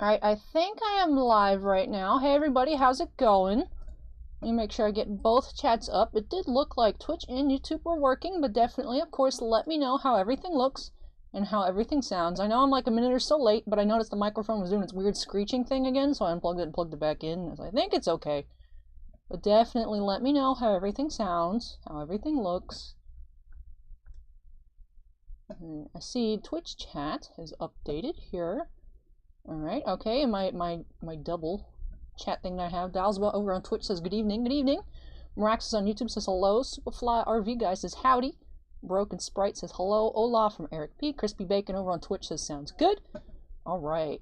Alright, I think I am live right now. Hey everybody, how's it going? Let me make sure I get both chats up. It did look like Twitch and YouTube were working, but definitely, of course, let me know how everything looks and how everything sounds. I know I'm like a minute or so late, but I noticed the microphone was doing its weird screeching thing again, so I unplugged it and plugged it back in. I think it's okay. But definitely let me know how everything sounds, how everything looks. And I see Twitch chat has updated here. Alright, okay, and my double chat thing that I have, Dalsba over on Twitch says good evening, good evening. Maraxis on YouTube says hello. Superfly RV guy says howdy. Broken Sprite says hello. Olaf from Eric P. Crispy Bacon over on Twitch says sounds good. Alright.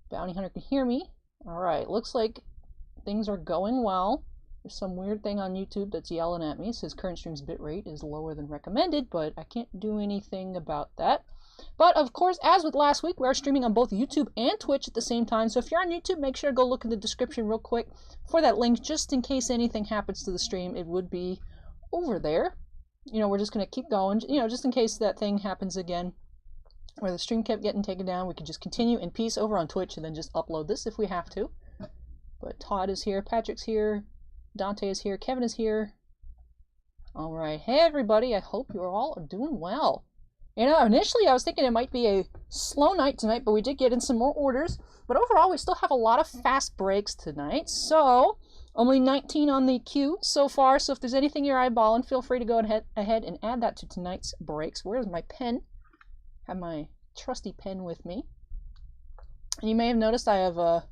Bounty Hunter can hear me. Alright, looks like things are going well. There's some weird thing on YouTube that's yelling at me. It says current stream's bitrate is lower than recommended, but I can't do anything about that. But of course, as with last week, we are streaming on both YouTube and Twitch at the same time. So if you're on YouTube, make sure to go look in the description real quick for that link, just in case anything happens to the stream. It would be over there. You know, we're just going to keep going, you know, just in case that thing happens again, where the stream kept getting taken down. We could just continue in peace over on Twitch and then just upload this if we have to. But Todd is here, Patrick's here, Dante is here, Kevin is here. All right, hey everybody, I hope you all are doing well. You know, initially I was thinking it might be a slow night tonight, but we did get in some more orders. But overall, we still have a lot of fast breaks tonight. So, only 19 on the queue so far. So if there's anything you're eyeballing, feel free to go ahead and add that to tonight's breaks. Where's my pen? I have my trusty pen with me. And you may have noticed I have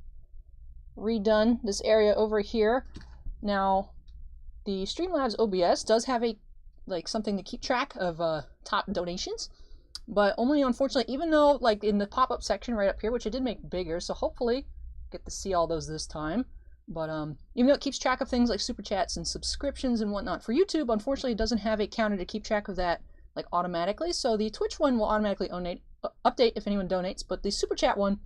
redone this area over here. Now, the Streamlabs OBS does have a something to keep track of top donations, but only unfortunately, even though like in the pop-up section right up here, which I did make bigger, so hopefully get to see all those this time. But even though it keeps track of things like super chats and subscriptions and whatnot for YouTube, unfortunately it doesn't have a counter to keep track of that like automatically. So the Twitch one will automatically update if anyone donates, but the super chat one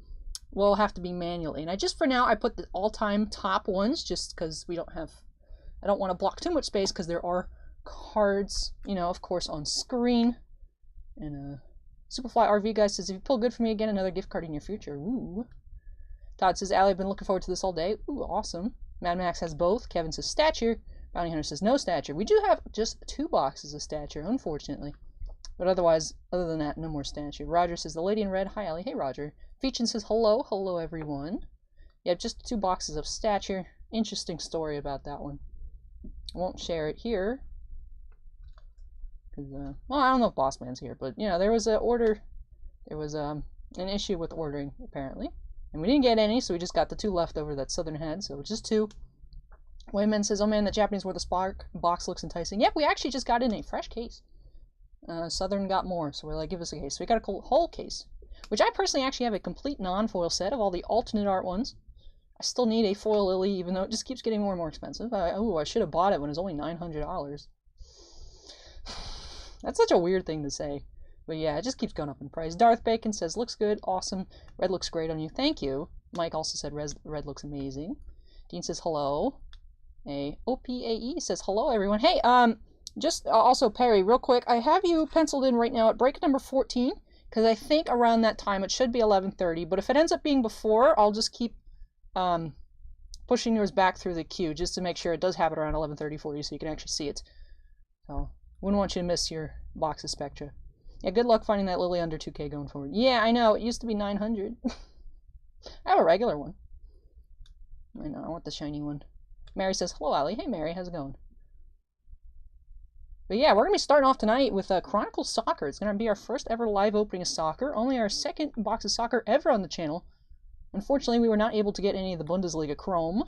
will have to be manually. And I just for now I put the all-time top ones just because I don't want to block too much space because there are cards, you know, of course, on screen. And Superfly RV guy says, if you pull good for me again, another gift card in your future. Ooh. Todd says, Allie, I've been looking forward to this all day. Ooh, awesome. Mad Max has both. Kevin says stature. Bounty Hunter says no stature. We do have just 2 boxes of stature, unfortunately. But otherwise, other than that, no more stature. Roger says, the lady in red. Hi, Allie. Hey, Roger. Feechin says, hello. Hello, everyone. Yeah, just 2 boxes of stature. Interesting story about that one. I won't share it here. Well, I don't know if Boss Man's here, but, you know, there was an issue with ordering, apparently. And we didn't get any, so we just got the 2 left over that Southern had, so just 2. Wayman says, oh man, the Japanese War the Spark box looks enticing. Yep, we actually just got in a fresh case. Southern got more, so we're like, give us a case. So we got a whole case, which I personally actually have a complete non-foil set of all the alternate art ones. I still need a foil Lily, even though it just keeps getting more and more expensive. I should have bought it when it was only $900. That's such a weird thing to say. But yeah, it just keeps going up in price. Darth Bacon says, looks good, awesome. Red looks great on you. Thank you. Mike also said red looks amazing. Dean says hello. OPAE says hello, everyone. Hey, just also Perry, real quick, I have you penciled in right now at break number 14, because I think around that time it should be 11:30. But if it ends up being before, I'll just keep pushing yours back through the queue just to make sure it does happen around 11:30 for you so you can actually see it. So, wouldn't want you to miss your box of Spectra. Yeah, good luck finding that Lily under 2K going forward. Yeah, I know. It used to be 900. I have a regular one. I know. I want the shiny one. Mary says, hello, Allie. Hey, Mary. How's it going? But yeah, we're going to be starting off tonight with Chronicles Soccer. It's going to be our first ever live opening of Soccer. Only our 2nd box of Soccer ever on the channel. Unfortunately, we were not able to get any of the Bundesliga Chrome.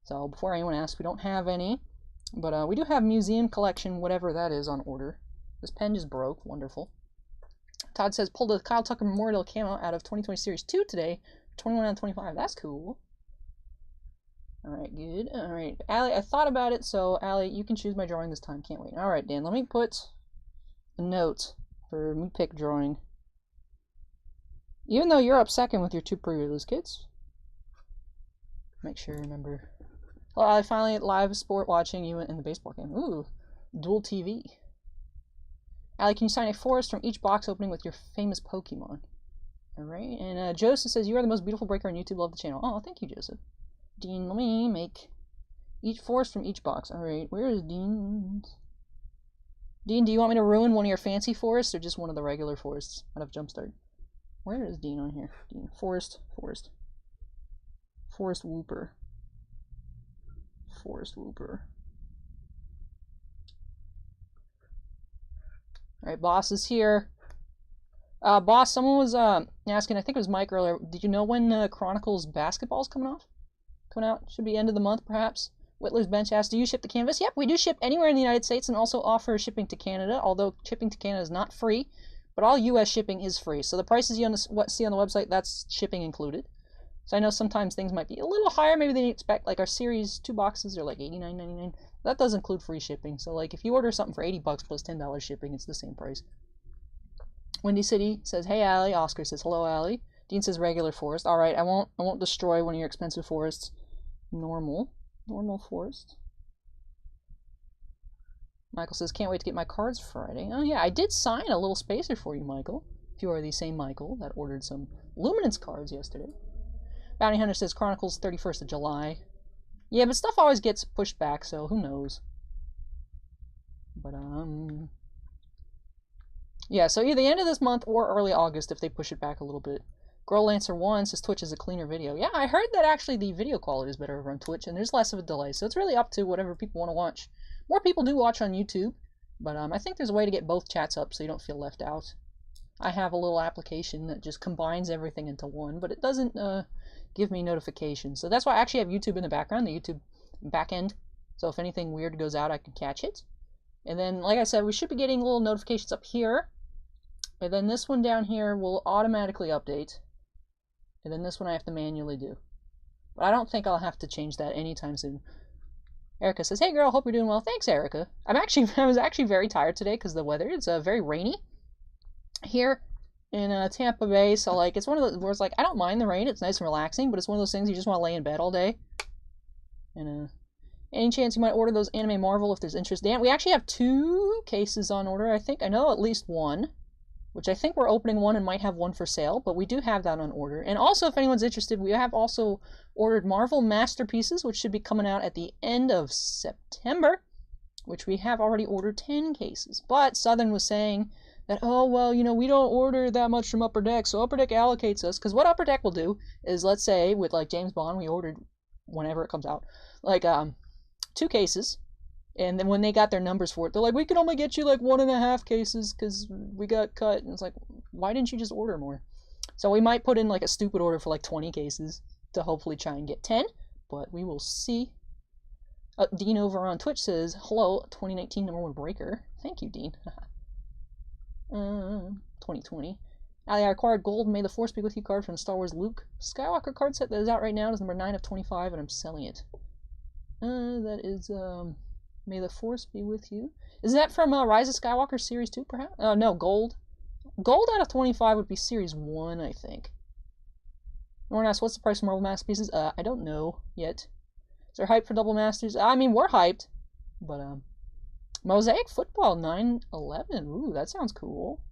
So, before anyone asks, we don't have any. But we do have Museum Collection, whatever that is, on order. This pen just broke. Wonderful. Todd says, pulled a Kyle Tucker Memorial Camo out of 2020 Series 2 today. 21 out of 25. That's cool. Alright, good. Alright, Allie, I thought about it, so Allie, you can choose my drawing this time. Can't wait. Alright, Dan, let me put a note for me pick drawing. Even though you're up 2nd with your 2 pre-release kits. Make sure you remember. Well, I finally live sport watching you in the baseball game. Ooh, dual TV. Allie, can you sign a forest from each box opening with your famous Pokemon? Alright, and Joseph says, you are the most beautiful breaker on YouTube. Love the channel. Oh, thank you, Joseph. Dean, let me make each forest from each box. Alright, where is Dean's? Dean, do you want me to ruin one of your fancy forests or just one of the regular forests out of Jumpstart? Where is Dean on here? Dean, forest whooper. Forest whooper. Alright, boss is here. Boss, someone was asking, I think it was Mike earlier, did you know when Chronicles basketball is coming out? Should be end of the month, perhaps. Whittler's Bench asked, do you ship the canvas? Yep, we do ship anywhere in the United States and also offer shipping to Canada, although shipping to Canada is not free, but all U.S. shipping is free. So the prices you see on the website, that's shipping included. So I know sometimes things might be a little higher, maybe than you expect, like our series 2 boxes are like $89.99. That does include free shipping, so like if you order something for $80 plus $10 shipping, it's the same price. Windy City says, hey Allie. Oscar says, hello Allie. Dean says, regular forest. Alright, I won't destroy one of your expensive forests. Normal forest. Michael says, can't wait to get my cards Friday. Oh yeah, I did sign a little spacer for you, Michael. If you are the same Michael that ordered some Luminance cards yesterday. Bounty Hunter says, Chronicles 31st of July. Yeah, but stuff always gets pushed back, so who knows. But, yeah, so either the end of this month or early August if they push it back a little bit. Girl Lancer 1 says Twitch is a cleaner video. Yeah, I heard that actually the video quality is better over on Twitch, and there's less of a delay, so it's really up to whatever people want to watch. More people do watch on YouTube, but I think there's a way to get both chats up so you don't feel left out. I have a little application that just combines everything into one, but it doesn't give me notifications. So that's why I actually have YouTube in the background, the YouTube backend. So if anything weird goes out, I can catch it. And then, like I said, we should be getting little notifications up here. And then this one down here will automatically update. And then this one I have to manually do. But I don't think I'll have to change that anytime soon. Erica says, hey girl, hope you're doing well. Thanks, Erica. I was actually very tired today because the weather, it's very rainy here in Tampa Bay. So like, it's one of those where it's like, I don't mind the rain. It's nice and relaxing, but it's one of those things you just want to lay in bed all day. And any chance you might order those Anime Marvel if there's interest? Dan, we actually have 2 cases on order, I think. I know at least 1. Which I think we're opening one and might have one for sale, but we do have that on order. And also, if anyone's interested, we have also ordered Marvel Masterpieces, which should be coming out at the end of September, which we have already ordered 10 cases. But Southern was saying that, oh, well, you know, we don't order that much from Upper Deck, so Upper Deck allocates us. Because what Upper Deck will do is, let's say, with like James Bond, we ordered, whenever it comes out, like 2 cases. And then when they got their numbers for it, they're like, we can only get you like 1.5 cases because we got cut. And it's like, why didn't you just order more? So we might put in like a stupid order for like 20 cases to hopefully try and get 10. But we will see. Dean over on Twitch says, hello, 2019 #1 breaker. Thank you, Dean. 2020. Ali, I acquired gold May the Force be with you card from the Star Wars Luke Skywalker card set that is out right now. It's number 9 of 25 and I'm selling it. That is, May the Force be with you. Is that from Rise of Skywalker Series 2, perhaps? Oh, no, Gold. Gold out of 25 would be Series 1, I think. Norn asks, what's the price of Marvel Masterpieces? I don't know yet. Is there hype for Double Masters? I mean, we're hyped. But, Mosaic Football 9/11. Ooh, that sounds cool.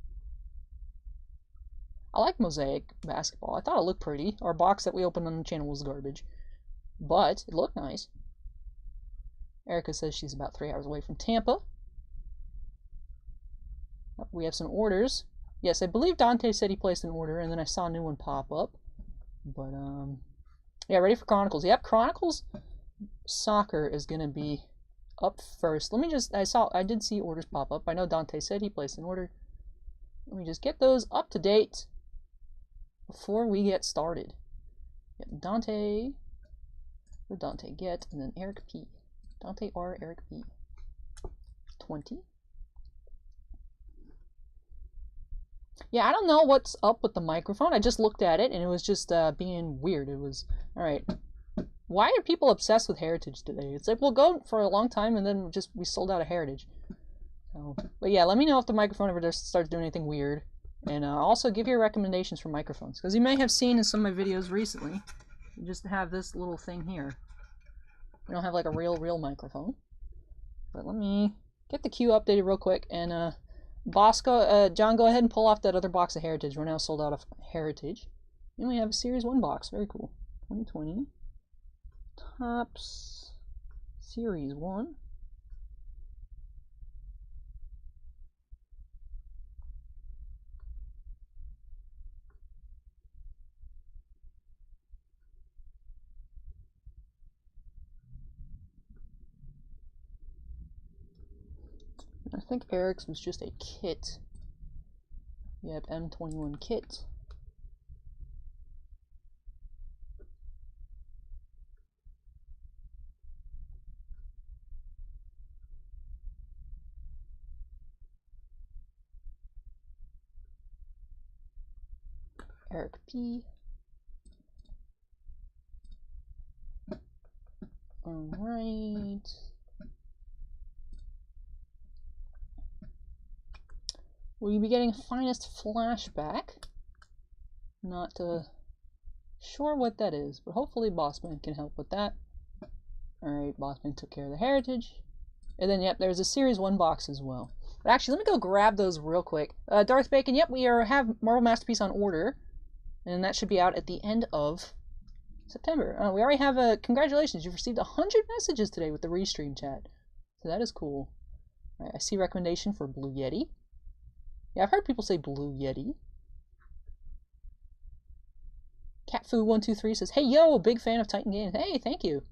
I like Mosaic Basketball. I thought it looked pretty. Our box that we opened on the channel was garbage. But, it looked nice. Erica says she's about 3 hours away from Tampa. We have some orders. Yes, I believe Dante said he placed an order, and then I saw a new one pop up. But, yeah, ready for Chronicles. Yep, Chronicles Soccer is going to be up first. Let me just, I did see orders pop up. I know Dante said he placed an order. Let me just get those up to date before we get started. Yep, Dante, what did Dante get? And then Eric P. Dante R. Eric B. 20. Yeah, I don't know what's up with the microphone. I just looked at it and it was just being weird. It was, alright. Why are people obsessed with Heritage today? It's like, we'll go for a long time and then we sold out of Heritage. So, but yeah, let me know if the microphone ever starts doing anything weird. And also give your recommendations for microphones. Because you may have seen in some of my videos recently, you just have this little thing here. We don't have like a real microphone. But let me get the queue updated real quick. And John, go ahead and pull off that other box of Heritage. We're now sold out of Heritage. And we have a Series 1 box. Very cool. 2020. Topps Series 1. I think Eric's was just a kit. Yep, M21 kit. Eric P. Alright. Will you be getting Finest Flashback? Not sure what that is, but hopefully Bossman can help with that. Alright, Bossman took care of the Heritage. And then, yep, there's a Series 1 box as well. But actually, let me go grab those real quick. Darth Bacon, yep, we have Marvel Masterpiece on order. And that should be out at the end of September. We already have congratulations, you've received 100 messages today with the Restream chat. So that is cool. Alright, I see recommendation for Blue Yeti. Yeah, I've heard people say Blue Yeti. Catfu123 says, hey yo, big fan of Titan Games. Hey, thank you.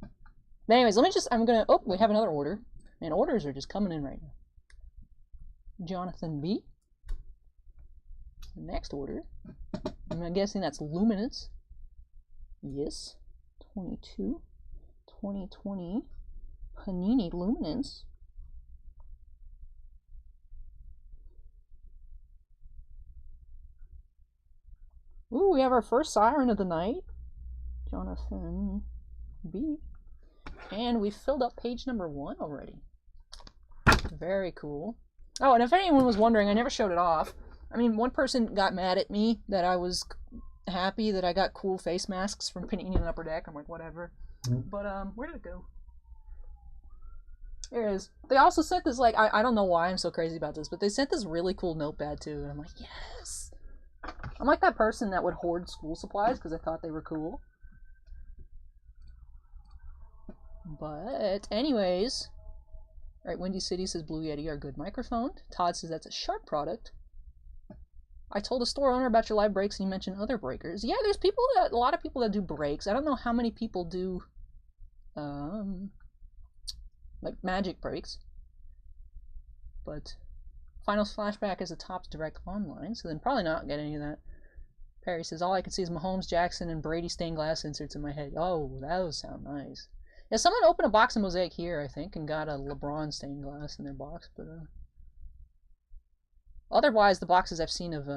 But anyways, oh, we have another order. Man, orders are just coming in right now. Jonathan B. Next order. I'm guessing that's Luminance. Yes. 22. 2020. Panini Luminance. Ooh, we have our first Siren of the night. Jonathan B. And we filled up page number 1 already. Very cool. Oh, and if anyone was wondering, I never showed it off. I mean, one person got mad at me that I was happy that I got cool face masks from Panini and Upper Deck. I'm like, whatever. But, where did it go? There it is. They also sent this, like, I don't know why I'm so crazy about this, but they sent this really cool notepad, too. And I'm like, yes! I'm like that person that would hoard school supplies because I thought they were cool. But, anyways. Alright, Windy City says Blue Yeti are good microphone. Todd says that's a Sharp product. I told a store owner about your live breaks and you mentioned other breakers. Yeah, there's a lot of people that do breaks. I don't know how many people do, like Magic breaks. But Final Flashback is a Topps Direct Online, so then probably not get any of that. Perry says, all I can see is Mahomes, Jackson, and Brady stained glass inserts in my head. Oh, that would sound nice. Yeah, someone opened a box of Mosaic here, I think, and got a LeBron stained glass in their box, but, otherwise, the boxes I've seen of,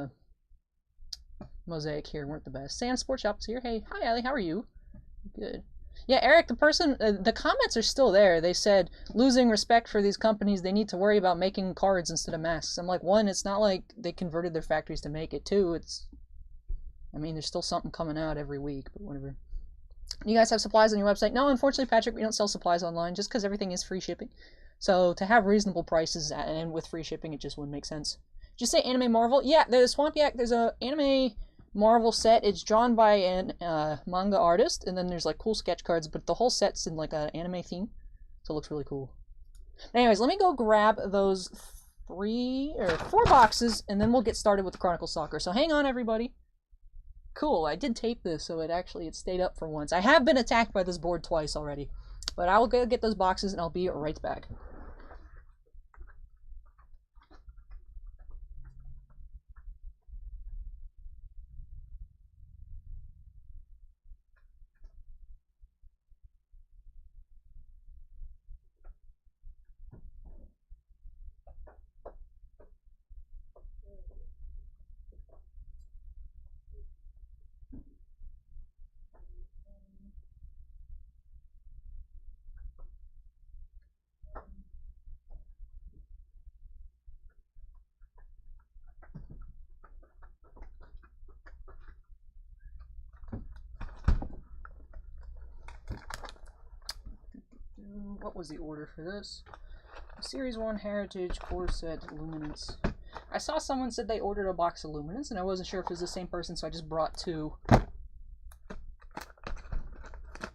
Mosaic here weren't the best. Sand Sports Shop's here. Hey, hi, Allie, how are you? Good. Yeah, Eric, the person, the comments are still there. They said, losing respect for these companies, they need to worry about making cards instead of masks. I'm like, one, it's not like they converted their factories to make it. Two, I mean, there's still something coming out every week, but whatever. You guys have supplies on your website? No, unfortunately, Patrick, we don't sell supplies online just because everything is free shipping. So to have reasonable prices and with free shipping, it just wouldn't make sense. Just say Anime Marvel. Yeah, there's Swamp Yak. There's a Anime Marvel set. It's drawn by an manga artist, and then there's like cool sketch cards, but the whole set's in like an anime theme, so it looks really cool. Anyways, let me go grab those 4 boxes, and then we'll get started with the Chronicles Soccer. So hang on, everybody. Cool, I did tape this, so it stayed up for once. I have been attacked by this board twice already, but I will go get those boxes, and I'll be right back. What was the order for this? Series 1 Heritage Core Set Luminance. I saw someone said they ordered a box of Luminance, and I wasn't sure if it was the same person, so I just brought 2.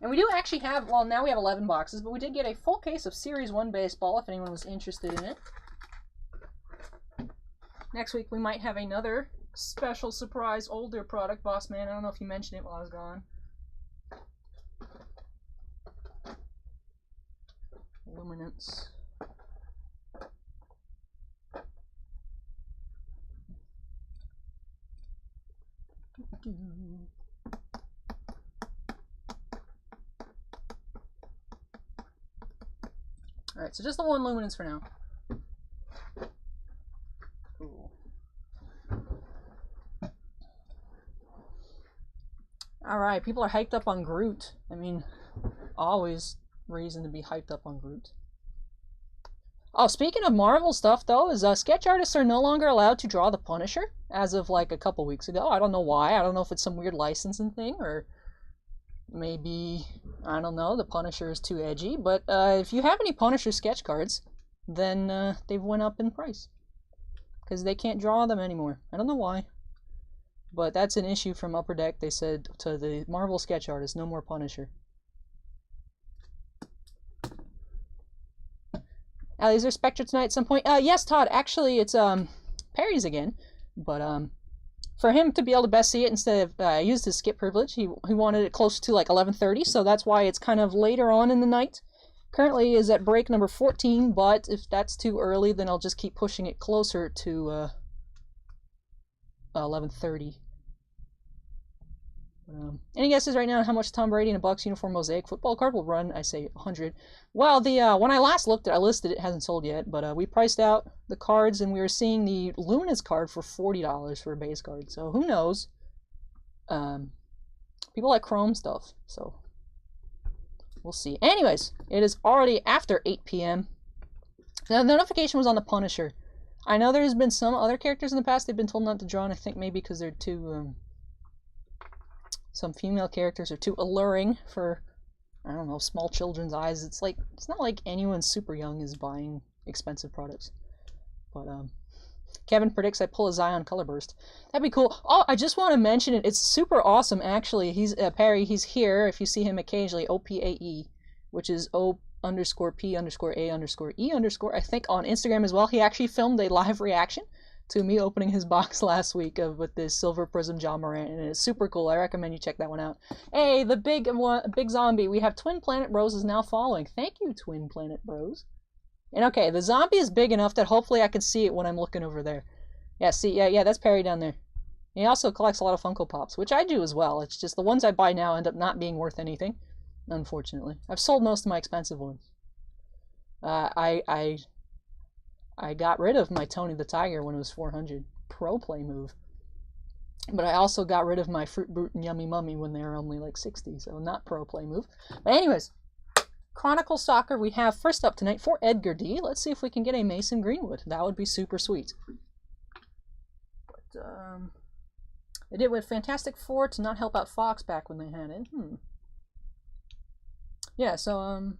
And we do actually have, well, now we have 11 boxes, but we did get a full case of Series 1 baseball, if anyone was interested in it. Next week we might have another special surprise older product, Boss Man. I don't know if you mentioned it while I was gone. Luminance. Alright, so just the one Luminance for now. Cool. Alright, people are hyped up on Groot. I mean, always reason to be hyped up on Groot. Oh, speaking of Marvel stuff, though, is sketch artists are no longer allowed to draw the Punisher as of like a couple weeks ago. I don't know why. I don't know if it's some weird licensing thing or maybe, I don't know, the Punisher is too edgy. But if you have any Punisher sketch cards, then they've went up in price because they can't draw them anymore. I don't know why. But that's an issue from Upper Deck. They said to the Marvel sketch artists, no more Punisher. Is there Spectra tonight at some point? Yes, Todd. Actually, it's Perry's again. But for him to be able to best see it instead of I used his skip privilege, he wanted it closer to like 11:30, so that's why it's kind of later on in the night. Currently is at break number 14, but if that's too early, then I'll just keep pushing it closer to 11:30. Any guesses right now on how much Tom Brady in a Bucs uniform mosaic football card will run? I say 100. Well, the when I last looked at, I listed it, hasn't sold yet, but we priced out the cards and we were seeing the Luminance card for $40 for a base card. So who knows? People like Chrome stuff, so we'll see. Anyways, it is already after 8 p.m. Now, the notification was on the Punisher. I know there's been some other characters in the past they've been told not to draw, and I think maybe because they're too some female characters are too alluring for, I don't know, small children's eyes. It's like, it's not like anyone super young is buying expensive products. But Kevin predicts I pull a Zion color burst. That'd be cool. Oh, I just want to mention it. It's super awesome, actually. He's Perry. He's here. If you see him occasionally, OPAE, which is O_P_A_E_. I think on Instagram as well. He actually filmed a live reaction to me opening his box last week with this Silver Prism John Morant, and it's super cool. I recommend you check that one out. Hey, the big zombie. We have Twin Planet Bros is now following. Thank you, Twin Planet Bros. And okay, the zombie is big enough that hopefully I can see it when I'm looking over there. Yeah, see, yeah, that's Perry down there. He also collects a lot of Funko Pops, which I do as well. It's just the ones I buy now end up not being worth anything, unfortunately. I've sold most of my expensive ones. I got rid of my Tony the Tiger when it was 400. Pro play move. But I also got rid of my Fruit Brute and Yummy Mummy when they were only like 60, so not pro play move. But anyways, Chronicles Soccer we have first up tonight for Edgar D. Let's see if we can get a Mason Greenwood. That would be super sweet. But they did with Fantastic Four to not help out Fox back when they had it. Yeah, so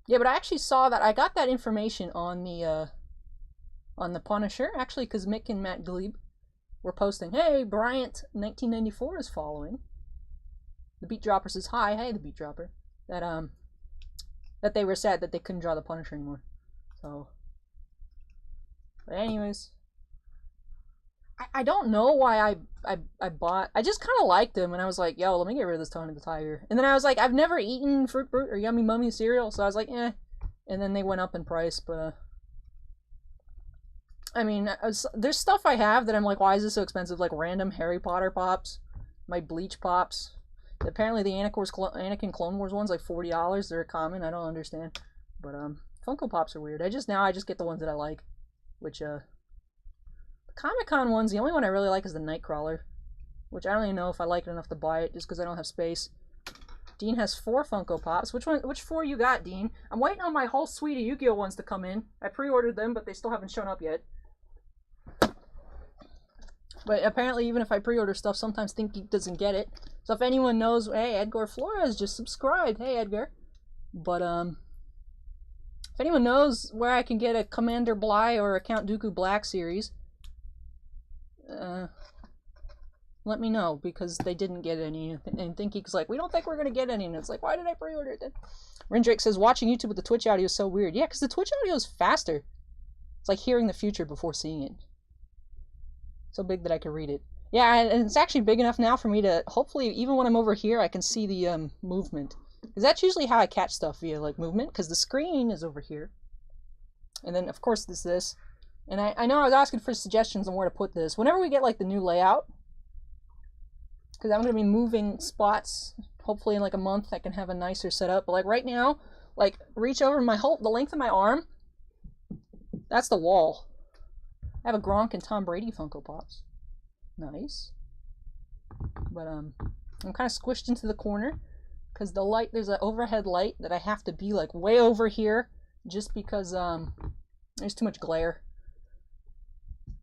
yeah, but I actually saw that. I got that information on the Punisher, actually, because Mick and Matt Glebe were posting, hey, Bryant 1994 is following. The Beat Dropper says, hi, hey, the Beat Dropper. That they were sad that they couldn't draw the Punisher anymore. So, but anyways, I don't know why I bought, I just kind of liked him, and I was like, yo, let me get rid of this Tony the Tiger. And then I was like, I've never eaten Fruit Brute or Yummy Mummy cereal, so I was like, eh. And then they went up in price, but I mean, there's stuff I have that I'm like, why is this so expensive? Like random Harry Potter pops, my Bleach pops. Apparently the Anakin Clone Wars ones like $40. They're common. I don't understand. But Funko Pops are weird. I just get the ones that I like, which the Comic-Con ones, the only one I really like is the Nightcrawler, which I don't even know if I like it enough to buy it just because I don't have space. Dean has 4 Funko Pops. Which 4 you got, Dean? I'm waiting on my whole suite of Yu-Gi-Oh ones to come in. I pre-ordered them, but they still haven't shown up yet. But apparently, even if I pre-order stuff, sometimes ThinkGeek doesn't get it. So if anyone knows, hey, Edgar Flores just subscribed. Hey, Edgar. But if anyone knows where I can get a Commander Bly or a Count Dooku Black series, let me know, because they didn't get any, and Thinky's like, we don't think we're gonna get any, and it's like, why did I pre-order it then? Rendrake says, watching YouTube with the Twitch audio is so weird. Yeah, because the Twitch audio is faster. It's like hearing the future before seeing it. So big that I can read it. Yeah, and it's actually big enough now for me to, hopefully, even when I'm over here, I can see the movement. Because that's usually how I catch stuff, via like movement, because the screen is over here. And then, of course, this. And I know I was asking for suggestions on where to put this. Whenever we get like the new layout, because I'm going to be moving spots, hopefully in like a month I can have a nicer setup. But like right now, like reach over the length of my arm, that's the wall. I have a Gronk and Tom Brady Funko Pops. Nice. But I'm kind of squished into the corner because the light, there's an overhead light that I have to be like way over here just because there's too much glare.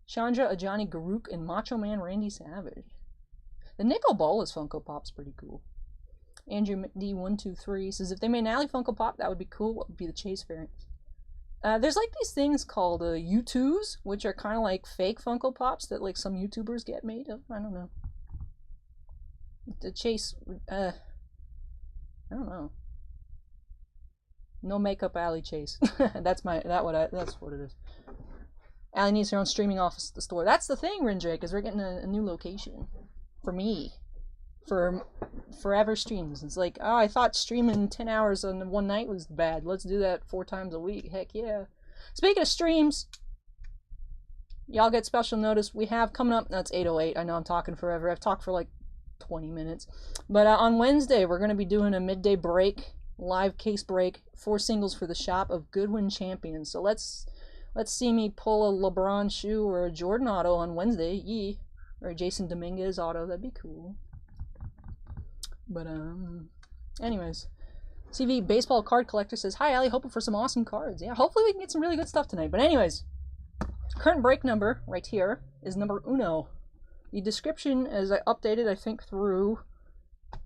Chandra, Ajani Garuk, and Macho Man Randy Savage. The Nickel Bolas Funko Pop's pretty cool. Andrew D123 says, if they made an Alley Funko Pop, that would be cool. What would be the Chase variants? There's like these things called U2s, which are kind of like fake Funko Pops that like some YouTubers get made of. I don't know. The Chase, I don't know. No makeup Alley Chase. That's what it is. Allie needs her own streaming office at the store. That's the thing, Rendrake, is we're getting a new location. For me. For forever streams. It's like, oh, I thought streaming 10 hours on one night was bad. Let's do that 4 times a week. Heck yeah. Speaking of streams, y'all get special notice. We have coming up, that's 8:08. I know I'm talking forever. I've talked for like 20 minutes. But on Wednesday, we're going to be doing a midday break, live case break, 4 singles for the shop of Goodwin Champions. So let's see me pull a LeBron shoe or a Jordan auto on Wednesday. Yee. Or a Jason Dominguez auto. That'd be cool. But, anyways. CV Baseball Card Collector says, hi, Allie, hoping for some awesome cards. Yeah, hopefully we can get some really good stuff tonight. But anyways, current break number right here is number 1. The description is updated, I think, through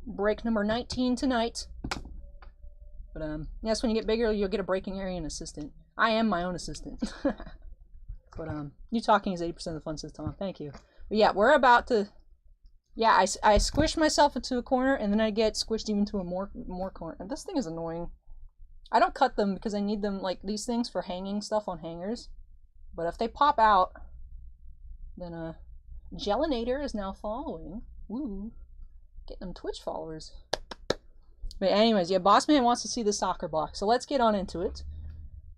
break number 19 tonight. But, yes, when you get bigger, you'll get a breaking area and assistant. I am my own assistant. But, you talking is 80% of the fun, says Tom. Thank you. But yeah, we're about to... Yeah, I squish myself into a corner, and then I get squished even to a more corner. And this thing is annoying. I don't cut them because I need them, like, these things for hanging stuff on hangers. But if they pop out, then, Gelinator is now following. Woo. Getting them Twitch followers. But anyways, yeah, Bossman wants to see the soccer box, so let's get on into it.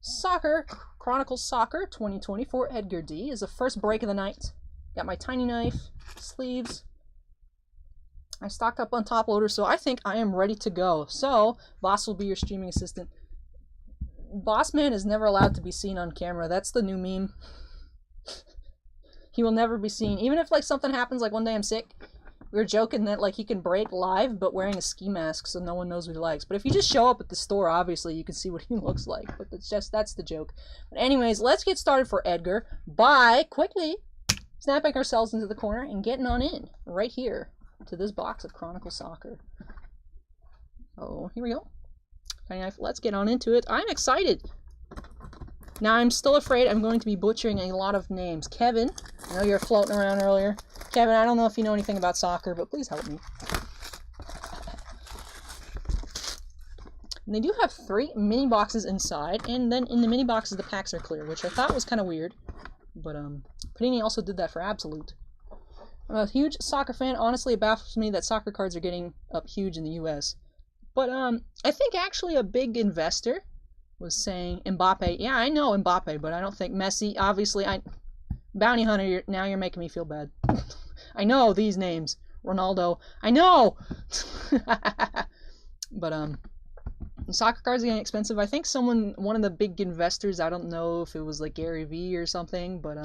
Soccer, Chronicles Soccer 2024 Edgar D is the first break of the night. Got my tiny knife, sleeves. I stocked up on top loader, so I think I am ready to go. So, Boss will be your streaming assistant. Bossman is never allowed to be seen on camera. That's the new meme. He will never be seen. Even if like something happens, like one day I'm sick, we were joking that like he can break live, but wearing a ski mask so no one knows what he likes. But if you just show up at the store, obviously you can see what he looks like. But that's the joke. But anyways, let's get started for Edgar by quickly snapping ourselves into the corner and getting on in right here to this box of Chronicles Soccer. Oh, here we go. Let's get on into it. I'm excited. Now, I'm still afraid I'm going to be butchering a lot of names. Kevin, I know you were floating around earlier. Kevin, I don't know if you know anything about soccer, but please help me. And they do have 3 mini boxes inside, and then in the mini boxes the packs are clear, which I thought was kind of weird. But Panini also did that for Absolute. I'm a huge soccer fan. Honestly, it baffles me that soccer cards are getting up huge in the US. But I think actually a big investor was saying Mbappe. Yeah, I know Mbappe, but I don't think Messi. Obviously, Bounty Hunter, now you're making me feel bad. I know these names. Ronaldo. I know! But soccer cards are getting expensive. I think one of the big investors, I don't know if it was like Gary V or something, but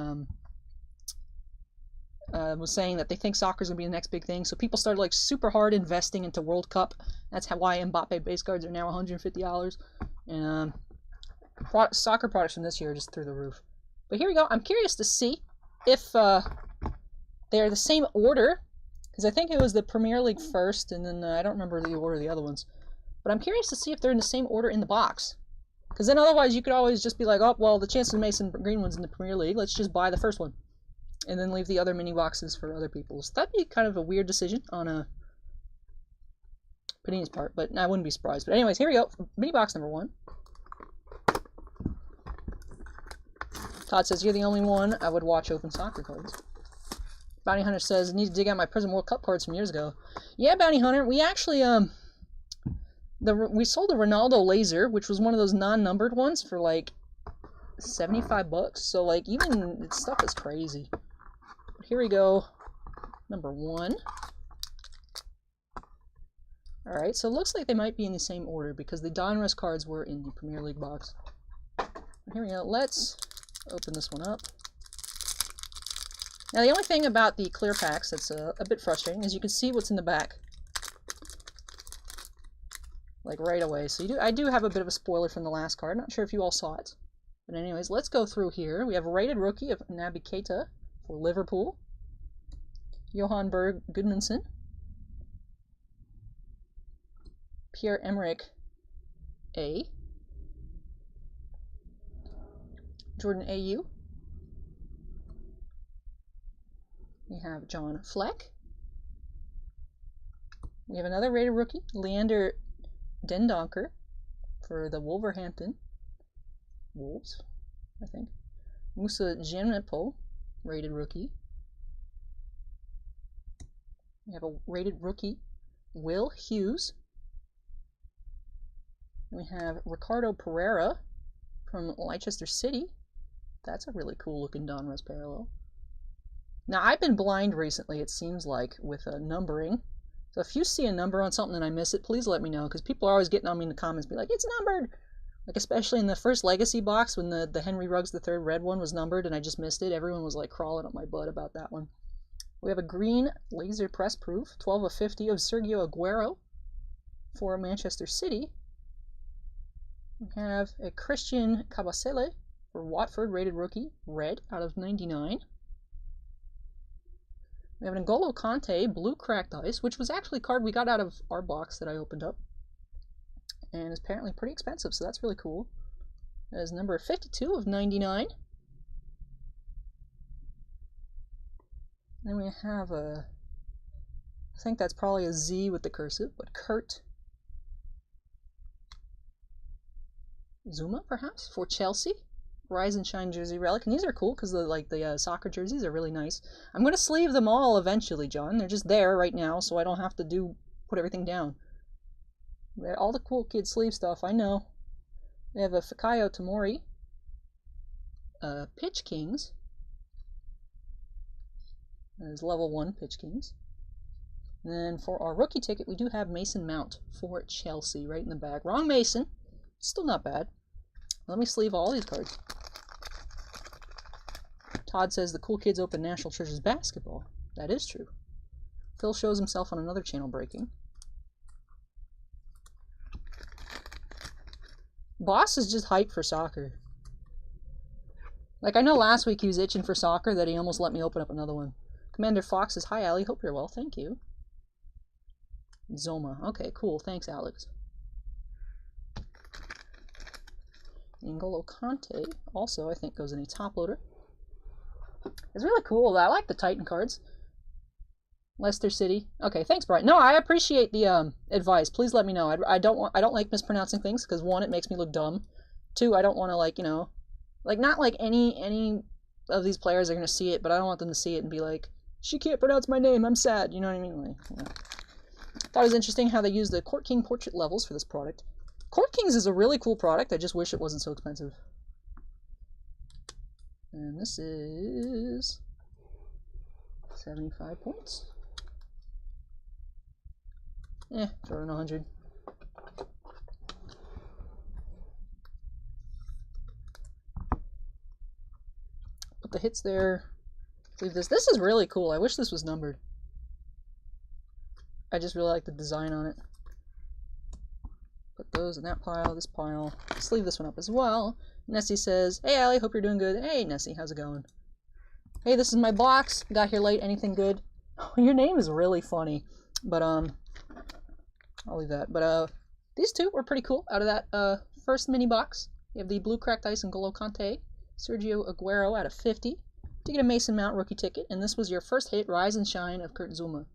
was saying that they think soccer's gonna be the next big thing. So people started like super hard investing into World Cup. That's why Mbappe base cards are now $150. And soccer products from this year are just through the roof. But here we go. I'm curious to see if they're the same order, because I think it was the Premier League first, and then I don't remember the order of the other ones. But I'm curious to see if they're in the same order in the box. Because then otherwise you could always just be like, oh, well, the chances of Mason Greenwood's in the Premier League, let's just buy the first one. and then leave the other mini boxes for other people's. That'd be kind of a weird decision on a Panini's part, but I wouldn't be surprised. But anyways, here we go. Mini box number 1. Todd says, you're the only one I would watch open soccer cards. Bounty Hunter says, I need to dig out my Prism World Cup cards from years ago. Yeah, Bounty Hunter, we actually, we sold a Ronaldo laser, which was one of those non-numbered ones for like $75. So like, even, stuff is crazy. But here we go. Number 1. Alright, so it looks like they might be in the same order because the Donruss cards were in the Premier League box. Here we go. Let's open this one up. Now, the only thing about the clear packs that's a bit frustrating is you can see what's in the back. Like, right away. So I do have a bit of a spoiler from the last card. Not sure if you all saw it. But anyways, let's go through here. We have a rated rookie of Naby Keita for Liverpool. Johan Berg Gudmundsson. Pierre-Emerick A. Jordan A.U. We have John Fleck. We have another rated rookie, Leander Dendoncker for the Wolverhampton Wolves, I think. Musa Djemnepo, rated rookie. We have a rated rookie, Will Hughes. We have Ricardo Pereira from Leicester City. That's a really cool looking Donruss parallel. Now, I've been blind recently, it seems like, with numbering. So if you see a number on something and I miss it, please let me know, because people are always getting on me in the comments, be like, it's numbered! Like, especially in the first Legacy box, when the Henry Ruggs III red one was numbered and I just missed it, everyone was like crawling up my butt about that one. We have a green laser press proof, 12 of 50 of Sergio Aguero for Manchester City. We have a Christian Kabasele for Watford, rated rookie, red out of 99. We have an N'Golo Kante, blue cracked ice, which was actually a card we got out of our box that I opened up. And is apparently pretty expensive, so that's really cool. That is number 52 of 99. Then we have a, I think that's probably a Z with the cursive, but Kurt Zuma, perhaps, for Chelsea. Rise and Shine jersey relic, and these are cool because the soccer jerseys are really nice. I'm going to sleeve them all eventually, John. They're just there right now, so I don't have to put everything down. All the cool kid sleeve stuff, I know. We have a Fikayo Tomori, Pitch Kings. There's level 1 Pitch Kings. And then for our rookie ticket, we do have Mason Mount for Chelsea, right in the back. Wrong Mason, still not bad. Let me sleeve all these cards. Todd says the cool kids open National Treasures basketball. That is true. Phil shows himself on another channel breaking. Boss is just hyped for soccer. Like, I know last week he was itching for soccer that he almost let me open up another one. Commander Fox says, hi, Ali. Hope you're well. Thank you. Zoma. Okay, cool. Thanks, Alex. N'Golo Kante also, I think, goes in a top loader. It's really cool. I like the Titan cards. Leicester City. Okay, thanks, Brian. No, I appreciate the advice. Please let me know. I don't like mispronouncing things because 1, it makes me look dumb. 2, I don't want to, like, you know, like, not like any of these players are gonna see it, but I don't want them to see it and be like, she can't pronounce my name. I'm sad. You know what I mean? Like, you know. Thought it was interesting how they use the Court King portrait levels for this product. Court Kings is a really cool product. I just wish it wasn't so expensive. And this is 75 points. Throw in 100. Put the hits there. Leave this. This is really cool. I wish this was numbered. I just really like the design on it. Put those in that pile, this pile. Sleeve this one up as well. Nessie says, hey, Ali, hope you're doing good. Hey, Nessie, how's it going? Hey, this is my box. Got here late. Anything good? Oh, your name is really funny. But, I'll leave that. But, these two were pretty cool out of that, first mini box. You have the blue cracked ice and N'Golo Kante. Sergio Aguero out of 50. to get a Mason Mount rookie ticket, and this was your first hit, Rise and Shine of Kurt Zouma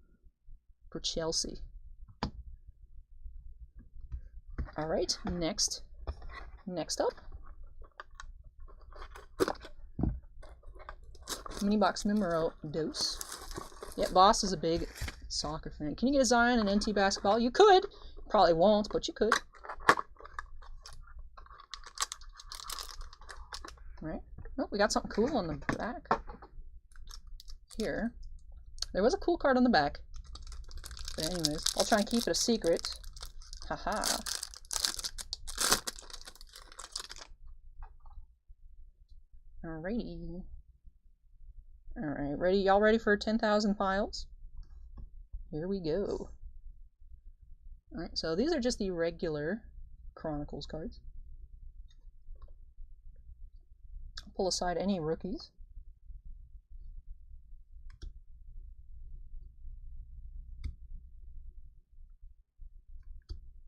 for Chelsea. Alright, next up. Mini box numero dos. Yeah, Boss is a big soccer fan. Can you get a Zion and NT basketball? You could. Probably won't, but you could. Alright. Oh, we got something cool on the back. Here. There was a cool card on the back. But anyways, I'll try and keep it a secret. Haha. Alrighty. Alright, ready? Y'all ready for 10,000 piles? Here we go. Alright, so these are just the regular Chronicles cards. I'll pull aside any rookies.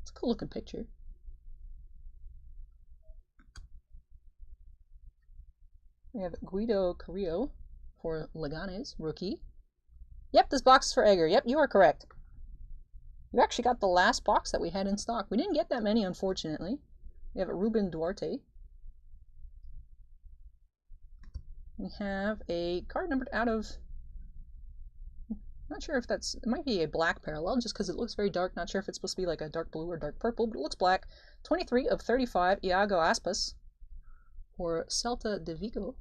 It's a cool looking picture. We have Guido Carrillo for Leganes, rookie. Yep, this box is for Edgar. Yep, you are correct. You actually got the last box that we had in stock. We didn't get that many, unfortunately. We have a Ruben Duarte. We have a card numbered out of... Not sure if that's... It might be a black parallel, just because it looks very dark. Not sure if it's supposed to be like a dark blue or dark purple, but it looks black. 23 of 35, Iago Aspas for Celta de Vigo.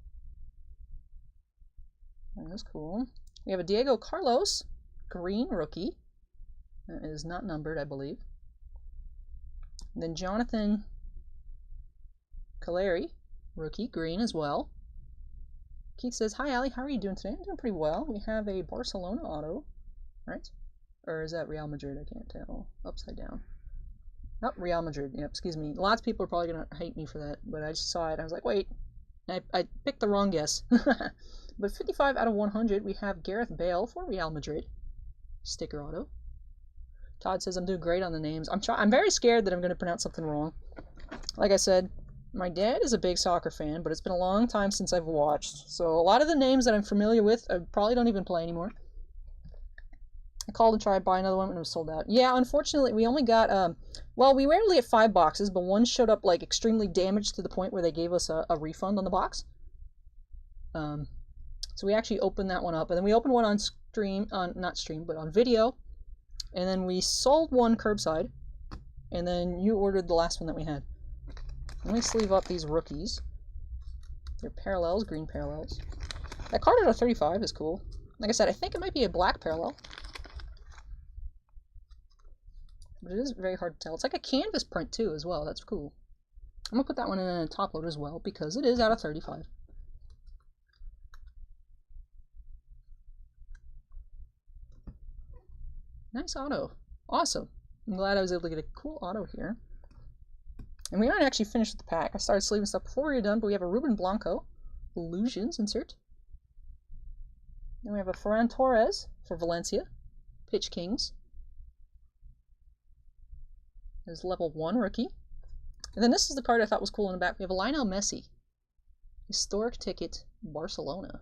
That's cool. We have a Diego Carlos, green rookie. That is not numbered, I believe. And then Jonathan Caleri, rookie, green as well. Keith says, "Hi, Ali. How are you doing today?" I'm doing pretty well. We have a Barcelona auto, right? Or is that Real Madrid? I can't tell. Upside down. Oh, Real Madrid. Yep, excuse me. Lots of people are probably going to hate me for that, but I just saw it. I was like, wait. I picked the wrong guess. But 55 out of 100, we have Gareth Bale for Real Madrid. Sticker auto. Todd says, "I'm doing great on the names." I'm very scared that I'm going to pronounce something wrong. Like I said, my dad is a big soccer fan, but it's been a long time since I've watched. So a lot of the names that I'm familiar with, I probably don't even play anymore. I called and tried to buy another one and it was sold out. Yeah, unfortunately, we only got, well, we rarely get 5 boxes, but one showed up, like, extremely damaged to the point where they gave us a refund on the box. So we actually opened that one up, and then we opened one on on video, and then we sold one curbside, and then you ordered the last one that we had. Let me sleeve up these rookies. They're parallels, green parallels. That card out of 35 is cool. Like I said, I think it might be a black parallel. But it is very hard to tell. It's like a canvas print too as well. That's cool. I'm going to put that one in a top load as well because it is out of 35. Nice auto. Awesome. I'm glad I was able to get a cool auto here. And we aren't actually finished with the pack. I started sleeving stuff before we were done, but we have a Ruben Blanco. Illusions insert. Then we have a Ferran Torres for Valencia. Pitch Kings. There's level 1 rookie. And then this is the card I thought was cool in the back. We have a Lionel Messi. Historic ticket, Barcelona.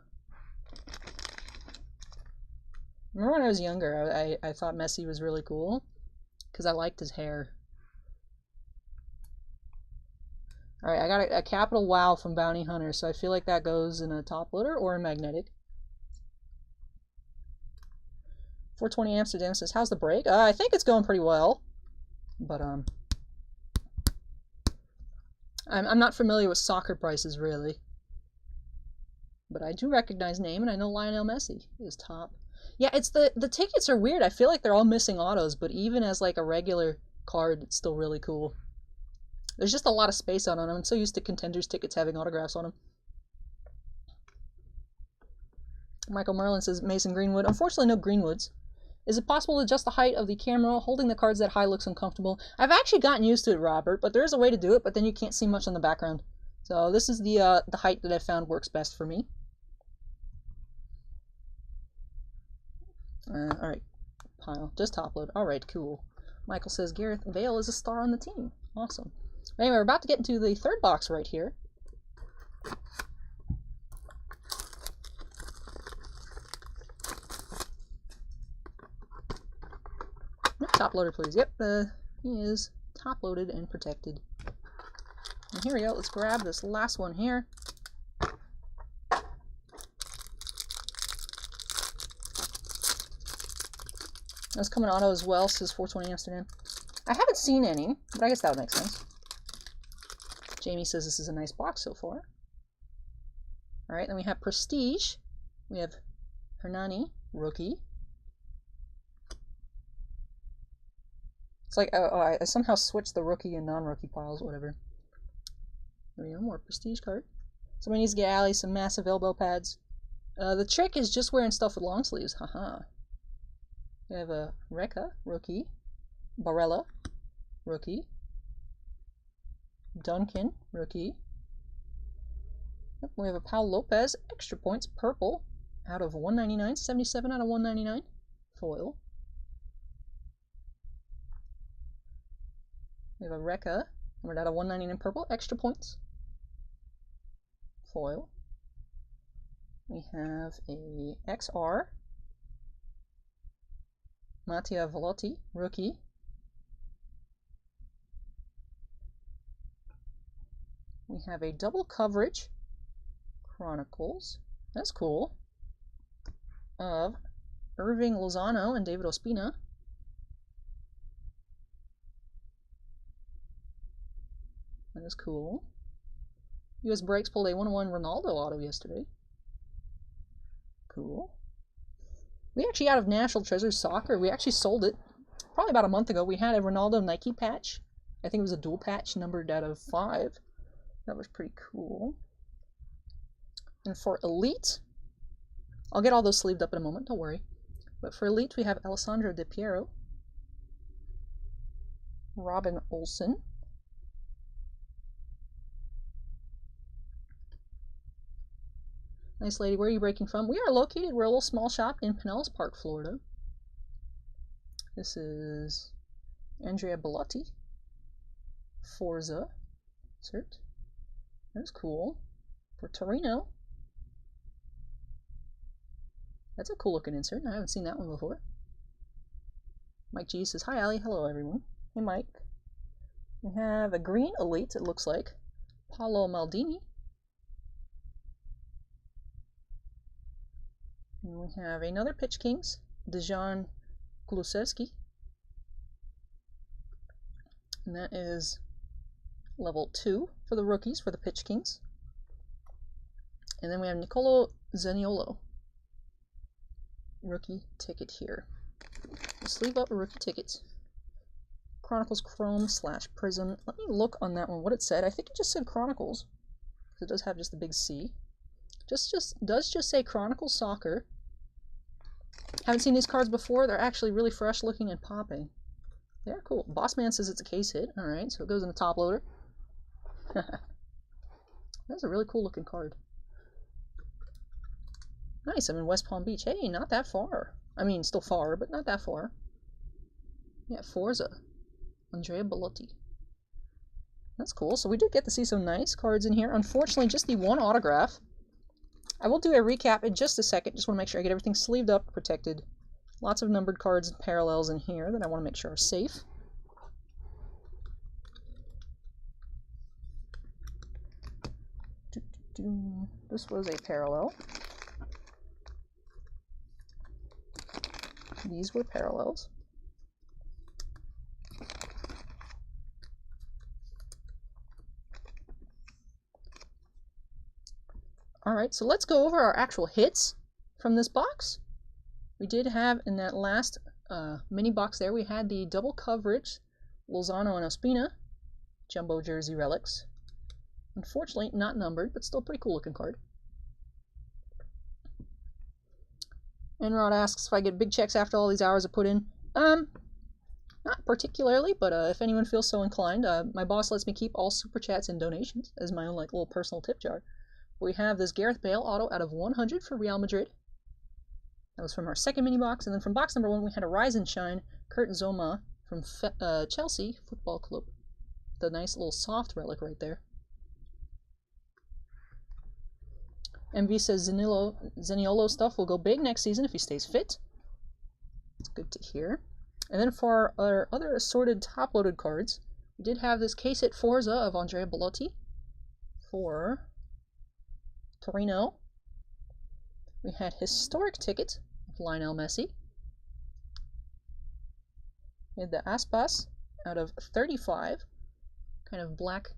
Remember when I was younger, I thought Messi was really cool because I liked his hair. Alright, I got a capital wow from Bounty Hunter, so I feel like that goes in a top loader or a magnetic. 420 Amsterdam says, "How's the break?" I think it's going pretty well. But I'm not familiar with soccer prices really. But I do recognize name, and I know Lionel Messi is top. Yeah, it's the tickets are weird. I feel like they're all missing autos, but even as like a regular card, it's still really cool. There's just a lot of space on them. I'm so used to Contenders tickets having autographs on them. Michael Merlin says, "Mason Greenwood." Unfortunately, no Greenwoods. Is it possible to adjust the height of the camera? Holding the cards that high looks uncomfortable. I've actually gotten used to it, Robert, but there is a way to do it, but then you can't see much on the background. So this is the height that I've found works best for me. Alright, pile. Just top load. Alright, cool. Michael says, "Gareth Bale is a star on the team." Awesome. Anyway, we're about to get into the third box right here. Top loader, please. Yep, he is top loaded and protected. And here we go. Let's grab this last one here. That's coming auto as well, says 420 Amsterdam. I haven't seen any, but I guess that would make sense. Jamie says this is a nice box so far. Alright, then we have Prestige. We have Hernani, rookie. It's like, I somehow switched the rookie and non-rookie piles, whatever. There we go, more Prestige card. Somebody needs to get Allie some massive elbow pads. The trick is just wearing stuff with long sleeves, haha. We have a Rekka, rookie. Barella, rookie. Duncan, rookie. Yep, we have a Paul Lopez, extra points, purple, out of 199, 77 out of 199, foil. We have a Rekka, numbered out of 199 purple, extra points, foil. We have a XR, Mattia Velotti, rookie. We have a double coverage, Chronicles, that's cool, of Irving Lozano and David Ospina. That is cool. US Breaks pulled a 1-1 Ronaldo auto yesterday. Cool. We actually, out of National Treasures Soccer, we actually sold it probably about a month ago. We had a Ronaldo Nike patch. I think it was a dual patch numbered out of 5. That was pretty cool. And for Elite, I'll get all those sleeved up in a moment, don't worry. But for Elite, we have Alessandro Di Piero, Robin Olsen, nice lady, where are you breaking from? We are located, we're a little small shop in Pinellas Park, Florida. This is Andrea Bellotti, Forza, insert. That's cool. For Torino, that's a cool looking insert. I haven't seen that one before. Mike G says, hi Allie, hello everyone. Hey Mike. We have a green Elite, it looks like. Paolo Maldini. And we have another Pitch Kings, Dejan Kulusevski. And that is level 2 for the rookies, for the Pitch Kings. And then we have Nicolo Zaniolo. Rookie ticket here. We'll sleeve up a rookie ticket. Chronicles Chrome / Prism. Let me look on that one, what it said. I think it just said Chronicles. It does have just the big C. Does just say Chronicles Soccer. Haven't seen these cards before. They're actually really fresh looking and popping. Yeah, cool. Bossman says it's a case hit. Alright, so it goes in the top loader. That's a really cool looking card. Nice, I'm in West Palm Beach. Hey, not that far. I mean, still far, but not that far. Yeah, Forza. Andrea Bellotti. That's cool. So we did get to see some nice cards in here. Unfortunately, just the one autograph. I will do a recap in just a second. Just want to make sure I get everything sleeved up, protected. Lots of numbered cards and parallels in here that I want to make sure are safe. This was a parallel. These were parallels. Alright, so let's go over our actual hits from this box. We did have in that last mini box there, we had the double coverage Lozano and Ospina jumbo jersey relics. Unfortunately, not numbered, but still pretty cool looking card. Enrod asks if I get big checks after all these hours I put in. Not particularly, but if anyone feels so inclined, my boss lets me keep all super chats and donations as my own like little personal tip jar. We have this Gareth Bale auto out of 100 for Real Madrid. That was from our second mini box, and then from box number 1 we had a Rise and Shine Kurt Zoma from Chelsea Football Club. The nice little soft relic right there. MV says Zaniolo stuff will go big next season if he stays fit. It's good to hear. And then for our other assorted top-loaded cards, we did have this case hit Forza of Andrea Bellotti for Torino. We had historic ticket of Lionel Messi. We had the Aspas out of 35, kind of black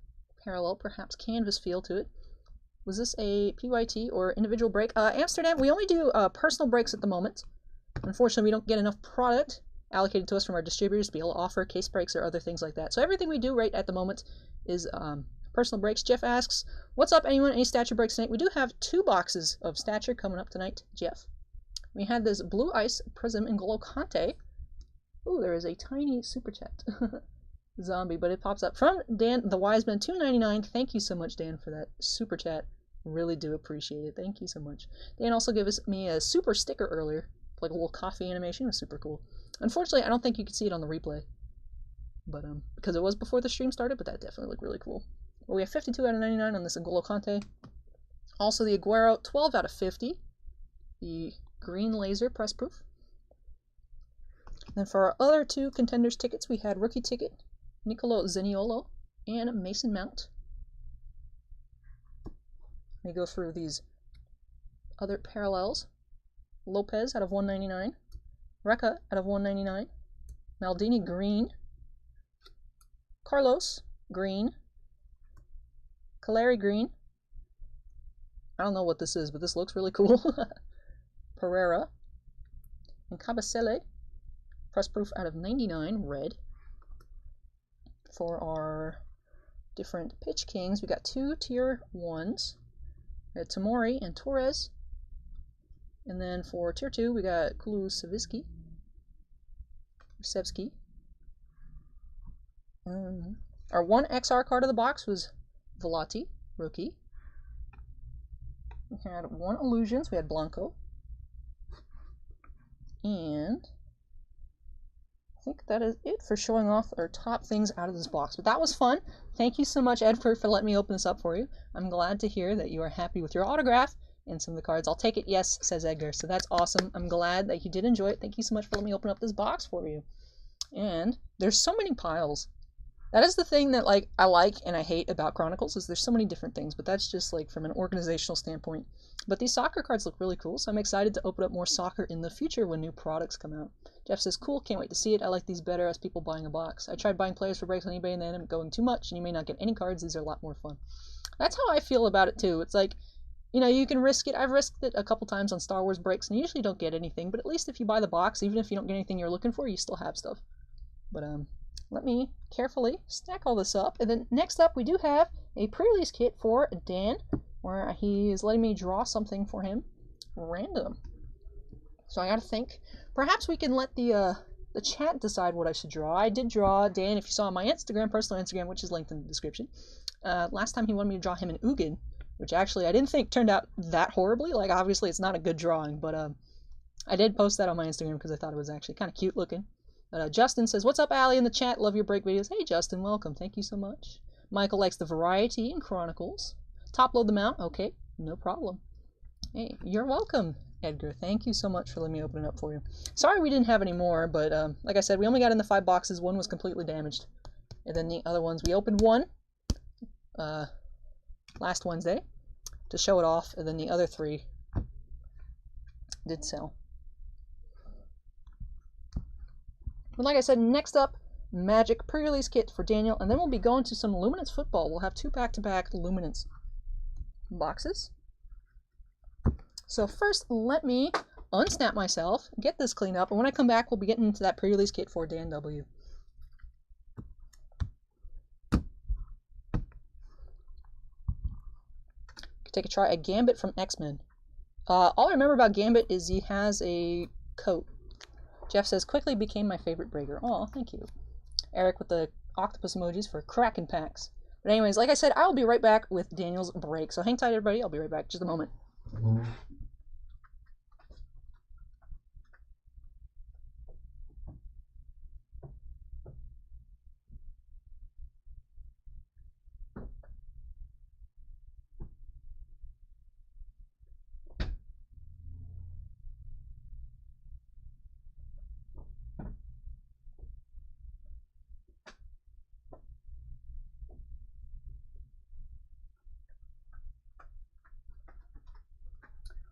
parallel, perhaps canvas feel to it. Was this a PYT or individual break? Amsterdam, we only do personal breaks at the moment. Unfortunately, we don't get enough product allocated to us from our distributors to be able to offer case breaks or other things like that. So everything we do right at the moment is personal breaks. Jeff asks, what's up, anyone? Any Stature breaks tonight? We do have 2 boxes of Stature coming up tonight, Jeff. We had this Blue Ice Prism in N'Golo Kante. Ooh, there is a tiny super chat. Zombie, but it pops up from Dan the Wiseman, $2.99. Thank you so much, Dan, for that super chat. Really do appreciate it. Thank you so much. Dan also gave me a super sticker earlier, like a little coffee animation. It was super cool. Unfortunately, I don't think you could see it on the replay, but because it was before the stream started, but that definitely looked really cool. Well, we have 52 out of 99 on this N'Golo Kante. Also the Aguero, 12 out of 50. The green laser press proof. Then for our other 2 contenders tickets, we had rookie ticket, Nicolo Zaniolo and Mason Mount. Let me go through these other parallels. Lopez out of 199, Recca out of 199, Maldini green, Carlos green, Caleri green. I don't know what this is, but this looks really cool. Pereira and Cabasele, press proof out of 99, red. For our different pitch kings, we got 2 tier 1s. We had Tamori and Torres. And then for tier 2, we got Kulusevski, Rusevski. Our 1 XR card of the box was Velati, rookie. We had 1 Illusions, we had Blanco. And I think that is it for showing off our top things out of this box. But that was fun. Thank you so much, Edgar, for letting me open this up for you. I'm glad to hear that you are happy with your autograph and some of the cards. I'll take it, yes, says Edgar. So that's awesome. I'm glad that you did enjoy it. Thank you so much for letting me open up this box for you. And there's so many piles. That is the thing that I like and I hate about Chronicles, is there's so many different things, but that's just from an organizational standpoint. But these soccer cards look really cool, so I'm excited to open up more soccer in the future when new products come out. Jeff says, cool, can't wait to see it. I like these better as people buying a box. I tried buying players for breaks on eBay and they end up going too much and you may not get any cards. These are a lot more fun. That's how I feel about it too. It's you can risk it. I've risked it a couple times on Star Wars breaks and you usually don't get anything, but at least if you buy the box, even if you don't get anything you're looking for, you still have stuff. But let me carefully stack all this up. And then next up, we do have a pre-release kit for Dan, where he is letting me draw something for him random. So I gotta think. Perhaps we can let the chat decide what I should draw. I did draw Dan, if you saw on my Instagram, personal Instagram, which is linked in the description. Last time he wanted me to draw him an Ugin, which actually I didn't think turned out that horribly. Obviously it's not a good drawing, but I did post that on my Instagram because I thought it was actually kind of cute looking. Justin says, what's up, Allie, in the chat? Love your break videos. Hey, Justin, welcome. Thank you so much. Michael likes the variety in Chronicles. Top load them out. Okay, no problem. Hey, you're welcome, Edgar. Thank you so much for letting me open it up for you. Sorry we didn't have any more, but like I said, we only got in the 5 boxes. 1 was completely damaged. And then the other ones, we opened 1 last Wednesday to show it off, and then the other 3 did sell. But like I said, next up, Magic pre-release kit for Daniel, and then we'll be going to some Luminance football. We'll have 2 back-to-back Luminance boxes. So first, let me unsnap myself, get this cleaned up, and when I come back, we'll be getting into that pre-release kit for Dan W. Take a try at Gambit from X-Men. All I remember about Gambit is he has a coat. Jeff says, quickly became my favorite breaker. Aw, thank you. Eric with the octopus emojis for Kraken packs. But anyways, like I said, I'll be right back with Daniel's break. So hang tight, everybody. I'll be right back in just a moment.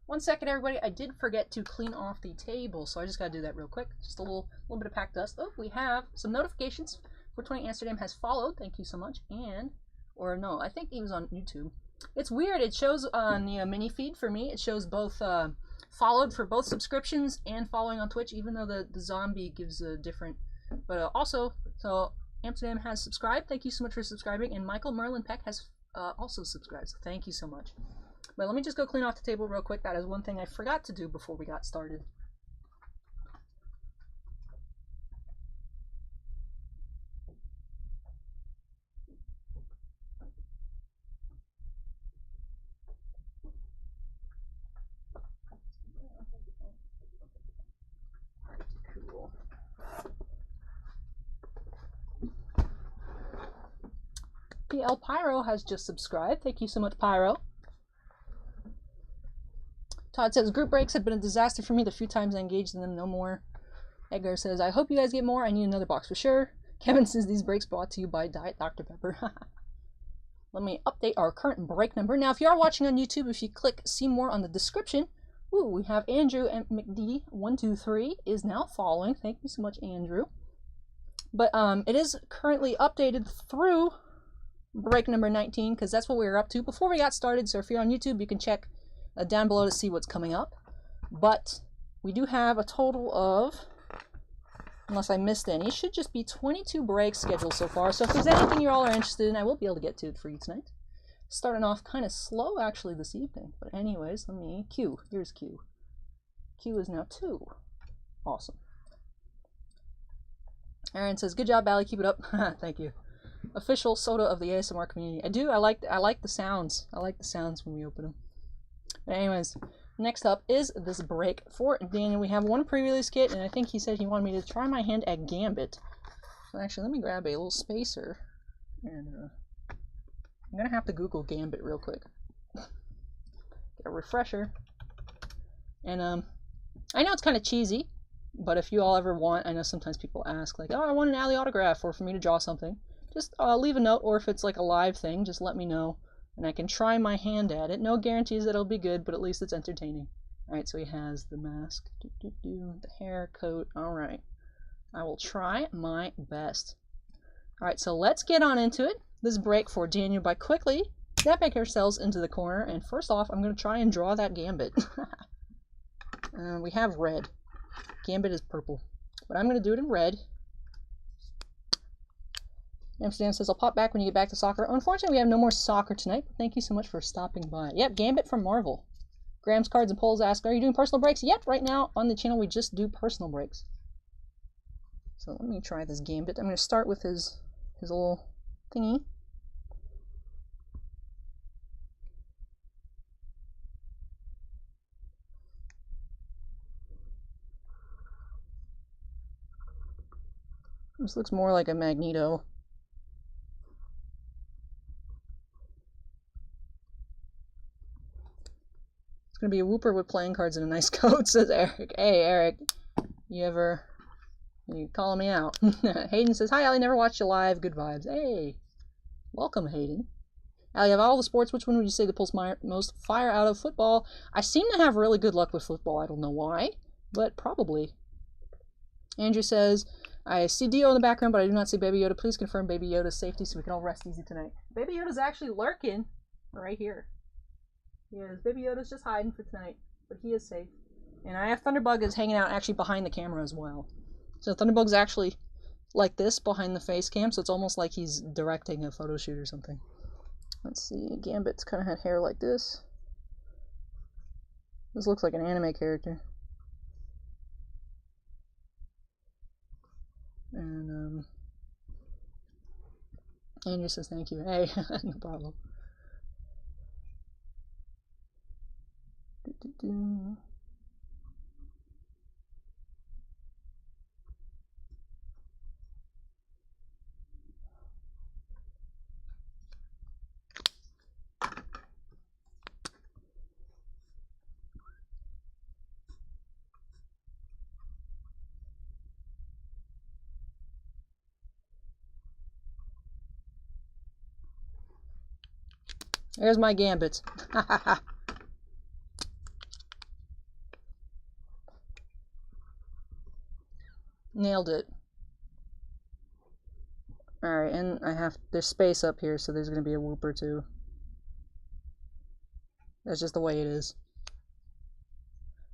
1 second, everybody. I did forget to clean off the table, so I just gotta do that real quick. Just a little bit of packed dust. Oh, we have some notifications. 420 Amsterdam has followed. Thank you so much. And, or no, I think he was on YouTube. It's weird. It shows on the mini feed for me. It shows both followed for both subscriptions and following on Twitch, even though the zombie gives a different. But also, so Amsterdam has subscribed. Thank you so much for subscribing. And Michael Merlin Peck has also subscribed. So thank you so much. But let me just go clean off the table real quick. That is one thing I forgot to do before we got started. Cool. PL Pyro has just subscribed. Thank you so much, Pyro. Todd says, group breaks have been a disaster for me the few times I engaged in them, no more. Edgar says, I hope you guys get more. I need another box for sure. Kevin says, these breaks brought to you by Diet Dr. Pepper. Let me update our current break number. Now, if you are watching on YouTube, if you click see more on the description, ooh, we have Andrew and McD123 is now following. Thank you so much, Andrew. But it is currently updated through break number 19, because that's what we were up to before we got started. So if you're on YouTube, you can check down below to see what's coming up. But we do have a total of, unless I missed any, it should just be 22 breaks scheduled so far. So if there's anything you all are interested in, I will be able to get to it for you tonight. Starting off kind of slow actually this evening. But anyways, let me, Q, here's Q. Q is now 2. Awesome. Aaron says, good job, Bally, keep it up. Thank you. Official soda of the ASMR community. I do, I like the sounds. I like the sounds when we open them. But anyways, next up is this break for Daniel. We have one pre-release kit, and I think he said he wanted me to try my hand at Gambit. So actually, let me grab a little spacer, and I'm gonna have to Google Gambit real quick. Get a refresher. And I know it's kind of cheesy, but if you all ever want, I know sometimes people ask like, oh, I want an Alley autograph, or for me to draw something. Just leave a note, or if it's like a live thing, just let me know. And I can try my hand at it. No guarantees that it'll be good, but at least it's entertaining. Alright, so he has the mask, the hair, coat. Alright. I will try my best. Alright, so let's get on into it. This break for Daniel by quickly snapping ourselves into the corner. And first off, I'm going to try and draw that Gambit. We have red. Gambit is purple. But I'm going to do it in red. Amsterdam says, I'll pop back when you get back to soccer. Unfortunately, we have no more soccer tonight, but thank you so much for stopping by. Yep, Gambit from Marvel. Graham's Cards and Polls ask, are you doing personal breaks? Yep, right now on the channel we just do personal breaks. So let me try this Gambit. I'm going to start with his little thingy. This looks more like a Magneto. It's gonna be a whooper with playing cards and a nice coat, says Eric. Hey, Eric, you calling me out? Hayden says, hi, Allie, never watched you live. Good vibes. Hey, welcome, Hayden. Allie, of all the sports, which one would you say that pulls most fire out of football? I seem to have really good luck with football. I don't know why, but probably. Andrew says, I see Dio in the background, but I do not see Baby Yoda. Please confirm Baby Yoda's safety so we can all rest easy tonight. Baby Yoda's actually lurking right here. Yes, Baby Yoda's just hiding for tonight, but he is safe. And I have Thunderbug is hanging out actually behind the camera as well. So Thunderbug's actually like this behind the face cam, so it's almost like he's directing a photo shoot or something. Let's see, Gambit's kind of had hair like this. This looks like an anime character. And Andrew says thank you. Hey, no problem. There's my Gambit. Nailed it. Alright, and there's space up here, so there's going to be a whooper too. That's just the way it is.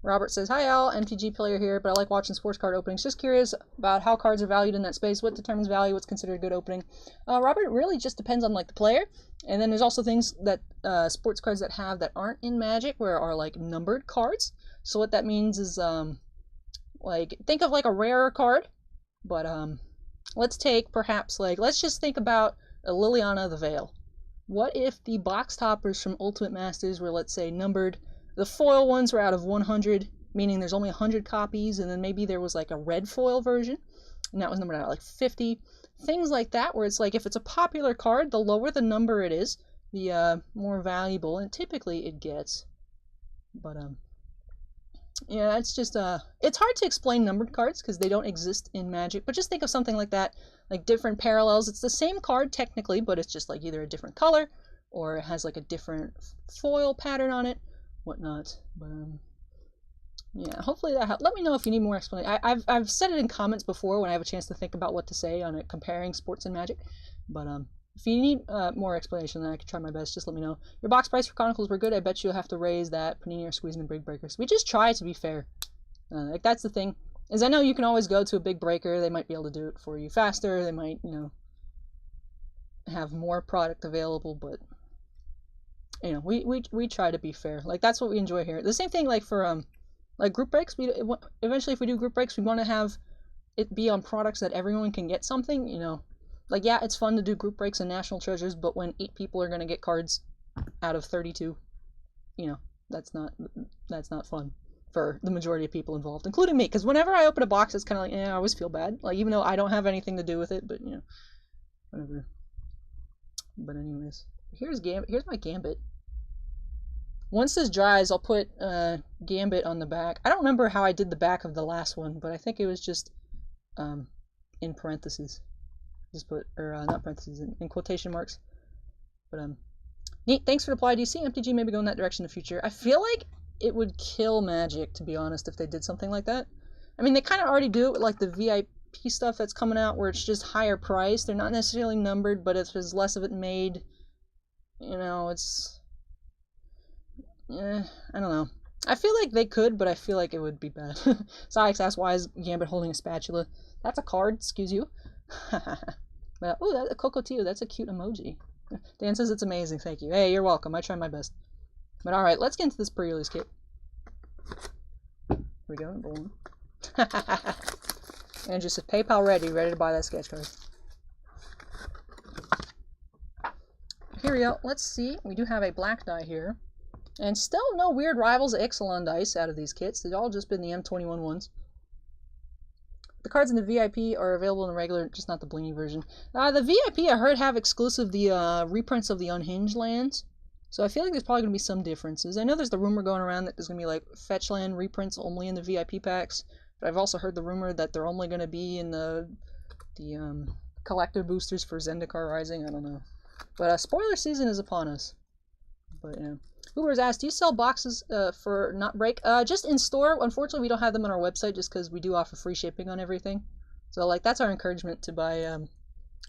Robert says, hi Al, MTG player here, but I like watching sports card openings. Just curious about how cards are valued in that space. What determines value? What's considered a good opening? Robert, it really just depends on like the player. And then there's also things that sports cards that aren't in Magic, where are like numbered cards. So what that means is like think of like a rarer card, but let's take perhaps like let's just think about a Liliana the Veil. What if the box toppers from Ultimate Masters were, let's say, numbered? The foil ones were out of 100, meaning there's only 100 copies, and then maybe there was like a red foil version, and that was numbered out like 50. Things like that, where it's like if it's a popular card, the lower the number it is, the more valuable, and typically it gets. But yeah, it's just it's hard to explain numbered cards because they don't exist in Magic. But just think of something like that, like different parallels. It's the same card technically, but it's just like either a different color or it has like a different foil pattern on it. Whatnot, but yeah, hopefully that helps. Let me know if you need more explanation. I've said it in comments before when I have a chance to think about what to say on it, comparing sports and Magic. But if you need more explanation, then I can try my best. Just let me know. Your box price for Chronicles were good. I bet you'll have to raise that. Panini or squeeze in big breakers. We just try to be fair. Like that's the thing. Is I know you can always go to a big breaker. They might be able to do it for you faster. They might, you know, have more product available, but. You know, we try to be fair. Like that's what we enjoy here. The same thing like for like group breaks. Eventually if we do group breaks, we want to have it be on products that everyone can get something. You know, like yeah, it's fun to do group breaks and National Treasures, but when 8 people are gonna get cards out of 32, you know, that's not fun for the majority of people involved, including me. Because whenever I open a box, it's kind of like, yeah, I always feel bad. Like even though I don't have anything to do with it, but you know, whatever. But anyways, here's my Gambit. Once this dries, I'll put Gambit on the back. I don't remember how I did the back of the last one, but I think it was just in parentheses. Just put, or not parentheses, in quotation marks. But neat. Thanks for the reply. Do you see MTG maybe go in that direction in the future? I feel like it would kill Magic, to be honest, if they did something like that. I mean, they kind of already do it with like the VIP stuff that's coming out, where it's just higher price. They're not necessarily numbered, but if there's less of it made, you know, it's. I don't know. I feel like they could, but I feel like it would be bad. Sykes asks, why is Gambit holding a spatula? That's a card, excuse you. But, oh, that's a Cocotillo. That's a cute emoji. Dan says it's amazing, thank you. Hey, you're welcome. I try my best. But alright, let's get into this pre-release kit. Here we go, number 1. And just says, PayPal ready to buy that sketch card. Here we go. Let's see. We do have a black die here. And still no weird Rivals Ixalan dice out of these kits. They've all just been the M21 ones. The cards in the VIP are available in the regular, just not the blingy version. The VIP, I heard, have exclusive the reprints of the Unhinged lands. So I feel like there's probably going to be some differences. I know there's the rumor going around that there's going to be like fetch land reprints only in the VIP packs. But I've also heard the rumor that they're only going to be in the collector boosters for Zendikar Rising. I don't know. But spoiler season is upon us. But yeah. Uber's asked, do you sell boxes for not break? Just in store. Unfortunately, we don't have them on our website just because we do offer free shipping on everything. So, like, that's our encouragement to buy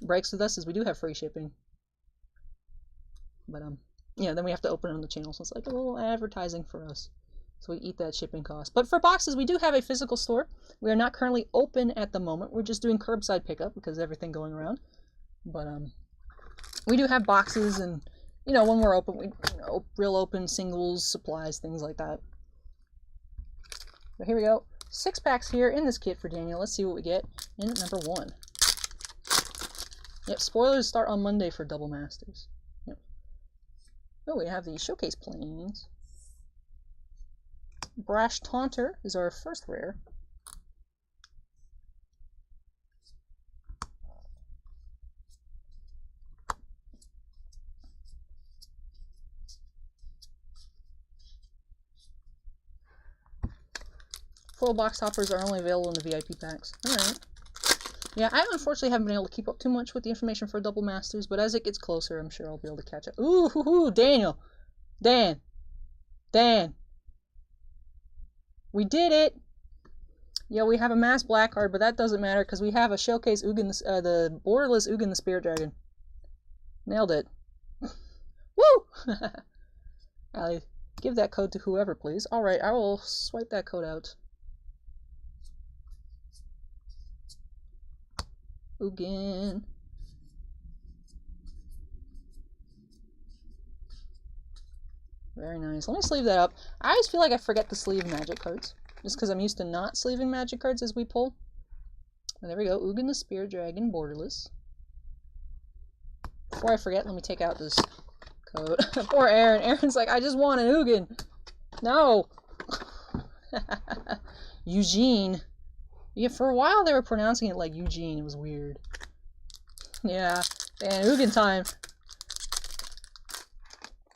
breaks with us, is we do have free shipping. But, yeah, then we have to open it on the channel. So it's like a little advertising for us. So we eat that shipping cost. But for boxes, we do have a physical store. We are not currently open at the moment. We're just doing curbside pickup because of everything going around. But, we do have boxes and... You know, when we're open, we real open singles, supplies, things like that. But here we go. 6 packs here in this kit for Daniel. Let's see what we get in number 1. Yep, spoilers start on Monday for Double Masters. Yep. Oh, we have the Showcase Planes. Brash Taunter is our first rare. Foil box toppers are only available in the VIP packs. Alright. Yeah, I unfortunately haven't been able to keep up too much with the information for Double Masters, but as it gets closer, I'm sure I'll be able to catch up. Ooh, hoo, hoo, Daniel! Dan! We did it! Yeah, we have a mass black card, but that doesn't matter because we have a showcase Ugin, the borderless Ugin the Spirit Dragon. Nailed it. Woo! Ali, give that code to whoever, please. Alright, I will swipe that code out. Ugin. Very nice. Let me sleeve that up. I always feel like I forget to sleeve magic cards. Just because I'm used to not sleeving magic cards as we pull. And there we go. Ugin the Spirit Dragon, borderless. Before I forget, let me take out this code. Poor Aaron. Aaron's like, I just want an Ugin. No. Eugene. Yeah, for a while they were pronouncing it like Eugene. It was weird. Yeah. Man, Ugin time.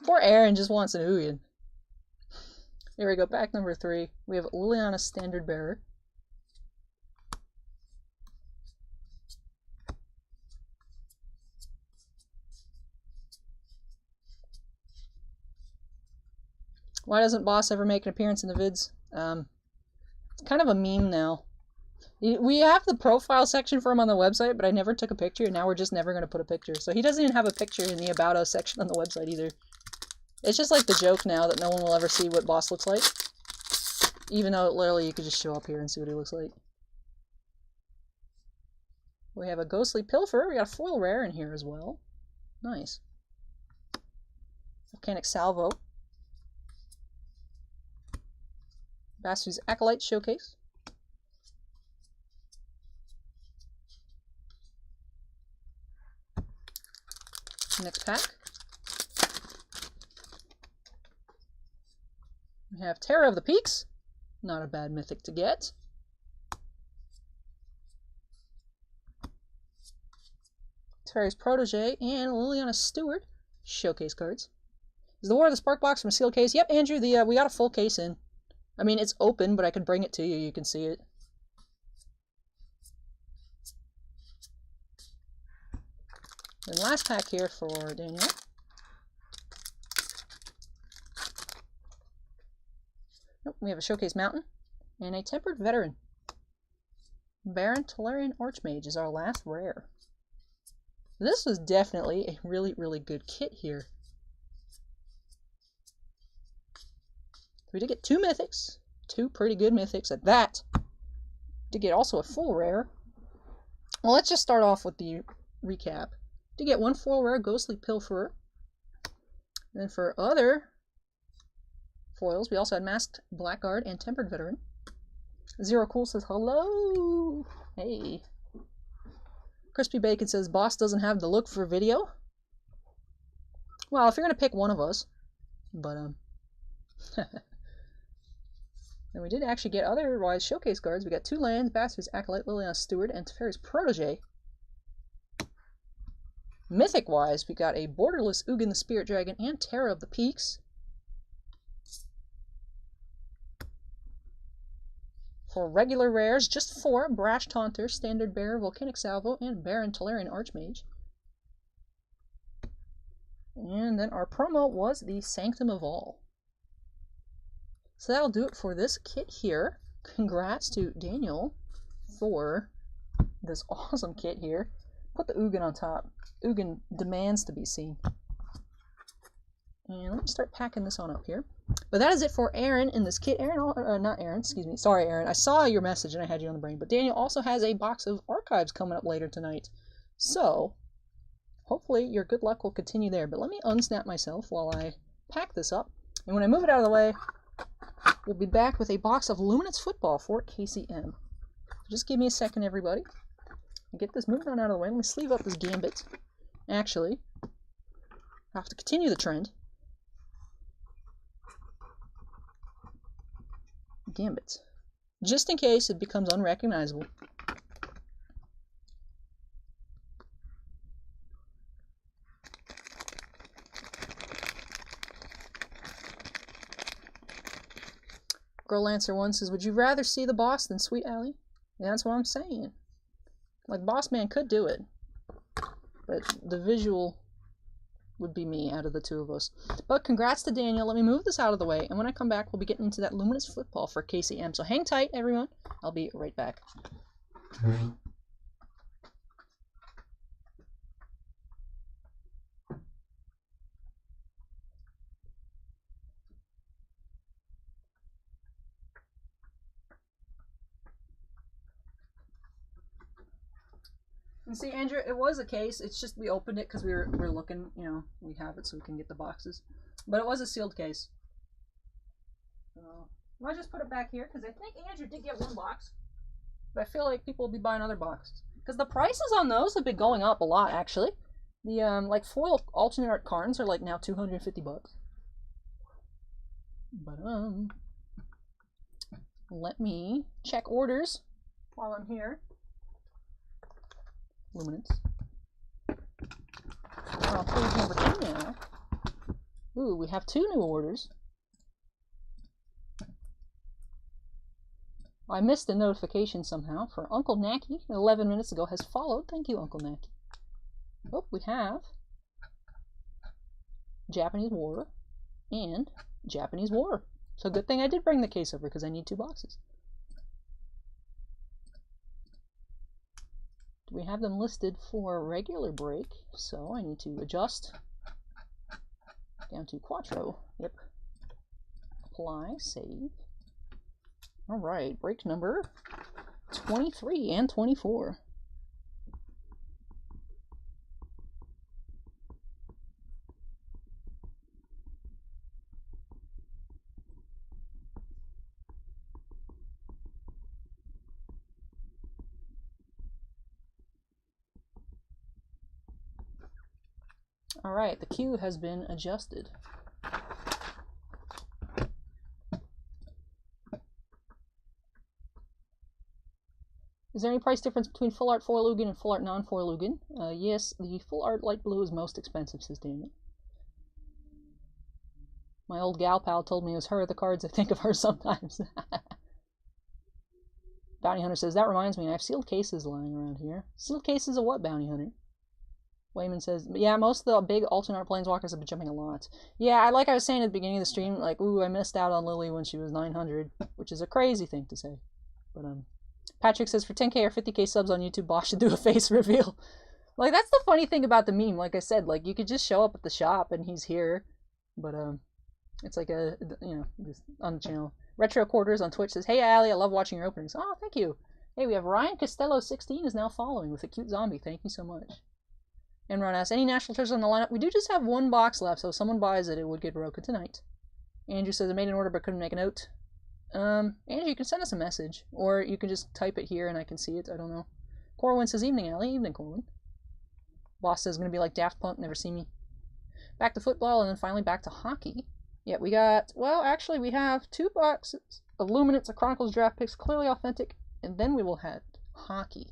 Poor Aaron just wants an Ugin. Here we go, back number 3. We have Liliana Standard Bearer. Why doesn't Boss ever make an appearance in the vids? It's kind of a meme now. We have the profile section for him on the website, but I never took a picture, and now we're just never going to put a picture. So he doesn't even have a picture in the About Us section on the website either. It's just like the joke now that no one will ever see what Boss looks like. Even though literally you could just show up here and see what he looks like. We have a Ghostly Pilfer. We got a foil rare in here as well. Nice. Volcanic Salvo. Basu's Acolyte Showcase. Next pack. We have Terror of the Peaks. Not a bad mythic to get. Terry's Protege and Liliana Stewart showcase cards. Is the War of the Spark Box from a sealed case? Yep, Andrew, we got a full case in. I mean, it's open, but I could bring it to you. You can see it. And last pack here for Daniel. Oh, we have a Showcase Mountain and a Tempered Veteran. Baron Talarian Archmage is our last rare. This was definitely a really, really good kit here. We did get 2 mythics, 2 pretty good mythics at that. Did get also a full rare. Well, let's just start off with the recap. Did get 1 full rare Ghostly Pilferer. And then for other foils, we also had Masked Blackguard and Tempered Veteran. Zero Cool says hello. Hey. Crispy Bacon says Boss doesn't have the look for video. Well, if you're gonna pick one of us, but then we did actually get otherwise showcase cards. We got 2 lands, Basu's Acolyte, Liliana Stewart, and Teferi's Protege. Mythic wise, we got a borderless Ugin the Spirit Dragon and Terror of the Peaks. For regular rares, just 4, Brash Taunter, Standard Bearer, Volcanic Salvo, and Baron Talarian Archmage. And then our promo was the Sanctum of All. So that'll do it for this kit here. Congrats to Daniel for this awesome kit here. Put the Ugin on top. Ugin demands to be seen. And let me start packing this on up here. But that is it for Aaron in this kit. Aaron, not Aaron, excuse me. Sorry, Aaron. I saw your message and I had you on the brain. But Daniel also has a box of archives coming up later tonight. So, hopefully your good luck will continue there. But let me unsnap myself while I pack this up. And when I move it out of the way, we'll be back with a box of Luminance football for KCM. Just give me a second, everybody. Get this moving on out of the way. Let me sleeve up this Gambit. Actually, I have to continue the trend. Gambit. Just in case it becomes unrecognizable. Girl Lancer 1 says, would you rather see the boss than Sweet Allie? Yeah, that's what I'm saying. Like, Boss Man could do it. But the visual would be me out of the two of us. But congrats to Daniel. Let me move this out of the way, and when I come back, we'll be getting into that Luminance football for KCM. So hang tight, everyone. I'll be right back. And see, Andrew, it was a case. It's just we opened it because we're looking, you know, we have it so we can get the boxes. But it was a sealed case. So, I'll just put it back here because I think Andrew did get one box. But I feel like people will be buying other boxes. Because the prices on those have been going up a lot, actually. The, like, foil alternate art cards are, like, now 250 bucks. But, let me check orders while I'm here. Luminance. We're on page number 2 now. Ooh, we have 2 new orders. I missed a notification somehow for Uncle Nacky 11 minutes ago has followed. Thank you, Uncle Nacky. Oh, we have Japanese War and Japanese War. So good thing I did bring the case over because I need 2 boxes. We have them listed for regular break, so I need to adjust down to Quattro. Yep. Apply, save. Alright, break number 23 and 24. Alright, the queue has been adjusted. Is there any price difference between full art foil Ugin and full art non-foil Ugin? Yes, the full art light blue is most expensive, says Daniel. My old gal pal told me it was her the cards. I think of her sometimes. Bounty Hunter says, that reminds me, I have sealed cases lying around here. Sealed cases of what, Bounty Hunter? Wayman says, yeah, most of the big alternate art planeswalkers have been jumping a lot. Yeah, like I was saying at the beginning of the stream, like, ooh, I missed out on Lily when she was 900, which is a crazy thing to say. But, Patrick says, for 10k or 50k subs on YouTube, Bosch should do a face reveal. Like, that's the funny thing about the meme. Like I said, like, you could just show up at the shop and he's here. But, it's like a, you know, on the channel. Retro Quarters on Twitch says, hey, Allie, I love watching your openings. Oh, thank you. Hey, we have Ryan Costello 16 is now following with a cute zombie. Thank you so much. And Ron asks, any national treasures on the lineup? We do just have 1 box left, so if someone buys it, it would get broken tonight. Andrew says, I made an order but couldn't make a note. Andrew, you can send us a message, or you can just type it here and I can see it. I don't know. Corwin says, evening, Allie. Evening, Corwin. Boss says, gonna be like Daft Punk, never see me. Back to football, and then finally back to hockey. Yeah, we got, well, actually, we have 2 boxes of Luminance, a Chronicles draft picks, clearly authentic, and then we will have hockey.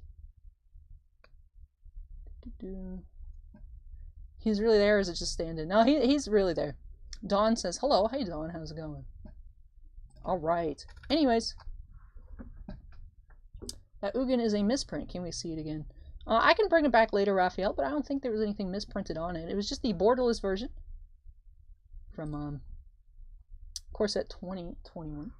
He's really there, or is it just stand-in? No, he's really there. Dawn says, hello. Hey, Dawn, how's it going? Alright. Anyways. That Ugin is a misprint. Can we see it again? I can bring it back later, Raphael, but I don't think there was anything misprinted on it. It was just the borderless version from Core Set 2021.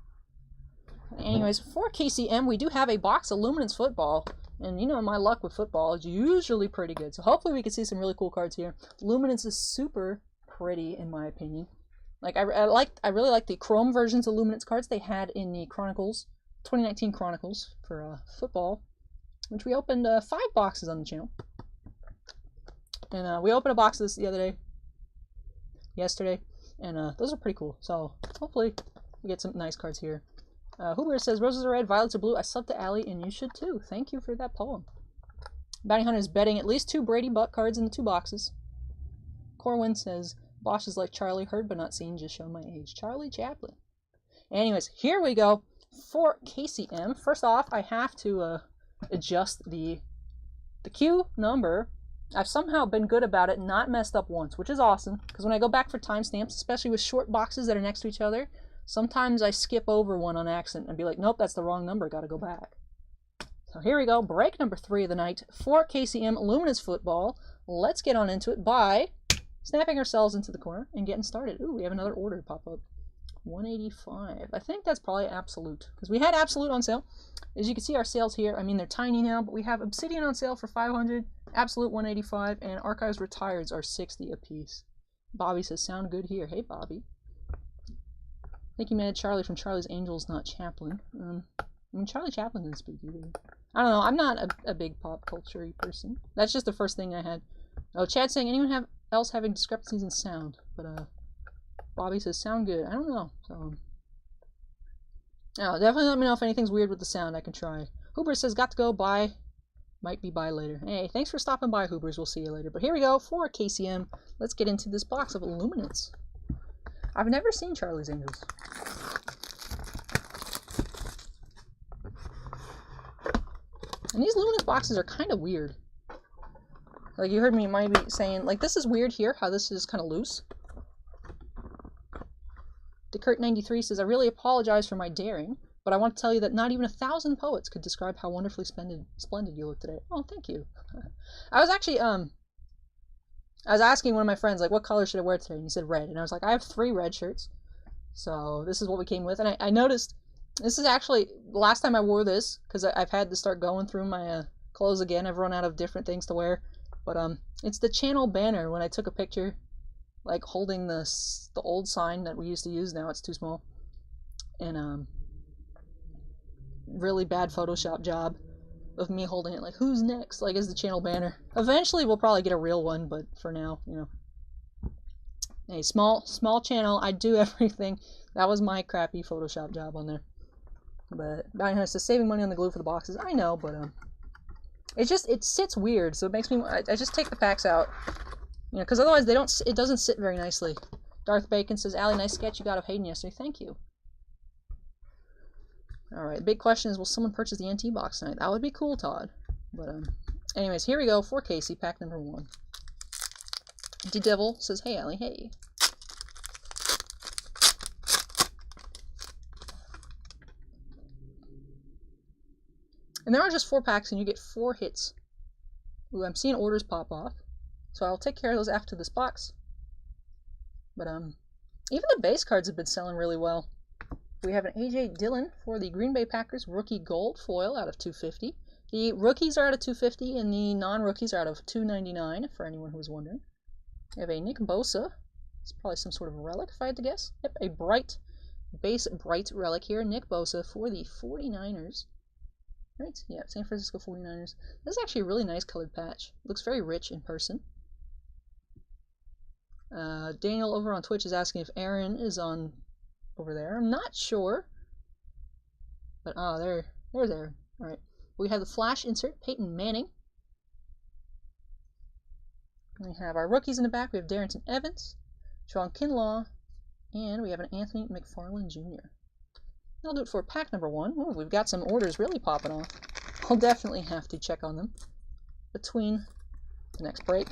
Anyways, for KCM, we do have a box of Luminance football. And you know, my luck with football is usually pretty good. So hopefully we can see some really cool cards here. Luminance is super pretty, in my opinion. Like, I really like the chrome versions of Luminance cards they had in the Chronicles, 2019 Chronicles for football, which we opened 5 boxes on the channel. And we opened a box of this the other day, yesterday, and those are pretty cool. So hopefully we get some nice cards here. Huber says, roses are red, violets are blue. I subbed to Allie, and you should too. Thank you for that poem. Bounty Hunter is betting at least 2 Brady Buck cards in the 2 boxes. Corwin says, Bosch is like Charlie, heard but not seen, just shown my age. Charlie Chaplin. Anyways, here we go for KCM. First off, I have to adjust the queue number. I've somehow been good about it, not messed up once, which is awesome. Because when I go back for timestamps, especially with short boxes that are next to each other, sometimes I skip over one on accident and be like, nope, that's the wrong number, gotta go back. So here we go, break number 3 of the night for KCM Luminance Football. Let's get on into it by snapping ourselves into the corner and getting started. Ooh, we have another order pop up. 185. I think that's probably Absolute, because we had Absolute on sale. As you can see, our sales here, I mean, they're tiny now, but we have Obsidian on sale for 500, Absolute 185, and Archives Retireds are 60 apiece. Bobby says, sound good here. Hey, Bobby. Thank you, Mad Charlie from Charlie's Angels, not Chaplin. I mean, Charlie Chaplin didn't speak either. I don't know. I'm not a big pop culture-y person. That's just the first thing I had. Oh, Chad's saying, anyone else having discrepancies in sound? But, Bobby says, sound good. I don't know. So, oh, definitely let me know if anything's weird with the sound. I can try. Hooper says, got to go. Bye. Might be bye later. Hey, thanks for stopping by, Hoopers. We'll see you later. But here we go for KCM. Let's get into this box of Luminance. I've never seen Charlie's Angels. And these Luminance boxes are kind of weird. Like, you heard me maybe saying, like, this is weird here, how this is kind of loose. DeKurt93 says, I really apologize for my daring, but I want to tell you that not even 1,000 poets could describe how wonderfully splendid you look today. Oh, thank you. I was actually, I was asking one of my friends, like, what color should I wear today? And he said red. And I was like, I have 3 red shirts. So this is what we came with. And I noticed, this is actually, the last time I wore this, because I've had to start going through my clothes again. I've run out of different things to wear. But it's the channel banner when I took a picture, like holding the old sign that we used to use. Now it's too small. And really bad Photoshop job of me holding it. Like, who's next? Like, is the channel banner. Eventually we'll probably get a real one, but for now, you know. Hey, small channel. I do everything. That was my crappy Photoshop job on there. But Bounty says saving money on the glue for the boxes. I know, but it sits weird, so it makes me. I just take the packs out, you know, because otherwise it doesn't sit very nicely. Darth Bacon says, Allie, nice sketch you got of Hayden yesterday. Thank you. All right, the big question is, will someone purchase the NT box tonight? That would be cool, Todd. But anyways, here we go for Casey, pack number 1. D-Devil says, hey, Allie, hey. And there are just 4 packs, and you get 4 hits. Ooh, I'm seeing orders pop off. So I'll take care of those after this box. But, even the base cards have been selling really well. We have an AJ Dillon for the Green Bay Packers rookie gold foil out of 250. The rookies are out of 250, and the non-rookies are out of 299, for anyone who was wondering. We have a Nick Bosa. It's probably some sort of relic, if I had to guess. Yep, a base bright relic here. Nick Bosa for the 49ers. Right? Yeah, San Francisco 49ers. This is actually a really nice colored patch. Looks very rich in person. Daniel over on Twitch is asking if Aaron is on over there. I'm not sure. But, there's Aaron. Alright. We have the flash insert, Peyton Manning. We have our rookies in the back. We have Darrington Evans, Sean Kinlaw, and we have an Anthony McFarland Jr. That'll do it for pack number 1. Ooh, we've got some orders really popping off. I'll definitely have to check on them between the next break.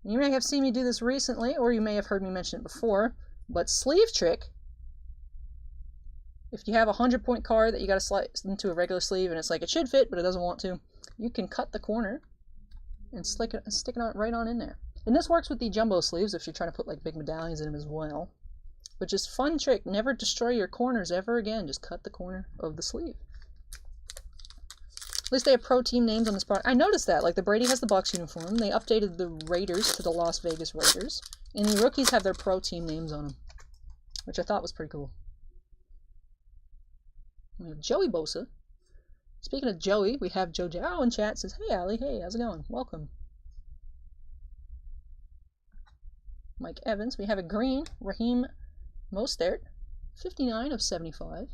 You may have seen me do this recently, or you may have heard me mention it before, but sleeve trick. If you have a 100-point card that you got to slide into a regular sleeve and it's like it should fit, but it doesn't want to, you can cut the corner and stick it right on in there. And this works with the jumbo sleeves if you're trying to put like big medallions in them as well. But just fun trick, never destroy your corners ever again. Just cut the corner of the sleeve. At least they have pro team names on this product. I noticed that, like the Brady has the Bucs uniform. They updated the Raiders to the Las Vegas Raiders. And the rookies have their pro team names on them, which I thought was pretty cool. We have Joey Bosa. Speaking of Joey, we have Joe Jow in chat. Says, hey, Allie. Hey, how's it going? Welcome. Mike Evans. We have a green Raheem Mostert. 59 of 75.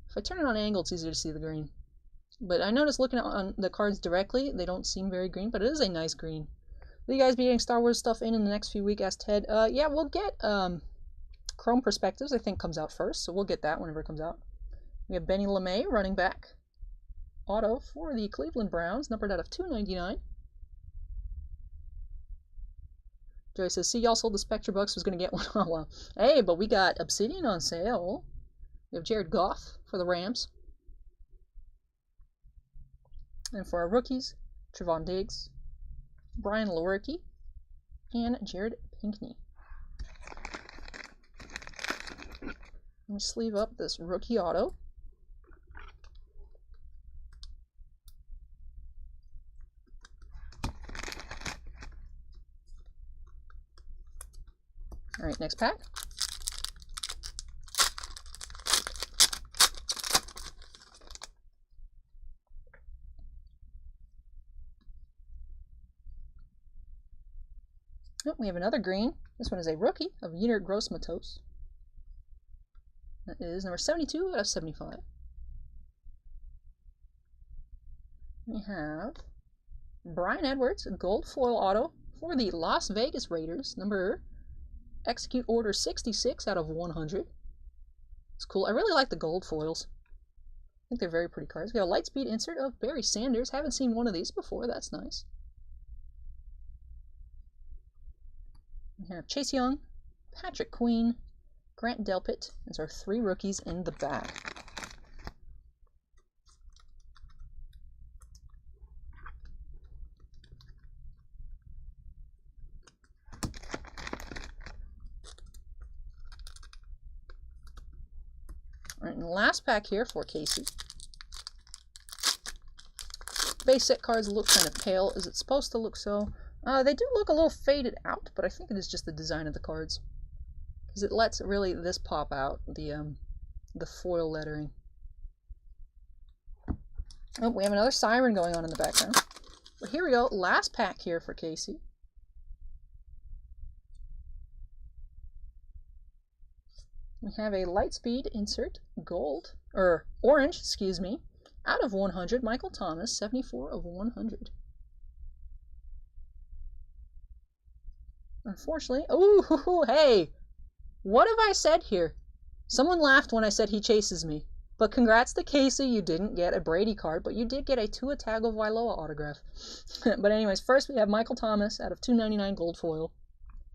If I turn it on angle, it's easier to see the green. But I noticed looking on the cards directly, they don't seem very green, but it is a nice green. Will you guys be getting Star Wars stuff in the next few weeks? Asked Ted. Yeah, we'll get Chrome Perspectives, I think, comes out first, so we'll get that whenever it comes out. We have Benny LeMay, running back. Auto for the Cleveland Browns, numbered out of 299. Joey says, see, y'all sold the Spectra Bucks, was going to get one. Oh, well. Hey, but we got Obsidian on sale. We have Jared Goff for the Rams. And for our rookies, Trevon Diggs, Brian Loricki, and Jared Pinkney. Let me sleeve up this rookie auto. All right, next pack. Oh, we have another green. This one is a rookie of Yeager Gross-Matos. That is number 72 out of 75. We have Brian Edwards, a gold foil auto for the Las Vegas Raiders, number Execute Order 66 out of 100. It's cool. I really like the gold foils. I think they're very pretty cards. We have a Lightspeed insert of Barry Sanders. Haven't seen one of these before. That's nice. We have Chase Young, Patrick Queen, Grant Delpit. Those are 3 rookies in the back. All right, and the last pack here for Casey. Base set cards look kind of pale. Is it supposed to look so? They do look a little faded out, but I think it is just the design of the cards, because it lets really this pop out, the foil lettering. Oh, we have another siren going on in the background. But here we go, last pack here for Casey. We have a Lightspeed insert gold, or orange, excuse me, out of 100, Michael Thomas, 74 of 100. Unfortunately, oh, hey, what have I said here? Someone laughed when I said he chases me, but congrats to Casey, you didn't get a Brady card, but you did get a Tua Tagovailoa autograph. But anyways, first we have Michael Thomas out of 299 gold foil,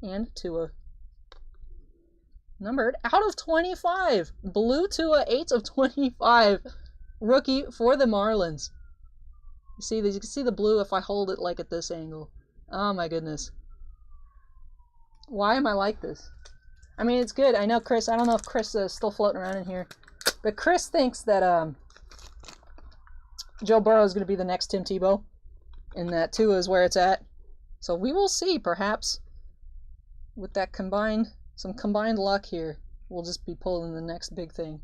and Tua. Numbered out of 25, blue Tua, 8 of 25, rookie for the Marlins. You can see the blue if I hold it like at this angle. Oh my goodness. Why am I like this? I mean, it's good. I know Chris, I don't know if Chris is still floating around in here, but Chris thinks that Joe Burrow is going to be the next Tim Tebow, and that Tua is where it's at. So we will see, perhaps, with that some combined luck here, we'll just be pulling the next big thing.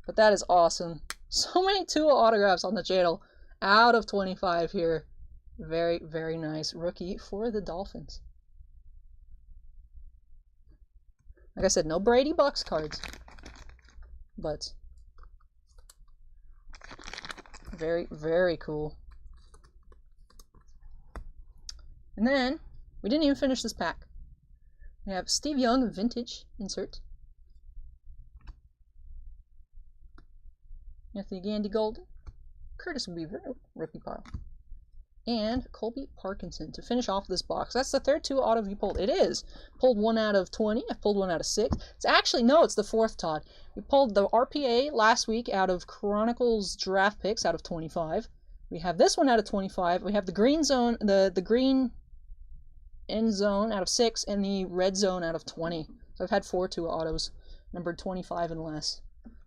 But that is awesome. So many Tua autographs on the channel, out of 25 here. Very, very nice rookie for the Dolphins. Like I said, no Brady Bucks cards, but very, very cool. And then, we didn't even finish this pack. We have Steve Young Vintage insert. Anthony Gandy Golden, Curtis Weaver, rookie pile, and Colby Parkinson to finish off this box. That's the third Tua auto you pulled. It is. Pulled 1 out of 20. I pulled 1 out of 6. It's actually, no, it's the 4th, Todd. We pulled the RPA last week out of Chronicles draft picks out of 25. We have this one out of 25. We have the green zone, the green end zone out of 6, and the red zone out of 20. So I've had 4 Tua autos, numbered 25 and less.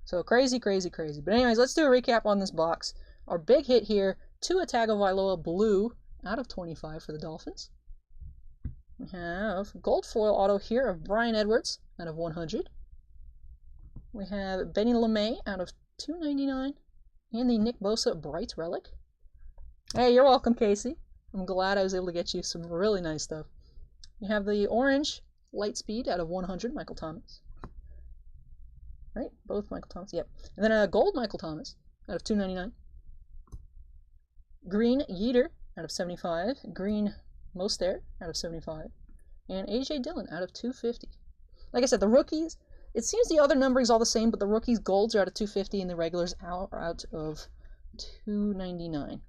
So crazy, crazy, crazy. But anyways, let's do a recap on this box. Our big hit here, Tua Tagovailoa blue out of 25 for the Dolphins. We have gold foil auto here of Brian Edwards out of 100. We have Benny LeMay out of 299. And the Nick Bosa Bright Relic. Hey, you're welcome, Casey. I'm glad I was able to get you some really nice stuff. We have the orange Lightspeed out of 100, Michael Thomas. Right? Both Michael Thomas. Yep. And then a gold Michael Thomas out of 299. Green Yeager out of 75. Green Mostert out of 75. And AJ Dillon out of 250. Like I said, the rookies, it seems the other numbering's all the same, but the rookies' golds are out of 250 and the regulars are out of 299.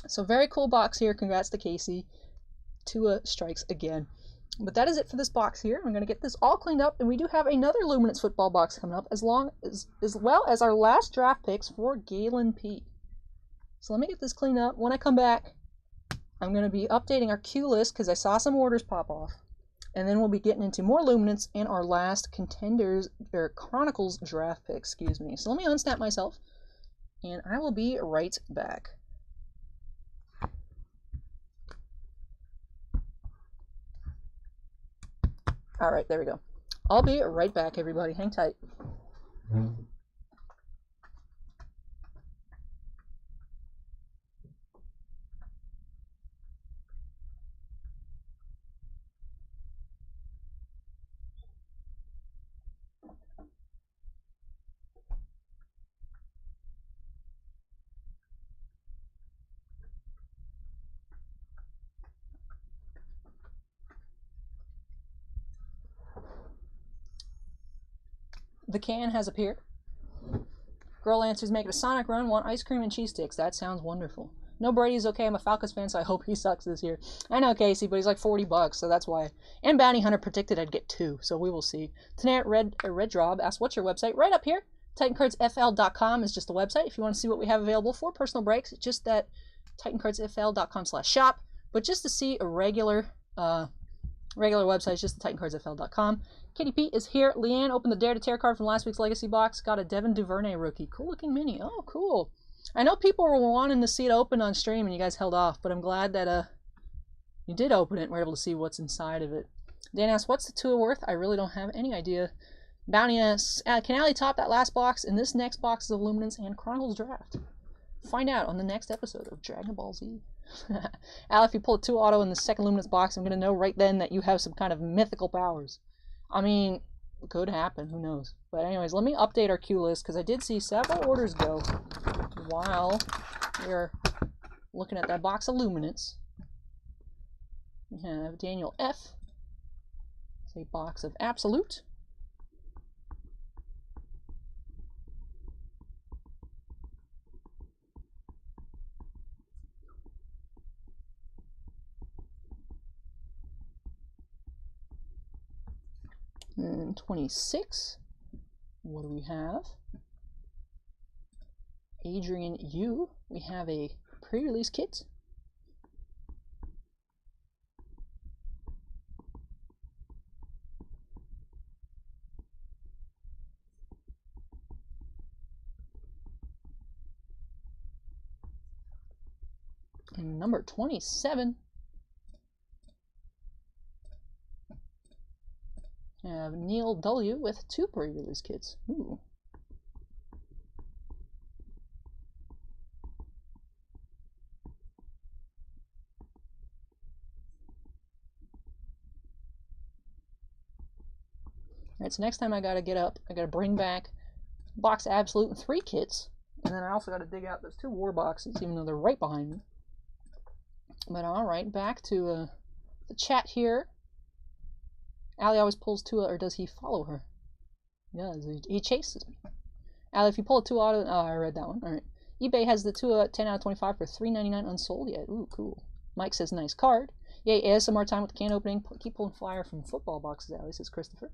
So very cool box here. Congrats to Casey. Tua strikes again. But that is it for this box here. I'm going to get this all cleaned up, and we do have another Luminance football box coming up, as well as our last draft picks for Galen P. So let me get this cleaned up. When I come back, I'm going to be updating our queue list because I saw some orders pop off. And then we'll be getting into more Luminance and our last Contenders, or Chronicles draft pick, excuse me. So let me unsnap myself, and I will be right back. Alright, there we go. I'll be right back, everybody. Hang tight. The can has appeared. Girl answers, making a Sonic run, want ice cream and cheese sticks. That sounds wonderful. No, Brady's okay. I'm a Falcons fan, so I hope he sucks this year. I know, Casey, but he's like $40, so that's why. And Bounty Hunter predicted I'd get 2, so we will see. Tonight, Red Drob asks, what's your website? Right up here. TitanCardsFL.com is just the website. If you want to see what we have available for personal breaks, just that TitanCardsFL.com/shop. But just to see a regular website, it's just TitanCardsFL.com. Kitty Pete is here. Leanne opened the Dare to Tear card from last week's Legacy box. Got a Devin Duvernay rookie. Cool looking mini. Oh, cool. I know people were wanting to see it open on stream and you guys held off, but I'm glad that you did open it and were able to see what's inside of it. Dan asks, what's the 2 worth? I really don't have any idea. Bounty asks, can Allie top that last box? And this next box is of Luminance and Chronicles Draft. Find out on the next episode of Dragon Ball Z. Al, if you pull a 2 auto in the second Luminance box, I'm going to know right then that you have some kind of mythical powers. I mean, it could happen. Who knows? But anyways, let me update our queue list because I did see several orders go while we are looking at that box of Luminance. We have Daniel F. It's a box of Absolute. And 26, what do we have? Adrian U. We have a pre-release kit. And number 27. Have Neil W. with 2 pre-release kits. Ooh. Alright, so next time I gotta get up, I gotta bring back box Absolute and 3 kits. And then I also gotta dig out those 2 war boxes, even though they're right behind me. But alright, back to the chat here. Allie always pulls 2, or does he follow her? He does. He chases me. Allie, if you pull a 2 auto, oh, I read that one. All right. eBay has the 2 10 out of 25 for $3.99 unsold yet. Ooh, cool. Mike says nice card. Yay, ASMR time with the can opening. Keep pulling flyer from football boxes, Allie, says Christopher.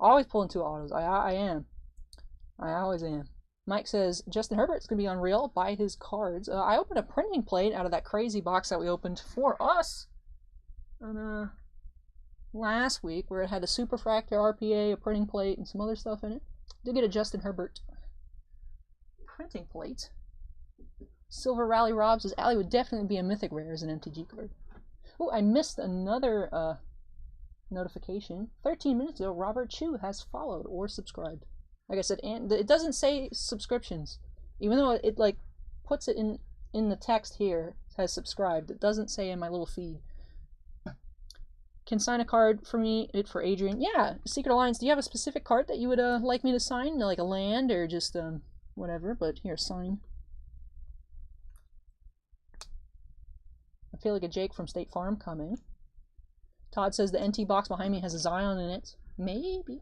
Always pulling 2 autos. I am. I always am. Mike says Justin Herbert's gonna be unreal. Buy his cards. I opened a printing plate out of that crazy box that we opened for us. And last week, where it had a Superfractor RPA, a printing plate, and some other stuff in it. Did get a Justin Herbert printing plate. Silver Rally Rob says Allie would definitely be a mythic rare as an MTG card. Oh, I missed another notification. 13 minutes ago, Robert Chu has followed or subscribed. Like I said, and it doesn't say subscriptions, even though it like puts it in the text here. It has subscribed. It doesn't say in my little feed. Can sign a card for me, for Adrian. Yeah, Secret Alliance, do you have a specific card that you would like me to sign? Like a land or just whatever, but here, sign. I feel like a Jake from State Farm coming. Todd says the NT box behind me has a Zion in it. Maybe.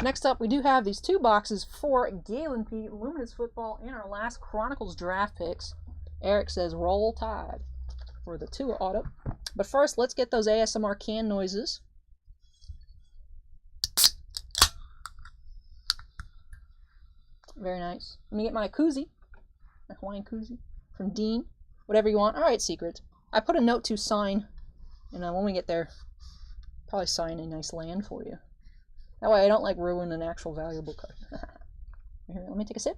Next up, we do have these 2 boxes for Galen P, Luminance Football, and our last Chronicles draft picks. Eric says roll tide for the 2 auto. But first, let's get those ASMR can noises. Very nice. Let me get my koozie, my Hawaiian koozie. from Dean. Whatever you want. Alright, Secret. I put a note to sign, and when we get there, probably sign a nice land for you. That way I don't like ruin an actual valuable card. Here, let me take a sip.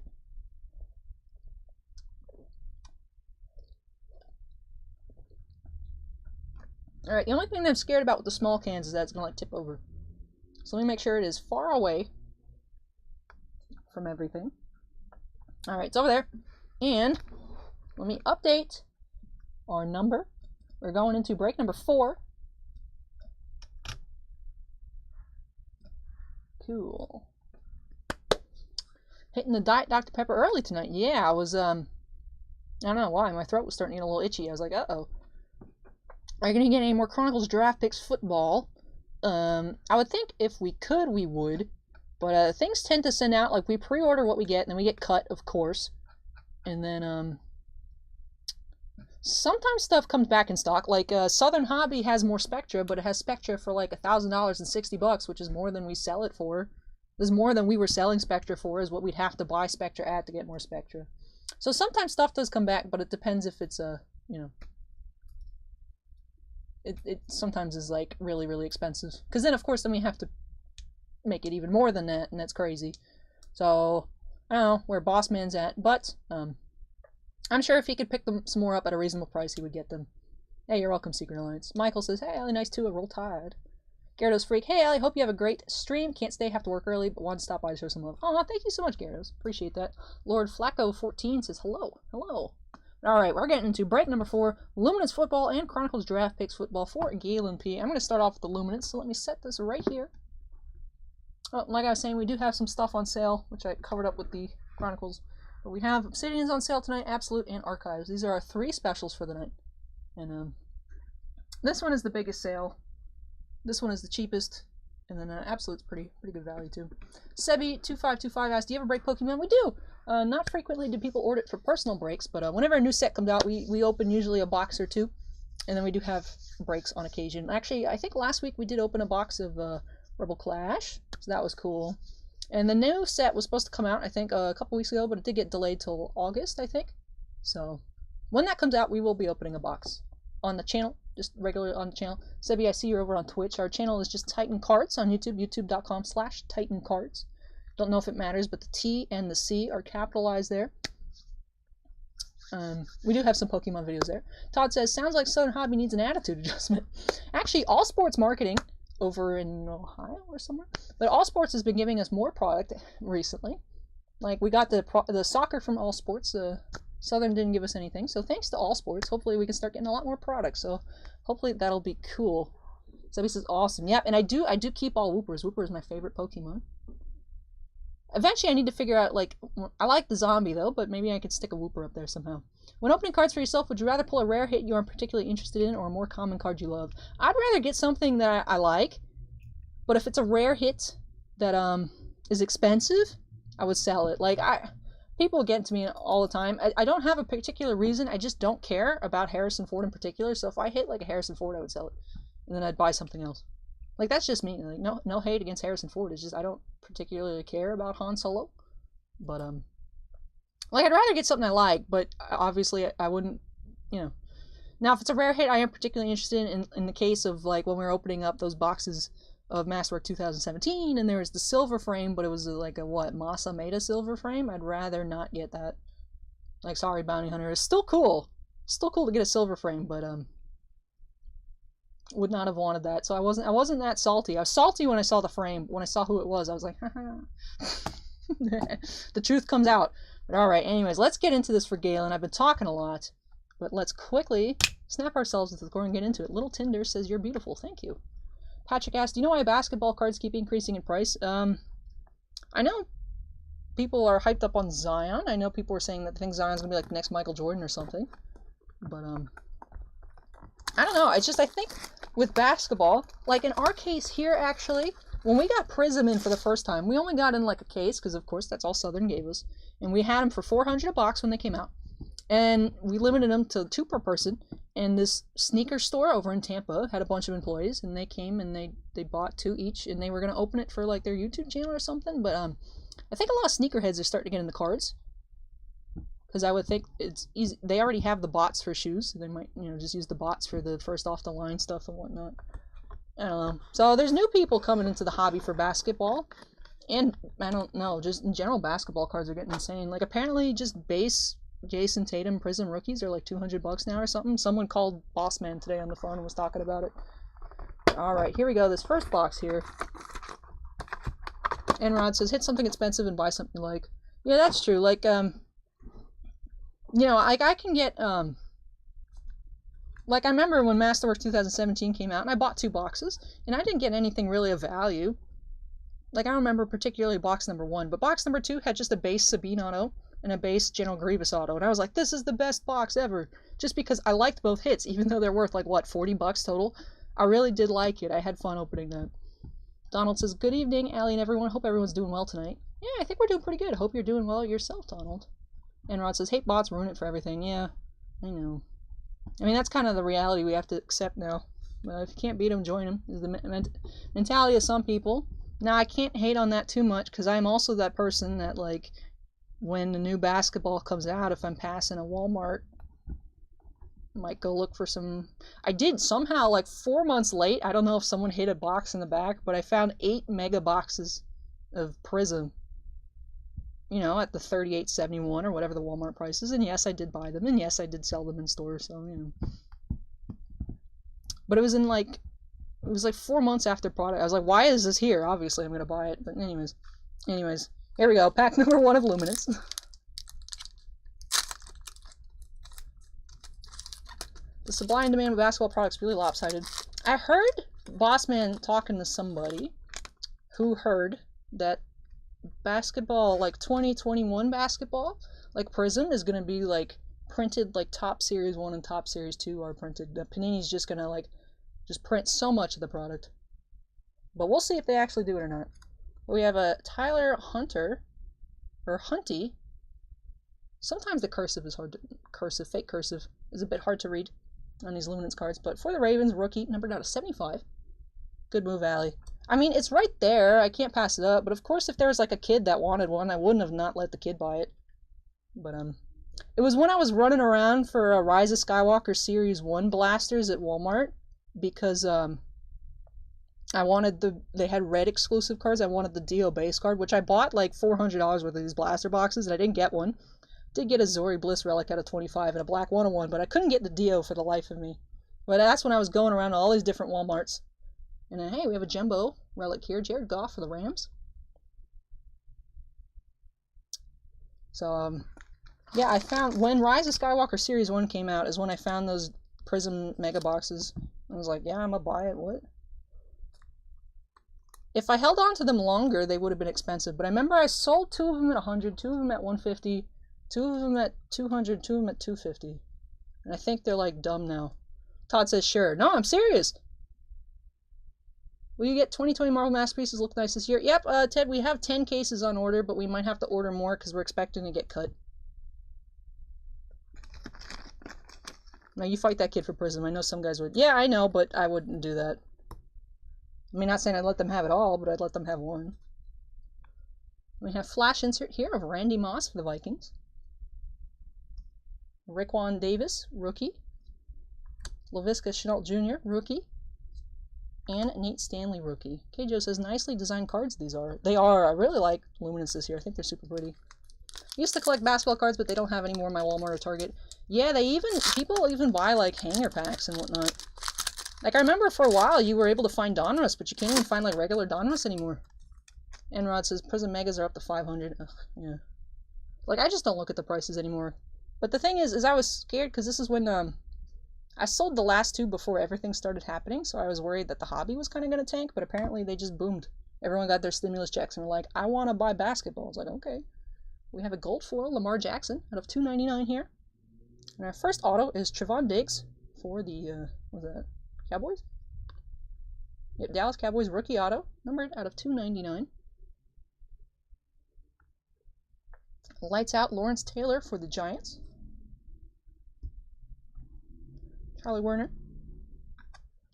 Alright, the only thing that I'm scared about with the small cans is that it's going to like tip over. So let me make sure it is far away from everything. Alright, it's over there. And let me update our number. We're going into break number 4. Cool. Hitting the Diet Dr. Pepper early tonight. Yeah, I was, I don't know why. My throat was starting to get a little itchy. I was like, uh-oh. Are you going to get any more Chronicles Draft Picks football? I would think if we could, we would. But things tend to send out, like we pre-order what we get, and then we get cut, of course. And then, sometimes stuff comes back in stock. Like, Southern Hobby has more Spectra, but it has Spectra for like $1,000 and $60, which is more than we sell it for. This is more than we were selling Spectra for, is what we'd have to buy Spectra at to get more Spectra. So sometimes stuff does come back, but it depends if it's, you know... It sometimes is like really, really expensive. Because then, of course, then we have to make it even more than that, and that's crazy. So, I don't know where Boss Man's at, but I'm sure if he could pick them some more up at a reasonable price, he would get them. Hey, you're welcome, Secret Alliance. Michael says, hey, Allie, nice too, a roll tide. Gyarados Freak, hey, Allie, hope you have a great stream. Can't stay, have to work early, but wanted to stop by to show some love. Oh, thank you so much, Gyarados. Appreciate that. Lord Flacco14 says, hello, hello. Alright, we're getting into break number 4, Luminance Football and Chronicles Draft Picks Football for Galen P. I'm going to start off with the Luminance, so let me set this right here. Oh, like I was saying, we do have some stuff on sale, which I covered up with the Chronicles. But we have Obsidians on sale tonight, Absolute, and Archives. These are our 3 specials for the night. And this one is the biggest sale. This one is the cheapest. And then Absolute's pretty good value too. Sebi2525 asks, do you ever break Pokemon? We do! Not frequently do people order it for personal breaks, but whenever a new set comes out, we open usually a box or 2. And then we do have breaks on occasion. Actually, I think last week we did open a box of Rebel Clash, so that was cool. And the new set was supposed to come out, I think, a couple weeks ago, but it did get delayed till August, I think. So, when that comes out, we will be opening a box on the channel, just regularly on the channel. Sebi, I see you're over on Twitch. Our channel is just Titan Cards on YouTube, youtube.com/TitanCards. Don't know if it matters, but the T and the C are capitalized there. We do have some Pokemon videos there. Todd says, sounds like Southern Hobby needs an attitude adjustment. Actually, All Sports Marketing over in Ohio or somewhere, but All Sports has been giving us more product recently. Like, we got the soccer from All Sports. Southern didn't give us anything, so thanks to All Sports, hopefully we can start getting a lot more products. So hopefully that'll be cool. So this is awesome. Yep, and I do keep all Whoopers. Whooper is my favorite Pokemon. Eventually I need to figure out, like, I like the zombie though, but maybe I could stick a Whooper up there somehow. When opening cards for yourself, would you rather pull a rare hit you aren't particularly interested in or a more common card you love? I'd rather get something that I like, but if it's a rare hit that is expensive, I would sell it. Like, people get to me all the time. I don't have a particular reason, I just don't care about Harrison Ford in particular, so if I hit like a Harrison Ford, I would sell it. And then I'd buy something else. Like, that's just me. Like, no hate against Harrison Ford. It's just I don't particularly care about Han Solo. But like, I'd rather get something I like, but obviously I wouldn't, you know. Now, if it's a rare hit, I am particularly interested in the case of, like, when we were opening up those boxes of Masterwork 2017, and there was the silver frame, but it was like a, what, Masameda silver frame? I'd rather not get that. Like, sorry, Bounty Hunter. It's still cool. Still cool to get a silver frame, but would not have wanted that. So I wasn't that salty. I was salty when I saw the frame. When I saw who it was, I was like, haha. The truth comes out. But alright, anyways, let's get into this for Galen. I've been talking a lot, but let's quickly snap ourselves into the core and get into it. Little Tinder says, you're beautiful. Thank you. Patrick asked, do you know why basketball cards keep increasing in price? I know people are hyped up on Zion. I know people are saying that they think Zion's going to be like the next Michael Jordan or something. But, I don't know. It's just, I think with basketball, like in our case here, actually, when we got Prism in for the first time, we only got in like a case, because of course that's all Southern gave us. And we had them for $400 a box when they came out. And we limited them to 2 per person. And this sneaker store over in Tampa had a bunch of employees, and they came and they bought 2 each, and they were going to open it for like their YouTube channel or something. But I think a lot of sneakerheads are starting to get in the cards. because I would think it's easy. They already have the bots for shoes. So they might, you know, just use the bots for the first off the line stuff and whatnot. I don't know. So there's new people coming into the hobby for basketball. And, I don't know, just in general, basketball cards are getting insane. Like, apparently, just base Jason Tatum Prism rookies are like $200 now or something. Someone called Bossman today on the phone and was talking about it. Alright, here we go. This first box here. Enrod says, hit something expensive and buy something you like. Yeah, that's true. Like, you know, like, I can get, like, I remember when Masterworks 2017 came out, and I bought 2 boxes, and I didn't get anything really of value. Like, I remember particularly box number 1, but box number 2 had just a base Sabine auto and a base General Grievous auto, and I was like, this is the best box ever, just because I liked both hits, even though they're worth, like, what, $40 total? I really did like it. I had fun opening that. Donald says, good evening, Allie and everyone. Hope everyone's doing well tonight. Yeah, I think we're doing pretty good. Hope you're doing well yourself, Donald. Enrod says, hate bots, ruin it for everything. Yeah, I know. I mean, that's kind of the reality we have to accept now. If you can't beat them, join them, is the mentality of some people. Now, I can't hate on that too much, because I'm also that person that, like, when the new basketball comes out, if I'm passing a Walmart, I might go look for some... I did somehow, like, 4 months late, I don't know if someone hid a box in the back, but I found 8 mega boxes of Prism, you know, at the $38.71 or whatever the Walmart price is, and yes, I did buy them, and yes, I did sell them in stores, so, you know. But it was in, like... It was like 4 months after product. I was like, why is this here? Obviously, I'm going to buy it. But anyways, here we go. Pack number 1 of Luminance. The supply and demand of basketball products really lopsided. I heard Bossman talking to somebody who heard that basketball, like 2021 basketball, like Prism, is going to be like printed like Top Series 1 and Top Series 2 are printed. Panini's just going to like just print so much of the product. But we'll see if they actually do it or not. We have a Tyler Hunter, or Hunty. Sometimes the cursive is hard to, fake cursive, is a bit hard to read on these Luminance cards. But for the Ravens, rookie, numbered out of 75. Good move, Allie. I mean, it's right there. I can't pass it up. But of course, if there was like a kid that wanted one, I wouldn't have not let the kid buy it. But, it was when I was running around for Rise of Skywalker Series 1 blasters at Walmart. Because I wanted they had red exclusive cards. I wanted the Dio base card, which I bought like $400 worth of these blaster boxes, and I didn't get one. Did get a Zori Bliss relic out of 25 and a black 101, but I couldn't get the Dio for the life of me. But that's when I was going around to all these different Walmarts. And then, hey, we have a Jumbo relic here, Jared Goff for the Rams. So, yeah, I found when Rise of Skywalker Series 1 came out is when I found those Prism mega boxes. I was like, yeah, I'm gonna buy it. What? If I held on to them longer, they would have been expensive. But I remember I sold 2 of them at 100, 2 of them at 150, 2 of them at 200, 2 of them at 250. And I think they're like dumb now. Todd says, sure. No, I'm serious. Will you get 2020 Marvel Masterpieces look nice this year? Yep, Ted, we have 10 cases on order, but we might have to order more because we're expecting to get cut. Now, you fight that kid for Prism. I know some guys would. Yeah, I know, but I wouldn't do that. I mean, not saying I'd let them have it all, but I'd let them have one. We have flash insert here of Randy Moss for the Vikings. Raekwon Davis, rookie. Laviska Shenault Jr., rookie. And Nate Stanley, rookie. K-Joe says, nicely designed cards these are. They are. I really like Luminance this year. I think they're super pretty. I used to collect basketball cards, but they don't have any more in my Walmart or Target. Yeah, people even buy, like, hanger packs and whatnot. Like, I remember for a while you were able to find Donruss, but you can't even find, like, regular Donruss anymore. Enrod says, Prism Megas are up to 500. Ugh, yeah. Like, I just don't look at the prices anymore. But the thing is I was scared, because this is when, I sold the last 2 before everything started happening, so I was worried that the hobby was kind of going to tank, but apparently they just boomed. Everyone got their stimulus checks and were like, I want to buy basketball. I was like, okay. We have a gold foil, Lamar Jackson, out of $2.99 here. And our first auto is Trevon Diggs for the, what was that, Cowboys? Yep, Dallas Cowboys rookie auto, numbered out of $2.99. Lights out Lawrence Taylor for the Giants. Charlie Werner.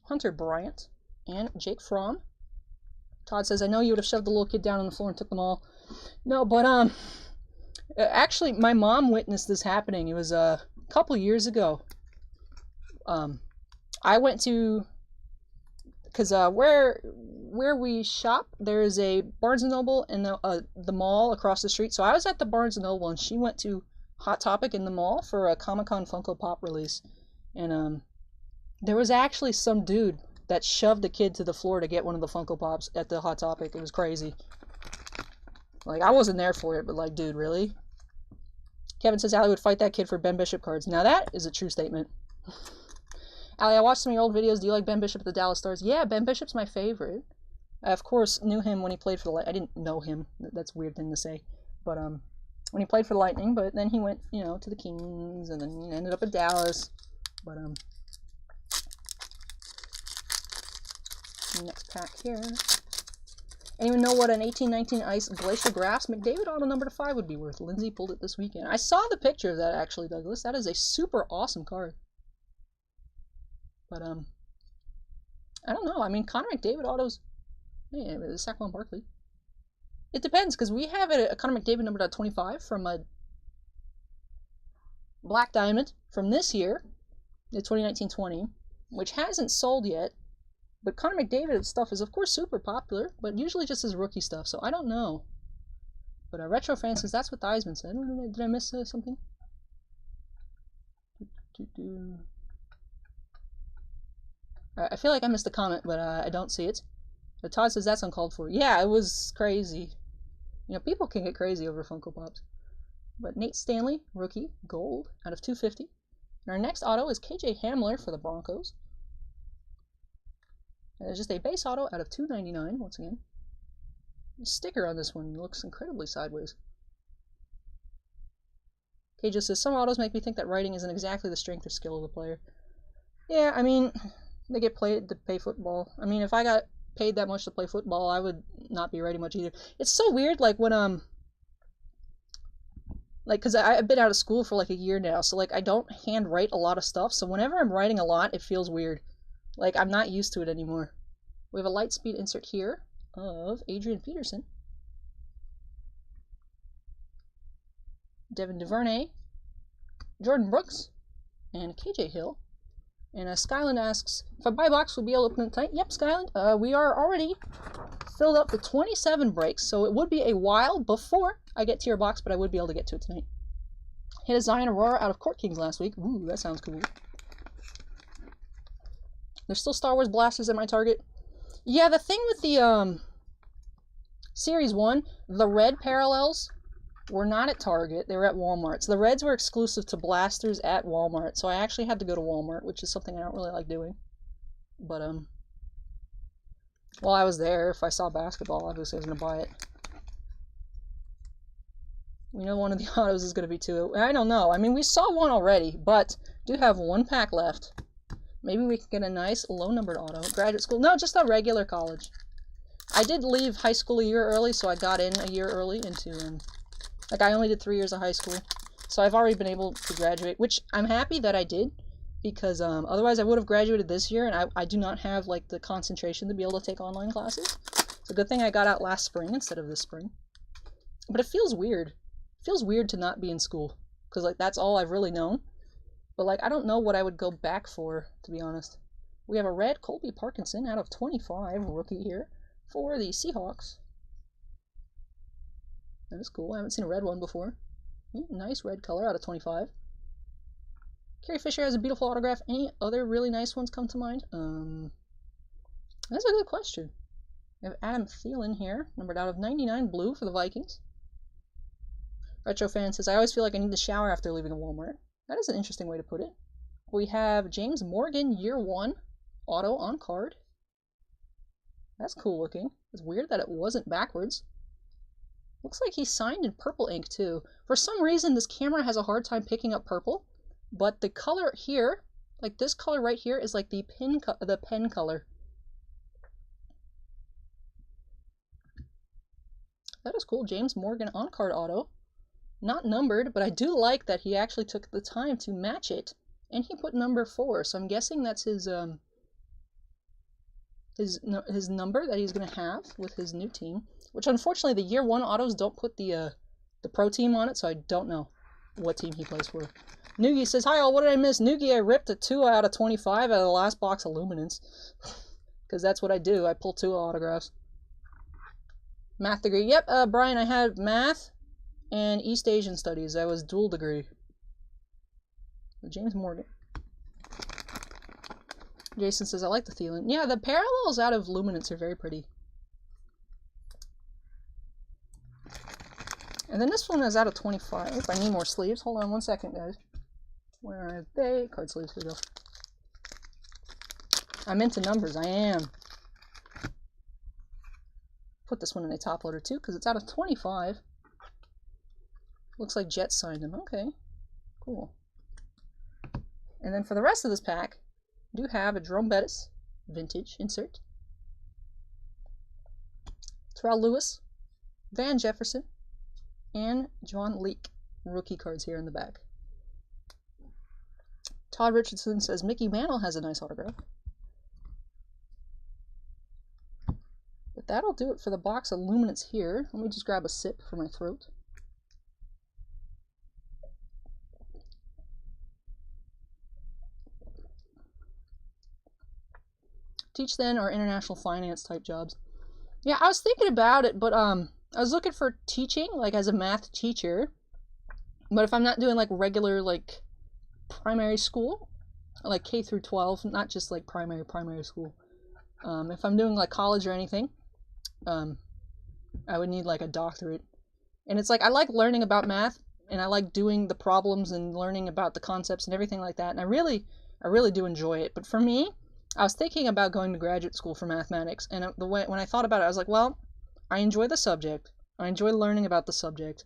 Hunter Bryant. And Jake Fromm. Todd says, I know you would have shoved the little kid down on the floor and took them all. No, but, Actually, my mom witnessed this happening. It was a couple years ago. I went to, because where we shop, there is a Barnes & Noble in the mall across the street. So I was at the Barnes & Noble, and she went to Hot Topic in the mall for a Comic-Con Funko Pop release. And there was actually some dude that shoved a kid to the floor to get one of the Funko Pops at the Hot Topic. It was crazy. Like, I wasn't there for it, but like, dude, really? Kevin says Allie would fight that kid for Ben Bishop cards. Now that is a true statement. Allie, I watched some of your old videos. Do you like Ben Bishop at the Dallas Stars? Yeah, Ben Bishop's my favorite. I, of course, knew him when he played for the Lightning. I didn't know him. That's a weird thing to say. But, when he played for the Lightning, but then he went, you know, to the Kings, and then ended up at Dallas. But, next pack here. Anyone know what an 1819 Ice Glacial Grass McDavid auto number _5 would be worth? Lindsay pulled it this weekend. I saw the picture of that, actually, Douglas. That is a super awesome card. But, I don't know. I mean, Connor McDavid autos... Yeah, Saquon Barkley. It depends, because we have a Connor McDavid number _25 from a Black Diamond from this year, the 2019-20, which hasn't sold yet. But Connor McDavid stuff is, of course, super popular, but usually just his rookie stuff, so I don't know. But Retro Francis, that's what Theismann said. Did I miss something? I feel like I missed a comment, but I don't see it. But Todd says that's uncalled for. Yeah, it was crazy. You know, people can get crazy over Funko Pops. But Nate Stanley, rookie, gold, out of 250. And our next auto is KJ Hamler for the Broncos. And it's just a base auto out of 299, once again. The sticker on this one looks incredibly sideways. KJ says, some autos make me think that writing isn't exactly the strength or skill of the player. Yeah, I mean, they get paid to play football. I mean, if I got paid that much to play football, I would not be writing much either. It's so weird, like, when, like, because I've been out of school for, like, a year now, so, like, I don't handwrite a lot of stuff, so whenever I'm writing a lot, it feels weird. Like, I'm not used to it anymore. We have a Lightspeed insert here of Adrian Peterson. Devin Duvernay, Jordan Brooks, and KJ Hill. And Skyland asks, if I buy a box, we'll be able to open it tonight? Yep, Skyland. We are already filled up to 27 breaks, so it would be a while before I get to your box, but I would be able to get to it tonight. Hit a Zion Aurora out of Court Kings last week. Ooh, that sounds cool. There's still Star Wars blasters at my Target. Yeah, the thing with the Series 1, the red parallels were not at Target. They were at Walmart. So the reds were exclusive to blasters at Walmart. So I actually had to go to Walmart, which is something I don't really like doing. But, while I was there, if I saw basketball, obviously I was going to buy it. We know one of the autos is going to be 2. I don't know. I mean, we saw one already, but do have one pack left. Maybe we can get a nice low-numbered auto. Graduate school. No, just a regular college. I did leave high school a year early, so I got in a year early into, like, I only did 3 years of high school. So I've already been able to graduate, which I'm happy that I did, because otherwise I would have graduated this year, and I do not have, like, the concentration to be able to take online classes. It's a good thing I got out last spring instead of this spring. But it feels weird. It feels weird to not be in school, because, like, that's all I've really known. But, like, I don't know what I would go back for, to be honest. We have a red Colby Parkinson out of 25, rookie here, for the Seahawks. That is cool. I haven't seen a red one before. Nice red color out of 25. Carrie Fisher has a beautiful autograph. Any other really nice ones come to mind? That's a good question. We have Adam Thielen here, numbered out of 99, blue for the Vikings. Retro Fan says, I always feel like I need to shower after leaving a Walmart. That is an interesting way to put it. We have James Morgan, year 1, auto on card. That's cool looking. It's weird that it wasn't backwards. Looks like he's signed in purple ink too. For some reason, this camera has a hard time picking up purple, but the color here, like this color right here, is like the pen color. That is cool. James Morgan on card auto. Not numbered, but I do like that he actually took the time to match it, and he put number 4. So I'm guessing that's his number that he's gonna have with his new team. Which unfortunately the year 1 autos don't put the the pro team on it, so I don't know what team he plays for. Noogie says, hi all, what did I miss? Noogie, I ripped a 2 out of 25 out of the last box of Luminance. Because that's what I do. I pull 2 autographs. Math degree. Yep, Brian, I had math and East Asian studies. I was dual degree. James Morgan. Jason says, I like the Talon. Yeah, the parallels out of Luminance are very pretty. And then this one is out of 25. I need more sleeves. Hold on one second, guys. Where are they? Card sleeves, here we go. I'm into numbers, I am. Put this one in a top loader too, because it's out of 25. Looks like Jet signed them. Okay, cool. And then for the rest of this pack, I do have a Jerome Bettis vintage insert. Terrell Lewis, Van Jefferson, and John Leake rookie cards here in the back. Todd Richardson says Mickey Mantle has a nice autograph. But that'll do it for the box of Luminance here. Let me just grab a sip for my throat. Teach then or international finance type jobs. Yeah, I was thinking about it, but I was looking for teaching, like as a math teacher. But if I'm not doing like regular like primary school, like K through 12, not just like primary school. If I'm doing like college or anything, I would need like a doctorate. And it's like I like learning about math, and I like doing the problems and learning about the concepts and everything like that. And I really do enjoy it. But for me, I was thinking about going to graduate school for mathematics, and when I thought about it, I was like, well, I enjoy the subject. I enjoy learning about the subject.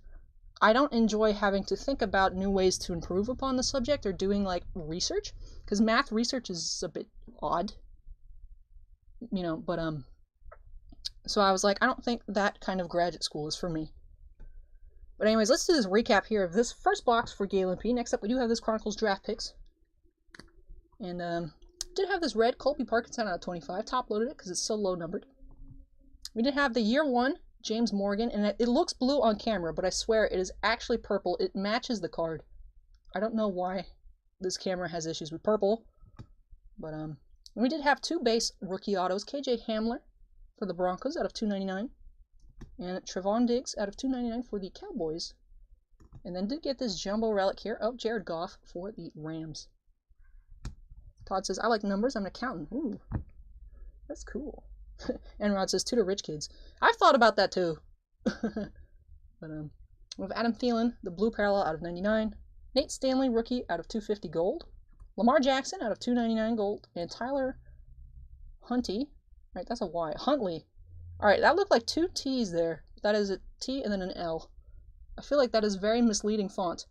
I don't enjoy having to think about new ways to improve upon the subject or doing like research, because math research is a bit odd, you know, but so I was like, I don't think that kind of graduate school is for me. But anyways, let's do this recap here of this first box for Galen P. Next up, we do have this Chronicles draft picks. And did have this red Colby Parkinson out of 25. Top loaded it because it's so low numbered. We did have the year 1 James Morgan, and it looks blue on camera, but I swear it is actually purple. It matches the card. I don't know why this camera has issues with purple, but we did have 2 base rookie autos. KJ Hamler for the Broncos out of 299, and Trevon Diggs out of 299 for the Cowboys. And then did get this jumbo relic here of Jared Goff for the Rams. Todd says, I like numbers, I'm an accountant. Ooh, that's cool. And Rod says, tutor rich kids. I've thought about that too. But we have Adam Thielen, the blue parallel out of 99. Nate Stanley, rookie out of 250 gold. Lamar Jackson out of 299 gold. And Tyler Hunty, right, that's a Y. Huntley. Alright, that looked like 2 T's there. That is a T and then an L. I feel like that is very misleading font.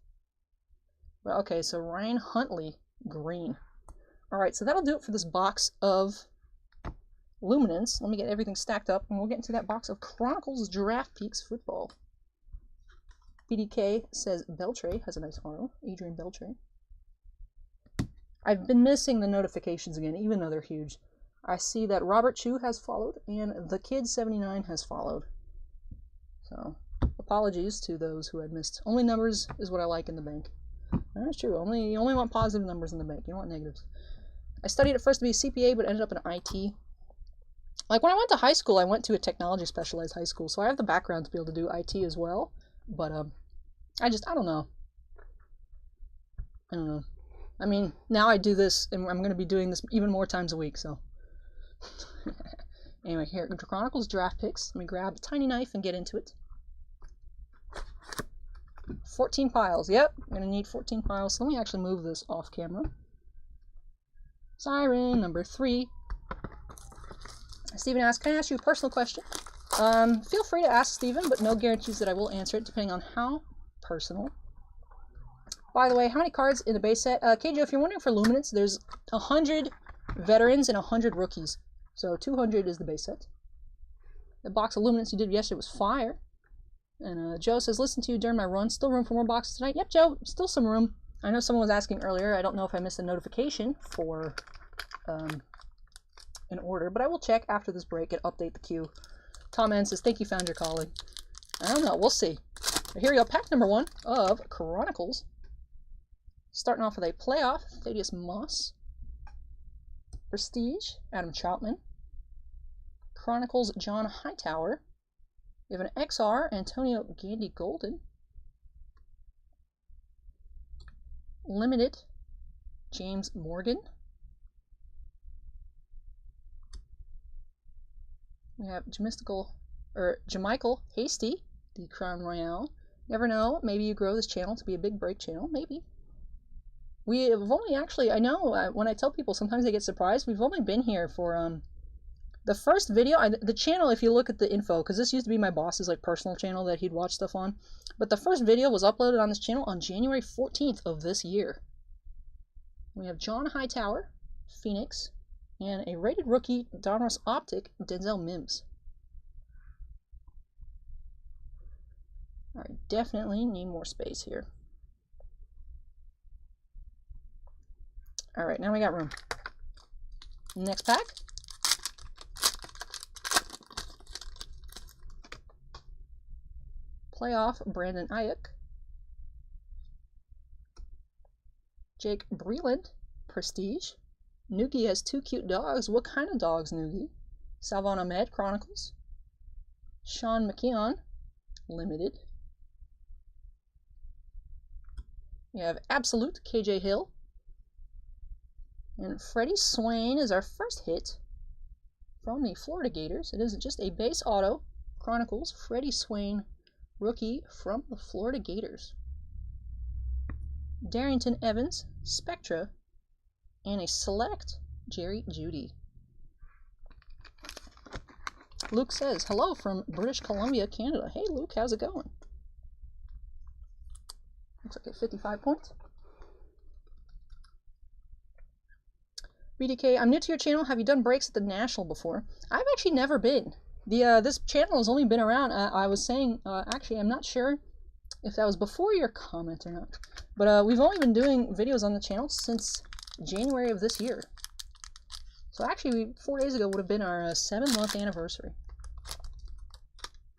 But okay, so Ryan Huntley, green. Alright, so that'll do it for this box of Luminance. Let me get everything stacked up, and we'll get into that box of Chronicles Draft Peaks Football. BDK says Beltre has a nice auto. Adrian Beltre. I've been missing the notifications again, even though they're huge. I see that Robert Chu has followed, and the Kid 79 has followed. So, apologies to those who had missed. Only numbers is what I like in the bank. That's true. You only want positive numbers in the bank. You don't want negatives. I studied at first to be a CPA, but ended up in IT. Like, when I went to high school, I went to a technology specialized high school, so I have the background to be able to do IT as well. But, I don't know. I don't know. I mean, now I do this, and I'm going to be doing this even more times a week, so. Anyway, here, Chronicles Draft Picks. Let me grab a tiny knife and get into it. 14 piles. Yep, I'm going to need 14 piles. So let me actually move this off camera. Siren number 3. Stephen asks, can I ask you a personal question? Feel free to ask Stephen, but no guarantees that I will answer it, depending on how personal. By the way, how many cards in the base set? KJ, if you're wondering for Luminance, there's 100 veterans and 100 rookies. So 200 is the base set. The box of Luminance you did yesterday was fire. And Joe says, listen to you during my run. Still room for more boxes tonight? Yep, Joe, still some room. I know someone was asking earlier. I don't know if I missed a notification for an order, but I will check after this break and update the queue. Tom Ann says, think you found your calling. I don't know. We'll see. So here we go, pack number 1 of Chronicles. Starting off with a playoff, Thaddeus Moss. Prestige, Adam Troutman. Chronicles, John Hightower. We have an XR, Antonio Gandy Golden. Limited, James Morgan. We have Jamichael Hasty, the Crown Royale. Never know, maybe you grow this channel to be a big break channel, maybe. We have only actually, I know when I tell people, sometimes they get surprised. We've only been here for the first video. The channel, if you look at the info, because this used to be my boss's like personal channel that he'd watch stuff on. But the first video was uploaded on this channel on January 14th of this year. We have John Hightower, Phoenix, and a rated rookie, Donruss Optic, Denzel Mims. Alright, definitely need more space here. Alright, now we got room. Next pack. Playoff, Brandon Ayuk. Jake Breland, Prestige. Nuki has 2 cute dogs. What kind of dogs, Nuki? Salvon Ahmed, Chronicles. Sean McKeon, Limited. We have Absolute, KJ Hill. And Freddie Swain is our first hit from the Florida Gators. It is just a base auto, Chronicles, Freddie Swain, rookie from the Florida Gators. Darrington Evans, Spectra, and a select Jerry Judy. Luke says, hello from British Columbia, Canada. Hey Luke, how's it going? Looks like a 55 points. BDK, I'm new to your channel. Have you done breaks at the National before? I've actually never been. This channel has only been around, I was saying, actually I'm not sure if that was before your comment or not. But we've only been doing videos on the channel since January of this year. So actually 4 days ago would have been our 7-month anniversary.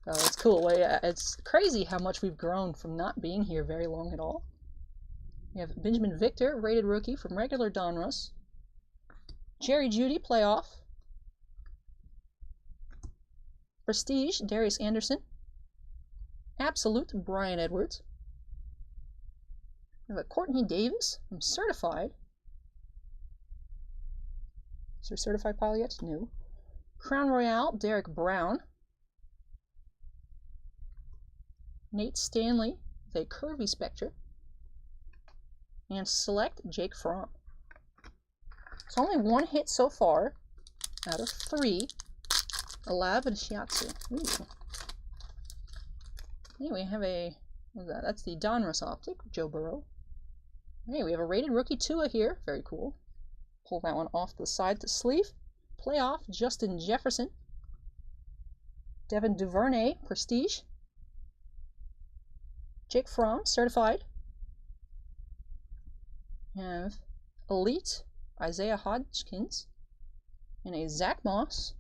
Oh, it's cool. It's crazy how much we've grown from not being here very long at all. We have Benjamin Victor, rated rookie from regular Donruss. Jerry Judy, playoff. Prestige, Darius Anderson. Absolute, Brian Edwards. We have a Courtney Davis from Certified. Is there a Certified pile yet? No. Crown Royale, Derek Brown. Nate Stanley with a curvy Spectra. And select Jake Fromm. It's only 1 hit so far out of 3. Alav and Shiatsu. Ooh. Hey, we have a, what's that? That's the Donruss Optic, Joe Burrow. Hey, we have a rated rookie Tua here. Very cool. Pull that one off to the side to sleeve. Playoff, Justin Jefferson. Devin Duvernay, Prestige. Jake Fromm, Certified. We have Elite, Isaiah Hodgkins. And a Zach Moss.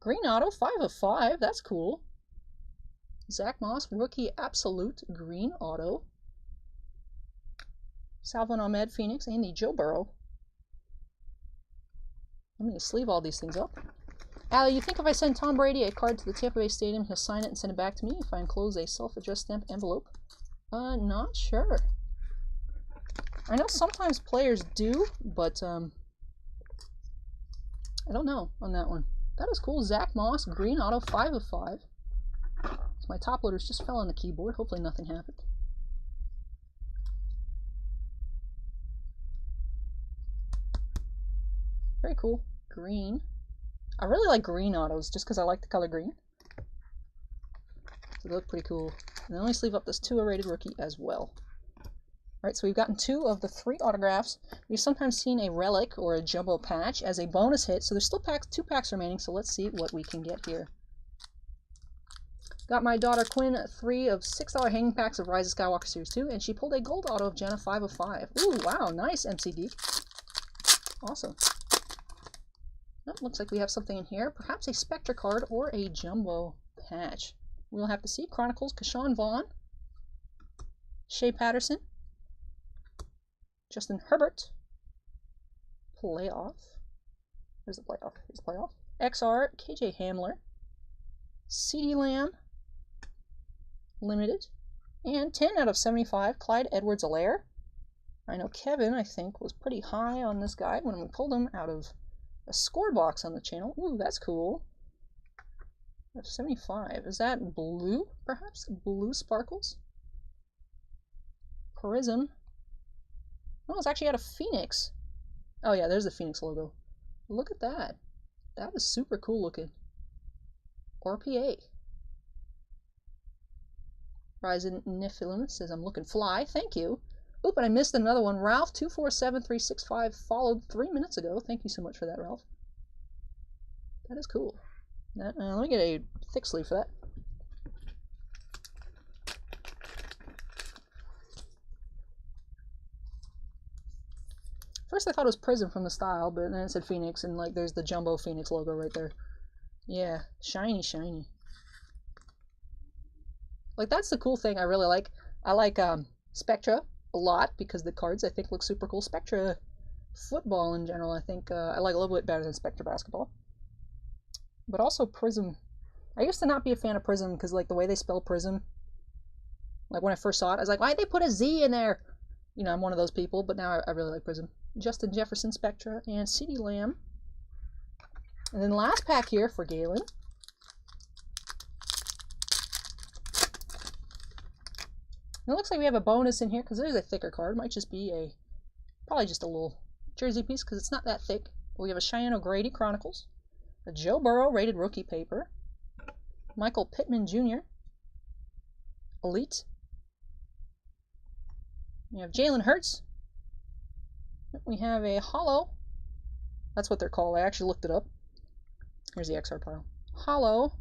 Green Auto, 5 of 5. That's cool. Zach Moss, rookie Absolute, Green Auto. Salvon Ahmed, Phoenix, and the Joe Burrow. I'm going to sleeve all these things up. Allie, you think if I send Tom Brady a card to the Tampa Bay Stadium, he'll sign it and send it back to me if I enclose a self-addressed stamp envelope? Not sure. I know sometimes players do, but I don't know on that one. That is cool. Zach Moss, Green Auto, 5 of 5. So my top loaders just fell on the keyboard. Hopefully nothing happened. Very cool. Green. I really like green autos just because I like the color green. So they look pretty cool. And then let me sleeve up this 2 rated rookie as well. Alright, so we've gotten 2 of the 3 autographs. We've sometimes seen a relic or a jumbo patch as a bonus hit, so there's still 2 packs remaining, so let's see what we can get here. Got my daughter Quinn 3 of $6 hanging packs of Rise of Skywalker Series 2, and she pulled a gold auto of Jenna 5 of 5. Ooh, wow, nice, MC Geek. Awesome. Oh, looks like we have something in here. Perhaps a Spectra card or a jumbo patch. we'll have to see. Chronicles, Keshawn Vaughn, Shea Patterson, Justin Herbert, Playoff. Where's the playoff? Here's the playoff. XR, KJ Hamler, CeeDee Lamb, Limited, and 10 out of 75, Clyde Edwards-Helaire. I know Kevin, I think, was pretty high on this guy when we pulled him out of a score box on the channel. Ooh, that's cool. 75. Is that blue, perhaps? Blue sparkles? Prism. Oh, it's actually out of Phoenix. Oh yeah, there's the Phoenix logo. Look at that. That is super cool looking. RPA. Ryzen Nephilim says I'm looking fly. Thank you. Oop, and I missed another one. Ralph247365 followed 3 minutes ago. Thank you so much for that, Ralph. That is cool. Let me get a thick sleeve for that. First I thought it was Prism from the style, but then it said Phoenix, and like there's the Jumbo Phoenix logo right there. Yeah, shiny, shiny. Like that's the cool thing I really like. I like Spectra a lot because the cards I think look super cool. Spectra football in general I think I like a little bit better than Spectra basketball. But also Prism. I used to not be a fan of Prism because like the way they spell Prism, like when I first saw it I was like, why'd they put a Z in there? You know, I'm one of those people, but now I really like Prism. Justin Jefferson Spectra and CeeDee Lamb. And then the last pack here for Galen. And it looks like we have a bonus in here because there's a thicker card. Might just be a, probably just a little jersey piece because it's not that thick. But we have a Cheyenne O'Grady Chronicles, a Joe Burrow rated rookie paper, Michael Pittman Jr., Elite. We have Jalen Hurts. We have a Hollow. That's what they're called. I actually looked it up. Here's the XR pile. Hollow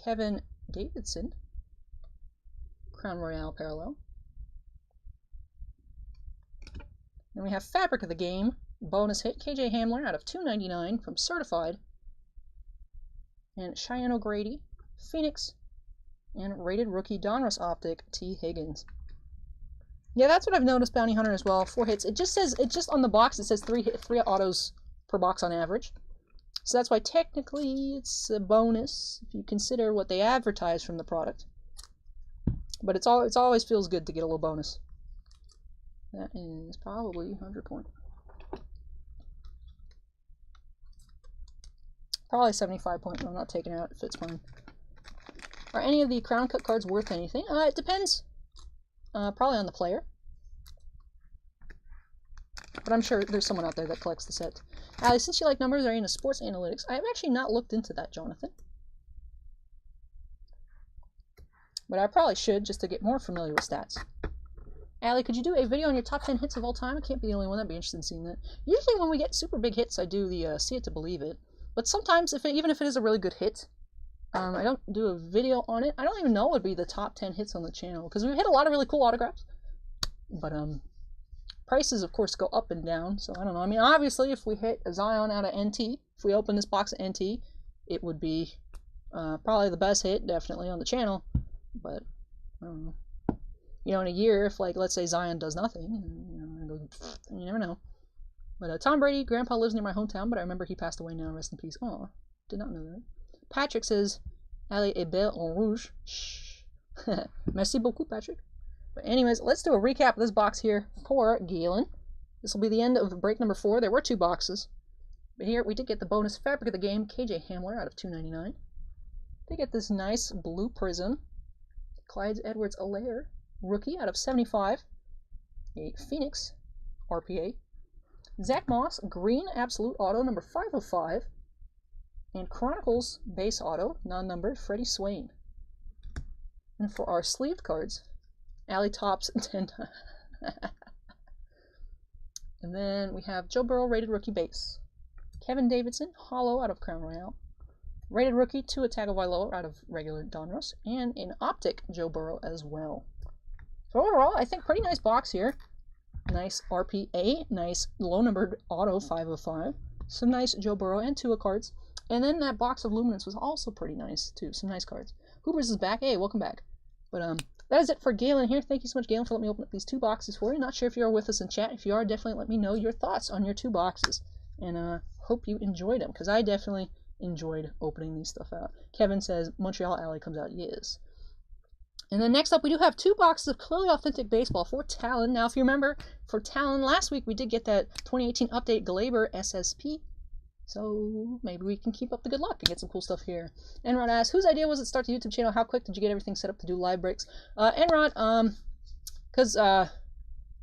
Kevin Davidson. Crown Royale parallel. Then we have Fabric of the Game. Bonus hit. KJ Hamler out of 299 from Certified. And Cheyenne O'Grady. Phoenix. And rated rookie Donruss Optic T. Higgins. Yeah, that's what I've noticed, Bounty Hunter, as well. 4 hits. It just says, on the box, it says 3 autos per box on average. So that's why technically it's a bonus if you consider what they advertise from the product. But it's always feels good to get a little bonus. That is probably 100 point. Probably 75 point. I'm not taking it out. It fits fine. Are any of the Crown Cut cards worth anything? It depends. Probably on the player. But I'm sure there's someone out there that collects the set. Allie, since you like numbers, are you into sports analytics? I have actually not looked into that, Jonathan. But I probably should, just to get more familiar with stats. Allie, could you do a video on your top 10 hits of all time? I can't be the only one. That'd be interesting seeing that. Usually when we get super big hits, I do the see it to believe it. But sometimes, even if it is a really good hit, I don't do a video on it. I don't even know what would be the top 10 hits on the channel, because we've hit a lot of really cool autographs. But prices, of course, go up and down, so I don't know. I mean, obviously, if we hit a Zion out of NT, if we open this box of NT, it would be probably the best hit, definitely, on the channel. But, I don't know. You know, in a year, if, like, let's say Zion does nothing, you never know. But Tom Brady, Grandpa lives near my hometown, but I remember he passed away now, rest in peace. Oh, did not know that. Patrick says, Elle est belle en rouge. Shh. Merci beaucoup, Patrick. But anyways, let's do a recap of this box here for Galen. This will be the end of break number 4. There were 2 boxes. But here we did get the bonus Fabric of the Game, KJ Hamler out of 299. Did get this nice blue Prism, Clyde Edwards-Helaire, rookie out of 75. A Phoenix, RPA. Zach Moss, green Absolute Auto, number 505. And Chronicles base auto, non-numbered, Freddie Swain. And for our sleeved cards, Allie Tops 10 times. And then we have Joe Burrow rated rookie base. Kevin Davidson, hollow out of Crown Royale. Rated rookie Tua Tagovailoa out of regular Donruss. And an optic Joe Burrow as well. So overall, I think pretty nice box here. Nice RPA, nice low-numbered auto 505. Some nice Joe Burrow and Tua cards. And then that box of Luminance was also pretty nice, too. Some nice cards. Hoobers is back. Hey, welcome back. But that is it for Galen here. Thank you so much, Galen, for letting me open up these 2 boxes for you. Not sure if you are with us in chat. If you are, definitely let me know your thoughts on your 2 boxes. And hope you enjoyed them, because I definitely enjoyed opening these stuff out. Kevin says Montreal Alley comes out. Yes. And then next up, we do have 2 boxes of clearly authentic baseball for Talon. Now, if you remember, for Talon last week, we did get that 2018 update Glaber SSP. So maybe we can keep up the good luck and get some cool stuff here. Enrod asks, whose idea was it to start the YouTube channel? How quick did you get everything set up to do live breaks? Enrod, because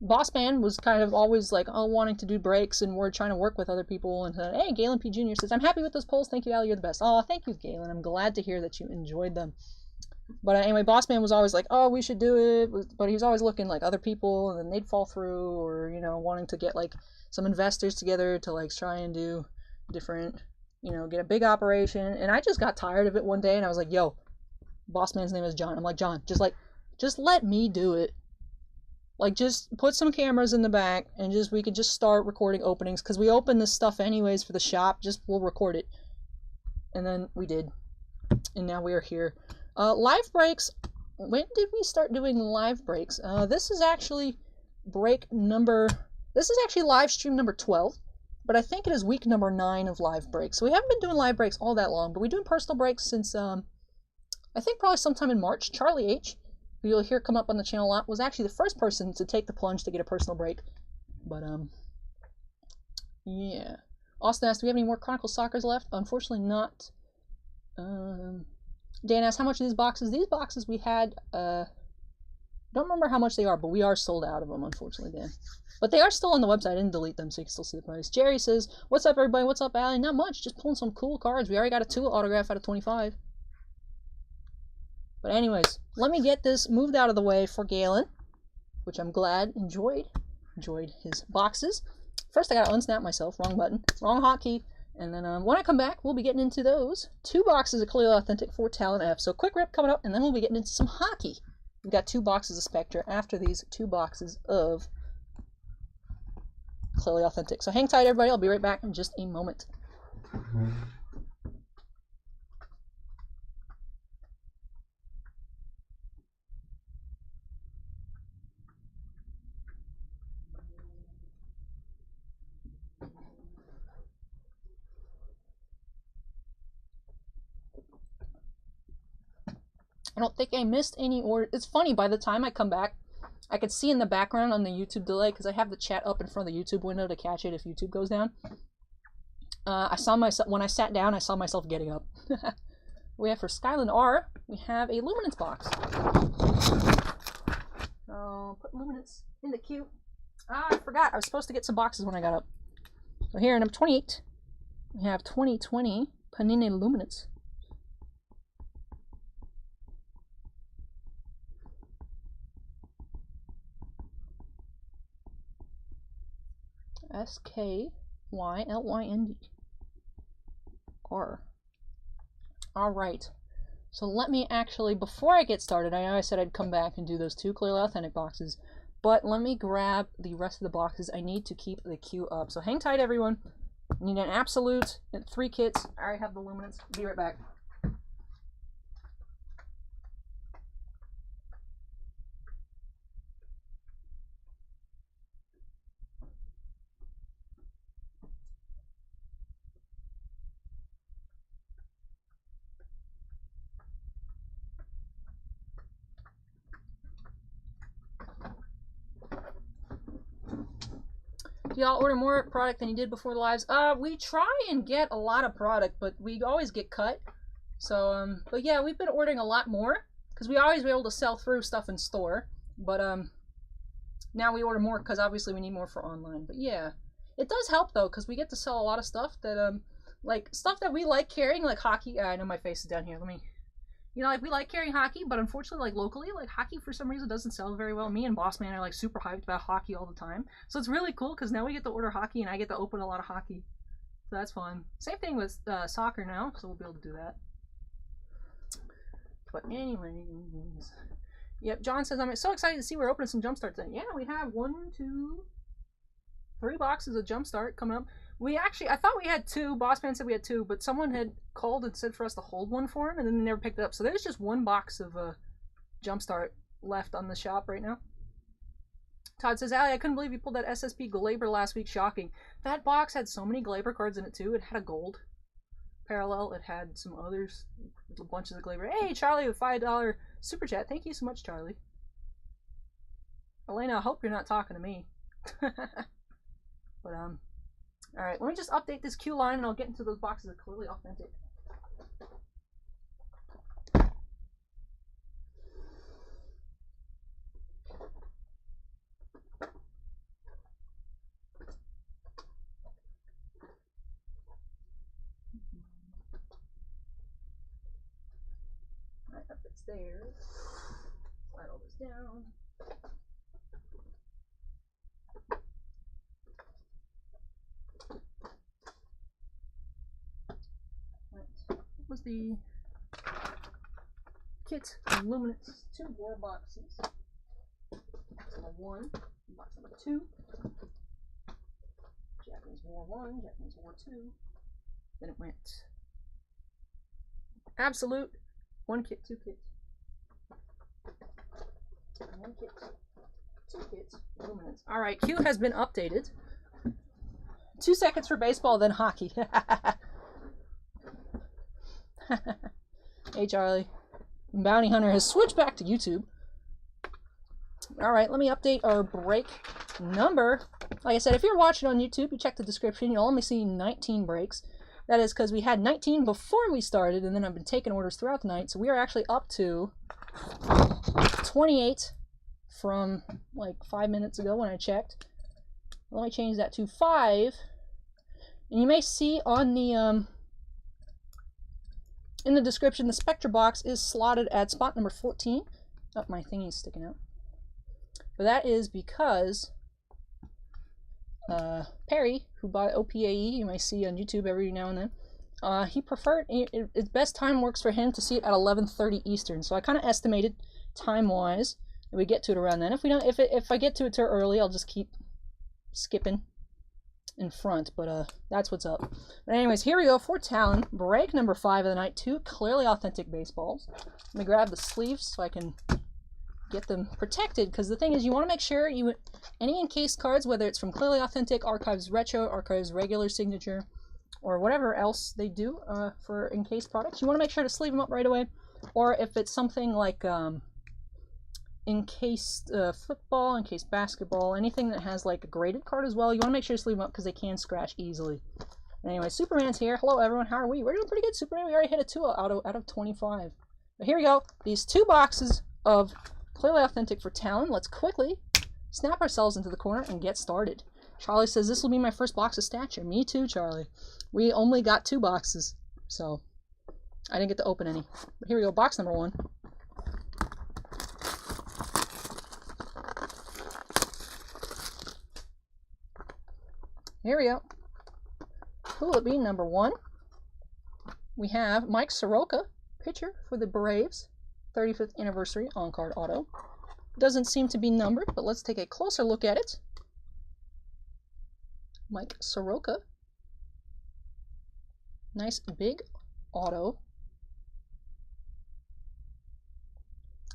Bossman was kind of always like, oh, wanting to do breaks, and we're trying to work with other people. And hey, Galen P Jr. says, I'm happy with those polls. Thank you, Ali. You're the best. Oh, thank you, Galen. I'm glad to hear that you enjoyed them. But anyway, Bossman was always like, oh, we should do it. But he was always looking like other people, and then they'd fall through, or, you know, wanting to get like some investors together to like try and do different, you know, get a big operation. And I just got tired of it one day, and I was like, yo, Bossman's name is John. I'm like, John, just let me do it. Like, just put some cameras in the back, and we could just start recording openings, because we open this stuff anyways for the shop. We'll record it. And then we did. And now we are here. Live breaks. When did we start doing live breaks? This is actually this is actually live stream number 12. But I think it is week number 9 of live breaks. So we haven't been doing live breaks all that long, but we're doing personal breaks since, I think probably sometime in March. Charlie H, who you'll hear come up on the channel a lot, was actually the first person to take the plunge to get a personal break. But, yeah. Austin asked, do we have any more Chronicles Soccers left? Unfortunately not. Dan asked, how much are these boxes? These boxes we had, don't remember how much they are, but we are sold out of them, unfortunately, Dan. But they are still on the website. I didn't delete them, so you can still see the price. Jerry says, what's up, everybody? What's up, Allie? Not much. Just pulling some cool cards. We already got a 2 autograph out of 25. But anyways, let me get this moved out of the way for Galen, which I'm glad enjoyed his boxes. First, I got to unsnap myself. Wrong button. Wrong hotkey. And then when I come back, we'll be getting into those 2 boxes of clearly authentic for Talon F. So quick rip coming up, and then we'll be getting into some hockey. We've got 2 boxes of Spectra after these 2 boxes of clearly authentic. So hang tight, everybody. I'll be right back in just a moment. I don't think I missed any order. It's funny, by the time I come back, I could see in the background on the YouTube delay, because I have the chat up in front of the YouTube window to catch it if YouTube goes down. I saw myself, when I sat down, I saw myself getting up. We have for Skyland R, we have a Luminance box. So, put Luminance in the queue. Ah, I forgot. I was supposed to get some boxes when I got up. So here, number 28, we have 2020 Panini Luminance. SKYLYND R. Alright. So let me actually, before I get started, I know I said I'd come back and do those 2 clearly authentic boxes, but let me grab the rest of the boxes. I need to keep the queue up. So hang tight, everyone. I need an absolute and 3 kits. I already have the Luminance. Be right back. Do y'all order more product than you did before the lives? We try and get a lot of product, but we always get cut. So, but yeah, we've been ordering a lot more, because we always were able to sell through stuff in store. But, now we order more, because obviously we need more for online. But yeah, it does help, though, because we get to sell a lot of stuff that, like, stuff that we like carrying, like hockey. I know my face is down here. Let me... You know, like, we like carrying hockey, but unfortunately, like, locally, like, hockey for some reason doesn't sell very well. Me and Bossman are, like, super hyped about hockey all the time. So it's really cool, because now we get to order hockey, and I get to open a lot of hockey. So that's fun. Same thing with soccer now, so we'll be able to do that. But anyways... Yep, John says, I'm so excited to see we're opening some Jumpstarts then. Yeah, we have 1, 2, 3 boxes of Jumpstart coming up. We actually, I thought we had 2. Bossman said we had 2, but someone had called and said for us to hold one for him, and then they never picked it up. So there's just 1 box of Jumpstart left on the shop right now. Todd says, Allie, I couldn't believe you pulled that SSP Glaber last week. Shocking. That box had so many Glaber cards in it, too. It had a gold parallel. It had some others. A bunch of the Glaber. Hey, Charlie with $5 super chat. Thank you so much, Charlie. Elena, I hope you're not talking to me. But, alright, let me just update this queue line and I'll get into those boxes of clearly authentic. Alright, up it's there. Slide all this down. Was the kit of Luminance 2 war boxes. Box number 1, box number 2. Japanese War 1, Japanese War 2. Then it went Absolute, 1 kit, 2 kits. 1 kit, 2 kits, Luminance. Alright, Q has been updated. 2 seconds for baseball, then hockey. Hey Charlie. Bounty Hunter has switched back to YouTube. Alright, let me update our break number. Like I said, if you're watching on YouTube, you check the description, you'll only see 19 breaks. That is because we had 19 before we started, and then I've been taking orders throughout the night, so we are actually up to 28 from like 5 minutes ago when I checked. Let me change that to 5. And you may see on the in the description, the Spectra box is slotted at spot number 14. Oh, my thingy's sticking out. But that is because Perry, who bought OPAE, you may see on YouTube every now and then, he preferred, its best time works for him to see it at 11:30 Eastern. So I kind of estimated time-wise that we get to it around then. If we don't, if I get to it too early, I'll just keep skipping in front, but that's what's up. But anyways, here we go for Talon, break number 5 of the night. 2 clearly authentic baseballs. Let me grab the sleeves so I can get them protected, because the thing is, you want to make sure any encased cards, whether it's from clearly authentic, Archives Retro, Archives Regular Signature, or whatever else they do for encased products, you want to make sure to sleeve them up right away. Or if it's something like encased football, encased basketball, anything that has like a graded card as well, you want to make sure to sleeve them up because they can scratch easily. Anyway, Superman's here. Hello everyone, how are we? We're doing pretty good, Superman. We already hit a 2 out of 25. But here we go. These 2 boxes of clearly authentic for Talon. Let's quickly snap ourselves into the corner and get started. Charlie says this will be my first box of Stature. Me too, Charlie. We only got 2 boxes, so I didn't get to open any. But here we go, box number 1. Here we go. Who will it be? Number 1. We have Mike Soroka, pitcher for the Braves. 35th anniversary on-card auto. Doesn't seem to be numbered, but let's take a closer look at it. Mike Soroka. Nice big auto.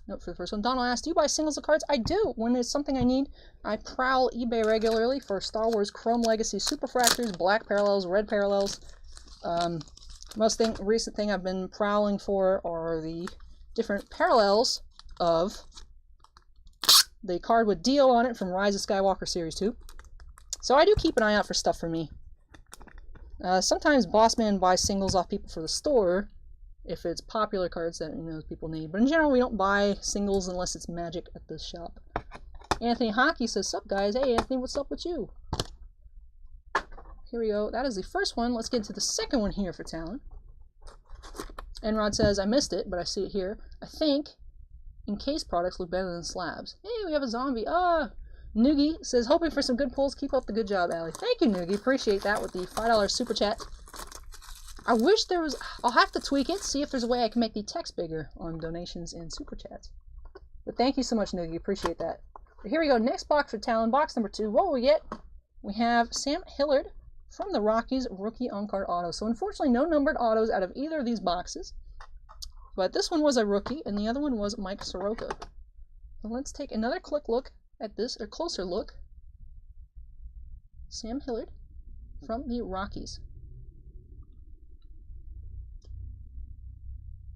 Note for the first one. Donald asked, do you buy singles of cards? I do. When there's something I need, I prowl eBay regularly for Star Wars Chrome Legacy Superfractors, black parallels, red parallels. Recent thing I've been prowling for are the different parallels of the card with Dio on it from Rise of Skywalker Series 2. So I do keep an eye out for stuff for me. Sometimes Bossman buys singles off people for the store, if it's popular cards that people need. But in general, we don't buy singles unless it's Magic at this shop. Anthony Hockey says, sup guys? Hey Anthony, what's up with you? Here we go. That is the first one. Let's get into the second one here for Talon. Enrod says, I missed it, but I see it here. I think encased products look better than slabs. Hey, we have a zombie. Noogie says, hoping for some good pulls. Keep up the good job, Allie. Thank you, Noogie. Appreciate that with the $5 super chat. I wish there was... I'll have to tweak it, see if there's a way I can make the text bigger on donations and super chats. But thank you so much, Noogie. Appreciate that. But here we go. Next box for Talon. Box number 2. What will we get? We have Sam Hillard, from the Rockies rookie on-card auto. So unfortunately, no numbered autos out of either of these boxes. But this one was a rookie, and the other one was Mike Soroka. So let's take another quick look at this, or closer look. Sam Hillard from the Rockies.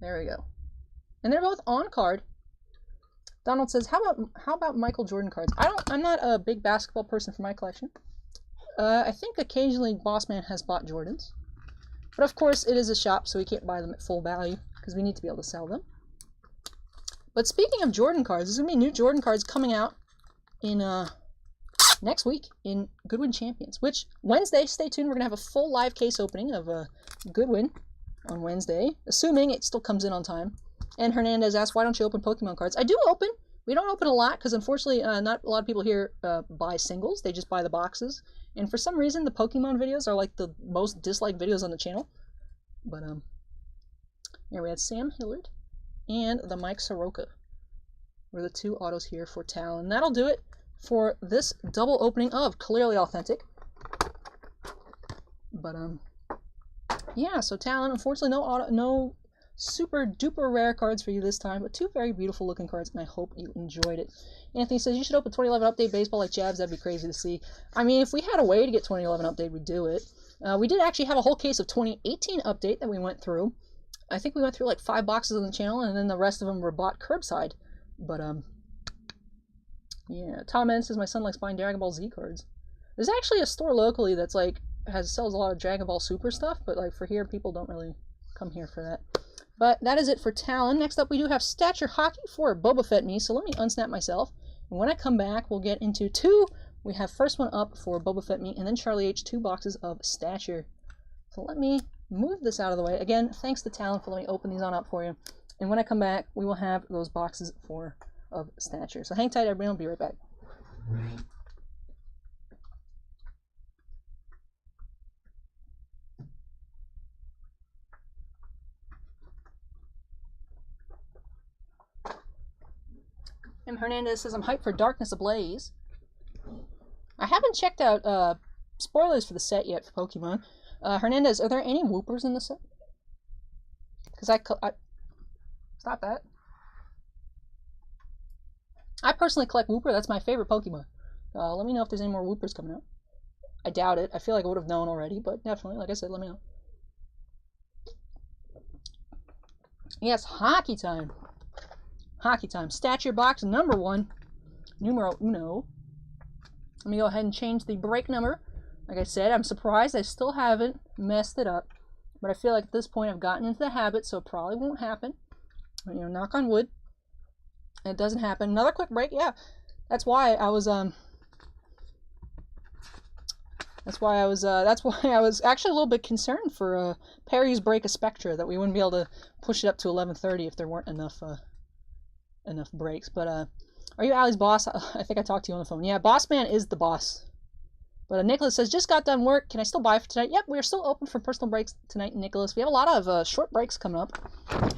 There we go. And they're both on card. Donald says, how about Michael Jordan cards? I'm not a big basketball person for my collection. I think occasionally Bossman has bought Jordans. But of course it is a shop, so we can't buy them at full value because we need to be able to sell them. But speaking of Jordan cards, there's going to be new Jordan cards coming out in next week in Goodwin Champions, which Wednesday, stay tuned, we're going to have a full live case opening of Goodwin on Wednesday, assuming it still comes in on time. And Hernandez asked, why don't you open Pokemon cards? I do open. We don't open a lot because unfortunately not a lot of people here buy singles. They just buy the boxes. And for some reason the Pokemon videos are like the most disliked videos on the channel. But here we had Sam Hillard and the Mike Soroka were the two autos here for Talon. And that'll do it for this double opening of Clearly Authentic. But yeah, so Talon, unfortunately no super duper rare cards for you this time, but two very beautiful looking cards, and I hope you enjoyed it. Anthony says you should open 2011 update baseball like Jabs. That'd be crazy to see. I mean, if we had a way to get 2011 update, we'd do it. We did actually have a whole case of 2018 update that we went through. I think we went through like 5 boxes on the channel, and then the rest of them were bought curbside. But yeah, Tom N says my son likes buying Dragon Ball Z cards. There's actually a store locally that's like sells a lot of Dragon Ball Super stuff, but like for here, people don't really come here for that. But that is it for Talon. Next up, we do have Stature Hockey for Boba Fett me. So let me unsnap myself. And when I come back, we'll get into 2. We have first one up for Boba Fett me, and then Charlie H. 2 boxes of Stature. So let me move this out of the way. Again, thanks to Talon for letting me open these on up for you. And when I come back, we will have those boxes of Stature. So hang tight, everybody. I'll be right back. M. Hernandez says, I'm hyped for Darkness Ablaze. I haven't checked out spoilers for the set yet for Pokemon. Hernandez, are there any Whoopers in the set? Because I stop that. I personally collect Whooper. That's my favorite Pokemon. Let me know if there's any more Whoopers coming out. I doubt it. I feel like I would have known already, but definitely, like I said, let me know. Yes, hockey time. Hockey time. Stature box number 1. Numero uno. Let me go ahead and change the break number. Like I said, I'm surprised I still haven't messed it up. But I feel like at this point I've gotten into the habit, so it probably won't happen. You know, knock on wood. It doesn't happen. Another quick break, yeah. That's why I was That's why I was actually a little bit concerned for Perry's break of Spectra, that we wouldn't be able to push it up to 11:30 if there weren't enough breaks. But are you Allie's boss? I think I talked to you on the phone. Yeah, Bossman is the boss. But Nicholas says, just got done work. Can I still buy for tonight? Yep, we're still open for personal breaks tonight, Nicholas. We have a lot of short breaks coming up.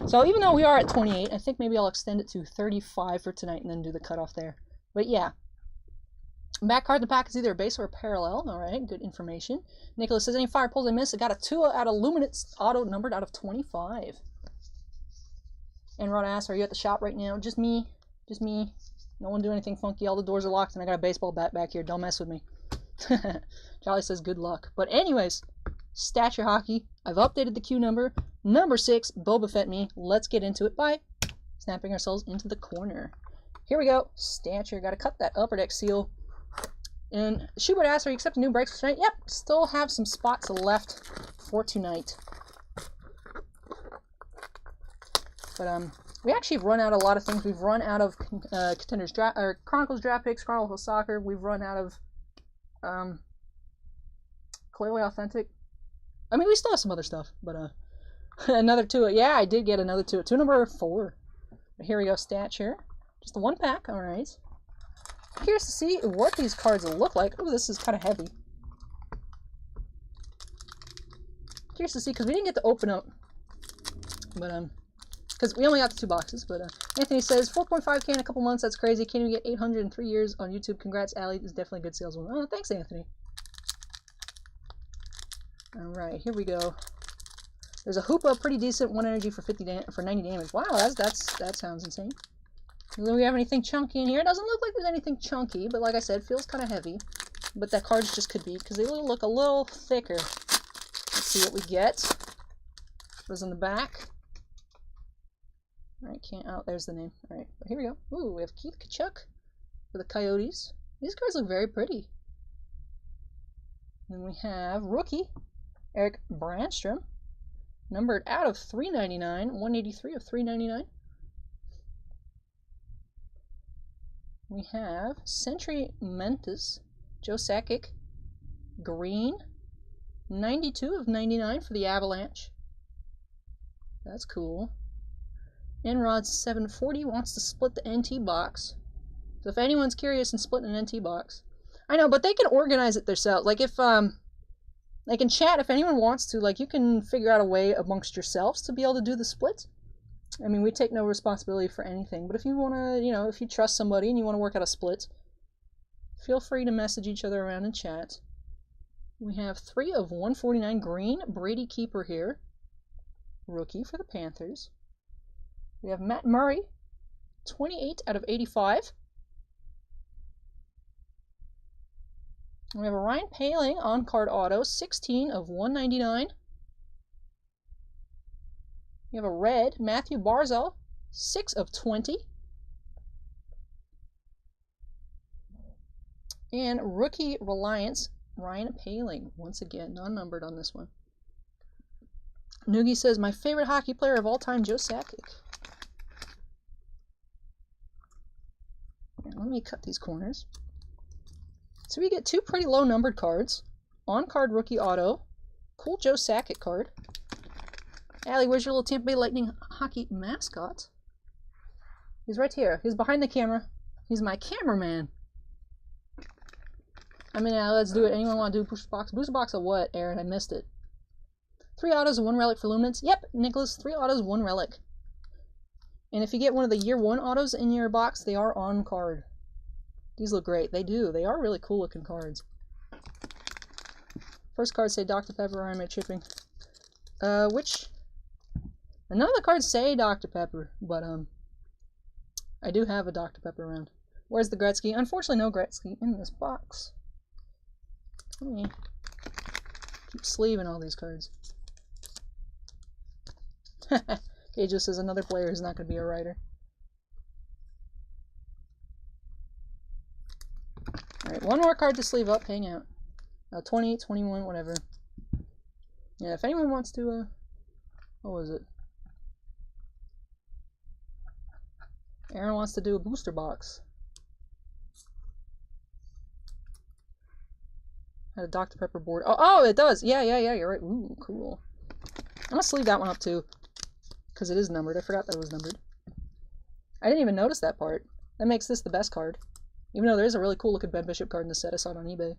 So even though we are at 28, I think maybe I'll extend it to 35 for tonight and then do the cutoff there. But yeah. Back card in the pack is either a base or a parallel. Alright, good information. Nicholas says, any fire pulls I missed? I got a 2 out of Luminance auto numbered out of 25. And Rod asks, are you at the shop right now? Just me. Just me. No one do anything funky. All the doors are locked and I got a baseball bat back here. Don't mess with me. Charlie says good luck. But anyways, Stature Hockey. I've updated the queue number. Number 6, Boba Fett me. Let's get into it by snapping ourselves into the corner. Here we go. Stature. Got to cut that upper deck seal. And Schubert asks, are you accepting new breaks for tonight? Yep. Still have some spots left for tonight. But we actually have run out of a lot of things. We've run out of Contenders draft, or Chronicles draft picks, Chronicles soccer. We've run out of Clearly Authentic. I mean, we still have some other stuff, but another 2. Yeah, I did get another 2. 2 number 4. But here we go, Stature. Just the 1 pack. All right. Curious to see what these cards will look like. Oh, this is kind of heavy. Curious to see, because we didn't get to open up, but because we only got the 2 boxes. But Anthony says 4.5K in a couple months. That's crazy. Can't even get 800 in 3 years on YouTube. Congrats, Allie. This is definitely a good saleswoman. Oh, thanks, Anthony. Alright, here we go. There's a Hoopa, pretty decent, 1 energy for 90 damage. Wow, that sounds insane. Do we have anything chunky in here? It doesn't look like there's anything chunky, but like I said, feels kind of heavy. But that cards just could be, because they look a little thicker. Let's see what we get. What's in the back? Alright, there's the name. Alright, here we go. Ooh, we have Keith Kachuk for the Coyotes. These cards look very pretty. Then we have rookie Eric Brandstrom, numbered out of 399, 183 of 399. We have Sentry Mentis, Joe Sakic, green, 92 of 99 for the Avalanche. That's cool. Enrod 740 wants to split the NT box. So if anyone's curious in splitting an NT box, I know, but they can organize it themselves. Like if they can chat if anyone wants to. Like you can figure out a way amongst yourselves to be able to do the split. I mean, we take no responsibility for anything. But if you want to, you know, if you trust somebody and you want to work out a split, feel free to message each other around in chat. We have 3 of 149 green Brady Keeper here, rookie for the Panthers. We have Matt Murray, 28 out of 85. We have a Ryan Poehling on-card auto, 16 of 199. We have a red Matthew Barzal, 6 of 20. And rookie Reliance, Ryan Poehling, once again, non-numbered on this one. Noogie says, my favorite hockey player of all time, Joe Sakic. Let me cut these corners. So we get 2 pretty low numbered cards. On-card rookie auto. Cool Joe Sakic card. Allie, where's your little Tampa Bay Lightning hockey mascot? He's right here. He's behind the camera. He's my cameraman. I mean, let's do it. Anyone want to do a booster box? Booster box of what, Aaron? I missed it. 3 autos and 1 relic for Luminance. Yep, Nicholas, 3 autos, 1 relic. And if you get one of the year 1 autos in your box, they are on card. These look great. They do. They are really cool looking cards. First cards say Dr. Pepper, I'm at chipping. None of the cards say Dr. Pepper, but I do have a Dr. Pepper around. Where's the Gretzky? Unfortunately, no Gretzky in this box. Let me keep sleeving all these cards. He just says another player is not going to be a writer. Alright, 1 more card to sleeve up, hang out. 20, 21, whatever. Yeah, if anyone wants to, what was it? Aaron wants to do a booster box. Had a Dr. Pepper board. Oh, it does! Yeah, you're right. Ooh, cool. I'm gonna sleeve that one up too. Because it is numbered. I forgot that it was numbered. I didn't even notice that part. That makes this the best card. Even though there is a really cool looking Ben Bishop card in the set. I saw it on eBay.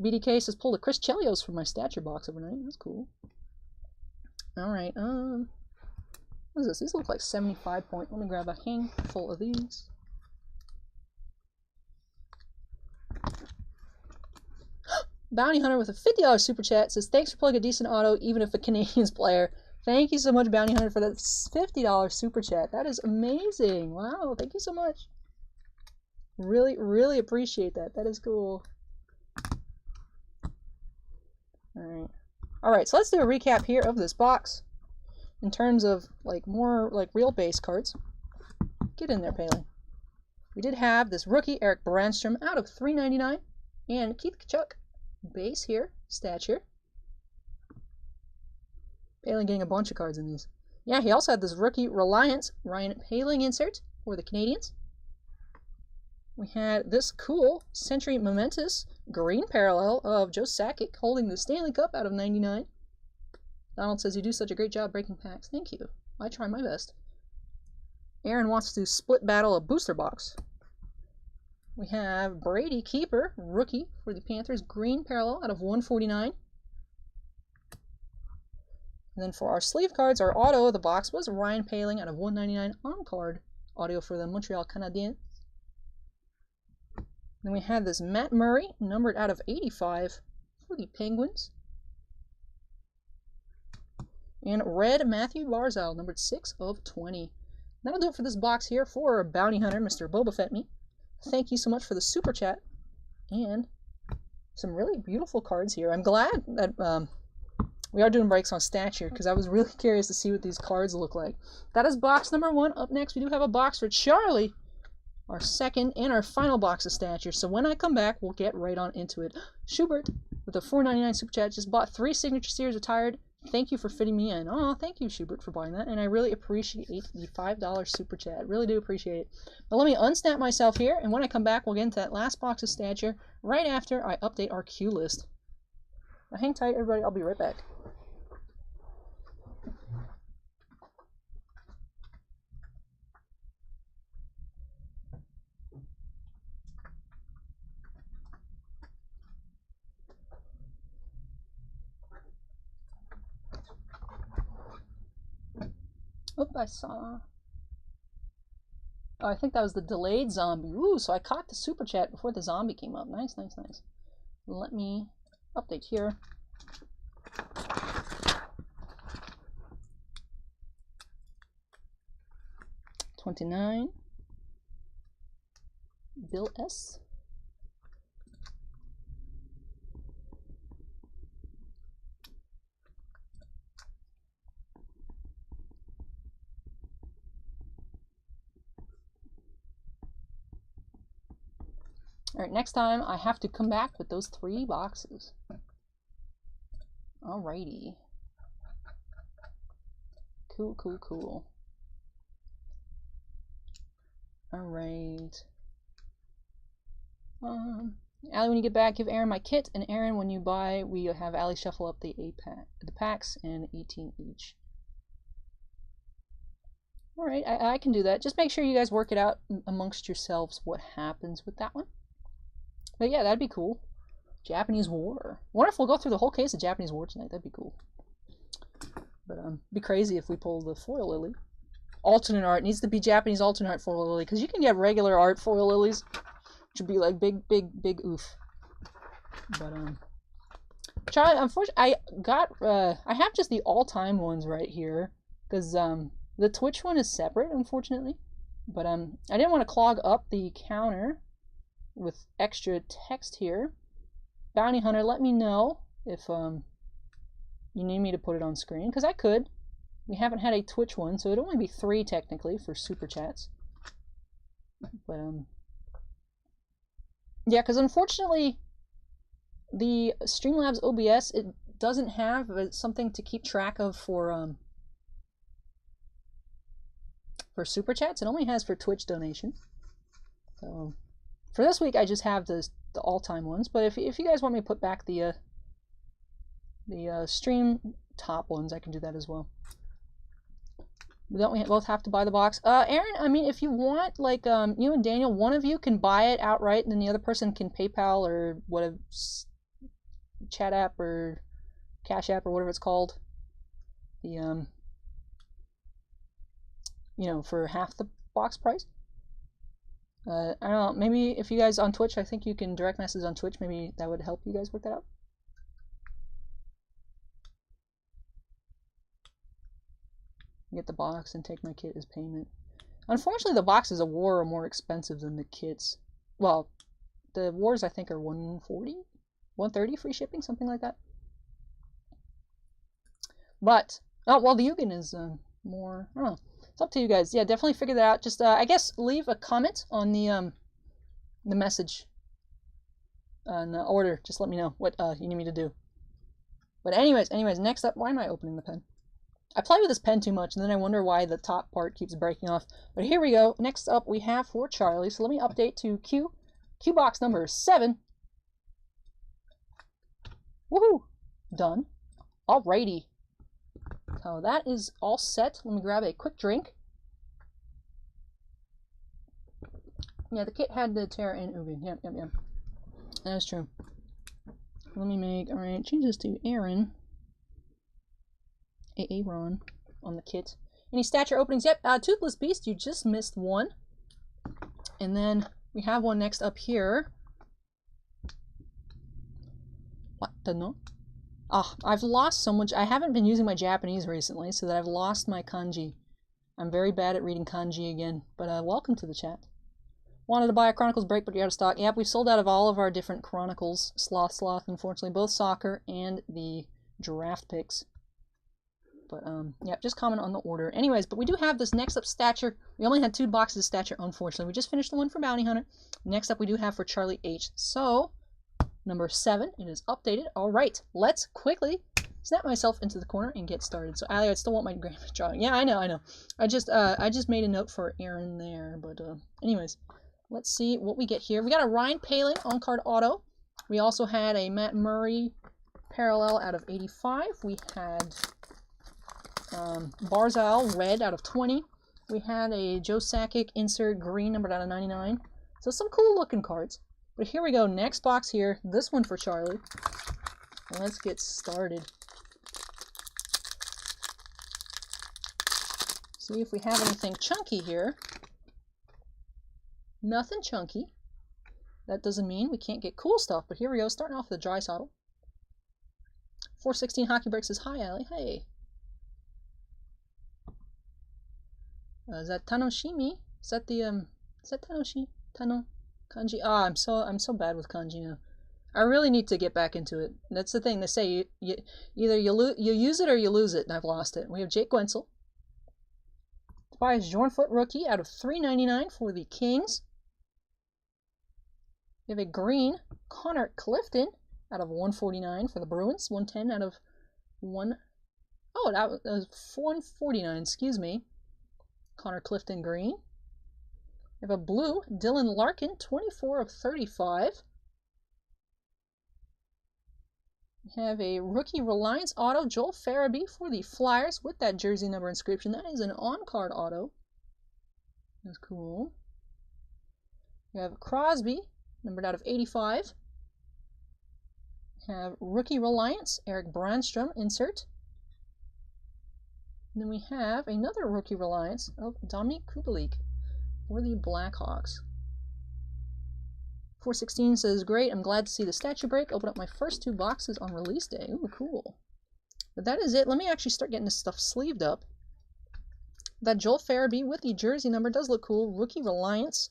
BDK says pulled a Chris Chelios from my stature box overnight. That's cool. Alright, what is this? These look like 75 point. Let me grab a handful of these. Bounty Hunter with a $50 super chat says, thanks for pulling a decent auto, even if a Canadians player. Thank you so much, Bounty Hunter, for that $50 super chat. That is amazing. Wow, thank you so much. Really, really appreciate that. That is cool. Alright, so let's do a recap here of this box. In terms of, like, more, like, real base cards. Get in there, Poehling. We did have this rookie, Eric Brandstrom, out of $3.99. And Keith Kachuk, base here, stature. Poehling getting a bunch of cards in these. Yeah, he also had this rookie Reliance Ryan Poehling insert for the Canadians. We had this cool Century Momentous green parallel of Joe Sakic holding the Stanley Cup out of 99. Donald says you do such a great job breaking packs. Thank you. I try my best. Aaron wants to split battle a booster box. We have Brady Keeper, rookie for the Panthers, green parallel out of 149. And then for our sleeve cards, our auto of the box was Ryan Poehling out of 199 on card. Audio for the Montreal Canadiens. Then we have this Matt Murray, numbered out of 85 for the Penguins. And red Matthew Barzal, numbered 6 of 20. That'll do it for this box here for Bounty Hunter, Mr. Boba Fett Me. Thank you so much for the super chat. And some really beautiful cards here. I'm glad that we are doing breaks on Stature, because I was really curious to see what these cards look like. That is box number 1. Up next, we do have a box for Charlie, our second and our final box of Stature. So when I come back, we'll get right on into it. Schubert with a $4.99 super chat just bought 3 Signature Series retired. Thank you for fitting me in. Oh, thank you, Schubert, for buying that. And I really appreciate the $5 super chat. Really do appreciate it. Now let me unsnap myself here, and when I come back, we'll get into that last box of Stature right after I update our queue list. Now hang tight, everybody. I'll be right back. Oop, I saw. Oh, I think that was the delayed zombie. Ooh, so I caught the super chat before the zombie came up. Nice, nice, nice. Let me update here. $29. Bill S. Alright, next time I have to come back with those 3 boxes. Alrighty. Cool, cool, cool. Alright. Allie, when you get back, give Aaron my kit, and Aaron, when you buy, we have Allie shuffle up the packs, and 18 each. Alright, I can do that. Just make sure you guys work it out amongst yourselves what happens with that one. But yeah, that'd be cool. Japanese War. Wonder if we'll go through the whole case of Japanese War tonight. That'd be cool. But be crazy if we pull the foil lily. Alternate art. Needs to be Japanese alternate art foil lily, because you can get regular art foil lilies, which would be like big oof. But Charlie, unfortunately, I have just the all-time ones right here, because the Twitch one is separate, unfortunately. But I didn't want to clog up the counter with extra text here. Bounty Hunter, let me know if you need me to put it on screen, because I could. We haven't had a Twitch one, so it'd only be 3 technically for super chats. But yeah, because unfortunately the Streamlabs OBS, it doesn't have something to keep track of for super chats. It only has for Twitch donation. So for this week, I just have the all-time ones. But if you guys want me to put back the stream top ones, I can do that as well. Don't we both have to buy the box? Aaron, I mean, if you want, like, you and Daniel, one of you can buy it outright, and then the other person can PayPal or whatever, chat app or Cash App or whatever it's called. The you know, for half the box price. I don't know, maybe if you guys on Twitch, I think you can direct message on Twitch, maybe that would help you guys work that out. Get the box and take my kit as payment. Unfortunately, the boxes of War are more expensive than the kits. Well, the Wars I think are $140, $130 free shipping, something like that. But oh well, the Yugen is more. I don't know. It's up to you guys. Yeah, definitely figure that out. Just I guess leave a comment on the message on the order. Just let me know what you need me to do. But anyways, next up, why am I opening the pen? I play with this pen too much, and then I wonder why the top part keeps breaking off. But here we go. Next up, we have for Charlie. So let me update to Q box number 7. Woohoo! Done. Alrighty. So that is all set. Let me grab a quick drink. Yeah, the kit had the Terra and Ugin. Yep. That is true. Let me make, alright, change this to Aaron. Aaron on the kit. Any stature openings? Yep, Toothless Beast, you just missed one. And then we have one next up here. What the no? Ah, I've lost so much. I haven't been using my Japanese recently, so that I've lost my kanji. I'm very bad at reading kanji again, but welcome to the chat. Wanted to buy a Chronicles break, but you're out of stock. Yep, we've sold out of all of our different Chronicles. Sloth, unfortunately, both soccer and the draft picks. But, yeah, just comment on the order. Anyways, but we do have this next up Stature. We only had 2 boxes of Stature, unfortunately. We just finished the one for Bounty Hunter. Next up we do have for Charlie H. So, number 7, it is updated. Alright, let's quickly snap myself into the corner and get started. So, Allie, I still want my grandma drawing. Yeah, I know. I just made a note for Aaron there. But, anyways, let's see what we get here. We got a Ryan Poehling on-card auto. We also had a Matt Murray parallel out of 85. We had Barzal red out of 20. We had a Joe Sakic insert green numbered out of 99. So some cool looking cards. But here we go, next box here, this one for Charlie. Let's get started. See if we have anything chunky here. Nothing chunky. That doesn't mean we can't get cool stuff, but here we go, starting off with the Draisaitl. 416 Hockey Breaks is hi, Allie. Hey. Is that Tanoshimi? Is that the is that Tanoshi? Tano? Kanji? Ah, I'm so bad with kanji now. I really need to get back into it. That's the thing. They say either you use it or you lose it, and I've lost it. We have Jake Guentzel. Tobias Jornfoot rookie out of 399 for the Kings. We have a green Connor Clifton out of 149 for the Bruins. 110 out of 1. Oh, that was 149. Excuse me. Connor Clifton green. We have a blue Dylan Larkin, 24 of 35. We have a rookie Reliance auto, Joel Farabee for the Flyers with that jersey number inscription. That is an on-card auto. That's cool. We have Crosby, numbered out of 85. We have rookie Reliance, Eric Brandstrom insert. And then we have another rookie Reliance of Dominik Kubalik for the Blackhawks. 416 says, great, I'm glad to see the statue break. Open up my first 2 boxes on release day. Ooh, cool. But that is it. Let me actually start getting this stuff sleeved up. That Joel Farabee with the jersey number does look cool. Rookie Reliance.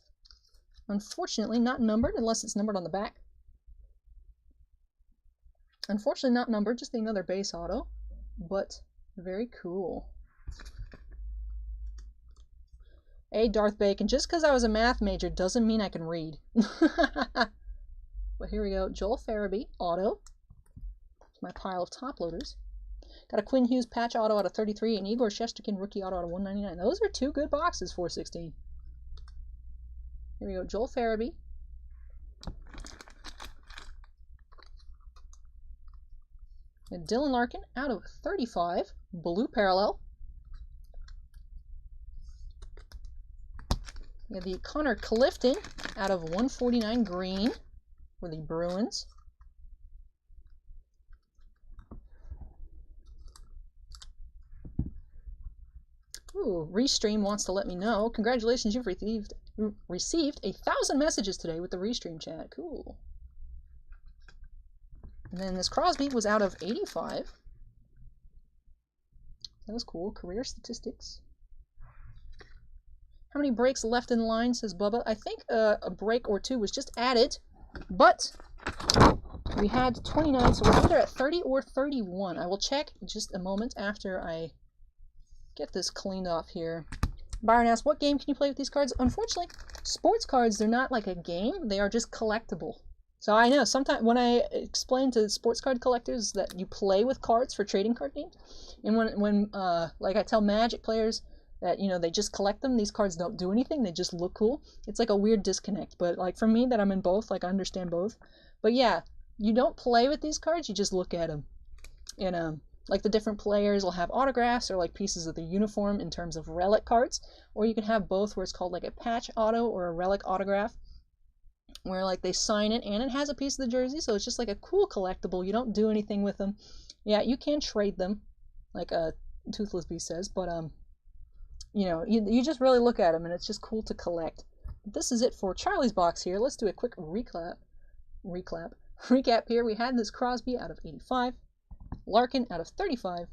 Unfortunately, not numbered unless it's numbered on the back. Unfortunately, not numbered, just another base auto. But very cool. Hey, Darth Bacon, just because I was a math major doesn't mean I can read. But here we go. Joel Farabee, auto. My pile of top loaders. Got a Quinn Hughes patch auto out of 33 and Igor Shesterkin rookie auto out of 199. Those are 2 good boxes, 416. Here we go. Joel Farabee. And Dylan Larkin out of 35. Blue parallel. We have the Connor Clifton out of 149 green for the Bruins. Ooh, Restream wants to let me know. Congratulations, you've received 1,000 messages today with the Restream chat. Cool. And then this Crosby was out of 85. That was cool. Career statistics. How many breaks left in line, says Bubba? I think a break or 2 was just added, but we had 29, so we're either at 30 or 31. I will check just a moment after I get this cleaned off here. Byron asks, what game can you play with these cards? Unfortunately, sports cards, they're not like a game. They are just collectible. So I know, sometimes when I explain to sports card collectors that you play with cards for trading card games, and when like I tell Magic players that, you know, they just collect them, these cards don't do anything, they just look cool. It's like a weird disconnect, but like for me that I'm in both, like I understand both. But yeah, you don't play with these cards, you just look at them. And like the different players will have autographs or like pieces of the uniform in terms of relic cards, or you can have both where it's called like a patch auto or a relic autograph, where like they sign it and it has a piece of the jersey, so it's just like a cool collectible. You don't do anything with them. Yeah, you can trade them, like Toothless Beast says, but you know, you just really look at them and it's just cool to collect. But this is it for Charlie's box here. Let's do a quick recap here. We had this Crosby out of 85. Larkin out of 35.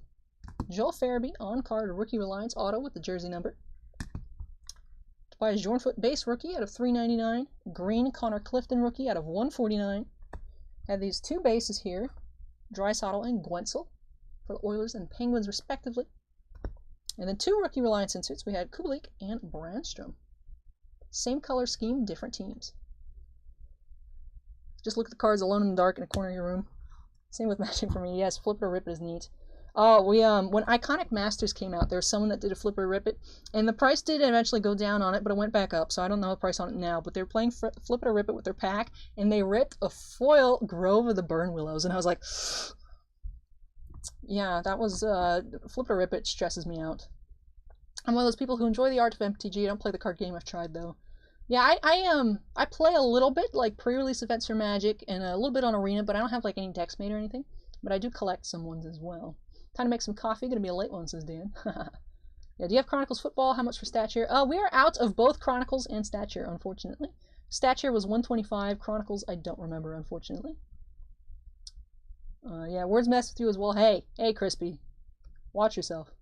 Joel Farabee on card, Rookie Reliance auto with the jersey number. Tobias Jornfoot base rookie out of 399. Green Connor Clifton rookie out of 149. Have these two bases here, Draisaitl and Gwentzel for the Oilers and Penguins respectively. And then two Rookie Reliance inserts. We had Kubalik and Brandstrom. Same color scheme, different teams. Just look at the cards alone in the dark in a corner of your room. Same with matching for me. Yes, Flip It or Rip It is neat. Oh, when Iconic Masters came out, there was someone that did a Flip It or Rip It, and the price did eventually go down on it, but it went back up, so I don't know the price on it now. But they were playing Flip It or Rip It with their pack, and they ripped a foil Grove of the Burn Willows, and I was like, yeah, that was Flip It or Rip It stresses me out. I'm one of those people who enjoy the art of MTG. I don't play the card game. I've tried though. Yeah, I play a little bit like pre-release events for Magic and a little bit on Arena, but I don't have like any decks made or anything. But I do collect some ones as well. Time to make some coffee. Gonna be a late one, says Dan. Yeah, do you have Chronicles football? How much for Stature? We are out of both Chronicles and Stature, unfortunately. Stature was 125. Chronicles, I don't remember, unfortunately. Yeah, words mess with you as well. Hey, Crispy, watch yourself.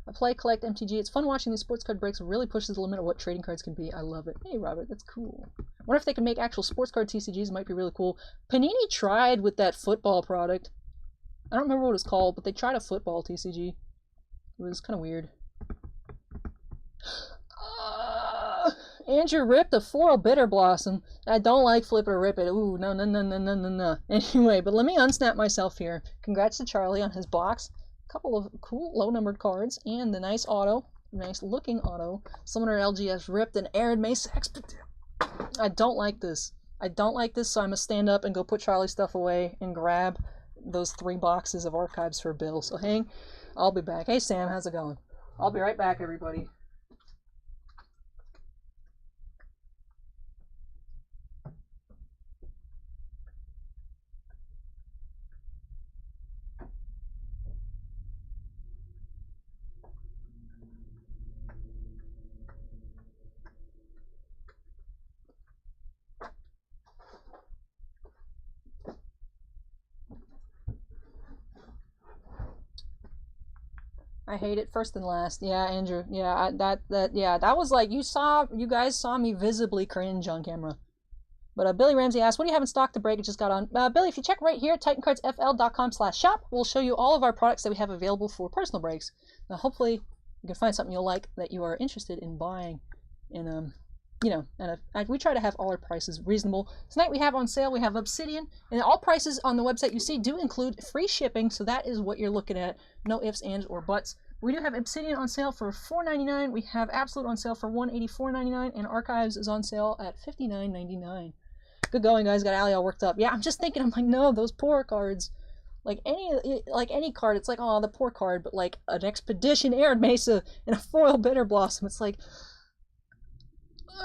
I play, collect MTG. It's fun watching these sports card breaks. It really pushes the limit of what trading cards can be. I love it. Hey, Robert, that's cool. I wonder if they can make actual sports card TCGs. It might be really cool. Panini tried with that football product. I don't remember what it's called, but they tried a football TCG. It was kind of weird. Andrew ripped a Floral Bitter Blossom. I don't like Flip It or Rip It. Ooh, no. Anyway, but let me unsnap myself here. Congrats to Charlie on his box. Couple of cool low-numbered cards, and the nice auto, nice-looking auto. Summoner LGS ripped an Arid Mesa Expedition. I don't like this. So I must stand up and go put Charlie's stuff away and grab those 3 boxes of archives for Bill. So hang, I'll be back. Hey Sam, how's it going? I'll be right back, everybody. I hate it first and last. Yeah, Andrew. Yeah, that was like you guys saw me visibly cringe on camera. But Billy Ramsey asked, what do you have in stock to break? It just got on. Billy, if you check right here, titancardsfl.com/shop, we'll show you all of our products that we have available for personal breaks. Now, hopefully, you can find something you'll like that you are interested in buying. And you know, and we try to have all our prices reasonable. Tonight we have on sale, we have Obsidian, and all prices on the website you see do include free shipping, so that is what you're looking at. No ifs, ands, or buts. We do have Obsidian on sale for $4.99. We have Absolute on sale for $184.99, and Archives is on sale at $59.99. Good going, guys. Got Ali all worked up. Yeah, I'm just thinking, I'm like, no, those poor cards. Like any card, it's like, oh, the poor card, but like an Expedition Arid Mesa and a foil Bitter Blossom, it's like,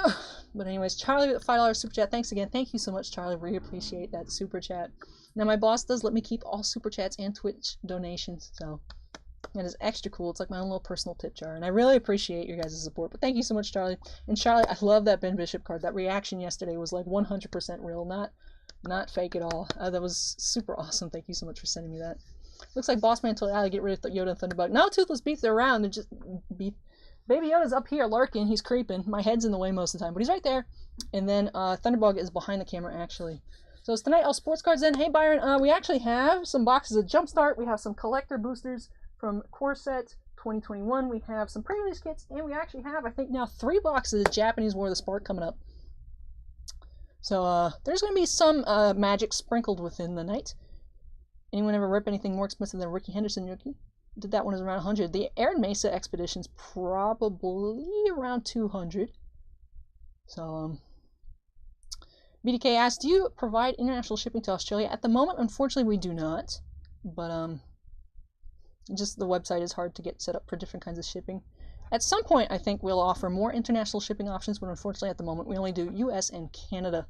ugh. But anyways, Charlie with $5 super chat. Thanks again. Thank you so much, Charlie. Really appreciate that super chat. Now my boss does let me keep all super chats and Twitch donations, so that is extra cool. It's like my own little personal tip jar, and I really appreciate your guys' support. But thank you so much, Charlie. And Charlie, I love that Ben Bishop card. That reaction yesterday was like 100% real, not fake at all. That was super awesome. Thank you so much for sending me that. Looks like Bossman told Ali to get rid of Yoda and Thunderbug. No, Toothless beats are around. They're just Baby Yoda's up here lurking. He's creeping. My head's in the way most of the time, but he's right there. And then Thunderbug is behind the camera, actually. So it's tonight, all sports cards in. Hey, Byron, we actually have some boxes of Jumpstart. We have some collector boosters from Core Set 2021. We have some pre-release kits, and we actually have, I think now, 3 boxes of Japanese War of the Spark coming up. So there's going to be some magic sprinkled within the night. Anyone ever rip anything more expensive than Ricky Henderson rookie? Did that one is around 100. The Arid Mesa Expedition's probably around 200. So BDK asked, do you provide international shipping to Australia? At the moment, unfortunately, we do not. But just the website is hard to get set up for different kinds of shipping. At some point, I think we'll offer more international shipping options, but unfortunately, at the moment, we only do US and Canada.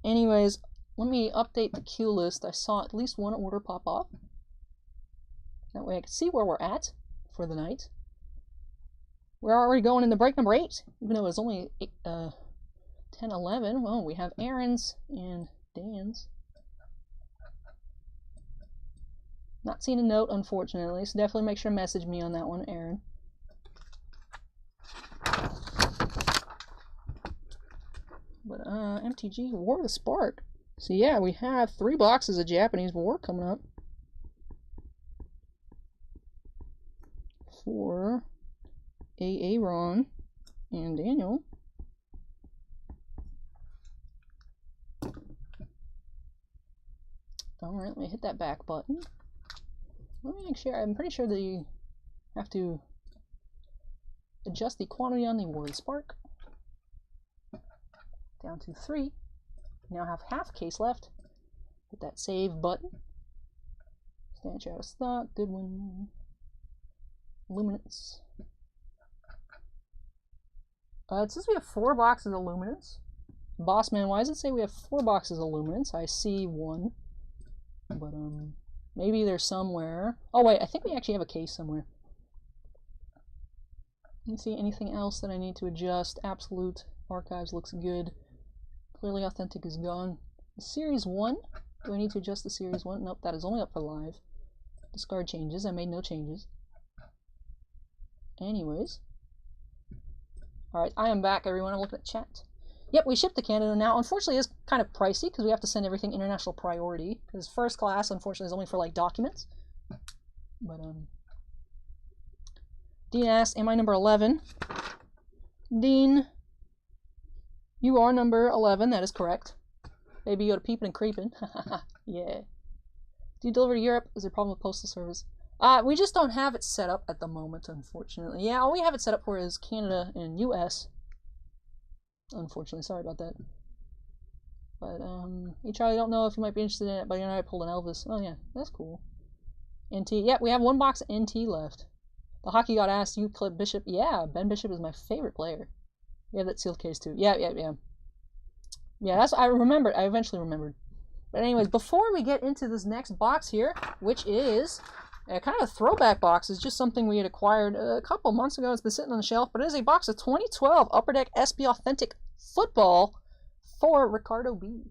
Anyways, let me update the queue list. I saw at least one order pop up. That way I can see where we're at for the night. We're already going into break number 8, even though it's only 10:11. Well, we have Aaron's and Dan's. Not seeing a note, unfortunately, so definitely make sure to message me on that one, Aaron. But, MTG War of the Spark. So yeah, we have 3 boxes of Japanese War coming up. For Aaron and Daniel. Alright, let me hit that back button. Let me make sure, I'm pretty sure that you have to adjust the quantity on the War of the Spark. Down to 3. Now have half case left. Hit that save button. Stanch out of stock, good one. Luminance. It says we have 4 boxes of Luminance. Bossman, why does it say we have 4 boxes of Luminance? I see 1. But, maybe there's somewhere. Oh, wait, I think we actually have a case somewhere. Let me see anything else that I need to adjust. Absolute Archives looks good. Clearly Authentic is gone. Series 1? Do I need to adjust the Series 1? Nope, that is only up for live. Discard changes. I made no changes. Anyways. Alright, I am back, everyone. I'm looking at chat. Yep, we shipped to Canada now. Unfortunately, it's kind of pricey because we have to send everything international priority. Because first class, unfortunately, is only for, like, documents. But, Dean asks, am I number 11? Dean, you are number 11. That is correct. Maybe you go to peeping and creeping. Yeah. Do you deliver to Europe? Is there a problem with postal service? We just don't have it set up at the moment, unfortunately. Yeah, all we have it set up for is Canada and US. Unfortunately, sorry about that. But, Charlie, don't know if you might be interested in it, but you know I pulled an Elvis. Oh yeah, that's cool. NT, yeah, we have 1 box of NT left. The Hockey God asked, you clip Bishop? Yeah, Ben Bishop is my favorite player. We have that sealed case too. Yeah. Yeah, that's, I remembered, I eventually remembered. But anyways, before we get into this next box here, which is kind of a throwback box, is just something we had acquired a couple months ago. It's been sitting on the shelf, but it is a box of 2012 Upper Deck SP Authentic Football for Ricardo B.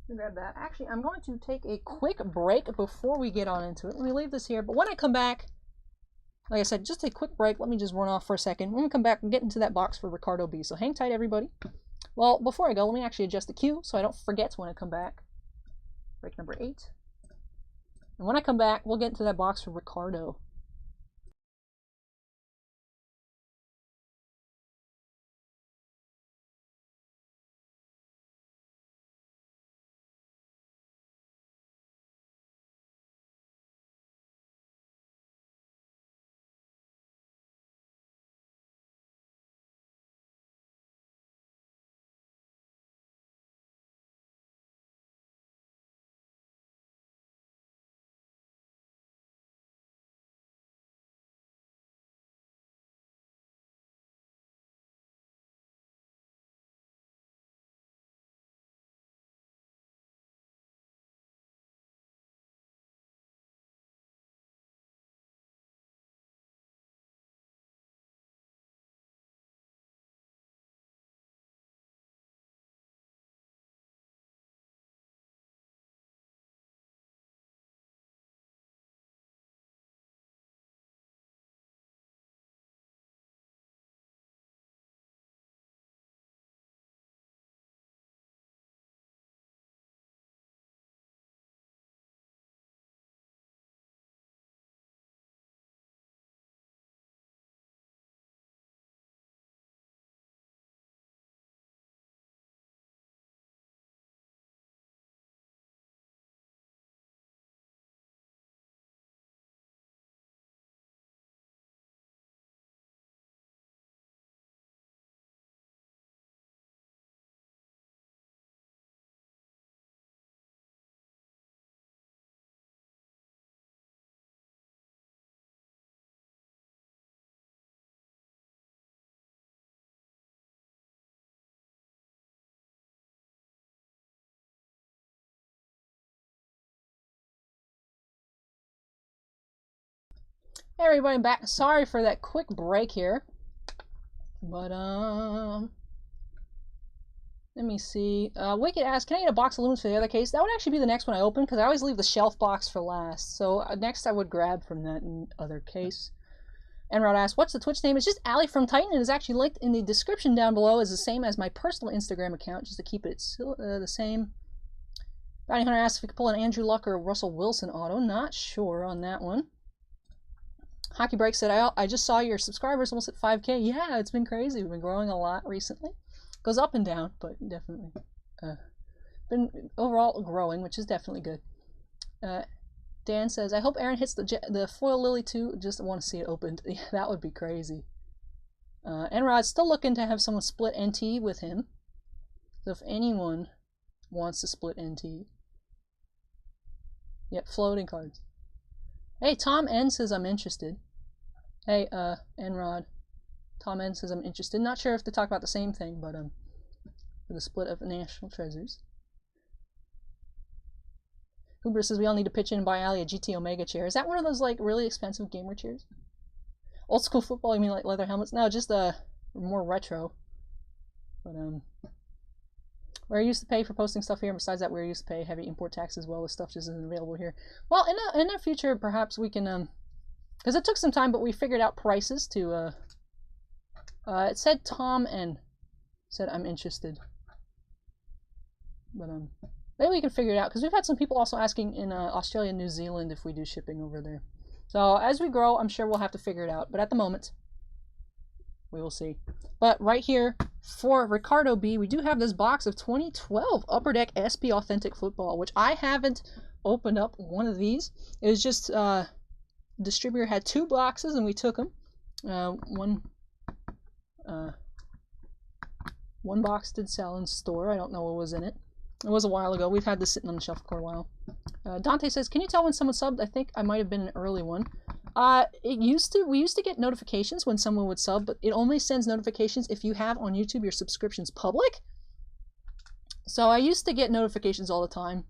Grab that. Actually, I'm going to take a quick break before we get on into it. Let me leave this here, but when I come back, like I said, just a quick break. Let me just run off for a second. When we come back, we'll get into that box for Ricardo B. So hang tight, everybody. Well, before I go, let me actually adjust the queue so I don't forget when I come back. Break number 8. And when I come back, we'll get into that box for Ricardo. Hey everybody, I'm back. Sorry for that quick break here. But, Let me see. Wicked asks, can I get a box of Luminance for the other case? That would actually be the next one I open, because I always leave the shelf box for last. So next I would grab from that other case. Enrod asks, what's the Twitch name? It's just Ali from Titan, and is actually linked in the description down below. It's the same as my personal Instagram account, just to keep it the same. Bounty Hunter asks if we could pull an Andrew Luck or Russell Wilson auto. Not sure on that one. Hockey Break said, I just saw your subscribers almost at 5K. Yeah, it's been crazy. We've been growing a lot recently. Goes up and down, but definitely been overall growing, which is definitely good. Dan says, I hope Aaron hits the foil Lily too. Just want to see it opened. Yeah, that would be crazy. Enrod's still looking to have someone split NT with him. So if anyone wants to split NT. Yep, floating cards. Hey, Tom N says I'm interested. Hey, Enrod. Tom N says I'm interested. Not sure if they talk about the same thing, but for the split of National Treasures. Huber says we all need to pitch in and buy Ali a GT Omega chair. Is that one of those like really expensive gamer chairs? Old school football, you mean like leather helmets? No, just more retro. But we're used to pay for posting stuff here. Besides that, we're used to pay heavy import tax as well. This stuff just isn't available here. Well, in the future, perhaps we can because it took some time, but we figured out prices to it said Tom and said I'm interested, but maybe we can figure it out, because we've had some people also asking in Australia and New Zealand if we do shipping over there. So as we grow, I'm sure we'll have to figure it out, but at the moment we will see. But right here for Ricardo B, we do have this box of 2012 Upper Deck SP Authentic Football, which I haven't opened up one of these. It was just distributor had 2 boxes and we took them. One box did sell in store. I don't know what was in it. It was a while ago. We've had this sitting on the shelf for a while. Dante says, can you tell when someone subbed? I think I might have been an early one. We used to get notifications when someone would sub, but it only sends notifications if you have on YouTube your subscriptions public. So I used to get notifications all the time.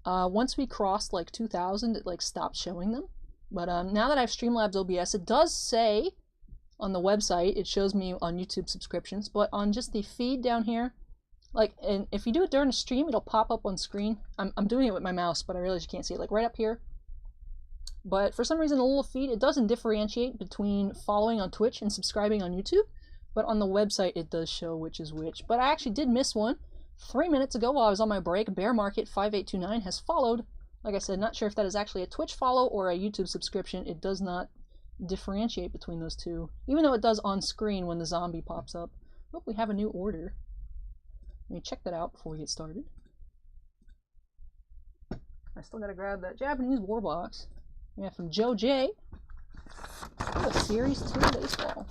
Once we crossed like 2,000, it like stopped showing them. But now that I have Streamlabs OBS, it does say on the website, it shows me on YouTube subscriptions, but on just the feed down here, like, and if you do it during a stream, it'll pop up on screen. I'm doing it with my mouse, but I realize you can't see it, like right up here. But for some reason, the little feed, it doesn't differentiate between following on Twitch and subscribing on YouTube, but on the website, it does show which is which. But I actually did miss one 3 minutes ago while I was on my break. Bear Market 5829 has followed. Like I said, not sure if that is actually a Twitch follow or a YouTube subscription. It does not differentiate between those two, even though it does on screen when the zombie pops up. Oh, we have a new order. Let me check that out before we get started. I still gotta grab that Japanese war box. We have from Joe J. Oh, Series 2 baseball.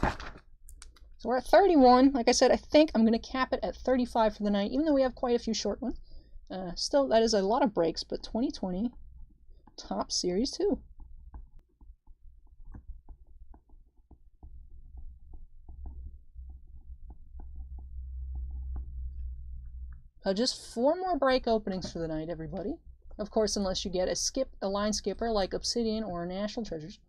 So we're at 31. Like I said, I think I'm gonna cap it at 35 for the night, even though we have quite a few short ones. Still, that is a lot of breaks, but 2020 Top Series 2. Just 4 more break openings for the night, everybody. Of course, unless you get a line skipper like Obsidian or National Treasures.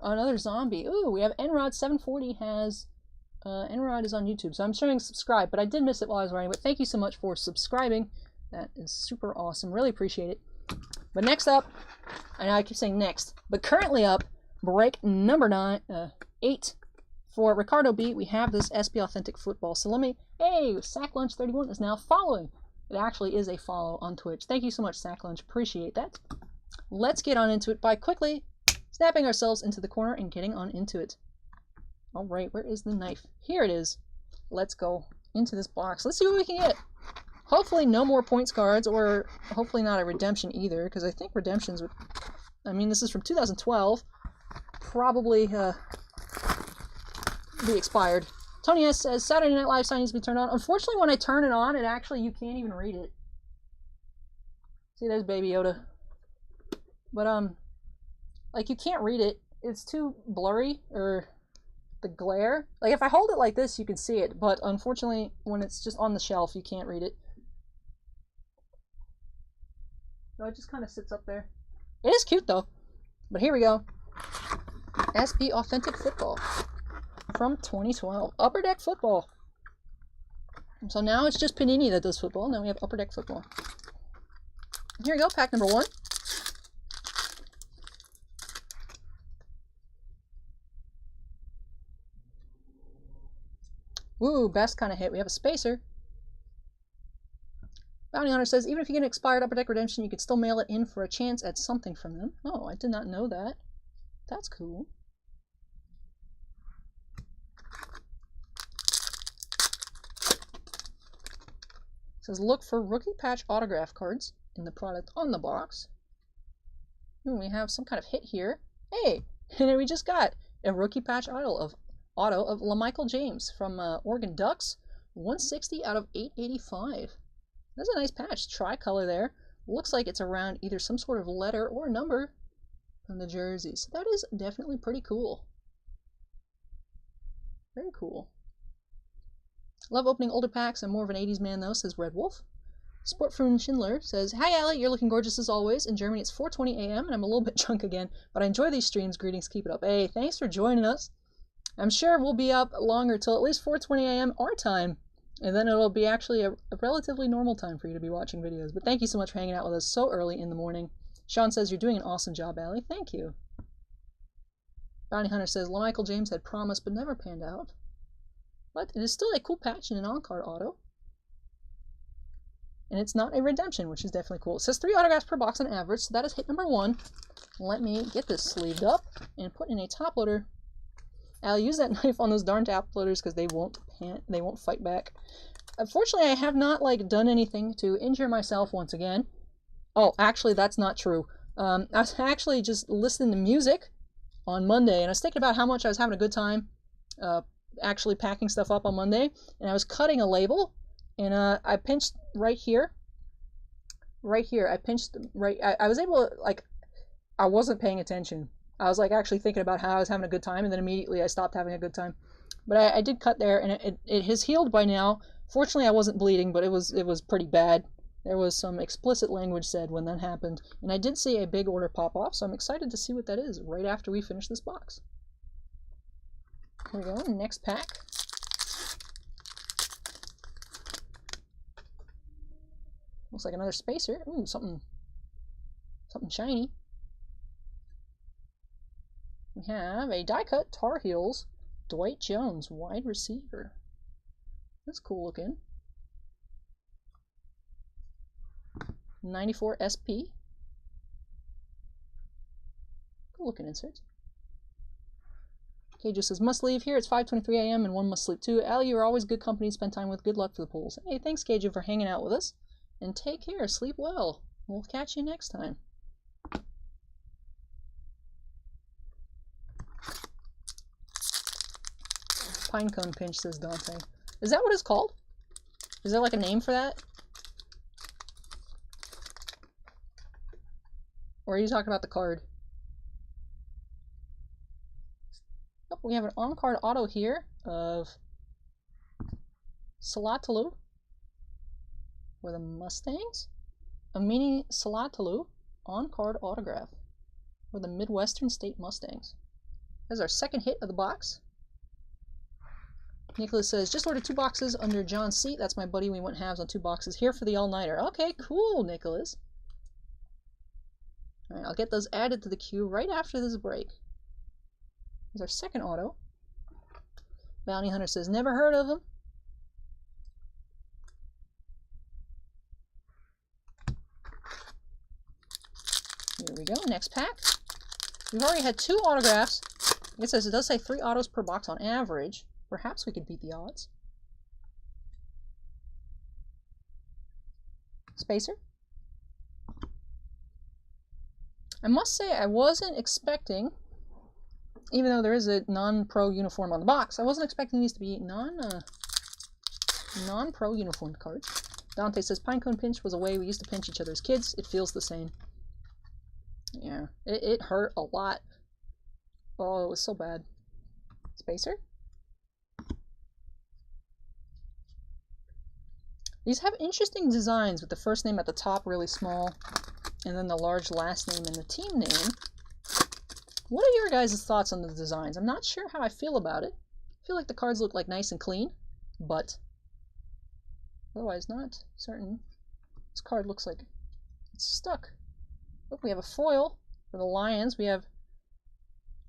Another zombie. Ooh, we have Enrod 740 has Enrod is on YouTube, so I'm showing subscribe, but I did miss it while I was writing. But thank you so much for subscribing. That is super awesome. Really appreciate it. But next up, I know I keep saying next, but currently up, break number 8. For Ricardo B, we have this SP Authentic Football. So let me, hey, Sack Lunch 31 is now following. It actually is a follow on Twitch. Thank you so much, Sack Lunch. Appreciate that. Let's get on into it by quickly snapping ourselves into the corner and getting on into it. All right, where is the knife? Here it is. Let's go into this box. Let's see what we can get. Hopefully no more points cards, or hopefully not a redemption either, because I think redemptions would, I mean, this is from 2012. Probably, be expired. Tony S says Saturday Night Live sign needs to be turned on. Unfortunately, when I turn it on, it actually, you can't even read it. See, there's Baby Yoda. But like, you can't read it. It's too blurry, or the glare. Like, if I hold it like this, you can see it, but unfortunately, when it's just on the shelf, you can't read it. So it just kind of sits up there. It is cute though. But here we go. SP Authentic Football. from 2012. Upper Deck Football. So now it's just Panini that does football. Now we have Upper Deck Football. Here we go, pack number 1. Woo, best kind of hit. We have a spacer. Bounty Hunter says, even if you get an expired Upper Deck Redemption, you could still mail it in for a chance at something from them. Oh, I did not know that. That's cool. It says, look for rookie patch autograph cards in the product on the box. Ooh, we have some kind of hit here. Hey, and we just got a rookie patch auto of LaMichael James from Oregon Ducks. 160 out of 885. That's a nice patch. Tricolor there. Looks like it's around either some sort of letter or number from the jersey. So that is definitely pretty cool. Very cool. Love opening older packs. I'm more of an 80s man though, says Red Wolf. Sportfrun Schindler says, hi Allie, you're looking gorgeous as always. In Germany it's 4:20 a.m. and I'm a little bit drunk again, but I enjoy these streams. Greetings, keep it up. Hey, thanks for joining us. I'm sure we'll be up longer till at least 4:20 a.m. our time. And then it'll be actually a relatively normal time for you to be watching videos. But thank you so much for hanging out with us so early in the morning. Sean says, you're doing an awesome job, Allie. Thank you. Bounty Hunter says, LaMichael James had promise but never panned out. But it is still a cool patch in an on-card auto. And it's not a redemption, which is definitely cool. It says 3 autographs per box on average, so that is hit number 1. Let me get this sleeved up and put in a top loader. I'll use that knife on those darn top loaders because they won't fight back. Unfortunately, I have not done anything to injure myself once again. Oh, actually, that's not true. I was actually just listening to music on Monday, and I was thinking about how much I was having a good time actually packing stuff up on Monday, and I was cutting a label, and I pinched right here. Right here, I pinched right. I was able to, I wasn't paying attention. I was actually thinking about how I was having a good time, and then immediately I stopped having a good time. But I did cut there, and it has healed by now. Fortunately, I wasn't bleeding, but it was pretty bad. There was some explicit language said when that happened, and I did see a big order pop off, so I'm excited to see what that is right after we finish this box. Here we go, next pack. Looks like another spacer. Ooh, something shiny. We have a die-cut Tar Heels Dwight Jones, wide receiver. That's cool looking. 94 SP. Cool looking insert. Okay, just says must leave here. It's 5:23 a.m. and one must sleep too. Allie, you're always good company to spend time with. Good luck for the pools. Hey, thanks, Keiju, for hanging out with us. And take care. Sleep well. We'll catch you next time. Pinecone pinch, says Dante. Is that what it's called? Is there a name for that? Or are you talking about the card? Oh, we have an on-card auto here of Salatalu for the Mustangs. A mini Salatalu on-card autograph for the Midwestern State Mustangs. That's our second hit of the box. Nicholas says, just ordered 2 boxes under John's seat. That's my buddy. We went halves on 2 boxes here for the all-nighter. Okay, cool, Nicholas. All right, I'll get those added to the queue right after this break. Here's our second auto. Bounty Hunter says, never heard of him. Here we go, next pack. We've already had 2 autographs. It says, it does say 3 autos per box on average. Perhaps we could beat the odds. Spacer. I must say I wasn't expecting, even though there is a non-pro uniform on the box, I wasn't expecting these to be non-pro uniform cards. Dante says, Pinecone pinch was a way we used to pinch each other as kids. It feels the same. Yeah, it hurt a lot. Oh, it was so bad. Spacer. These have interesting designs with the first name at the top really small, and then the large last name and the team name. What are your guys' thoughts on the designs? I'm not sure how I feel about it. I feel like the cards look like nice and clean, but otherwise not certain. This card looks like it's stuck. Look, we have a foil for the Lions. We have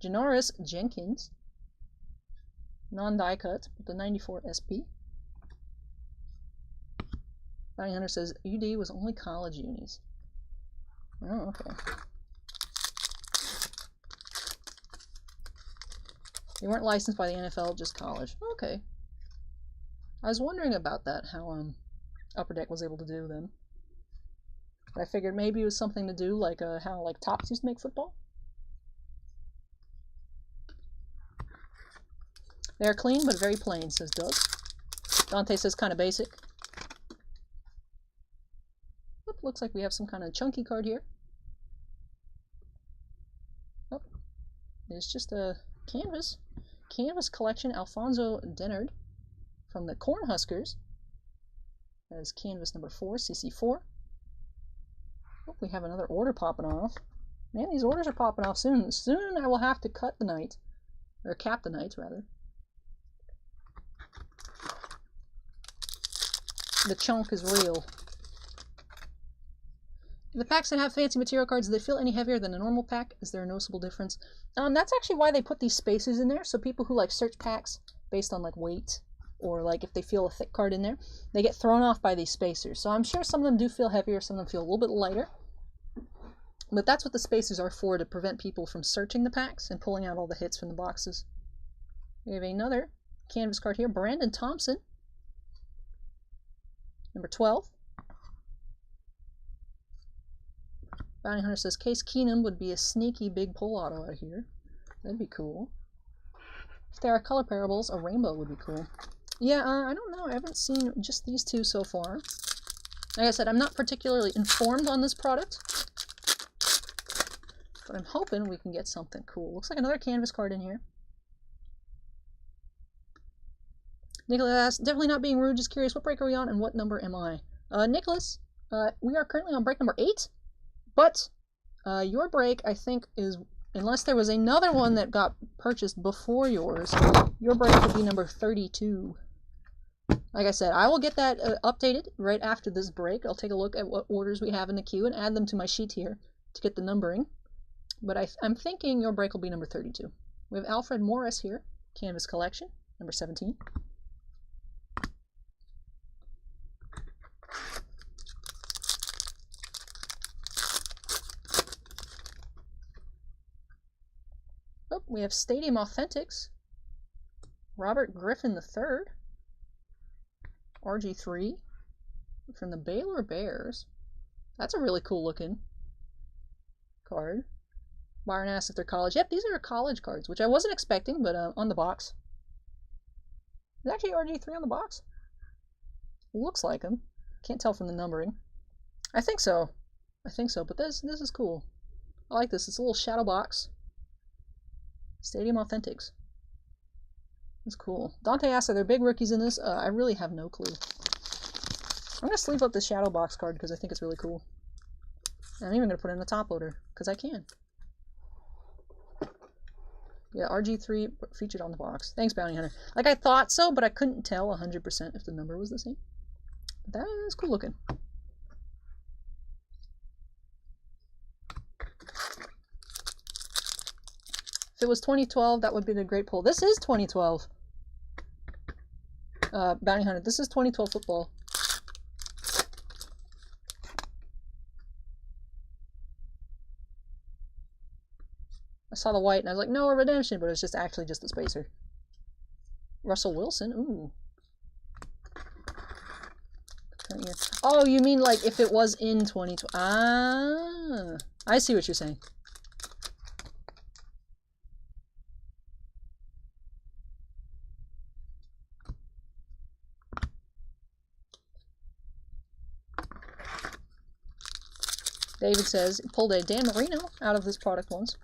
Janoris Jenkins, non-die cut, with the 94 SP. Bounty Hunter says UD was only college unis. Oh, okay. They weren't licensed by the NFL, just college. Okay. I was wondering about that, how Upper Deck was able to do them. But I figured maybe it was something to do like how like Topps used to make football. They are clean but very plain, says Doug. Dante says kind of basic. Oop, looks like we have some kind of chunky card here. Oh, it's just a canvas. Canvas collection, Alfonso Dennard from the Cornhuskers. That is canvas number 4, CC4. Oh, we have another order popping off. Man, these orders are popping off soon. Soon I will have to cut the night. Or cap the night, rather. The chunk is real. The packs that have fancy material cards, do they feel any heavier than a normal pack? Is there a noticeable difference? That's actually why they put these spacers in there. So people who like search packs based on like weight, or like if they feel a thick card in there, they get thrown off by these spacers. So I'm sure some of them do feel heavier, some of them feel a little bit lighter. But that's what the spacers are for, to prevent people from searching the packs and pulling out all the hits from the boxes. We have another canvas card here, Brandon Thompson, number 12. Bounty Hunter says Case Keenum would be a sneaky big pull auto out here. That'd be cool. If there are color parables, a rainbow would be cool. Yeah, I don't know. I haven't seen just these two so far. Like I said, I'm not particularly informed on this product, but I'm hoping we can get something cool. Looks like another canvas card in here. Nicholas asks, definitely not being rude, just curious, what break are we on and what number am I? Nicholas, we are currently on break number 8, but your break, I think, is, unless there was another one that got purchased before yours, your break would be number 32. Like I said, I will get that updated right after this break. I'll take a look at what orders we have in the queue and add them to my sheet here to get the numbering. But I'm thinking your break will be number 32. We have Alfred Morris here, Canvas Collection, number 17. Oh, we have Stadium Authentics, Robert Griffin III, RG3 from the Baylor Bears. That's a really cool looking card. Byron asks if they're college. Yep, these are college cards, which I wasn't expecting, but on the box. Is actually RG3 on the box? Looks like him. Can't tell from the numbering. I think so. I think so, but this is cool. I like this. It's a little shadow box. Stadium Authentics. That's cool. Dante asks, are there big rookies in this? I really have no clue. I'm going to sleeve up this shadow box card because I think it's really cool. And I'm even going to put it in the top loader because I can. Yeah, RG3 featured on the box. Thanks, Bounty Hunter. Like, I thought so, but I couldn't tell 100% if the number was the same. But that is cool looking. If it was 2012, that would be a great pull. This is 2012. Bounty Hunter, this is 2012 football. I saw the white and I was like, no, a redemption, but it's just actually just a spacer. Russell Wilson, ooh. Oh, you mean like if it was in 2012? Ah, I see what you're saying. David says, pulled a Dan Marino out of this product once.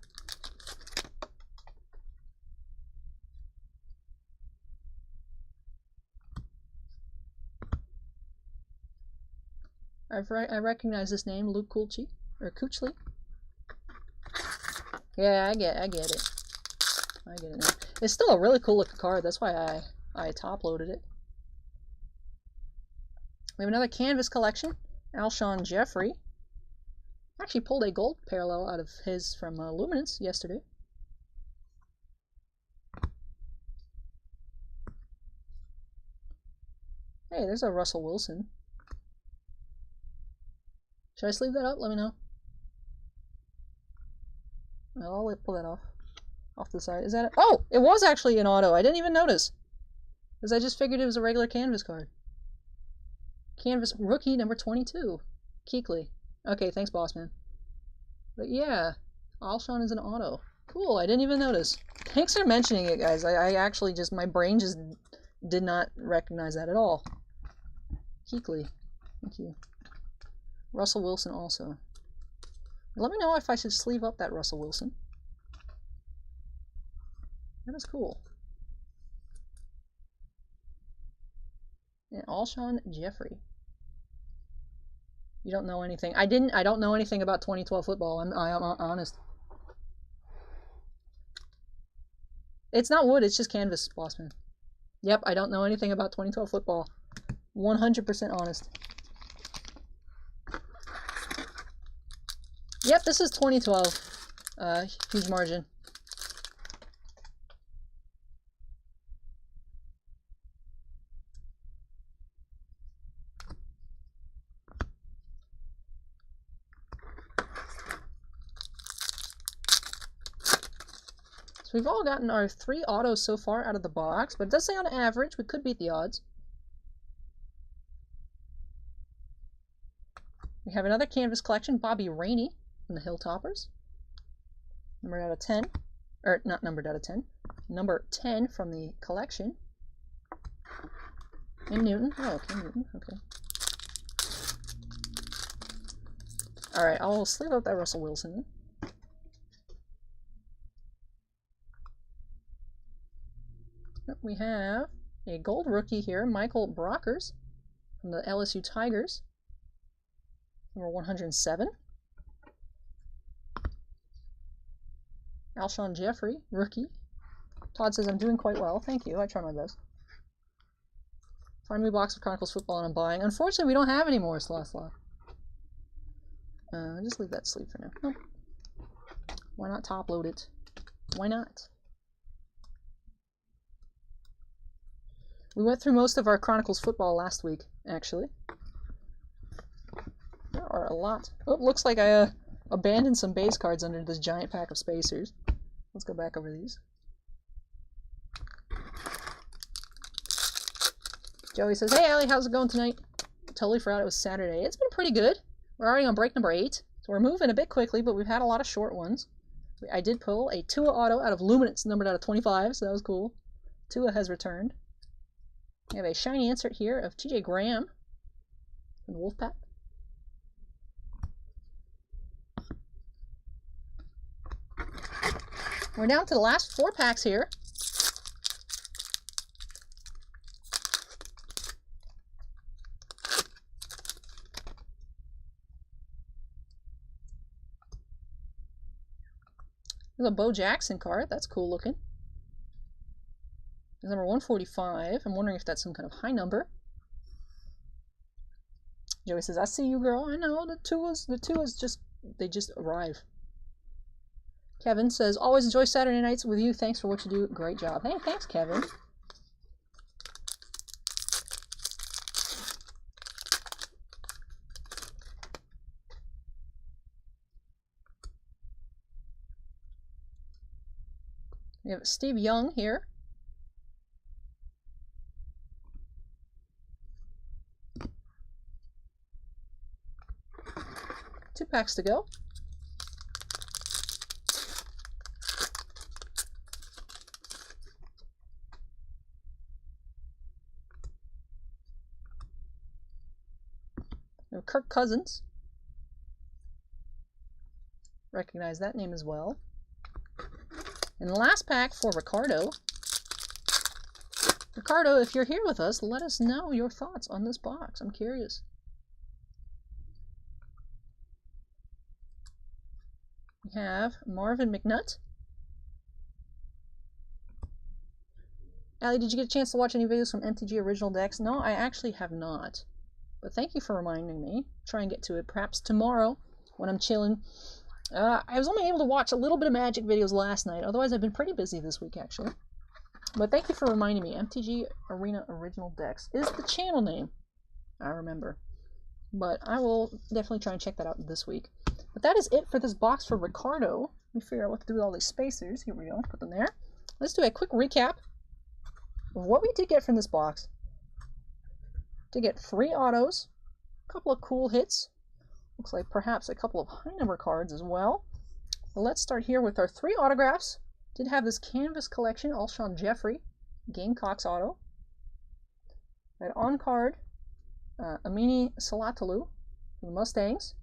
I recognize this name, Luke Kuechly, or Kuechly. Yeah, I get it. I get it now. It's still a really cool looking card. That's why I top loaded it. We have another canvas collection. Alshon Jeffrey. Actually pulled a gold parallel out of his from Luminance yesterday. Hey, there's a Russell Wilson. Should I sleeve that up? Let me know. I'll pull that off to the side. Is that it? Oh, it was actually an auto. I didn't even notice. Because I just figured it was a regular canvas card. Canvas rookie number 22. Keekly. Okay, thanks, boss man. But yeah, Alshon is an auto. Cool, I didn't even notice. Thanks for mentioning it, guys. I actually just, my brain just did not recognize that at all. Keekly. Thank you. Russell Wilson also. Let me know if I should sleeve up that Russell Wilson. That is cool. And Alshon Jeffrey. You don't know anything. I don't know anything about 2012 football. I'm honest. It's not wood, it's just canvas, Bossman. Yep, I don't know anything about 2012 football. 100% honest. Yep, this is 2012. Huge margin. So we've all gotten our 3 autos so far out of the box, but it does say on average we could beat the odds. We have another canvas collection, Bobby Rainey from the Hilltoppers. Numbered out of 10. Or, not numbered out of 10. Number 10 from the collection. In Newton. Oh, okay, Newton. Okay. Alright, I'll sleeve up that Russell Wilson. We have a gold rookie here, Michael Brockers from the LSU Tigers. Number 107. Alshon Jeffrey, rookie. Todd says, I'm doing quite well. Thank you. I try my best. Find me a box of Chronicles football and I'm buying. Unfortunately, we don't have any more Sloth Lock. Just leave that sleeve for now. Nope. Why not top load it? Why not? We went through most of our Chronicles football last week, actually. There are a lot. Oh, it looks like I abandoned some base cards under this giant pack of spacers. Let's go back over these. Joey says, hey Allie, how's it going tonight? Totally forgot it was Saturday. It's been pretty good. We're already on break number 8. So we're moving a bit quickly, but we've had a lot of short ones. I did pull a Tua auto out of Luminance, numbered out of 25, so that was cool. Tua has returned. We have a shiny insert here of TJ Graham from the Wolfpack. We're down to the last 4 packs here. There's a Bo Jackson card. That's cool looking. There's number 145. I'm wondering if that's some kind of high number. Joey says, I see you, girl. I know. The Tuas just arrive. Kevin says, always enjoy Saturday nights with you. Thanks for what you do. Great job. Hey, thanks, Kevin. We have Steve Young here. Two packs to go. Kirk Cousins. Recognize that name as well. And the last pack for Ricardo. Ricardo, if you're here with us, let us know your thoughts on this box. I'm curious. We have Marvin McNutt. Allie, did you get a chance to watch any videos from MTG Original Decks? No, I actually have not. But thank you for reminding me. Try and get to it perhaps tomorrow when I'm chilling. I was only able to watch a little bit of Magic videos last night. Otherwise, I've been pretty busy this week, actually. But thank you for reminding me. MTG Arena Original Decks is the channel name. I remember. But I will definitely try and check that out this week. But that is it for this box for Ricardo. Let me figure out what to do with all these spacers. Here we go. Put them there. Let's do a quick recap of what we did get from this box. To get 3 autos, a couple of cool hits. Looks like perhaps a couple of high number cards as well. But let's start here with our 3 autographs. Did have this Canvas Collection, Alshon Jeffrey, Gamecocks auto. Right on card, Amini Salatalu for the Mustangs.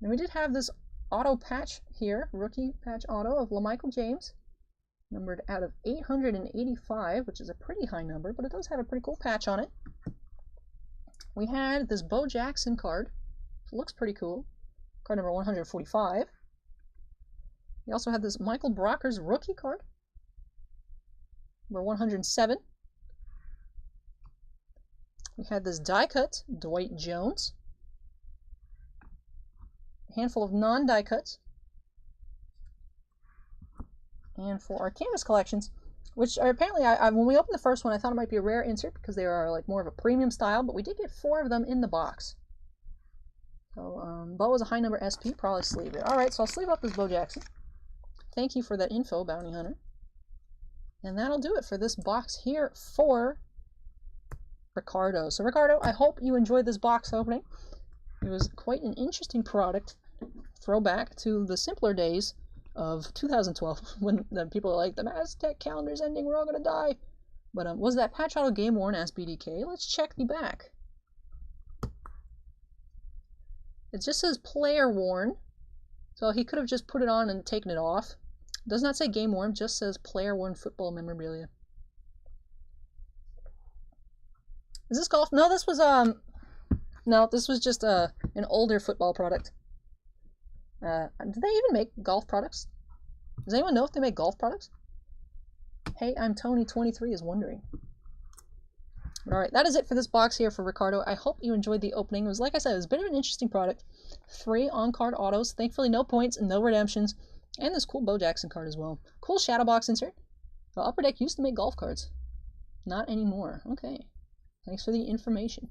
And we did have this auto patch here, rookie patch auto of LaMichael James, numbered out of 885, which is a pretty high number, but it does have a pretty cool patch on it. We had this Bo Jackson card, which looks pretty cool, card number 145. We also had this Michael Brockers rookie card, number 107. We had this die cut Dwight Jones, a handful of non-die cuts. And for our canvas collections, which are apparently, when we opened the first one, I thought it might be a rare insert because they are like more of a premium style, but we did get 4 of them in the box. So, Bo was a high number SP, probably sleeve it. Alright, so I'll sleeve up this Bo Jackson. Thank you for that info, Bounty Hunter. And that'll do it for this box here for Ricardo. So Ricardo, I hope you enjoyed this box opening. It was quite an interesting product. Throwback to the simpler days of 2012 when the people are like, the Aztec calendar's ending, we're all gonna die. But was that patch auto game worn as BDK? Let's check the back. It just says player worn, so he could have just put it on and taken it off. It does not say game worn, just says player worn football memorabilia. Is this golf? No, this was no, this was just an older football product. Do they even make golf products? Does anyone know if they make golf products? Hey, I'm Tony23 is wondering. Alright, that is it for this box here for Ricardo. I hope you enjoyed the opening. It was, like I said, it was a bit of an interesting product. 3 on-card autos. Thankfully, no points and no redemptions. And this cool Bo Jackson card as well. Cool Shadow Box insert. The Upper Deck used to make golf cards. Not anymore. Okay. Thanks for the information.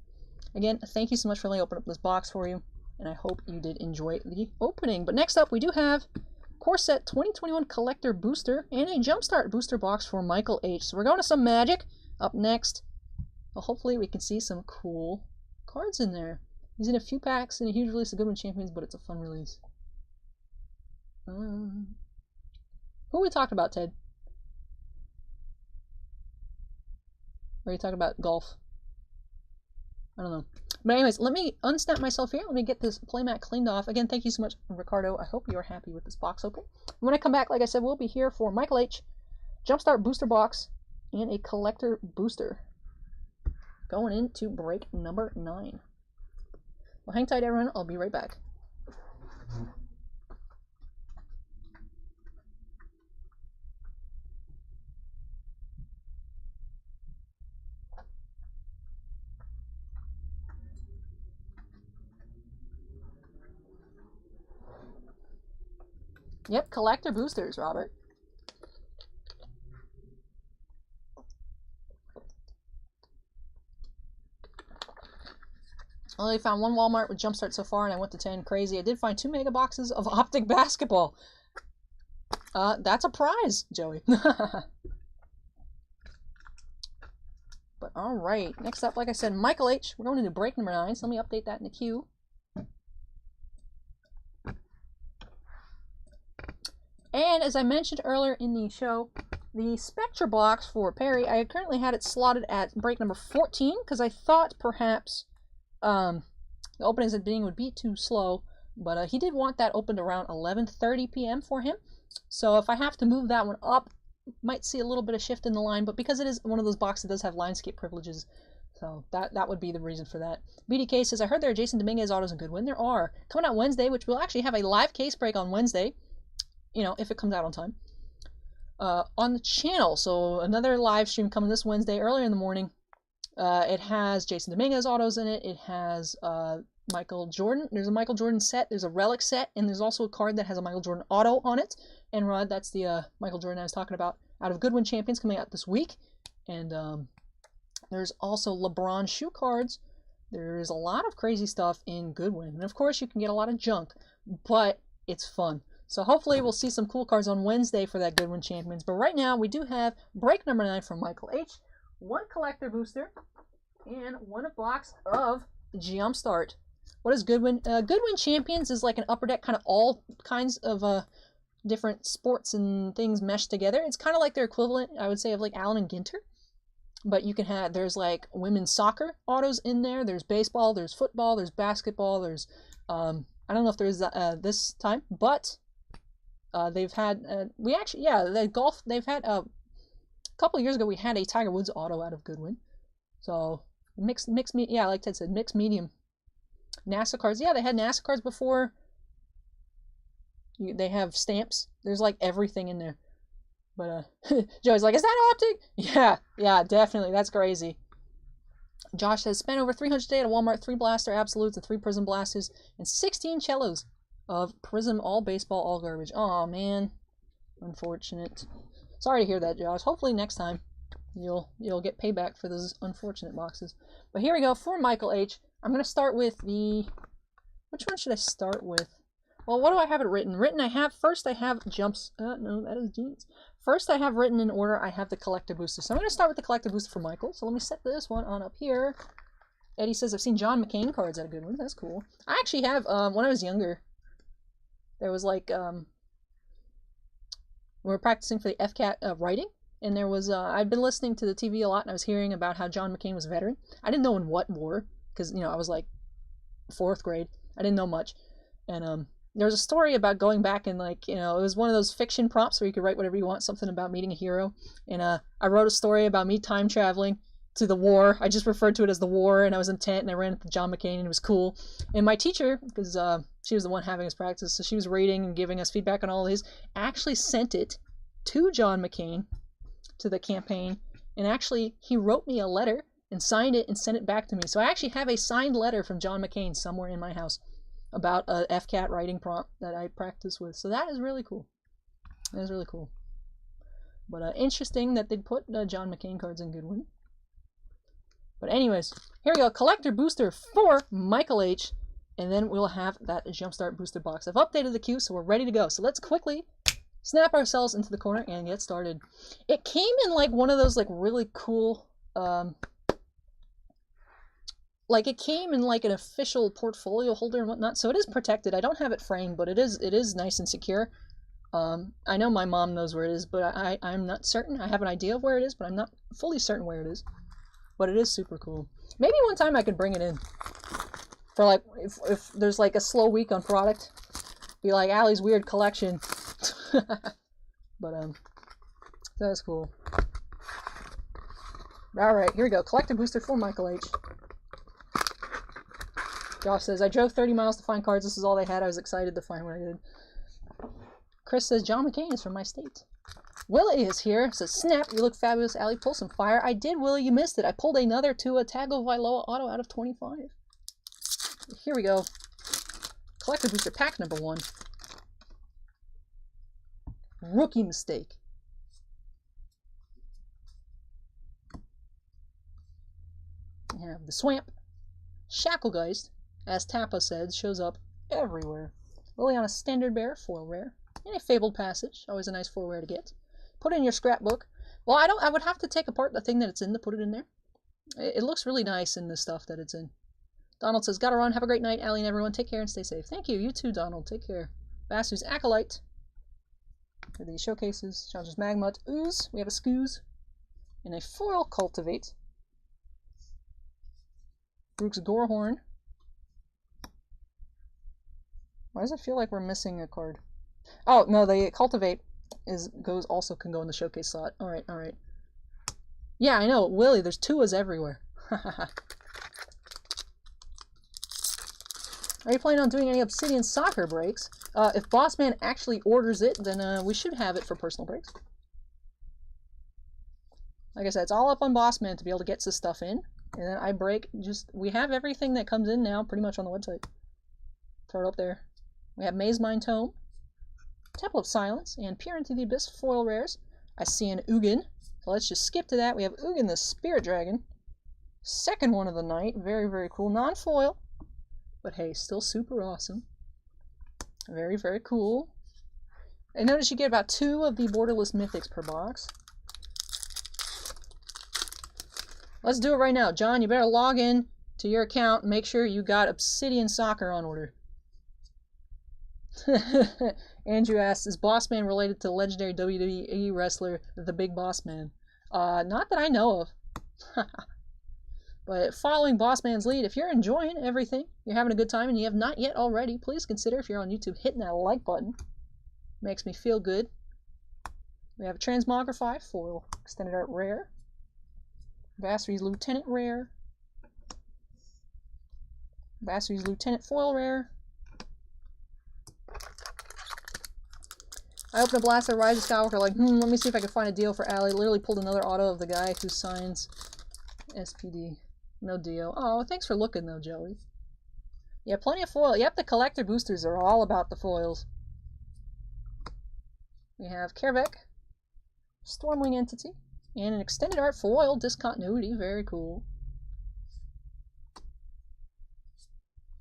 Again, thank you so much for letting me open up this box for you. And I hope you did enjoy the opening. But next up, we do have Core Set 2021 Collector Booster and a Jumpstart Booster box for Michael H. So we're going to some Magic up next. Well, hopefully we can see some cool cards in there. He's in a few packs and a huge release of Goodwin Champions, but it's a fun release. Who are we talking about, Ted? Or are you talking about golf? I don't know. But anyways, let me unsnap myself here. Let me get this playmat cleaned off. Again, thank you so much, Ricardo. I hope you're happy with this box opening. When I come back, like I said, we'll be here for Michael H, Jumpstart Booster Box, and a Collector Booster. Going into break number 9. Well, hang tight, everyone. I'll be right back. Yep, collector boosters, Robert. I only found 1 Walmart with Jumpstart so far, and I went to 10. Crazy. I did find 2 mega boxes of Optic Basketball. That's a prize, Joey. But alright, next up, like I said, Michael H. We're going into break number 9, so let me update that in the queue. And as I mentioned earlier in the show, the Spectra box for Perry, I currently had it slotted at break number 14 because I thought perhaps the openings at the beginning would be too slow, but he did want that opened around 11:30 p.m. for him. So if I have to move that one up, might see a little bit of shift in the line, but because it is one of those boxes that does have line skip privileges, so that would be the reason for that. BDK says, I heard there are Jason Dominguez autos in Goodwin. There are. Coming out Wednesday, which we'll actually have a live case break on Wednesday. You know, if it comes out on time. on the channel. So another live stream coming this Wednesday earlier in the morning. It has Jason Dominguez autos in it. It has Michael Jordan. There's a Michael Jordan set. There's a relic set, and there's also a card that has a Michael Jordan auto on it. And Rod, that's the Michael Jordan I was talking about out of Goodwin Champions coming out this week. And there's also LeBron shoe cards. There's a lot of crazy stuff in Goodwin. And of course, you can get a lot of junk, but it's fun. So hopefully we'll see some cool cards on Wednesday for that Goodwin Champions. But right now, we do have break number 9 from Michael H. 1 collector booster, and 1 box of Jumpstart. What is Goodwin? Goodwin Champions is like an upper deck, kind of all kinds of different sports and things meshed together. It's kind of like their equivalent, I would say, of like Allen and Ginter. But you can have, there's like women's soccer autos in there. There's baseball, there's football, there's basketball, there's, I don't know if there's this time, but they've had, the golf, they've had, a couple of years ago, we had a Tiger Woods auto out of Goodwin. So, like Ted said, mixed medium. NASA cards. Yeah, they had NASA cards before. They have stamps. There's like everything in there. But, Joey's like, is that optic? Yeah, definitely. That's crazy. Josh says, spent over $300 a day at a Walmart, 3 blaster absolutes and 3 prism blasters, and 16 cellos of prism, all baseball, all garbage. Aw, man. Unfortunate. Sorry to hear that, Josh. Hopefully next time you'll get payback for those unfortunate boxes. But here we go for Michael H. I'm going to start with the... Which one should I start with? Well, what do I have it written? First I have jumps... no, that is jeans. First I have written in order, I have the collector booster. So I'm going to start with the collector booster for Michael. So let me set this one on up here. Eddie says, I've seen John McCain cards at a good one. That's cool. I actually have, when I was younger, there was like... we were practicing for the FCAT writing, and there was, I'd been listening to the TV a lot, and I was hearing about how John McCain was a veteran. I didn't know in what war, because, I was like 4th grade. I didn't know much. And there was a story about going back and, like, it was one of those fiction prompts where you could write whatever you want, something about meeting a hero. And I wrote a story about me time traveling to the war. I just referred to it as the war, and I was in tent, and I ran into John McCain, and it was cool. And my teacher, because she was the one having us practice, so she was rating and giving us feedback on all of these, actually sent it to John McCain, to the campaign, and actually he wrote me a letter and signed it and sent it back to me. So I actually have a signed letter from John McCain somewhere in my house about a FCAT writing prompt that I practice with. So that is really cool. That is really cool. But interesting that they'd put John McCain cards in Goodwin. But anyways, here we go. Collector booster for Michael H. And then we'll have that Jumpstart booster box. I've updated the queue, so we're ready to go. So let's quickly snap ourselves into the corner and get started. It came in like one of those like really cool, like it came in like an official portfolio holder and whatnot. So it is protected. I don't have it framed, but it is nice and secure. I know my mom knows where it is, but I'm not certain. I have an idea of where it is, but I'm not fully certain where it is. But it is super cool. Maybe one time I could bring it in for like if there's like a slow week on product. Be like Allie's weird collection. But that's cool. Alright, here we go. Collector booster for Michael H. Josh says, I drove 30 miles to find cards. This is all they had. I was excited to find what I did. Chris says, John McCain is from my state. Willie is here. Says, snap, you look fabulous, Allie. Pull some fire. I did, Willie. You missed it. I pulled another Tagovailoa auto out of 25. Here we go. Collector booster pack number 1. Rookie mistake. We have the Swamp. Shacklegeist, as Tappa said, shows up everywhere. Liliana Standard Bearer, foil rare. And a Fabled Passage, always a nice foil rare to get. Put it in your scrapbook. Well, I would have to take apart the thing that it's in to put it in there. It looks really nice in the stuff that it's in. Donald says, gotta run. Have a great night, Allie and everyone. Take care and stay safe. Thank you. You too, Donald. Take care. Basu's Acolyte. For these showcases. Challenger's Magmut. Ooze. We have a Scooze. And a foil Cultivate. Brooks Gorehorn. Why does it feel like we're missing a card? Oh, no, the Cultivate also can go in the showcase slot. Alright, alright. Yeah, I know. Willie, there's Tuas everywhere. Are you planning on doing any Obsidian Soccer breaks? If Bossman actually orders it, then we should have it for personal breaks. Like I said, it's all up on Bossman to be able to get this stuff in. And then I break we have everything that comes in now pretty much on the website. Throw it up there. We have Maze Mine Tome, Temple of Silence, and Peer into the Abyss foil rares. I see an Ugin. So let's just skip to that. We have Ugin the Spirit Dragon. Second one of the night. Very, very cool. Non-foil. But hey, still super awesome. Very, very cool. And notice you get about 2 of the Borderless Mythics per box. Let's do it right now. John, you better log in to your account and make sure you got Obsidian Soccer on order. Andrew asks, is Bossman related to legendary WWE wrestler, the Big Boss Man? Not that I know of. But following Bossman's lead, if you're enjoying everything, you're having a good time, and you have not yet already, please consider, if you're on YouTube, hitting that like button. Makes me feel good. We have a Transmogrify foil extended art rare. Vassery's Lieutenant rare. Vassery's Lieutenant foil rare. I opened a Blaster Rise of Skywalker like, let me see if I can find a deal for Allie. Literally pulled another auto of the guy who signs SPD. No deal. Oh, thanks for looking though, Joey. Yeah, plenty of foil. Yep, the collector boosters are all about the foils. We have Kervek, Stormwing Entity, and an extended art foil discontinuity. Very cool.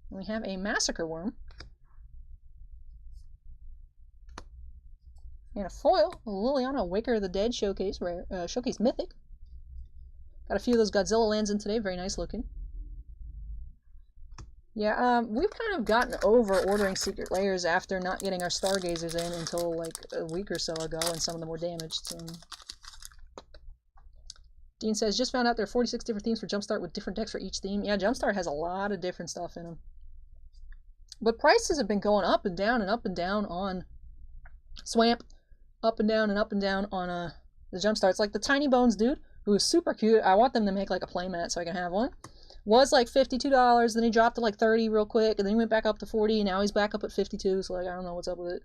And we have a Massacre Worm. And a foil, a Liliana Waker of the Dead showcase, rare, showcase mythic. Got a few of those Godzilla lands in today, very nice looking. Yeah, we've kind of gotten over ordering secret layers after not getting our Stargazers in until like a week or so ago, and some of them were damaged. So. Dean says, just found out there are 46 different themes for Jumpstart with different decks for each theme. Yeah, Jumpstart has a lot of different stuff in them. But prices have been going up and down on Swamp. Up and down on the Jumpstart. It's like the Tiny Bones dude, who is super cute. I want them to make like a playmat so I can have one. Was like $52, then he dropped to like 30 real quick, and then he went back up to 40, and now he's back up at 52, so like I don't know what's up with it.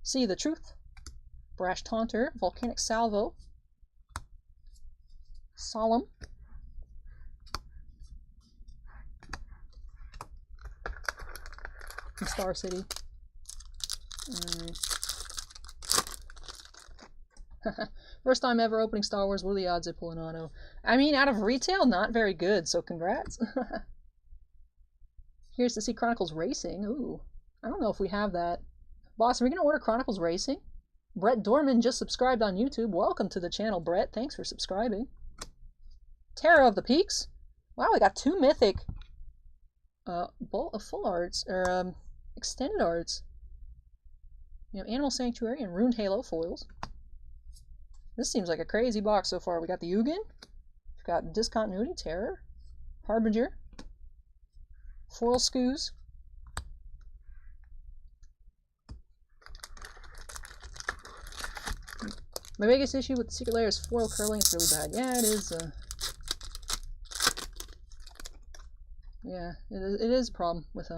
See the Truth. Brash Taunter. Volcanic Salvo. Solemn. From Star City. First time ever opening Star Wars. What are the odds I pull an auto? I mean, out of retail, not very good, so congrats. Here's to see Chronicles Racing. Ooh, I don't know if we have that. Boss, are we going to order Chronicles Racing? Brett Dorman just subscribed on YouTube. Welcome to the channel, Brett. Thanks for subscribing. Terror of the Peaks. Wow, we got 2 mythic full arts, or extended arts. You know, Animal Sanctuary and Ruined Halo foils. This seems like a crazy box so far. We got the Ugin, we've got Discontinuity, Terror, Harbinger, Foil Scoos, my biggest issue with the secret layer is foil curling. It's really bad. Yeah, it is. Yeah, it is a problem with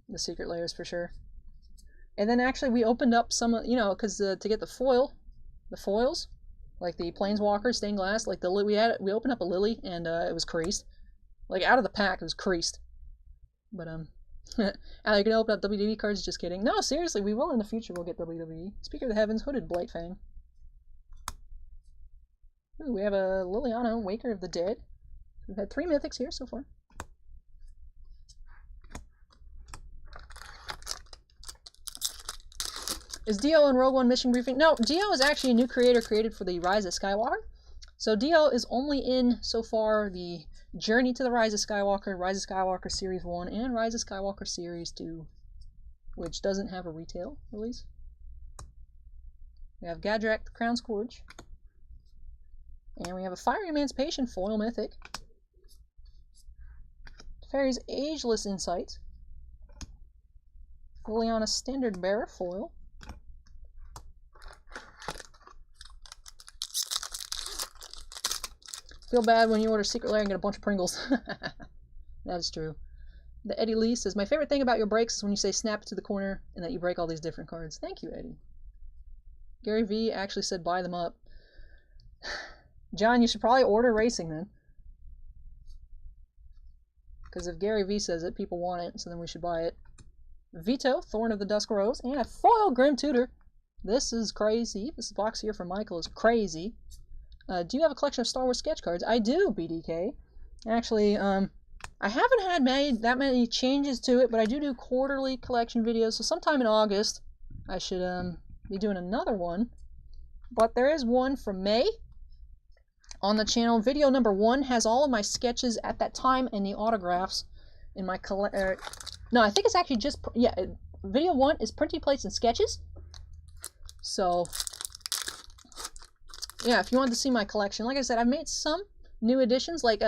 the secret layers for sure. And then actually we opened up some, you know, because to get the foils. Like the Planeswalker, stained glass, like we opened up a Lily and it was creased. Like out of the pack, it was creased. But Al, you're gonna open up WWE cards? Just kidding. No, seriously, we will in the future. We'll get WWE. Speaker of the Heavens, Hooded Blightfang. Ooh, we have a Liliana, Waker of the Dead. We've had 3 mythics here so far. Is Dio in Rogue One Mission Briefing? No, Dio is actually a new creator created for the Rise of Skywalker. So Dio is only in, so far, the Journey to the Rise of Skywalker Series 1, and Rise of Skywalker Series 2, which doesn't have a retail release. We have Gadrak, the Crown Scourge. And we have a Fiery Emancipation foil mythic. Fairy's Ageless Insight. Liliana Standard Bearer foil. Feel bad when you order Secret Lair and get a bunch of Pringles. That is true. The Eddie Lee says, my favorite thing about your breaks is when you say snap it to the corner and that you break all these different cards. Thank you, Eddie. Gary V actually said buy them up. John, you should probably order racing then. Because if Gary V says it, people want it, so then we should buy it. Vito, Thorn of the Dusk Rose, and a foil Grim Tutor. This is crazy. This box here from Michael is crazy. Do you have a collection of Star Wars sketch cards? I do, BDK. Actually, I haven't had made that many changes to it, but I do quarterly collection videos, so sometime in August I should be doing another one. But there is one from May on the channel. Video number 1 has all of my sketches at that time and the autographs in my no, I think it's actually just, yeah, video 1 is printing plates and sketches. So, yeah, if you wanted to see my collection, like I said, I've made some new additions, like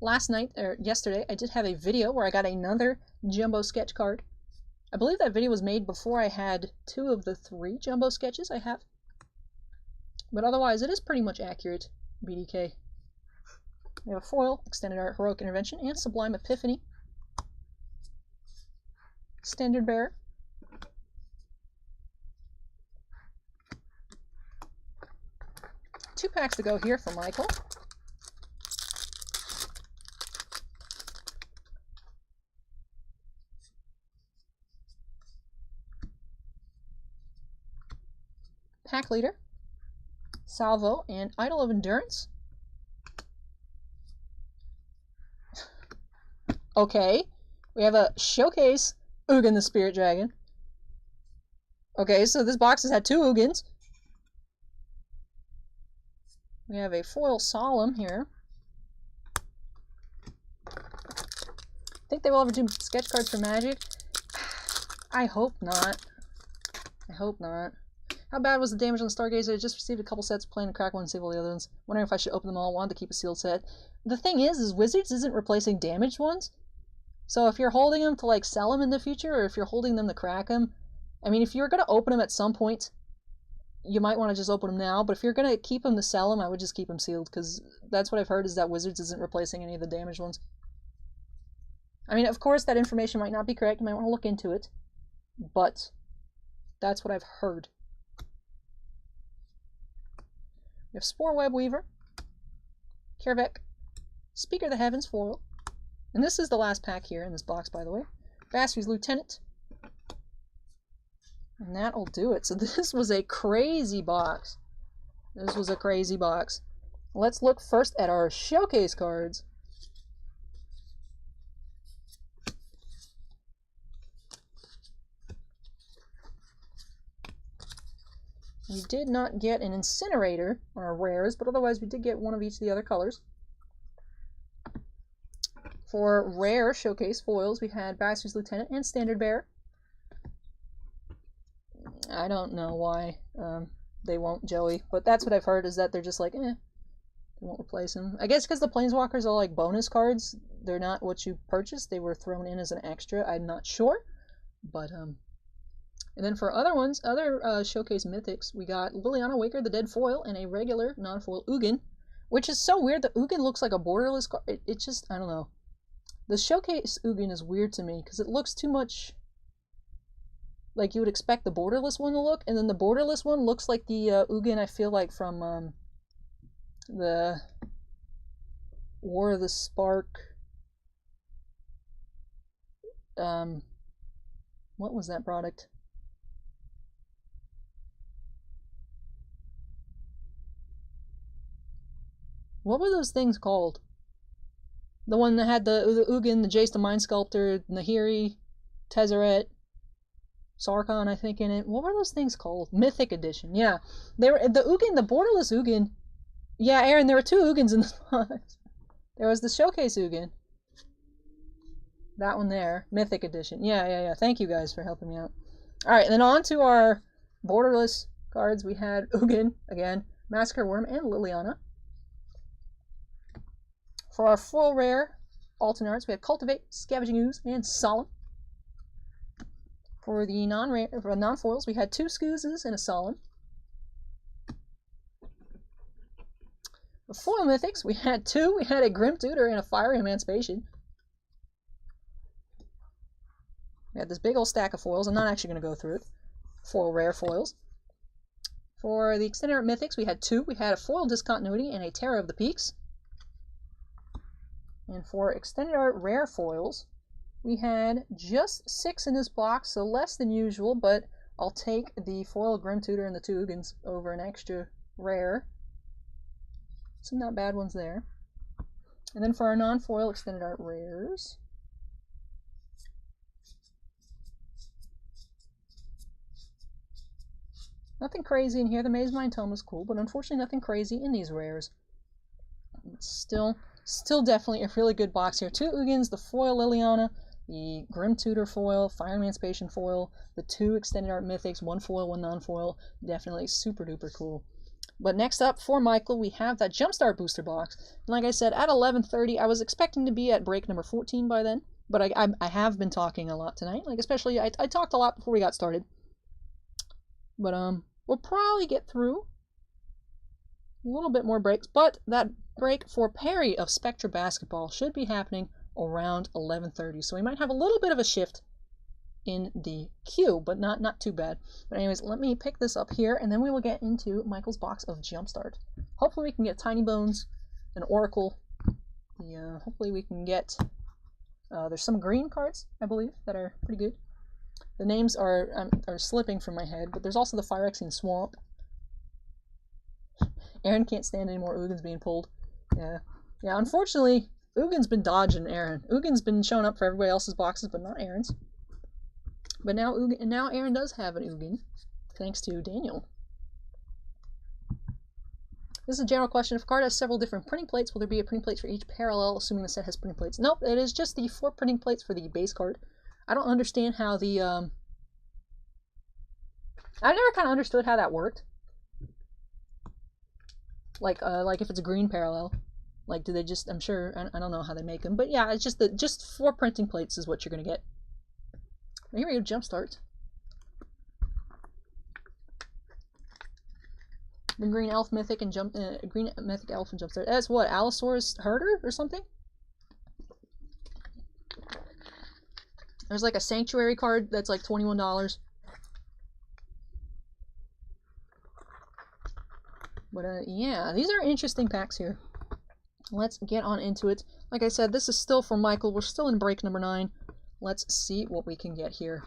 last night, or yesterday, I did have a video where I got another jumbo sketch card. I believe that video was made before I had 2 of the 3 jumbo sketches I have. But otherwise, it is pretty much accurate, BDK. We have a foil, Extended Art, Heroic Intervention, and Sublime Epiphany. Standard Bearer. Two packs to go here for Michael. Pack Leader, Salvo, and Idol of Endurance. Okay, we have a Showcase Ugin the Spirit Dragon. Okay, so this box has had 2 Ugins. We have a foil Solemn here. Think they will ever do sketch cards for Magic? I hope not. I hope not. How bad was the damage on the Stargazer? I just received a couple sets, playing to crack one and save all the other ones. Wondering if I should open them all. Wanted to keep a sealed set. The thing is Wizards isn't replacing damaged ones. So if you're holding them to like sell them in the future, or if you're holding them to crack them, I mean, if you're going to open them at some point, you might want to just open them now. But if you're going to keep them to sell them, I would just keep them sealed, because that's what I've heard, is that Wizards isn't replacing any of the damaged ones. I mean, of course, that information might not be correct. You might want to look into it. But that's what I've heard. We have Spore Web Weaver, Kervek, Speaker of the Heavens foil, and this is the last pack here in this box, by the way. Basri's Lieutenant, and that'll do it. So this was a crazy box. This was a crazy box. Let's look first at our showcase cards. We did not get an Incinerator on our rares, but otherwise we did get one of each of the other colors. For rare showcase foils, we had Basri's Lieutenant and Standard Bearer. I don't know why they won't, Joey, but that's what I've heard, is that they're just like, they won't replace him. I guess because the Planeswalkers are like bonus cards. They're not what you purchased. They were thrown in as an extra. I'm not sure, but and then for other ones, other showcase mythics, we got Liliana Waker the Dead foil and a regular non-foil Ugin, which is so weird. The Ugin looks like a borderless card. It just, I don't know. The showcase Ugin is weird to me because it looks too much like you would expect the borderless one to look, and then the borderless one looks like the Ugin I feel like from the War of the Spark. What was that product? What were those things called? The one that had the Ugin, the Jace the Mind Sculptor, Nahiri, Tezzeret, Sarkhan, I think, in it. What were those things called? Mythic Edition, yeah. They were the Ugin, the borderless Ugin. Yeah, Aaron, there were 2 Ugins in this box. There was the Showcase Ugin. That one there, Mythic Edition. Yeah. Thank you guys for helping me out. Alright, and then on to our borderless cards. We had Ugin, again, Massacre Worm, and Liliana. For our full rare alternate arts, we had Cultivate, Scavenging Ooze, and Solemn. For the non-foils, we had 2 Scoozes and a Solemn. For foil mythics, we had 2. We had a Grim Tutor and a Fiery Emancipation. We had this big old stack of foils. I'm not actually going to go through it. Foil rare foils. For the Extended Art Mythics, we had 2. We had a Foil Discontinuity and a Terror of the Peaks. And for Extended Art Rare Foils, we had just 6 in this box, so less than usual, but I'll take the Foil Grim Tutor and the 2 Ugins over an extra rare. Some not bad ones there. And then for our non-foil Extended Art Rares, nothing crazy in here. The Maze Mind Tome is cool, but unfortunately nothing crazy in these rares. It's still definitely a really good box here. 2 Ugins, the foil Liliana, the Grim Tutor foil, Fire Emancipation foil, the 2 Extended Art Mythics, 1 foil, 1 non-foil. Definitely super duper cool. But next up for Michael, we have that Jumpstart booster box. And like I said, at 11:30, I was expecting to be at break number 14 by then. But I have been talking a lot tonight. Like especially, I talked a lot before we got started. But we'll probably get through a little bit more breaks. But that break for Perry of Spectra Basketball should be happening around 11:30. So we might have a little bit of a shift in the queue, but not too bad. But anyways, let me pick this up here, and then we will get into Michael's box of Jumpstart. Hopefully we can get Tiny Bones, an Oracle. Hopefully we can get... there's some green cards, I believe, that are pretty good. The names are slipping from my head, but there's also the Phyrexian Swamp. Aaron can't stand any more Ugins being pulled. Yeah, unfortunately, Ugin's been dodging Aaron. Ugin's been showing up for everybody else's boxes, but not Aaron's. But now Aaron does have an Ugin, thanks to Daniel. This is a general question. If a card has several different printing plates, will there be a printing plate for each parallel, assuming the set has printing plates? Nope, it is just the 4 printing plates for the base card. I don't understand how the... I never kind of understood how that worked. Like if it's a green parallel. Like, do they just... I'm sure... I don't know how they make them. But yeah, it's just 4 printing plates is what you're going to get. Here we go, Jumpstart. The Green Elf Mythic and Green Mythic Elf and Jumpstart. That's what, Allosaurus Herder or something? There's like a Sanctuary card that's like $21. But yeah, these are interesting packs here. Let's get on into it. Like I said, this is still for Michael. We're still in break number 9. Let's see what we can get here.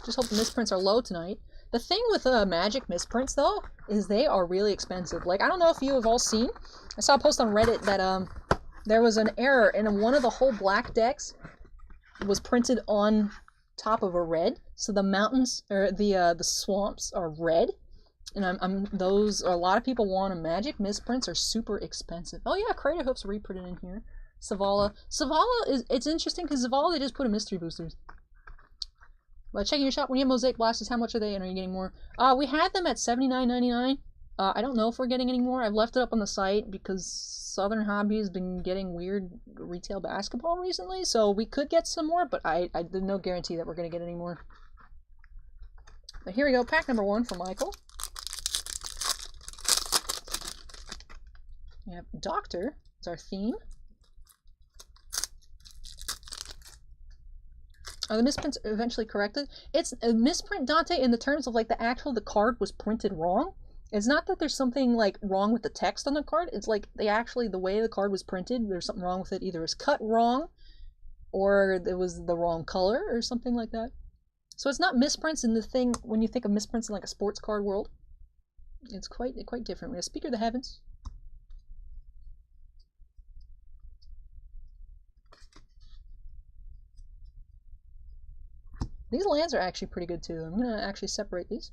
Just hope the misprints are low tonight. The thing with Magic misprints, though, is they are really expensive. Like, I don't know if you have all seen. I saw a post on Reddit that there was an error in one of the whole black decks was printed on top of a red. So the mountains, or the swamps are red. And a lot of people want them. Magic misprints are super expensive. Oh yeah, Crater Hoof's reprinted in here. Zavala. It's interesting because Zavala, they just put in mystery boosters. But checking your shop, when you have Mosaic Blasters, how much are they and are you getting more? We had them at $79.99. I don't know if we're getting any more. I've left it up on the site because Southern Hobby has been getting weird retail basketball recently, so we could get some more, but there's no guarantee that we're going to get any more. But here we go, pack number 1 for Michael. We have Doctor, it's our theme. Are the misprints eventually corrected? It's a misprint, Dante, in the terms of like the card was printed wrong. It's not that there's something like wrong with the text on the card. It's like the way the card was printed, there's something wrong with it. Either it's cut wrong, or it was the wrong color, or something like that. So it's not misprints in the thing when you think of misprints in like a sports card world. It's quite different. We have Speaker of the Heavens. These lands are actually pretty good too. I'm going to actually separate these.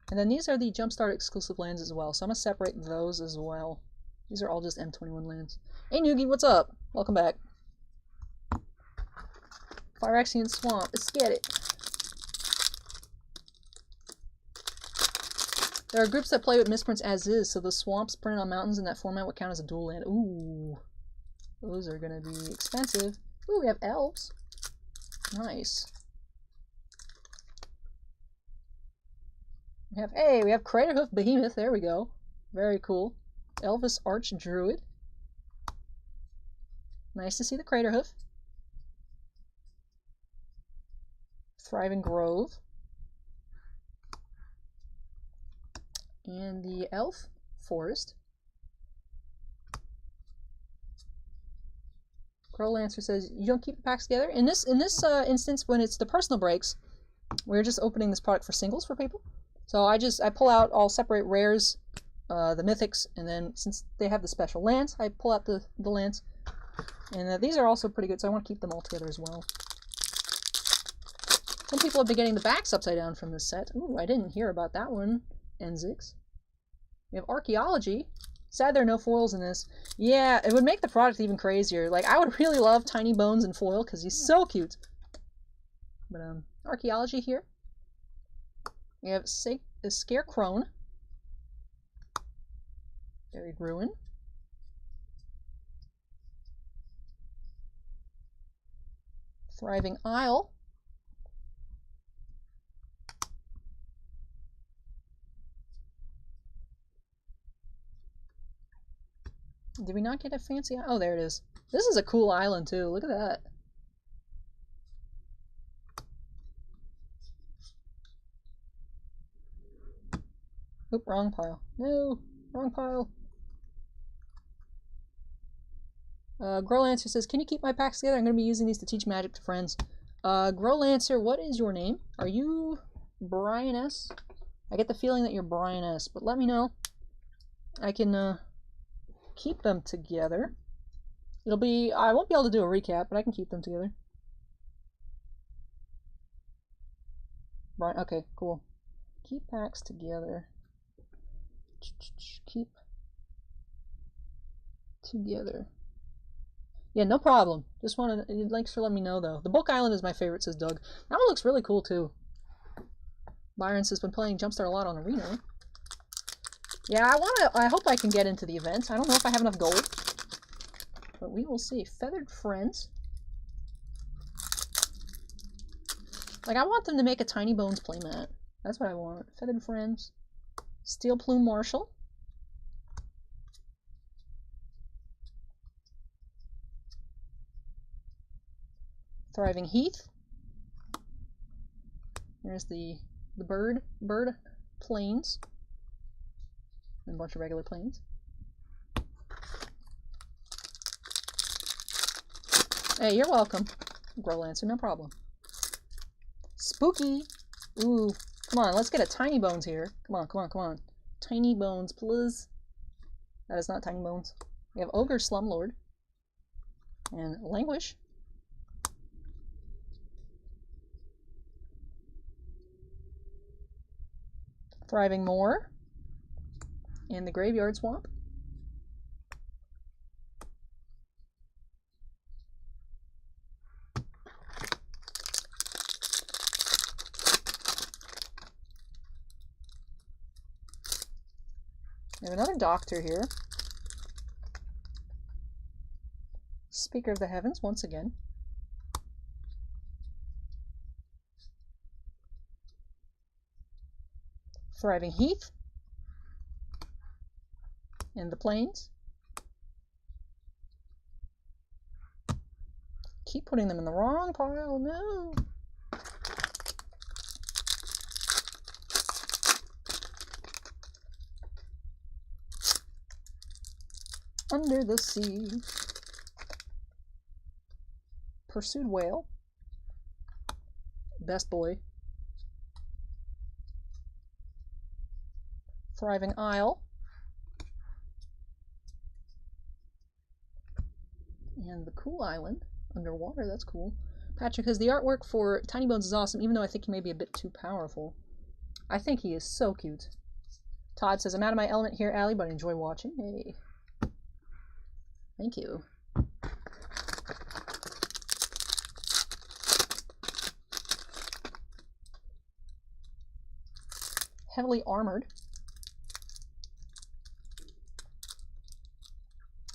And then these are the Jumpstart exclusive lands as well, so I'm going to separate those as well. These are all just M21 lands. Hey Noogie, what's up? Welcome back. Phyrexian Swamp, let's get it. There are groups that play with misprints as is, so the swamps printed on mountains in that format would count as a dual land. Ooh, those are going to be expensive. Ooh, we have elves. Nice. We have Craterhoof Behemoth, there we go. Very cool. Elvis Archdruid. Nice to see the Crater Hoof. Thriving Grove. And the Elf Forest. Crowlancer says, you don't keep the packs together? In this instance, when it's the personal breaks, we're just opening this product for singles for people. So I pull out, I'll separate rares, the mythics, and then since they have the special lands, I pull out the lands. And these are also pretty good, so I want to keep them all together as well. Some people have been getting the backs upside down from this set. Ooh, I didn't hear about that one. Enzix. We have Archaeology. Sad there are no foils in this. Yeah, it would make the product even crazier. Like, I would really love Tiny Bones in foil, because he's so cute. But, Archaeology here. We have Scarecrow. Buried Ruin. Thriving Isle. Did we not get a fancy? Oh, there it is. This is a cool island too. Look at that. Oop, wrong pile. No, wrong pile. Growlancer says, can you keep my packs together? I'm going to be using these to teach magic to friends. Growlancer, what is your name? Are you Brian S? I get the feeling that you're Brian S, but let me know. I can keep them together. I won't be able to do a recap, but I can keep them together. Right, okay, cool. Keep packs together. Keep together. Yeah, no problem. Just wanted, thanks for letting me know though. The Book Island is my favorite, says Doug. That one looks really cool too. Byron says, been playing Jumpstart a lot on Arena. Yeah, I hope I can get into the event. I don't know if I have enough gold. But we will see. Feathered Friends. Like, I want them to make a Tiny Bones playmat. That's what I want. Feathered Friends. Steel Plume Marshal. Thriving Heath. There's the bird planes. And a bunch of regular planes. Hey, you're welcome. Growlancer, no problem. Spooky. Ooh, come on, let's get a Tiny Bones here. Come on, come on, come on. Tiny Bones, please. That is not Tiny Bones. We have Ogre Slumlord. And Languish. Thriving Moor. And the Graveyard Swamp. We have another Doctor here. Speaker of the Heavens once again. Thriving Heath. And the Plains. Keep putting them in the wrong pile. No. Under the Sea. Pursued Whale. Best Boy. Thriving Isle. And the Cool Island. Underwater, that's cool. Patrick says, the artwork for Tiny Bones is awesome, even though I think he may be a bit too powerful. I think he is so cute. Todd says, I'm out of my element here, Allie, but I enjoy watching. Hey. Thank you. Heavily Armored.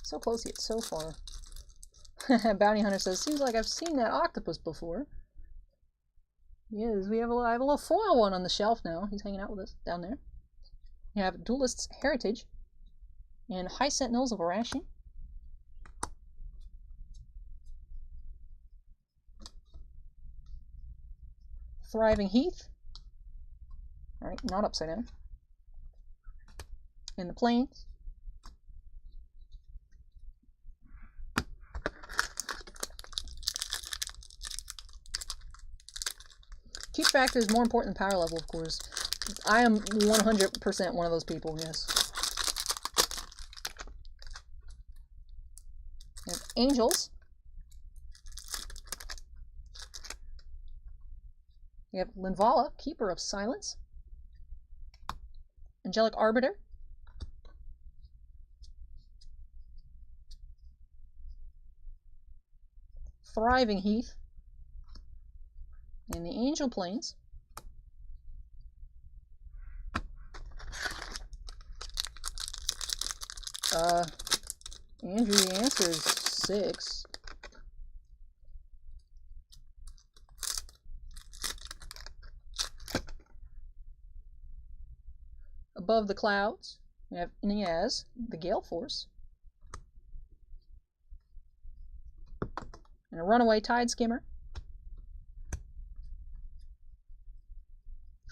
So close yet so far. Bounty Hunter says, seems like I've seen that octopus before. Yes, I have a little foil one on the shelf now. He's hanging out with us down there. You have Duelist's Heritage and High Sentinels of Arashi. Thriving Heath. Alright, not upside down. In the plains. Keep factor is more important than power level, of course. I am 100% one of those people, yes. We have Angels. We have Linvala, Keeper of Silence. Angelic Arbiter. Thriving Heath. And the Angel Plains. Andrew, the answer is 6. Above the Clouds, we have Niaz, the Gale Force. And a Runaway Tide Skimmer.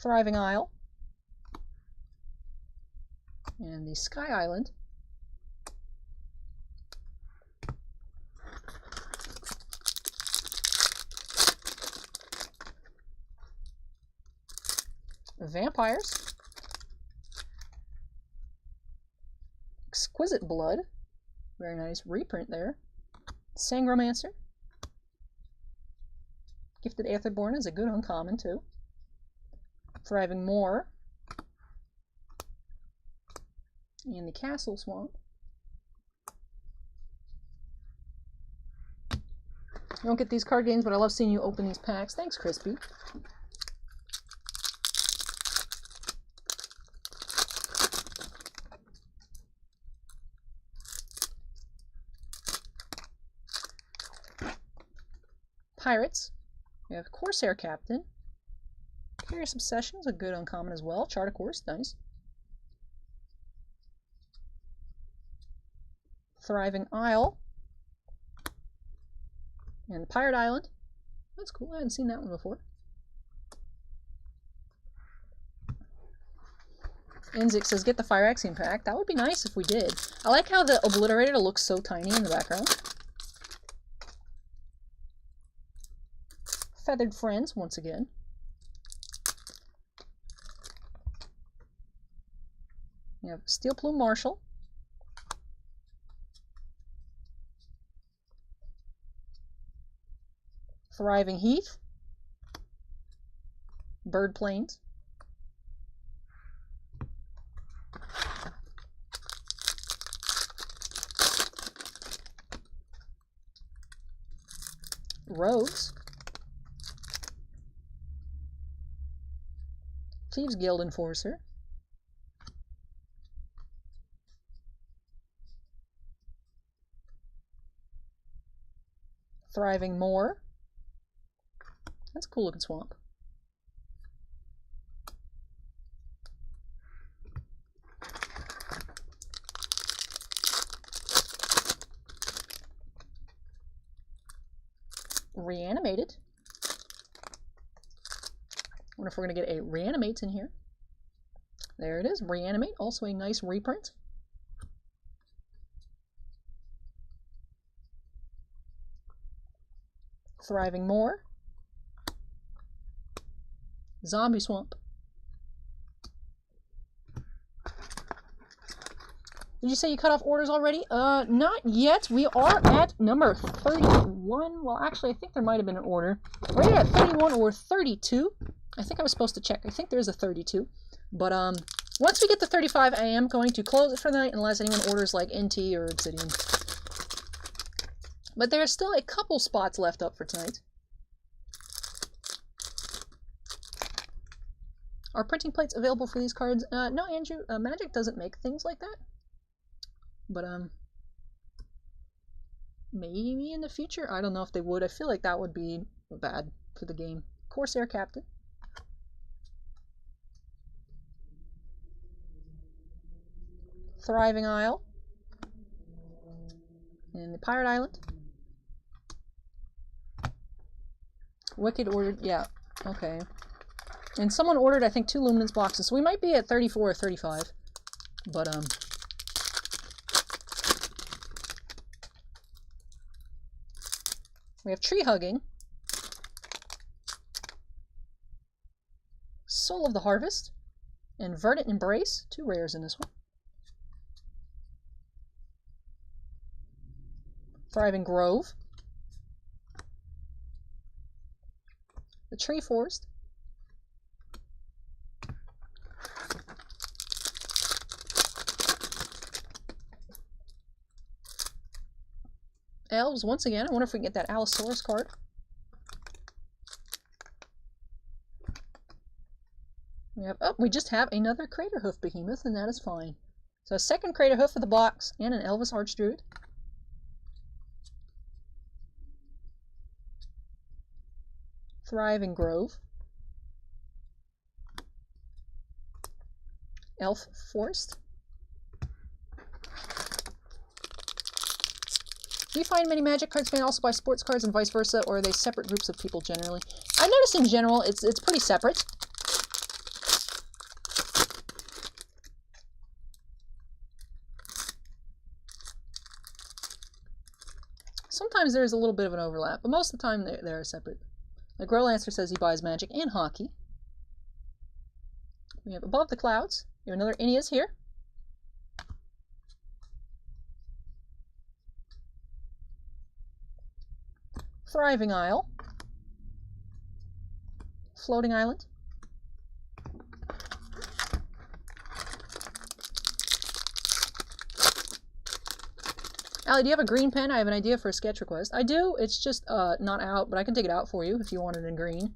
Thriving Isle. And the Sky Island. Vampires. Exquisite Blood. Very nice reprint there. Sangromancer. Gifted Aetherborn is a good uncommon too. Thriving Moor. And the Castle Swamp. You don't get these card games, but I love seeing you open these packs. Thanks, Crispy. Pirates. We have Corsair Captain. Curious Obsession is a good uncommon as well. Chart of Course, nice. Thriving Isle. And the Pirate Island. That's cool, I hadn't seen that one before. Inzik says, get the Fire Axiom pack. That would be nice if we did. I like how the Obliterator looks so tiny in the background. Feathered Friends, once again. We have Steel Plume Marshal. Thriving Heath. Bird Plains. Rogues. Thieves Guild Enforcer. Thriving Moor. That's a cool looking swamp. Reanimated. I wonder if we're going to get a Reanimates in here. There it is, Reanimate, also a nice reprint. Thriving Moor. Zombie Swamp. Did you say you cut off orders already? Not yet. We are at number 31. Well, actually, I think there might have been an order. We're either at 31 or 32. I think I was supposed to check. I think there's a 32. But, once we get to 35, I am going to close it for the night unless anyone orders, like, NT or Obsidian. But there's still a couple spots left up for tonight. Are printing plates available for these cards? No, Andrew. Magic doesn't make things like that. But, maybe in the future? I don't know if they would. I feel like that would be bad for the game. Corsair Captain. Thriving Isle. And the Pirate Island. Wicked ordered, yeah, okay. And someone ordered, I think, 2 Luminance boxes, so we might be at 34 or 35. But, we have Tree Hugging. Soul of the Harvest. And Verdant Embrace. 2 rares in this one. Thriving Grove. The Tree Forest. Elves, once again. I wonder if we can get that Allosaurus card. We just have another Craterhoof Behemoth, and that is fine. So a second Craterhoof for the box, and an Elvis Archdruid. Thriving Grove. Elf Forest. Do you find many Magic cards can also buy sports cards and vice versa, or are they separate groups of people generally? I noticed in general it's pretty separate. Sometimes there's a little bit of an overlap, but most of the time they're separate. Like Growlancer says he buys Magic and Hockey. We have Above the Clouds. We have another Ineas here. Thriving Isle. Floating Island. Allie, do you have a green pen? I have an idea for a sketch request. I do. It's just not out, but I can take it out for you if you want it in green.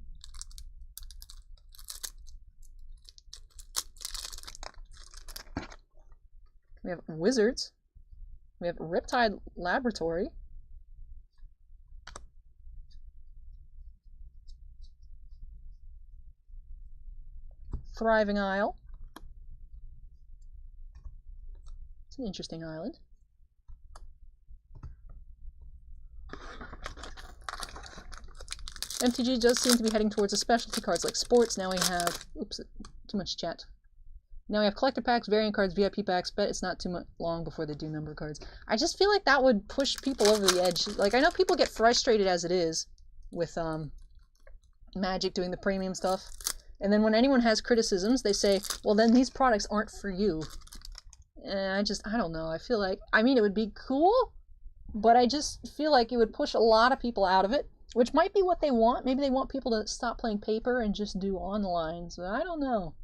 We have Wizards. We have Riptide Laboratory. Thriving Isle. It's an interesting island. MTG does seem to be heading towards the specialty cards like sports. Now we have, oops, too much chat. Now we have collector packs, variant cards, VIP packs. Bet it's not too much long before they do number cards. I just feel like that would push people over the edge. Like, I know people get frustrated as it is with Magic doing the premium stuff. And then when anyone has criticisms, they say, well, then these products aren't for you. And I don't know. I feel like, I mean, it would be cool, but I just feel like it would push a lot of people out of it. Which might be what they want. Maybe they want people to stop playing paper and just do online. So I don't know.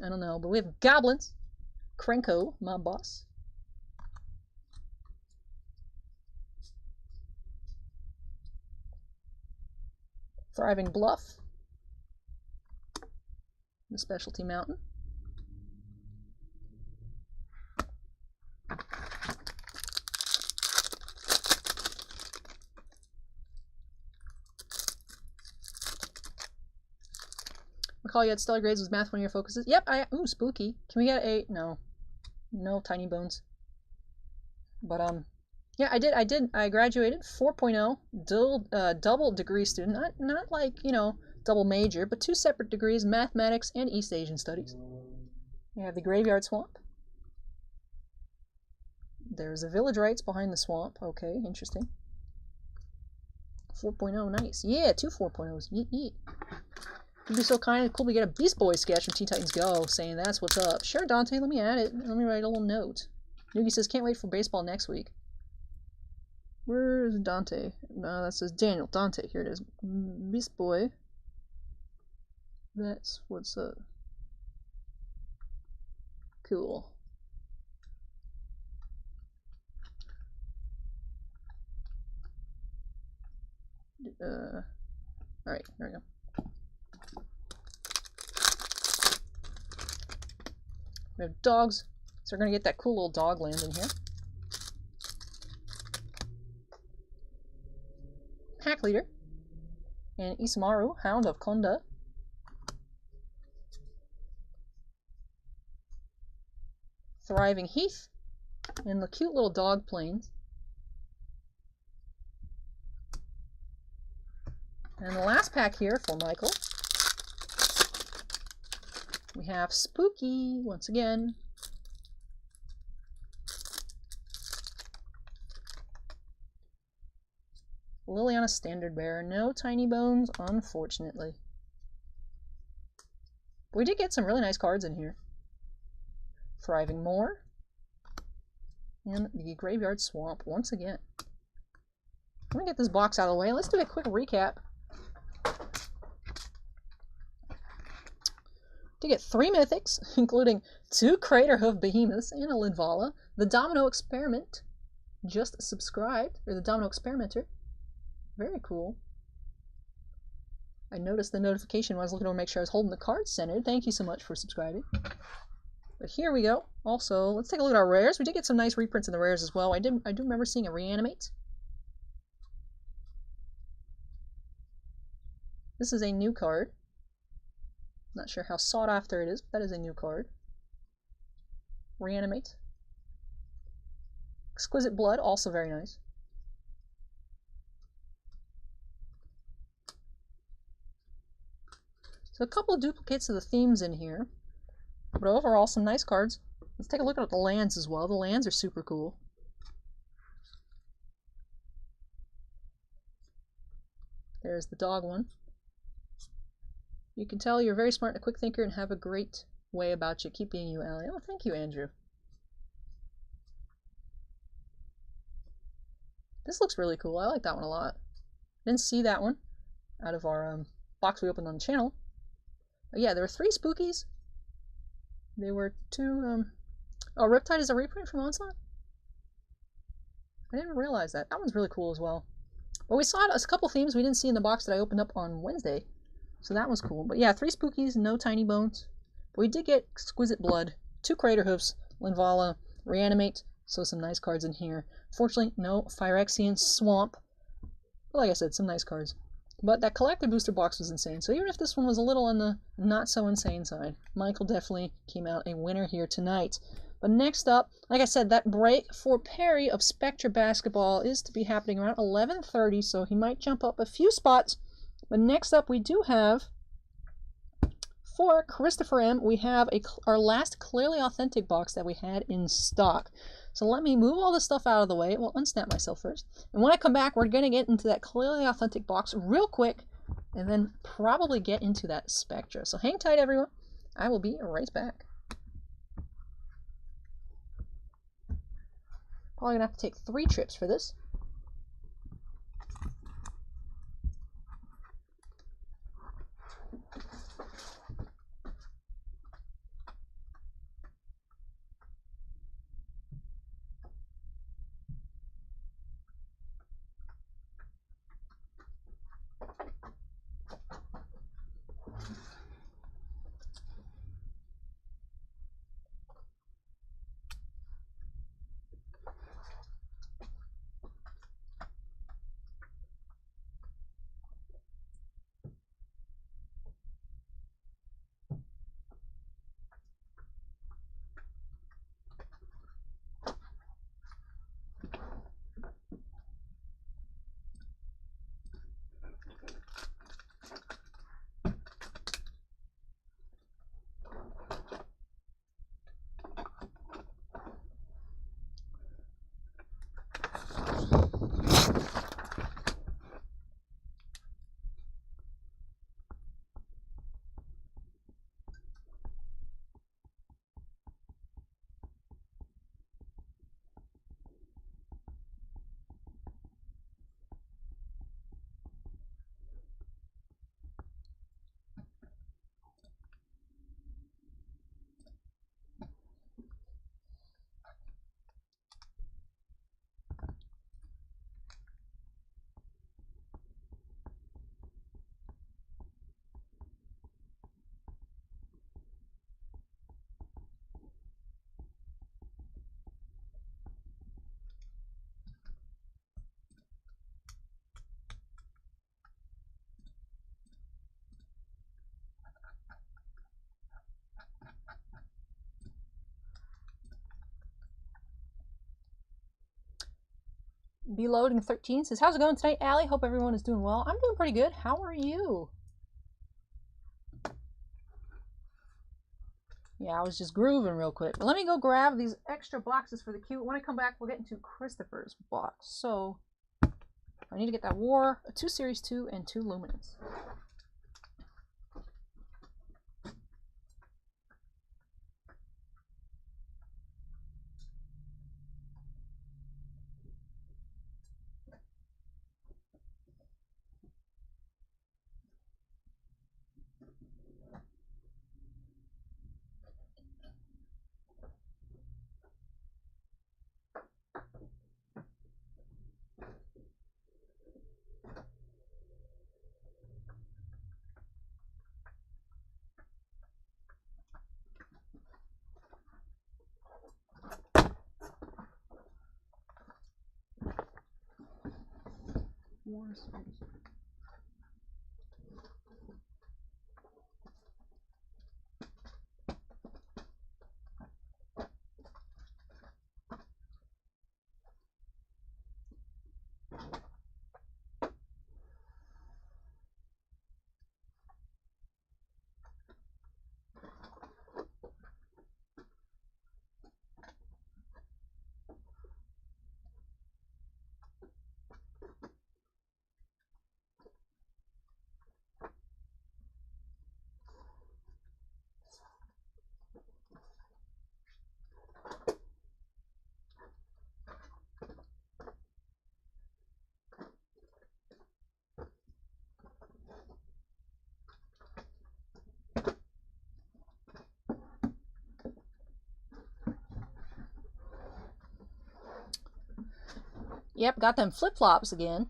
I don't know. But we have Goblins. Krenko, my boss. Thriving Bluff. The Specialty Mountain. Recall you had stellar grades. Was math one of your focuses? Yep. Ooh, spooky. Can we get a no? No Tiny Bones. But yeah, I did. I graduated 4.0, double degree student. Not like, you know, double major, but 2 separate degrees: mathematics and East Asian studies. We have the Graveyard Swamp. There's a Village Rites behind the swamp. Okay, interesting. 4.0, nice. Yeah, 2 4.0s. Yeet yeet. It'd be so kind of cool to get a Beast Boy sketch from Teen Titans Go saying that's what's up. Sure, Dante, let me add it. Let me write a little note. Noogie says, can't wait for baseball next week. Where's Dante? No, that says Daniel. Dante, here it is. Beast Boy. That's what's up. Cool. Alright, there we go. We have dogs, so we're going to get that cool little dog land in here. Pack Leader. And Isamaru, Hound of Konda. Thriving Heath. And the cute little dog planes. And the last pack here for Michael We have Spooky once again. Liliana Standard Bearer. No Tiny Bones, unfortunately. We did get some really nice cards in here. Thriving Moor. And the Graveyard Swamp once again. I'm going to get this box out of the way. Let's do a quick recap. To get 3 Mythics, including 2 Craterhoof Behemoths and a Lidvala. The Domino Experiment just subscribed, or the Domino Experimenter. Very cool. I noticed the notification when I was looking over to make sure I was holding the cards centered. Thank you so much for subscribing. But here we go. Also, let's take a look at our rares. We did get some nice reprints in the rares as well. I do remember seeing a Reanimate. This is a new card. Not sure how sought after it is, but that is a new card. Reanimate. Exquisite Blood, also very nice. So a couple of duplicates of the themes in here. But overall, some nice cards. Let's take a look at the lands as well. The lands are super cool. There's the dog one. You can tell you're very smart and a quick thinker and have a great way about you. Keep being you, Allie. Oh, thank you, Andrew. This looks really cool. I like that one a lot. Didn't see that one out of our box we opened on the channel. But yeah, there were 3 Spookies. There were 2... Oh, Riptide is a reprint from Onslaught? I didn't realize that. That one's really cool as well. But we saw a couple themes we didn't see in the box that I opened up on Wednesday. So that was cool. But yeah, 3 Spookies, no Tiny Bones. But we did get Exquisite Blood, 2 Craterhoofs, Linvala, Reanimate, so some nice cards in here. Fortunately, no Phyrexian Swamp. But like I said, some nice cards. But that collector booster box was insane. So even if this one was a little on the not so insane side, Michael definitely came out a winner here tonight. But next up, like I said, that break for Perry of Spectra Basketball is to be happening around 11:30, so he might jump up a few spots. But next up, we do have, for Christopher M, we have our last Clearly Authentic box that we had in stock. So let me move all this stuff out of the way. Well, unsnap myself first. And when I come back, we're going to get into that Clearly Authentic box real quick, and then probably get into that Spectra. So hang tight, everyone. I will be right back. Probably going to have to take 3 trips for this. Be Loading 13 says, how's it going tonight, Allie? Hope everyone is doing well. I'm doing pretty good. How are you? Yeah, I was just grooving real quick. But let me go grab these extra boxes for the queue. When I come back, we'll get into Christopher's box. So I need to get that War, 2 Series 2, and 2 Luminance. Yep, got them flip-flops again.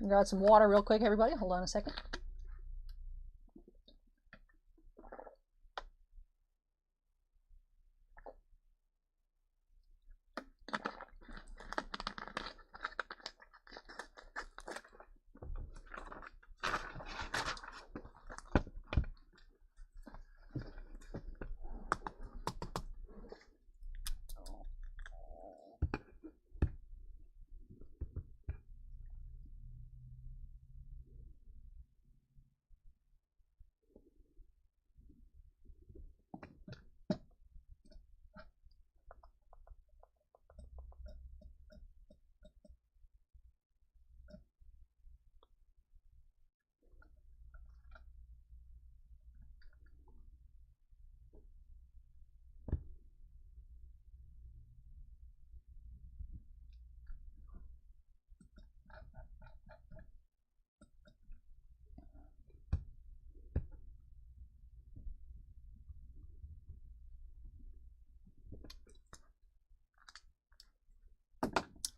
Grab some water real quick, everybody. Hold on a second.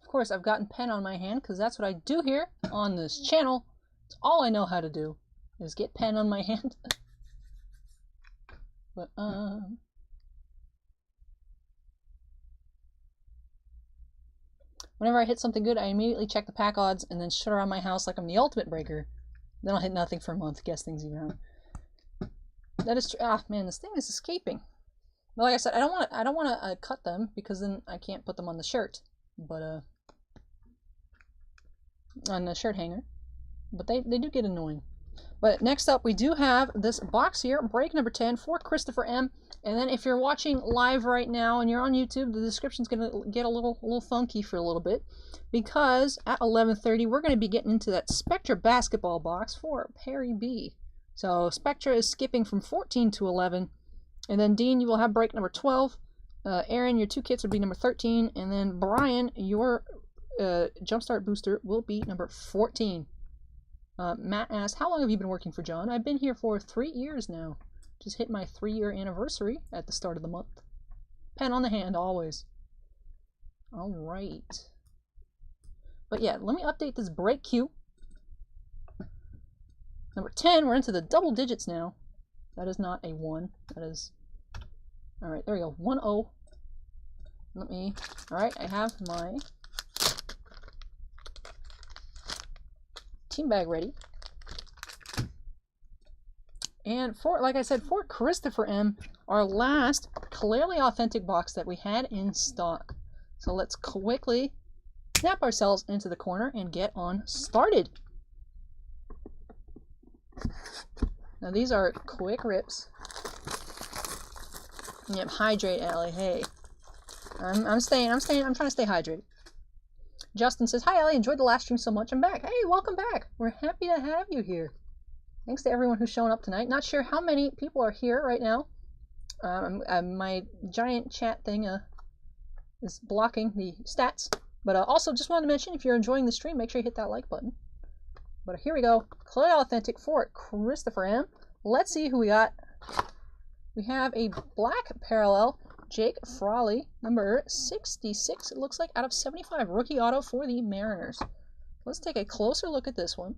Of course, I've gotten pen on my hand because that's what I do here on this channel. It's all I know how to do is get pen on my hand. But whenever I hit something good, I immediately check the pack odds and then shut around my house like I'm the ultimate breaker. Then I'll hit nothing for a month, guess things even out. That is true. Ah, man, this thing is escaping. But like I said, I don't want to cut them because then I can't put them on the shirt. But on the shirt hanger. But they do get annoying. But next up, we do have this box here, break number 10 for Christopher M. And then if you're watching live right now and you're on YouTube, the description's going to get a little funky for a little bit. Because at 11:30, we're going to be getting into that Spectra basketball box for Perry B. So Spectra is skipping from 14 to 11. And then Dean, you will have break number 12. Aaron, your 2 kits will be number 13. And then Brian, your Jumpstart booster will be number 14. Matt asked, how long have you been working for John? I've been here for 3 years now. Just hit my 3-year anniversary at the start of the month. Pen on the hand, always. Alright. But yeah, let me update this break queue. Number 10, we're into the double digits now. That is not a 1. That is... Alright, there we go. 1-0. Let me... Alright, I have my... team bag ready. And for, like I said, for Christopher M, our last clearly authentic box that we had in stock. So let's quickly snap ourselves into the corner and get on started. Now these are quick rips. Yep, hydrate, Allie. Hey. I'm trying to stay hydrated. Justin says, hi, Allie. Enjoyed the last stream so much. I'm back. Hey, welcome back. We're happy to have you here. Thanks to everyone who's showing up tonight. Not sure how many people are here right now. My giant chat thing is blocking the stats. But also, just wanted to mention, if you're enjoying the stream, make sure you hit that like button. But here we go. Clearly Authentic for Christopher M. Let's see who we got. We have a black parallel, Jake Frawley, number 66, it looks like, out of 75. Rookie auto for the Mariners. Let's take a closer look at this one.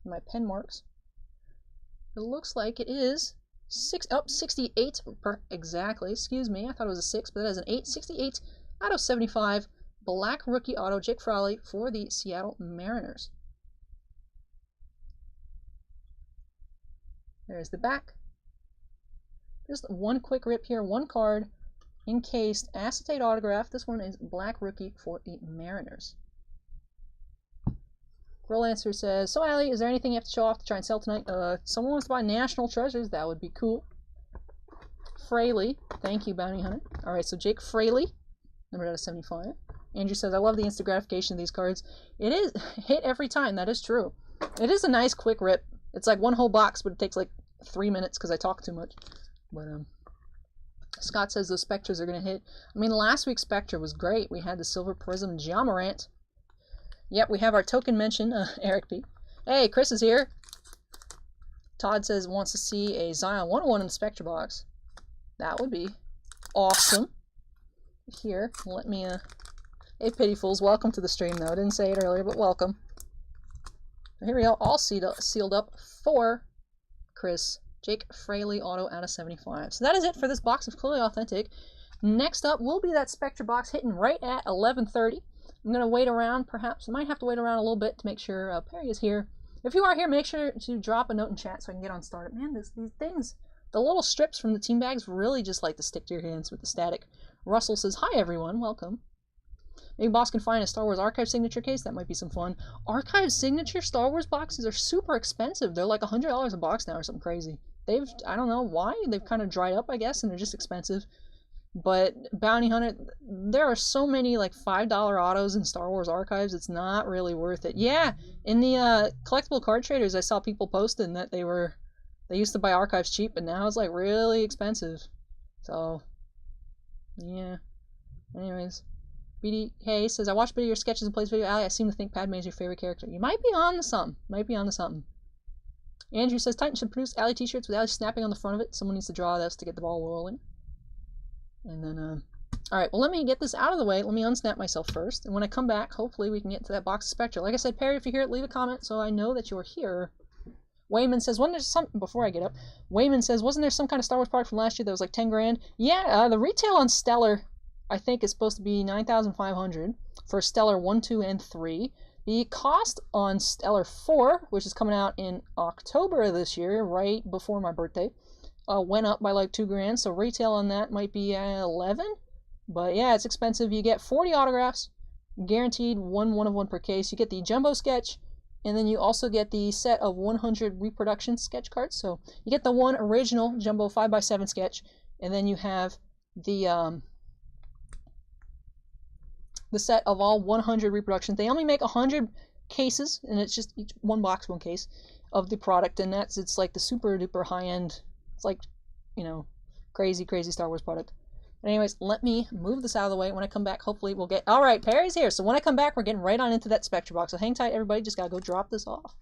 My pen marks. It looks like it is 68 exactly. Excuse me, I thought it was a 6, but that is an 8. 68 out of 75. Black rookie auto, Jake Frawley for the Seattle Mariners. There's the back. Just one quick rip here, one card, encased, acetate autograph. This one is black rookie for the Mariners. Girl Answer says, so Allie, is there anything you have to show off to try and sell tonight? Someone wants to buy National Treasures. That would be cool. Fraley. Thank you, Bounty Hunter. Alright, so Jake Fraley, number out of 75. Andrew says, I love the instant gratification of these cards. It is hit every time. That is true. It is a nice quick rip. It's like one whole box, but it takes like 3 minutes because I talk too much. But Scott says those Spectras are going to hit. I mean, last week's Spectra was great. We had the Silver Prism Jamorant. Yep, we have our token mention, Eric P. Hey, Chris is here. Todd says wants to see a Zion 101 in the Spectra box. That would be awesome. Here, let me, hey, Pityfuls, welcome to the stream, though. I didn't say it earlier, but welcome. Here we go, all sealed up for Chris. Jake Fraley auto out of 75. So that is it for this box of Clearly Authentic. Next up will be that Spectra box hitting right at 11:30. I'm going to wait around, perhaps. I might have to wait around a little bit to make sure Perry is here. If you are here, make sure to drop a note in chat so I can get on started. Man, these things, the little strips from the team bags really just like to stick to your hands with the static. Russell says, hi everyone, welcome. Maybe Boss can find a Star Wars Archive signature case. That might be some fun. Archive signature Star Wars boxes are super expensive. They're like $100 a box now or something crazy. I don't know why, they've kind of dried up, I guess, and they're just expensive. But Bounty Hunter, there are so many like $5 autos in Star Wars Archives, it's not really worth it. Yeah, in the collectible card traders, I saw people posting that they used to buy Archives cheap, but now it's like really expensive. So, yeah. Anyways, BDK says, I watched a bit of your sketches and plays video, Allie. I seem to think Padme is your favorite character. You might be on to something. Andrew says, Titan should produce Allie t-shirts with Allie snapping on the front of it. Someone needs to draw this to get the ball rolling. And then, alright, well, let me get this out of the way. Let me unsnap myself first. And when I come back, hopefully we can get to that box of Spectra. Like I said, Perry, if you hear it, leave a comment so I know that you're here. Wayman says, wasn't there some, before I get up, Wayman says, wasn't there some kind of Star Wars product from last year that was like 10 grand? Yeah, the retail on Stellar, I think, is supposed to be $9,500 for Stellar 1, 2, and 3. The cost on Stellar 4, which is coming out in October of this year, right before my birthday, went up by like 2 grand, so retail on that might be 11. But yeah, it's expensive. You get 40 autographs, guaranteed one of one per case. You get the jumbo sketch, and then you also get the set of 100 reproduction sketch cards. So you get the one original jumbo 5x7 sketch, and then you have the set of all 100 reproductions. They only make 100 cases, and it's just each one box, one case of the product, and it's like the super duper high end. It's like, you know, crazy Star Wars product. But anyways, let me move this out of the way. When I come back, hopefully we'll get... Alright, Perry's here. So when I come back, we're getting right on into that Spectra box. So hang tight, everybody. Just gotta go drop this off.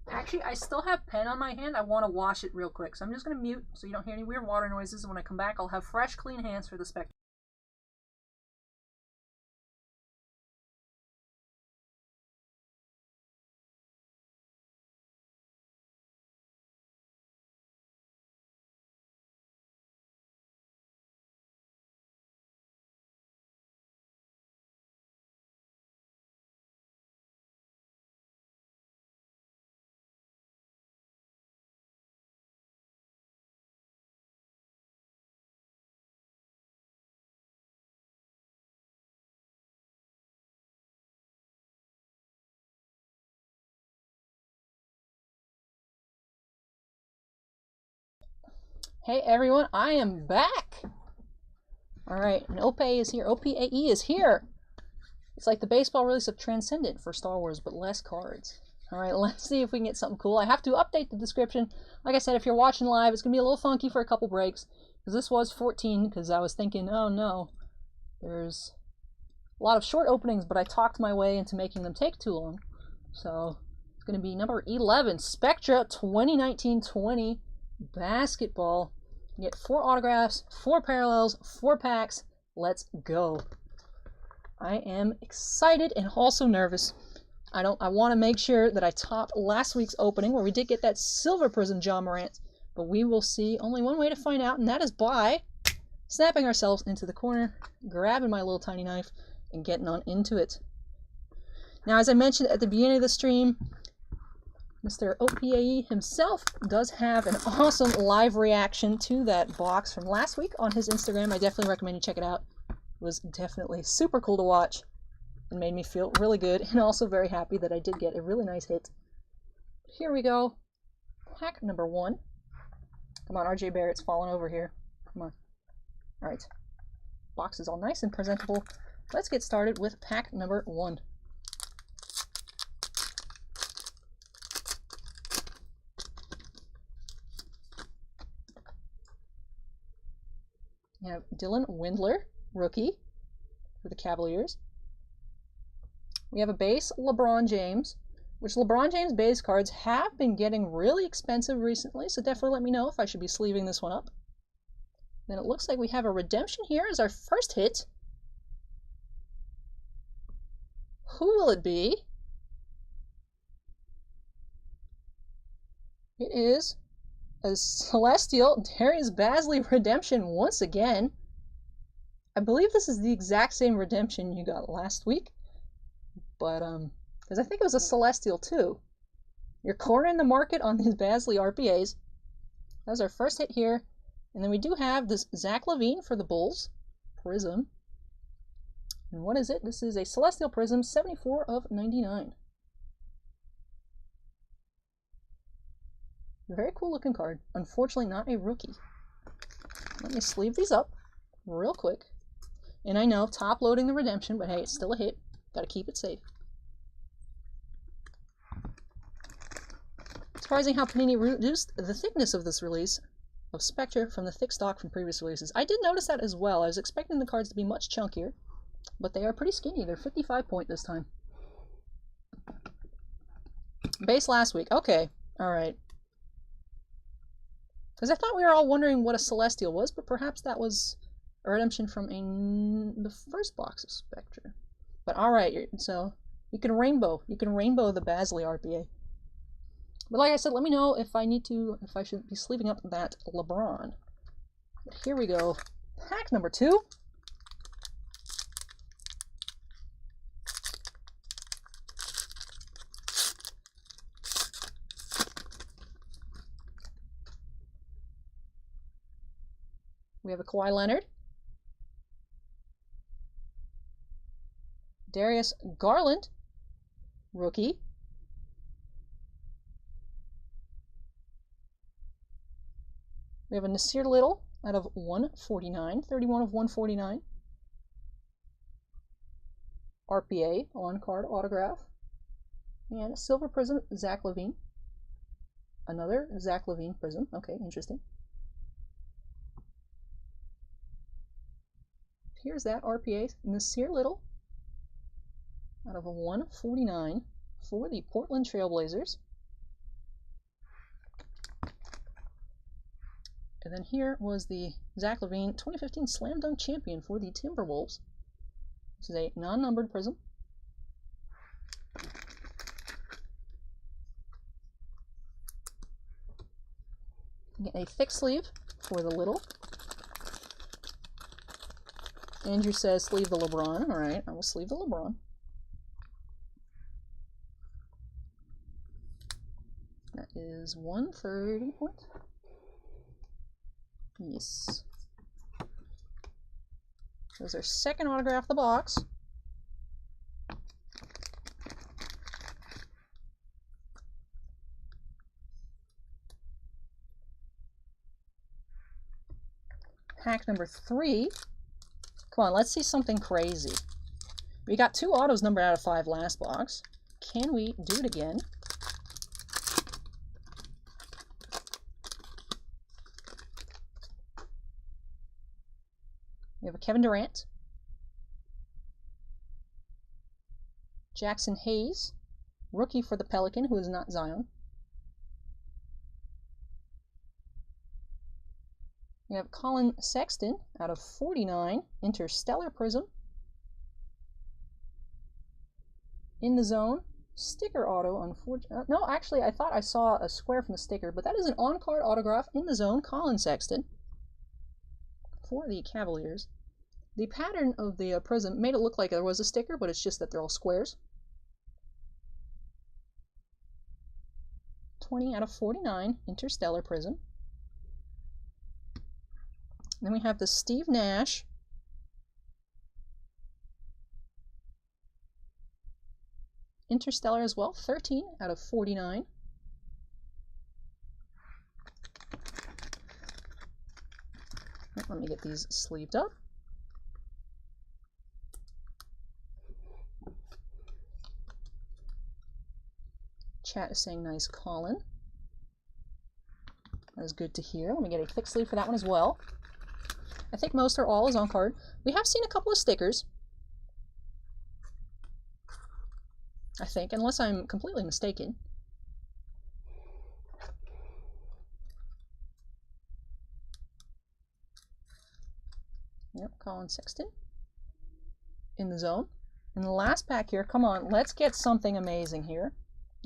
Actually, I still have pen on my hand. I want to wash it real quick. So I'm just going to mute so you don't hear any weird water noises. And when I come back, I'll have fresh, clean hands for the Spectra. Hey everyone, I am back! Alright, and OPAE is here. OPAE is here! It's like the baseball release of Transcendent for Star Wars, but less cards. Alright, let's see if we can get something cool. I have to update the description. Like I said, if you're watching live, it's going to be a little funky for a couple breaks. Because this was 14, because I was thinking, oh no, there's a lot of short openings, but I talked my way into making them take too long. So, it's going to be number 11, Spectra 2019-20 Basketball. You get 4 autographs, 4 parallels, 4 packs. Let's go. I am excited and also nervous. I want to make sure that I top last week's opening where we did get that Silver Prism John Morant, but we will see only one way to find out, and that is by snapping ourselves into the corner, grabbing my little tiny knife, and getting on into it. Now, as I mentioned at the beginning of the stream, Mr. OPAE himself does have an awesome live reaction to that box from last week on his Instagram. I definitely recommend you check it out. It was definitely super cool to watch and made me feel really good, and also very happy that I did get a really nice hit. Here we go. Pack number 1. Come on, RJ Barrett's falling over here. Come on. Alright. Box is all nice and presentable. Let's get started with pack number 1. We have Dylan Windler, rookie, for the Cavaliers. We have a base LeBron James, which LeBron James base cards have been getting really expensive recently, so definitely let me know if I should be sleeving this one up. Then it looks like we have a redemption here as our first hit. Who will it be? It is a Celestial Darius Bazley redemption once again. I believe this is the exact same redemption you got last week. But, because I think it was a Celestial too. You're cornering the market on these Bazley RPAs. That was our first hit here. And then we do have this Zach LaVine for the Bulls. Prism. And what is it? This is a Celestial Prism, 74 of 99. Very cool looking card. Unfortunately not a rookie. Let me sleeve these up real quick. And I know, top loading the redemption, but hey, it's still a hit. Gotta keep it safe. Surprising how Panini reduced the thickness of this release of Spectra from the thick stock from previous releases. I did notice that as well. I was expecting the cards to be much chunkier, but they are pretty skinny. They're 55 point this time. Base last week. Okay. Alright. Because I thought we were all wondering what a Celestial was, but perhaps that was a redemption from the first box of Spectra. But alright, so you can rainbow the Bazley RPA. But like I said, let me know if I should be sleeving up that LeBron. But here we go. Pack number 2. We have a Kawhi Leonard. Darius Garland, rookie. We have a Nasir Little out of 149, 31 of 149. RPA, on-card autograph. And a Silver Prism, Zach LaVine. Another Zach LaVine Prism. Okay, interesting. Here's that RPA, Nasir Little out of a 149 for the Portland Trailblazers. And then here was the Zach LaVine 2015 Slam Dunk Champion for the Timberwolves. This is a non-numbered prism. Get a thick sleeve for the Little. Andrew says sleeve the LeBron. Alright, I will sleeve the LeBron. That is 130 points. Yes. There's our second autograph of the box. pack number 3. Come on, let's see something crazy. We got 2 autos numbered out of 5 last box. Can we do it again? We have a Kevin Durant, Jackson Hayes, rookie for the Pelican, who is not Zion. We have Colin Sexton out of 49, Interstellar Prism. In the Zone, sticker auto, unfortunately. No, actually, I thought I saw a square from the sticker, but that is an on-card autograph in the Zone, Colin Sexton for the Cavaliers. The pattern of the prism made it look like there was a sticker, but it's just that they're all squares. 20 out of 49, Interstellar Prism. Then we have the Steve Nash. Interstellar as well, 13 out of 49. Let me get these sleeved up. Chat is saying nice, Colin. That is good to hear. Let me get a thick sleeve for that one as well. I think most or all is on card. We have seen a couple of stickers, I think, unless I'm completely mistaken. Yep, Colin Sexton in the Zone. In the last pack here, come on, let's get something amazing here.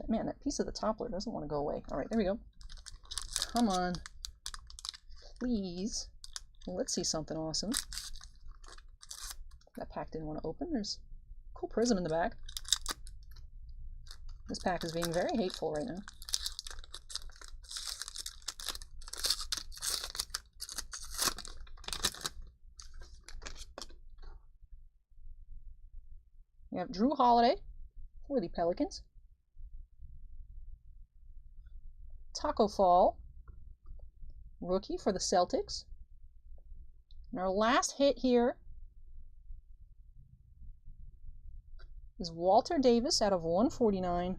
Man, that piece of the toppler doesn't want to go away. All right, there we go. Come on. Please. Let's see something awesome. That pack didn't want to open. There's a cool prism in the back. This pack is being very hateful right now. We have Drew Holiday for the Pelicans. Taco Fall, rookie for the Celtics. And our last hit here is Walter Davis out of 149.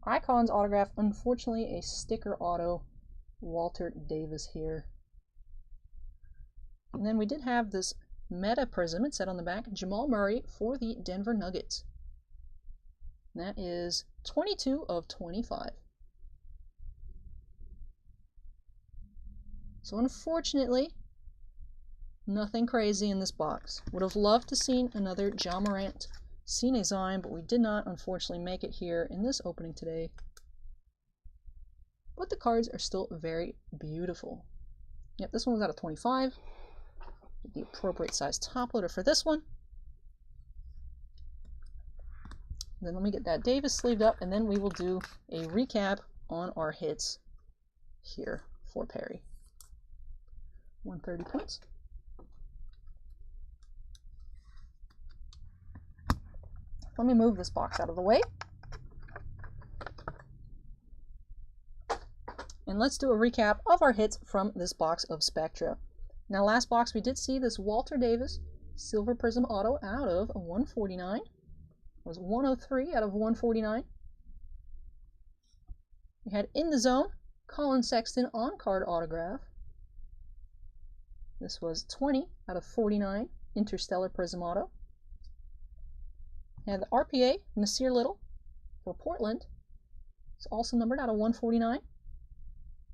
Icons autograph, unfortunately a sticker auto, Walter Davis here. And then we did have this Meta Prism, it said on the back, Jamal Murray for the Denver Nuggets. And that is 22 of 25. So unfortunately, nothing crazy in this box. Would have loved to seen another Ja Morant, seen a Zion, but we did not unfortunately make it here in this opening today. But the cards are still very beautiful. Yep, this one was out of 25. Get the appropriate size top loader for this one. Then let me get that Davis sleeved up, and then we will do a recap on our hits here for Perry. 130 points. Let me move this box out of the way. And let's do a recap of our hits from this box of Spectra. Now, last box we did see this Walter Davis Silver Prism Auto out of 149. It was 103 out of 149. We had In the Zone, Colin Sexton on-card autograph. This was 20 out of 49, Interstellar Prism Auto. We had the RPA, Nasir Little for Portland. It's also numbered out of 149,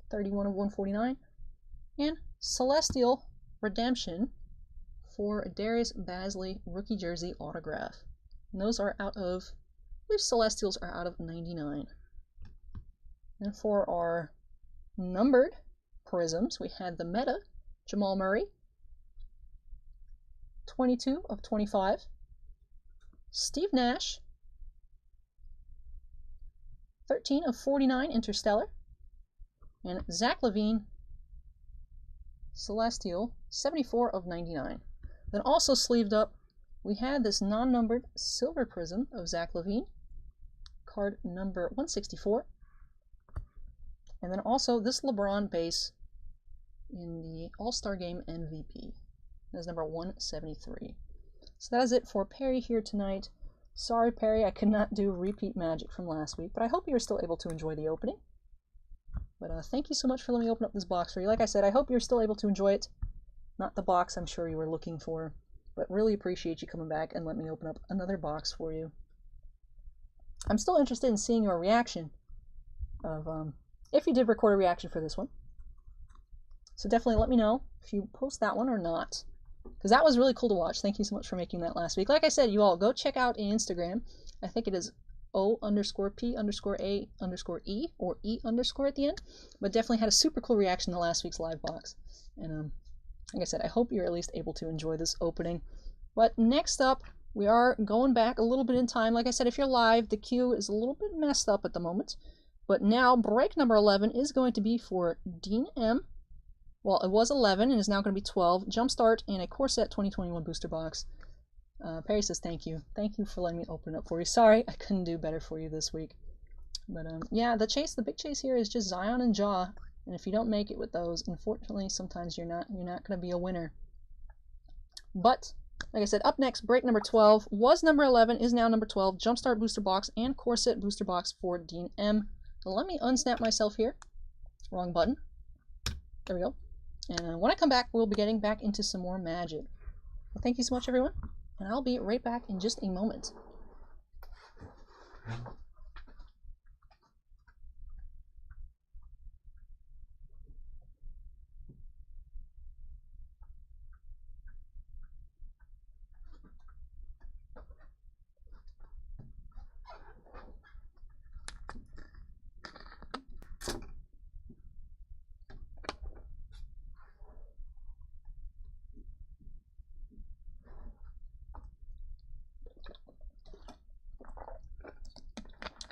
31 of 149. And Celestial Redemption for Darius Bazley rookie jersey autograph. And those are out of, I believe Celestials are out of 99. And for our numbered prisms, we had the Meta, Jamal Murray, 22 of 25. Steve Nash, 13 of 49, Interstellar. And Zach LaVine, Celestial, 74 of 99. Then also sleeved up, we had this non-numbered Silver Prism of Zach LaVine, card number 164. And then also this LeBron base in the All-Star Game MVP. That's number 173. So that is it for Perry here tonight. Sorry, Perry, I could not do repeat magic from last week, but I hope you were still able to enjoy the opening. But thank you so much for letting me open up this box for you. Like I said, I hope you're still able to enjoy it. Not the box I'm sure you were looking for, but really appreciate you coming back and let me open up another box for you. I'm still interested in seeing your reaction of, if you did record a reaction for this one. So definitely let me know if you post that one or not, because that was really cool to watch. Thank you so much for making that last week. Like I said, you all go check out Instagram. I think it is O_P_A_E or E_ at the end, but definitely had a super cool reaction to last week's live box. And like I said, I hope you're at least able to enjoy this opening. But next up, we are going back a little bit in time. Like I said, if you're live, the queue is a little bit messed up at the moment. But now, break number 11 is going to be for Dean M. Well, it was 11 and is now going to be 12. Jumpstart and a Core Set 2021 booster box. Perry says thank you. Thank you for letting me open it up for you. Sorry, I couldn't do better for you this week. But yeah, the big chase here is just Zion and Jaw. And if you don't make it with those, unfortunately, sometimes you're not going to be a winner. But like I said, up next, break number 12 was number 11, is now number 12. Jumpstart booster box and Core Set booster box for Dean M. So let me unsnap myself here. Wrong button. There we go. And when I come back, we'll be getting back into some more magic. Well, thank you so much, everyone. And I'll be right back in just a moment.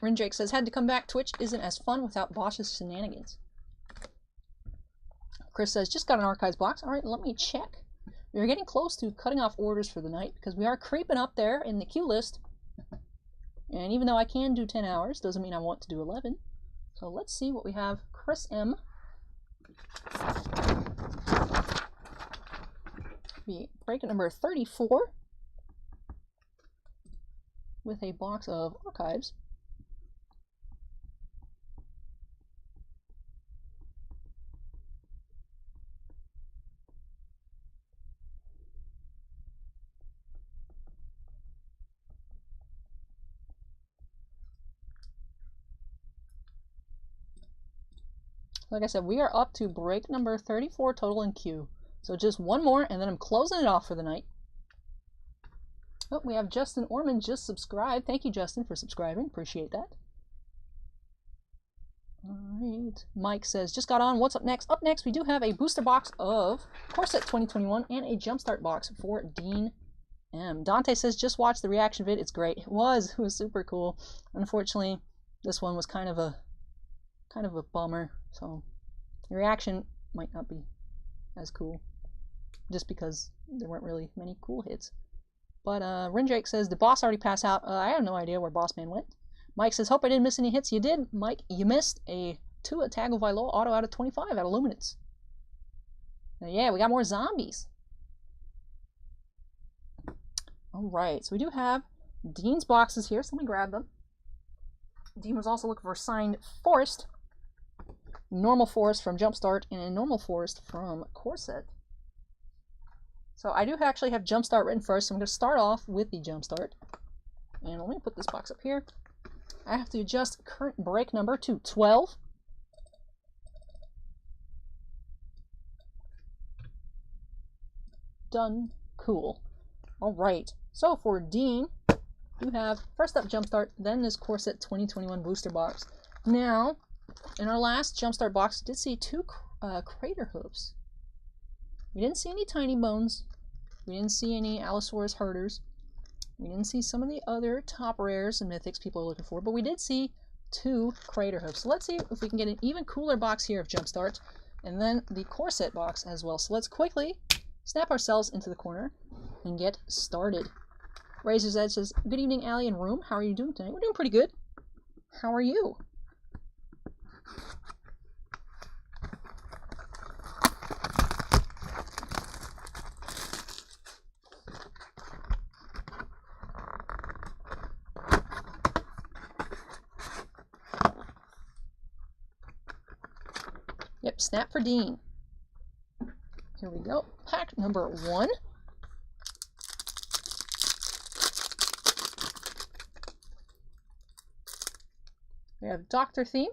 Rindrake says, had to come back. Twitch isn't as fun without Bosch's shenanigans. Chris says, just got an archives box. All right, let me check. We are getting close to cutting off orders for the night because we are creeping up there in the queue list. And even though I can do 10 hours, doesn't mean I want to do 11. So let's see what we have. Chris M. Break number 34 with a box of archives. Like I said, we are up to break number 34 total in queue. So just one more, and then I'm closing it off for the night. Oh, we have Justin Orman just subscribed. Thank you, Justin, for subscribing. Appreciate that. All right. Mike says, just got on. What's up next? Up next, we do have a booster box of Core Set 2021 and a Jumpstart box for Dean M. Dante says, just watch the reaction vid. It's great. It was super cool. Unfortunately, this one was kind of a bummer. So the reaction might not be as cool, just because there weren't really many cool hits. But Rindrake says, did Boss already pass out? I have no idea where Boss Man went. Mike says, hope I didn't miss any hits. You did, Mike. You missed a 2 Tagovailoa auto out of 25 out of Luminance. Now, yeah, we got more zombies. Alright, so we do have Dean's boxes here, so let me grab them. Dean was also looking for signed Forest. Normal Forest from Jumpstart and a normal Forest from Core Set. So I do actually have Jumpstart written first, so I'm going to start off with the Jumpstart. And let me put this box up here. I have to adjust current break number to 12. Done. Cool. Alright, so for Dean, you have first up Jumpstart, then this Core Set 2021 booster box. Now, in our last Jumpstart box, we did see 2 Crater Hooves. We didn't see any Tiny Bones. We didn't see any Allosaurus Herders. We didn't see some of the other top rares and mythics people are looking for, but we did see 2 Crater Hooves. So let's see if we can get an even cooler box here of Jumpstart, and then the Core Set box as well. So let's quickly snap ourselves into the corner and get started. Razor's Edge says, good evening, Allie and Room. How are you doing tonight? We're doing pretty good. How are you? Yep, snap for Dean. Here we go. Pack number 1. We have Doctor Theme.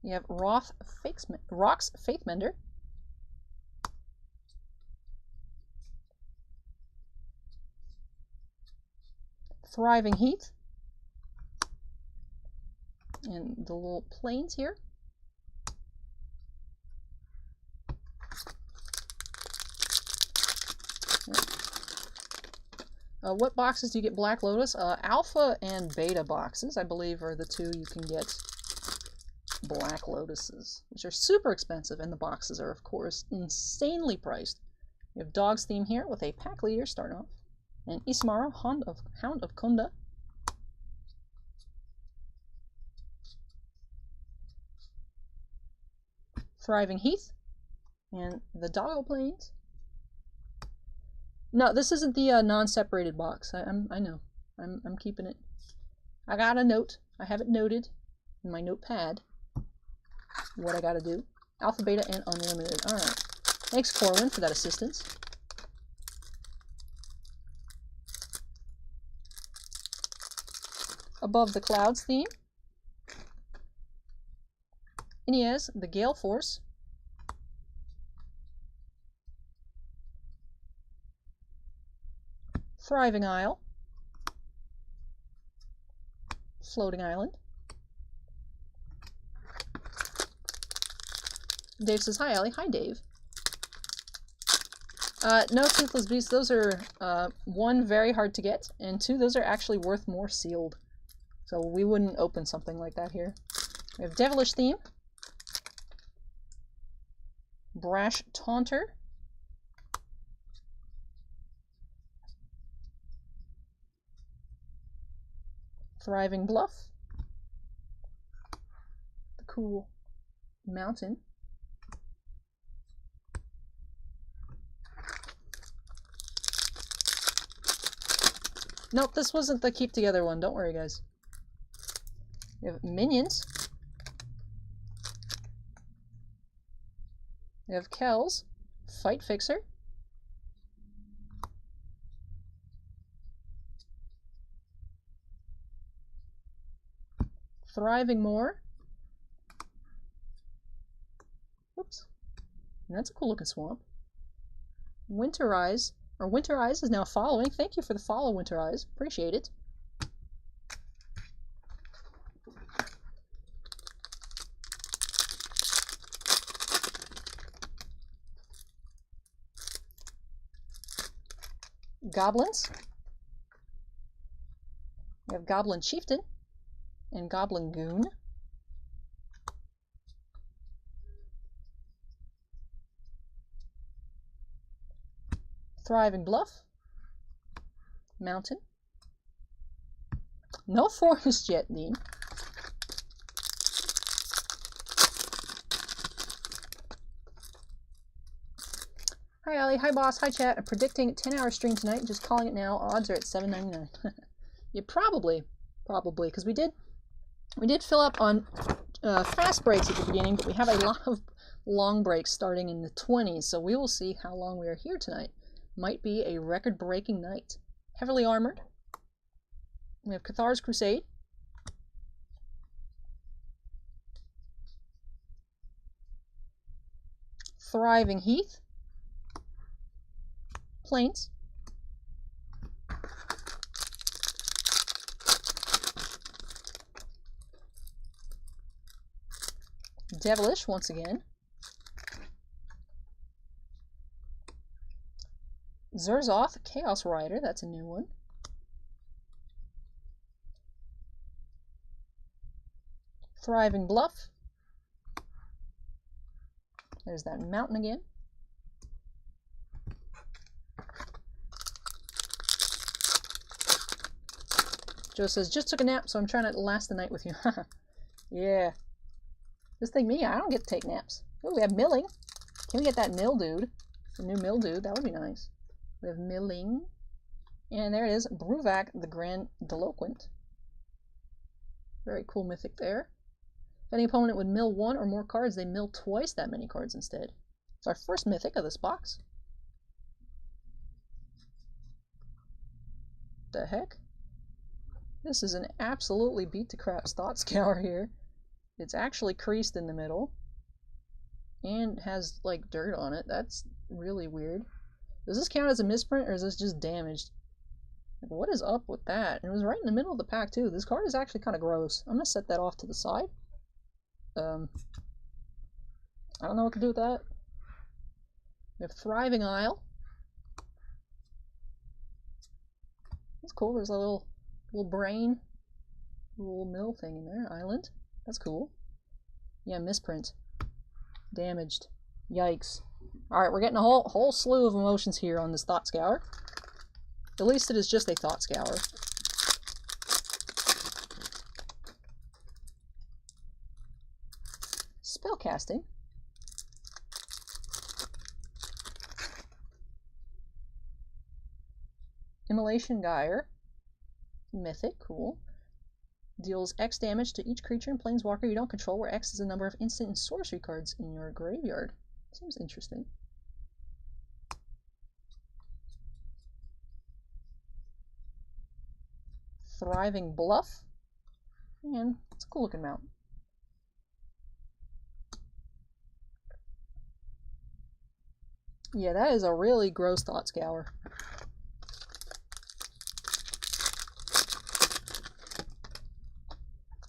You have Rock's Faithmender. Thriving Heath. And the little planes here. What boxes do you get Black Lotus? Alpha and Beta boxes, I believe, are the 2 you can get Black Lotuses, which are super expensive, and the boxes are, of course, insanely priced. We have Dog's Theme here with a pack leader starting off, and Ismara, Hound of Kunda. Thriving Heath, and the Doggo Plains. No, this isn't the non-separated box. I know. I'm keeping it. I got a note. I have it noted in my notepad. What I gotta do. Alpha, Beta, and Unlimited. Alright. Thanks, Corwin, for that assistance. Above the Clouds theme. Inez, the Gale Force. Thriving Isle. Floating Island. Dave says, hi, Allie. Hi, Dave. No Toothless Beasts. Those are, 1, very hard to get, and 2, those are actually worth more sealed. So we wouldn't open something like that here. We have Devilish Theme. Brash Taunter. Thriving Bluff. The cool mountain. Nope, this wasn't the keep together one. Don't worry, guys. We have Minions. We have Kells, Fight Fixer. Thriving Moor. Whoops. And that's a cool looking swamp. Winter Eyes. Or Winter Eyes is now following. Thank you for the follow, Winter Eyes. Appreciate it. Goblins. We have Goblin Chieftain and Goblin Goon. Thriving Bluff. Mountain. No forest yet, Dean. Hi, Allie. Hi, boss. Hi, chat. I'm predicting 10-hour stream tonight. Just calling it now. Odds are at $7.99. Yeah, probably, because we did fill up on fast breaks at the beginning, but we have a lot of long breaks starting in the 20s, so we will see how long we are here tonight. Might be a record-breaking night. Heavily Armored. We have Cathar's Crusade. Thriving Heath. Plains. Devilish, once again. Zerzoth, Chaos Rider, that's a new one. Thriving Bluff. There's that mountain again. Joe says, just took a nap, so I'm trying to last the night with you. Yeah. This thing, me, I don't get to take naps. Oh, we have Milling. Can we get that Mill Dude? The new Mill Dude, that would be nice. We have Milling. And there it is, Bruvac the Grandiloquent. Very cool mythic there. If any opponent would mill 1 or more cards, they mill twice that many cards instead. It's our first mythic of this box. The heck? This is an absolutely beat to crap Thought Scour here. It's actually creased in the middle. And has, like, dirt on it. That's really weird. Does this count as a misprint, or is this just damaged? Like, what is up with that? And it was right in the middle of the pack, too. This card is actually kind of gross. I'm going to set that off to the side. I don't know what to do with that. We have Thriving Isle. That's cool. There's a little brain, little mill thing in there. Island. That's cool. Yeah, misprint. Damaged. Yikes. Alright, we're getting a whole slew of emotions here on this Thought Scour. At least it is just a Thought Scour. Spellcasting. Immolation Gyre. Mythic, cool. Deals X damage to each creature and planeswalker you don't control, where X is the number of instant and sorcery cards in your graveyard. Seems interesting. Thriving Bluff. And it's a cool looking mount. Yeah, that is a really gross Thought Scour.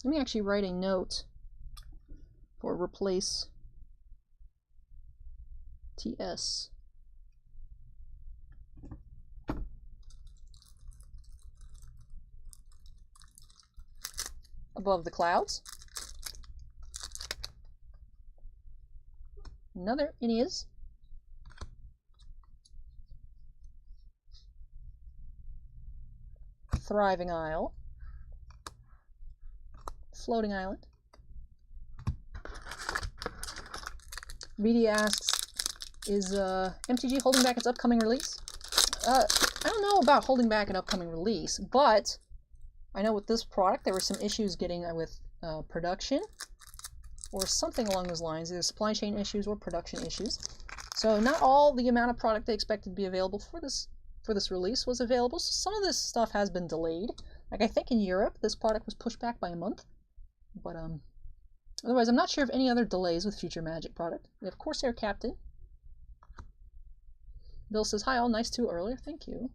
Let me actually write a note for replace TS. Above the clouds. Another Ineas. Thriving Isle. Floating Island. VD asks, is MTG holding back its upcoming release? I don't know about holding back an upcoming release, but I know with this product there were some issues getting with production or something along those lines, either supply chain issues or production issues. So not all the amount of product they expected to be available for this release was available. So some of this stuff has been delayed. Like I think in Europe this product was pushed back by a month. But otherwise I'm not sure of any other delays with future Magic product. We have Corsair Captain. Bill says, hi all, nice to earlier. Thank you.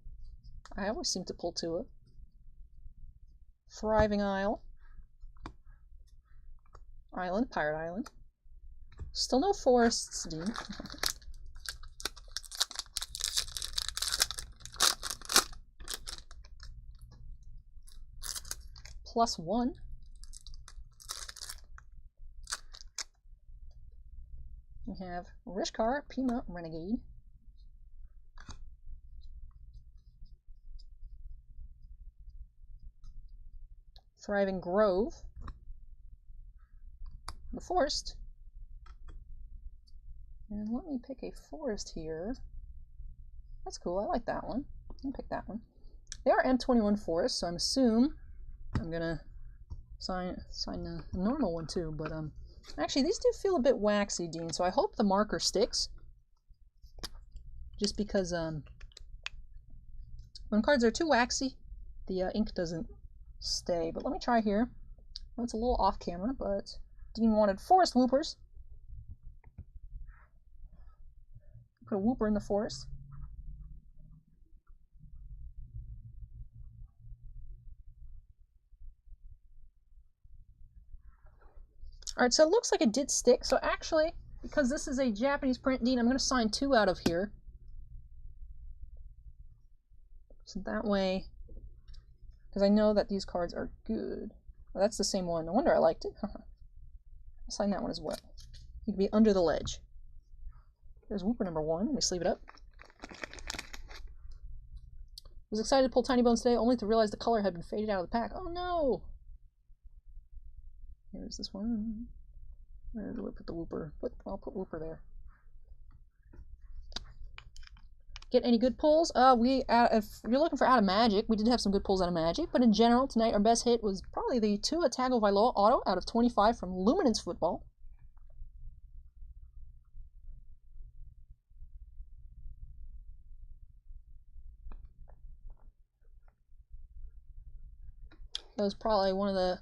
I always seem to pull to it. Thriving Isle. Island, Pirate Island. Still no forests, Dean. +1. We have Rishkar, Pima, Renegade. Thriving Grove. The Forest. And let me pick a forest here. That's cool, I like that one. I'll pick that one. They are M21 forests, so I'm assuming I'm gonna sign a normal one too, but actually these do feel a bit waxy, Dean, so I hope the marker sticks. Just because when cards are too waxy, the ink doesn't stay. But let me try here. Well, it's a little off camera, but Dean wanted forest whoopers. Put a whooper in the forest. Alright, so it looks like it did stick. So actually, because this is a Japanese print, Dean, I'm going to sign 2 out of here. So that way, because I know that these cards are good. Oh, that's the same one. No wonder I liked it. I'll sign that one as well. You can be under the ledge. There's Whooper number 1. Let me sleeve it up. Was excited to pull Tiny Bones today, only to realize the color had been faded out of the pack. Oh no! Here's this one. Where do I put the Whooper? I'll put Whooper there. get any good pulls. If you're looking for out of Magic, we did have some good pulls out of Magic, but in general, tonight our best hit was probably the Tua Tagovailoa auto out of 25 from Luminance Football. That was probably one of the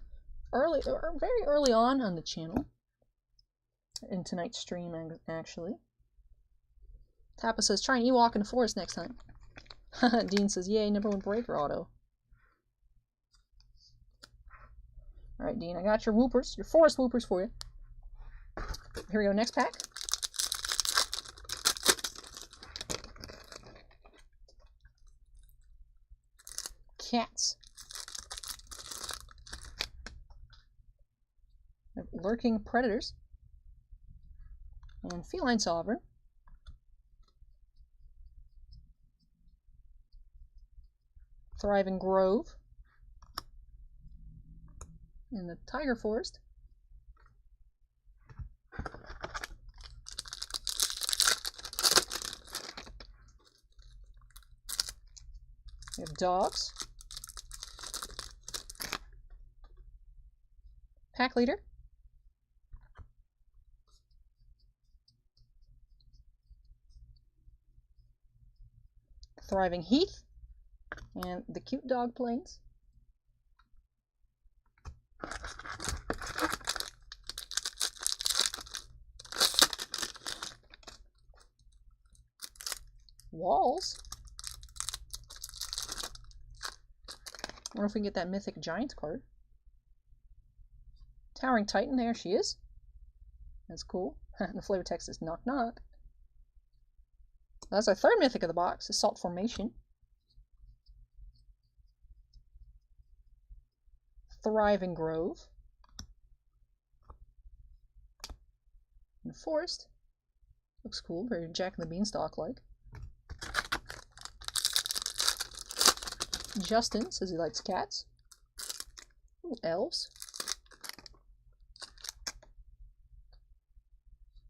very early on the channel. In tonight's stream, actually. Tappa says, try an Ewok in the forest next time. Dean says, yay, #1 breaker auto. Alright, Dean, I got your Whoopers, your forest Whoopers for you. Here we go, next pack. Cats. Lurking Predators. And Feline Sovereign. Thriving Grove. And the Tiger Forest. We have Dogs. Pack Leader. Thriving Heath, and the cute dog planes. Walls. I wonder if we can get that Mythic Giant card. Towering Titan, there she is. That's cool. The flavor text is knock knock. That's our third Mythic of the box, Assault Formation. Thriving Grove. And Forest. Looks cool, very Jack and the Beanstalk-like. Justin says he likes cats. Ooh, elves.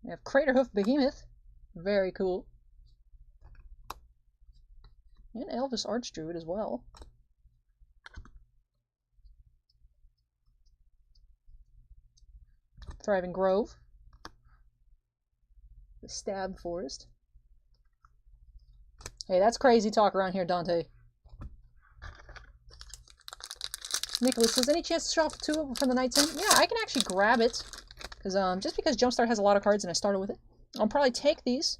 We have Craterhoof Behemoth. Very cool. And Elvis Archdruid as well. Thriving Grove. The Stab Forest. Hey, that's crazy talk around here, Dante. Nicholas says, any chance to show off 2 from the Night's End? Yeah, I can actually grab it. Because just because Jumpstart has a lot of cards and I started with it, I'll probably take these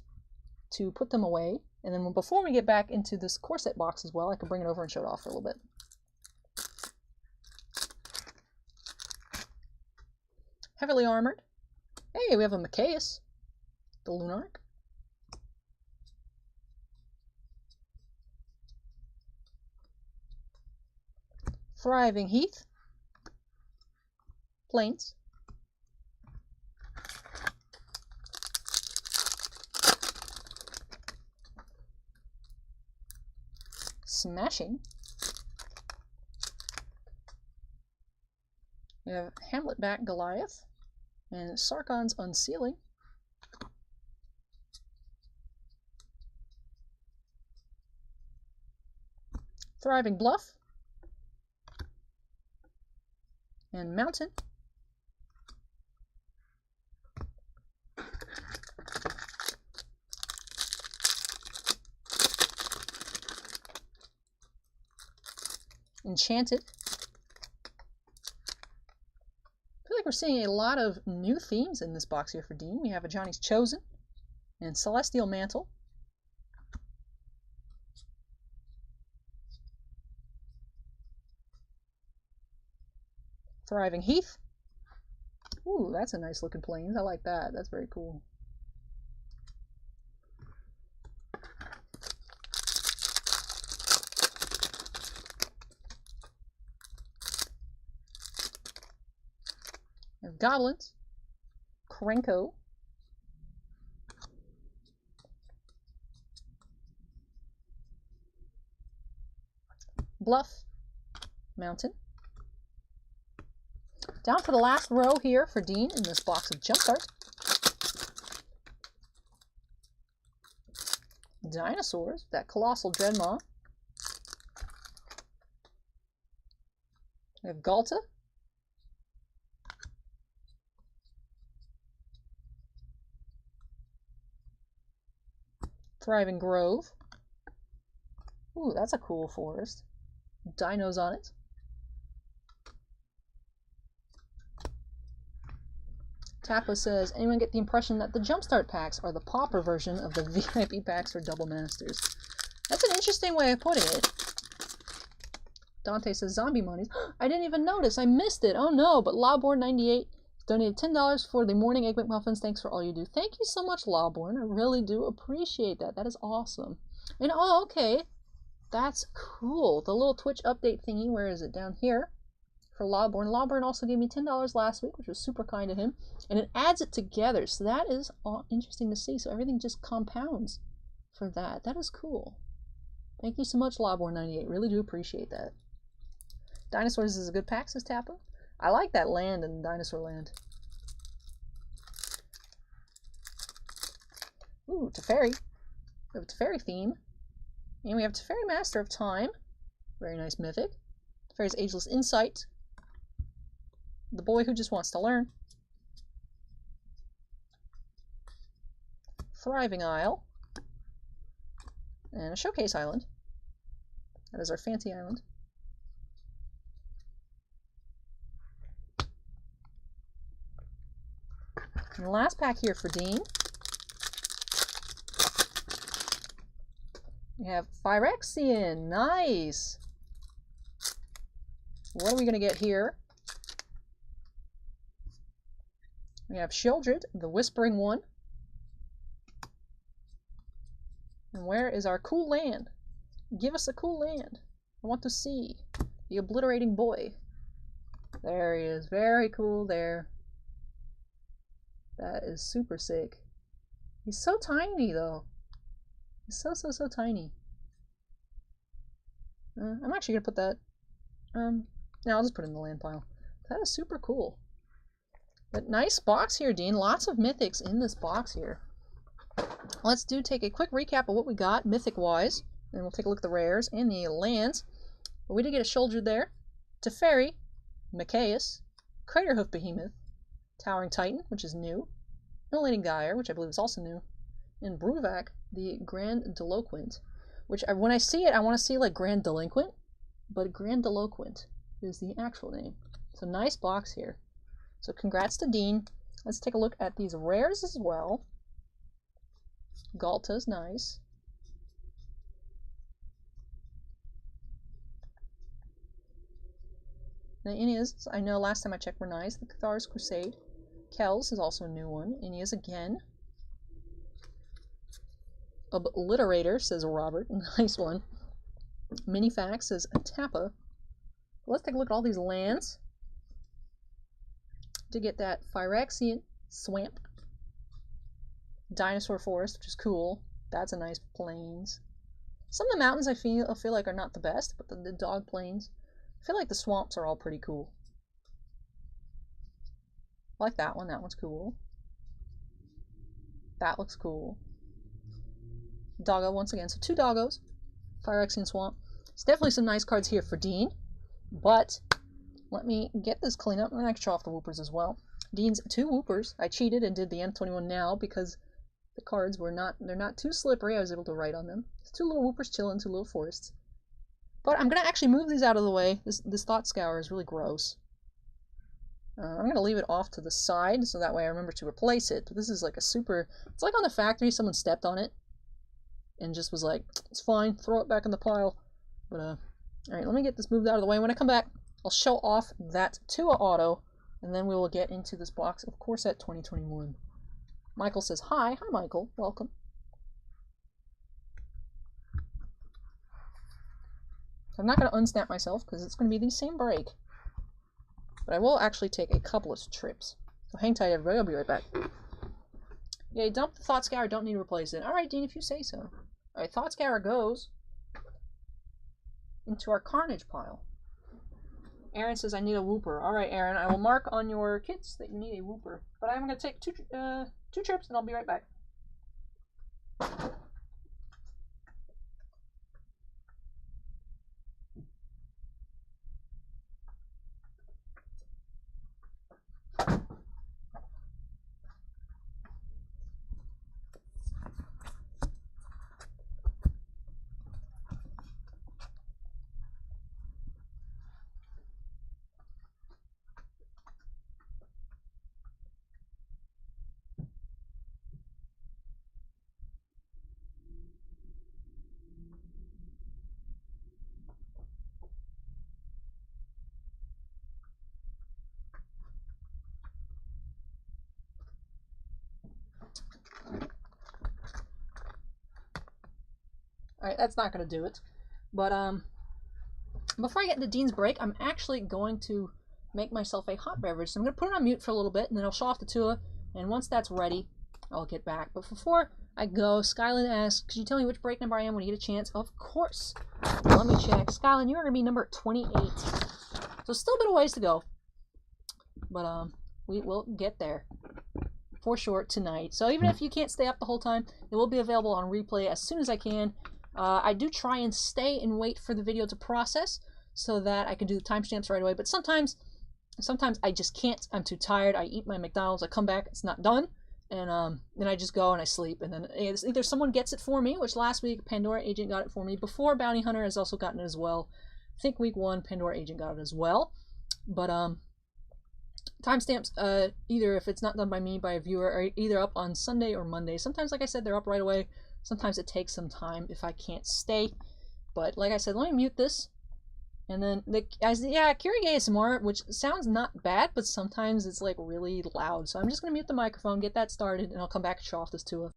to put them away. And then before we get back into this core set box as well, I can bring it over and show it off for a little bit. Heavily Armored. Hey, we have a Machias. The Lunarch. Thriving Heath. Plains. Smashing. We have Hamlet back Goliath and Sarkon's Unsealing. Thriving Bluff and Mountain. Enchanted. I feel like we're seeing a lot of new themes in this box here for Dean. We have a Johnny's Chosen and Celestial Mantle. Thriving Heath. Ooh, that's a nice looking plains. I like that. That's very cool. We have Goblins. Krenko. Bluff. Mountain. Down to the last row here for Dean in this box of Jumpstart. dinosaurs. That colossal Dreadmaw. We have Galta. Thriving Grove. Ooh, that's a cool forest. Dinos on it. Tappa says, anyone get the impression that the Jumpstart packs are the pauper version of the VIP packs for Double Masters? That's an interesting way of putting it. Dante says, zombie monies. I didn't even notice. I missed it. Oh no, but Lawborn98 donated $10 for the morning Egg McMuffins. Thanks for all you do. Thank you so much, Lawborn. I really do appreciate that. That is awesome. And oh, okay. That's cool. The little Twitch update thingy, where is it? Down here. For Lawborn. Lawborn also gave me $10 last week, which was super kind of him. And it adds it together. So that is interesting to see. So everything just compounds for that. That is cool. Thank you so much, Lawborn98. Really do appreciate that. Dinosaurs is a good pack, says Tappa. I like that land in Dinosaur Land. Ooh, Teferi. We have a Teferi theme. And we have Teferi Master of Time. Very nice mythic. Teferi's Ageless Insight. The boy who just wants to learn. Thriving Isle. And a Showcase Island. That is our Fancy Island. And the last pack here for Dean. We have Phyrexian. Nice! What are we going to get here? We have Sheoldred, the Whispering One. And where is our cool land? Give us a cool land. I want to see the Obliterating Boy. There he is. Very cool there. That is super sick. He's so tiny, though. He's so tiny. I'm actually going to put that... no, I'll just put it in the land pile. That is super cool. But nice box here, Dean. Lots of mythics in this box here. Let's take a quick recap of what we got, mythic-wise. And we'll take a look at the rares and the lands. But we did get a Sheoldred there. Teferi, Machias, Craterhoof Behemoth, Towering Titan, which is new. Immolating Gyre, which I believe is also new. And Bruvak, the Grandiloquent. Which, when I see it, I want to see like Grandiloquent. But Grandiloquent is the actual name. So nice box here. So congrats to Dean. Let's take a look at these rares as well. Galta's nice. The Inias, I know last time I checked, were nice. The Cathar's Crusade. Kells is also a new one. Inias again. Obliterator, says Robert. Nice one. Minifax says Tappa. Let's take a look at all these lands. To get that Phyrexian Swamp. Dinosaur Forest, which is cool. That's a nice plains. Some of the mountains I feel like are not the best, but the dog plains. I feel like the swamps are all pretty cool. I like that one. That one's cool. That looks cool. Doggo once again. So 2 doggos. Phyrexian Swamp. There's definitely some nice cards here for Dean. But let me get this clean up. And I can show off the Whoopers as well. Dean's 2 Whoopers. I cheated and did the M21 now because the cards were they're not too slippery. I was able to write on them. It's 2 little Whoopers chilling, 2 little forests. But I'm going to actually move these out of the way. This Thought Scour is really gross. I'm going to leave it off to the side so that way I remember to replace it. But this is like a super... It's like on the factory, someone stepped on it and just was like, it's fine, throw it back in the pile. But, alright, let me get this moved out of the way. When I come back, I'll show off that Tua auto, and then we will get into this box of Core Set 2021. Michael says, hi. Hi, Michael. Welcome. I'm not going to unsnap myself because it's going to be the same break. But I will actually take a couple of trips. So hang tight, everybody. I'll be right back. Yeah, dump the Thought Scour. Don't need to replace it. Alright, Dean, if you say so. Alright, Thought Scour goes into our Carnage pile. Aaron says, I need a Whooper. Alright, Aaron, I will mark on your kits that you need a Whooper. But I'm going to take two trips and I'll be right back. Alright, that's not going to do it. But, before I get into Dean's Break, I'm actually going to make myself a hot beverage. So I'm going to put it on mute for a little bit, and then I'll show off the Tua, and once that's ready, I'll get back. But before I go, Skyland asks, could you tell me which break number I am when you get a chance? Of course. Let me check. Skyland, you are going to be number 28. So still a bit of ways to go. But, we will get there. For sure tonight. So even if you can't stay up the whole time, it will be available on replay as soon as I can. I do try and stay and wait for the video to process so that I can do the timestamps right away. But sometimes I just can't. I'm too tired. I eat my McDonald's. I come back. It's not done. And then I just go and I sleep. And then either someone gets it for me, which last week Pandora Agent got it for me. Before, Bounty Hunter has also gotten it as well. I think week 1, Pandora Agent got it as well. But timestamps, either if it's not done by me, by a viewer, are either up on Sunday or Monday. Sometimes, like I said, they're up right away. Sometimes it takes some time if I can't stay. But like I said, let me mute this. And then, Keurig ASMR, which sounds not bad, but sometimes it's like really loud. So I'm just going to mute the microphone, get that started, and I'll come back and show off this Tua.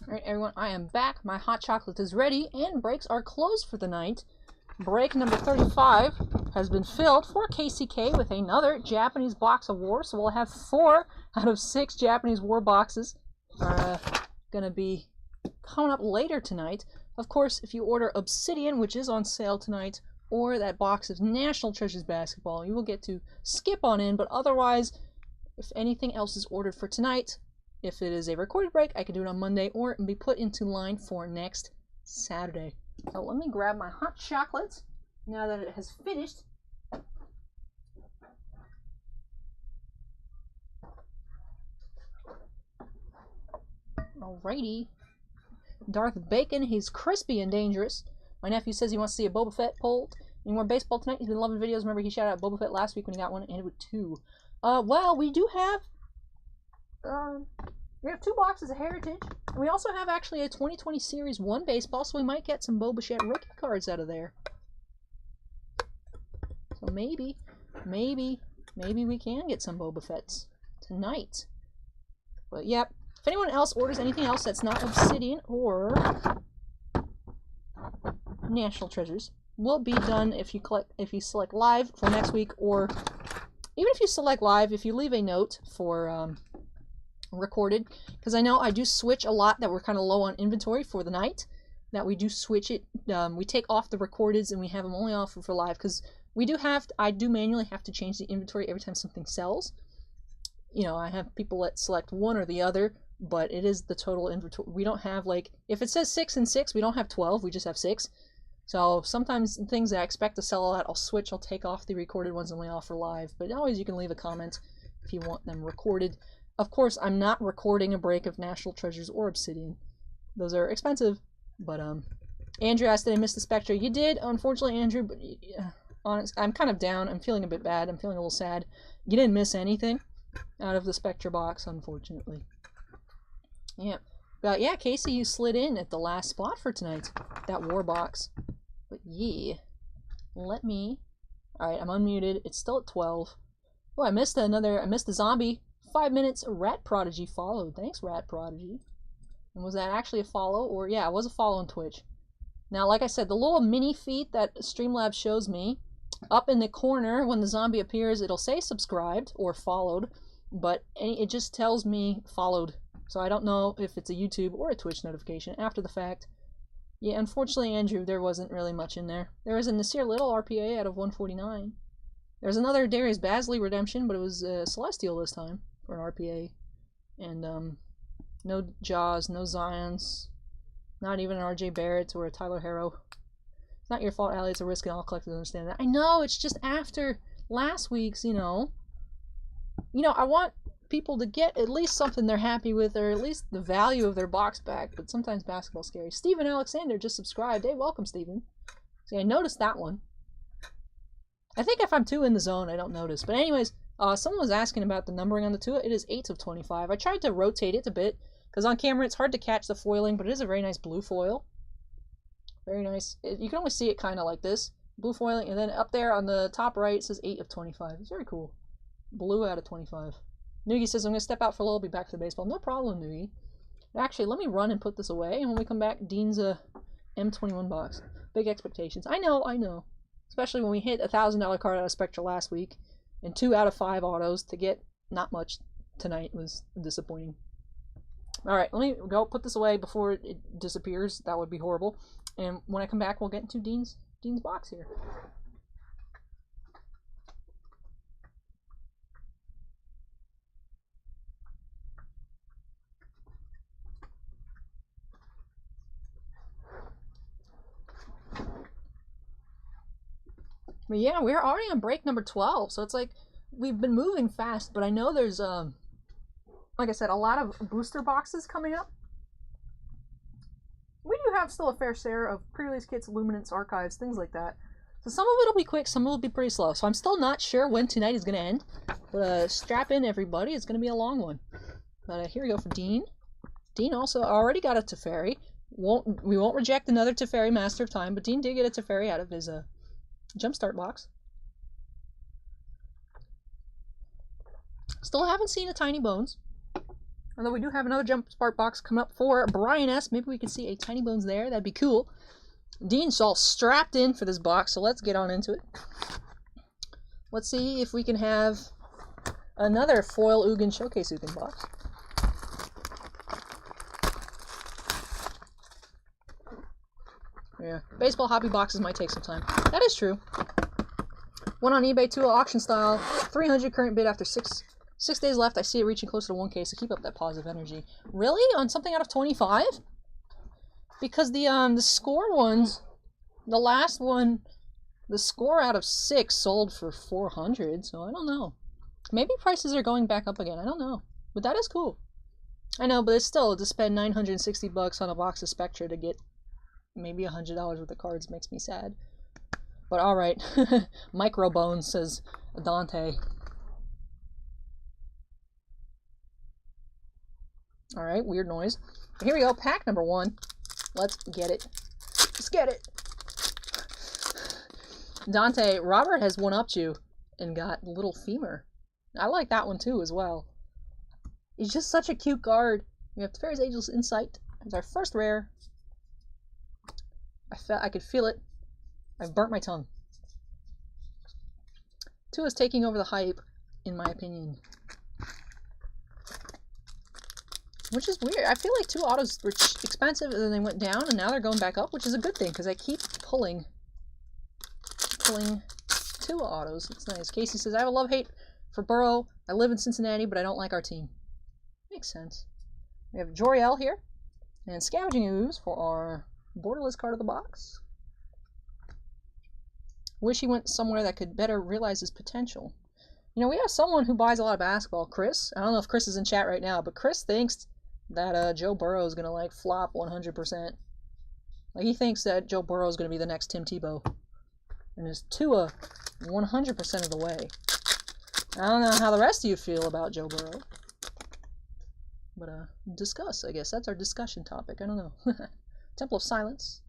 Alright everyone, I am back. My hot chocolate is ready and breaks are closed for the night. break number 35 has been filled for KCK with another Japanese box of war. So we'll have 4 out of 6 Japanese war boxes gonna be coming up later tonight. Of course, if you order Obsidian, which is on sale tonight, or that box of National Treasures basketball, you will get to skip on in. But otherwise, if anything else is ordered for tonight, if it is a recorded break, I can do it on Monday or be put into line for next Saturday. So let me grab my hot chocolate now that it has finished. Alrighty. Darth Bacon, he's crispy and dangerous. My nephew says he wants to see a Boba Fett pulled. Any more baseball tonight? He's been loving videos. Remember, he shouted out Boba Fett last week when he got one and ended with 2. Well, we do have... we have 2 boxes of Heritage. And we also have actually a 2020 Series 1 baseball, so we might get some Boba Fett rookie cards out of there. So maybe we can get some Boba Fetts tonight. But yep, if anyone else orders anything else that's not Obsidian or National Treasures, will be done if you select live for next week, or even if you select live, if you leave a note for recorded, because I know I do switch a lot that we're kind of low on inventory for the night, that we do switch it. We take off the recordeds and we have them only off for live, because I do manually have to change the inventory every time something sells. You know, I have people that select one or the other, but it is the total inventory. We don't have, like, if it says 6 and 6, we don't have 12, we just have 6. So sometimes things that I expect to sell a lot, I'll switch, I'll take off the recorded ones and only offer live. But always you can leave a comment if you want them recorded. Of course, I'm not recording a break of National Treasures or Obsidian. Those are expensive. But Andrew asked, did I miss the Spectra? You did, unfortunately, Andrew, but honest, I'm kind of down. I'm feeling a bit bad. I'm feeling a little sad. You didn't miss anything out of the Spectra box, unfortunately. Yeah. But yeah, Casey, you slid in at the last spot for tonight. That war box. But yeah. Let me... Alright, I'm unmuted. It's still at 12. Oh, I missed the zombie. 5 minutes, Rat Prodigy followed. Thanks, Rat Prodigy. And was that actually a follow? Or, yeah, it was a follow on Twitch. Now, like I said, the little mini feed that Streamlabs shows me, up in the corner, when the zombie appears, it'll say subscribed or followed, but it just tells me followed. So I don't know if it's a YouTube or a Twitch notification after the fact. Yeah, unfortunately, Andrew, there wasn't really much in there. There was a Nasir Little RPA out of 149. There's another Darius Basley redemption, but it was Celestial this time for an RPA. And no Jaws, no Zions, not even an RJ Barrett or a Tyler Harrow. It's not your fault, Allie. It's a risk, and all collectors understand that. I know, it's just after last week's, you know, I want people to get at least something they're happy with, or at least the value of their box back, but sometimes basketball's scary. Steven Alexander just subscribed. Hey, welcome, Steven. See, I noticed that one. I think if I'm too in the zone, I don't notice. But anyways, someone was asking about the numbering on the two. It is 8 of 25. I tried to rotate it a bit, because on camera it's hard to catch the foiling, but it is a very nice blue foil. Very nice. You can only see it kind of like this. Blue foiling, and then up there on the top right it says 8 of 25. It's very cool. Blue out of 25. Noogie says, I'm going to step out for a little, be back to the baseball. No problem, Noogie. Actually, let me run and put this away, and when we come back, Dean's M21 box. Big expectations. I know. Especially when we hit a $1,000 card out of Spectra last week, and 2 out of 5 autos to get not much tonight was disappointing. Alright, let me go put this away before it disappears. That would be horrible. And when I come back, we'll get into Dean's box here. But yeah, we're already on break number 12, so it's like we've been moving fast, but I know there's, like I said, a lot of booster boxes coming up. We do have still a fair share of pre-release kits, Luminance, archives, things like that. So some of it will be quick, some of it will be pretty slow. So I'm still not sure when tonight is going to end, but strap in, everybody. It's going to be a long one. But here we go for Dean. Dean also already got a Teferi. We won't reject another Teferi Master of Time, but Dean did get a Teferi out of his Jumpstart box. Still haven't seen a Tiny Bones. Although we do have another Jumpstart box coming up for Brian S. Maybe we can see a Tiny Bones there. That'd be cool. Dean's all strapped in for this box, so let's get on into it. Let's see if we can have another foil Ugin Showcase Ugin box. Yeah, baseball hobby boxes might take some time. That is true. One on eBay, two auction style, 300 current bid after 6 days left. I see it reaching closer to 1K, so keep up that positive energy. Really? On something out of 25? Because the score ones, the last one, the score out of 6 sold for 400, so I don't know. Maybe prices are going back up again, I don't know. But that is cool. I know, but it's still, to spend 960 bucks on a box of Spectra to get maybe $100 worth of cards makes me sad. But alright. Microbones, says Dante. Alright, weird noise. Here we go, pack number 1. Let's get it. Let's get it! Dante, Robert has one-upped you and got Little Femur. I like that one too as well. He's just such a cute card. We have Teferi's Ageless Insight. It's our first rare. I could feel it. I've burnt my tongue. 2 is taking over the hype, in my opinion. Which is weird. I feel like 2 autos were expensive and then they went down and now they're going back up, which is a good thing because I keep pulling 2 autos. It's nice. Casey says, I have a love-hate for Burrow. I live in Cincinnati, but I don't like our team. Makes sense. We have Jor-El here and Scavenging Ooze for our borderless card of the box. Wish he went somewhere that could better realize his potential. You know, we have someone who buys a lot of basketball, Chris. I don't know if Chris is in chat right now, but Chris thinks that Joe Burrow is going to, like, flop 100%. Like, he thinks that Joe Burrow is going to be the next Tim Tebow. And is Tua 100% of the way. I don't know how the rest of you feel about Joe Burrow. But, discuss, I guess. That's our discussion topic. I don't know. Temple of Silence.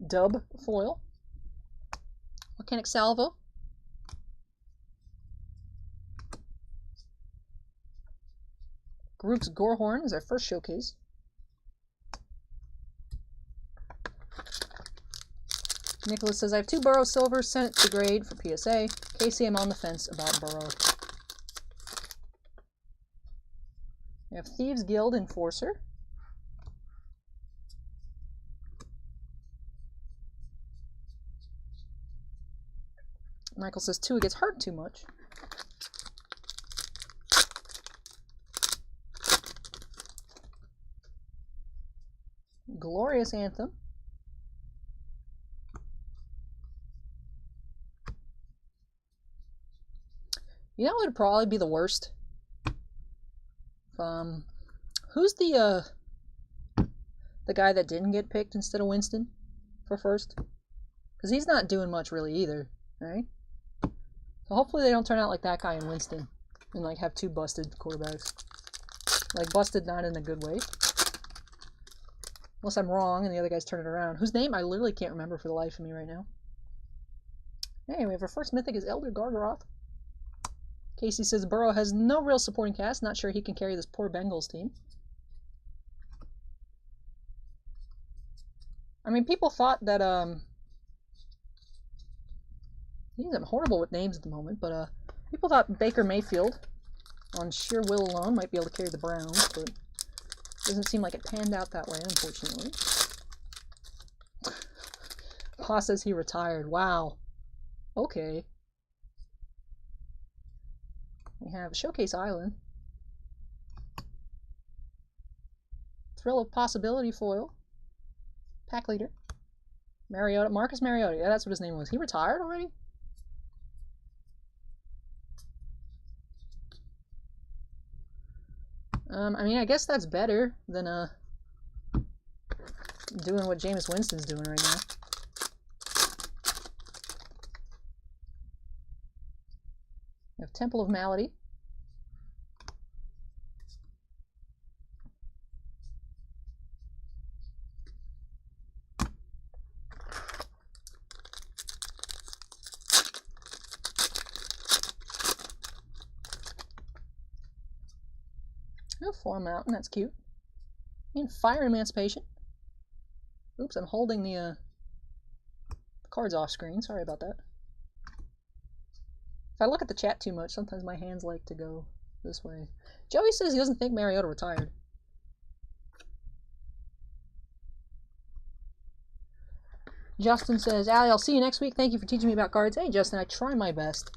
Dub foil. Volcanic Salvo. Group's Gorehorn is our first showcase. Nicholas says, I have 2 Burrow Silver sent to grade for PSA. Casey, I'm on the fence about Burrow. We have Thieves Guild Enforcer. Michael says, Tua gets hurt too much. Glorious Anthem. You know what would probably be the worst? Who's the guy that didn't get picked instead of Winston for first? Because he's not doing much really either, right? So hopefully they don't turn out like that guy in Winston and like have 2 busted quarterbacks. Like busted not in a good way. Unless I'm wrong and the other guys turn it around. Whose name I literally can't remember for the life of me right now. Hey, we have our first mythic is Elder Gargaroth. Casey says Burrow has no real supporting cast. Not sure he can carry this poor Bengals team. I mean, people thought that, I'm horrible with names at the moment, but, people thought Baker Mayfield, on sheer will alone, might be able to carry the Browns, but it doesn't seem like it panned out that way, unfortunately. Pa says he retired. Wow. Okay. We have Showcase Island. Thrill of Possibility foil. Pack leader. Mariota. Marcus Mariota. Yeah, that's what his name was. He retired already? I mean, I guess that's better than doing what Jameis Winston's doing right now. We have Temple of Malady. Form Mountain, that's cute. And Fire Emancipation. Oops, I'm holding the cards off screen. Sorry about that. If I look at the chat too much, sometimes my hands like to go this way. Joey says he doesn't think Mariota retired. Justin says, Allie, I'll see you next week. Thank you for teaching me about cards. Hey, Justin, I try my best.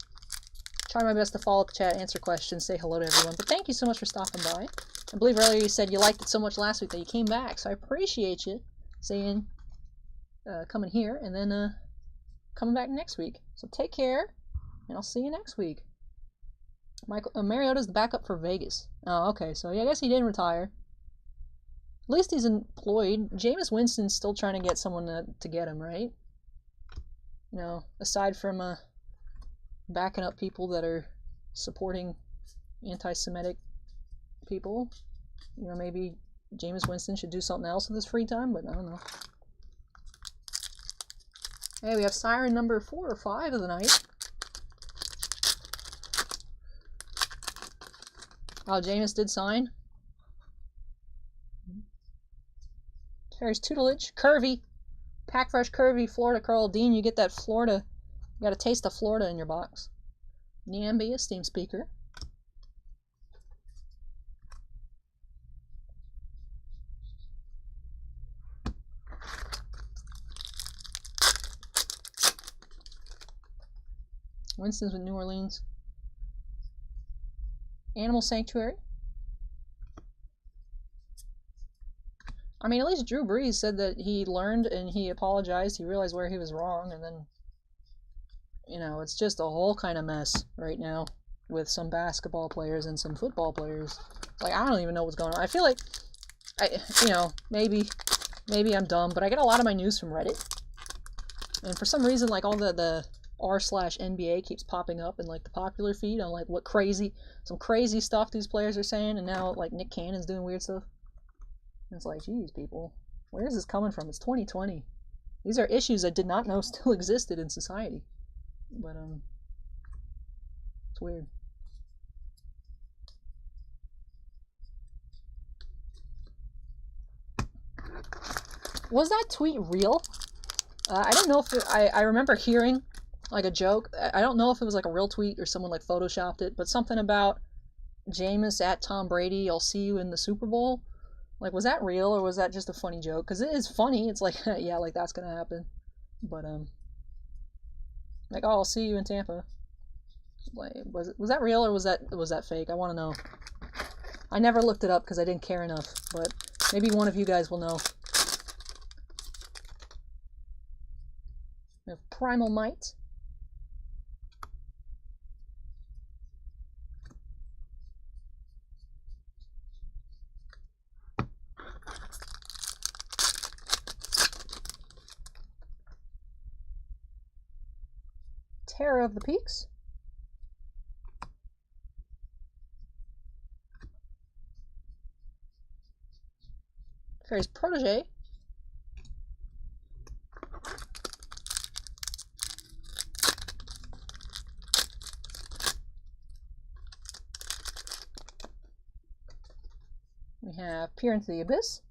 Try my best to follow up the chat, answer questions, say hello to everyone. But thank you so much for stopping by. I believe earlier you said you liked it so much last week that you came back. So I appreciate you saying, coming here and then coming back next week. So take care, and I'll see you next week. Michael Mariota's the backup for Vegas. Oh, okay. So yeah, I guess he didn't retire. At least he's employed. Jameis Winston's still trying to get someone to get him, right? You know, aside from backing up people that are supporting anti-Semitic people, you know, maybe Jameis Winston should do something else with his free time, but I don't know. Hey, we have Siren number 4 or 5 of the night. Oh, Jameis did sign. There's Tutelage. Curvy. Pack Fresh Curvy. Florida Curl. Dean, you get that Florida. You got a taste of Florida in your box. Nambi, a Steam Speaker. Winston's with New Orleans. Animal Sanctuary. I mean, at least Drew Brees said that he learned and he apologized. He realized where he was wrong, and then, you know, it's just a whole kind of mess right now with some basketball players and some football players. Like, I don't even know what's going on. I feel like, you know, maybe I'm dumb, but I get a lot of my news from Reddit. And for some reason, like, all the r/NBA keeps popping up in, like, the popular feed on, like, some crazy stuff these players are saying, and now, like, Nick Cannon's doing weird stuff. And it's like, geez, people, where is this coming from? It's 2020. These are issues I did not know still existed in society. But, it's weird. Was that tweet real? I don't know if I remember hearing, like, a joke. I don't know if it was, like, a real tweet or someone, like, photoshopped it, but something about Jameis at Tom Brady, I'll see you in the Super Bowl. Like, was that real, or was that just a funny joke? Because it is funny. It's like, yeah, like, that's gonna happen. But, like, oh, I'll see you in Tampa. Like, was that real, or was that fake? I want to know. I never looked it up because I didn't care enough, but maybe one of you guys will know. We have Primal Might. Terror of the Peaks. Fairy's Protege. We have Peer into the Abyss.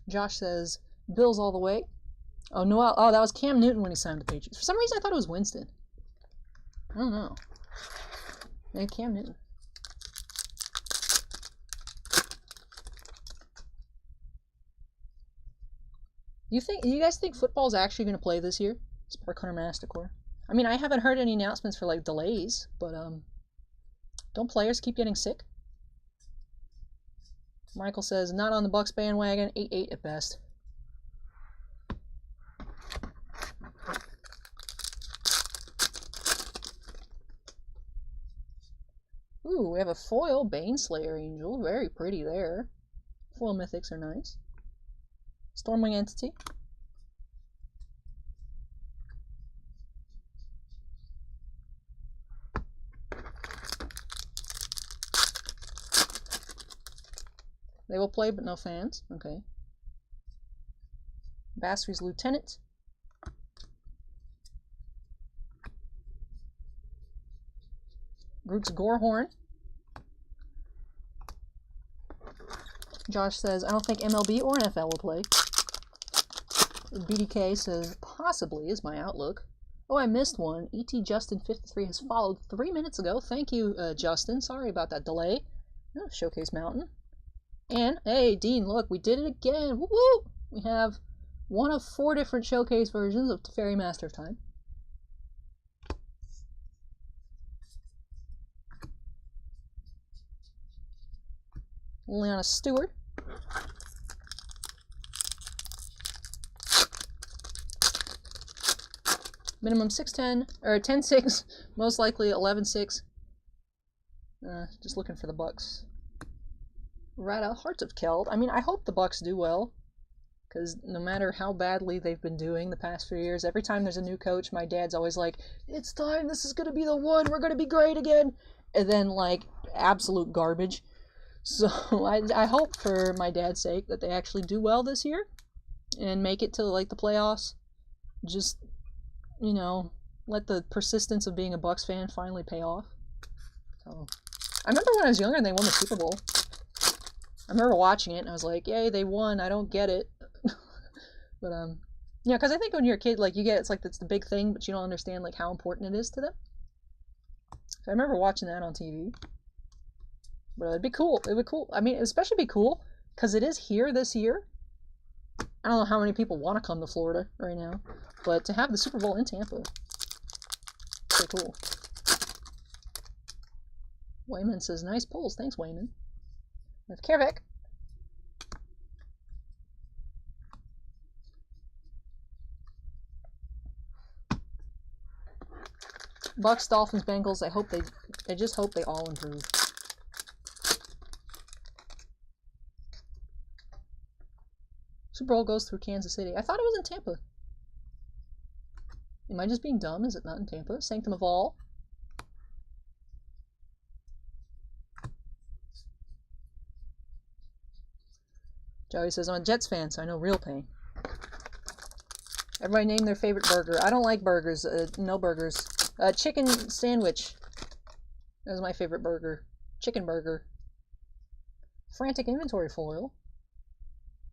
Josh says, Bills all the way. Oh, Noel. Oh, that was Cam Newton when he signed the Patriots. For some reason, I thought it was Winston. I don't know. Maybe Cam Newton. You guys think football's actually going to play this year? Spark Hunter Mastercore. I mean, I haven't heard any announcements for, like, delays, but, don't players keep getting sick? Michael says, not on the Bucks bandwagon, 8-8 at best. Ooh, we have a foil Baneslayer Angel. Very pretty there. Foil mythics are nice. Stormwing Entity. They will play, but no fans. Okay. Basri's Lieutenant. Groot's Gorehorn. Josh says, I don't think MLB or NFL will play. BDK says, possibly is my outlook. Oh, I missed one. ET Justin 53 has followed 3 minutes ago. Thank you, Justin. Sorry about that delay. Oh, Showcase Mountain. And, hey, Dean, look, we did it again. Woo woo! We have one of 4 different showcase versions of Teferi Master of Time. Liana Stewart. Minimum 610, or 10-6, most likely 11-6. Just looking for the Bucks. Rada, Hearts of Keld. I mean, I hope the Bucks do well, because no matter how badly they've been doing the past few years, every time there's a new coach, my dad's always like, it's time, this is going to be the one, we're going to be great again. And then, like, absolute garbage. So, I hope for my dad's sake that they actually do well this year and make it to, like, the playoffs. Just, you know, let the persistence of being a Bucks fan finally pay off. So, I remember when I was younger and they won the Super Bowl. I remember watching it and I was like, yay, they won, I don't get it. But, yeah, because I think when you're a kid, like, you get it's like, that's the big thing, but you don't understand, like, how important it is to them. So I remember watching that on TV. But it'd be cool. It would be cool. I mean, it'd especially be cool because it is here this year. I don't know how many people want to come to Florida right now, but to have the Super Bowl in Tampa, pretty cool. Wayman says, nice pulls. Thanks, Wayman. We have Kervik. Bucks, Dolphins, Bengals. I just hope they all improve. Super Bowl goes through Kansas City. I thought it was in Tampa. Am I just being dumb? Is it not in Tampa? Sanctum of All. Joey says, I'm a Jets fan, so I know real pain. Everybody name their favorite burger. I don't like burgers. No burgers. Chicken sandwich. That was my favorite burger. Chicken burger. Frantic inventory foil.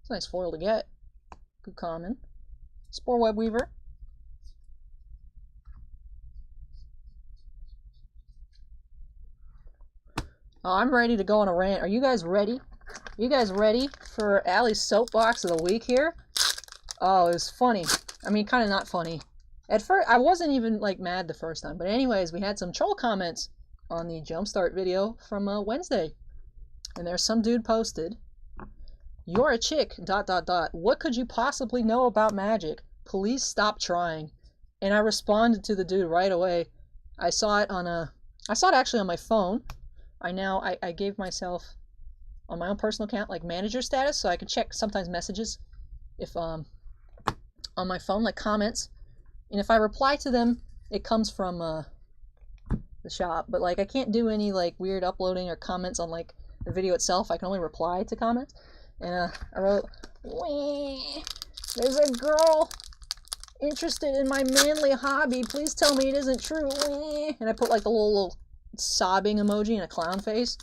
It's a nice foil to get. Good common. Spore Web Weaver. Oh, I'm ready to go on a rant. Are you guys ready? Are you guys ready for Allie's soapbox of the week here? Oh, it was funny. I mean, kind of not funny. At first, I wasn't even, like, mad the first time. But anyways, we had some troll comments on the Jumpstart video from Wednesday. And there's some dude posted, you're a chick, ... What could you possibly know about magic? Please stop trying. And I responded to the dude right away. I saw it actually on my phone. I gave myself, on my own personal account, like, manager status, so I can check sometimes messages if, on my phone, like, comments. And if I reply to them, it comes from, the shop. But, like, I can't do any, like, weird uploading or comments on, like, the video itself. I can only reply to comments. And, I wrote, wee, there's a girl interested in my manly hobby. Please tell me it isn't true. Wee. And I put, like, the little sobbing emoji and a clown face.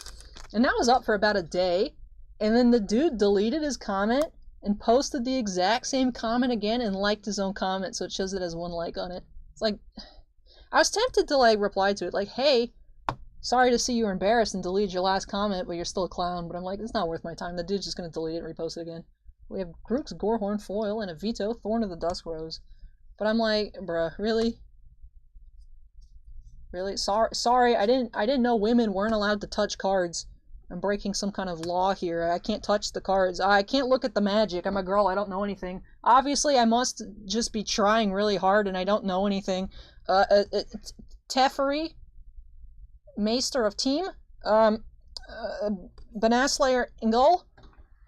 And that was up for about a day. And then the dude deleted his comment and posted the exact same comment again and liked his own comment, so it shows it has 1 like on it. It's like, I was tempted to, like, reply to it, like, hey, sorry to see you were embarrassed and deleted your last comment, but you're still a clown. But I'm like, it's not worth my time. The dude's just going to delete it and repost it again. We have Groot's Gorehorn foil and a Veto Thorn of the Dusk Rose. But I'm like, bruh, really? Really? Sorry, I didn't know women weren't allowed to touch cards. I'm breaking some kind of law here. I can't touch the cards. I can't look at the magic. I'm a girl. I don't know anything. Obviously, I must just be trying really hard and I don't know anything. Teferi, Maester of Team, Banasslayer Ingul.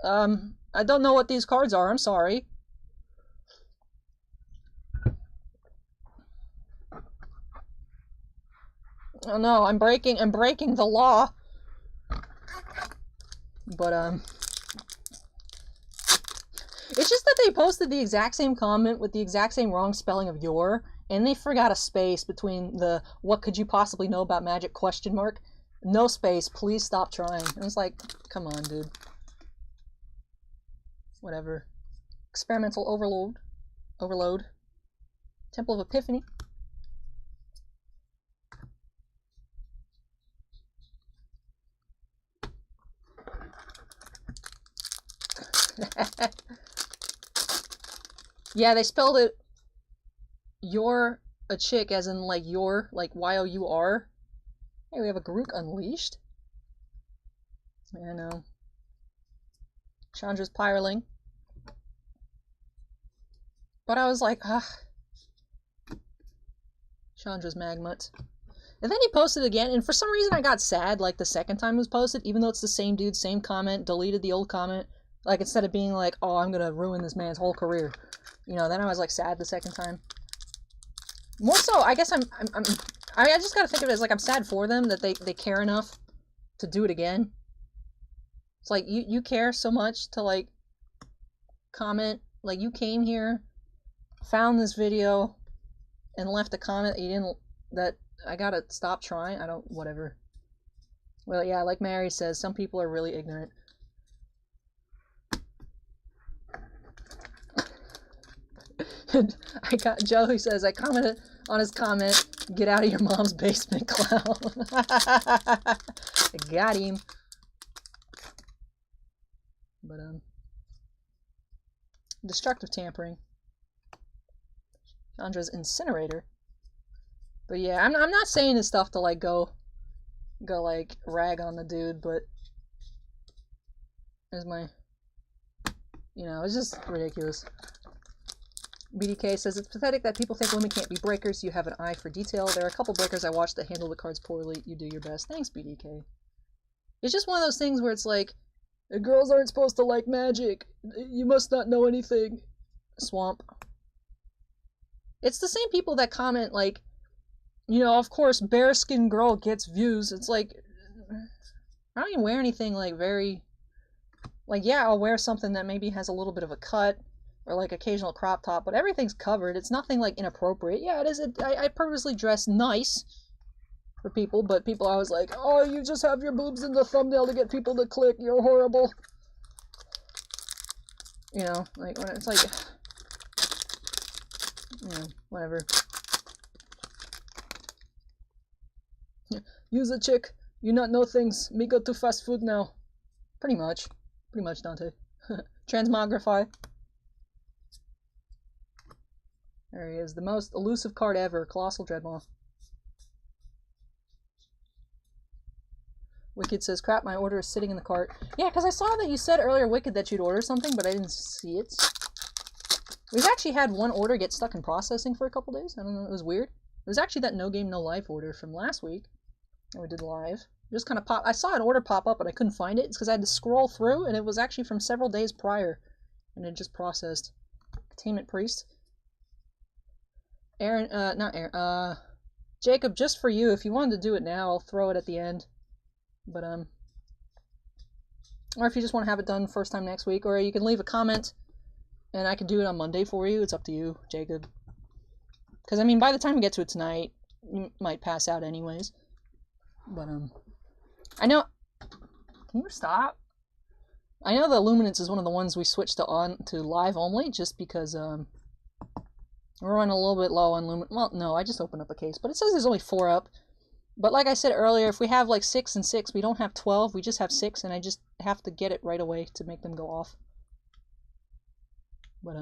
I don't know what these cards are. I'm sorry. Oh no, I'm breaking the law. But, it's just that they posted the exact same comment with the exact same wrong spelling of your, and they forgot a space between the "what could you possibly know about Magic?" question mark. No space. Please stop trying. And it's like, come on, dude. Whatever. Experimental overload. Temple of Epiphany. Yeah, they spelled it "you're a chick" as in like "you're," like Y-O-U-R. Hey, we have a Garuk Unleashed. I know. Chandra's Pyroling. But I was like, Chandra's Magmut. And then he posted again, and for some reason I got sad, like, the second time it was posted, even though it's the same dude, same comment, deleted the old comment. Like, instead of being like, oh, I'm gonna ruin this man's whole career. You know, then I was, like, sad the second time. More so, I guess I just gotta think of it as, like, I'm sad for them that they care enough to do it again. It's like, you care so much to, like, comment. Like, you came here, found this video, and left a comment that you didn't, that I gotta stop trying. I don't, whatever. Well, yeah, like Mary says, some people are really ignorant. I got Joe who says, I commented on his comment, "Get out of your mom's basement, clown." I got him. But, destructive tampering. Chandra's Incinerator. But yeah, I'm not saying this stuff to like go like rag on the dude, but there's my, you know, it's just ridiculous. BDK says, it's pathetic that people think women can't be breakers. You have an eye for detail. There are a couple breakers I watched that handle the cards poorly. You do your best. Thanks, BDK. It's just one of those things where it's like, girls aren't supposed to like Magic. You must not know anything. Swamp. It's the same people that comment like, you know, of course, bearskin girl gets views. It's like, I don't even wear anything like very, like, yeah, I'll wear something that maybe has a little bit of a cut, or like occasional crop top, but everything's covered. It's nothing like inappropriate. Yeah, it is. I purposely dress nice for people, but people are always like, oh, you just have your boobs in the thumbnail to get people to click. You're horrible. You know, like, when it's like, you know, whatever. Use a chick. You not know things. Me go to fast food now. Pretty much, Dante. Transmogrify. There he is, the most elusive card ever, Colossal Dreadmaw. Wicked says, crap, my order is sitting in the cart. Yeah, because I saw that you said earlier, Wicked, that you'd order something, but I didn't see it. We've actually had one order get stuck in processing for a couple days. I don't know, it was weird. It was actually that No Game No Life order from last week that we did live. It just kind of popped. I saw an order pop up, but I couldn't find it. It's because I had to scroll through, and it was actually from several days prior, and it just processed. Containment Priest. Aaron, not Aaron, Jacob, just for you, if you wanted to do it now, I'll throw it at the end. But, or if you just want to have it done first time next week, or you can leave a comment, and I can do it on Monday for you. It's up to you, Jacob. Because, I mean, by the time we get to it tonight, you might pass out anyways. But, I know, can you stop? I know the Luminance is one of the ones we switched to live only, just because, we're running a little bit low on Luminance. Well, no, I just opened up a case, but it says there's only 4 up. But like I said earlier, if we have like 6 and 6, we don't have 12, we just have 6, and I just have to get it right away to make them go off. But,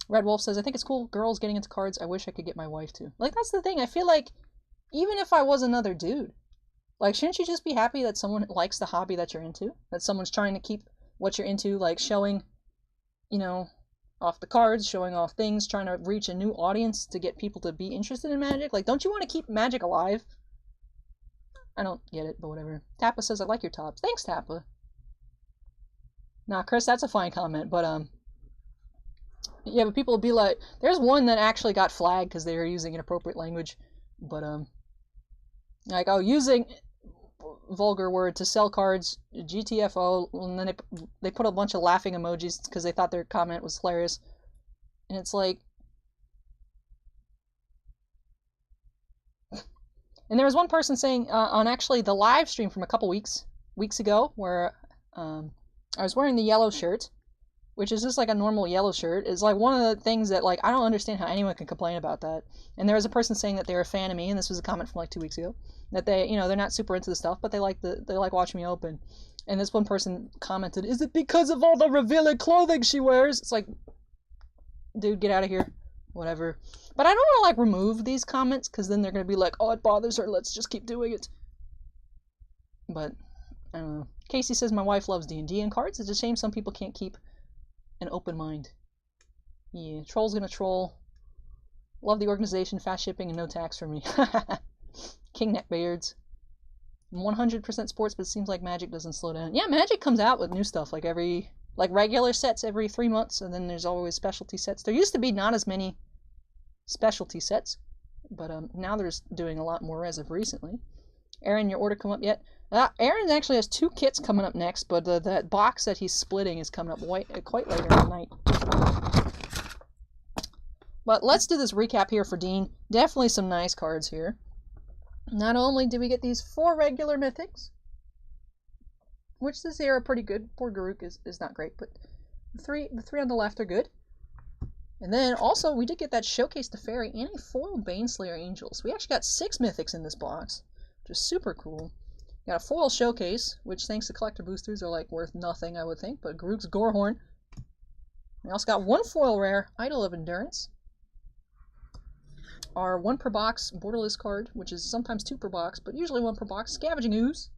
Red Wolf says, I think it's cool, girls getting into cards, I wish I could get my wife to. Like, that's the thing, I feel like, even if I was another dude, like, shouldn't you just be happy that someone likes the hobby that you're into? That someone's trying to keep what you're into, like, showing, you know, off the cards, showing off things, trying to reach a new audience to get people to be interested in Magic? Like, don't you want to keep Magic alive? I don't get it, but whatever. Tappa says, I like your tops. Thanks, Tappa. Nah, Chris, that's a fine comment, but, yeah, but people will be like, there's one that actually got flagged because they were using inappropriate language, but, like, oh, using vulgar word to sell cards, GTFO, and then they put a bunch of laughing emojis because they thought their comment was hilarious. And it's like, And there was one person saying on actually the live stream from a couple weeks ago where I was wearing the yellow shirt, which is just like a normal yellow shirt. It's like one of the things that like I don't understand how anyone can complain about that. And there was a person saying that they were a fan of me, and this was a comment from like 2 weeks ago, that they, you know, they're not super into the stuff, but they like watching me open. And this one person commented, "Is it because of all the revealing clothing she wears?" It's like, dude, get out of here. Whatever. But I don't want to like remove these comments because then they're gonna be like, "Oh, it bothers her. Let's just keep doing it." But I don't know. Casey says my wife loves D&D and cards. It's a shame some people can't keep an open mind. Yeah, troll's gonna troll. Love the organization, fast shipping, and no tax for me. King neckbeards. 100% sports, but it seems like Magic doesn't slow down. Yeah, Magic comes out with new stuff like regular sets every 3 months, and then there's always specialty sets. There used to be not as many specialty sets, but now there's doing a lot more as of recently. Aaron, your order come up yet? Aaron actually has 2 kits coming up next, but that box that he's splitting is coming up quite later in the night. But let's do this recap here for Dean. Definitely some nice cards here. Not only did we get these 4 regular mythics, which this year are pretty good. Poor Garuk is not great, but the three on the left are good. And then also we did get that Showcase to Fairy and a foil Baneslayer Angels. We actually got 6 mythics in this box, which is super cool. Got a foil Showcase, which thanks to collector boosters are like worth nothing, I would think, but Garuk's Gorehorn. We also got 1 foil rare Idol of Endurance. Our 1 per box Borderless card, which is sometimes 2 per box, but usually 1 per box, Scavenging Ooze.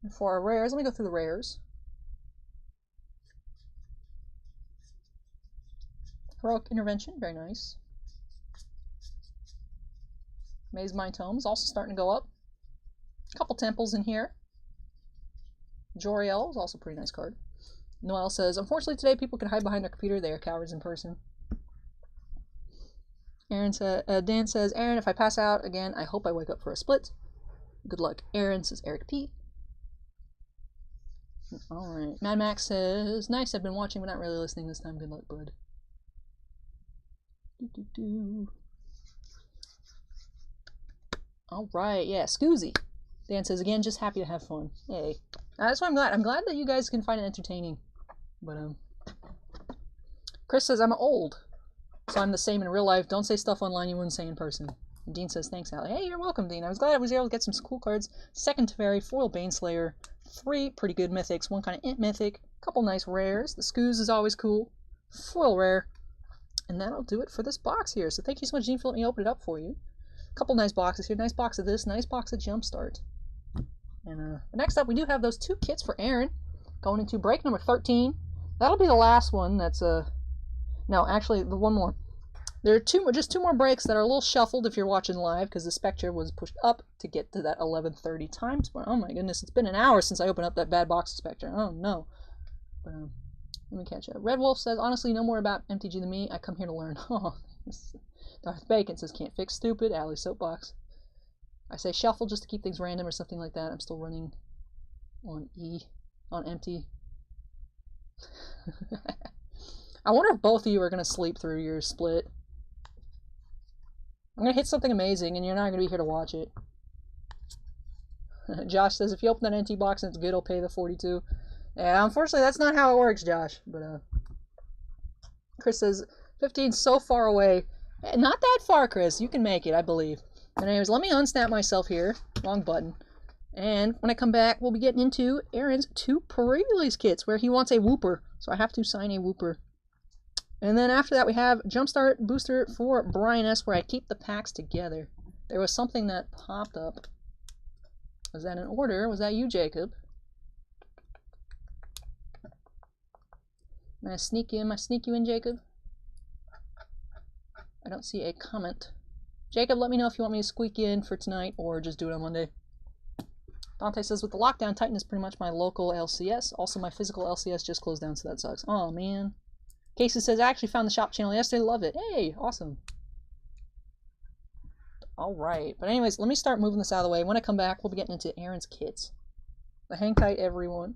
And for our rares, let me go through the rares. Heroic Intervention, very nice. Maze Mind Tomes, also starting to go up. A couple temples in here. Joriel is also a pretty nice card. Noel says, unfortunately today people can hide behind their computer, they are cowards in person. Dan says, Aaron, if I pass out again, I hope I wake up for a split. Good luck. Aaron says, Eric P. Alright. Mad Max says, nice, I've been watching but not really listening this time. Good luck, bud. Alright, yeah, Scoozy. Dan says, again, just happy to have fun. Hey. That's why I'm glad. I'm glad that you guys can find it entertaining. But, Chris says, I'm old. So I'm the same in real life. Don't say stuff online you wouldn't say in person. And Dean says, thanks, Allie. Hey, you're welcome, Dean. I was glad I was able to get some cool cards. 2nd Teferi, foil Baneslayer, 3 pretty good mythics, 1 kind of int mythic, a couple nice rares. The Scooz is always cool. Foil rare. And that'll do it for this box here. So thank you so much, Dean, for letting me open it up for you. A couple nice boxes here. Nice box of this, nice box of Jumpstart. And next up, we do have those 2 kits for Aaron. Going into break number 13. That'll be the last one that's no, actually, the one more. There are just two more breaks that are a little shuffled if you're watching live, because the Spectra was pushed up to get to that 11:30 time. Oh my goodness, it's been an hour since I opened up that bad box of Spectra. Oh no. But, let me catch up. Red Wolf says, honestly, no more about MTG than me. I come here to learn. Oh, Darth Bacon says, can't fix stupid. Alley Soapbox. I say shuffle just to keep things random or something like that. I'm still running on empty. I wonder if both of you are going to sleep through your split. I'm going to hit something amazing, and you're not going to be here to watch it. Josh says, if you open that NT box and it's good, I'll pay the 42. Yeah, unfortunately, that's not how it works, Josh. But, Chris says, 15's so far away. Not that far, Chris. You can make it, I believe. But anyways, let me unsnap myself here. Wrong button. And when I come back, we'll be getting into Aaron's 2 Prerelease kits, where he wants a Wooper. So I have to sign a Wooper. And then after that, we have Jumpstart Booster for Brian S., where I keep the packs together. There was something that popped up. Was that an order? Was that you, Jacob? May I sneak you in? Jacob? I don't see a comment. Jacob, let me know if you want me to squeak you in for tonight or just do it on Monday. Dante says, with the lockdown, Titan is pretty much my local LCS. Also, my physical LCS just closed down, so that sucks. Oh, man. Casey says, I actually found the shop channel yesterday. Love it. Hey, awesome. Alright. But anyways, let me start moving this out of the way. When I come back, we'll be getting into Aaron's kits. But hang tight, everyone.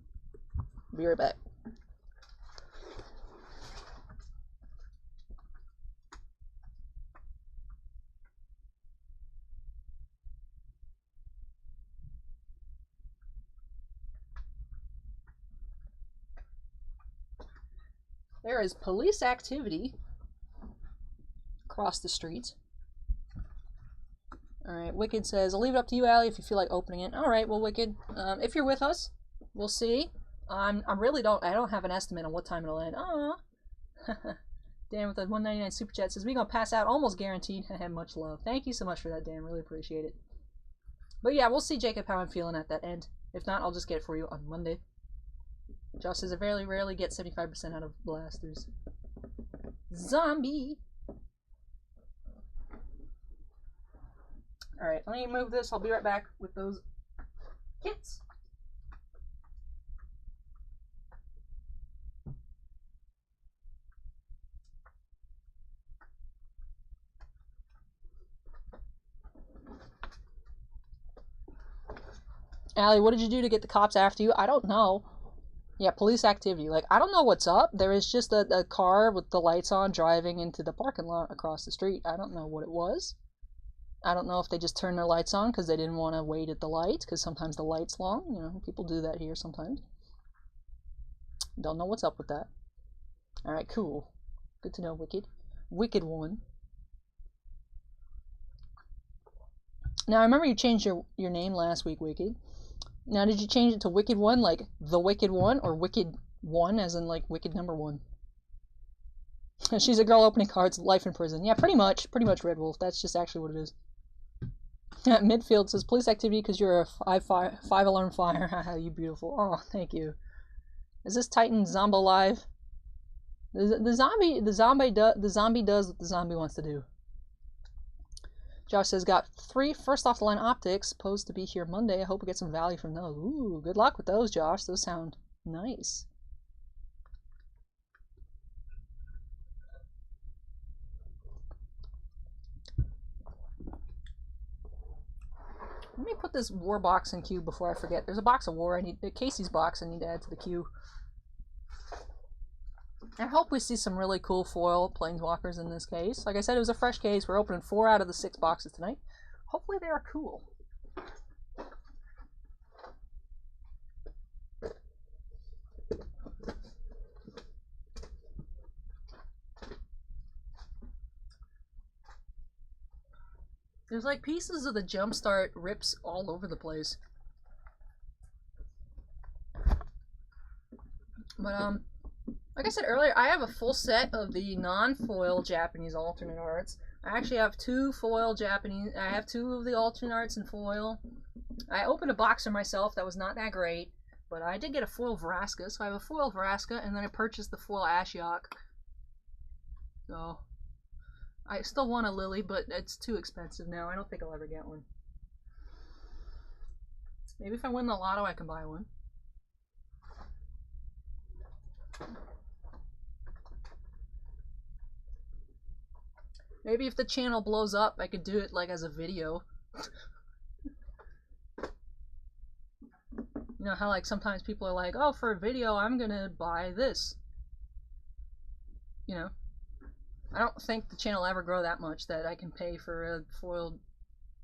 Be right back. There is police activity across the street. Alright, Wicked says, I'll leave it up to you, Allie, if you feel like opening it. Alright, well, Wicked, if you're with us, we'll see. I don't have an estimate on what time it'll end. Aww. Dan with the 199 super chat says, we gonna pass out almost guaranteed. Much love. Thank you so much for that, Dan. Really appreciate it. But yeah, we'll see, Jacob, how I'm feeling at that end. If not, I'll just get it for you on Monday. Josh says, I very rarely get 75% out of blasters. Zombie! Alright, let me move this. I'll be right back with those kits. Allie, what did you do to get the cops after you? I don't know. Yeah, police activity. Like, I don't know what's up. There is just a car with the lights on driving into the parking lot across the street. I don't know what it was. I don't know if they just turned their lights on because they didn't want to wait at the light, because sometimes the light's long. You know, people do that here sometimes. Don't know what's up with that. Alright, cool. Good to know, Wicked. Wicked one. Now, I remember you changed your name last week, Wicked. Now, did you change it to Wicked One, like the Wicked One, or Wicked One, as in like Wicked number 1? She's a girl opening cards, life in prison. Yeah, pretty much Red Wolf. That's just actually what it is. Midfield says, police activity because you're a 5-alarm fire. Haha, you beautiful. Oh, thank you. Is this Titan Zombo live? The zombie does what the zombie wants to do. Josh says, got 3 first off the line optics, supposed to be here Monday. I hope we get some value from those. Ooh, good luck with those, Josh. Those sound nice. Let me put this war box in queue before I forget. There's a box of war. Casey's box I need to add to the queue. I hope we see some really cool foil planeswalkers in this case. Like I said, it was a fresh case. We're opening 4 out of the 6 boxes tonight. Hopefully they are cool. There's like pieces of the Jumpstart rips all over the place. But like I said earlier, I have a full set of the non-foil Japanese alternate arts. I actually have 2 foil Japanese. I have 2 of the alternate arts in foil. I opened a box for myself that was not that great, but I did get a foil Vraska, so I have a foil Vraska, and then I purchased the foil Ashiok. So I still want a Lily, but it's too expensive now. I don't think I'll ever get one. Maybe if I win the lotto, I can buy one. Maybe if the channel blows up, I could do it like as a video. You know how like sometimes people are like, oh, for a video, I'm gonna buy this. You know? I don't think the channel will ever grow that much that I can pay for a foiled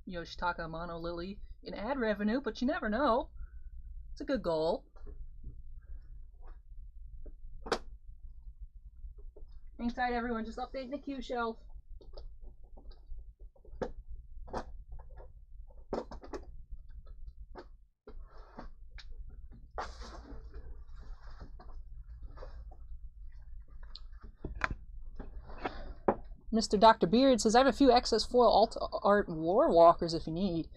Yoshitaka Mono Lily in ad revenue, but you never know. It's a good goal. Hang tight, everyone. Just updating the queue shelf. Mr. Dr. Beard says, I have a few excess foil alt art war walkers if you need.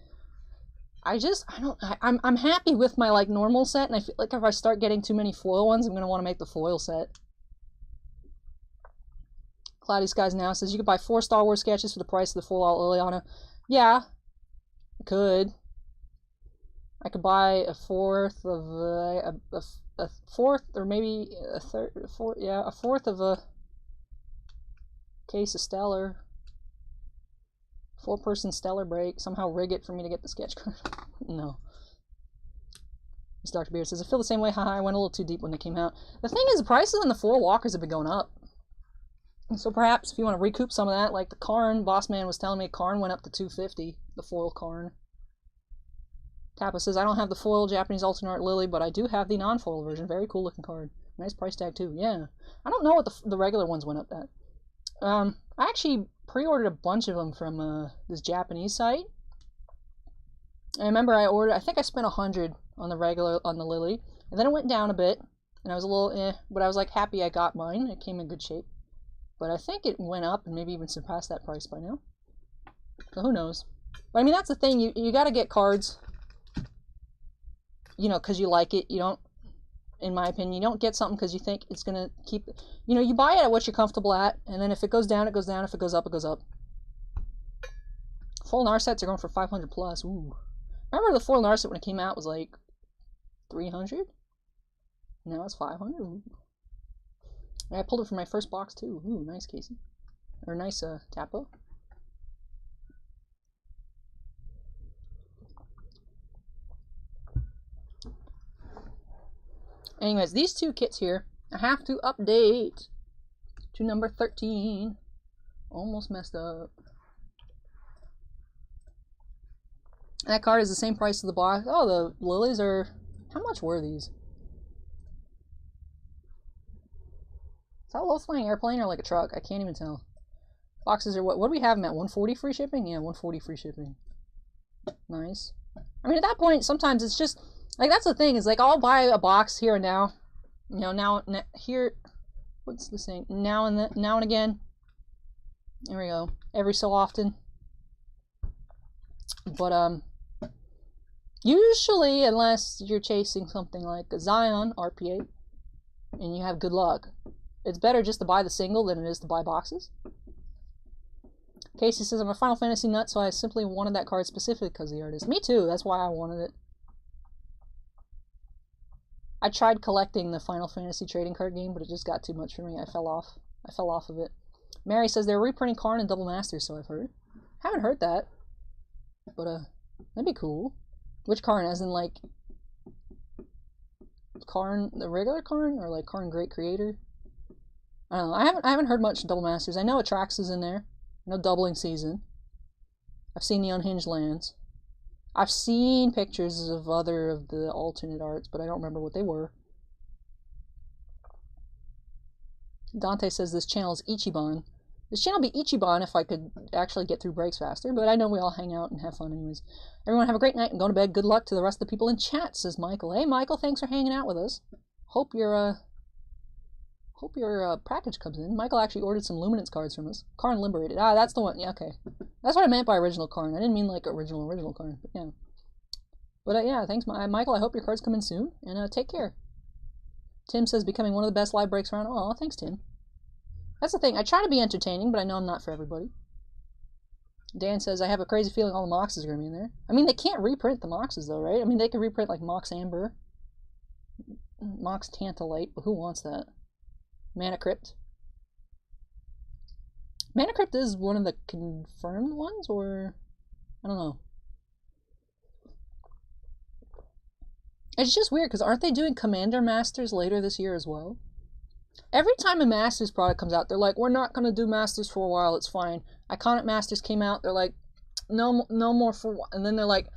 I'm happy with my like normal set, and I feel like if I start getting too many foil ones, I'm gonna want to make the foil set. Cloudy Skies Now says, you could buy 4 Star Wars sketches for the price of the full alt Liliana. Yeah, I could. I could buy a fourth of a fourth, or maybe a third, a fourth of a case of Stellar. 4-person Stellar break. Somehow rig it for me to get the sketch card. No. Mr. Dr. Beard says, I feel the same way. Haha, I went a little too deep when they came out. The thing is, the prices on the foil walkers have been going up. And so perhaps if you want to recoup some of that, like the Karn, Bossman was telling me Karn went up to $250, the foil Karn. Tappa says, I don't have the foil Japanese alternate art Lily, but I do have the non-foil version. Very cool looking card. Nice price tag too. Yeah. I don't know what the regular ones went up at. I actually pre-ordered a bunch of them from this Japanese site. I remember I think I spent 100 on the Lily, and then it went down a bit, and I was a little but I was like happy I got mine. It came in good shape. But I think it went up and maybe even surpassed that price by now. So who knows? But I mean, that's the thing. You got to get cards, you know, because you like it. You don't, in my opinion, you don't get something because you think it's going to keep, you know, you buy it at what you're comfortable at, and then if it goes down, it goes down. If it goes up, it goes up. Full NAR sets are going for 500 plus. Ooh. Remember the full NAR set when it came out was like 300? Now it's 500. Ooh. I pulled it from my first box too. Ooh, nice, Casey. Or nice Tapo. Anyways, these two kits here, I have to update to number 13. Almost messed up. That card is the same price as the box. Oh, the lilies are... How much were these? Is that a low-flying airplane or like a truck? I can't even tell. Boxes are what? What do we have them at? 140 free shipping? Yeah, 140 free shipping. Nice. I mean, at that point, sometimes it's just... Like, that's the thing, is like, I'll buy a box here and now. You know, here... What's the saying? Now and again. There we go. Every so often. But, usually, unless you're chasing something like a Zion RP8, and you have good luck, it's better just to buy the single than it is to buy boxes. Casey says, I'm a Final Fantasy nut, so I simply wanted that card specifically because of the artist. Me too, that's why I wanted it. I tried collecting the Final Fantasy trading card game, but it just got too much for me. I fell off of it. Mary says they're reprinting Karn and Double Masters, so I've heard. Haven't heard that. But, that'd be cool. Which Karn? As in, like, Karn, the regular Karn? Or, like, Karn Great Creator? I don't know. I haven't heard much Double Masters. I know Atrax is in there. I know Doubling Season. I've seen the Unhinged Lands. I've seen pictures of other of the alternate arts, but I don't remember what they were. Dante says this channel is Ichiban. This channel would be Ichiban if I could actually get through breaks faster, but I know we all hang out and have fun anyways. Everyone have a great night and go to bed. Good luck to the rest of the people in chat, says Michael. Hey, Michael, thanks for hanging out with us. Hope your package comes in. Michael actually ordered some Luminance cards from us. Karn Liberated. Ah, that's the one. Yeah, okay. That's what I meant by original Karn. I didn't mean like original Karn, but yeah. But yeah, thanks, Michael. I hope your cards come in soon, and take care. Tim says becoming one of the best live breaks around. Oh, thanks, Tim. That's the thing. I try to be entertaining, but I know I'm not for everybody. Dan says, I have a crazy feeling all the Moxes are going to be in there. I mean, they can't reprint the Moxes, though, right? I mean, they could reprint, like, Mox Amber, Mox Tantalite, but who wants that? Mana Crypt. Mana Crypt is one of the confirmed ones, or... I don't know. It's just weird, because aren't they doing Commander Masters later this year as well? Every time a Masters product comes out, they're like, we're not going to do Masters for a while, it's fine. Iconic Masters came out, they're like, no more for a while. And then they're like,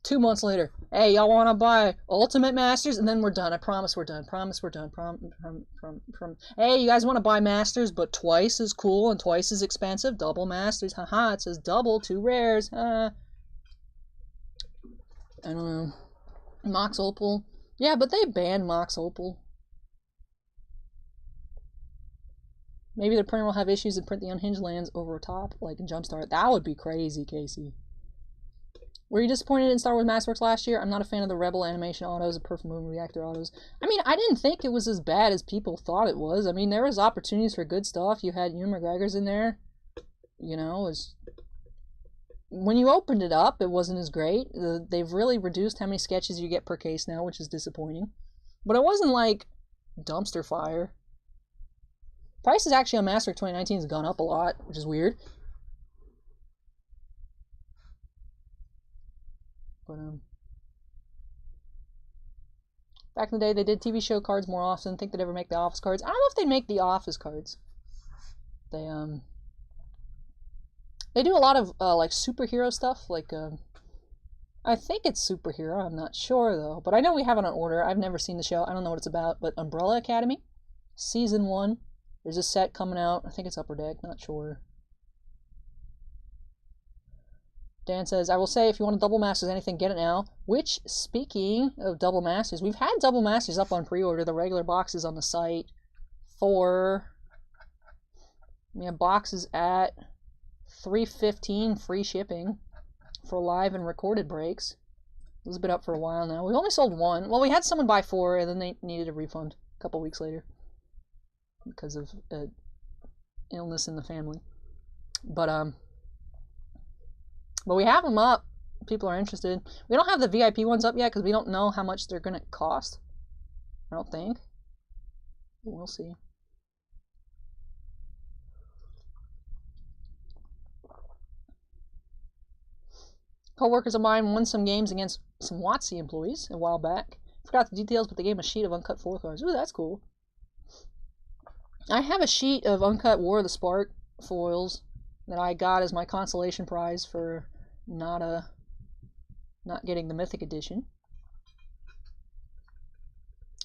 2 months later, hey, y'all want to buy Ultimate Masters? And then we're done. I promise we're done. Promise we're done. Hey, you guys want to buy Masters, but twice as cool and twice as expensive? Double Masters. Haha, it says double, 2 rares. I don't know. Mox Opal. Yeah, but they banned Mox Opal. Maybe the printer will have issues and print the Unhinged Lands over top, like in Jumpstart. That would be crazy, Casey. Were you disappointed in Star Wars Masterworks last year? I'm not a fan of the Rebel animation autos, the Perfect Moon reactor autos. I mean, I didn't think it was as bad as people thought it was. I mean, there was opportunities for good stuff. You had Ewan McGregor's in there. You know, when you opened it up, it wasn't as great. They've really reduced how many sketches you get per case now, which is disappointing. But it wasn't like dumpster fire. Prices actually on Masterworks 2019 has gone up a lot, which is weird. But back in the day, they did TV show cards more often. Think they'd ever make the Office cards. I don't know if they'd make the Office cards. They do a lot of like superhero stuff, like I think it's superhero. I'm not sure, though. But I know we have it on order. I've never seen the show. I don't know what it's about. But Umbrella Academy, Season 1. There's a set coming out. I think it's Upper Deck. Not sure. Dan says, I will say, if you want to double masters anything, get it now. Which, speaking of double masters, we've had double masters up on pre-order. The regular boxes on the site for... We have boxes at $3.15 free shipping for live and recorded breaks. This has been up for a while now. We've only sold one. Well, we had someone buy 4, and then they needed a refund a couple weeks later because of illness in the family. But we have them up. People are interested. We don't have the VIP ones up yet because we don't know how much they're going to cost. I don't think. We'll see. Co-workers of mine won some games against some WotC employees a while back. Forgot the details, but they gave them a sheet of uncut foil cards. Ooh, that's cool. I have a sheet of uncut War of the Spark foils that I got as my consolation prize for not getting the Mythic Edition.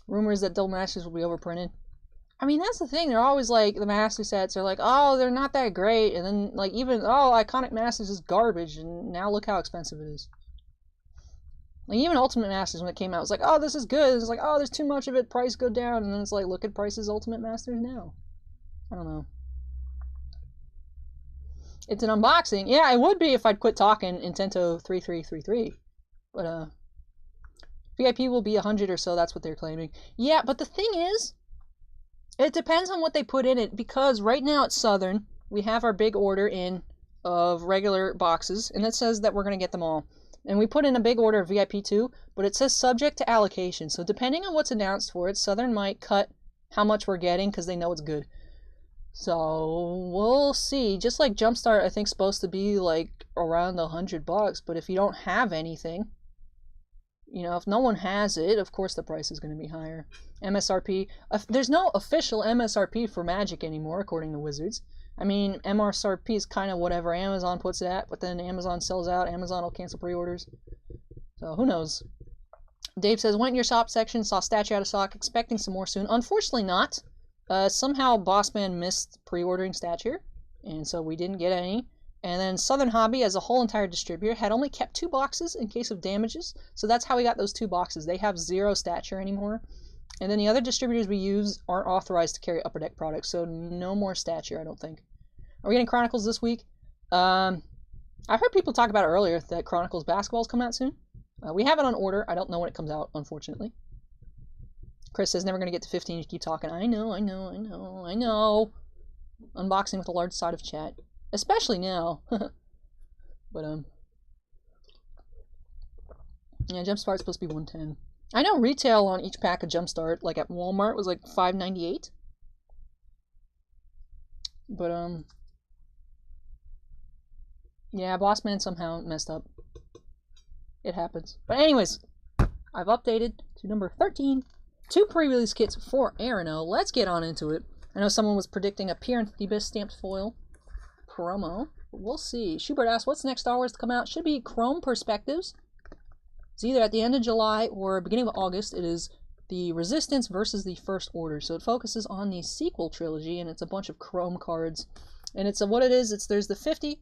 Rumors that Double Masters will be overprinted. I mean, that's the thing. They're always like, the Master sets are like, oh, they're not that great. And then, like, even, oh, Iconic Masters is garbage. And now look how expensive it is. Like, even Ultimate Masters, when it came out, it was like, oh, this is good. It's like, oh, there's too much of it. Price go down. And then it's like, look at prices Ultimate Masters now. I don't know. It's an unboxing. Yeah, it would be if I'd quit talking Intento 3333. But, VIP will be 100 or so. That's what they're claiming. Yeah, but the thing is, it depends on what they put in it, because right now at Southern, we have our big order in of regular boxes, and it says that we're going to get them all. And we put in a big order of VIP too, but it says subject to allocation. So depending on what's announced for it, Southern might cut how much we're getting because they know it's good. So we'll see. Just like Jumpstart, I think, supposed to be like around $100, but if you don't have anything, you know, if no one has it, of course the price is going to be higher. MSRP. There's no official MSRP for Magic anymore, according to Wizards. I mean, MSRP is kind of whatever Amazon puts it at, but then Amazon sells out. Amazon will cancel pre-orders. So who knows? Dave says, went in your shop section, saw Statue out of stock, expecting some more soon. Unfortunately not. Somehow Bossman missed pre-ordering Stature, and so we didn't get any. And then Southern Hobby, as a whole entire distributor, had only kept 2 boxes in case of damages. So that's how we got those 2 boxes. They have 0 Stature anymore. And then the other distributors we use aren't authorized to carry Upper Deck products. So no more Stature, I don't think. Are we getting Chronicles this week? I heard people talk about it earlier that Chronicles basketball is coming out soon. We have it on order. I don't know when it comes out, unfortunately. Chris says, never going to get to 15. You keep talking. I know. Unboxing with a large side of chat. Especially now. But, yeah, Jumpstart's supposed to be 110. I know retail on each pack of Jumpstart, like at Walmart, was like $5.98. But, yeah, Bossman somehow messed up. It happens. But anyways, I've updated to number 13. 2 pre-release kits for Arano. Let's get on into it. I know someone was predicting a Pier and Thebes stamped foil promo. We'll see. Schubert asks, what's the next Star Wars to come out? Should be Chrome Perspectives. It's either at the end of July or beginning of August. It is the Resistance versus the First Order. So it focuses on the sequel trilogy, and it's a bunch of Chrome cards. And it's what it is. There's the 50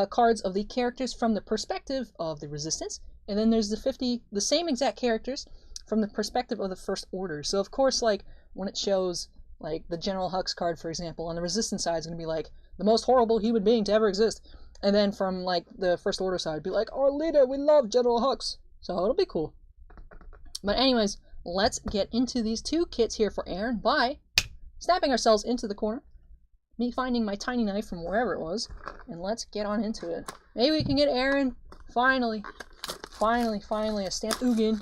cards of the characters from the perspective of the Resistance, and then there's the 50, the same exact characters from the perspective of the First Order. So of course, like when it shows like the General Hux card, for example, on the Resistance side is going to be like the most horrible human being to ever exist, and then from like the First Order side, it'd be like our leader, we love General Hux. So it'll be cool. But anyways, let's get into these 2 kits here for Aaron by snapping ourselves into the corner. Me finding my tiny knife from wherever it was, and let's get on into it. Maybe we can get Aaron, finally, a stamped Ugin.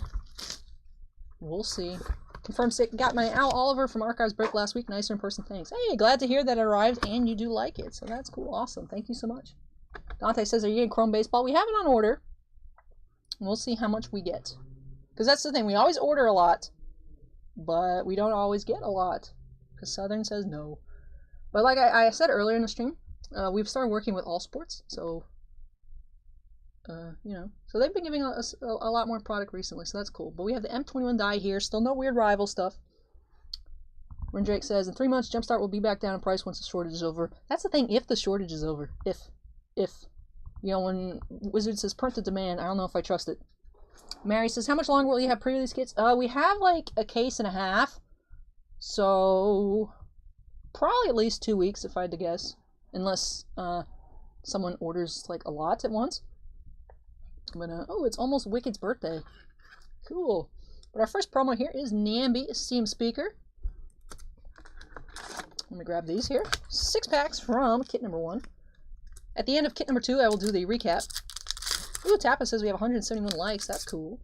We'll see. Confirmed sick. Got my Al Oliver from Archives break last week. Nicer in person, thanks. Hey, glad to hear that it arrived and you do like it. So that's cool. Awesome. Thank you so much. Dante says, are you getting Chrome Baseball? We have it on order. We'll see how much we get. Because that's the thing. We always order a lot, but we don't always get a lot. Because Southern says no. But like I said earlier in the stream, we've started working with All Sports. So you know, so they've been giving us a lot more product recently, so that's cool. But we have the M21 die here, still no weird rival stuff. Rendrake says, in 3 months, Jumpstart will be back down in price once the shortage is over. That's the thing, if the shortage is over. If. You know, when Wizard says print to demand, I don't know if I trust it. Mary says, how much longer will you have pre-release kits? We have like a case and a half. So, probably at least 2 weeks if I had to guess. Unless someone orders like a lot at once. But, oh, it's almost Wicked's birthday. Cool. But our first promo here is Nambi Steam Speaker. Let me grab these here. 6 packs from kit number 1. At the end of kit number 2, I will do the recap. Ooh, Tappa says we have 171 likes. That's cool.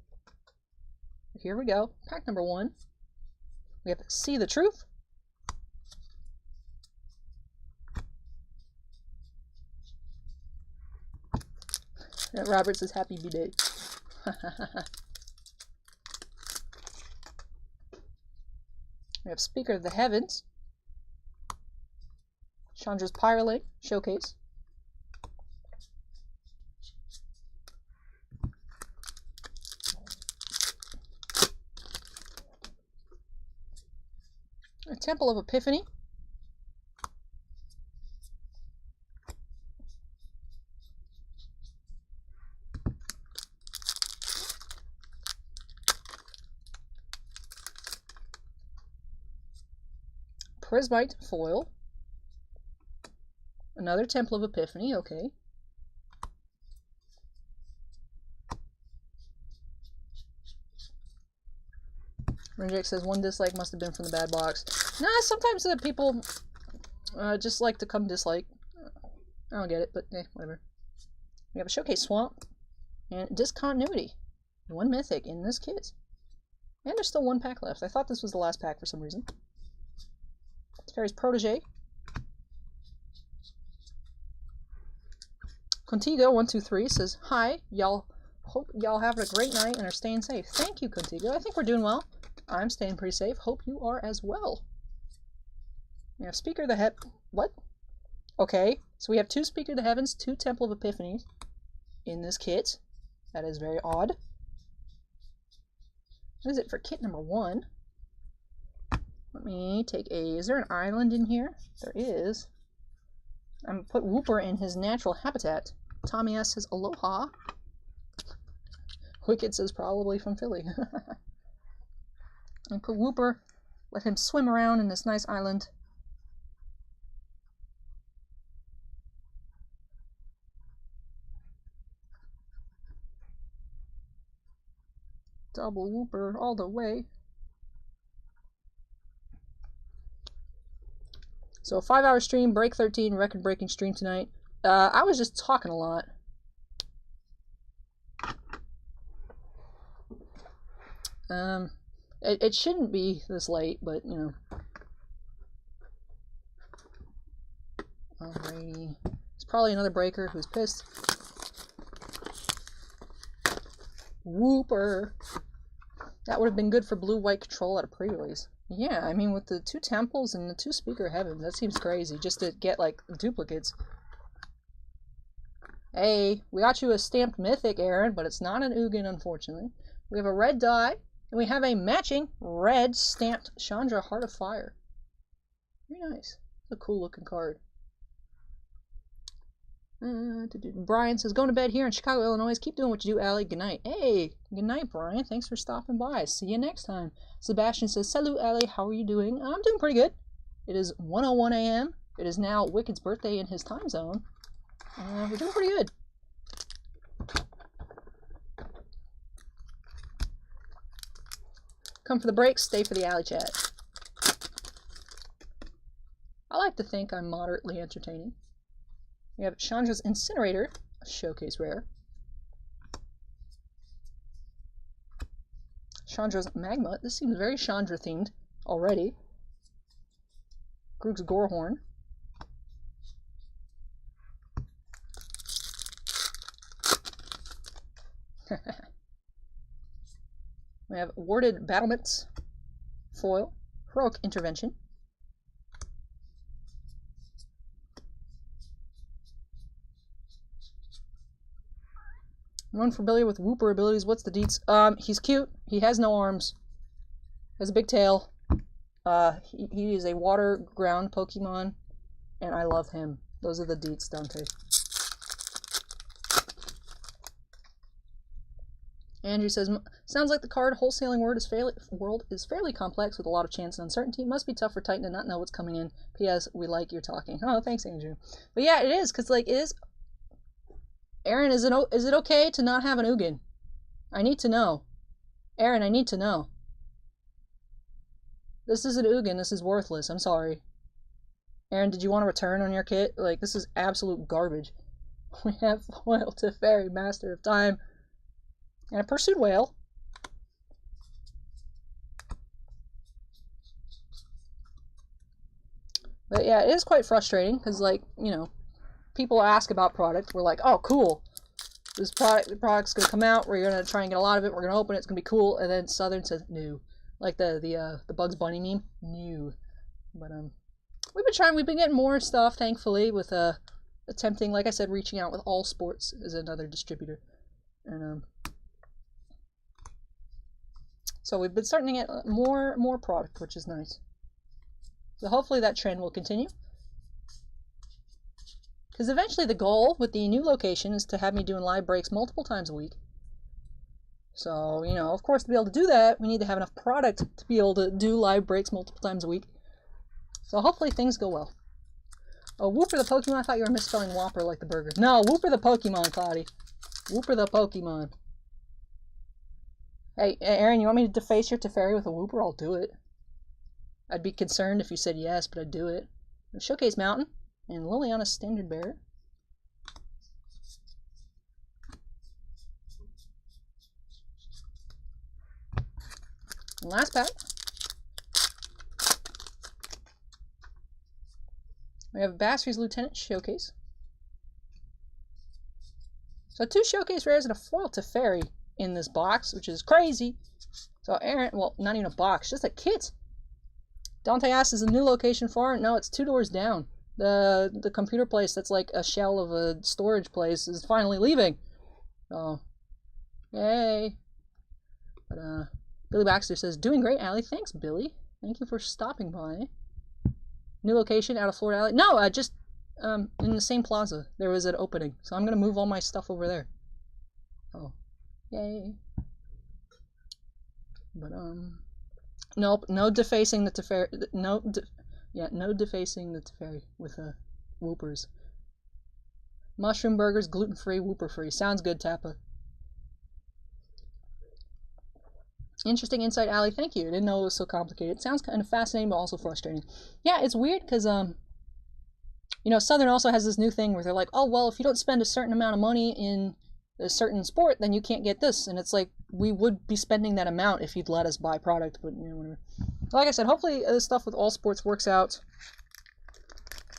Here we go. Pack number 1. We have See the Truth. Robert says happy B-Day. We have Speaker of the Heavens. Chandra's Prerelease Showcase. A Temple of Epiphany. Prismite foil. Another Temple of Epiphany, okay. Renjek says 1 dislike must have been from the bad box. Nah, sometimes the people just like to come dislike. I don't get it, but whatever. We have a Showcase Swamp and Discontinuity. 1 Mythic in this kit. And there's still 1 pack left. I thought this was the last pack for some reason. Fairy's Protege. Contigo123 says, hi, y'all. Hope y'all having a great night and are staying safe. Thank you, Contigo. I think we're doing well. I'm staying pretty safe. Hope you are as well. We have Speaker of the What? Okay, so we have 2 Speaker of the Heavens, 2 Temple of Epiphanies in this kit. That is very odd. What is it for kit number 1? Let me take a... Is there an island in here? There is. I'm going to put Wooper in his natural habitat. Tommy S says, aloha. Wicked says, probably from Philly. And put Wooper, let him swim around in this nice island. Double Wooper all the way. So 5-hour stream, break 13, record-breaking stream tonight. I was just talking a lot. It shouldn't be this late, but you know. Alrighty. It's probably another breaker who's pissed. Wooper. That would have been good for blue-white control at a pre-release. Yeah, I mean, with the 2 temples and the 2 Speaker Heavens, that seems crazy, just to get, like, duplicates. Hey, we got you a stamped Mythic, Aaron, but it's not an Ugin, unfortunately. We have a red die, and we have a matching red stamped Chandra Heart of Fire. Very nice. It's a cool-looking card. Brian says, going to bed here in Chicago, Illinois. Keep doing what you do, Allie. Good night. Hey, good night, Brian. Thanks for stopping by. See you next time. Sebastian says, salut, Allie. How are you doing? I'm doing pretty good. It is 1:01 a.m. It is now Wicked's birthday in his time zone. We're doing pretty good. Come for the break, stay for the Alley chat. I like to think I'm moderately entertaining. We have Chandra's Incinerator, a showcase rare. Chandra's Magma. This seems very Chandra themed already. Groog's Gorehorn. We have Warded Battlements, foil, Heroic Intervention. Known for ability with Wooper abilities. What's the deets? He's cute. He has no arms. Has a big tail. He is a water ground Pokemon, and I love him. Those are the deets, Dante. Andrew says, sounds like the card wholesaling world is fairly complex with a lot of chance and uncertainty. Must be tough for Titan to not know what's coming in. P.S. We like your talking. Oh, thanks, Andrew. But yeah, it is, because, like, it is... Aaron, is it okay to not have an Ugin? I need to know. Aaron, I need to know. This is an Ugin. This is worthless. I'm sorry. Aaron, did you want to return on your kit? Like, this is absolute garbage. We have Foil to Fairy, Master of Time, and a Pursued Whale. But yeah, it is quite frustrating, because, like, you know, people ask about product. We're like, oh, cool. The product's going to come out. We're going to try and get a lot of it. We're going to open it. It's going to be cool. And then Southern says, no. Like the Bugs Bunny meme. No. But, we've been getting more stuff, thankfully, with, attempting, like I said, reaching out with All Sports as another distributor. And, so we've been starting to get more product, which is nice. So hopefully that trend will continue. Because eventually the goal with the new location is to have me doing live breaks multiple times a week. So, you know, of course, to be able to do that, we need to have enough product to be able to do live breaks multiple times a week. So hopefully things go well. Oh, Wooper the Pokemon? I thought you were misspelling Whopper like the burger. No, Wooper the Pokemon, Cloudy. Wooper the Pokemon. Hey, Aaron, you want me to deface your Teferi with a Wooper? I'll do it. I'd be concerned if you said yes, but I'd do it. Showcase Mountain and Liliana's Standard Bearer. And last pack. We have Basri's Lieutenant Showcase. So 2 Showcase Rares and a Foil Teferi in this box, which is crazy. So Aaron, well, not even a box, just a kit. Dante asks, is the new location far? No, it's 2 doors down. The computer place that's like a shell of a storage place is finally leaving. So, yay. But, Billy Baxter says, doing great, Allie. Thanks, Billy. Thank you for stopping by. New location out of Florida Alley. No, just in the same plaza. There was an opening. So I'm going to move all my stuff over there. Oh. Yay. But, nope, no defacing the Teferi. No defacing the Teferi with Woopers. Mushroom burgers, gluten-free, Wooper-free. Sounds good, Tappa. Interesting insight, Allie. Thank you. I didn't know it was so complicated. It sounds kind of fascinating, but also frustrating. Yeah, it's weird because, you know, Southern also has this new thing where they're like, oh, well, if you don't spend a certain amount of money in a certain sport, then you can't get this. And it's like, we would be spending that amount if you'd let us buy product, but, you know, whatever. Like I said, hopefully the stuff with All Sports works out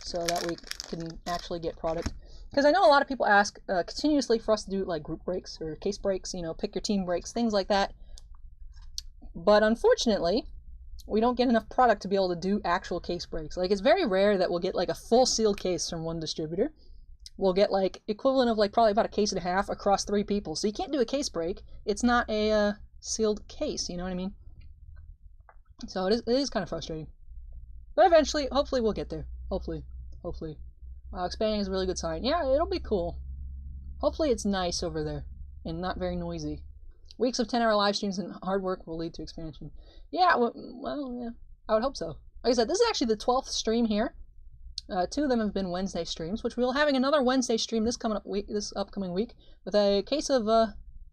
so that we can actually get product. Because I know a lot of people ask continuously for us to do, like, group breaks or case breaks, you know, pick your team breaks, things like that. But unfortunately, we don't get enough product to be able to do actual case breaks. Like, it's very rare that we'll get, like, a full sealed case from one distributor. We'll get, like, equivalent of, like, probably about a case and a half across 3 people. So you can't do a case break. It's not a sealed case, you know what I mean? So it is kind of frustrating. But eventually, hopefully we'll get there. Hopefully. Expanding is a really good sign. Yeah, it'll be cool. Hopefully it's nice over there and not very noisy. Weeks of 10-hour live streams and hard work will lead to expansion. Yeah, well, yeah, I would hope so. Like I said, this is actually the 12th stream here. 2 of them have been Wednesday streams, which we'll having another Wednesday stream this upcoming week with a case of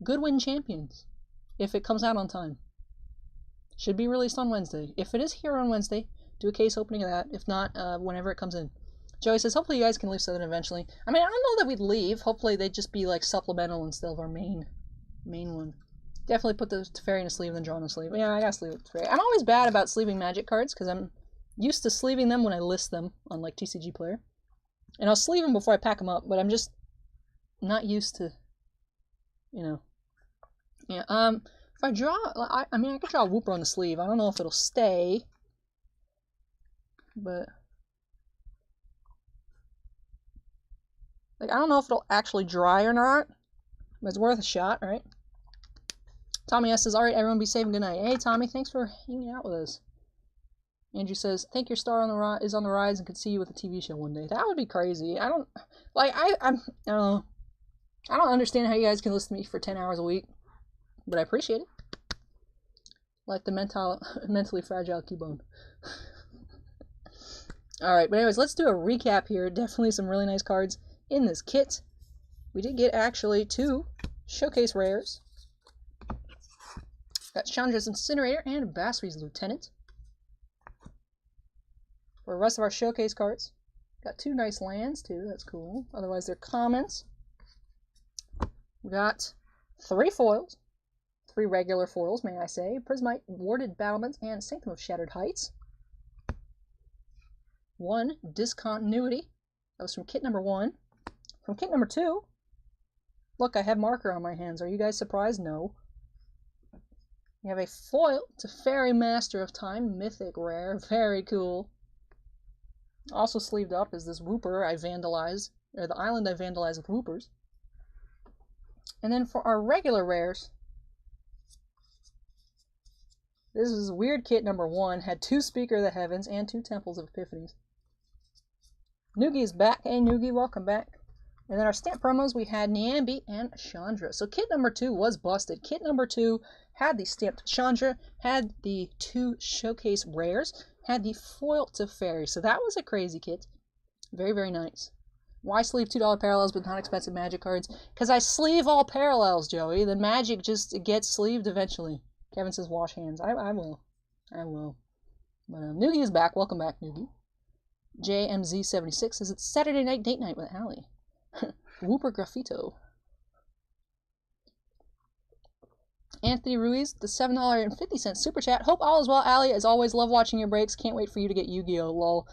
Goodwin Champions, if it comes out on time. Should be released on Wednesday. If it is here on Wednesday, do a case opening of that. If not, whenever it comes in. Joey says, hopefully you guys can leave Southern eventually. I mean, I don't know that we'd leave. Hopefully they'd just be like supplemental instead of our main one. Definitely put the Teferi in a sleeve and then draw in a sleeve. Yeah, I gotta sleeve the Teferi. I'm always bad about sleeving Magic cards because I'm used to sleeving them when I list them on like TCG Player. And I'll sleeve them before I pack them up, but I'm just not used to, you know. Yeah, if I draw, I mean, I could draw a Wooper on the sleeve. I don't know if it'll stay, but like, I don't know if it'll actually dry or not. It's worth a shot, right? Tommy S says, alright, everyone be safe and good night. Hey, Tommy, thanks for hanging out with us. Andrew says, think your star is on the rise and could see you with a TV show one day. That would be crazy. I don't know. I don't understand how you guys can listen to me for 10 hours a week, but I appreciate it. Like the mentally fragile Keybone. Alright, but anyways, let's do a recap here. Definitely some really nice cards in this kit. We did get actually 2 showcase rares. Got Chandra's Incinerator and Basri's Lieutenant. For the rest of our showcase cards, got 2 nice lands too, that's cool. Otherwise they're commons. We got 3 foils. 3 regular foils, may I say. Prismite, Warded Battlements, and Sanctum of Shattered Heights. 1 Discontinuity. That was from kit number 1. From kit number 2, look, I have marker on my hands. Are you guys surprised? No. We have a foil to Fairy Master of Time, mythic rare, very cool. Also sleeved up is this Wooper I vandalized, or the island I vandalized with Woopers. And then for our regular rares, this is weird kit number 1, had 2 Speaker of the Heavens and 2 Temples of Epiphanies. Noogie is back. Hey Noogie, welcome back. And then our stamp promos, we had Niambi and Chandra. So kit number 2 was busted. Kit number 2 had the stamped Chandra, had the 2 showcase rares, had the foil to Fairy. So that was a crazy kit. Very, very nice. Why sleeve $2 parallels but not expensive Magic cards? Because I sleeve all parallels, Joey. The Magic just gets sleeved eventually. Kevin says wash hands. I will. I will. But Noogie is back. Welcome back, Noogie. JMZ76 says it's Saturday night date night with Allie. Whooper Graffito. Anthony Ruiz, the $7.50 super chat. Hope all is well, Allie. As always, love watching your breaks. Can't wait for you to get Yu-Gi-Oh! Lol.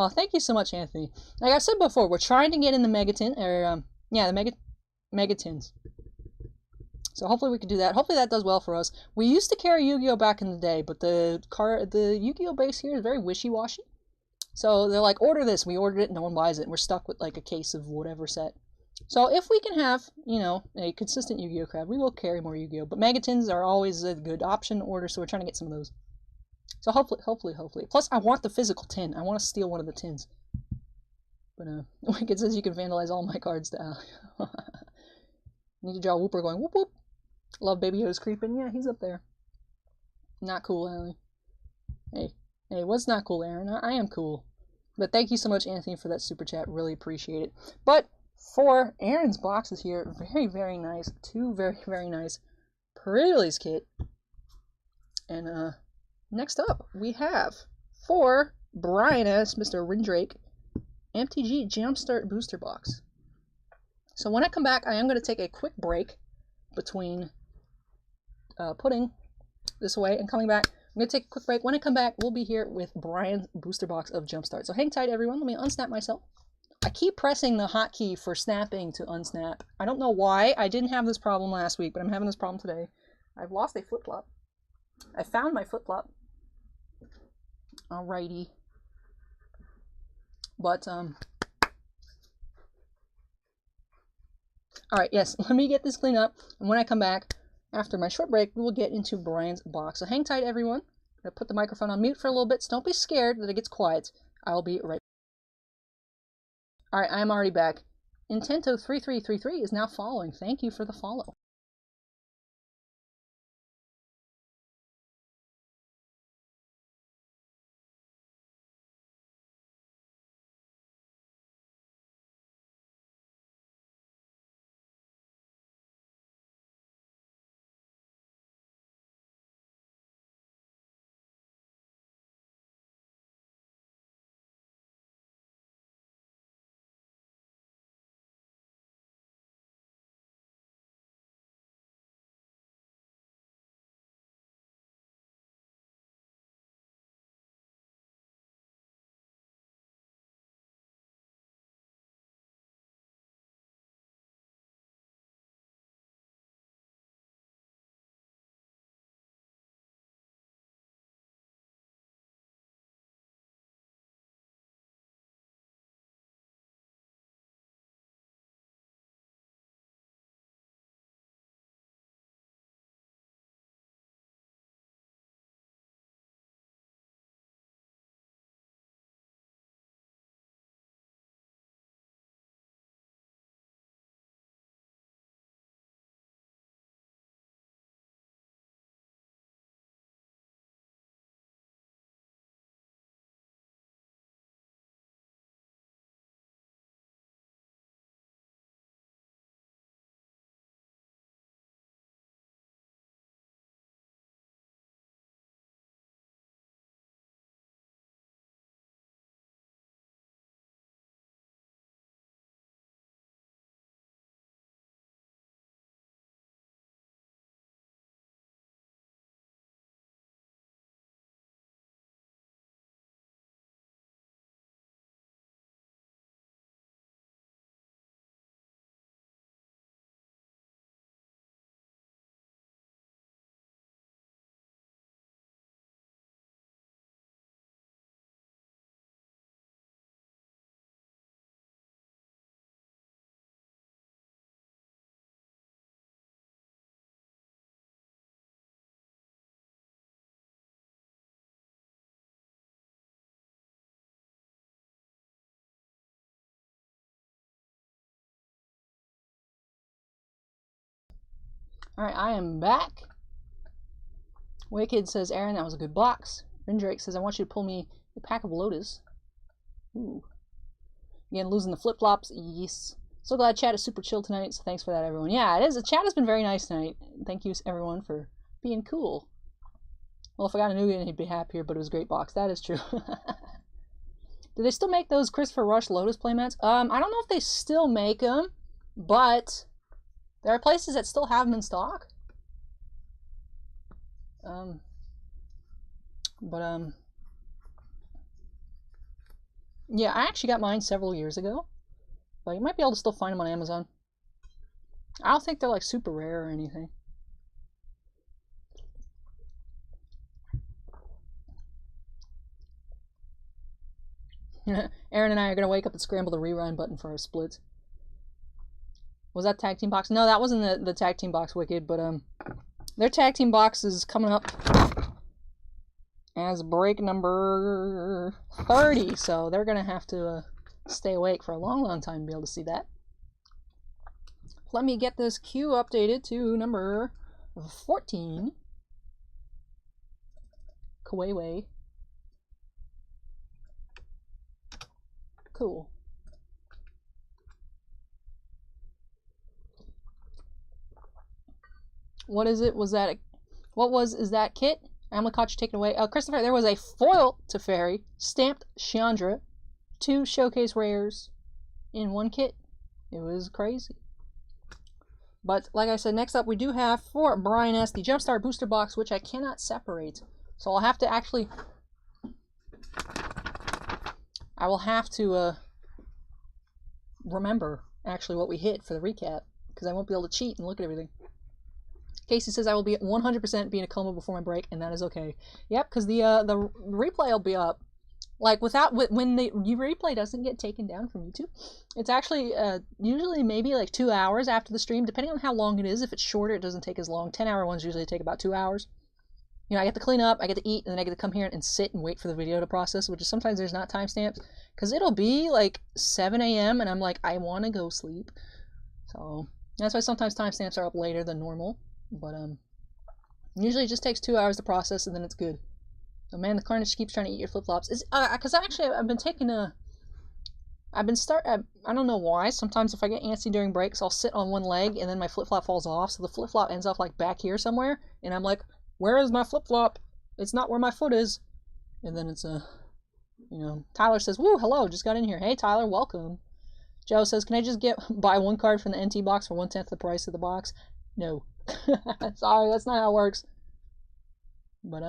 Thank you so much, Anthony. Like I said before, we're trying to get in the Megatin, or the Megatins. So hopefully we can do that. Hopefully that does well for us. We used to carry Yu-Gi-Oh! Back in the day, but the Yu-Gi-Oh! Base here is very wishy-washy. So they're like, order this. We ordered it, no one buys it, and we're stuck with like a case of whatever set. So if we can have, you know, a consistent Yu-Gi-Oh! Crowd, we will carry more Yu-Gi-Oh! But Megatins are always a good option to order, so we're trying to get some of those. So hopefully. Plus, I want the physical tin. I want to steal one of the tins. But, Wicked says you can vandalize all my cards to Allie. Need to draw a Whooper going, whoop whoop. Love Baby Yoda's creeping. Yeah, he's up there. Not cool, Allie. Hey, what's not cool, Aaron? I am cool. But thank you so much, Anthony, for that super chat. Really appreciate it. But for Aaron's boxes here, very, very nice. 2 very, very nice Prerelease kit. And next up, we have for Brian S., Mr. Rindrake, MTG Jumpstart Booster Box. So when I come back, I am going to take a quick break between putting this away and coming back. I'm going to take a quick break. When I come back, we'll be here with Brian's booster box of Jumpstart. So hang tight, everyone. Let me unsnap myself. I keep pressing the hotkey for snapping to unsnap. I don't know why. I didn't have this problem last week, but I'm having this problem today. I've lost a flip-flop. I found my flip-flop. Alrighty. But, alright, yes. Let me get this cleaned up. And when I come back, after my short break, we will get into Brian's box. So hang tight, everyone. I'm going to put the microphone on mute for a little bit, so don't be scared that it gets quiet. I will be right back. Alright, I am already back. Intento3333 is now following. Thank you for the follow. Alright, I am back. Wicked says, Aaron, that was a good box. Rindrake says, I want you to pull me a pack of Lotus. Ooh. Again, losing the flip-flops. Yes. So glad chat is super chill tonight, so thanks for that, everyone. Yeah, it is. The chat has been very nice tonight. Thank you, everyone, for being cool. Well, if I got a Nugan, he'd be happier, but it was a great box. That is true. Do they still make those Christopher Rush Lotus playmats? I don't know if they still make them, but there are places that still have them in stock. Yeah, I actually got mine several years ago, but you might be able to still find them on Amazon. I don't think they're like super rare or anything. Aaron and I are going to wake up and scramble the rewind button for our splits. Was that tag team box? No, that wasn't the tag team box, Wicked, but their tag team box is coming up as break number 30, so they're going to have to stay awake for a long, long time to be able to see that. Let me get this queue updated to number 14. Kawaii. Cool. What is it? Was that is that kit? Emily caught you taken away. Christopher, there was a foil Teferi, stamped Chandra, 2 showcase rares in one kit. It was crazy. But like I said, next up we do have for Brian S. the Jumpstart booster box, which I cannot separate. So I'll have to actually I will have to remember actually what we hit for the recap, because I won't be able to cheat and look at everything. Casey says I will be at 100% be in a coma before my break, and that is okay. Yep, because the replay will be up. Like when the replay doesn't get taken down from YouTube, it's actually usually maybe like 2 hours after the stream, depending on how long it is. If it's shorter, it doesn't take as long. 10-hour ones usually take about 2 hours. You know, I get to clean up, I get to eat, and then I get to come here and sit and wait for the video to process, which is sometimes there's not timestamps, because it'll be like 7 a.m. and I'm like, I want to go sleep. So that's why sometimes timestamps are up later than normal. But usually it just takes 2 hours to process, and then it's good. So man, the Carnage keeps trying to eat your flip-flops. Is because actually I've been taking I don't know why. Sometimes if I get antsy during breaks, I'll sit on one leg and then my flip-flop falls off, so the flip-flop ends up like back here somewhere, and I'm like, where is my flip-flop? It's not where my foot is. And then it's you know, Tyler says, woo, hello, just got in here. Hey Tyler, welcome. Joe says, can I just buy one card from the NT box for 1/10 the price of the box? No. Sorry, that's not how it works. But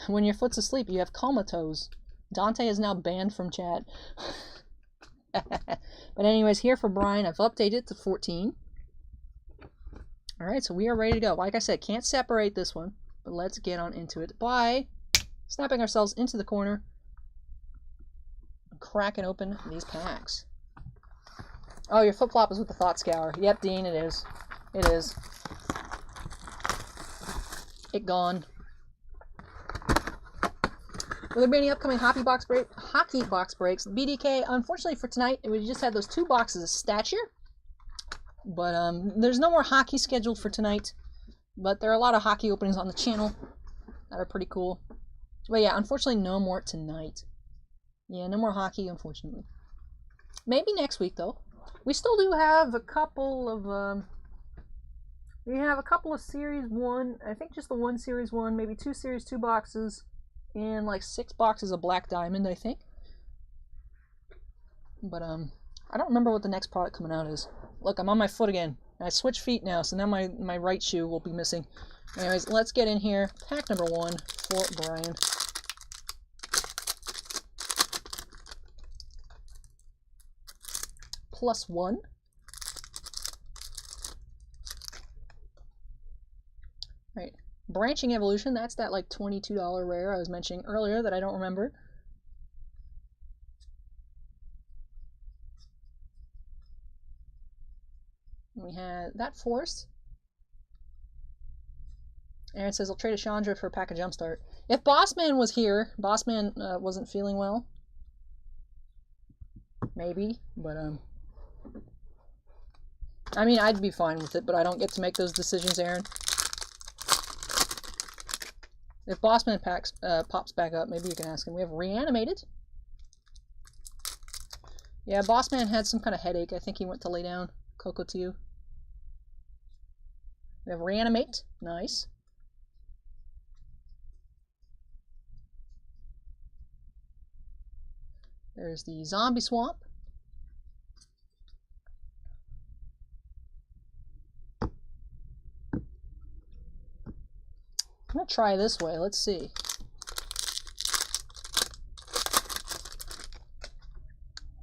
when your foot's asleep, you have comatose. Dante is now banned from chat. But anyways, here for Brian, I've updated it to 14. Alright, so we are ready to go. Like I said, can't separate this one, but let's get on into it by snapping ourselves into the corner and cracking open these packs. Oh, your flip-flop is with the Thought Scour. Yep, Dean, it is. It is. It gone. Will there be any upcoming hockey box breaks? BDK, unfortunately for tonight, we just had those 2 boxes of Stature. But there's no more hockey scheduled for tonight. But there are a lot of hockey openings on the channel that are pretty cool. But yeah, unfortunately no more tonight. Yeah, no more hockey, unfortunately. Maybe next week, though. We still do have a couple of... we have a couple of Series 1. I think just the 1 Series 1. Maybe 2 Series 2 boxes. And like 6 boxes of Black Diamond, I think. But I don't remember what the next product coming out is. Look, I'm on my foot again. I switched feet now, so now my right shoe will be missing. Anyways, let's get in here. Pack number 1 for Brian. +1. Right. Branching Evolution, that's that like $22 rare I was mentioning earlier that I don't remember. We had that Force. Aaron says, I'll trade a Chandra for a pack of Jumpstart. If Bossman was here, Bossman wasn't feeling well. Maybe, but I mean, I'd be fine with it, but I don't get to make those decisions, Aaron. If Bossman pops back up, maybe you can ask him. We have Reanimated. Yeah, Bossman had some kind of headache. I think he went to lay down. Coco to you. We have Reanimate. Nice. There's the Zombie Swamp. I'm going to try this way. Let's see.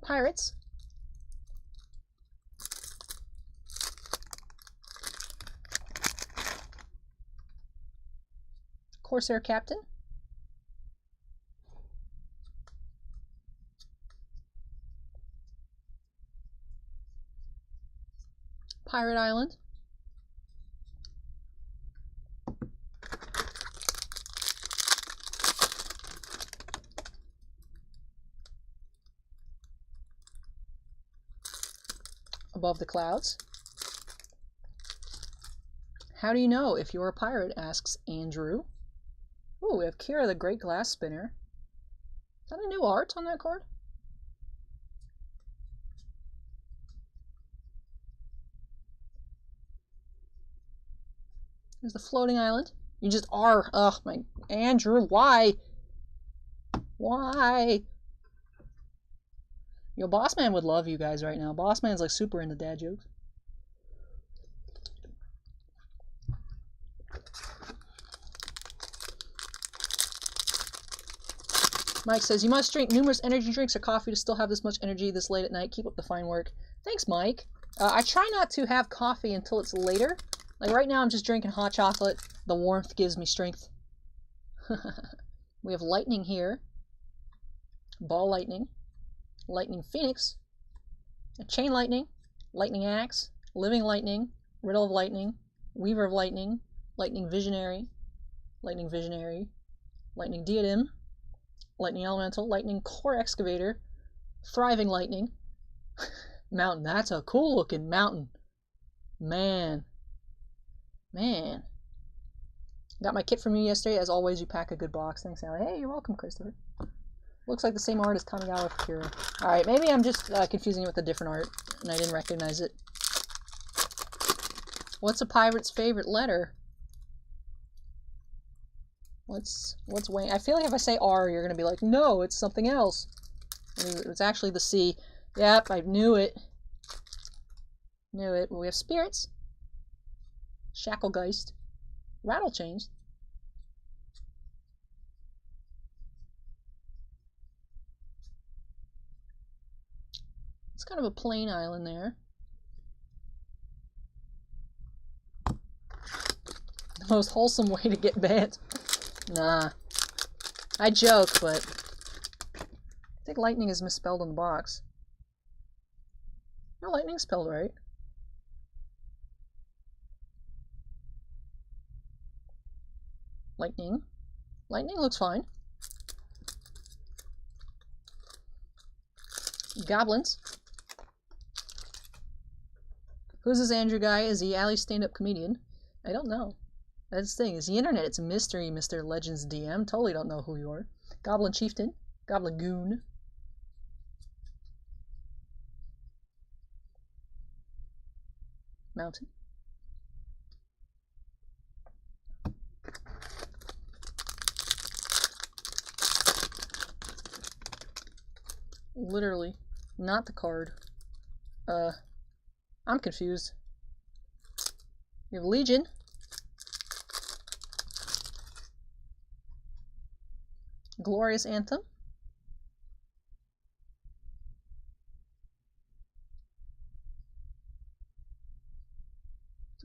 Pirates. Corsair Captain. Pirate Island. Above the Clouds. How do you know if you're a pirate? Asks Andrew. Ooh, we have Kira the Great Glass Spinner. Is that a new art on that card? There's the Floating Island. You just are. Ugh, my Andrew, why? Why? Yo, Bossman would love you guys right now. Bossman's like super into dad jokes. Mike says, you must drink numerous energy drinks or coffee to still have this much energy this late at night. Keep up the fine work. Thanks, Mike. I try not to have coffee until it's later. Like right now I'm just drinking hot chocolate. The warmth gives me strength. We have Lightning here. Ball Lightning. Lightning Phoenix. A Chain Lightning. Lightning Axe. Living Lightning. Riddle of Lightning. Weaver of Lightning. Lightning Visionary. Lightning Visionary. Lightning Diadem. Lightning Elemental, Lightning Core Excavator, Thriving Lightning, Mountain. That's a cool looking mountain. Man. Man. Got my kit from you yesterday. As always, you pack a good box. Thanks, Allie. Hey, you're welcome, Christopher. Looks like the same art as Kamigawa with Kira. Alright, maybe I'm just confusing it with a different art, and I didn't recognize it. What's a pirate's favorite letter? What's Wayne? I feel like if I say R, you're gonna be like, no, it's something else. It's actually the C. Yep, I knew it. Knew it. Well, we have Spirits, Shacklegeist, Rattle Chains, it's kind of a plain island there. The most wholesome way to get banned. Nah. I joke, but I think lightning is misspelled in the box. No, lightning's spelled right. Lightning. Lightning looks fine. Goblins. Who's this Andrew guy? Is he Allie's stand-up comedian? I don't know. That's the thing. It's the internet. It's a mystery, Mr. Legends DM. Totally don't know who you are. Goblin Chieftain. Goblin Goon. Mountain. Literally. Not the card. I'm confused. We have Legion. Glorious Anthem.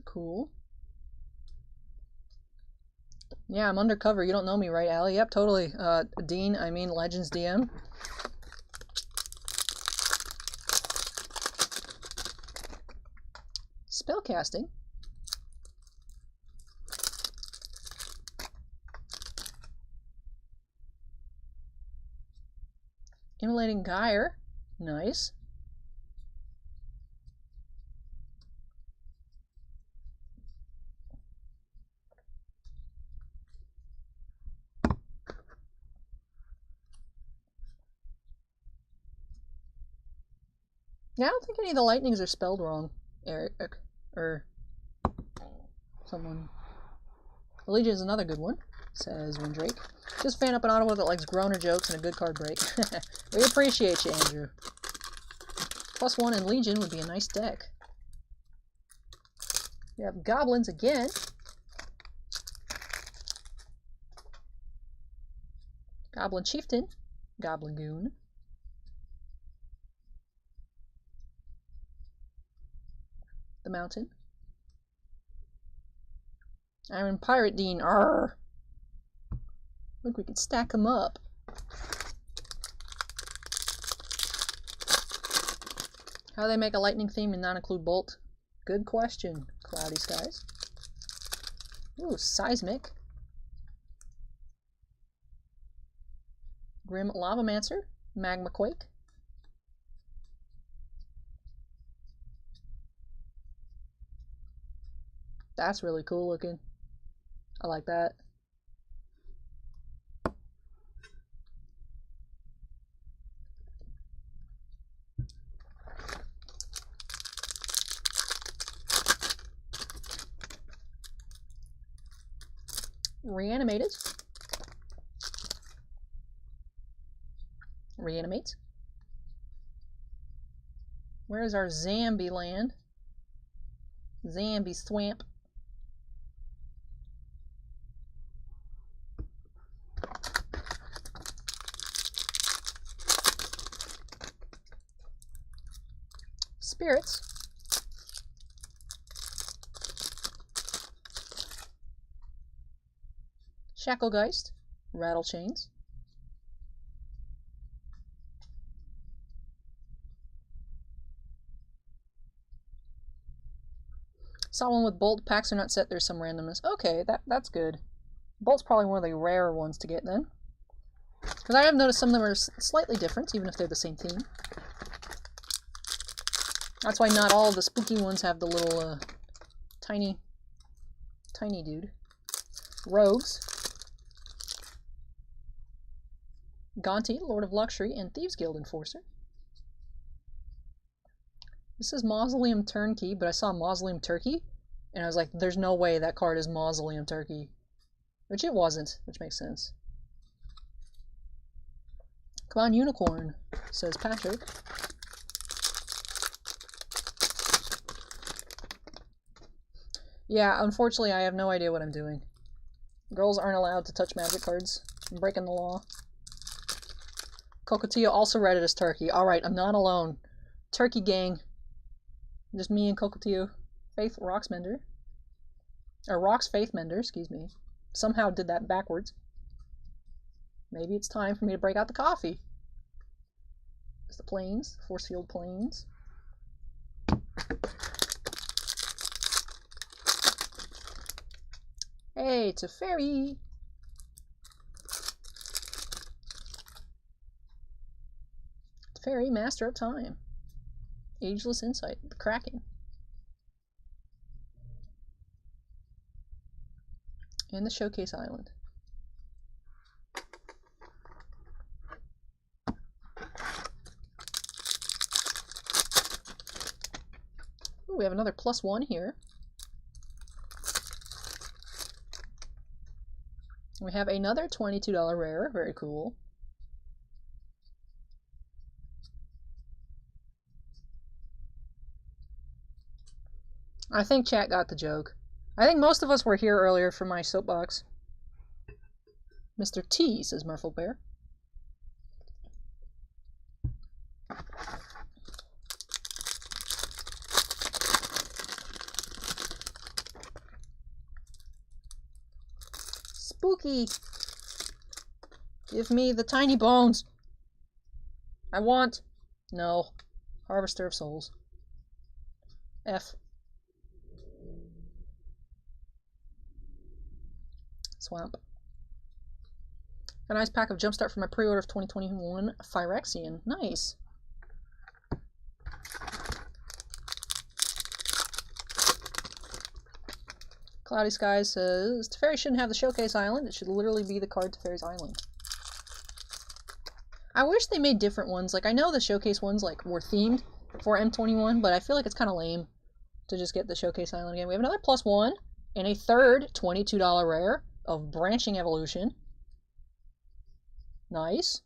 Cool. Yeah, I'm undercover. You don't know me, right, Allie? Yep, totally. Dean, I mean Legends DM. Spellcasting. Immolating Gyre. Nice. Yeah, I don't think any of the lightnings are spelled wrong, Eric. Or someone. Legion is another good one, says Windrake. Just fan up an Ottawa that likes groaner jokes and a good card break. We appreciate you, Andrew. +1 and Legion would be a nice deck. We have Goblins again. Goblin Chieftain. Goblin Goon. The Mountain. Iron Pirate Dean. Arr! Look, we could stack them up. How do they make a lightning theme and not include Bolt? Good question, Cloudy Skies. Ooh, Seismic. Grim Lavamancer. Magma Quake. That's really cool looking. I like that. Reanimated. Reanimate. Where is our Zambi land? Zambi Swamp. Spirits. Shacklegeist. Rattle Chains. Saw one with Bolt. Packs are not set. There's some randomness. Okay, that's good. Bolt's probably one of the rarer ones to get then. Because I have noticed some of them are slightly different, even if they're the same theme. That's why not all of the spooky ones have the little tiny dude. Rogues. Gonti, Lord of Luxury, and Thieves Guild Enforcer. This is Mausoleum Turnkey, but I saw Mausoleum Turkey, and I was like, there's no way that card is Mausoleum Turkey. Which it wasn't, which makes sense. Come on, Unicorn, says Patrick. Yeah, unfortunately, I have no idea what I'm doing. Girls aren't allowed to touch magic cards. I'm breaking the law. Cocotillo also read it as Turkey. Alright, I'm not alone. Turkey gang. Just me and Cocotillo. Faith Roxmender. Or Rox Faithmender, excuse me. Somehow did that backwards. Maybe it's time for me to break out the coffee. It's the planes. Force field planes. Hey, it's a fairy! Fairy, Master of Time. Ageless Insight, the Kraken. And the Showcase Island. Ooh, we have another +1 here. We have another $22 rare, very cool. I think chat got the joke. I think most of us were here earlier for my soapbox. Mr. T, says Merfolk Bear. Spooky. Give me the tiny bones. I want. No. Harvester of Souls. F. Swamp. A nice pack of Jumpstart for my pre-order of 2021 Phyrexian. Nice. Cloudy Skies says, Teferi shouldn't have the Showcase Island. It should literally be the card Teferi's Island. I wish they made different ones. Like, I know the Showcase ones, like, were themed, for M21, but I feel like it's kind of lame to just get the Showcase Island again. We have another +1 and a third $22 rare of Branching Evolution. Nice.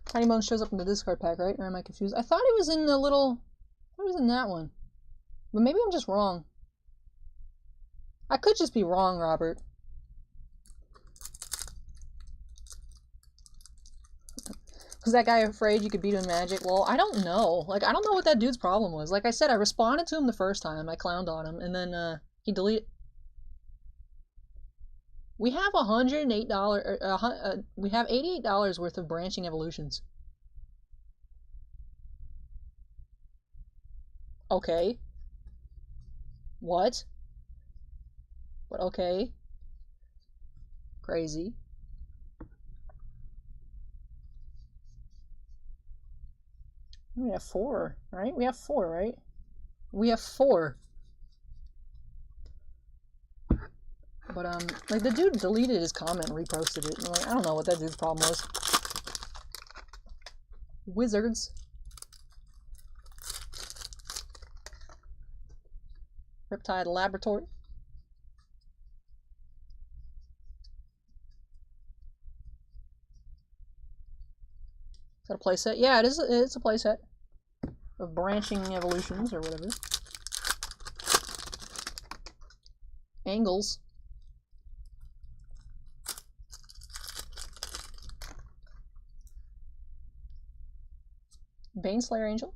Tiny Bones shows up in the discard pack, right? Or am I confused? I thought it was in the little... I thought it was in that one. But maybe I'm just wrong. I could just be wrong, Robert. Was that guy afraid you could beat him in Magic? Well, I don't know. Like, I don't know what that dude's problem was. Like I said, I responded to him the first time. I clowned on him, and then he deleted... We have $108... we have $88 worth of Branching Evolutions. Okay. What? But okay. Crazy. We have 4, right? We have 4, right? We have 4. But, like, the dude deleted his comment and reposted it. And, like, I don't know what that dude's problem was. Wizards. Riptide Laboratory. Is that a playset? Yeah, it is. It's a playset of Branching Evolutions or whatever. Angles. Baneslayer Angel.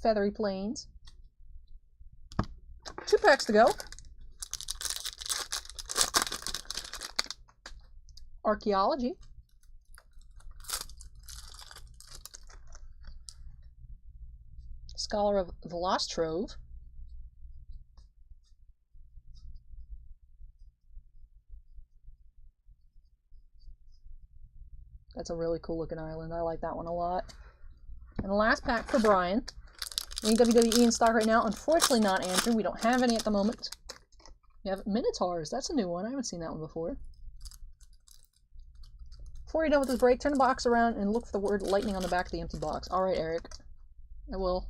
Feathery Plains. 2 packs to go. Archaeology. Scholar of the Lost Trove. That's a really cool looking island. I like that one a lot. And the last pack for Brian. Any WWE in stock right now? Unfortunately not, Andrew. We don't have any at the moment. We have Minotaurs. That's a new one. I haven't seen that one before. Before you're done with this break, turn the box around and look for the word lightning on the back of the empty box. Alright, Eric. I will.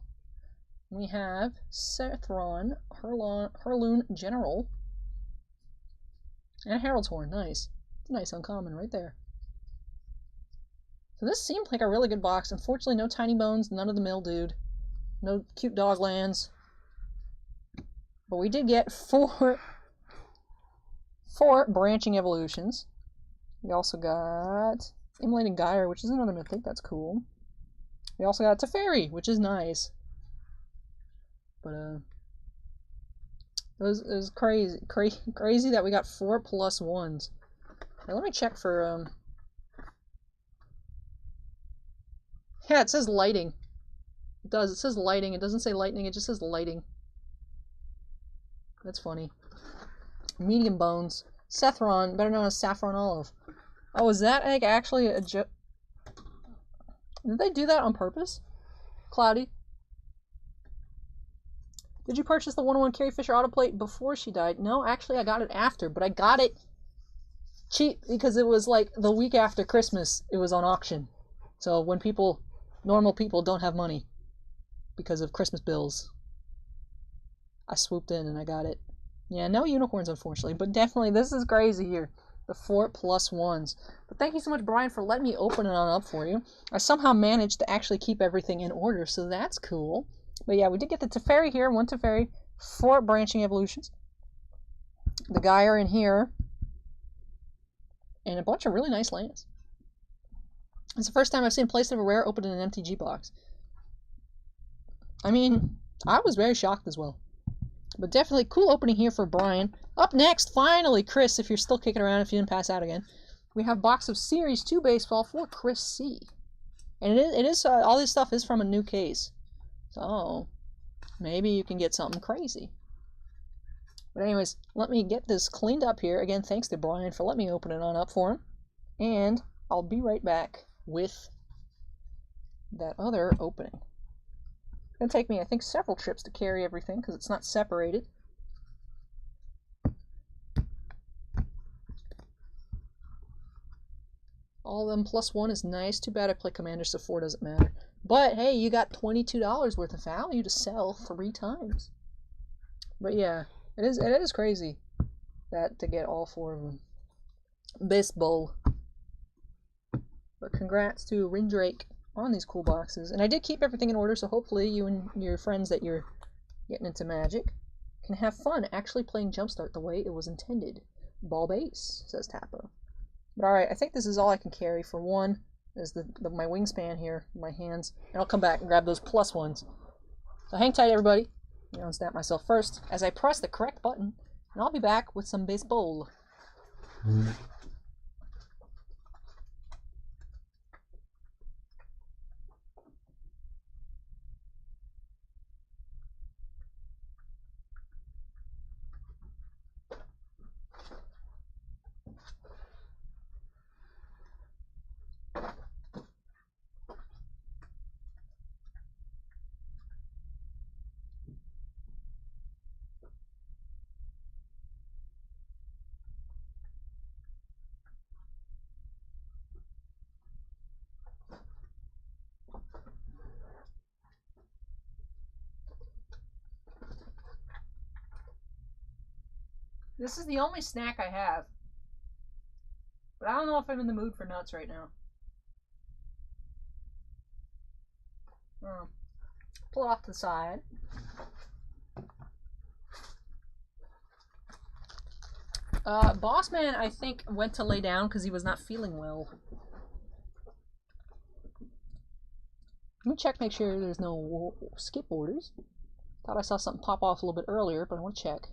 We have Sethron, Herloon General, and a Herald's Horn. Nice. It's a nice uncommon right there. So this seemed like a really good box. Unfortunately, no Tiny Bones, none of the Mill Dude, no cute Doglands. But we did get four Branching Evolutions. We also got Immolating Gyre, which is another mythic. That's cool. We also got Teferi, which is nice. But it was crazy that we got 4 +1s. Now, let me check for yeah, it says lighting. It does. It says lighting. It doesn't say lightning. It just says lighting. That's funny. Medium Bones. Sethron, better known as Saffron Olive. Oh, is that egg actually a joke? Did they do that on purpose? Cloudy? Did you purchase the 101 Carrie Fisher autoplate before she died? No, actually I got it after, but I got it cheap because it was like the week after Christmas. It was on auction. So when normal people don't have money because of Christmas bills, I swooped in and I got it. Yeah, no unicorns unfortunately, but definitely this is crazy here. The 4 +1s. But thank you so much, Brian, for letting me open it on up for you. I somehow managed to actually keep everything in order, so that's cool. But yeah, we did get the Teferi here, 1 Teferi, 4 Branching Evolutions. The Gyre in here. And a bunch of really nice lands. It's the first time I've seen Place of a Rare open in an MTG box. I mean, I was very shocked as well. But definitely cool opening here for Brian. Up next, finally, Chris, if you're still kicking around, if you didn't pass out again. We have box of Series 2 Baseball for Chris C. And it is all this stuff is from a new case. So, maybe you can get something crazy. But anyways, let me get this cleaned up here. Again, thanks to Brian for letting me open it on up for him. And I'll be right back with that other opening. gonna take me, I think, several trips to carry everything because it's not separated. All of them +1 is nice. Too bad I play Commander, so 4 doesn't matter. But hey, you got $22 worth of value to sell 3 times. But yeah, it is crazy that to get all 4 of them. Baseball. But congrats to Rindrake on these cool boxes. And I did keep everything in order, so hopefully you and your friends that you're getting into Magic can have fun actually playing Jumpstart the way it was intended. Ball base, says Tappa. But alright, I think this is all I can carry for one. Is my wingspan here, my hands. And I'll come back and grab those +1s. So hang tight, everybody. I'm going to unsnap myself first as I press the correct button. And I'll be back with some baseball. This is the only snack I have. But I don't know if I'm in the mood for nuts right now. Pull it off to the side. Bossman, I think, went to lay down because he was not feeling well. Let me check, make sure there's no skip orders. Thought I saw something pop off a little bit earlier, but I want to check.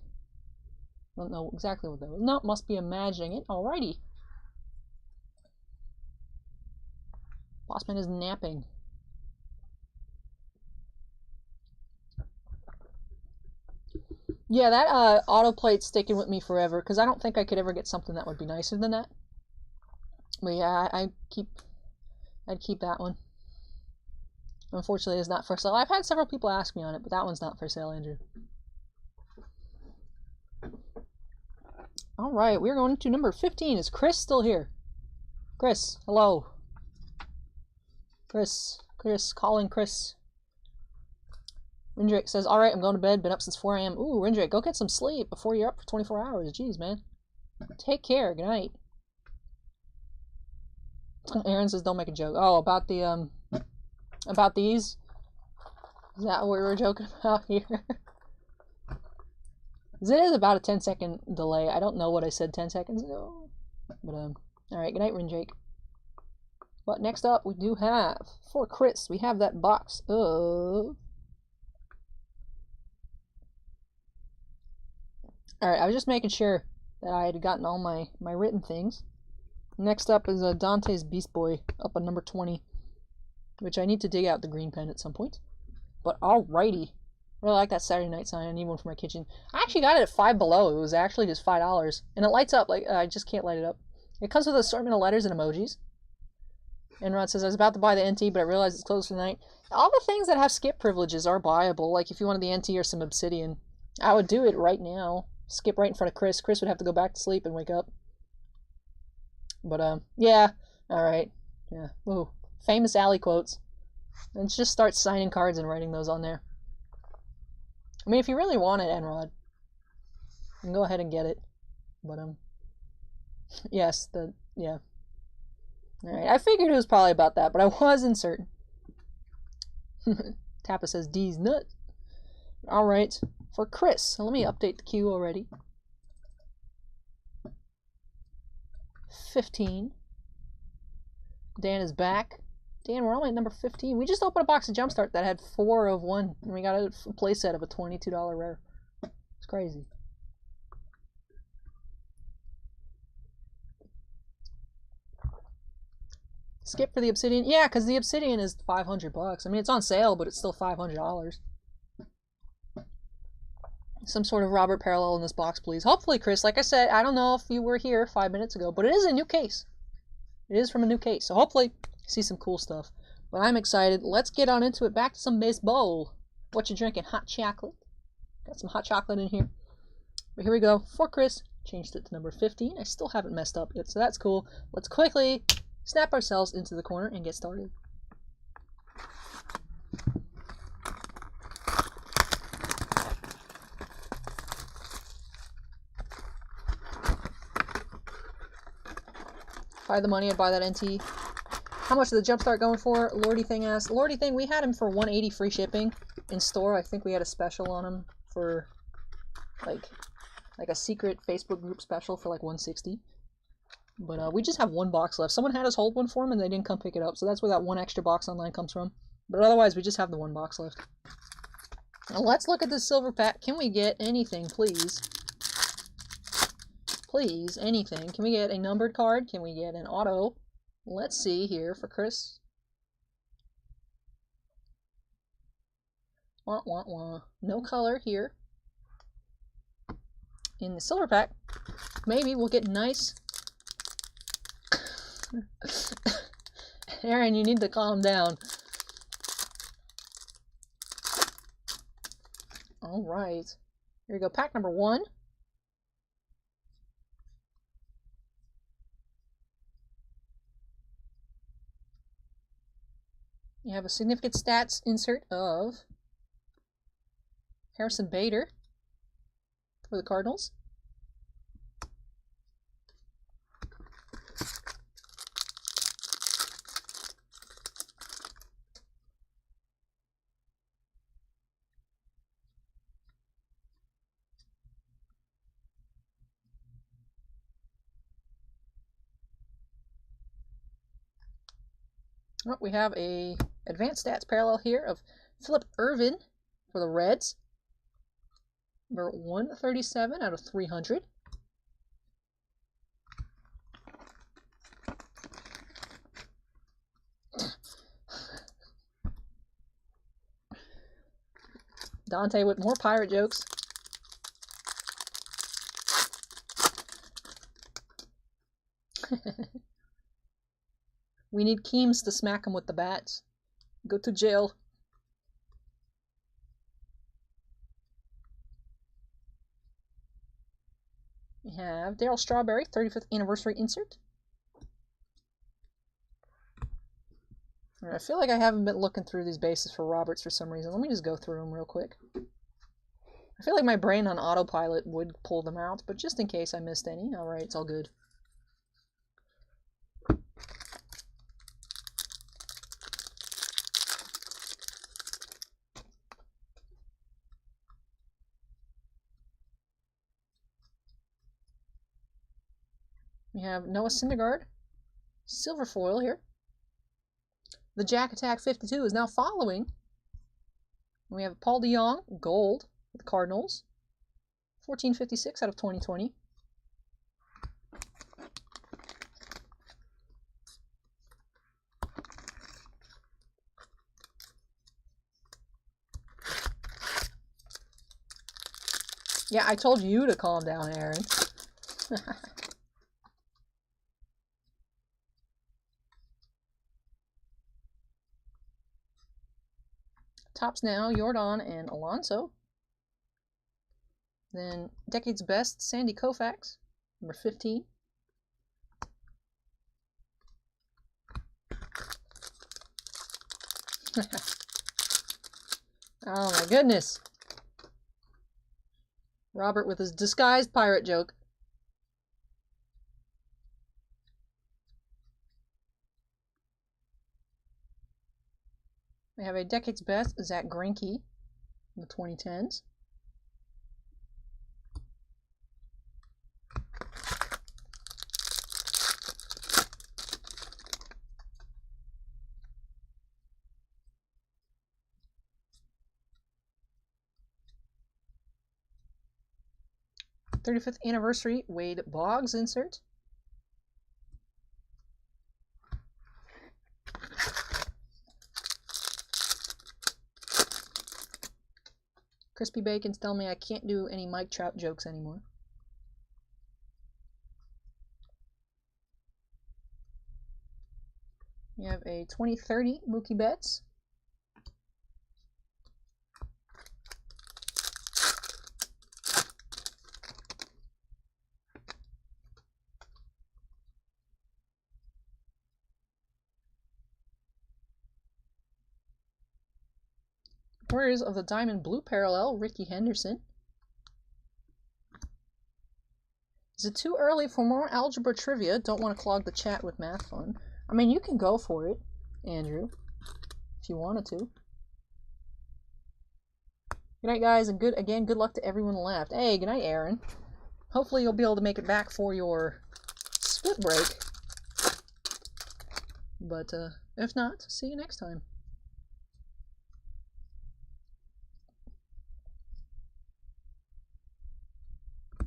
Don't know exactly what that was. No, must be imagining it. Alrighty. Bossman is napping. Yeah, that autoplate's sticking with me forever because I don't think I could ever get something that would be nicer than that. But yeah, I'd keep that one. Unfortunately, it's not for sale. I've had several people ask me on it, but that one's not for sale, Andrew. All right, we're going to number 15. Is Chris still here? Chris, hello. Chris, calling Chris. Rindrake says, alright, I'm going to bed. Been up since 4 a.m. Ooh, Rindrake, go get some sleep before you're up for 24 hours. Jeez, man. Take care. Good night. Aaron says, don't make a joke. Oh, about the, about these? Is that what we were joking about here? It is about a 10-second delay. I don't know what I said 10 seconds ago. But, alright, good night, Rindrake. But next up, we do have, for Chris, we have that box of... Alright, I was just making sure that I had gotten all my written things. Next up is Dante's Beast Boy, up on number 20. Which I need to dig out the green pen at some point. But alrighty. Really like that Saturday night sign. I need one for my kitchen. I actually got it at $5 Below. It was actually just $5. And it lights up. Like I just can't light it up. It comes with an assortment of letters and emojis. And Rod says, I was about to buy the NT, but I realized it's closed tonight. All the things that have skip privileges are buyable. Like if you wanted the NT or some Obsidian, I would do it right now. Skip right in front of Chris. Chris would have to go back to sleep and wake up. But, yeah. Alright. Yeah. Ooh. Famous alley quotes. And just start signing cards and writing those on there. I mean, if you really want it, Enrod, you can go ahead and get it. But, yes, yeah. Alright, I figured it was probably about that, but I wasn't certain. Tappa says D's nut. Alright, for Chris, so let me update the queue already. 15. Dan is back. Dan, we're only at number 15. We just opened a box of Jumpstart that had 4 of 1, and we got a playset of a $22 rare. It's crazy. Skip for the Obsidian? Yeah, because the Obsidian is $500. I mean, it's on sale, but it's still $500. Some sort of Robert parallel in this box, please. Hopefully, Chris, like I said, I don't know if you were here 5 minutes ago, but it is a new case. It is from a new case, so hopefully see some cool stuff. But I'm excited. Let's get on into it. Back to some baseball. What you drinking? Hot chocolate. Got some hot chocolate in here. But here we go. For Chris, changed it to number 15. I still haven't messed up yet, so that's cool. Let's quickly snap ourselves into the corner and get started. If I had the money, I'd buy that NT. How much is the Jumpstart going for? Lordy Thing asked. Lordy Thing, we had him for 180 free shipping in store. I think we had a special on him for like a secret Facebook group special for like 160. But we just have one box left. Someone had us hold one for him and they didn't come pick it up, so that's where that one extra box online comes from. But otherwise, we just have the one box left. Now let's look at this silver pack. Can we get anything, please? Please, anything. Can we get a numbered card? Can we get an auto? Let's see here for Chris. Wah, wah, wah. No color here. In the silver pack, maybe we'll get nice. Aaron, you need to calm down. Alright. Here we go. Pack number 1. You have a significant stats insert of Harrison Bader for the Cardinals. Oh, we have a advanced stats parallel here of Philip Irvin for the Reds. Number 137 out of 300. Dante with more pirate jokes. We need Keems to smack him with the bats. Go to jail. We have Darryl Strawberry, 35th anniversary insert. I feel like I haven't been looking through these bases for Roberts for some reason. Let me just go through them real quick. I feel like my brain on autopilot would pull them out, but just in case I missed any. Alright, it's all good. We have Noah Syndergaard, silver foil here. The Jack Attack 52 is now following. We have Paul DeJong, gold, with the Cardinals. 1456 out of 2020. Yeah, I told you to calm down, Aaron. Tops now, Jordan and Alonso. Then Decade's Best, Sandy Koufax, number 15. Oh my goodness. Robert with his disguised pirate joke. We have a Decade's Best, Zach Greinke, in the 2010s. '35th anniversary Wade Boggs insert. Crispy Bacon's telling me I can't do any Mike Trout jokes anymore. We have a 2030 Mookie Betts. Warriors of the Diamond Blue Parallel, Ricky Henderson. Is it too early for more algebra trivia? Don't want to clog the chat with math fun. I mean, you can go for it, Andrew, if you wanted to. Good night, guys, and good luck to everyone left. Hey, good night, Aaron. Hopefully you'll be able to make it back for your split break. But, if not, see you next time.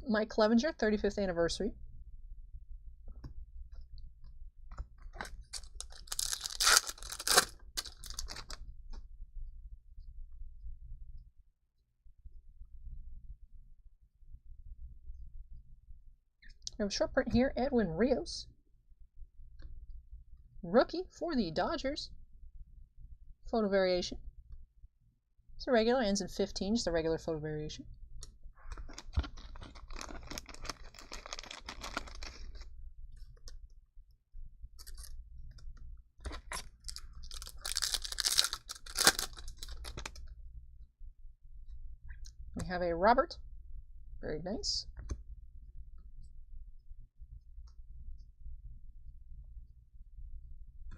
Mike Clevenger, 35th anniversary. We have a short print here, Edwin Rios. Rookie for the Dodgers. Photo variation. It's a regular, ends in 15, just a regular photo variation. We have a Robert. Very nice.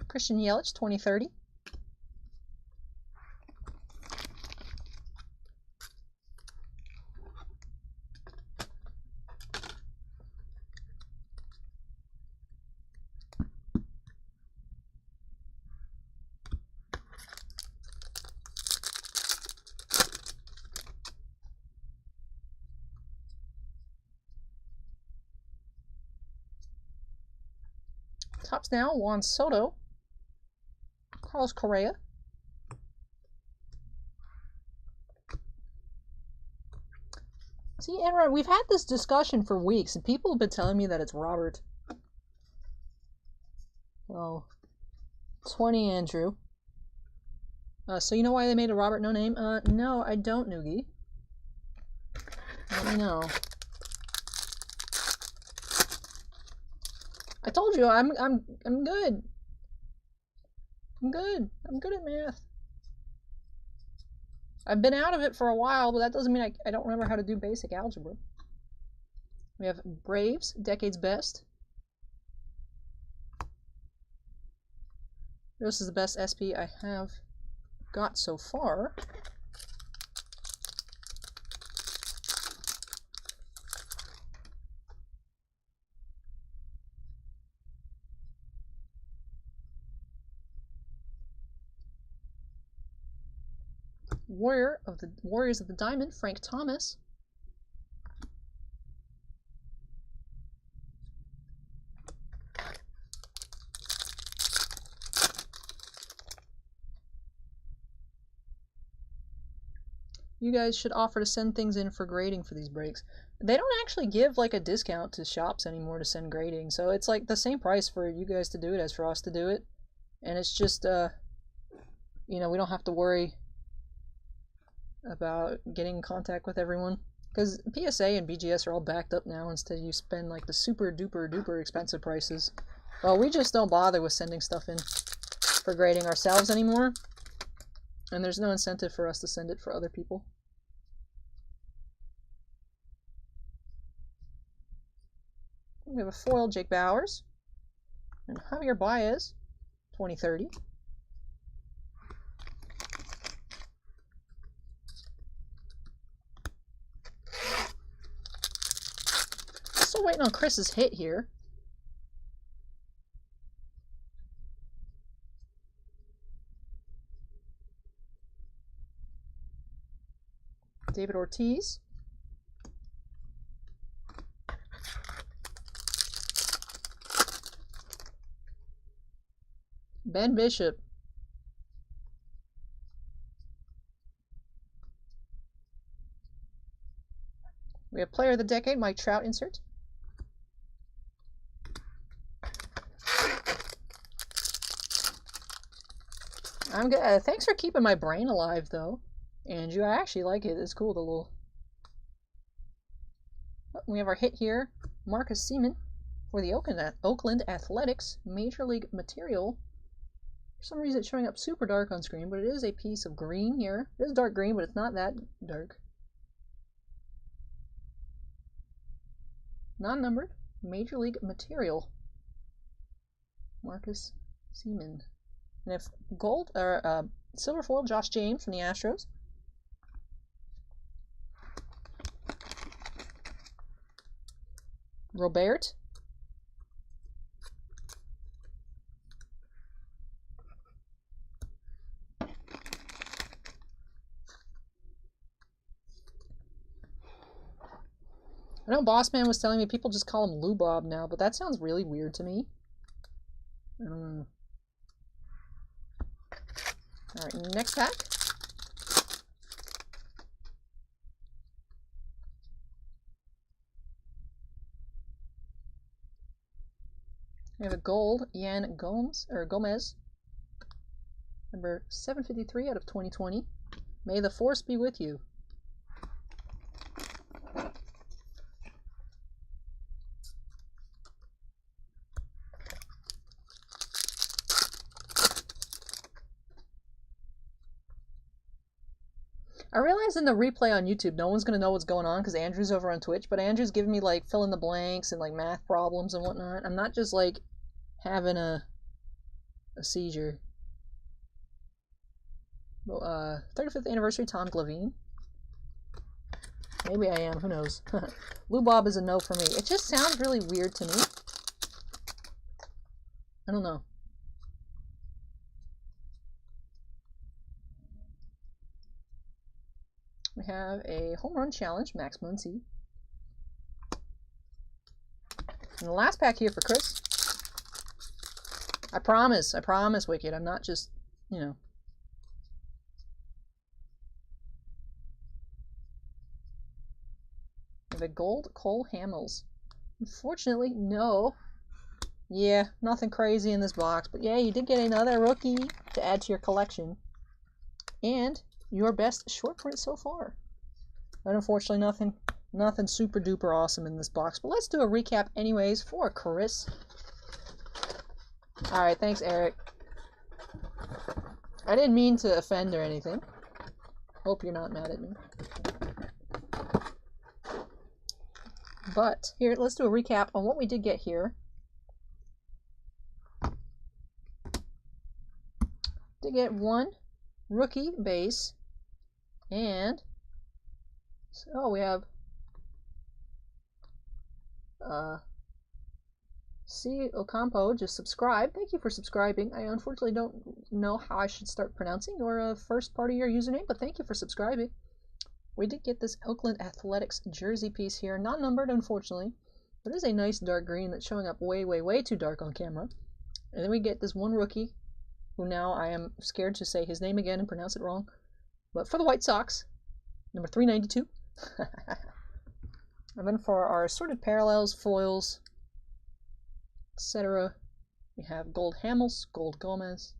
Christian Yelich, 2030. Tops now, Juan Soto. Carlos Correa. See, Edward, we've had this discussion for weeks, and people have been telling me that it's Robert. Oh, 20, Andrew. So you know why they made a Robert no name? No, I don't, Noogie. Let me know. I told you, I'm good. I'm good. I'm good at math. I've been out of it for a while, but that doesn't mean I don't remember how to do basic algebra. We have Braves, Decade's Best. This is the best SP I have got so far. Warriors of the Diamond, Frank Thomas. You guys should offer to send things in for grading for these breaks. They don't actually give like a discount to shops anymore to send grading, so it's like the same price for you guys to do it as for us to do it. And it's just, you know, we don't have to worry about getting in contact with everyone, because PSA and BGS are all backed up now. Instead you spend like the super duper expensive prices. Well, we just don't bother with sending stuff in for grading ourselves anymore, and there's no incentive for us to send it for other people. We have a foil Jake Bowers and Javier Baez, 2030. Still waiting on Chris's hit here. David Ortiz. Ben Bishop. We have Player of the Decade, Mike Trout insert. I'm good. Thanks for keeping my brain alive, though, Andrew. I actually like it. It's cool, the little... We have our hit here, Marcus Seaman for the Oakland Athletics, Major League Material, some reason it's showing up super dark on screen, but it is a piece of green here. It is dark green, but it's not that dark. Non-numbered, Major League material. Marcus Seaman. And if gold or silver foil, Josh James from the Astros. Robert. I know Bossman was telling me people just call him Lou Bob now, but that sounds really weird to me. I don't know. Alright, next pack. We have a gold Yan Gomez. Number 753 out of 2020. May the force be with you. I realize in the replay on YouTube, no one's going to know what's going on because Andrew's over on Twitch, but Andrew's giving me, like, fill in the blanks and, like, math problems and whatnot. I'm not just, like, having a seizure. Well, 35th anniversary, Tom Glavine. Maybe I am, who knows. Lou Bob is a no for me. It just sounds really weird to me. I don't know. We have a home run challenge, Max Muncy. And the last pack here for Chris. I promise, Wicked. I'm not just, you know. We have a gold Cole Hamels. Unfortunately, no. Yeah, nothing crazy in this box. But yeah, you did get another rookie to add to your collection. And your best short print so far. But unfortunately, nothing super duper awesome in this box. But let's do a recap anyways for Chris. Alright, thanks, Eric. I didn't mean to offend or anything. Hope you're not mad at me. But here, let's do a recap on what we did get here. Did get one rookie base, and so we have C. Ocampo just subscribed. Thank you for subscribing. I unfortunately don't know how I should start pronouncing your first part of your username, but thank you for subscribing. We did get this Oakland Athletics jersey piece here, not numbered unfortunately, but it is a nice dark green that's showing up way too dark on camera. And then we get this one rookie, who now I am scared to say his name again and pronounce it wrong, but for the White Sox, number 392. And then for our assorted parallels, foils, etc., we have gold Hamels, gold Gomez,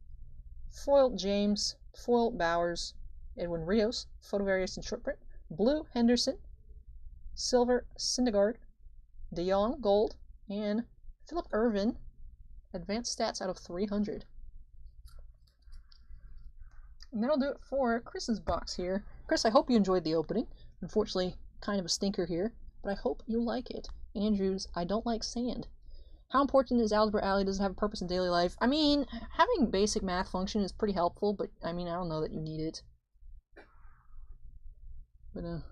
foil James, foil Bowers, Edwin Rios, photo variation short print, blue Henderson, silver Syndergaard, De Jong gold, and Philip Irvin advanced stats out of 300. And that'll do it for Chris's box here. Chris, I hope you enjoyed the opening. Unfortunately, kind of a stinker here, but I hope you like it. Andrews, I don't like sand. How important is Algebra Alley? Does it have a purpose in daily life? I mean, having basic math function is pretty helpful, but I mean, I don't know that you need it. But,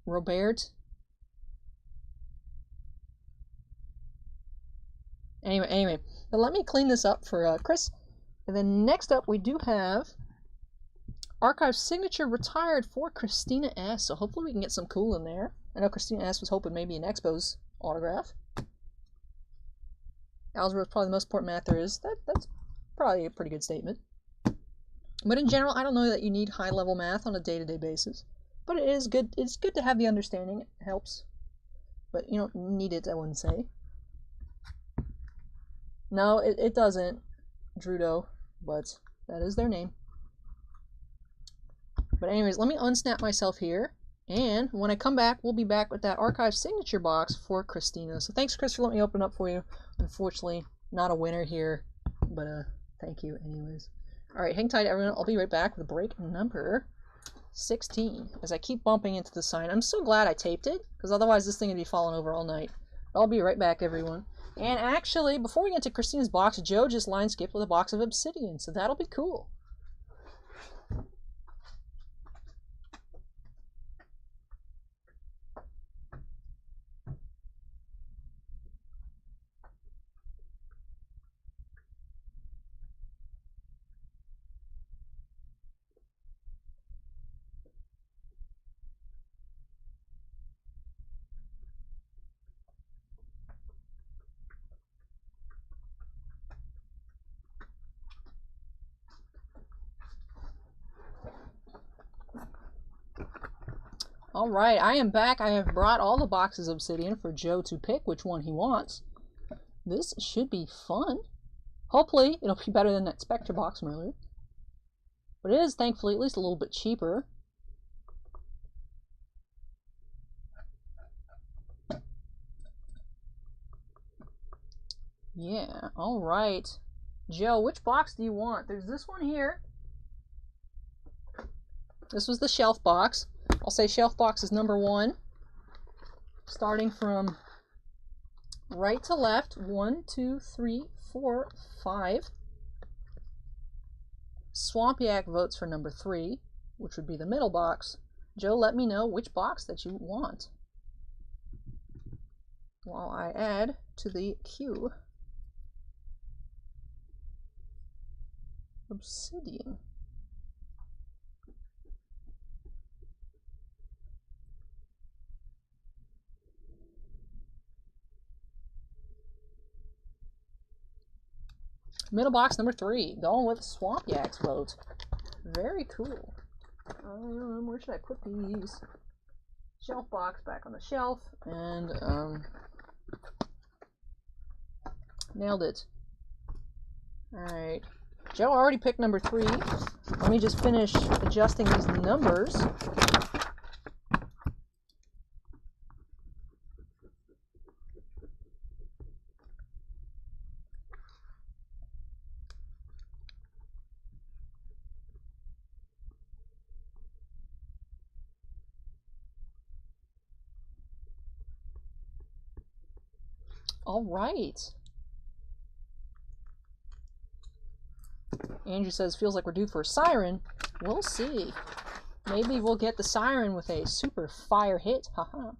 Robert. Anyway, but let me clean this up for Chris. And then next up, we do have Archive Signature retired for Christina S. So hopefully we can get some cool in there. I know Christina S. was hoping maybe an Expos autograph. Algebra is probably the most important math there is. That's probably a pretty good statement. But in general, I don't know that you need high-level math on a day-to-day basis. But it is good. It's good to have the understanding. It helps. But you don't need it, I wouldn't say. No, it doesn't, Drudo, but that is their name. But anyways, let me unsnap myself here, and when I come back, we'll be back with that Archive Signature box for Christina. So thanks, Chris, for letting me open up for you. Unfortunately, not a winner here, but thank you anyways. Alright, hang tight everyone, I'll be right back with break number 16 as I keep bumping into the sign. I'm so glad I taped it, because otherwise this thing would be falling over all night. I'll be right back everyone. And actually, before we get to Christina's box, Joe just line skipped with a box of obsidian, so that'll be cool. Alright, I am back. I have brought all the boxes of obsidian for Joe to pick which one he wants. This should be fun. Hopefully, it'll be better than that Spectra box from earlier. But it is, thankfully, at least a little bit cheaper. Yeah, alright. Joe, which box do you want? There's this one here. This was the shelf box. I'll say shelf box is number 1. Starting from right to left. 1, 2, 3, 4, 5. Swamp Yak votes for number 3, which would be the middle box. Joe, let me know which box that you want, while I add to the queue obsidian. Middle box number 3, going with Swamp Yak's vote. Very cool. Where should I put these? Shelf box back on the shelf, and nailed it. Alright. Joe already picked number 3. Let me just finish adjusting these numbers. All right. Andrew says, feels like we're due for a siren. We'll see. Maybe we'll get the siren with a super fire hit. Haha.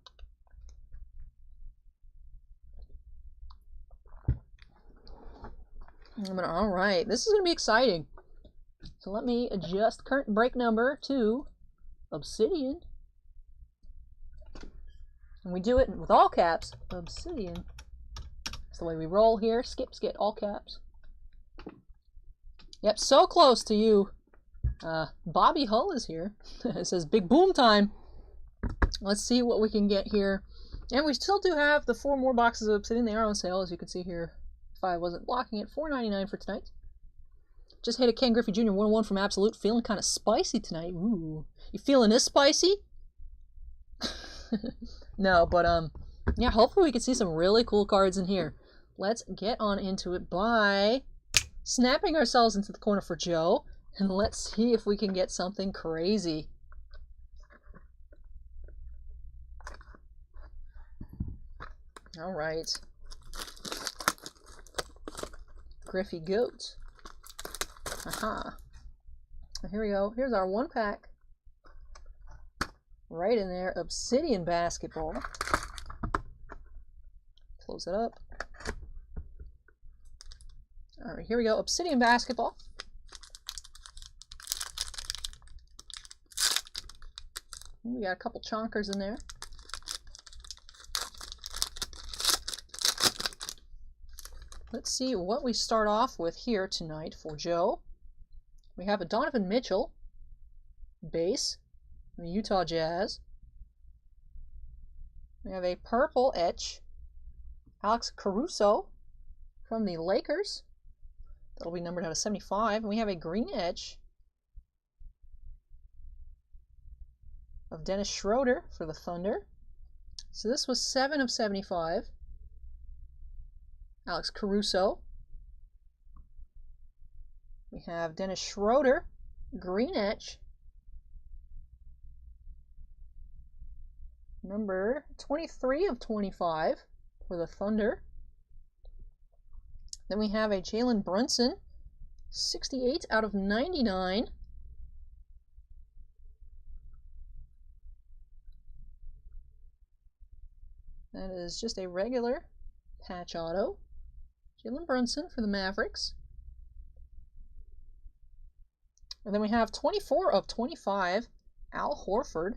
All right. This is going to be exciting. So let me adjust current break number to obsidian. And we do it with all caps. Obsidian. That's the way we roll here. Skips get all caps. Yep, so close to you. Bobby Hull is here. It says big boom time. Let's see what we can get here. And we still do have the 4 more boxes of obsidian. They are on sale, as you can see here. If I wasn't blocking it, $4.99 for tonight. Just hit a Ken Griffey Jr. 101 from Absolute. Feeling kind of spicy tonight. Ooh. You feeling this spicy? No, but yeah, hopefully we can see some really cool cards in here. Let's get on into it by snapping ourselves into the corner for Joe, and let's see if we can get something crazy. All right. Griffey Goat. Aha. Here we go. Here's our 1-pack. Right in there. Obsidian Basketball. Close it up. Alright, here we go. Obsidian Basketball. We got a couple chonkers in there. Let's see what we start off with here tonight for Joe. We have a Donovan Mitchell base, the Utah Jazz. We have a purple etch, Alex Caruso from the Lakers. That'll be numbered out of 75. And we have a green etch of Dennis Schroeder for the Thunder. So this was 7 of 75. Alex Caruso. We have Dennis Schroeder, green etch. Number 23 of 25 for the Thunder. Then we have a Jalen Brunson, 68 out of 99. That is just a regular patch auto. Jalen Brunson for the Mavericks. And then we have 24 of 25, Al Horford.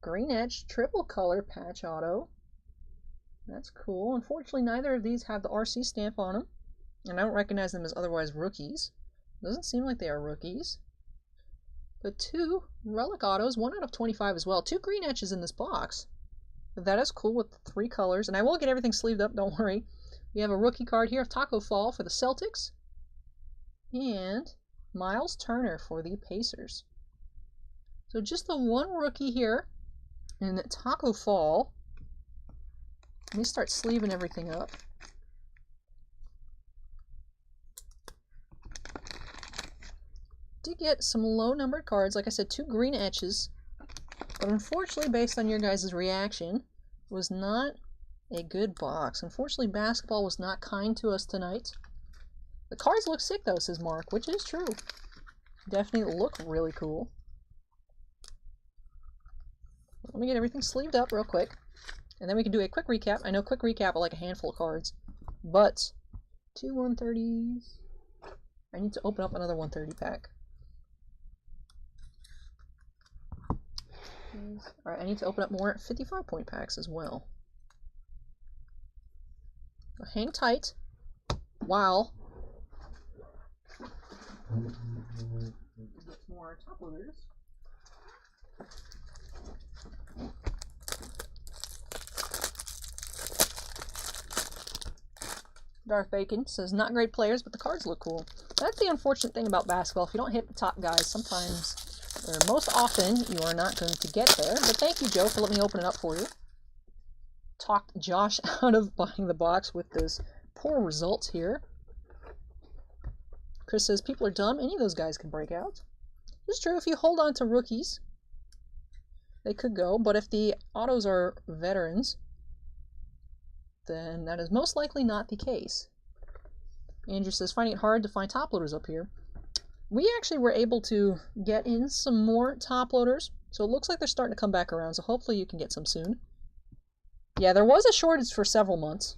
Green Edge, triple color patch auto. That's cool. Unfortunately, neither of these have the RC stamp on them. And I don't recognize them as otherwise rookies. Doesn't seem like they are rookies. But 2 relic autos, 1 out of 25 as well. 2 green etches in this box. But that is cool with 3 colors. And I will get everything sleeved up, don't worry. We have a rookie card here of Taco Fall for the Celtics. And Miles Turner for the Pacers. So just the one rookie here in Taco Fall. Let me start sleeving everything up. Did get some low numbered cards, like I said, 2 green etches, but unfortunately, based on your guys' reaction, was not a good box. Unfortunately, basketball was not kind to us tonight. The cards look sick though, says Mark, which is true. Definitely look really cool. Let me get everything sleeved up real quick, and then we can do a quick recap. I know quick recap are like a handful of cards, but 2 130s. I need to open up another 130 pack. Alright, I need to open up more 55-point packs as well. So hang tight while get more top loaders. Darth Bacon says, not great players, but the cards look cool. That's the unfortunate thing about basketball. If you don't hit the top guys, sometimes, or most often, you are not going to get there. But thank you, Joe, for letting me open it up for you. Talked Josh out of buying the box with this poor results here. Chris says, people are dumb. Any of those guys can break out. It's true. If you hold on to rookies, they could go. But if the autos are veterans, then that is most likely not the case. Andrew says, finding it hard to find top loaders up here. We actually were able to get in some more top loaders, so it looks like they're starting to come back around, so hopefully you can get some soon. Yeah, there was a shortage for several months.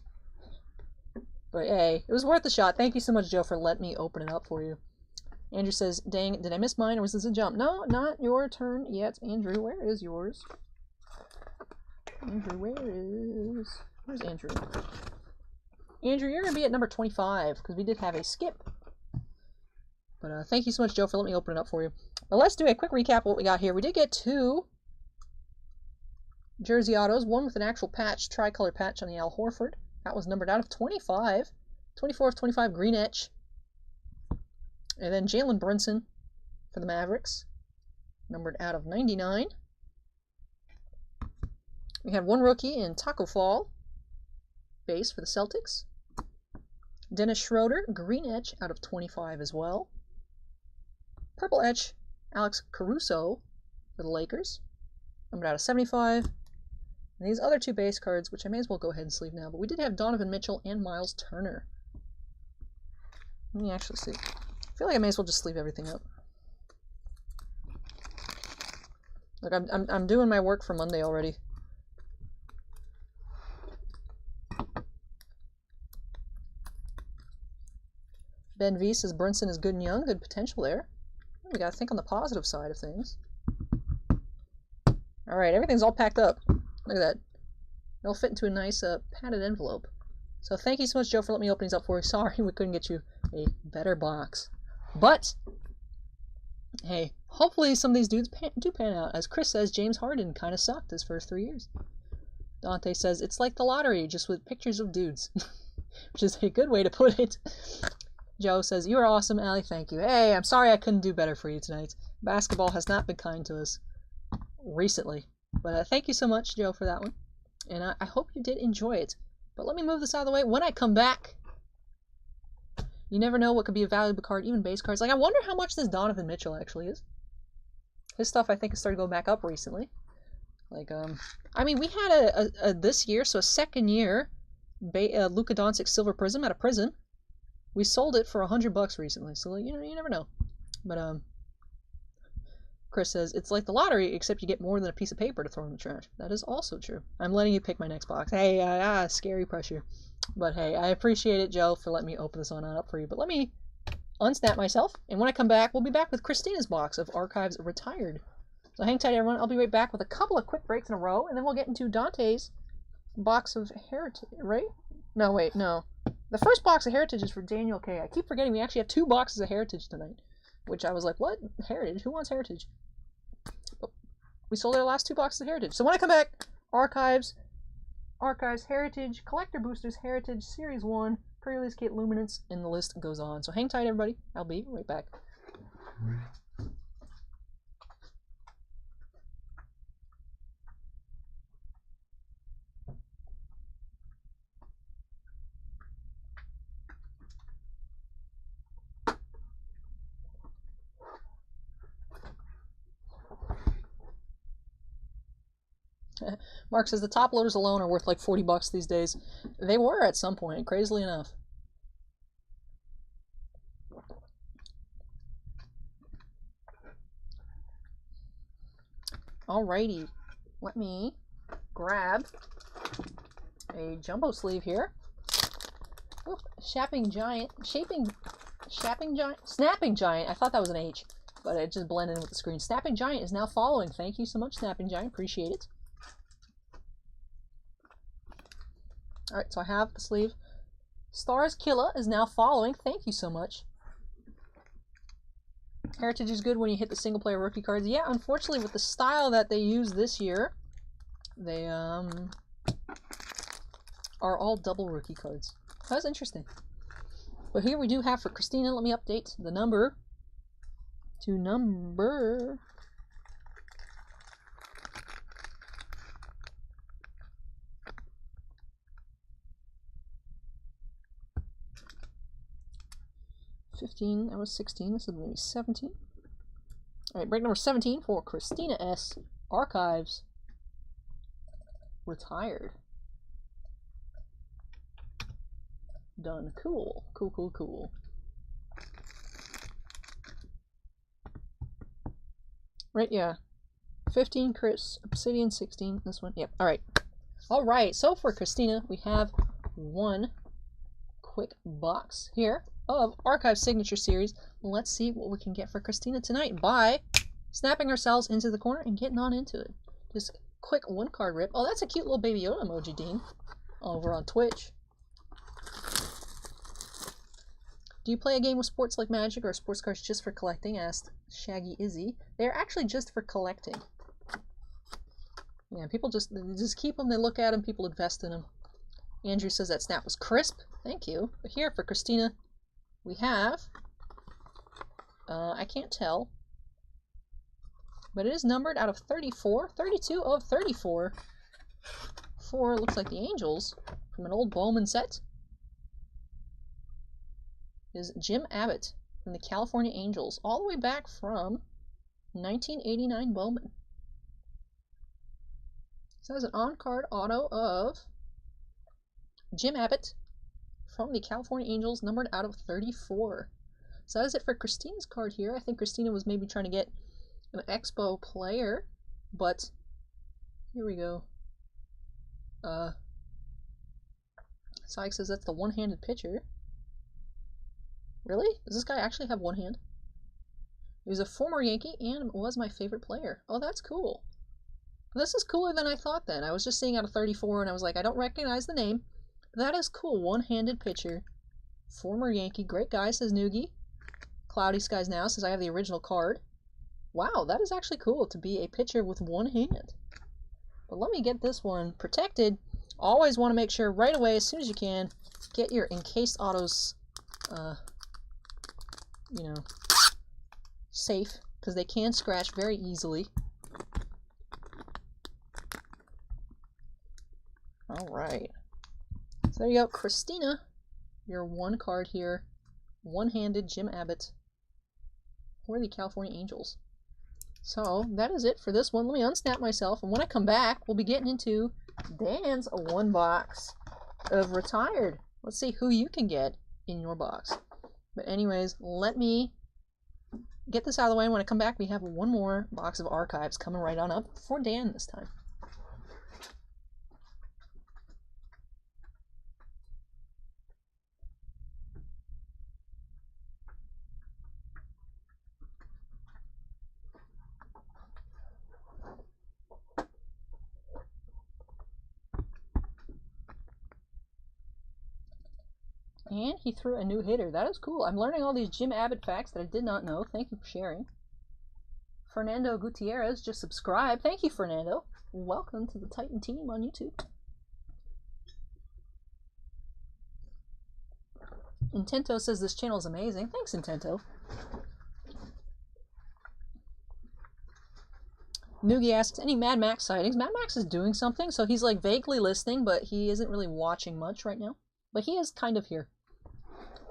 But hey, it was worth a shot. Thank you so much, Joe, for letting me open it up for you. Andrew says, dang, did I miss mine, or was this a jump? No, not your turn yet. Andrew, where is yours? Andrew, where's Andrew? Andrew, you're going to be at number 25, because we did have a skip. But thank you so much, Joe, for letting me open it up for you. But let's do a quick recap of what we got here. We did get 2 jersey autos, one with an actual patch, tricolor patch on the Al Horford. That was numbered out of 25. 24 of 25 green etch. And then Jalen Brunson for the Mavericks, numbered out of 99. We had 1 rookie in Taco Fall, base for the Celtics. Dennis Schroeder, green etch out of 25 as well. Purple etch, Alex Caruso for the Lakers, numbered out of 75. And these other 2 base cards, which I may as well go ahead and sleeve now, but we did have Donovan Mitchell and Miles Turner. Let me actually see. I feel like I may as well just sleeve everything up. Look, I'm doing my work for Monday already. Ben V says Brunson is good and young, good potential there. We gotta think on the positive side of things. Alright, everything's all packed up. Look at that. It'll fit into a nice padded envelope. So thank you so much, Joe, for letting me open these up for you. Sorry we couldn't get you a better box. But, hey, hopefully some of these dudes do pan out. As Chris says, James Harden kind of sucked his first 3 years. Dante says, it's like the lottery, just with pictures of dudes. Which is a good way to put it. Joe says, you are awesome, Allie, thank you. Hey, I'm sorry I couldn't do better for you tonight. Basketball has not been kind to us recently. But thank you so much, Joe, for that one. And I hope you did enjoy it. But let me move this out of the way. When I come back, You never know what could be a valuable card, even base cards. Like, I wonder how much this Donovan Mitchell actually is. His stuff, I think, has started going back up recently. Like, I mean, we had a this year, so a second year, Luka Doncic Silver Prism at a prison. We sold it for $100 recently, so, like, you never know. But, Chris says, it's like the lottery, except you get more than a piece of paper to throw in the trash. That is also true. I'm letting you pick my next box. Hey, scary pressure. But hey, I appreciate it, Joe, for letting me open this one up for you. But let me unsnap myself, and when I come back, we'll be back with Christina's box of Archives Retired. So hang tight, everyone. I'll be right back with a couple of quick breaks in a row, and then we'll get into Dante's box of Heritage, right? No, wait, no. The first box of Heritage is for Daniel K. I keep forgetting we actually have 2 boxes of Heritage tonight, which I was like, what? Heritage? Who wants Heritage? Oh, we sold our last 2 boxes of Heritage. So when I come back, Archives, Heritage, Collector Boosters, Heritage, Series 1, Prerelease Kit, Luminance, and the list goes on. So hang tight, everybody. I'll be right back. Mark says the top loaders alone are worth like $40 these days. They were at some point, crazily enough. Alrighty, let me grab a jumbo sleeve here. Oop, Snapping Giant. I thought that was an H, but it just blended in with the screen. Snapping Giant is now following. Thank you so much, Snapping Giant. Appreciate it. Alright, so I have the sleeve. Stars Killa is now following. Thank you so much. Heritage is good when you hit the single player rookie cards. Yeah, unfortunately with the style that they use this year, they are all double rookie cards. That's interesting. But here we do have for Christina, let me update the number to number 15, that was 16, this is going to be 17. Alright, break number 17 for Christina S. Archives Retired. Done. Cool. Cool. Right, yeah. 15 Chris, Obsidian 16, this one, yep, alright. Alright, so for Christina, we have one quick box here of Archive Signature Series. Let's see what we can get for Christina tonight by snapping ourselves into the corner and getting on into it. Just quick 1-card rip. Oh, that's a cute little Baby Yoda emoji, Dean, over on Twitch. Do you play a game with sports like Magic or sports cards just for collecting? Asked Shaggy Izzy. They're actually just for collecting. Yeah, people just keep them, they look at them, people invest in them. Andrew says that snap was crisp. Thank you. But here for Christina, we have, I can't tell, but it is numbered out of 34, 32 of 34 for, looks like the Angels, from an old Bowman set, is Jim Abbott from the California Angels, all the way back from 1989 Bowman. So that's an on-card auto of Jim Abbott from the California Angels, numbered out of 34. So that is it for Christina's card here. I think Christina was maybe trying to get an Expo player, but here we go. Syke says that's the one-handed pitcher. Really? Does this guy actually have one hand? He was a former Yankee and was my favorite player. Oh, that's cool. This is cooler than I thought then. I was just seeing out of 34 and I was like, I don't recognize the name. That is cool. One-handed pitcher. Former Yankee. Great guy, says Noogie. Cloudy Skies Now says I have the original card. Wow, that is actually cool to be a pitcher with one hand. But let me get this one protected. Always want to make sure right away, as soon as you can, get your encased autos, you know, safe, because they can scratch very easily. Alright. So there you go, Christina. Your one card here one-handed Jim Abbott for the California Angels. So that is it for this one. Let me unsnap myself, and when I come back, we'll be getting into Dan's one box of Retired. Let's see who you can get in your box. But anyways, let me get this out of the way, and when I come back, we have one more box of Archives coming right on up for Dan this time. And he threw a new hitter. That is cool. I'm learning all these Jim Abbott facts that I did not know. Thank you for sharing. Fernando Gutierrez just subscribed. Thank you, Fernando. Welcome to the Titan team on YouTube. Intento says this channel is amazing. Thanks, Intento. Noogie asks, any Mad Max sightings? Mad Max is doing something, so he's like vaguely listening, but he isn't really watching much right now. But he is kind of here.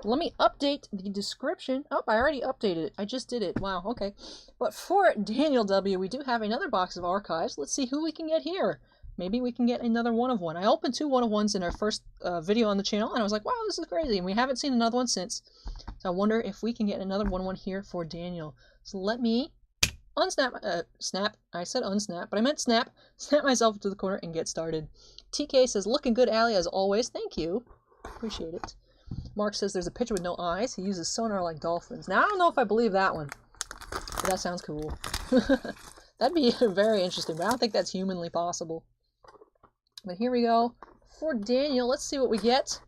Let me update the description. Oh, I already updated it. I just did it. Wow, okay. But for Daniel W., we do have another box of Archives. Let's see who we can get here. Maybe we can get another one of one. I opened 2 one-of-ones in our first video on the channel, and I was like, wow, this is crazy. And we haven't seen another one since. So I wonder if we can get another one-of-one here for Daniel. So let me unsnap, snap. I said unsnap, but I meant snap. Snap myself to the corner and get started. TK says, looking good, Allie, as always. Thank you. Appreciate it. Mark says there's a pitcher with no eyes. He uses sonar like dolphins. Now, I don't know if I believe that one, but that sounds cool. That'd be very interesting, but I don't think that's humanly possible. But here we go. For Daniel, let's see what we get.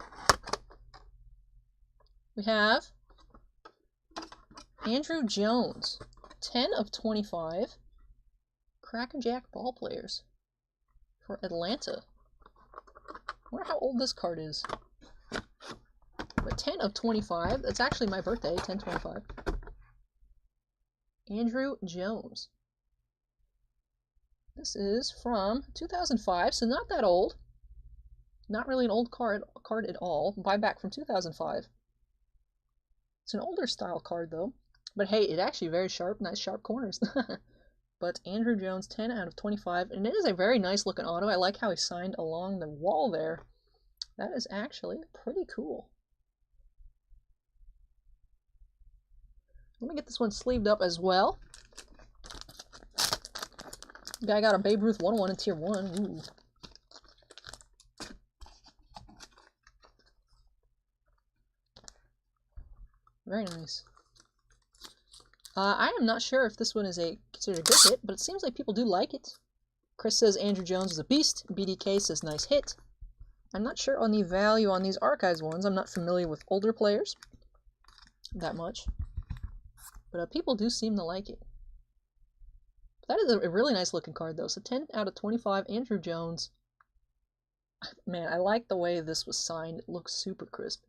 We have Andrew Jones, 10 of 25. Crackerjack ball players for Atlanta. I wonder how old this card is. But 10 of 25. That's actually my birthday, 10/25. Andrew Jones. This is from 2005, so not that old. Not really an old card at all. Buyback from 2005. It's an older style card, though. But hey, it's actually very sharp, nice sharp corners. But Andrew Jones, 10 out of 25. And it is a very nice looking auto. I like how he signed along the wall there. That is actually pretty cool. Let me get this one sleeved up as well. Guy got a Babe Ruth 101 in Tier 1. Ooh. Very nice. I am not sure if this one is considered a good hit, but it seems like people do like it. Chris says Andrew Jones is a beast. BDK says nice hit. I'm not sure on the value on these Archives ones. I'm not familiar with older players that much. But people do seem to like it. That is a really nice looking card, though. So 10 out of 25, Andrew Jones. Man, I like the way this was signed. It looks super crisp.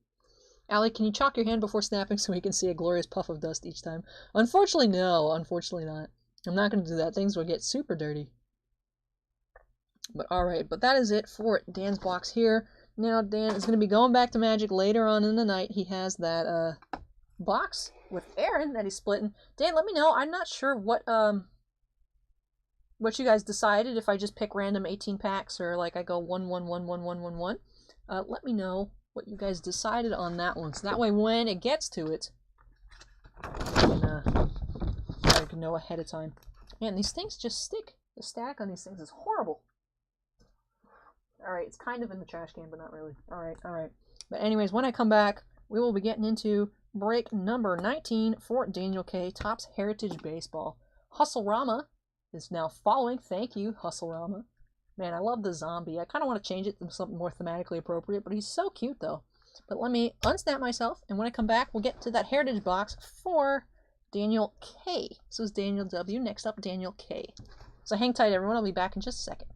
Allie, can you chalk your hand before snapping so we can see a glorious puff of dust each time? Unfortunately, no. Unfortunately not. I'm not going to do that. Things will get super dirty. But alright, but that is it for Dan's box here. Now, Dan is going to be going back to Magic later on in the night. He has that box with Aaron that he's splitting. Dan, let me know. I'm not sure what you guys decided, if I just pick random 18 packs or like I go 1 1 1 1 1 1 1. Let me know what you guys decided on that one, so that way when it gets to it, I can know ahead of time. Man, these things just stick. The stack on these things is horrible. Alright, it's kind of in the trash can, but not really. Alright. But anyways, when I come back, we will be getting into break number 19 for Daniel K. Topps Heritage Baseball. Hustle-Rama is now following. Thank you, Hustle-Rama. Man, I love the zombie. I kind of want to change it to something more thematically appropriate, but he's so cute, though. But let me unsnap myself, and when I come back, we'll get to that Heritage box for Daniel K. This was Daniel W. Next up, Daniel K. So hang tight, everyone. I'll be back in just a second.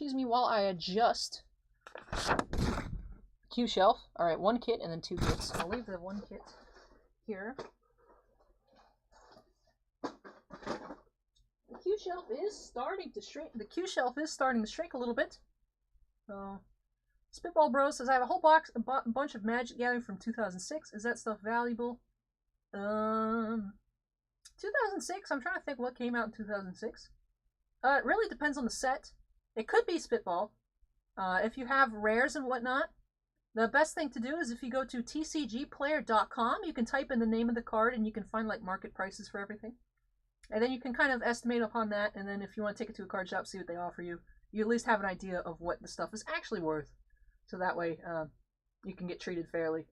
excuse me while I adjust Q shelf. Alright, 1 kit and then 2 kits. I'll leave the 1 kit here. The Q shelf is starting to shrink. The Q shelf is starting to shrink a little bit. So, Spitball Bros says, I have a whole bunch of Magic Gathering from 2006. Is that stuff valuable? 2006, I'm trying to think what came out in 2006. It really depends on the set. It could be Spitball. If you have rares and whatnot, the best thing to do is if you go to tcgplayer.com, you can type in the name of the card and you can find like market prices for everything. And then you can kind of estimate upon that, and then if you want to take it to a card shop, see what they offer you, you at least have an idea of what the stuff is actually worth. So that way, you can get treated fairly.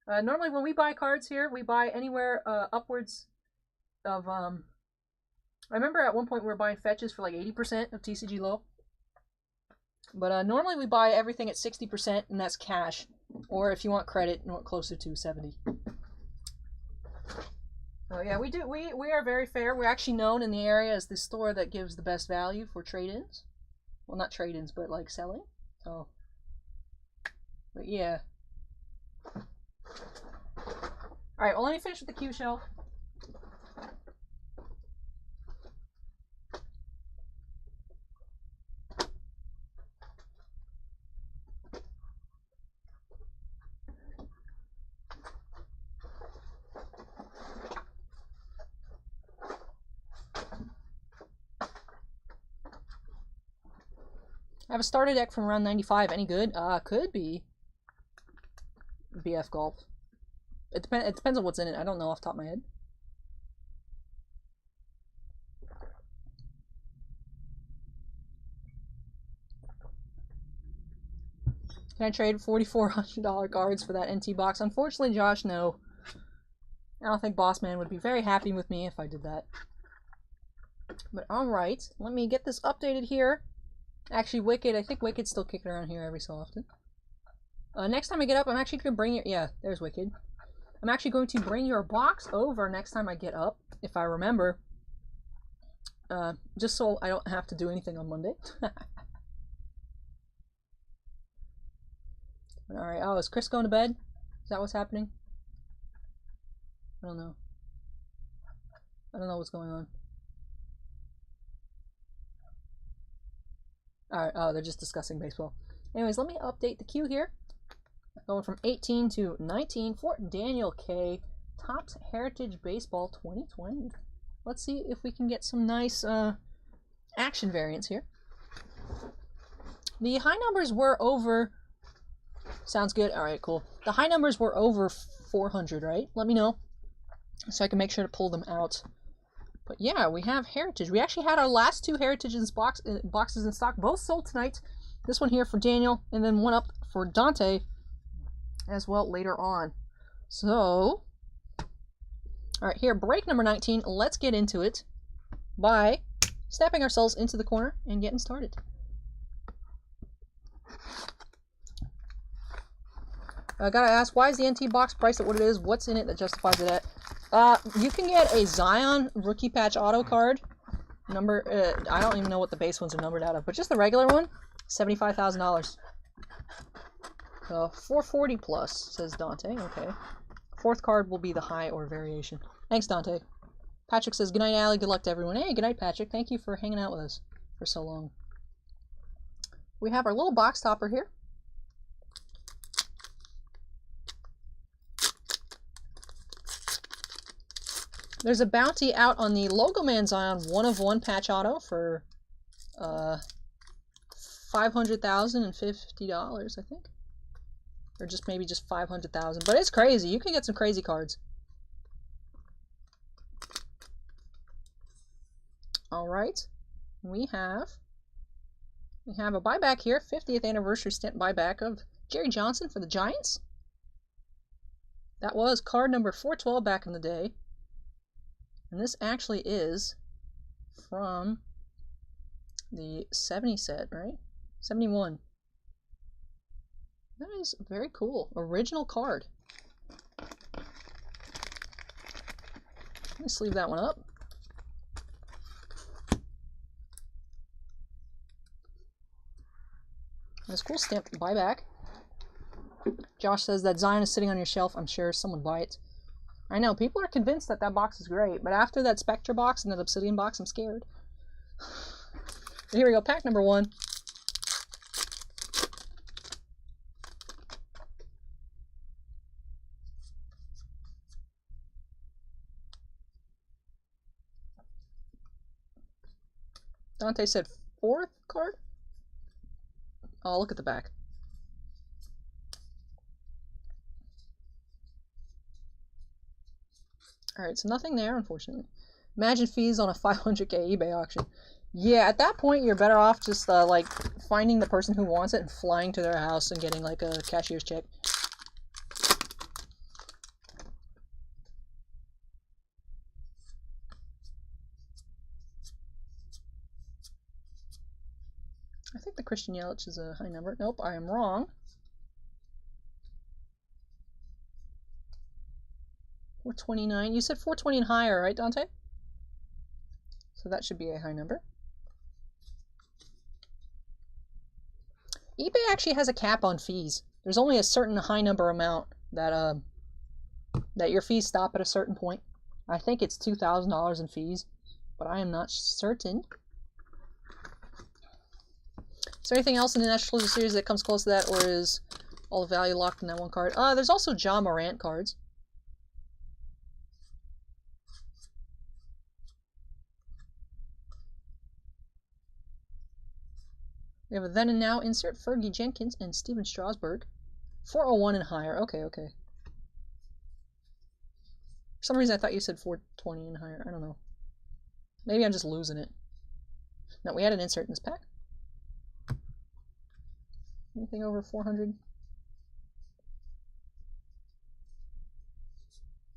Normally when we buy cards here, we buy anywhere upwards of, I remember at one point we were buying fetches for like 80% of TCG low. But normally we buy everything at 60%, and that's cash. Or if you want credit, you want closer to 70. So yeah, we are very fair. We're actually known in the area as the store that gives the best value for trade-ins. Well, not trade-ins, but like selling. So, but yeah. Alright, well let me finish with the Q shelf. I have a starter deck from around 95. Any good? Could be BF Golf. It depends on what's in it. I don't know off the top of my head. Can I trade $4,400 cards for that NT box? Unfortunately, Josh, no. I don't think Bossman would be very happy with me if I did that. But alright, let me get this updated here. Actually, Wicked, I think Wicked's still kicking around here every so often. Next time I get up, I'm actually going to bring your... Yeah, there's Wicked. I'm actually going to bring your box over next time I get up, if I remember. Just so I don't have to do anything on Monday. Alright, oh, is Chris going to bed? Is that what's happening? I don't know. I don't know what's going on. Alright, oh, they're just discussing baseball. Anyways, let me update the queue here. Going from 18 to 19 for Daniel K. Topps Heritage Baseball 2020. Let's see if we can get some nice action variants here. The high numbers were over... Sounds good. Alright, cool. The high numbers were over 400, right? Let me know so I can make sure to pull them out. But yeah, we have Heritage. We actually had our last 2 Heritage boxes in stock. Both sold tonight. This one here for Daniel, and then one up for Dante as well later on. So, alright, here, break number 19. Let's get into it by snapping ourselves into the corner and getting started. I gotta ask, why is the NT box priced at what it is? What's in it that justifies it at? You can get a Zion rookie patch auto card. Number, I don't even know what the base ones are numbered out of, but just the regular one, $75,000. 440 plus, says Dante. Okay. 4th card will be the high or variation. Thanks, Dante. Patrick says, good night, Allie. Good luck to everyone. Hey, good night, Patrick. Thank you for hanging out with us for so long. We have our little box topper here. There's a bounty out on the Logo Man Zion 1/1 patch auto for $500,050, I think. Or just maybe just 500,000. But it's crazy. You can get some crazy cards. Alright. We have a buyback here. 50th anniversary stint buyback of Jerry Johnson for the Giants. That was card number 412 back in the day. And this actually is from the 70 set, right? 71. That is very cool. Original card. Let's leave that one up. That's cool. Stamped buyback. Josh says that Zion is sitting on your shelf. I'm sure someone would buy it. I know, people are convinced that that box is great, but after that Spectra box and that Obsidian box, I'm scared. Here we go, pack number 1. Dante said 4th card? Oh, look at the back. Alright, so nothing there, unfortunately. Imagine fees on a 500k eBay auction. Yeah, at that point, you're better off just, like, finding the person who wants it and flying to their house and getting, like, a cashier's check. I think the Christian Yelich is a high number. Nope, I am wrong. 429. You said 420 and higher, right, Dante? So that should be a high number. eBay actually has a cap on fees. There's only a certain high number amount that that your fees stop at a certain point. I think it's $2,000 in fees, but I am not certain. Is there anything else in the National Exclusive Series that comes close to that, or is all the value locked in that one card? There's also John Morant cards. We have a then and now insert, Fergie Jenkins and Steven Strasburg. 401 and higher. Okay, okay. For some reason I thought you said 420 and higher. I don't know. Maybe I'm just losing it. No, we had an insert in this pack. Anything over 400?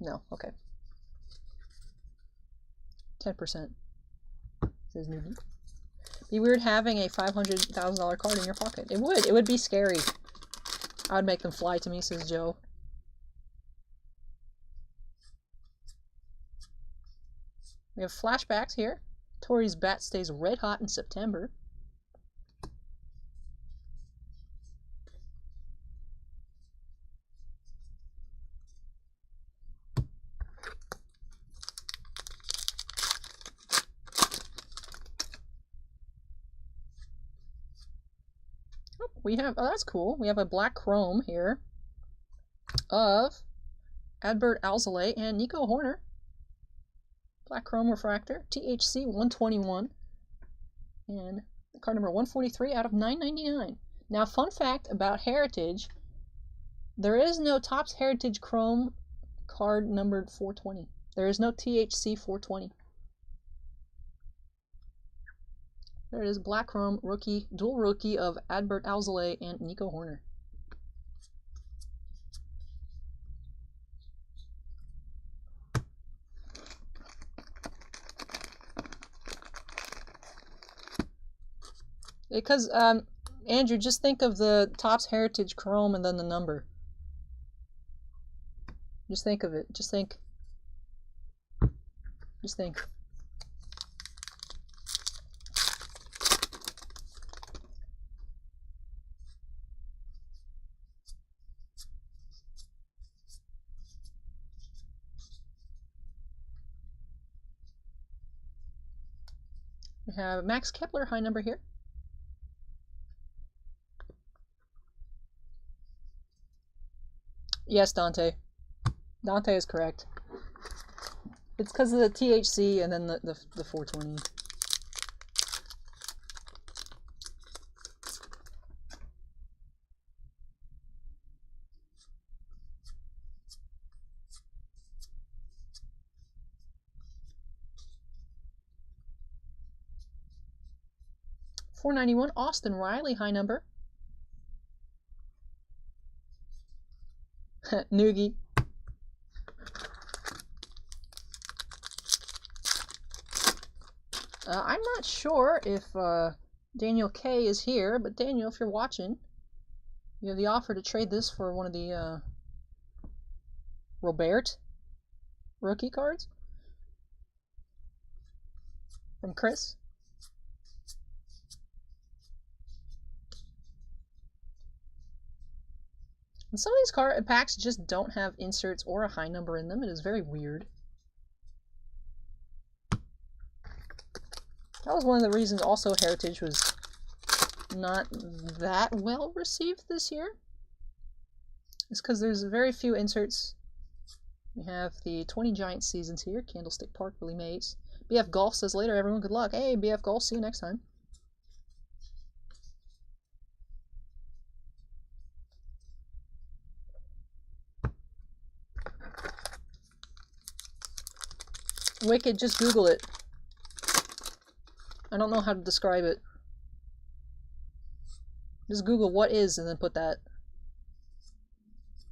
No, okay. 10%. Says newbie. Be weird having a $500,000 card in your pocket. It would. It would be scary. I would make them fly to me, says Joe. We have flashbacks here. Tori's bat stays red hot in September. We have, oh, that's cool. We have a black chrome here of Adbert Alzolay and Nico Horner. Black chrome refractor, THC 121. And card number 143 out of 999. Now, fun fact about Heritage, there is no Topps Heritage Chrome card numbered 420. There is no THC 420. There it is, black chrome rookie, dual rookie of Adbert Alzolay and Nico Horner. Because, Andrew, just think of the Topps Heritage Chrome and then the number. Just think of it. Just think. Just think. We have Max Kepler, high number here. Yes, Dante. Dante is correct. It's because of the THC and then the 420. $491, Austin Riley, high number. Noogie. I'm not sure if Daniel K is here, but Daniel, if you're watching, you have the offer to trade this for one of the Robert rookie cards from Chris. And some of these card packs just don't have inserts or a high number in them. It is very weird. That was one of the reasons also Heritage was not that well received this year. It's because there's very few inserts. We have the 20 Giant Seasons here. Candlestick Park, Willie Mays. BF Golf says later, everyone, good luck. Hey, BF Golf, see you next time. Wicked, just Google it. I don't know how to describe it. Just Google what is and then put that.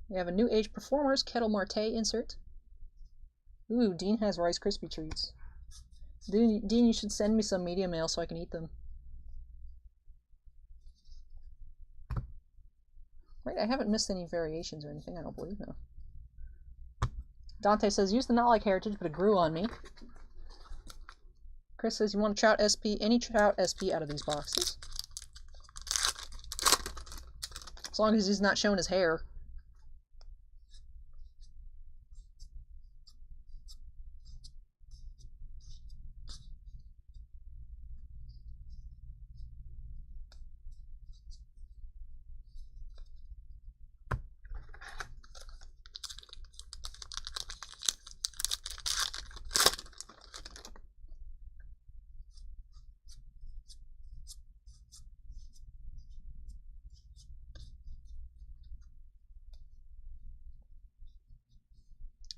We have a New Age Performers Kettle Marte insert. Ooh, Dean has Rice Krispie treats. Dean, you should send me some media mail so I can eat them. Right, I haven't missed any variations or anything, I don't believe, no. Dante says, used to not like Heritage, but it grew on me. Chris says, you want a Trout SP? Any Trout SP out of these boxes. As long as he's not showing his hair.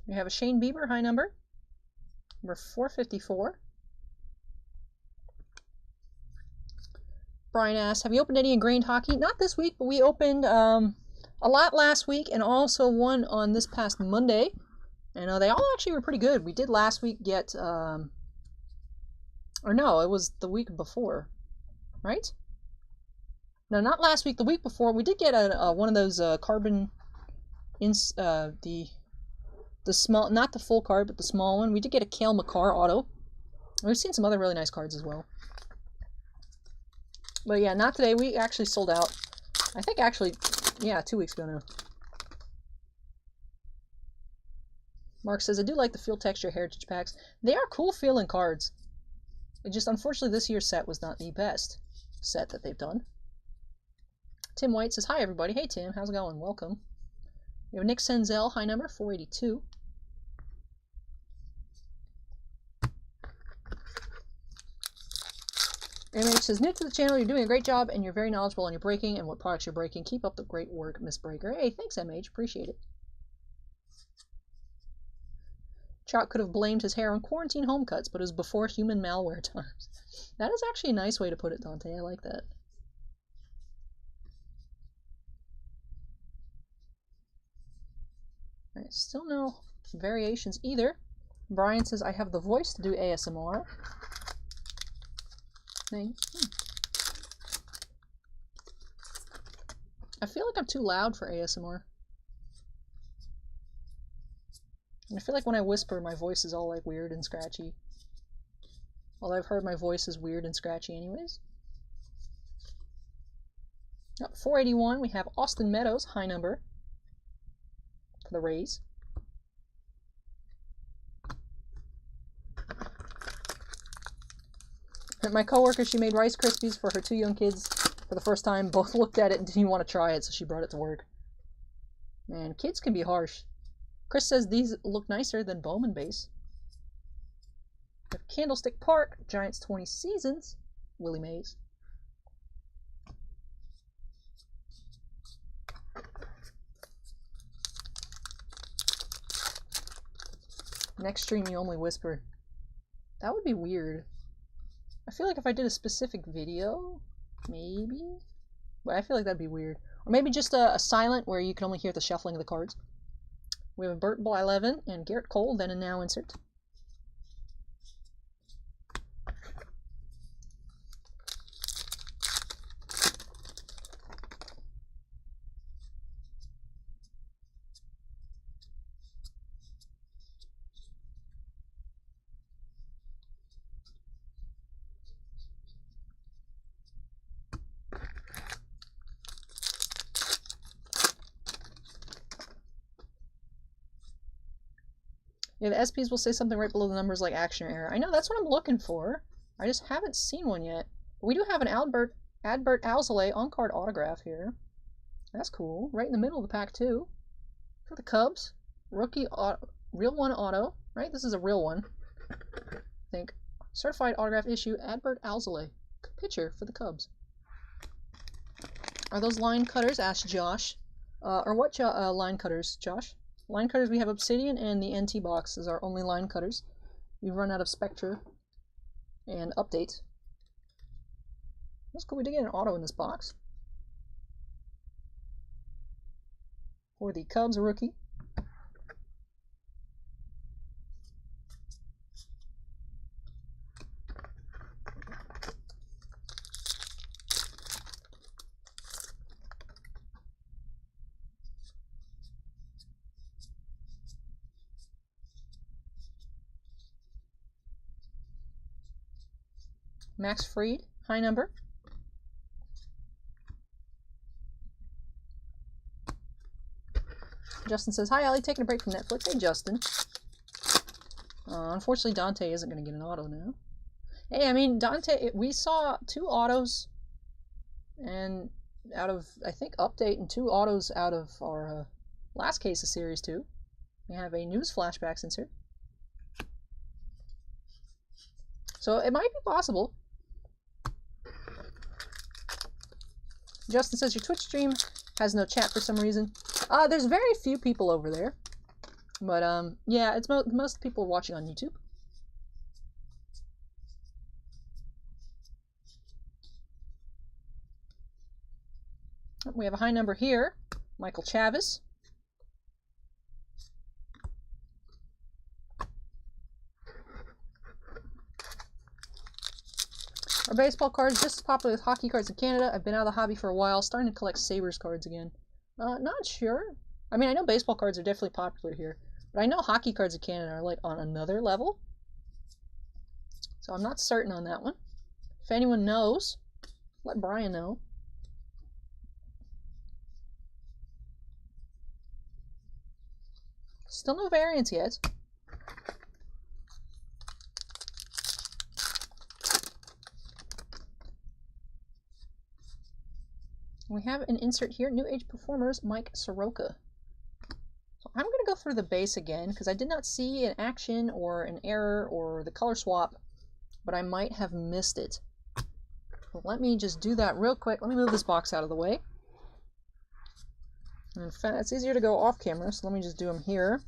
We have a Shane Bieber high number 454. Brian asks, have you opened any ingrained hockey? Not this week, but we opened a lot last week and also one on this past Monday. And they all actually were pretty good. We did last week get, or no, it was the week before, right? No, not last week, the week before. We did get one of those carbon, the small, not the full card, but the small one. We did get a Cale Makar auto. We've seen some other really nice cards as well. But yeah, not today. We actually sold out. I think actually, yeah, 2 weeks ago now. Mark says, I do like the Field Texture Heritage packs. They are cool feeling cards. It just, unfortunately, this year's set was not the best set that they've done. Tim White says, hi everybody. Hey Tim, how's it going? Welcome. We have Nick Senzel, high number, 482. MH says, new to the channel, you're doing a great job and you're very knowledgeable on your breaking and what products you're breaking. Keep up the great work, Miss Breaker. Hey, thanks MH, appreciate it. Trout could have blamed his hair on quarantine home cuts, but it was before human malware times. That is actually a nice way to put it, Dante. I like that. Alright, still no variations either. Brian says, I have the voice to do ASMR. I feel like I'm too loud for ASMR. I feel like when I whisper, my voice is all like weird and scratchy. Although I've heard my voice is weird and scratchy anyways. Up 481, we have Austin Meadows, high number, for the Rays. My coworker, she made Rice Krispies for her 2 young kids for the first time. Both looked at it and didn't want to try it, so she brought it to work. Man, kids can be harsh. Chris says these look nicer than Bowman base. We have Candlestick Park, Giants 20 Seasons, Willie Mays. Next stream you only whisper. That would be weird. I feel like if I did a specific video, maybe? But I feel like that'd be weird. Or maybe just a silent where you can only hear the shuffling of the cards. We have a Burt Ball 11 and Garrett Cole, then and now insert. Yeah, the SPs will say something right below the numbers like action or error. I know, that's what I'm looking for. I just haven't seen one yet. But we do have an Adbert Alzolay on-card autograph here. That's cool. Right in the middle of the pack, too. For the Cubs. Rookie, real one auto. Right? This is a real one. I think. Certified autograph issue, Adbert Alzolay. Pitcher for the Cubs. Are those line cutters? Asked Josh. Or what line cutters, Josh? Line cutters, we have Obsidian and the NT box is our only line cutters. We've run out of Spectra and Update. That's cool, we did get an auto in this box. For the Cubs rookie. Max Fried, high number. Justin says, hi, Allie, taking a break from Netflix. Hey, Justin. Unfortunately, Dante isn't going to get an auto now. Hey, I mean, Dante, we saw 2 autos, and out of, I think, Update, and 2 autos out of our last case of Series 2. We have a news flashbacks insert. So it might be possible. Justin says, your Twitch stream has no chat for some reason. There's very few people over there. But, yeah, it's most people are watching on YouTube. We have a high number here. Michael Chavis. Are baseball cards just as popular with hockey cards in Canada? I've been out of the hobby for a while, starting to collect Sabres cards again. Not sure. I mean, I know baseball cards are definitely popular here, but I know hockey cards in Canada are like on another level. So I'm not certain on that one. If anyone knows, let Brian know. Still no variants yet. We have an insert here, New Age Performers, Mike Soroka. So I'm going to go through the base again, because I did not see an action or an error or the color swap, but I might have missed it. So let me just do that real quick. Let me move this box out of the way. In fact, it's easier to go off camera, so let me just do them here.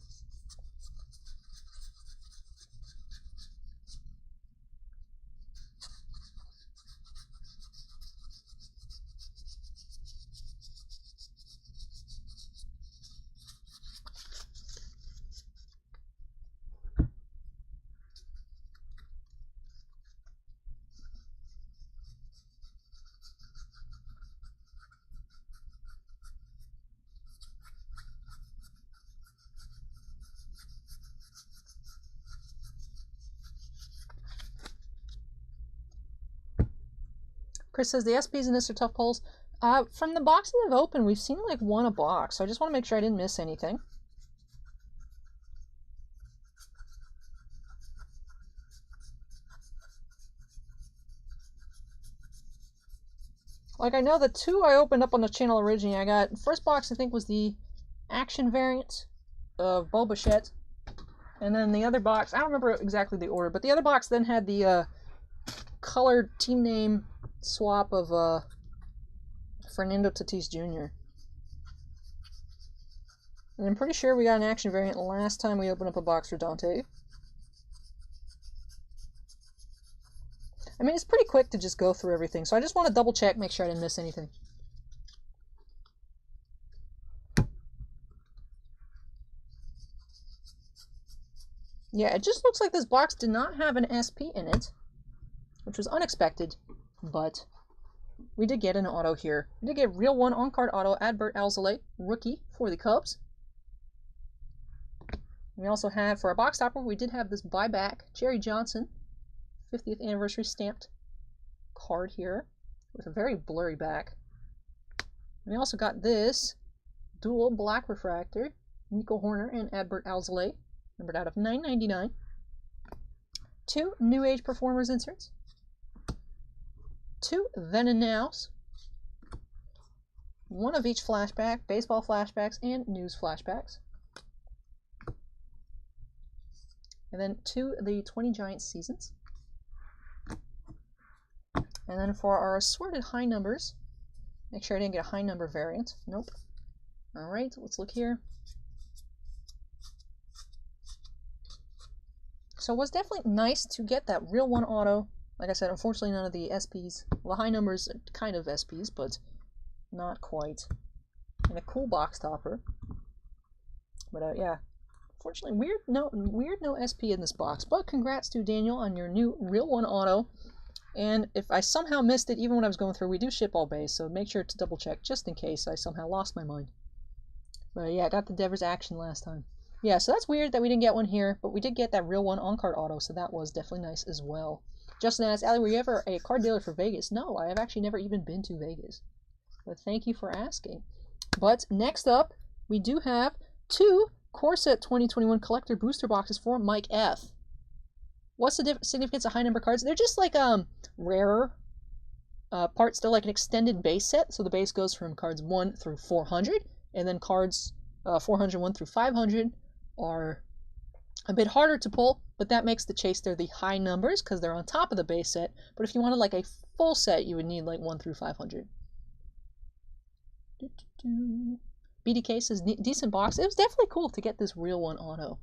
Chris says, the SPs in this are tough pulls. From the boxes that have opened, we've seen like 1 a box, so I just want to make sure I didn't miss anything. Like, I know the 2 I opened up on the channel originally, I got, first box I think was the action variant of Bo Bichette, and then the other box, I don't remember exactly the order, but the other box then had the colored team name swap of Fernando Tatis Jr. And I'm pretty sure we got an action variant last time we opened up a box for Dante. I mean, it's pretty quick to just go through everything, so I just want to double check, make sure I didn't miss anything. Yeah, it just looks like this box did not have an SP in it, which was unexpected, but we did get an auto here. We did get real 1 on-card auto, Adbert Alzolay, rookie for the Cubs. We also had, for our box topper, we did have this buyback, Jerry Johnson, 50th anniversary stamped card here, with a very blurry back. We also got this dual black refractor, Nico Horner and Adbert Alzolay, numbered out of 999. 2 New Age Performers inserts. 2 Then and Nows. 1 of each flashback, baseball flashbacks, and news flashbacks. And then 2 of the 20 Giants seasons. And then for our assorted high numbers, make sure I didn't get a high number variant. Nope. Alright, let's look here. So it was definitely nice to get that real one auto. Like I said, unfortunately none of the SPs. Well, the high numbers are kind of SPs, but not quite. And a cool box topper. But yeah, unfortunately weird no SP in this box. But congrats to Daniel on your new real one auto. And if I somehow missed it, even when I was going through, we do ship all base, so make sure to double check just in case I somehow lost my mind. But yeah, I got the Devers action last time. Yeah, so that's weird that we didn't get one here, but we did get that real one on-card auto, so that was definitely nice as well. Justin asks, Allie, were you ever a card dealer for Vegas? No, I have actually never even been to Vegas. But thank you for asking. But next up, we do have 2 Core Set 2021 collector booster boxes for Mike F. What's the significance of high number cards? They're just like rarer parts. They're like an extended base set. So the base goes from cards 1 through 400, and then cards 401 through 500 are a bit harder to pull, but that makes the chase there the high numbers because they're on top of the base set. But if you wanted like a full set, you would need like 1 through 500. BDK says decent box. It was definitely cool to get this real one auto.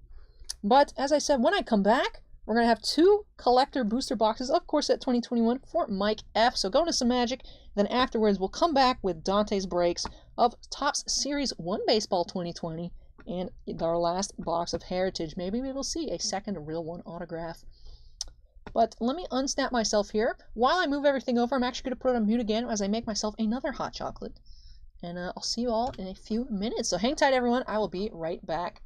But as I said, when I come back, we're going to have 2 collector booster boxes of Core Set 2021 for Mike F. So go into some Magic. Then afterwards, we'll come back with Dante's breaks of Topps Series 1 Baseball 2020 and our last box of Heritage. Maybe we will see a second real one autograph. But let me unsnap myself here. While I move everything over, I'm actually going to put it on mute again as I make myself another hot chocolate. And I'll see you all in a few minutes. So hang tight, everyone. I will be right back.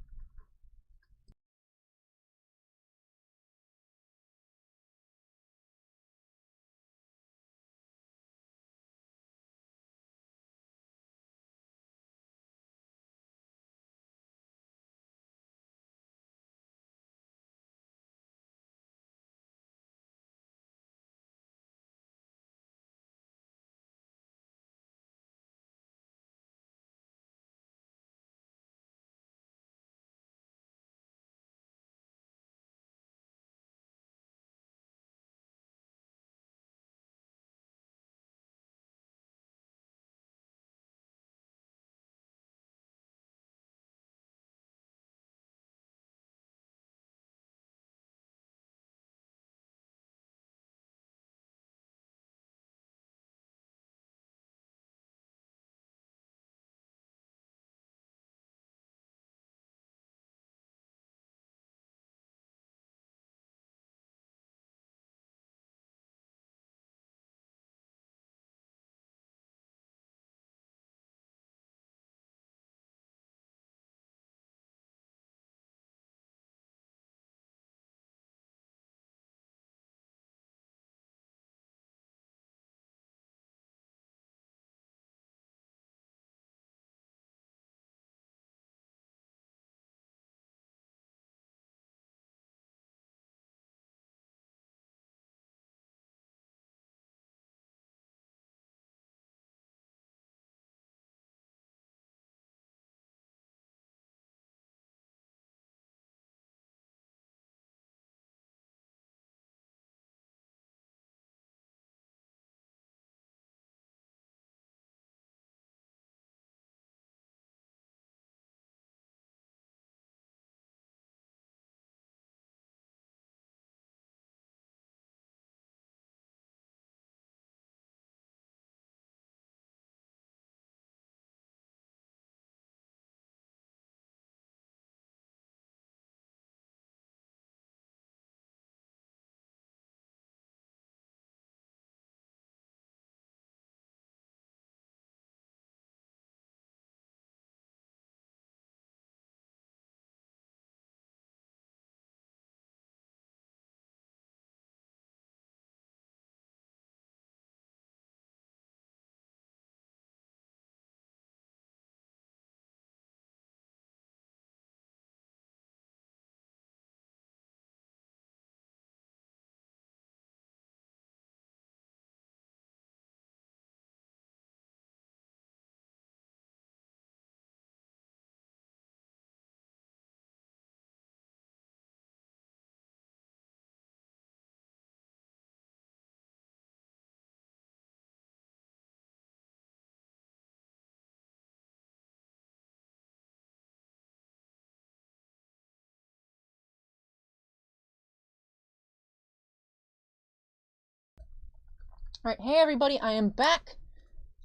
Alright, hey everybody, I am back.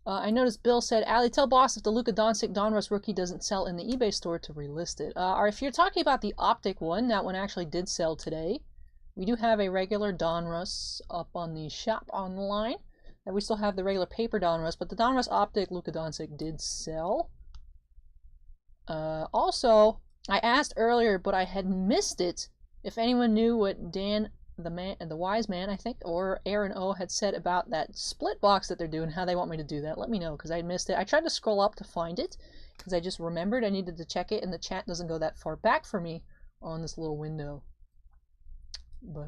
I noticed Bill said, Ali, tell boss if the Luka Doncic Donruss rookie doesn't sell in the eBay store to relist it. Or if you're talking about the Optic one, that one actually did sell today. We do have a regular Donruss up on the shop online. And we still have the regular paper Donruss, but the Donruss Optic Luka Doncic did sell. Also, I asked earlier, but I had missed it, if anyone knew what Dan, the wise man, I think, or Aaron O had said about that split box that they're doing, how they want me to do that. Let me know, because I missed it. I tried to scroll up to find it, because I just remembered I needed to check it, and the chat doesn't go that far back for me on this little window. But,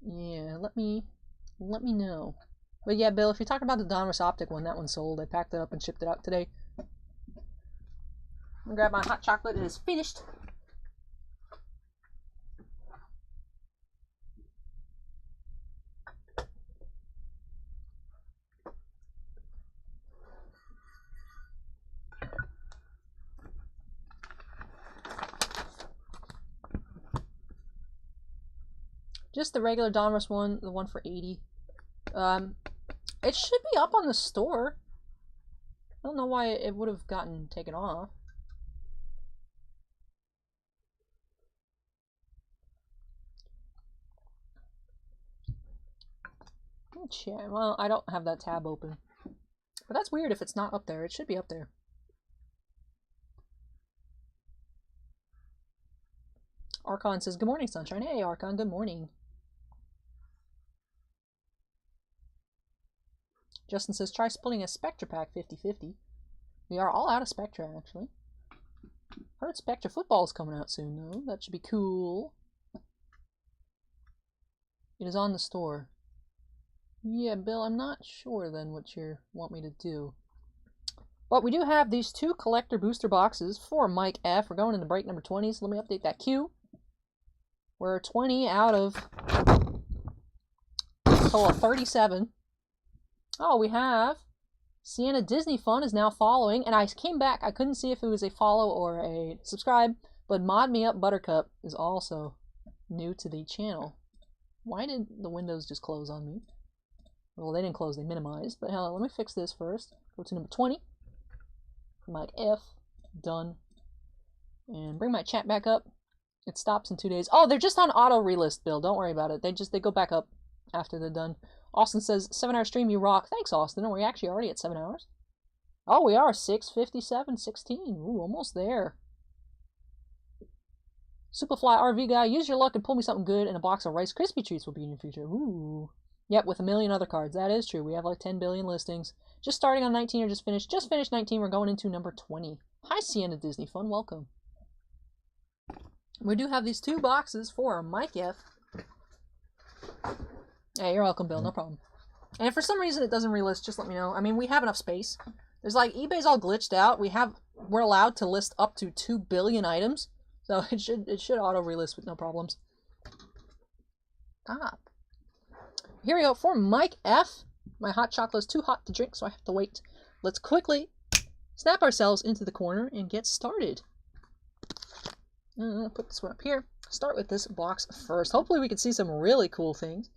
yeah, let me know. But yeah, Bill, if you're talking about the Donruss Optic one, that one sold. I packed it up and shipped it out today. I'm gonna grab my hot chocolate. It is finished. Just the regular Donruss one, the one for 80. It should be up on the store. I don't know why it would have gotten taken off. Check. Well, I don't have that tab open. But that's weird if it's not up there. It should be up there. Archon says, good morning, Sunshine. Hey, Archon, good morning. Justin says, try splitting a Spectra pack 50-50. We are all out of Spectra, actually. Heard Spectra football is coming out soon, though. That should be cool. It is on the store. Yeah, Bill, I'm not sure then what you want me to do. But we do have these two collector booster boxes for Mike F. We're going into break number 20, so let me update that queue. We're 20 out of a total of 37. Oh, we have Sienna Disney Fun is now following, and I came back. I couldn't see if it was a follow or a subscribe, but Mod Me Up Buttercup is also new to the channel. Why did the windows just close on me? Well, they didn't close, they minimized. But hell, let me fix this first. Go to number 20. Mike F. Done. And bring my chat back up. It stops in 2 days. Oh, they're just on auto relist, Bill. Don't worry about it. They go back up after they're done. Austin says, 7-hour stream, you rock. Thanks, Austin. Are we actually already at 7 hours? Oh, we are. 6:57, 16. Ooh, almost there. Superfly RV guy, use your luck and pull me something good, and a box of Rice Krispie treats will be in your future. Ooh. Yep, with a million other cards. That is true. We have like 10 billion listings. Just starting on 19 or just finished. Just finished 19. We're going into number 20. Hi, Sienna Disney Fun. Welcome. We do have these two boxes for Mike F. Hey, you're welcome, Bill. No problem. And if for some reason it doesn't relist, just let me know. I mean, we have enough space. There's like, eBay's all glitched out. We're allowed to list up to 2 billion items. So it should auto relist with no problems. Stop. Here we go for Mike F. My hot chocolate is too hot to drink, so I have to wait. Let's quickly snap ourselves into the corner and get started. Put this one up here. Start with this box first. Hopefully we can see some really cool things.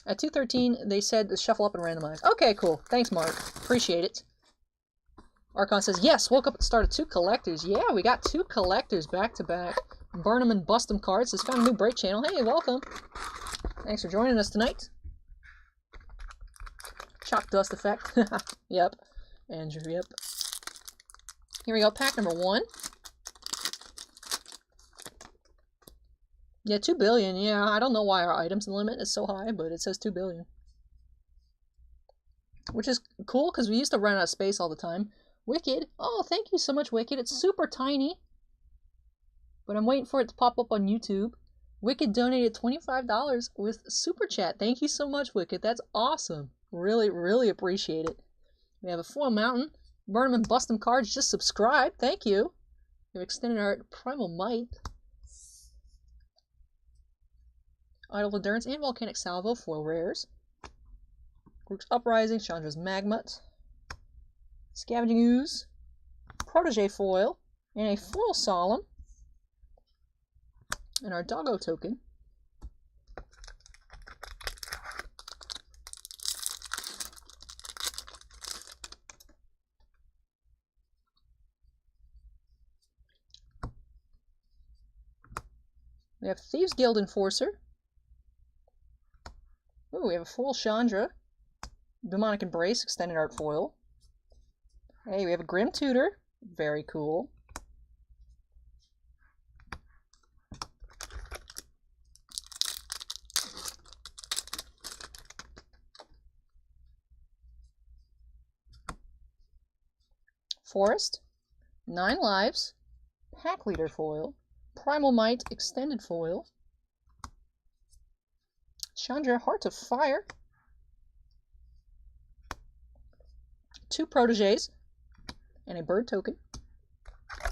At 2:13, they said to shuffle up and randomize. Okay, cool. Thanks, Mark. Appreciate it. Archon says, yes, woke up at the start of 2 collectors. Yeah, we got 2 collectors back to back. Burn 'em and bust 'em cards. Has found a new break channel. Hey, welcome. Thanks for joining us tonight. Chalk dust effect. Yep. Andrew, yep. Here we go. Pack number 1. Yeah, 2 billion. Yeah, I don't know why our items limit is so high, but it says 2 billion. Which is cool, because we used to run out of space all the time. Wicked. Oh, thank you so much, Wicked. It's super tiny. But I'm waiting for it to pop up on YouTube. Wicked donated $25 with Super Chat. Thank you so much, Wicked. That's awesome. Really, really appreciate it. We have a Foil Mountain. Burn 'em and bust 'em cards. Just subscribe. Thank you. We've extended our Primal Might. Idle Endurance and Volcanic Salvo, foil rares. Group's Uprising, Chandra's Magmut. Scavenging Ooze. Protege foil. And a foil Solemn. And our Doggo token. We have Thieves Guild Enforcer. Ooh, we have a foil Chandra. Demonic Embrace, extended art foil. Hey, we have a Grim Tutor. Very cool. Forest. 9 lives. Pack Leader foil. Primal Might, extended foil. Chandra, Heart of Fire. 2 Proteges. And a bird token. I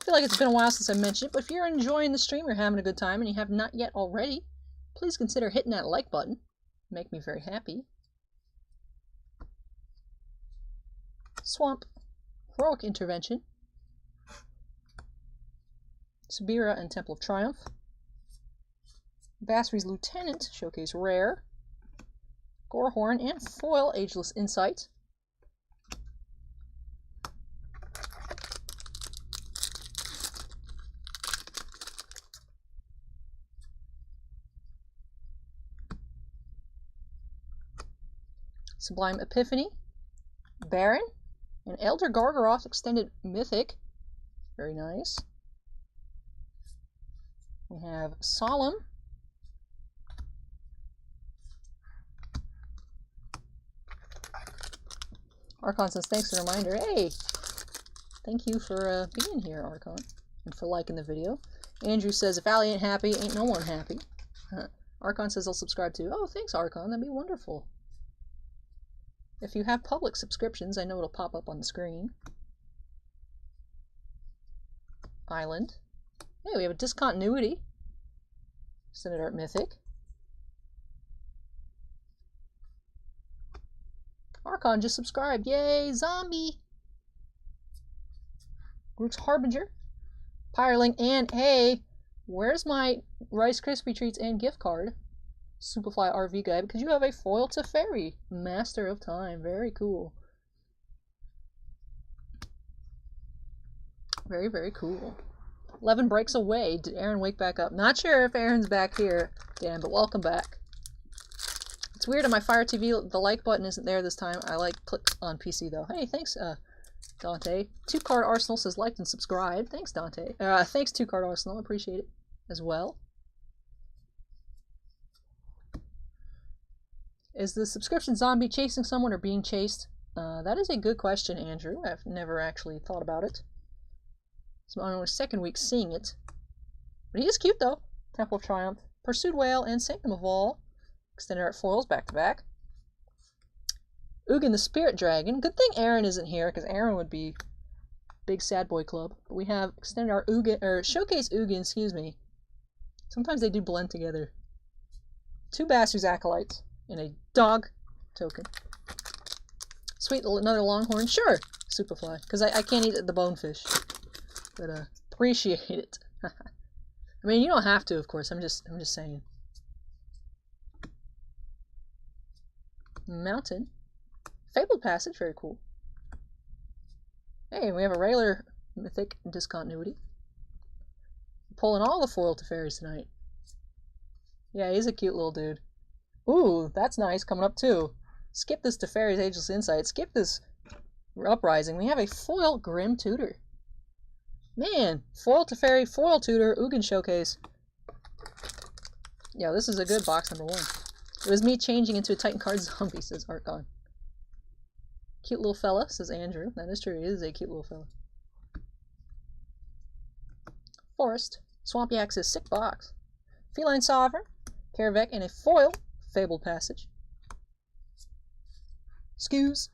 feel like it's been a while since I mentioned it, but if you're enjoying the stream, you're having a good time, and you have not yet already, please consider hitting that like button. Make me very happy. Swamp. Heroic Intervention. Subira and Temple of Triumph. Basri's Lieutenant, showcase rare. Gorehorn and foil Ageless Insight. Sublime Epiphany. Baron. And Elder Gargaroth extended Mythic. Very nice. We have Solemn. Archon says, thanks for the reminder. Hey! Thank you for being here, Archon. And for liking the video. Andrew says, if Allie ain't happy, ain't no one happy. Archon says I'll subscribe too. Oh, thanks, Archon. That'd be wonderful. If you have public subscriptions, I know it'll pop up on the screen. Island. Hey, we have a Discontinuity. Extended Art Mythic. Archon just subscribed. Yay, zombie! Groot's Harbinger. Pyreling, and hey, where's my Rice Krispie Treats and gift card? Superfly RV guy, because you have a foil Teferi. Master of Time. Very cool. Very, very cool. 11 breaks away. Did Aaron wake back up? Not sure if Aaron's back here, Dan, but welcome back. It's weird on my Fire TV, the like button isn't there this time. I click on PC though. Hey, thanks, Dante. 2-Card Arsenal says liked and subscribed. Thanks, Dante. Thanks, 2-Card Arsenal. Appreciate it as well. Is the subscription zombie chasing someone or being chased? That is a good question, Andrew. I've never actually thought about it. It's my only second week seeing it. But he is cute, though. Temple of Triumph, Pursued Whale, and Sanctum of All. Extended Art foils back to back. Ugin the Spirit Dragon. Good thing Aaron isn't here, because Aaron would be big sad boy club. But we have Extended Art Ugin, or Showcase Ugin, excuse me. Sometimes they do blend together. 2 Basri's Acolytes. And a dog token. Sweet, another Longhorn. Sure, Superfly. Because I can't eat the bonefish. But appreciate it. I mean, you don't have to, of course. I'm just saying. Mountain. Fabled Passage, very cool. Hey, we have a regular Mythic Discontinuity. Pulling all the foil Teferis tonight. Yeah, he's a cute little dude. Ooh, that's nice, coming up too. Skip this Teferi's Ageless Insight. Skip this Uprising. We have a foil Grim Tutor. Man, foil Teferi, foil Tutor, Ugin Showcase. Yeah, this is a good box number 1. It was me changing into a Titan card zombie, says Archon. Cute little fella, says Andrew. That is true, he is a cute little fella. Forest. Swampy Axis, sick box. Feline Sovereign. Karavek, and a foil Fabled Passage. Skews.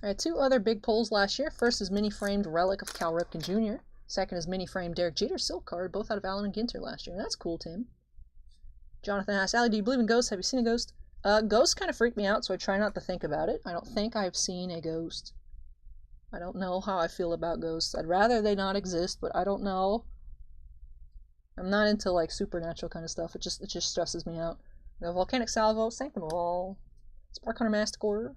Alright, 2 other big pulls last year. First is mini-framed Relic of Cal Ripken Jr. Second is mini-framed Derek Jeter Silk card, both out of Alan and Ginter last year. That's cool, Tim. Jonathan asks, Allie, do you believe in ghosts? Have you seen a ghost? Ghosts kind of freak me out, so I try not to think about it. I don't think I've seen a ghost. I don't know how I feel about ghosts. I'd rather they not exist, but I don't know. I'm not into like supernatural kind of stuff. It just stresses me out. We have Volcanic Salvo, Sanctum of All, Spark Hunter Masticore,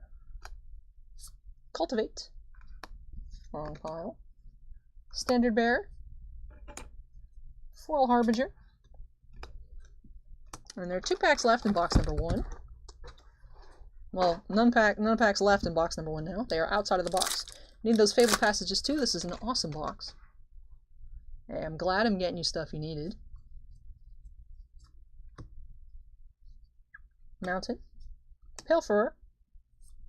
Cultivate, Long Pile, Standard Bearer, Foil Harbinger, and there are 2 packs left in box number 1. Well, none packs left in box number 1 now. They are outside of the box. Need those Fable Passages too. This is an awesome box. Hey, I'm glad I'm getting you stuff you needed. Mountain. Pilferer.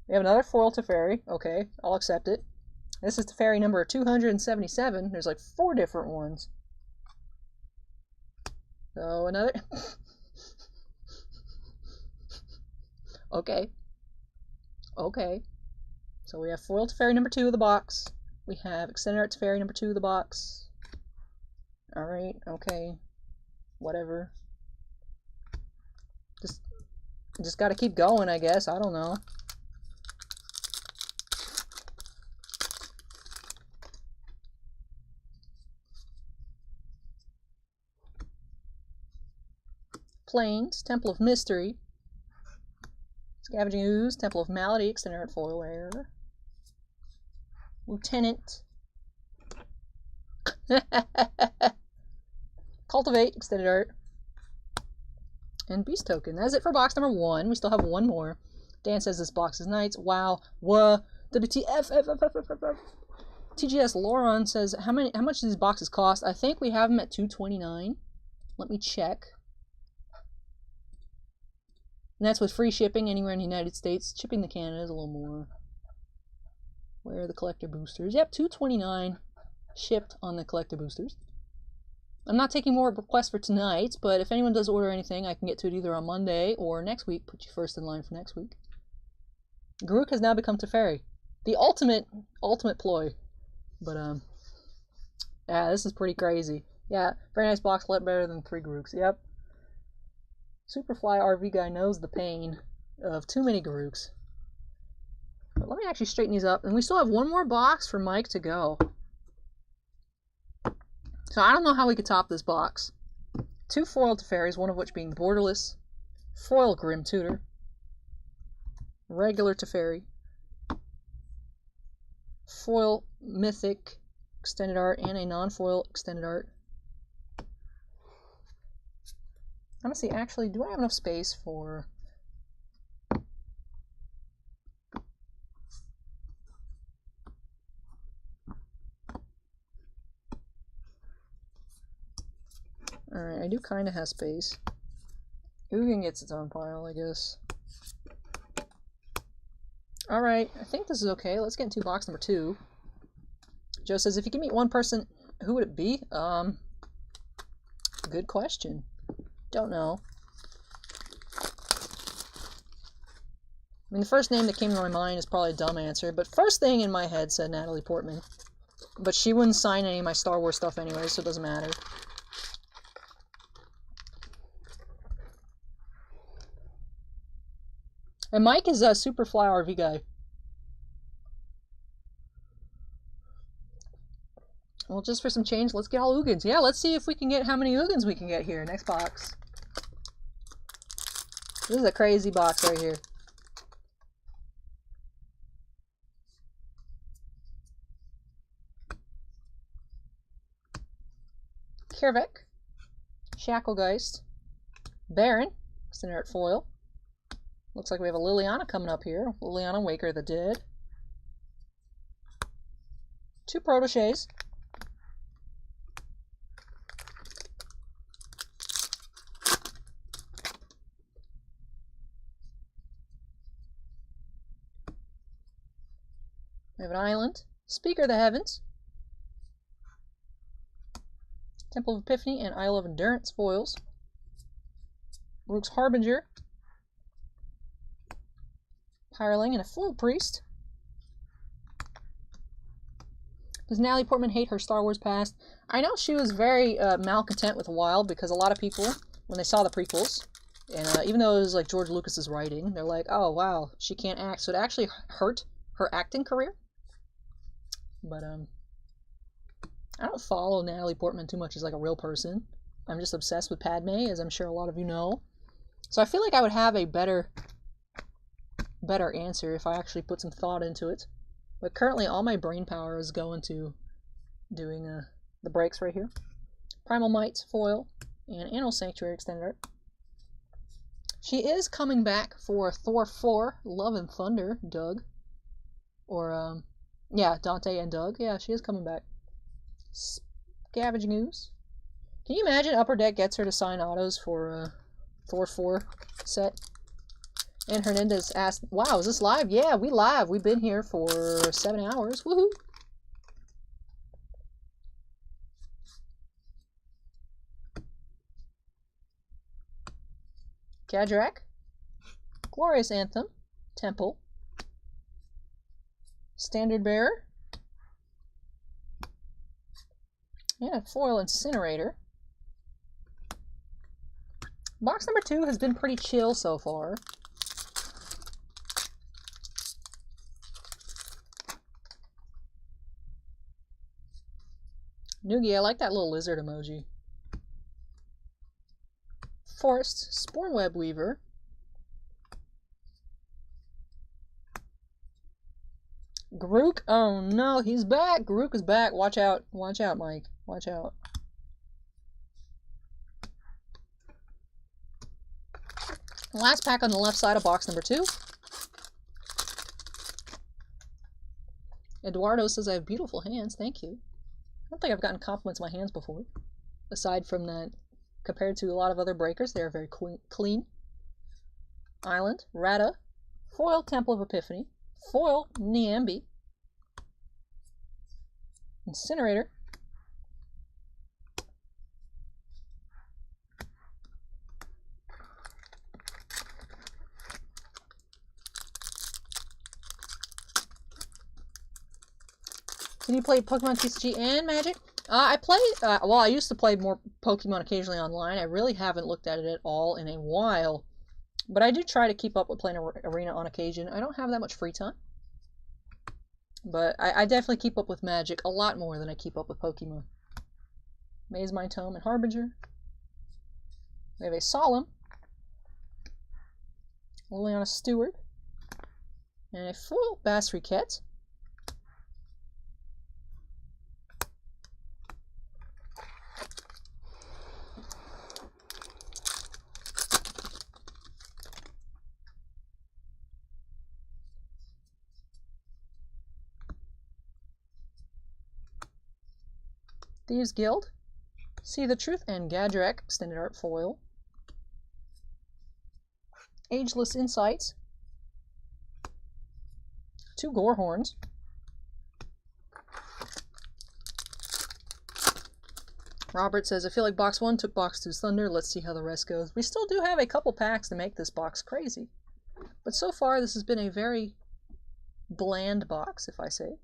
We have another foil Teferi. Okay, I'll accept it. This is Teferi number 277. There's like 4 different ones. So another... Okay. Okay. So we have foil Teferi number 2 of the box. We have extended art Teferi number 2 of the box. Alright, okay. Whatever. Just gotta keep going, I guess. I don't know. Plains, Temple of Mystery, Scavenging Ooze, Temple of Malady, Extended Art Foil Rare, Lieutenant, Cultivate, Extended Art, and Beast Token. That's it for box number 1. We still have 1 more. Dan says this box is nice. Wow. WTF. TGS Loron says how much do these boxes cost? I think we have them at $2.29. Let me check. And that's with free shipping anywhere in the United States. Shipping to Canada is a little more. Where are the collector boosters? Yep, $2.29 shipped on the collector boosters. I'm not taking more requests for tonight, but if anyone does order anything, I can get to it either on Monday or next week. Put you first in line for next week. Garruk has now become Teferi. The ultimate ploy. But, yeah, this is pretty crazy. Yeah, very nice box, a lot better than 3 Garruks. Yep. Superfly RV guy knows the pain of too many Garruks. But let me actually straighten these up. And we still have 1 more box for Mike to go. So I don't know how we could top this box. 2 foil Teferis, one of which being the Borderless, foil Grim Tutor, regular Teferi, foil Mythic Extended Art, and a non-foil Extended Art. I'm gonna see, actually, do I have enough space for... Alright, I do kind of have space. Ugin gets its own pile, I guess. Alright, I think this is okay. Let's get into box number 2. Joe says, if you can meet one person, who would it be? Good question. Don't know. I mean, the first name that came to my mind is probably a dumb answer, but first thing in my head said Natalie Portman. But she wouldn't sign any of my Star Wars stuff anyway, so it doesn't matter. And Mike is a Superfly RV guy. Well, just for some change, let's get all Ugins. Yeah, let's see if we can get how many Ugins we can get here. Next box. This is a crazy box right here. Kirvik, Shacklegeist, Baron, Extended Art Foil. Looks like we have a Liliana coming up here. Liliana, Waker of the Dead. 2 Protégés. We have an Island, Speaker of the Heavens, Temple of Epiphany, and Isle of Endurance foils. Rook's Harbinger, Hireling, and a foil Priest. Does Natalie Portman hate her Star Wars past? I know she was very malcontent with Wild because a lot of people, when they saw the prequels, and even though it was like George Lucas's writing, they're like, oh wow, she can't act. So it actually hurt her acting career. But I don't follow Natalie Portman too much as like a real person. I'm just obsessed with Padme, as I'm sure a lot of you know. So I feel like I would have a better answer if I actually put some thought into it. But currently all my brain power is going to doing the breaks right here. Primal Might foil and Animal Sanctuary extended art. She is coming back for Thor 4, Love and Thunder, Doug. Or, yeah, Dante and Doug. Yeah, she is coming back. Scavenging Ooze. Can you imagine Upper Deck gets her to sign autos for Thor 4 set? And Hernandez asked, wow, is this live? Yeah, we live. We've been here for 7 hours. Woohoo! Kadrak. Glorious Anthem. Temple. Standard Bearer. Yeah, foil Incinerator. Box number 2 has been pretty chill so far. Noogie, I like that little lizard emoji. Forest Sporeweb Weaver. Grook, oh no, he's back. Grook is back. Watch out, Mike. Watch out. Last pack on the left side of box number 2. Eduardo says I have beautiful hands. Thank you. I don't think I've gotten compliments on my hands before. Aside from that, compared to a lot of other breakers, they are very clean. Island, Rata, foil Temple of Epiphany, foil Niambi, Incinerator, Can you play Pokemon TCG and Magic? I play, well, I used to play more Pokemon occasionally online. I really haven't looked at it at all in a while. But I do try to keep up with playing Arena on occasion. I don't have that much free time. But I definitely keep up with Magic a lot more than I keep up with Pokemon. Maze Mind Tome and Harbinger. We have a Solemn. Liliana Stewart. And a foil Bass Riquette. Thieves Guild, See the Truth, and Gadrak Extended Art Foil. Ageless Insights, 2 Gorehorns, Robert says, I feel like box 1 took box 2's thunder. Let's see how the rest goes. We still do have a couple packs to make this box crazy. But so far, this has been a very bland box, if I say.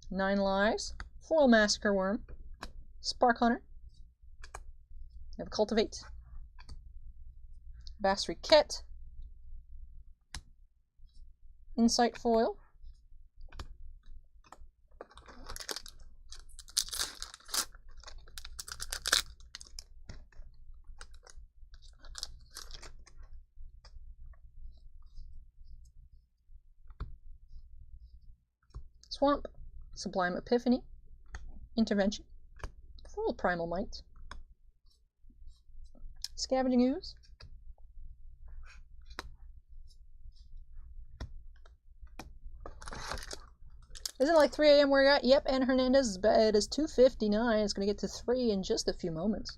9 Lives, Foil Massacre Worm, Spark Hunter, we have Cultivate, Bass Riquette, Insight Foil, Swamp, Sublime Epiphany, Intervention, Full Primal Might, Scavenging Ooze, isn't it like 3 a.m. where you're at? Yep, and Hernandez's bed is 2:59. It's going to get to 3 in just a few moments.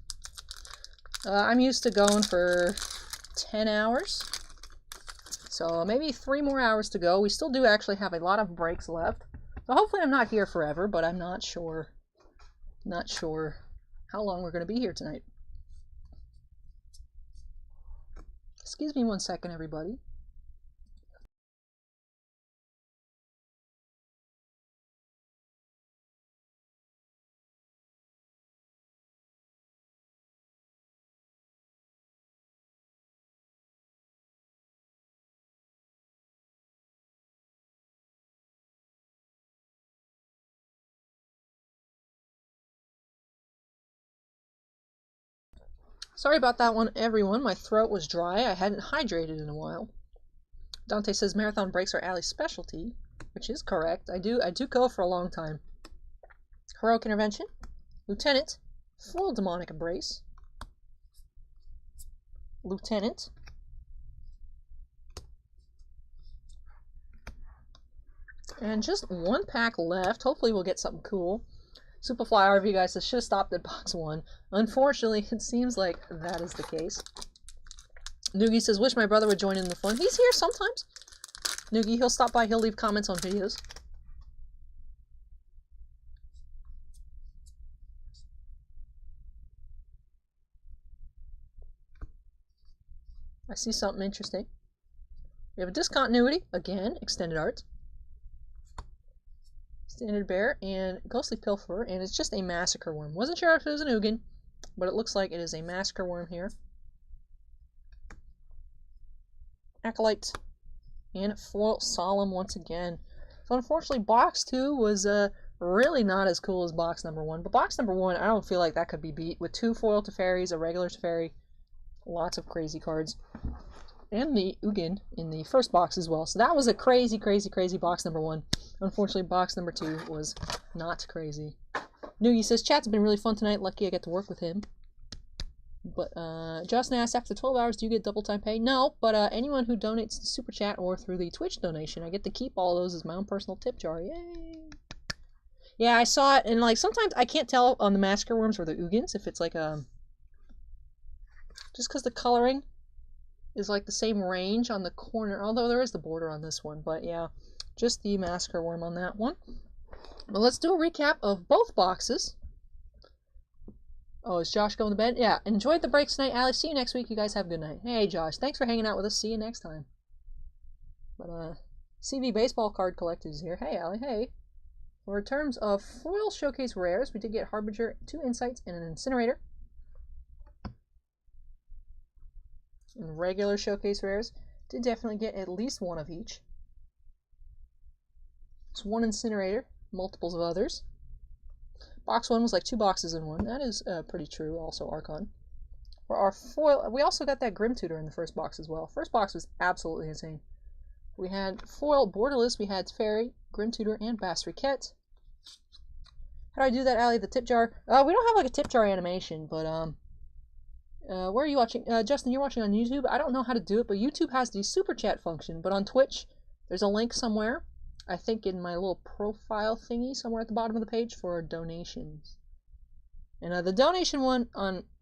I'm used to going for 10 hours. So maybe 3 more hours to go. We still do actually have a lot of breaks left. So hopefully I'm not here forever, but I'm not sure. Not sure how long we're going to be here tonight. Excuse me 1 second, everybody. Sorry about that one, everyone. My throat was dry. I hadn't hydrated in a while. Dante says marathon breaks are Allie's specialty, which is correct. I do go for a long time. Heroic Intervention, Lieutenant, full Demonic Embrace, Lieutenant, and just one pack left. Hopefully we'll get something cool. Superfly RV guy says should have stopped at box 1. Unfortunately, it seems like that is the case. Noogie says wish my brother would join in the fun. He's here sometimes. Noogie, he'll stop by, he'll leave comments on videos. I see something interesting. We have a discontinuity, again, extended art. Standard Bear, and Ghostly Pilferer, and it's just a Massacre Worm. Wasn't sure if it was an Ugin, but it looks like it is a Massacre Worm here. Acolyte, and foil Solemn once again. So unfortunately, box 2 was really not as cool as box number 1, but box number 1, I don't feel like that could be beat with 2 foil Teferis, a regular Teferi, lots of crazy cards, and the Ugin in the first box as well. So that was a crazy, crazy, crazy box number 1. Unfortunately, box number 2 was not crazy. Noogie says, chat's been really fun tonight. Lucky I get to work with him. But, Justin asked, after 12 hours, do you get double time pay? No, but anyone who donates to Super Chat or through the Twitch donation, I get to keep all those as my own personal tip jar. Yay! Yeah, I saw it, and, like, sometimes I can't tell on the Massacre Worms or the Ugins if it's, like, just because the coloring is, like, the same range on the corner, although there is the border on this one, but, yeah. Just the Massacre Worm on that one. But let's do a recap of both boxes. Oh, is Josh going to bed? Yeah. Enjoyed the breaks tonight, Allie. See you next week. You guys have a good night. Hey, Josh. Thanks for hanging out with us. See you next time. But, CV Baseball Card Collectors here. Hey, Allie. Hey. For terms of foil showcase rares, we did get Harbinger, 2 Insights, and an Incinerator. And regular showcase rares, did definitely get at least one of each. It's 1 Incinerator, multiples of others. Box 1 was like 2 boxes in 1. That is pretty true, also Archon. For our foil, we also got that Grim Tutor in the first box as well. First box was absolutely insane. We had foil Borderless, we had Fairy, Grim Tutor, and Bass Riquette. How do I do that, Allie? The tip jar? We don't have like a tip jar animation, but where are you watching? Justin, you're watching on YouTube? I don't know how to do it, but YouTube has the Super Chat function, but on Twitch, there's a link somewhere. I think in my little profile thingy somewhere at the bottom of the page for donations. And the donation one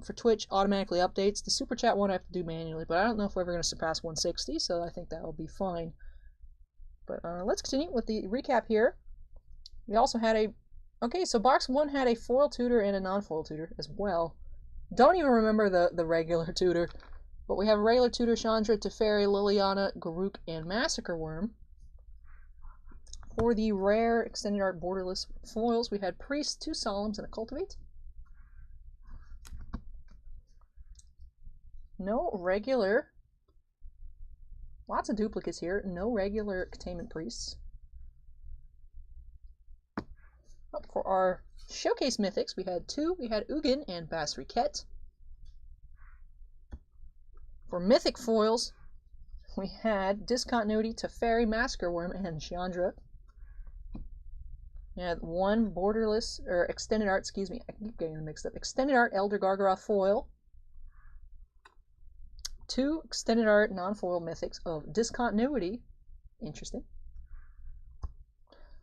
for Twitch automatically updates. The Super Chat one I have to do manually, but I don't know if we're ever going to surpass 160, so I think that will be fine. But let's continue with the recap here. We also had a... Okay, so box 1 had a foil tutor and a non-foil tutor as well. Don't even remember the regular tutor. But we have a regular tutor, Chandra, Teferi, Liliana, Garruk, and Massacre Worm. For the rare extended art borderless foils, we had Priest, 2 Solemns, and a Cultivate. No regular. Lots of duplicates here. No regular Containment Priests. For our Showcase Mythics, we had 2. We had Ugin and Bass Riquette. For Mythic Foils, we had Discontinuity, Teferi, Massacre Worm, and Chandra. We had 1 borderless, or extended art, excuse me, I keep getting them mixed up. Extended art Elder Gargaroth foil. 2 extended art non-foil mythics of Discontinuity. Interesting.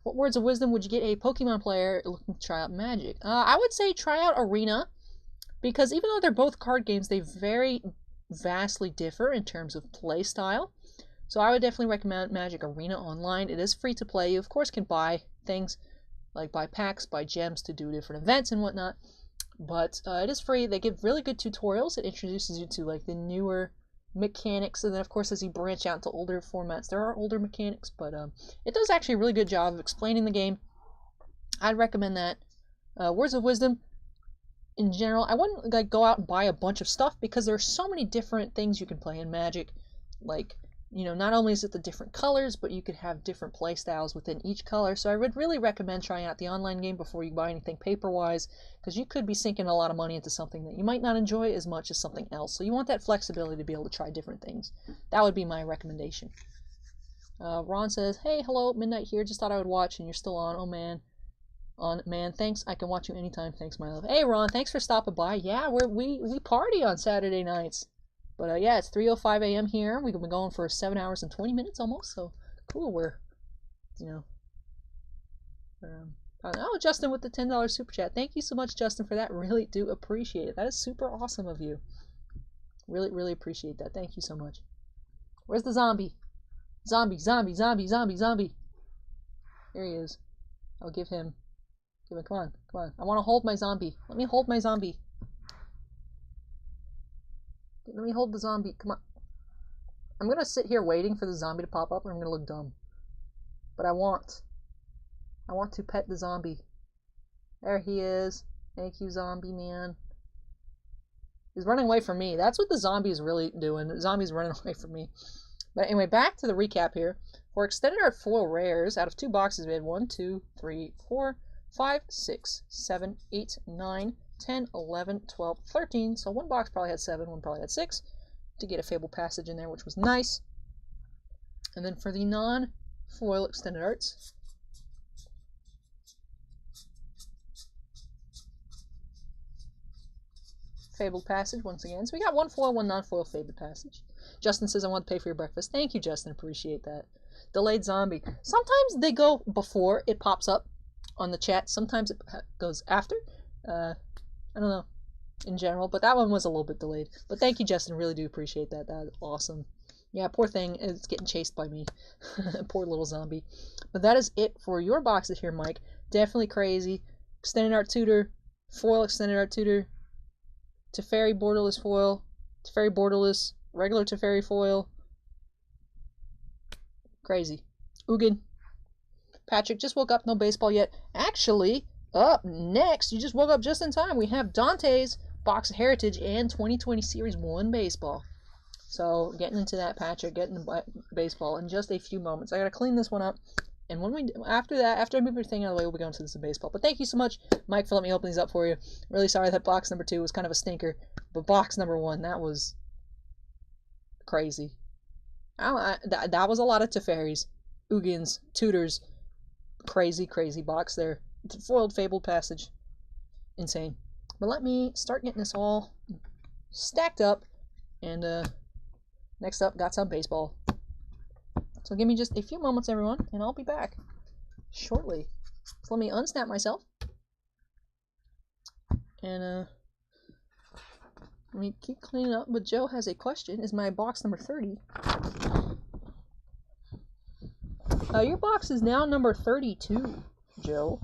What words of wisdom would you get a Pokemon player looking to try out Magic? I would say try out Arena, because even though they're both card games, they very vastly differ in terms of play style. So I would definitely recommend Magic Arena online. It is free to play. You, of course, can buy things, like buy packs, buy gems to do different events and whatnot. But it is free. They give really good tutorials. It introduces you to like the newer mechanics, and then of course as you branch out into older formats, there are older mechanics, but it does actually a really good job of explaining the game. I'd recommend that. Words of Wisdom, in general, I wouldn't like go out and buy a bunch of stuff because there are so many different things you can play in Magic. Like you know, not only is it the different colors, but you could have different play styles within each color. So I would really recommend trying out the online game before you buy anything paper-wise, because you could be sinking a lot of money into something that you might not enjoy as much as something else. So you want that flexibility to be able to try different things. That would be my recommendation. Ron says, hey, hello, midnight here. Just thought I would watch, and you're still on. Oh, man. Man, thanks. I can watch you anytime. Thanks, my love. Hey, Ron, thanks for stopping by. Yeah, we party on Saturday nights. But yeah, it's 3:05 a.m. here. We've been going for 7 hours and 20 minutes almost. So cool. We're, you know. Oh, Justin with the $10 super chat. Thank you so much, Justin, for that. Really do appreciate it. That is super awesome of you. Really, really appreciate that. Thank you so much. Where's the zombie? Zombie, zombie, zombie, zombie, zombie. Here he is. I'll give him. Come on, come on. I want to hold my zombie. Let me hold my zombie. Let me hold the zombie. Come on. I'm going to sit here waiting for the zombie to pop up, and I'm going to look dumb. But I want to pet the zombie. There he is. Thank you, zombie man. He's running away from me. That's what the zombie is really doing. The zombie's running away from me. But anyway, back to the recap here. For extended art foil rares, out of 2 boxes, we had 1, 2, 3, 4, 5, 6, 7, 8, 9, 10, 11, 12, 13. So one box probably had 7, one probably had 6. To get a Fable Passage in there, which was nice. And then for the non-foil extended arts, Fabled Passage once again. So we got 1 foil, 1 non-foil Fabled Passage. Justin says, I want to pay for your breakfast. Thank you, Justin. Appreciate that. Delayed Zombie. Sometimes they go before it pops up on the chat. Sometimes it goes after. I don't know in general, but that one was a little bit delayed. But thank you, Justin. Really do appreciate that. That is awesome. Yeah, poor thing. It's getting chased by me. Poor little zombie. But that is it for your boxes here, Mike. Definitely crazy. Extended Art Tutor. Foil Extended Art Tutor. Teferi Borderless Foil. Teferi Borderless. Regular Teferi Foil. Crazy. Ugin. Patrick just woke up. No baseball yet. Actually, up next, you just woke up just in time. We have Dante's Box of Heritage and 2020 Series 1 baseball. So, getting into that, Patrick, getting the baseball in just a few moments. I gotta clean this one up. And when we, after that, after I move everything out of the way, we'll be going to some baseball. But thank you so much, Mike, for letting me open these up for you. Really sorry that box number 2 was kind of a stinker. But box number 1, that was crazy. That was a lot of Teferis, Ugins, Tutors. Crazy, crazy box there. Foiled Fabled Passage. Insane. But let me start getting this all stacked up. And next up, got some baseball. So give me just a few moments, everyone, and I'll be back shortly. So let me unsnap myself. And let me keep cleaning up. But Joe has a question. Is my box number 30? Your box is now number 32, Joe.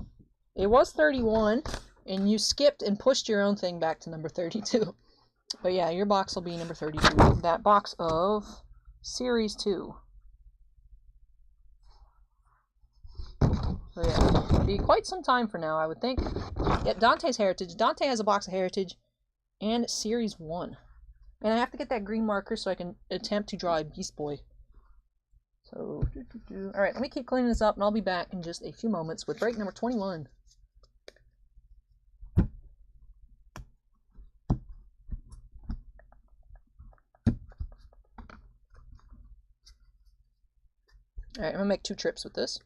It was 31, and you skipped and pushed your own thing back to number 32. But yeah, your box will be number 32. That box of Series 2. So yeah, it'll be quite some time for now, I would think. Yep, Dante's Heritage. Dante has a box of Heritage and Series 1. And I have to get that green marker so I can attempt to draw a Beast Boy. So, alright, let me keep cleaning this up, and I'll be back in just a few moments with break number 21. Alright, I'm going to make 2 trips with this.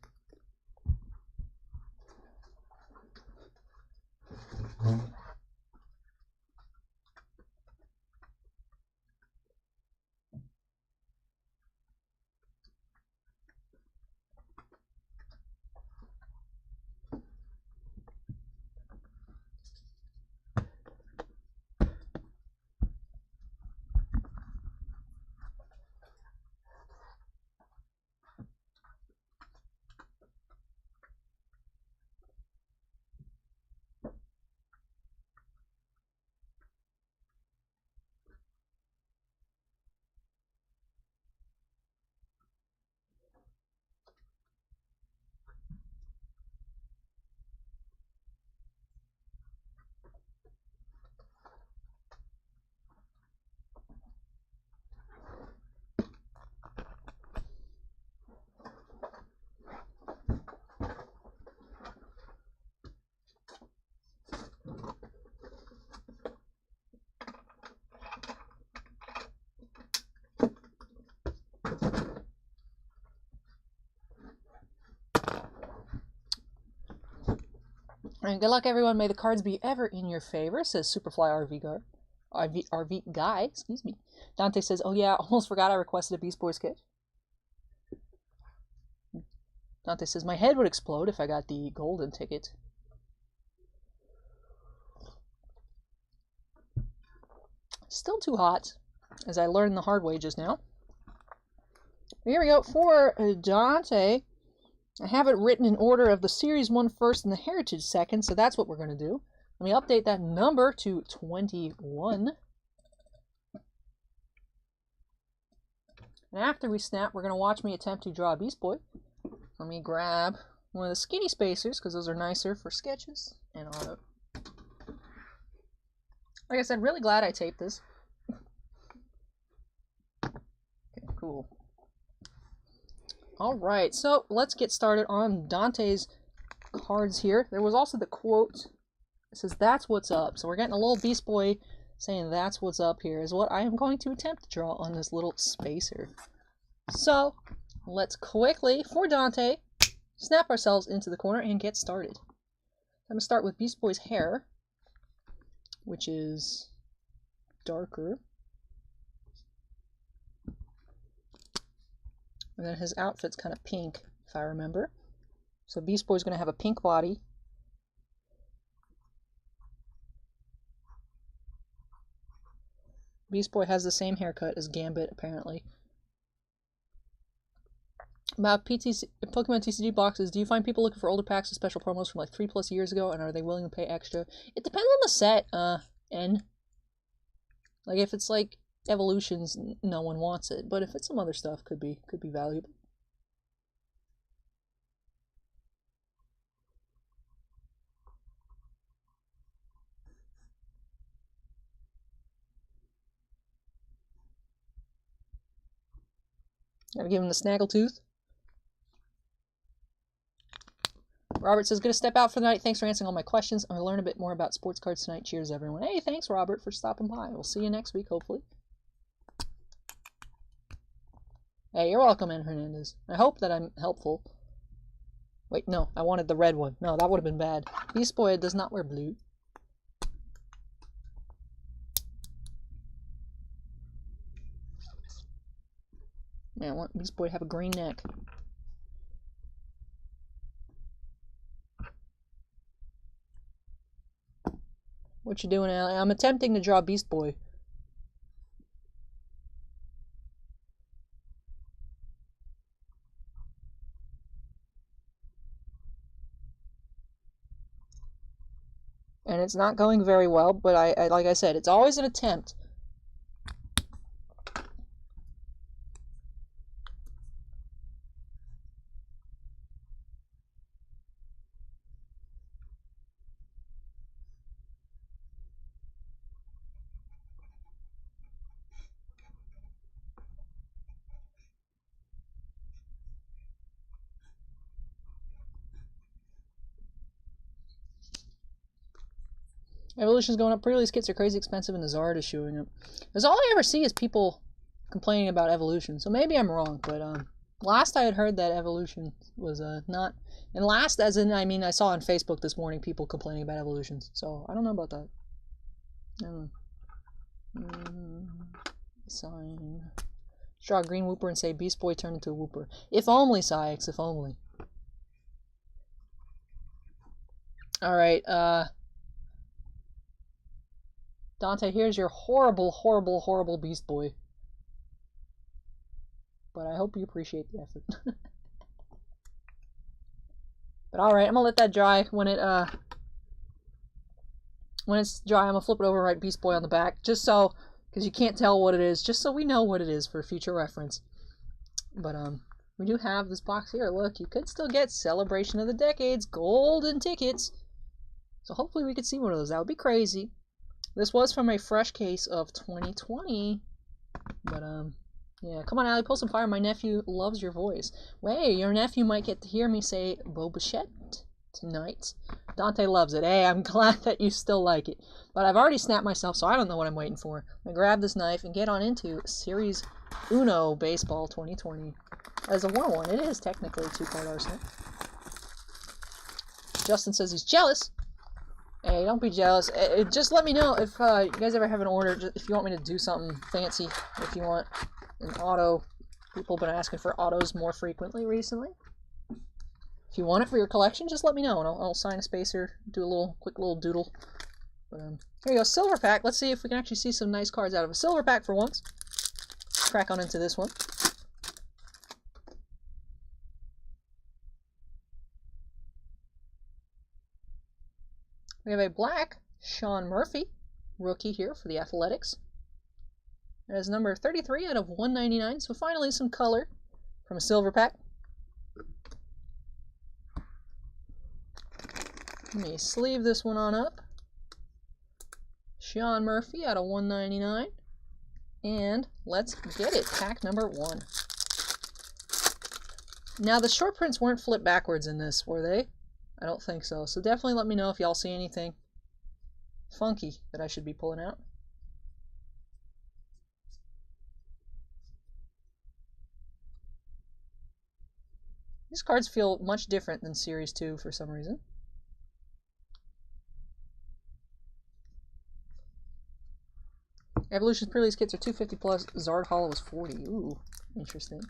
Alright, good luck everyone. May the cards be ever in your favor, says Superfly RV Guy, excuse me. Dante says, oh yeah, almost forgot I requested a Beast Boys kit. Dante says, my head would explode if I got the golden ticket. Still too hot, as I learned the hard way just now. Here we go for Dante. I have it written in order of the Series 1 first and the Heritage second, so that's what we're going to do. Let me update that number to 21. And after we snap, we're going to watch me attempt to draw a Beast Boy. Let me grab one of the skinny spacers, because those are nicer for sketches and auto. Like I said, really glad I taped this. Okay, cool. Alright, so let's get started on Dante's cards here. There was also the quote. It says, that's what's up. So we're getting a little Beast Boy saying that's what's up here is what I am going to attempt to draw on this little spacer. So let's quickly, for Dante, snap ourselves into the corner and get started. I'm going to start with Beast Boy's hair, which is darker. And then his outfit's kind of pink, if I remember. So Beast Boy's going to have a pink body. Beast Boy has the same haircut as Gambit, apparently. About Pokemon TCG boxes, do you find people looking for older packs of special promos from like 3+ years ago, and are they willing to pay extra? It depends on the set, N. Like, if it's like Evolutions, no one wants it, but if it's some other stuff, could be valuable. Gotta give him the Snaggletooth. Robert says, gonna step out for the night. Thanks for answering all my questions. I'm gonna learn a bit more about sports cards tonight. Cheers, everyone. Hey, thanks, Robert, for stopping by. We'll see you next week, hopefully. Hey, you're welcome, N. Hernandez. I hope that I'm helpful. Wait, no, I wanted the red one. No, that would have been bad. Beast Boy does not wear blue. Man, I want Beast Boy to have a green neck. What you doing, Allie? I'm attempting to draw Beast Boy. And it's not going very well, but I like I said, it's always an attempt. Evolution's going up. Prerelease kits are crazy expensive, and the Zard is showing up. Because all I ever see is people complaining about Evolution. So maybe I'm wrong, but last I had heard that Evolution was not. And last, as in, I mean, I saw on Facebook this morning people complaining about Evolutions. So I don't know about that. I don't know. Sign. Draw a green Wooper and say Beast Boy turned into a Wooper. If only, Sykes, if only. Alright, Dante, here's your horrible, horrible, horrible Beast Boy. But I hope you appreciate the effort. But alright, I'm gonna let that dry. When it's dry, I'm gonna flip it over and write Beast Boy on the back. Just so, because you can't tell what it is, just so we know what it is for future reference. But we do have this box here. Look, you could still get Celebration of the Decades golden tickets. So hopefully we could see one of those. That would be crazy. This was from a fresh case of 2020. But, yeah. Come on, Allie, pull some fire. My nephew loves your voice. Wait, your nephew might get to hear me say Boba Fett tonight. Dante loves it. Hey, I'm glad that you still like it. But I've already snapped myself, so I don't know what I'm waiting for. I'm going to grab this knife and get on into Series Uno Baseball 2020. As a 1-1, it is technically a 2-card arsenal. Justin says he's jealous. Hey, don't be jealous. Just let me know if you guys ever have an order, if you want me to do something fancy, if you want an auto. People have been asking for autos more frequently recently. If you want it for your collection, just let me know, and I'll sign a spacer, do a quick little doodle. But, here we go, silver pack. Let's see if we can actually see some nice cards out of a silver pack for once. Crack on into this one. We have a black Sean Murphy, rookie here for the Athletics. It has number 33 out of 199, so finally some color from a silver pack. Let me sleeve this one on up. Sean Murphy out of 199. And let's get it, pack number 1. Now the short prints weren't flipped backwards in this, were they? I don't think so. So definitely let me know if y'all see anything funky that I should be pulling out. These cards feel much different than Series 2 for some reason. Evolution's pre-release kits are 250 plus. Zard Hollow is 40. Ooh, interesting.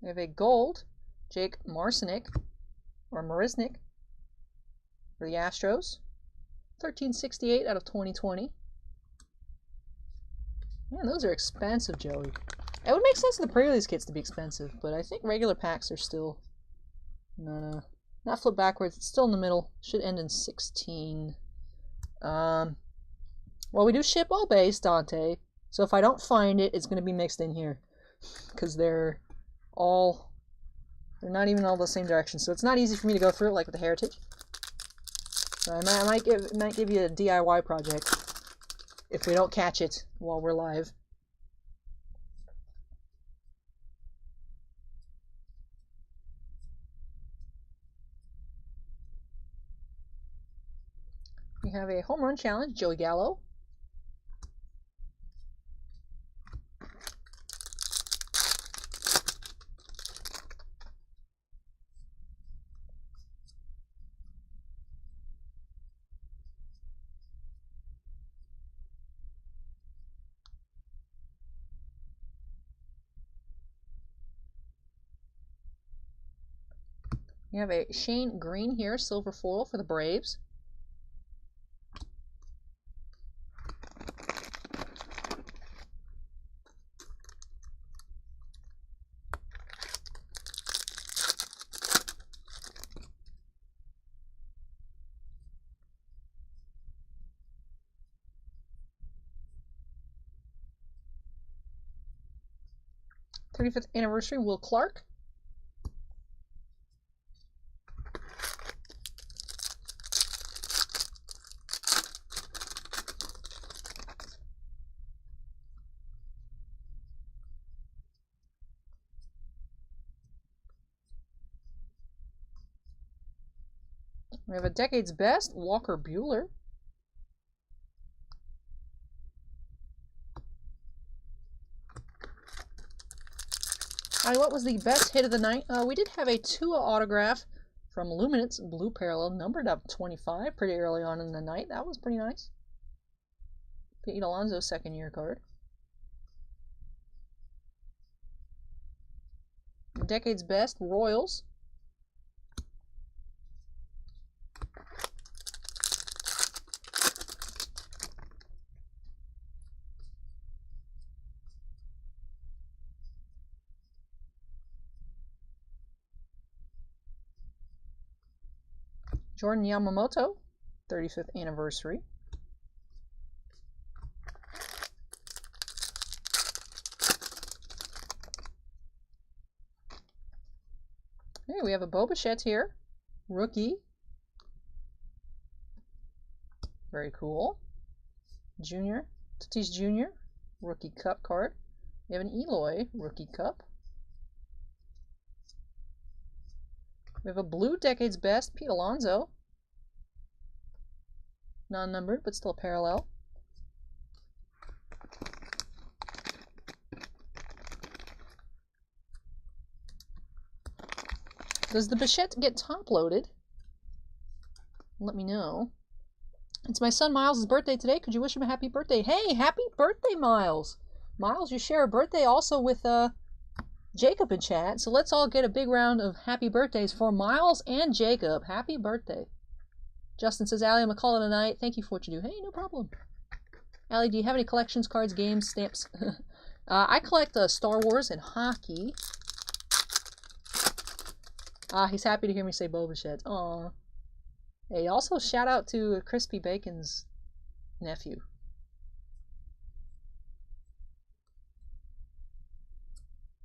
We have a gold Jake Marisnick for the Astros. 1368 out of 2020. Man, those are expensive, Joey. It would make sense for the pre-release kits to be expensive, but I think regular packs are still... No. Not flip backwards. It's still in the middle. Should end in 16. Well, we do ship all base, Dante. So if I don't find it, it's going to be mixed in here. Because they're not even all the same direction. So it's not easy for me to go through it like with the Heritage. So I might give you a DIY project if we don't catch it while we're live. We have a home run challenge, Joey Gallo. We have a Shane Green here, silver foil for the Braves. '35th anniversary, Will Clark. We have a Decade's Best, Walker Buehler. What was the best hit of the night? We did have a Tua autograph from Luminance, blue parallel, numbered up 25 pretty early on in the night. That was pretty nice. Pete Alonso's second-year card. Decade's Best, Royals. Jordan Yamamoto, 35th anniversary. Hey, we have a Bo Bichette here, rookie. Very cool. Junior, Tatis Jr., rookie cup card. We have an Eloy, rookie cup. We have a blue Decade's Best, Pete Alonso. Non-numbered, but still parallel. Does the Bichette get top-loaded? Let me know. It's my son Miles' birthday today. Could you wish him a happy birthday? Hey, happy birthday, Miles! Miles, you share a birthday also with Jacob in chat, so let's all get a big round of happy birthdays for Miles and Jacob. Happy birthday. Justin says, Allie, I'm gonna call it a night. Thank you for what you do. Hey, no problem. Allie, do you have any collections, cards, games, stamps? I collect Star Wars and hockey. He's happy to hear me say Boba Fett. Aww. Hey, also shout out to Crispy Bacon's nephew.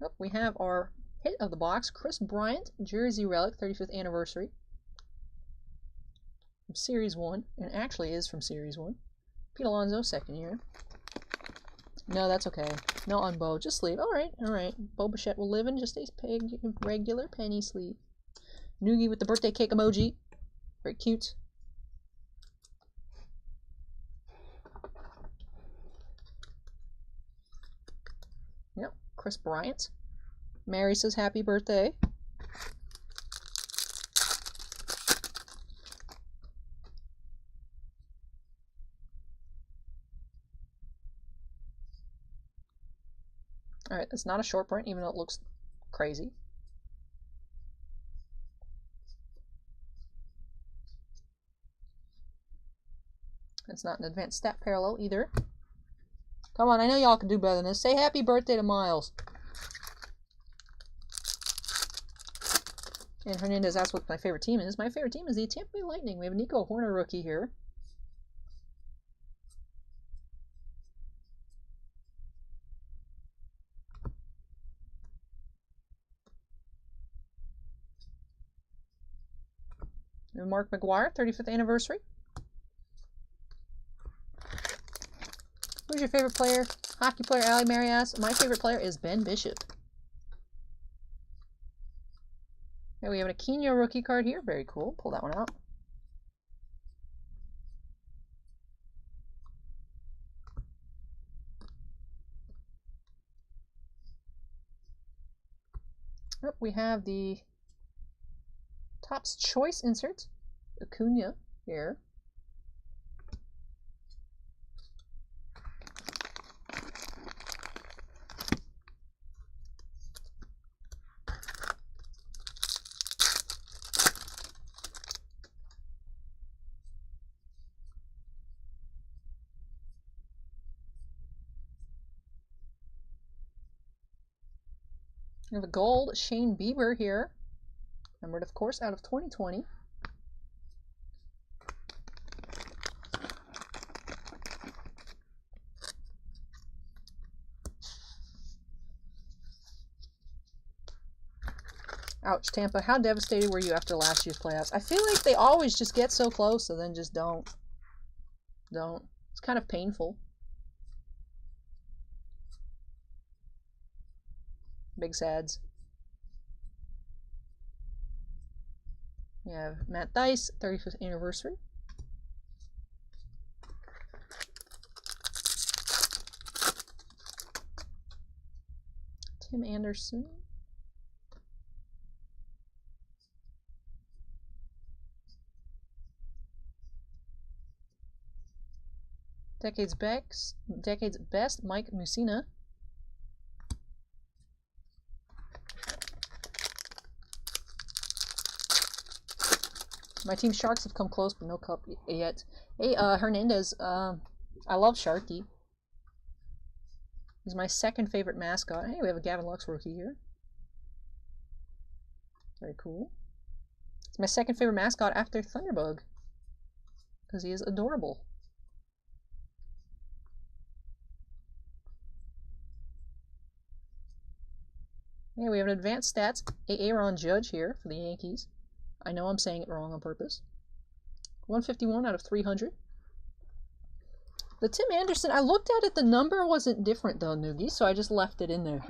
Oh, we have our hit of the box, Chris Bryant, Jersey Relic, 35th anniversary. From Series 1, and actually is from Series 1. Pete Alonso, second year. No, that's okay. No unbow, just sleep. Alright, alright. Boba Fett will live in just a regular penny sleep. Noogie with the birthday cake emoji. Very cute. Yep, Chris Bryant. Mary says happy birthday. Alright, that's not a short print, even though it looks crazy. It's not an advanced stat parallel either. Come on, I know y'all can do better than this. Say happy birthday to Miles. And Hernandez asks what my favorite team is. My favorite team is the Tampa Bay Lightning. We have a Nico Horner rookie here. And Mark McGuire, 35th anniversary. Who's your favorite player? Hockey player, Allie Mary asks. My favorite player is Ben Bishop. Okay, we have an Aquino rookie card here. Very cool. Pull that one out. Oh, we have the Topps Choice insert. Acuna here. We have a gold Shane Bieber here. Numbered, of course, out of 2020. Ouch, Tampa. How devastated were you after last year's playoffs? I feel like they always just get so close and then just don't. It's kind of painful. Big sads. We have Matt Dice, 35th anniversary. Tim Anderson. Decade's best, Mike Mussina. My team Sharks have come close, but no cup yet. Hey, Hernandez, I love Sharky. He's my second favorite mascot. Hey, we have a Gavin Lux rookie here. Very cool. It's my second favorite mascot after Thunderbug, because he is adorable. Hey, we have an advanced stats Aaron Judge here for the Yankees. I know I'm saying it wrong on purpose. 151 out of 300. The Tim Anderson, I looked at it, the number wasn't different though, Noogie, so I just left it in there.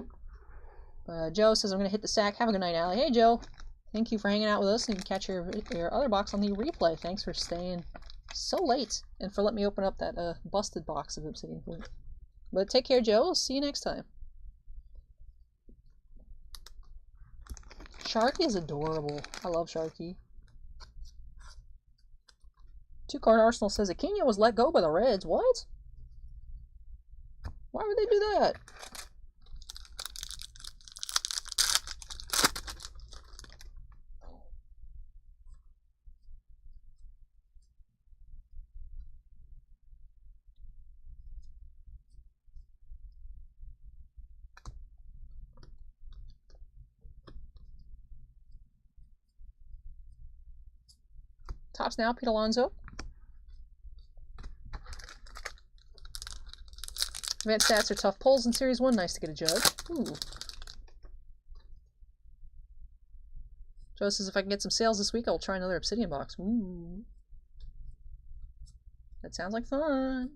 Joe says, I'm going to hit the sack. Have a good night, Allie. Hey, Joe. Thank you for hanging out with us. You can catch your other box on the replay. Thanks for staying so late and for letting me open up that busted box of Obsidian Fleet. But take care, Joe. See you next time. Sharky is adorable. I love Sharky. 2-card Arsenal says Aquino was let go by the Reds. What? Why would they do that? Tops now, Pete Alonso. Advanced stats are tough pulls in Series 1. Nice to get a judge. Ooh. Joe says if I can get some sales this week, I'll try another Obsidian box. Ooh. That sounds like fun.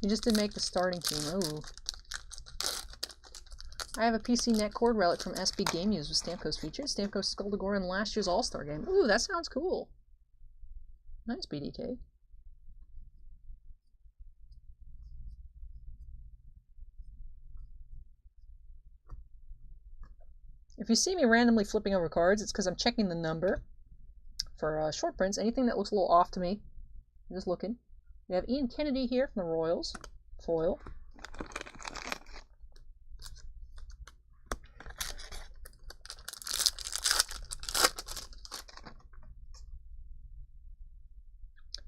You just didn't make the starting team. Ooh. I have a PC Net Cord Relic from SB Game Use with Stamkos featured. Stamkos Skuldugor in last year's All-Star game. Ooh, that sounds cool. Nice, BDK. If you see me randomly flipping over cards, it's because I'm checking the number for short prints. Anything that looks a little off to me, I'm just looking. We have Ian Kennedy here from the Royals. Foil.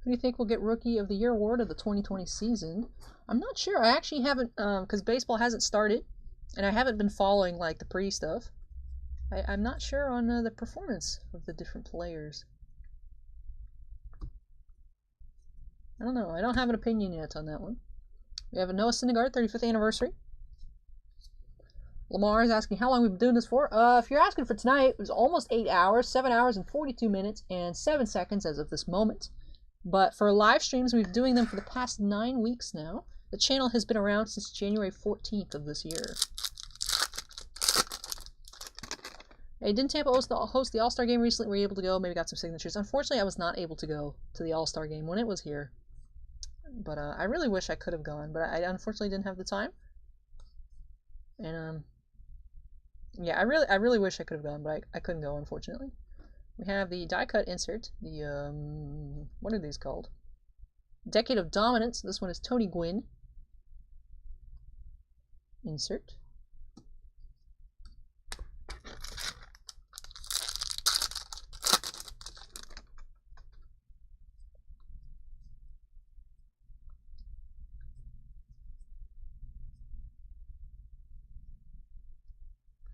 Who do you think will get Rookie of the Year award of the 2020 season? I'm not sure. I actually haven't, because baseball hasn't started, and I haven't been following, like, the pre-stuff. I'm not sure on the performance of the different players. I don't know. I don't have an opinion yet on that one. We have a Noah Syndergaard 35th anniversary. Lamar is asking how long we've been doing this for. If you're asking for tonight, it was almost 8 hours, 7 hours and 42 minutes and 7 seconds as of this moment. But for live streams, we've been doing them for the past 9 weeks now. The channel has been around since January 14th of this year. Hey, didn't Tampa host the All-Star game recently? Were you able to go? Maybe got some signatures. Unfortunately, I was not able to go to the All-Star game when it was here. But I really wish I could have gone, but I unfortunately didn't have the time. And yeah, I really wish I could have gone, but I couldn't go, unfortunately. We have the die cut insert. The what are these called? Decade of Dominance. This one is Tony Gwynn. Insert.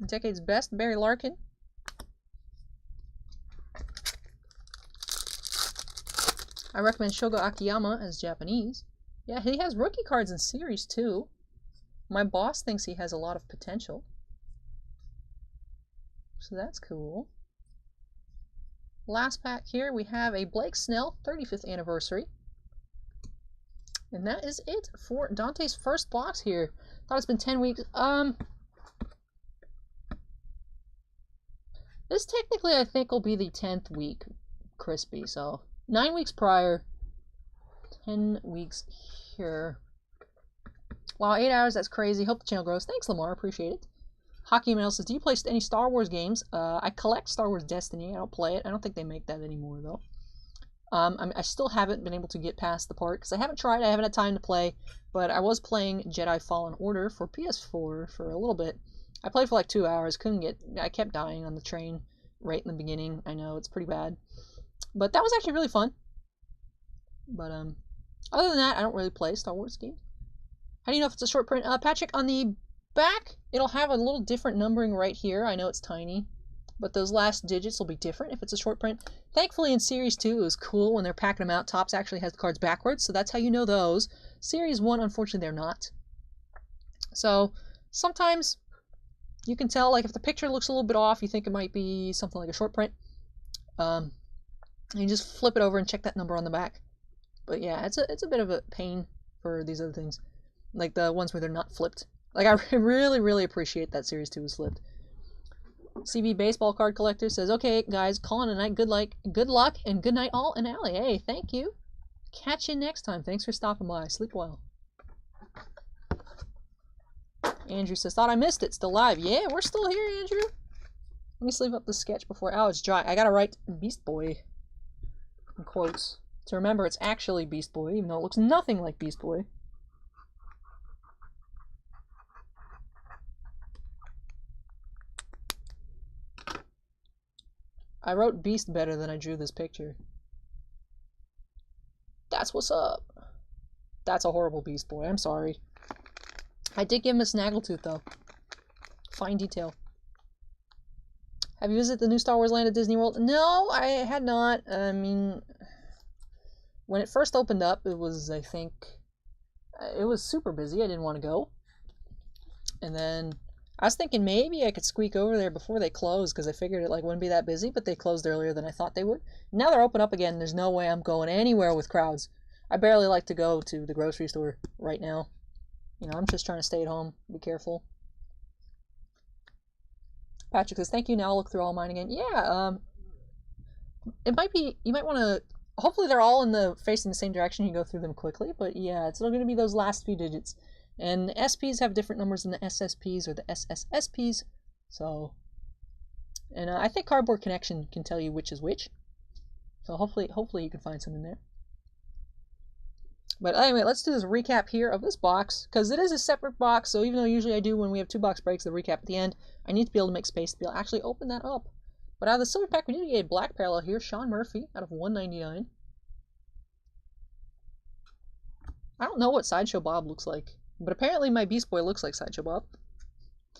Decade's Best, Barry Larkin. I recommend Shogo Akiyama as Japanese. Yeah, he has rookie cards in Series 2. My boss thinks he has a lot of potential. So that's cool. Last pack here, we have a Blake Snell 35th anniversary. And that is it for Dante's first box here. Thought it's been 10 weeks. This technically, I think, will be the 10th week crispy. So 9 weeks prior, 10 weeks here. Wow, 8 hours, that's crazy. Hope the channel grows. Thanks, Lamar. Appreciate it. Hockey Email says, do you play any Star Wars games? I collect Star Wars Destiny. I don't play it. I don't think they make that anymore, though. I still haven't been able to get past the part, because I haven't tried. I haven't had time to play. But I was playing Jedi Fallen Order for PS4 for a little bit. I played for like 2 hours. I kept dying on the train right in the beginning. I know, it's pretty bad. But that was actually really fun. But, other than that, I don't really play Star Wars games. How do you know if it's a short print? Patrick, on the back, it'll have a little different numbering right here. I know it's tiny, but those last digits will be different if it's a short print. Thankfully, in Series 2, it was cool when they're packing them out. Topps actually has the cards backwards, so that's how you know those. Series 1, unfortunately, they're not. So, sometimes you can tell, like, if the picture looks a little bit off, you think it might be something like a short print. And you just flip it over and check that number on the back. But yeah, it's a bit of a pain for these other things. Like the ones where they're not flipped. Like, I really, really appreciate that Series 2 was flipped. CB Baseball Card Collector says, okay, guys, calling a night. Good luck, and good night all. And Allie, hey, thank you. Catch you next time. Thanks for stopping by. Sleep well. Andrew says, thought I missed it. Still live. Yeah, we're still here, Andrew. Let me sleeve up the sketch before... Oh, it's dry. I gotta write Beast Boy in quotes to remember it's actually Beast Boy, even though it looks nothing like Beast Boy. I wrote Beast better than I drew this picture. That's what's up. That's a horrible Beast Boy. I'm sorry. I did give him a snaggletooth, though. Fine detail. Have you visited the new Star Wars land at Disney World? No, I had not. I mean, when it first opened up, it was, I think, it was super busy. I didn't want to go. And then I was thinking maybe I could squeak over there before they closed, because I figured it wouldn't be that busy, but they closed earlier than I thought they would. Now they're open up again. There's no way I'm going anywhere with crowds. I barely like to go to the grocery store right now. You know, I'm just trying to stay at home. Be careful. Patrick says, thank you. Now I'll look through all mine again. Yeah, it might be, you might want to, hopefully they're all facing the same direction. You go through them quickly, but yeah, it's still going to be those last few digits. And the SPs have different numbers than the SSPs or the SSSPs. So, and I think Cardboard Connection can tell you which is which. So hopefully you can find some in there. But anyway, let's do this recap here of this box, because it is a separate box, so even though usually I do when we have 2 box breaks, the recap at the end, I need to be able to make space to be able to actually open that up. But out of the silver pack, we did get a black parallel here, Sean Murphy, out of 199. I don't know what Sideshow Bob looks like, but apparently my Beast Boy looks like Sideshow Bob.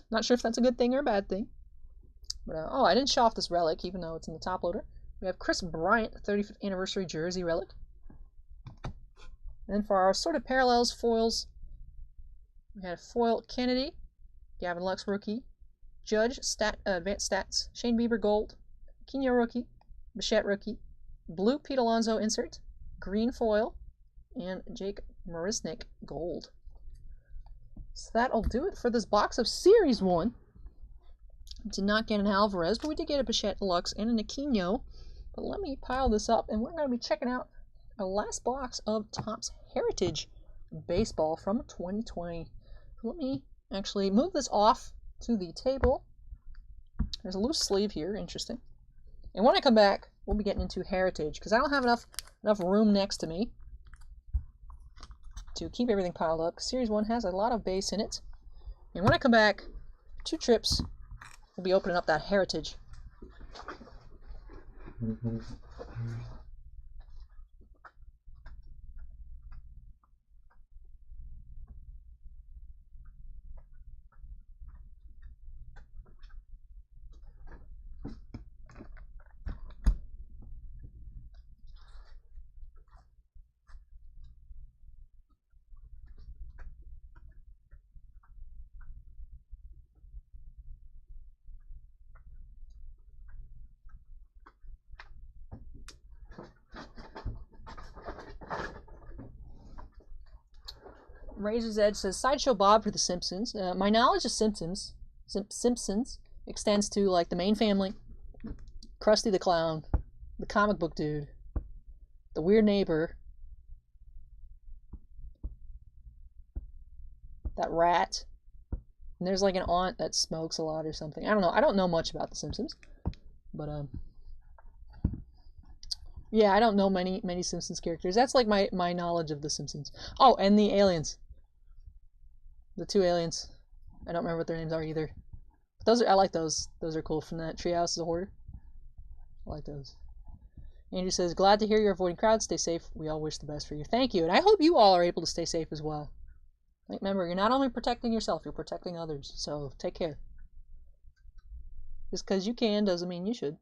Not sure if that's a good thing or a bad thing. But, oh, I didn't show off this relic, even though it's in the top loader. We have Chris Bryant, 35th anniversary jersey relic. And for our assorted parallels foils, we had foil Kennedy, Gavin Lux rookie, Judge advanced stats, Shane Bieber gold, Quino rookie, Bichette rookie, blue Pete Alonso insert, green foil, and Jake Marisnik gold. So that'll do it for this box of Series 1. Did not get an Alvarez, but we did get a Bichette Deluxe and a Aquino. But let me pile this up, and we're going to be checking out our last box of Topps Heritage Baseball from 2020. So let me actually move this off to the table. There's a loose sleeve here, interesting. And when I come back, we'll be getting into Heritage, because I don't have enough room next to me to keep everything piled up. Series 1 has a lot of base in it. And when I come back, 2 trips, we'll be opening up that Heritage. Razor's Edge says, Sideshow Bob for The Simpsons. My knowledge of Simpsons extends to, like, the main family, Krusty the Clown, the comic book dude, the weird neighbor, that rat, and there's, like, an aunt that smokes a lot or something. I don't know. I don't know much about The Simpsons, but, yeah, I don't know many Simpsons characters. That's, like, my knowledge of The Simpsons. Oh, and the aliens. The 2 aliens. I don't remember what their names are either. But I like those. Those are cool from that Treehouse as a Hoarder. I like those. Andrew says, glad to hear you're avoiding crowds. Stay safe. We all wish the best for you. Thank you. And I hope you all are able to stay safe as well. Like, remember, you're not only protecting yourself, you're protecting others. So take care. Just because you can doesn't mean you should.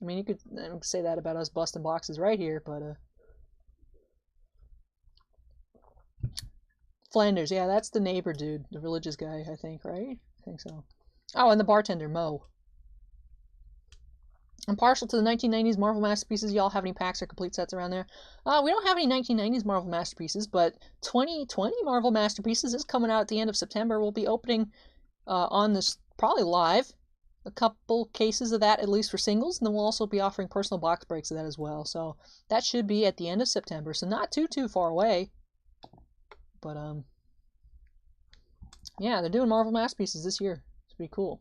I mean, you could say that about us busting boxes right here, but Flanders, yeah, that's the neighbor dude, the religious guy, I think, right? I think so. Oh, and the bartender, Mo. I'm partial to the 1990s Marvel Masterpieces. Y'all have any packs or complete sets around there? We don't have any 1990s Marvel Masterpieces, but 2020 Marvel Masterpieces is coming out at the end of September. We'll be opening on this, probably live, a couple cases of that, at least for singles, and then we'll also be offering personal box breaks of that as well. So that should be at the end of September, so not too far away. But yeah, they're doing Marvel Masterpieces this year. It's pretty cool.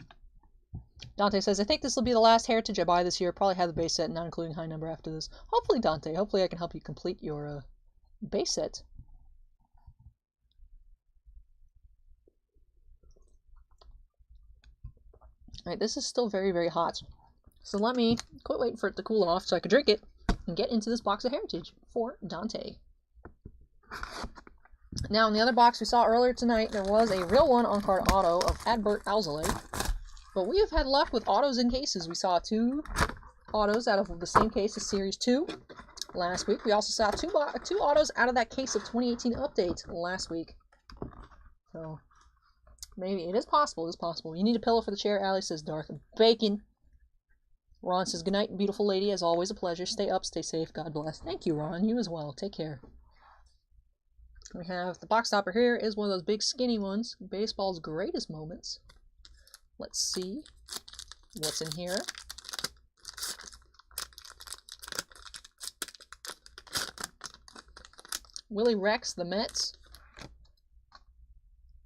Dante says, I think this will be the last Heritage I buy this year. Probably have the base set, not including high number after this. Hopefully, Dante. Hopefully I can help you complete your base set. Alright, this is still very, very hot. So let me quit waiting for it to cool off so I can drink it and get into this box of Heritage for Dante. Now, in the other box we saw earlier tonight, there was a real one on-card auto of Adbert Alzolay. But we have had luck with autos in cases. We saw 2 autos out of the same case as Series 2 last week. We also saw two autos out of that case of 2018 update last week. So, maybe. It is possible. It is possible. You need a pillow for the chair, Allie, says Darth. Bacon. Ron says, good night, beautiful lady. As always, a pleasure. Stay up, stay safe. God bless. Thank you, Ron. You as well. Take care. We have the box topper here. Is one of those big skinny ones. Baseball's greatest moments. Let's see what's in here. Willie Rex, the Mets.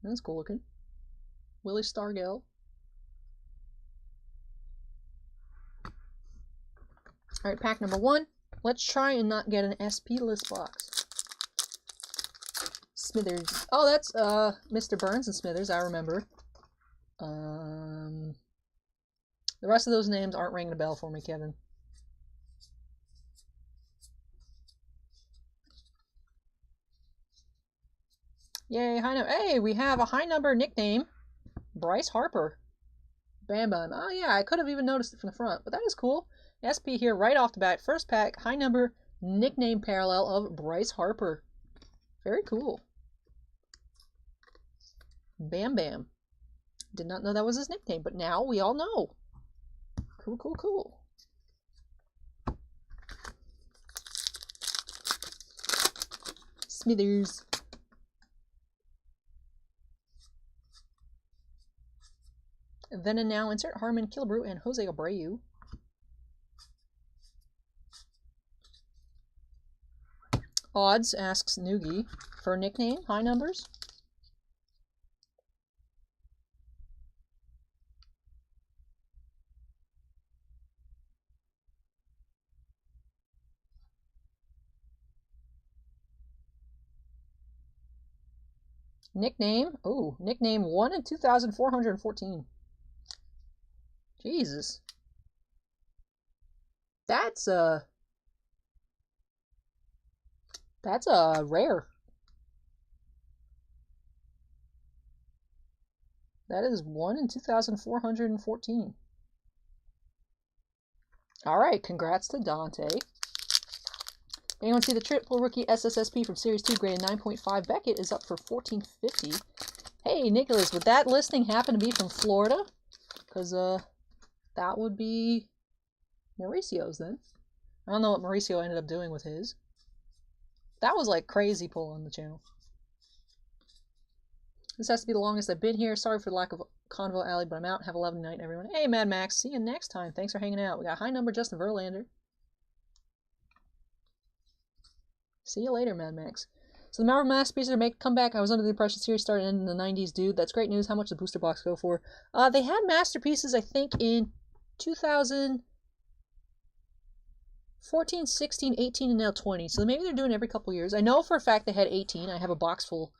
That's cool looking. Willie Stargell. Alright, pack number 1. Let's try and not get an SP list box. Smithers. Oh, that's Mr. Burns and Smithers, I remember. The rest of those names aren't ringing a bell for me, Kevin. Yay, high number. Hey, we have a high number nickname. Bryce Harper. Bam Bam. Oh yeah, I could have even noticed it from the front, but that is cool. SP here right off the bat. First pack, high number nickname parallel of Bryce Harper. Very cool. Bam Bam. Did not know that was his nickname, but now we all know. Cool, cool, cool. Smithers. Then and now, insert Harmon Killebrew and Jose Abreu. Odds asks Noogie for a nickname, high numbers. Nickname, ooh, nickname 1 in 2,414. Jesus. That's rare. That is 1 in 2,414. Alright, congrats to Dante. Anyone see the triple rookie SSSP from Series 2 graded 9.5? Beckett is up for $14.50. Hey, Nicholas, would that listing happen to be from Florida? Because, that would be Mauricio's then. I don't know what Mauricio ended up doing with his. That was like crazy pull on the channel. This has to be the longest I've been here. Sorry for the lack of Convo Alley, but I'm out. Have a lovely night, everyone. Hey, Mad Max. See you next time. Thanks for hanging out. We got high number Justin Verlander. See you later, Mad Max. So the Marvel Masterpieces are making a comeback. I was under the impression series started in the 90s, dude. That's great news. How much did the booster box go for? They had Masterpieces, I think, in 2014, 16, 18, and now 20. So maybe they're doing it every couple years. I know for a fact they had 18. I have a box full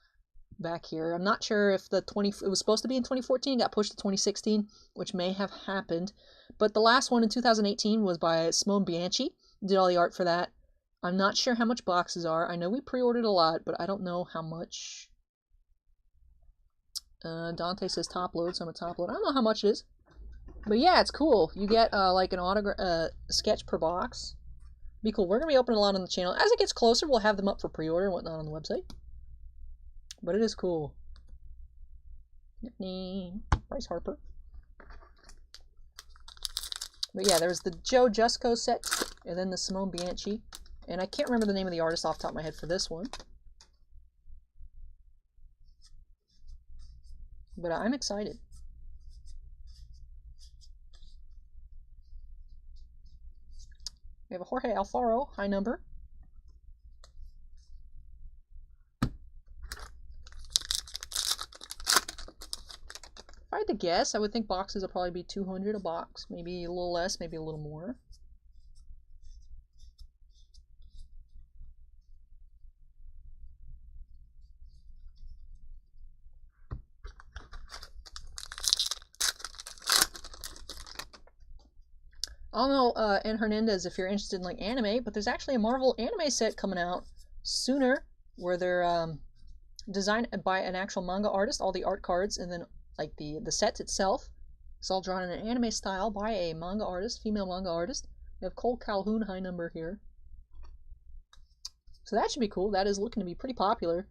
back here. I'm not sure if it was supposed to be in 2014, got pushed to 2016, which may have happened. But the last one in 2018 was by Simone Bianchi. Did all the art for that. I'm not sure how much boxes are. I know we pre-ordered a lot, but I don't know how much. Dante says top load, so I'm a top load. I don't know how much it is. But yeah, it's cool. You get like an autograph sketch per box. Be cool. We're going to be opening a lot on the channel. As it gets closer, we'll have them up for pre-order and whatnot on the website. But it is cool. Nickname Bryce Harper. But yeah, there's the Joe Jusko set, and then the Simone Bianchi. And I can't remember the name of the artist off the top of my head for this one. But I'm excited. We have a Jorge Alfaro, high number. If I had to guess, I would think boxes will probably be 200 a box. Maybe a little less, maybe a little more. I don't know, N. Hernandez, if you're interested in like anime, but there's actually a Marvel anime set coming out sooner where they're designed by an actual manga artist, all the art cards, and then like the set itself. It's all drawn in an anime style by a manga artist, female manga artist. We have Cole Calhoun, high number here. So that should be cool. That is looking to be pretty popular.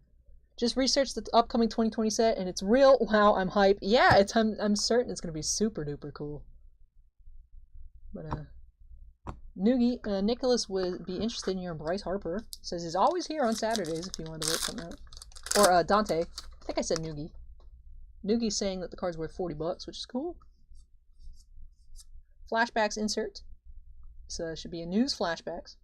Just researched the upcoming 2020 set, and it's real. Wow, I'm hyped. Yeah, I'm certain it's going to be super duper cool. But Noogie, Nicholas would be interested in your Bryce Harper. Says he's always here on Saturdays if you wanted to wait something out. Or Dante. I think I said Noogie. Noogie's saying that the card's worth 40 bucks, which is cool. Flashbacks insert. So should be a news flashbacks.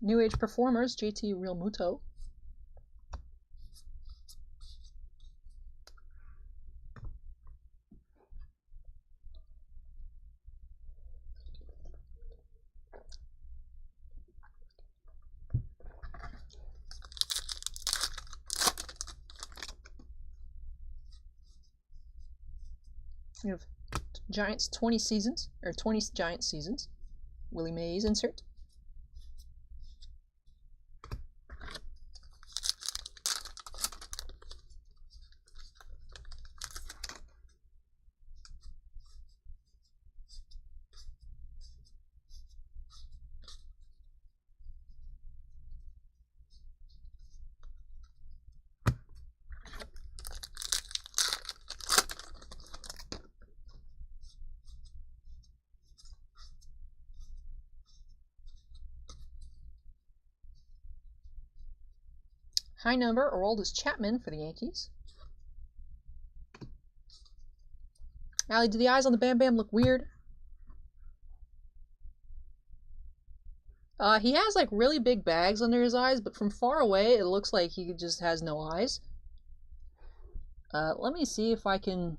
New Age Performers, JT Real Muto. We have Giants 20 seasons, or 20 Giants seasons. Willie Mays insert. High number, Aroldis Chapman for the Yankees. Allie, do the eyes on the Bam Bam look weird? He has like really big bags under his eyes, but from far away it looks like he just has no eyes. Let me see if I can...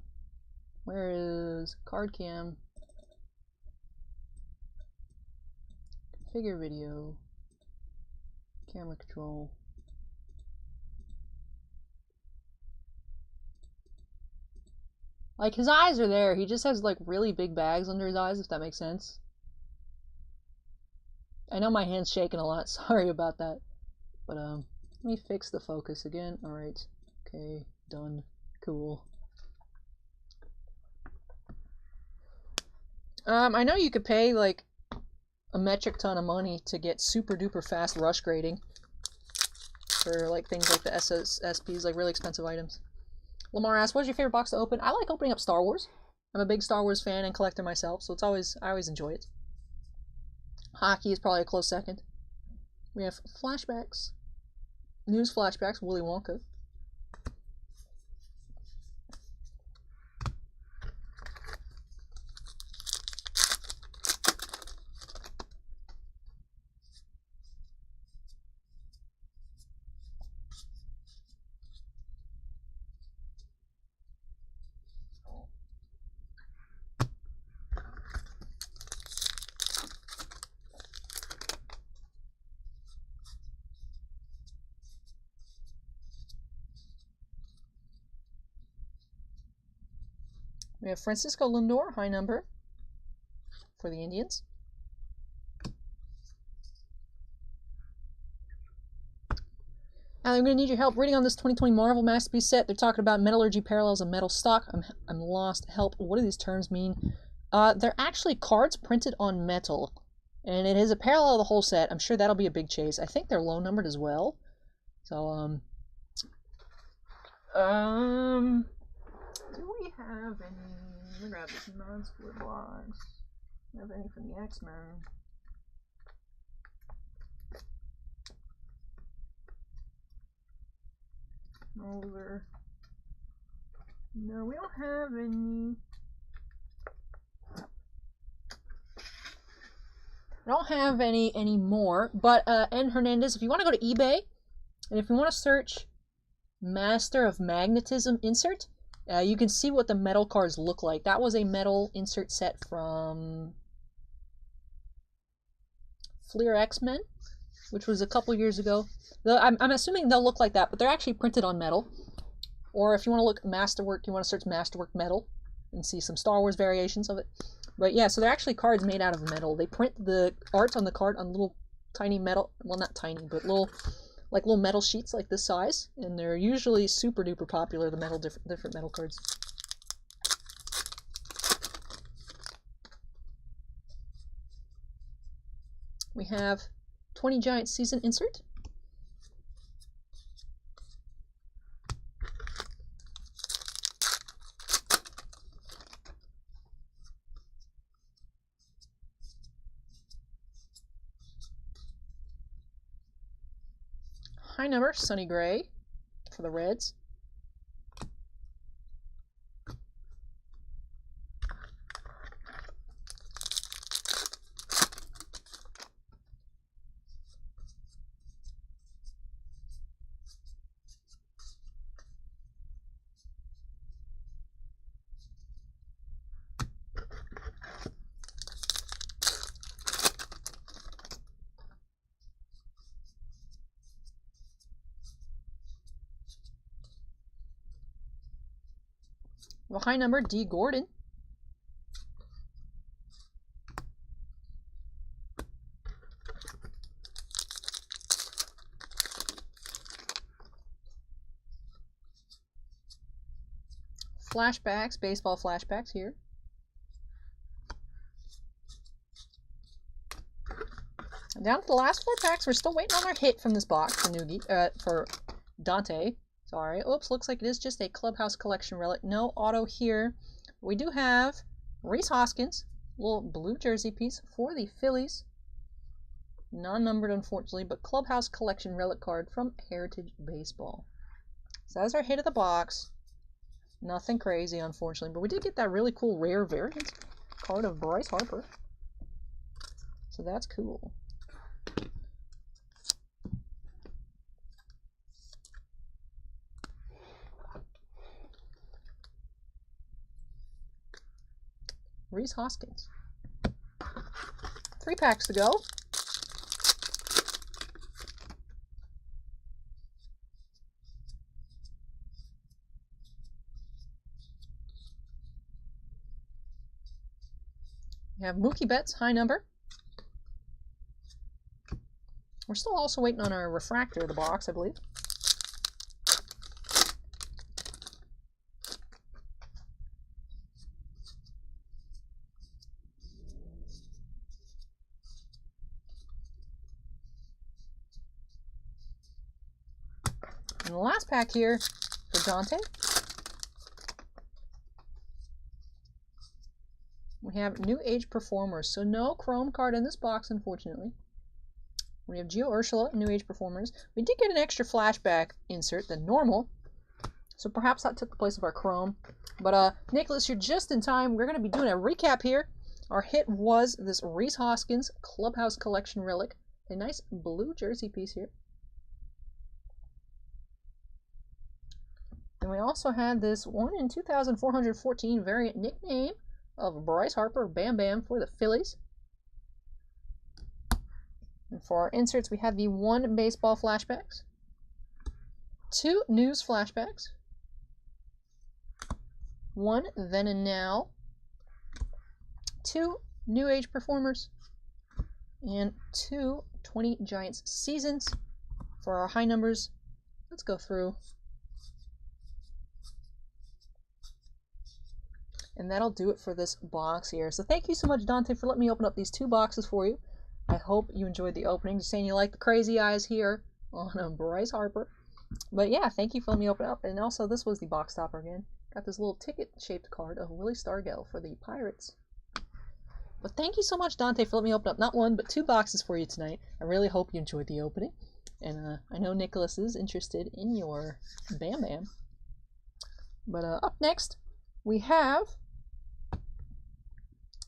Where is card cam? Configure video. Camera control. Like, his eyes are there. He just has, like, really big bags under his eyes, if that makes sense. I know my hand's shaking a lot. Sorry about that. But, let me fix the focus again. Alright. Okay. Done. Cool. I know you could pay, like, a metric ton of money to get super duper fast rush grading. For, like, things like the SPs, like, really expensive items. Lamar asks, what's your favorite box to open? I like opening up Star Wars. I'm a big Star Wars fan and collector myself, so I always enjoy it. Hockey is probably a close second. We have flashbacks. News flashbacks, Willy Wonka. We have Francisco Lindor, high number for the Indians. Allie, I'm going to need your help reading on this 2020 Marvel Masterpiece set. They're talking about metallurgy parallels and metal stock. I'm lost. Help. What do these terms mean? They're actually cards printed on metal. And it is a parallel of the whole set. I'm sure that'll be a big chase. I think they're low numbered as well. So, do we have any? Let me grab this non-split box. Do we have any from the X-Men? Over. No, we don't have any. I don't have any anymore, but N. Hernandez, if you want to go to eBay, and if you want to search Master of Magnetism insert, you can see what the metal cards look like. That was a metal insert set from Fleer X-Men, which was a couple years ago. I'm assuming they'll look like that, but they're actually printed on metal. Or if you want to look Masterwork, you want to search Masterwork metal and see some Star Wars variations of it. But yeah, so they're actually cards made out of metal. They print the art on the card on little tiny metal, well, not tiny, but little metal sheets like this size, and they're usually super duper popular, the different metal cards. We have 20 Giant Season insert. High number, Sonny Gray for the Reds. Well, high number, D. Gordon. Flashbacks, baseball flashbacks here. Down to the last 4 packs. We're still waiting on our hit from this box for for Dante. Sorry. Oops, looks like it is just a Clubhouse Collection relic. No auto here. We do have Rhys Hoskins, little blue jersey piece for the Phillies. Non-numbered, unfortunately, but Clubhouse Collection relic card from Heritage Baseball. So that's our hit of the box. Nothing crazy, unfortunately, but we did get that really cool rare variant card of Bryce Harper. So that's cool. Rhys Hoskins. 3 packs to go. We have Mookie Betts, high number. We're still also waiting on our refractor of the box, I believe. And the last pack here for Dante. We have New Age Performers, so no Chrome card in this box, unfortunately. We have Gio Urshela, New Age Performers. We did get an extra flashback insert than normal, so perhaps that took the place of our Chrome. But Nicholas, you're just in time. We're going to be doing a recap here. Our hit was this Rhys Hoskins Clubhouse Collection relic, a nice blue jersey piece here. And we also had this 1 in 2,414 variant nickname of Bryce Harper, Bam Bam, for the Phillies. And for our inserts, we have the 1 baseball flashbacks, 2 news flashbacks, 1 then and now, 2 New Age Performers, and 2 20 Giants seasons. For our high numbers, let's go through. And that'll do it for this box here. So thank you so much, Dante, for letting me open up these 2 boxes for you. I hope you enjoyed the opening. Just saying you like the crazy eyes here on Bryce Harper. But yeah, thank you for letting me open up. And also, this was the box topper again. Got this little ticket-shaped card of Willie Stargell for the Pirates. But thank you so much, Dante, for letting me open up not one, but 2 boxes for you tonight. I really hope you enjoyed the opening. And I know Nicholas is interested in your Bam Bam. But up next, we have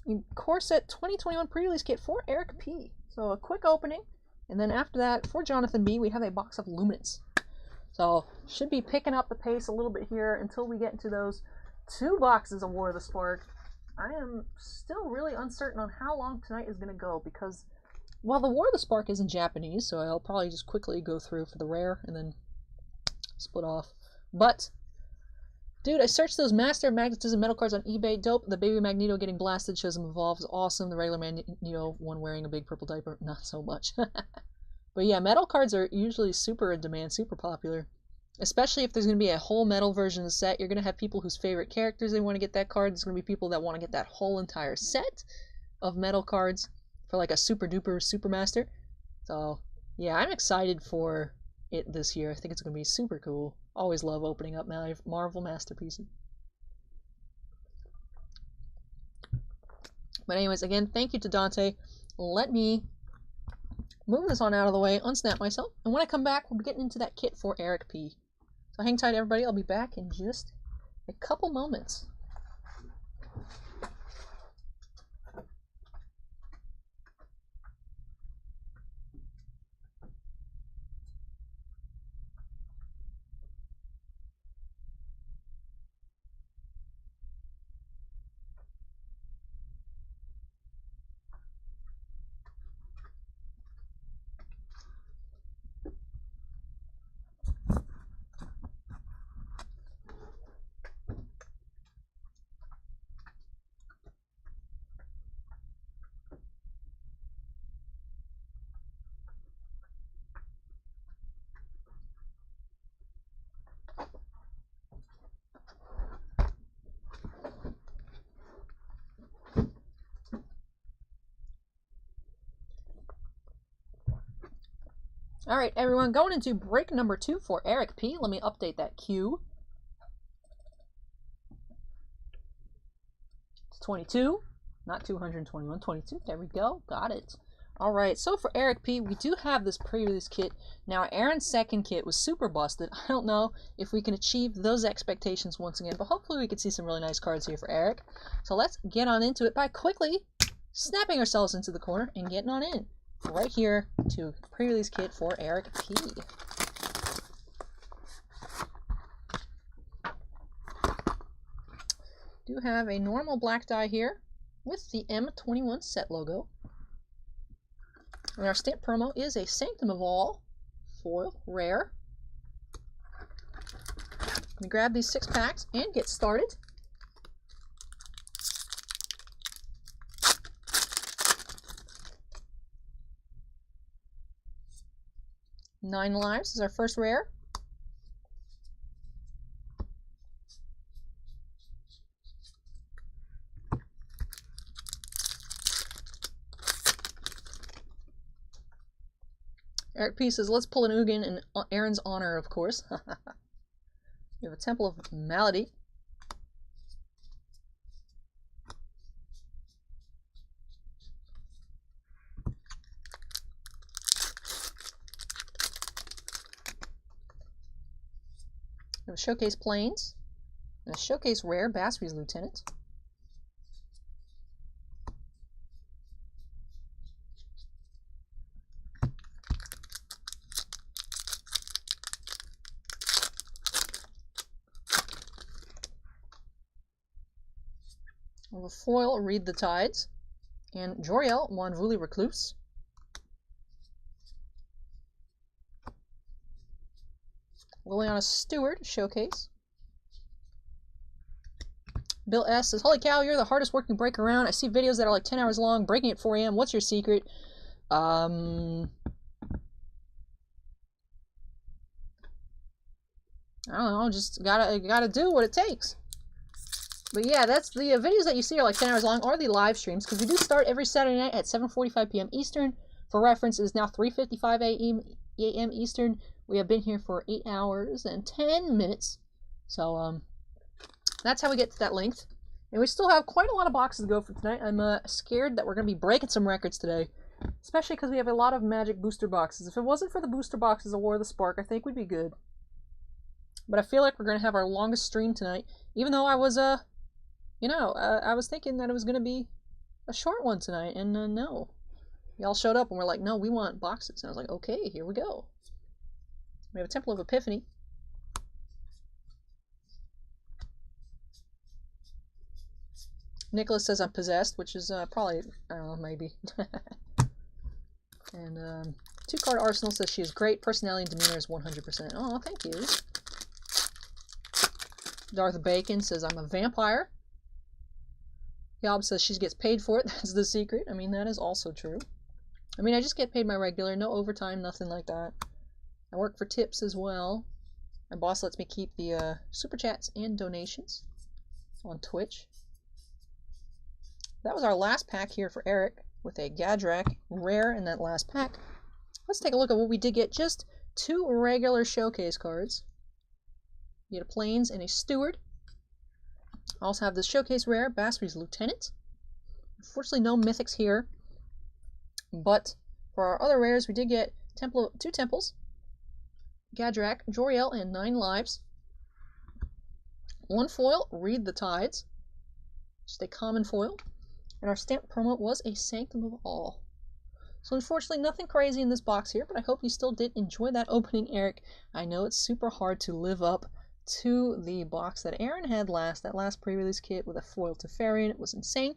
the Core Set 2021 pre-release kit for Eric P. So a quick opening. And then after that, for Jonathan B, we have a box of Luminance. So should be picking up the pace a little bit here until we get into those 2 boxes of War of the Spark. I am still really uncertain on how long tonight is going to go because, well, the War of the Spark is in Japanese, so I'll probably just quickly go through for the rare and then split off. But, dude, I searched those Master of Magnetism metal cards on eBay. Dope. The baby Magneto getting blasted shows him evolve is awesome. The regular Magneto, one wearing a big purple diaper, not so much. But yeah, metal cards are usually super in demand, super popular. Especially if there's going to be a whole metal version of the set, you're going to have people whose favorite characters they want to get that card. There's going to be people that want to get that whole entire set of metal cards for like a super duper super master. So yeah, I'm excited for it this year. I think it's going to be super cool. Always love opening up Marvel masterpieces. But anyways, again, thank you to Dante. Let me move this on out of the way, unsnap myself, and when I come back, we'll be getting into that kit for Eric P. So hang tight, everybody. I'll be back in just a couple moments. Alright, everyone, going into break number 2 for Eric P. Let me update that queue. It's 22, not 221, 22. There we go. Got it. Alright, so for Eric P, we do have this pre-release kit. Now, Aaron's second kit was super busted. I don't know if we can achieve those expectations once again, but hopefully we can see some really nice cards here for Eric. So let's get on into it by quickly snapping ourselves into the corner and getting on in. Right here to pre-release kit for Eric P. Do have a normal black die here with the M21 set logo. And our stamp promo is a Sanctum of All foil rare. Let me grab these 6 packs and get started. Nine lives is our first rare. Eric P says, let's pull an Ugin in Aaron's honor, of course. We have a Temple of Malady. We have a Showcase Plains, and a Showcase Rare, Basri's Lieutenant. We have a foil, Read the Tides, and Joriel, Wanvuli Recluse. Liliana Stewart, Showcase. Bill S. says, holy cow, you're the hardest working breaker around. I see videos that are like 10 hours long, breaking at 4 a.m. What's your secret? I don't know, just gotta do what it takes. But yeah, that's the videos that you see are like 10 hours long, or the live streams, because we do start every Saturday night at 7:45 p.m. Eastern For reference, it is now 3:55 a.m. Eastern. We have been here for 8 hours and 10 minutes. So, that's how we get to that length. And we still have quite a lot of boxes to go for tonight. I'm scared that we're going to be breaking some records today. Especially because we have a lot of Magic booster boxes. If it wasn't for the booster boxes of War of the Spark, I think we'd be good. But I feel like we're going to have our longest stream tonight. Even though I was, I was thinking that it was going to be a short one tonight. And no. Y'all showed up and we're like, no, we want boxes. And I was like, okay, here we go. We have a Temple of Epiphany. Nicholas says I'm possessed, which is probably, I don't know, maybe. And 2-card Arsenal says she is great. Personality and demeanor is 100%. Oh, thank you. Darth Bacon says I'm a vampire. Yob says she gets paid for it. That's the secret. I mean, that is also true. I mean, I just get paid my regular. No overtime, nothing like that. I work for tips as well. My boss lets me keep the super chats and donations on Twitch. That was our last pack here for Eric, with a Gadrak rare in that last pack. Let's take a look at what we did get. Just 2 regular showcase cards. You get a Plains and a Steward. I also have the showcase rare, Basri's Lieutenant. Unfortunately, no mythics here. But for our other rares, we did get 2 Temples, Gadrak, Joriel, and 9 Lives. 1 foil, Read the Tides. Just a common foil. And our stamp promo was a Sanctum of All. So unfortunately, nothing crazy in this box here, but I hope you still did enjoy that opening, Eric. I know it's super hard to live up to the box that Aaron had last, that last pre-release kit with a foil Teferian. It was insane.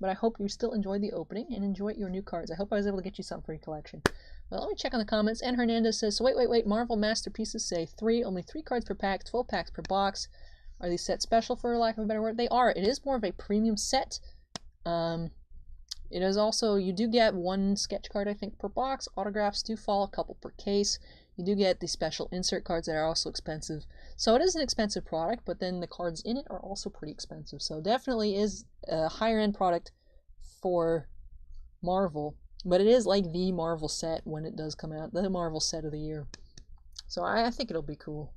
But I hope you still enjoyed the opening and enjoyed your new cards. I hope I was able to get you something for your collection. Well, let me check on the comments. And Hernandez says, so wait. Marvel Masterpieces say 3, only 3 cards per pack, 12 packs per box. Are these sets special, for lack of a better word? They are. It is more of a premium set. It is also, you do get 1 sketch card, I think, per box. Autographs do fall a couple per case. You do get the special insert cards that are also expensive. So it is an expensive product, but then the cards in it are also pretty expensive. So definitely is a higher end product for Marvel. But it is like the Marvel set when it does come out. The Marvel set of the year. So I think it'll be cool.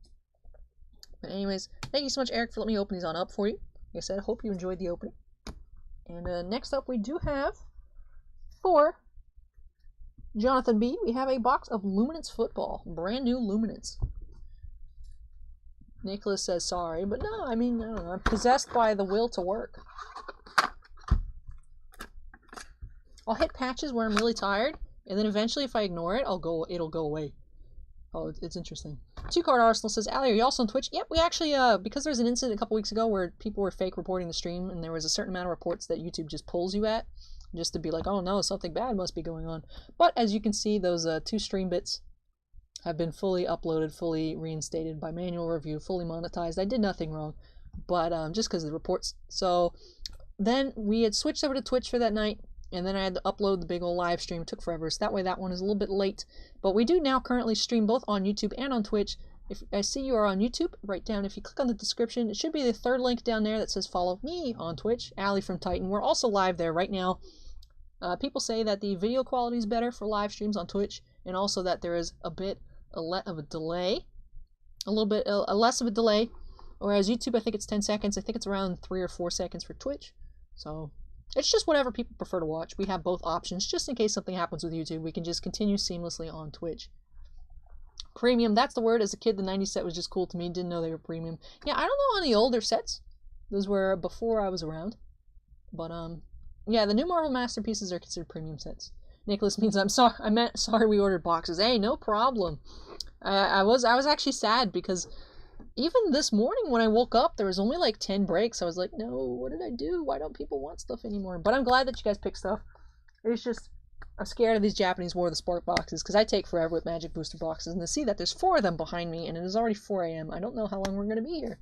But anyways, thank you so much, Eric, for letting me open these on up for you. Like I said, I hope you enjoyed the opening. And next up, we do have, for Jonathan B, we have a box of Luminance football. Brand new Luminance. Nicholas says sorry, but no, I mean, I don't know. I'm possessed by the will to work. I'll hit patches where I'm really tired, and then eventually, if I ignore it, it'll go away. Oh, it's interesting. 2-card Arsenal says, Allie, are you also on Twitch? Yep, we actually, because there was an incident a couple weeks ago where people were fake reporting the stream, and there was a certain amount of reports that YouTube just pulls you at, just to be like, oh no, something bad must be going on. But as you can see, those 2 stream bits have been fully uploaded, fully reinstated by manual review, fully monetized. I did nothing wrong, but just because of the reports. So then we had switched over to Twitch for that night, and then I had to upload the big old live stream. It took forever, so that way that one is a little bit late. But we do now currently stream both on YouTube and on Twitch. If I see you are on YouTube, right down, if you click on the description, it should be the 3rd link down there that says follow me on Twitch, Allie from Titan. We're also live there right now. People say that the video quality is better for live streams on Twitch, and also that there is a bit of a delay, a little bit less of a delay, whereas YouTube, I think it's 10 seconds. I think it's around 3 or 4 seconds for Twitch. So it's just whatever people prefer to watch. We have both options, just in case something happens with YouTube. We can just continue seamlessly on Twitch. Premium, that's the word. As a kid, the 90s set was just cool to me. Didn't know they were premium. Yeah, I don't know on the older sets. Those were before I was around. But, yeah, the new Marvel Masterpieces are considered premium sets. Nicholas means I meant sorry we ordered boxes. Hey, no problem. I was actually sad because even this morning when I woke up, there was only like 10 breaks. I was like, no, what did I do? Why don't people want stuff anymore? But I'm glad that you guys picked stuff. It's just, I'm scared of these Japanese War of the Spark boxes because I take forever with Magic Booster boxes. And to see that there's 4 of them behind me and it is already 4 a.m., I don't know how long we're going to be here.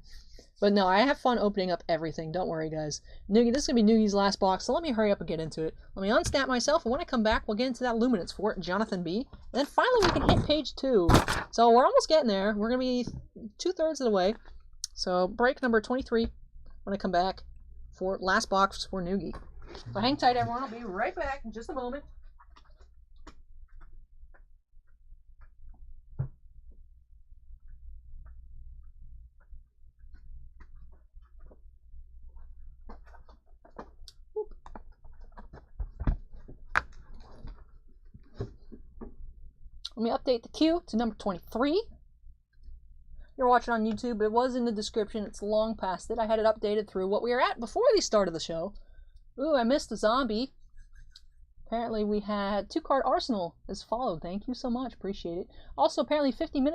But no, I have fun opening up everything. Don't worry, guys. Noogie, this is going to be Noogie's last box, so let me hurry up and get into it. Let me unsnap myself, and when I come back, we'll get into that Luminance for it, Jonathan B. And then finally we can hit page 2. So we're almost getting there. We're going to be 2/3 of the way. So break number 23 when I come back for last box for Noogie. So hang tight, everyone. I'll be right back in just a moment. Let me update the queue to number 23. You're watching on YouTube, but it was in the description. It's long past it. I had it updated through what we were at before the start of the show. Ooh, I missed a zombie. Apparently we had 2-card Arsenal as followed. Thank you so much. Appreciate it. Also, apparently 15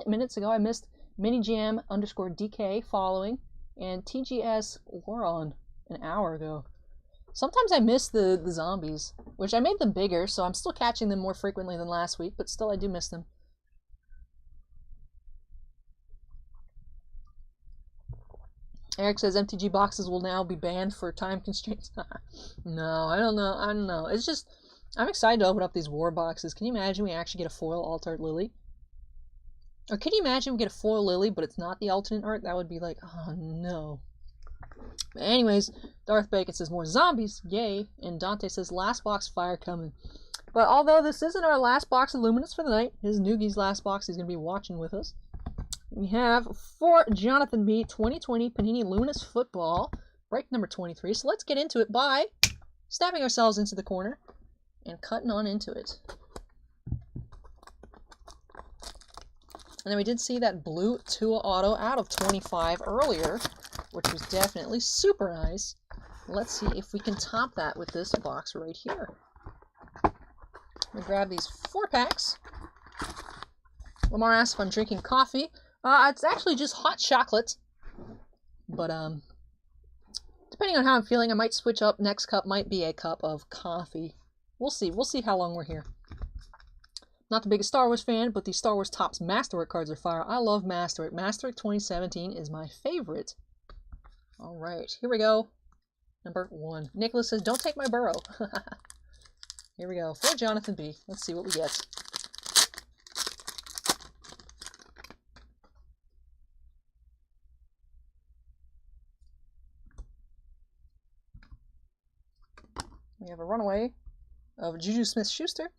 minutes ago, I missed minijam_DK following and TGS Loron an hour ago. Sometimes I miss the zombies, which I made them bigger, so I'm still catching them more frequently than last week, but still I do miss them. Eric says MTG boxes will now be banned for time constraints. No, I don't know. It's just, I'm excited to open up these war boxes. Can you imagine we actually get a foil Alt-Art Lily? Or can you imagine we get a foil Lily, but it's not the alternate art? That would be like, oh no. But anyways, Darth Bacon says more zombies, yay. And Dante says last box fire coming. But although this isn't our last box of Luminance for the night, his Noogie's last box, he's going to be watching with us. We have for Jonathan B, 2020 Panini Luminance Football, break number 23. So let's get into it by stabbing ourselves into the corner and cutting on into it. And then we did see that blue Tua auto out of 25 earlier, which was definitely super nice. Let's see if we can top that with this box right here. I'm going to grab these 4 packs. Lamar asks if I'm drinking coffee. It's actually just hot chocolate. But, depending on how I'm feeling, I might switch up. Next cup might be a cup of coffee. We'll see. We'll see how long we're here. Not the biggest Star Wars fan, but the Star Wars Topps Masterwork cards are fire. I love Masterwork. Masterwork 2017 is my favorite. Alright, here we go. Number 1. Nicholas says, don't take my burrow. Here we go. For Jonathan B. Let's see what we get. We have a runaway of Juju Smith-Schuster.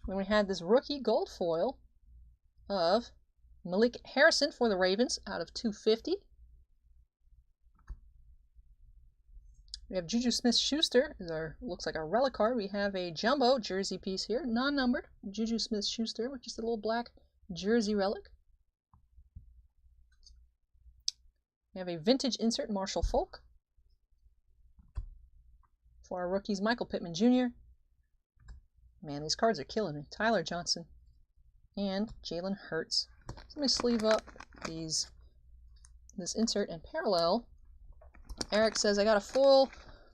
Then we had this rookie gold foil of Malik Harrison for the Ravens out of 250. We have Juju Smith-Schuster, looks like our relic card. We have a jumbo jersey piece here, non-numbered. Juju Smith-Schuster with just a little black jersey relic. We have a vintage insert Marshall Folk. For our rookies, Michael Pittman Jr. Man, these cards are killing me. Tyler Johnson and Jalen Hurts. So let me sleeve up this insert and parallel. Eric says, I got a full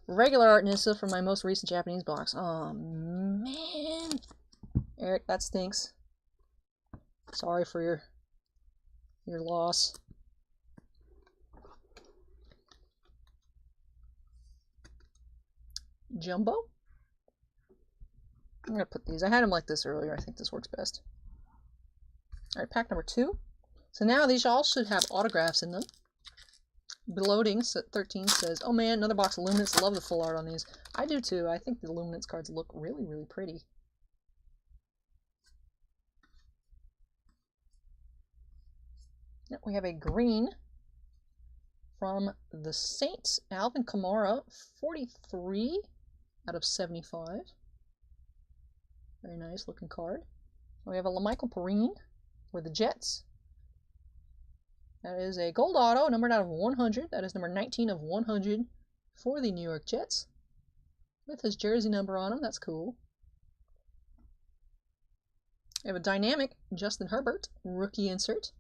regular art Nissa from my most recent Japanese box. Oh, man. Eric, that stinks. Sorry for your loss. Jumbo? I'm going to put these. I had them like this earlier. I think this works best. Alright, pack number 2. So now these all should have autographs in them. Beloading, set 13 says, oh man, another box of Luminance. Love the full art on these. I do too. I think the Luminance cards look really, really pretty. Now we have a green from the Saints. Alvin Kamara, 43 out of 75. Very nice looking card. We have a LaMichael Perrine for the Jets. That is a gold auto, numbered out of 100. That is number 19 of 100 for the New York Jets. With his jersey number on him. That's cool. We have a dynamic Justin Herbert rookie insert.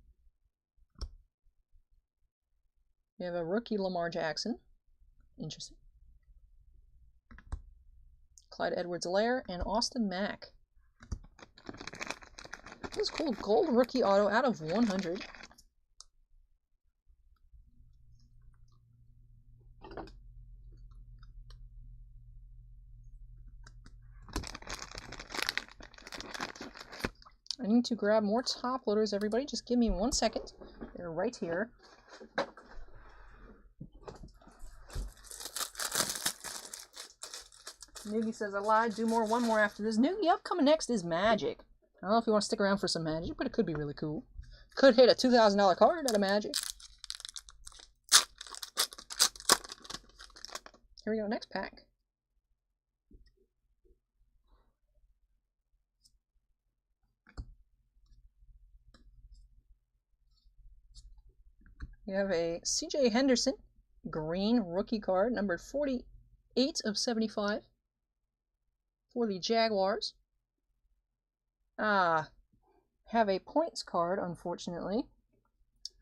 We have a rookie Lamar Jackson. Interesting. Clyde Edwards-Helaire and Austin Mack. This is cool. Gold rookie auto out of 100. I need to grab more top loaders, everybody. Just give me 1 second. They're right here. Noogie says, I lied. Do more. One more after this. Noogie, upcoming next is Magic. I don't know if you want to stick around for some Magic, but it could be really cool. Could hit a $2,000 card out of Magic. Here we go. Next pack. We have a CJ Henderson green rookie card, numbered 48 of 75 for the Jaguars. Have a points card, unfortunately,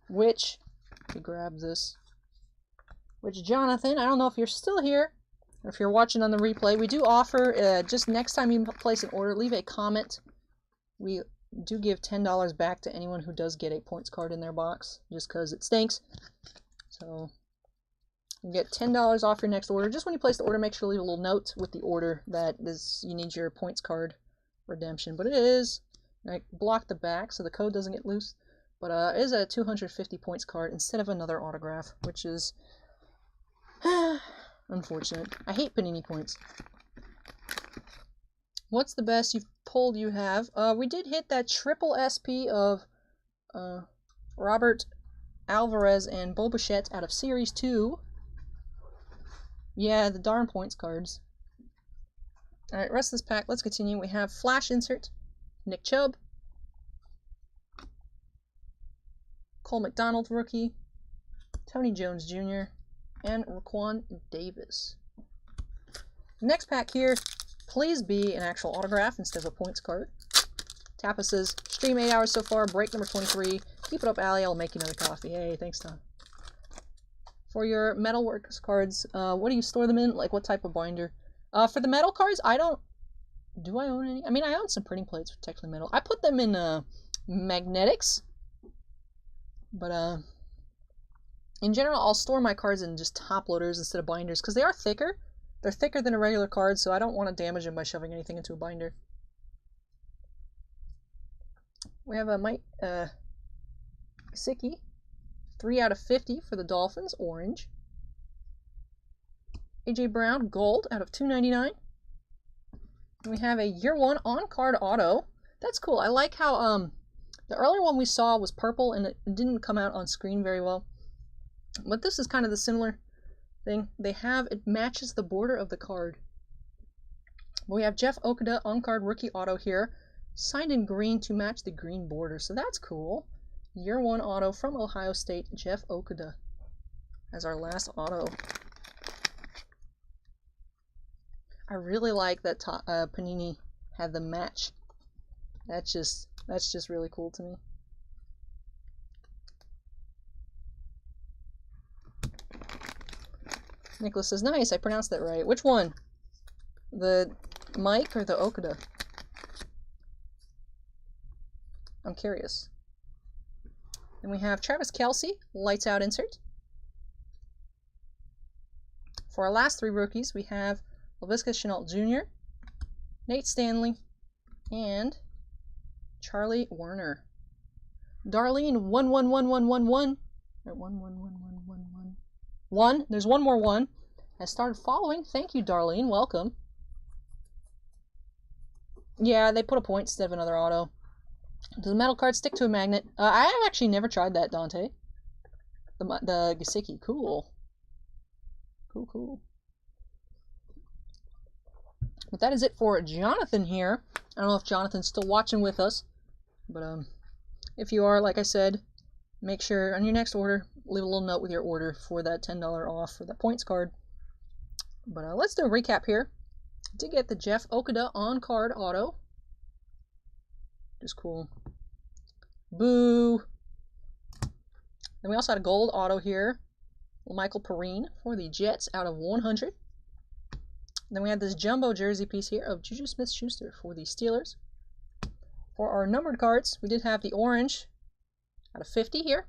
which, if you grab this, which Jonathan, I don't know if you're still here, or if you're watching on the replay, we do offer, just next time you place an order, leave a comment. We do give $10 back to anyone who does get a points card in their box, just because it stinks. So, you get $10 off your next order. Just when you place the order, make sure to leave a little note with the order that you need your points card redemption. But it is, I block the back so the code doesn't get loose, but it is a 250 points card instead of another autograph, which is unfortunate. I hate Panini points. What's the best you've pulled you have? We did hit that triple SP of Robert Alvarez and Bo Bichette out of Series 2. Yeah, the darn points cards. Alright, rest of this pack, let's continue. We have Flash Insert, Nick Chubb, Cole McDonald rookie, Tony Jones Jr., and Raquan Davis. Next pack here, please be an actual autograph instead of a points card. Tappa says, stream 8 hours so far, break number 23. Keep it up, Allie, I'll make you another coffee. Hey, thanks, Tom. For your Metalworks cards, what do you store them in? Like, what type of binder? For the metal cards, I don't... Do I own any? I mean, I own some printing plates for technically metal. I put them in magnetics. But, in general, I'll store my cards in just top loaders instead of binders, because they are thicker. They're thicker than a regular card, so I don't want to damage them by shoving anything into a binder. We have a Mike Gesicki, 3 out of 50 for the Dolphins, orange. AJ Brown, gold, out of 299. And we have a year 1 on-card auto. That's cool. I like how the earlier one we saw was purple and it didn't come out on screen very well. But this is kind of the similar thing. It matches the border of the card. We have Jeff Okudah on-card rookie auto here, signed in green to match the green border. So that's cool. Year 1 auto from Ohio State, Jeff Okudah, as our last auto. I really like that Panini had the match. That's just really cool to me. Nicholas says, nice, I pronounced that right. Which one? The Mike or the Okudah? I'm curious. Then we have Travis Kelce, lights out insert. For our last 3 rookies, we have Laviska Shenault Jr., Nate Stanley, and Charlie Werner. Darlene 111111. Or 111111. 1. There's one more 1. Has started following. Thank you, Darlene. Welcome. Yeah, they put a point instead of another auto. Does the metal card stick to a magnet? I have actually never tried that, Dante. The Gesicki. Cool. Cool. But that is it for Jonathan here. I don't know if Jonathan's still watching with us. But if you are, like I said, make sure on your next order, leave a little note with your order for that $10 off for that points card. But let's do a recap here. Did get the Jeff Okudah on-card auto. Just cool. Boo! Then we also had a gold auto here. Michael Perrine for the Jets out of 100. Then we had this jumbo jersey piece here of Juju Smith-Schuster for the Steelers. For our numbered cards, we did have the orange out of 50 here.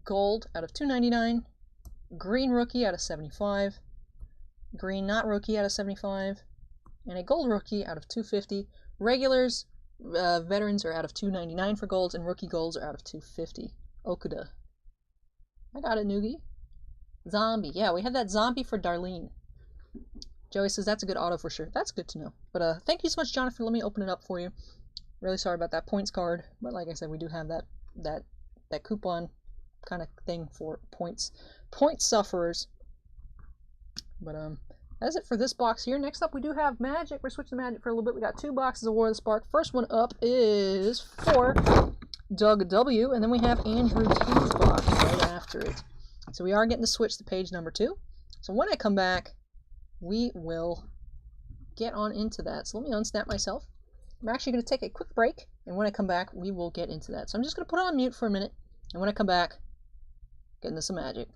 Gold out of 299. Green rookie out of 75. Green not rookie out of 75. And a gold rookie out of 250. Regulars, veterans are out of 299 for golds, and rookie golds are out of 250. Okudah. I got it, Noogie. Zombie. Yeah, we had that zombie for Darlene. Joey says that's a good auto for sure. That's good to know. But thank you so much, Jonathan. Let me open it up for you. Really sorry about that points card, but like I said, we do have that coupon kind of thing for point sufferers. But that's it for this box here. Next up, we do have Magic. We're switching to Magic for a little bit. We got 2 boxes of War of the Spark. First one up is for Doug W, and then we have Andrew T's box right after it. So we are getting to switch to page number 2. So when I come back, we will get on into that. So let me unsnap myself. I'm actually going to take a quick break, and when I come back, we will get into that. So I'm just going to put it on mute for a minute, and when I come back, get into some magic.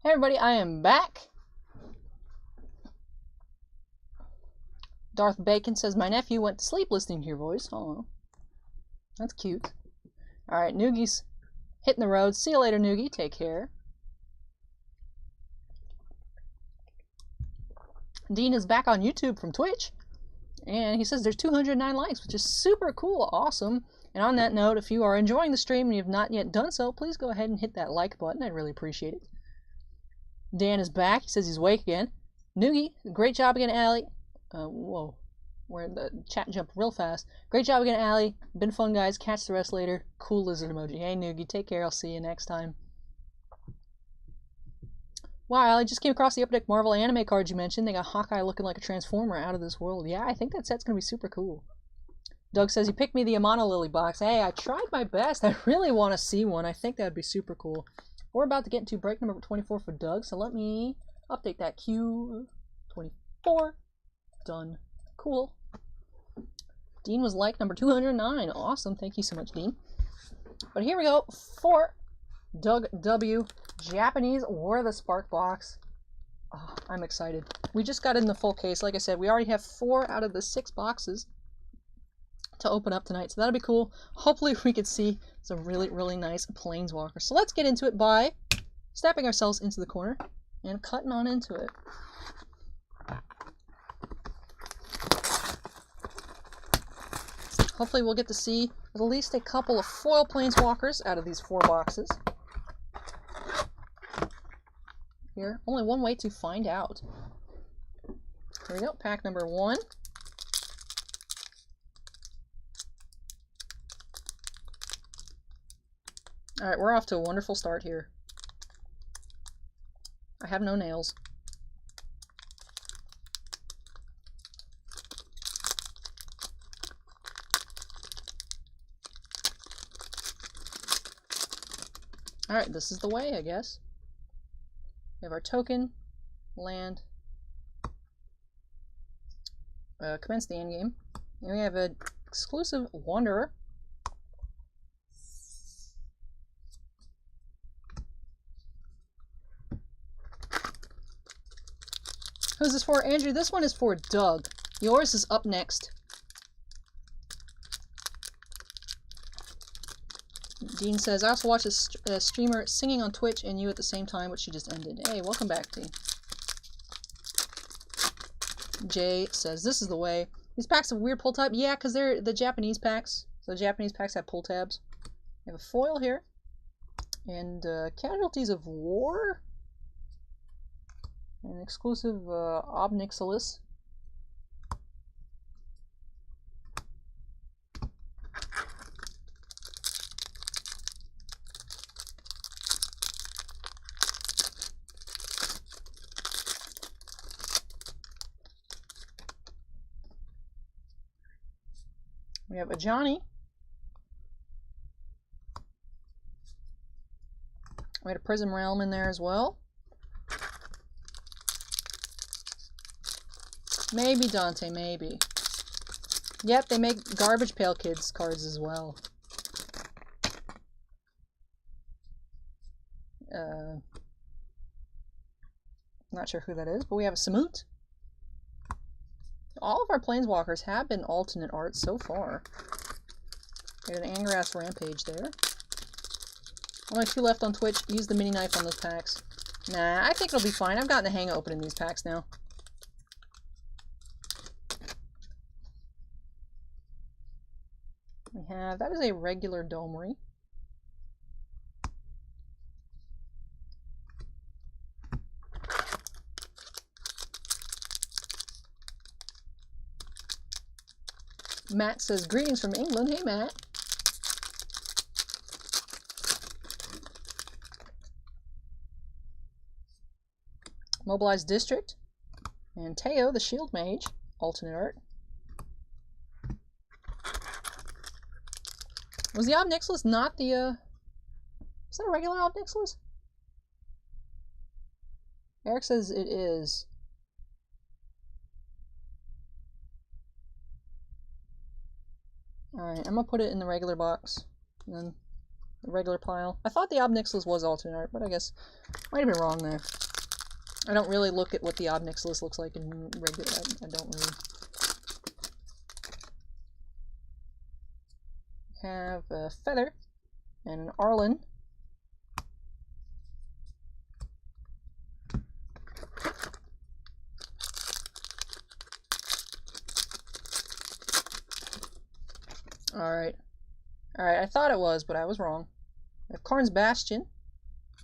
Hey everybody, I am back. Darth Bacon says, my nephew went to sleep listening to your voice. Oh, that's cute. Alright, Noogie's hitting the road. See you later, Noogie. Take care. Dean is back on YouTube from Twitch. And he says there's 209 likes, which is super cool. Awesome. And on that note, if you are enjoying the stream and you have not yet done so, please go ahead and hit that like button. I'd really appreciate it. Dan is back. He says he's awake again. Noogie, great job again, Allie. Whoa. Where the chat jumped real fast. Great job again, Allie. Been fun, guys. Catch the rest later. Cool lizard emoji. Hey, Noogie, take care. I'll see you next time. Wow, I just came across the Upper Deck Marvel anime cards you mentioned. They got Hawkeye looking like a Transformer out of this world. Yeah, I think that set's going to be super cool. Doug says he picked me the Amano Lily box. Hey, I tried my best. I really want to see one. I think that would be super cool. We're about to get into break number 24 for Doug, so let me update that. Q24. Done. Cool. Dean was like number 209. Awesome. Thank you so much, Dean. But here we go for Doug W. Japanese War of the Spark box. Oh, I'm excited. We just got in the full case. Like I said, we already have 4 out of the 6 boxes to open up tonight, so that'll be cool. Hopefully we can see some really, really nice planeswalkers. So let's get into it by snapping ourselves into the corner and cutting on into it. Hopefully we'll get to see at least a couple of foil planeswalkers out of these 4 boxes. Here, only one way to find out. Here we go, pack number 1. Alright, we're off to a wonderful start here. I have no nails. Alright, this is the way, I guess. We have our token, land, commence the endgame. And we have an exclusive Wanderer. Who's this for? Andrew, this one is for Doug. Yours is up next. Dean says, I also watched a streamer singing on Twitch and you at the same time, but she just ended. Hey, welcome back, Dean. Jay says, this is the way. These packs have weird pull tab. Yeah, because they're the Japanese packs. So the Japanese packs have pull tabs. We have a foil here. And Casualties of War. An exclusive Obnixilis. We have a Johnny. We had a Prism Realm in there as well. Maybe Dante, maybe. Yep, they make Garbage Pail Kids cards as well. Not sure who that is, but we have a Samut. All of our Planeswalkers have been alternate art so far. We had an Angrass Rampage there. Only 2 left on Twitch. Use the mini knife on those packs. Nah, I think it'll be fine. I've gotten the hang of opening these packs now. We have, that is a regular Domery. Matt says, greetings from England. Hey, Matt. Mobilized District. And Teo, the Shield Mage. Alternate art. Was the Obnixilis not the, is that a regular Obnixilis? Eric says it is. Alright, I'm gonna put it in the regular box. And then the regular pile. I thought the Obnixilis was alternate art, but I guess might have been wrong there. I don't really look at what the Obnixilis looks like in regular. I don't really. Have a Feather and an Arlen. Alright. Alright, I thought it was, but I was wrong. We have Karn's Bastion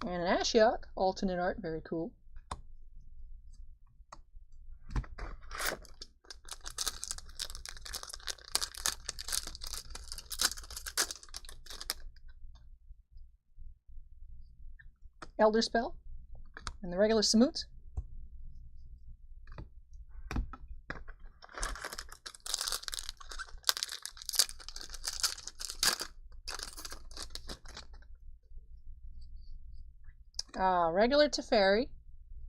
and an Ashiok, alternate art, very cool. Elder Spell and the regular Samut. Regular Teferi.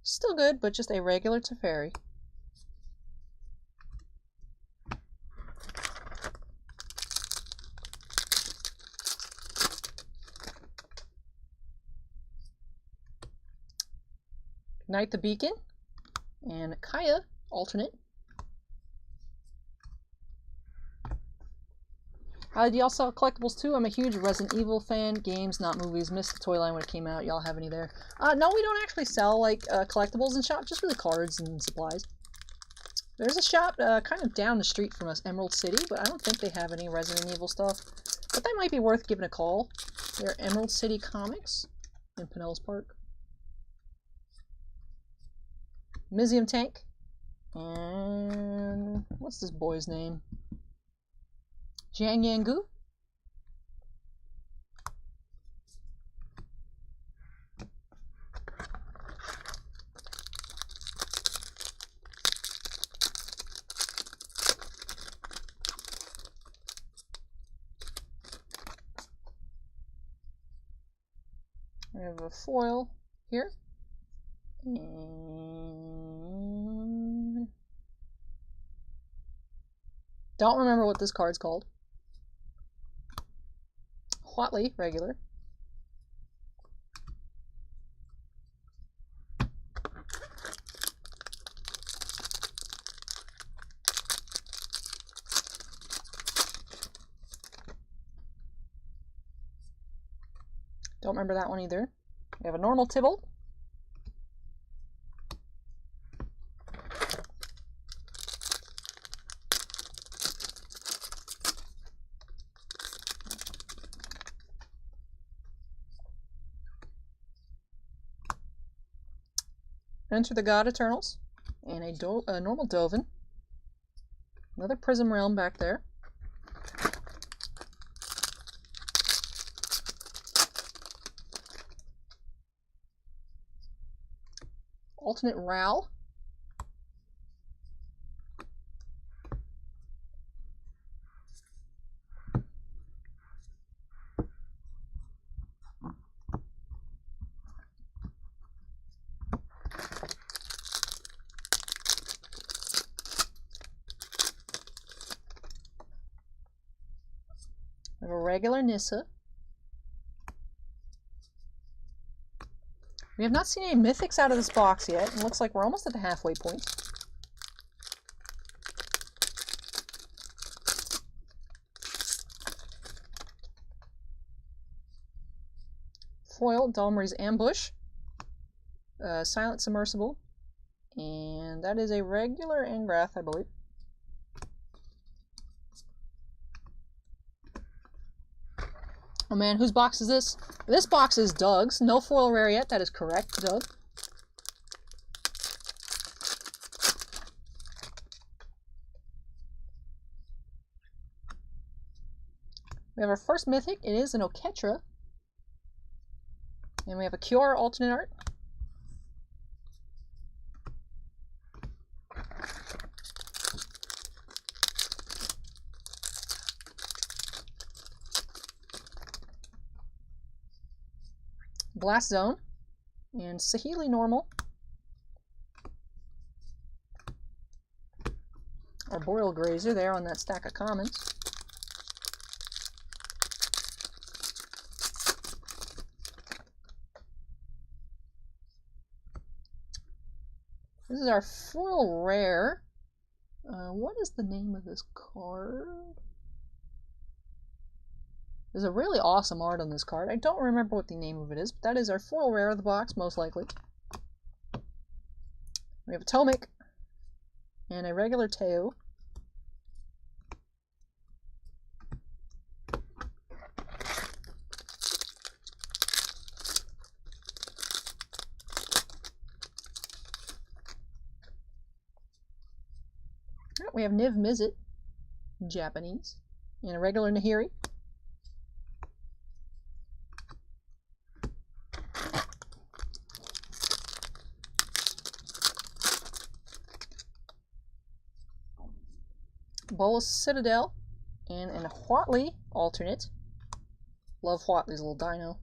Still good, but just a regular Teferi. Ignite the Beacon and Kaya, alternate. Do y'all sell collectibles too? I'm a huge Resident Evil fan. Games, not movies. Missed the toy line when it came out. Y'all have any there? No, we don't actually sell like collectibles in shop. Just really cards and supplies. There's a shop kind of down the street from us, Emerald City, but I don't think they have any Resident Evil stuff. But that might be worth giving a call. They're Emerald City Comics in Pinellas Park. Mizium Tank and What's this boy's name? Jiang Yangu? We have a foil here. And don't remember what this card's called. Huatley, regular. Don't remember that one either. We have a normal Tybalt. Enter the God Eternals. And a normal Dovin. Another Prism Realm back there. Alternate Ral. We have a regular Nissa. We have not seen any mythics out of this box yet. It looks like we're almost at the halfway point. Foil, Dalmori's Ambush. Silent Submersible. And that is a regular Angrath, I believe. Oh man, whose box is this? This box is Doug's. No foil rare yet. That is correct, Doug. We have our first mythic. It is an Oketra. And we have a Cure alternate art. Blast Zone, and Saheeli normal. Arboreal Grazer there on that stack of commons. This is our foil rare. What is the name of this card? There's a really awesome art on this card. I don't remember what the name of it is, but that is our foil rare of the box, most likely. We have a Tomic and a regular Teo. We have Niv Mizzet, Japanese, and a regular Nahiri. Bolas Citadel, and a Huatley alternate. Love Huatley's little dino.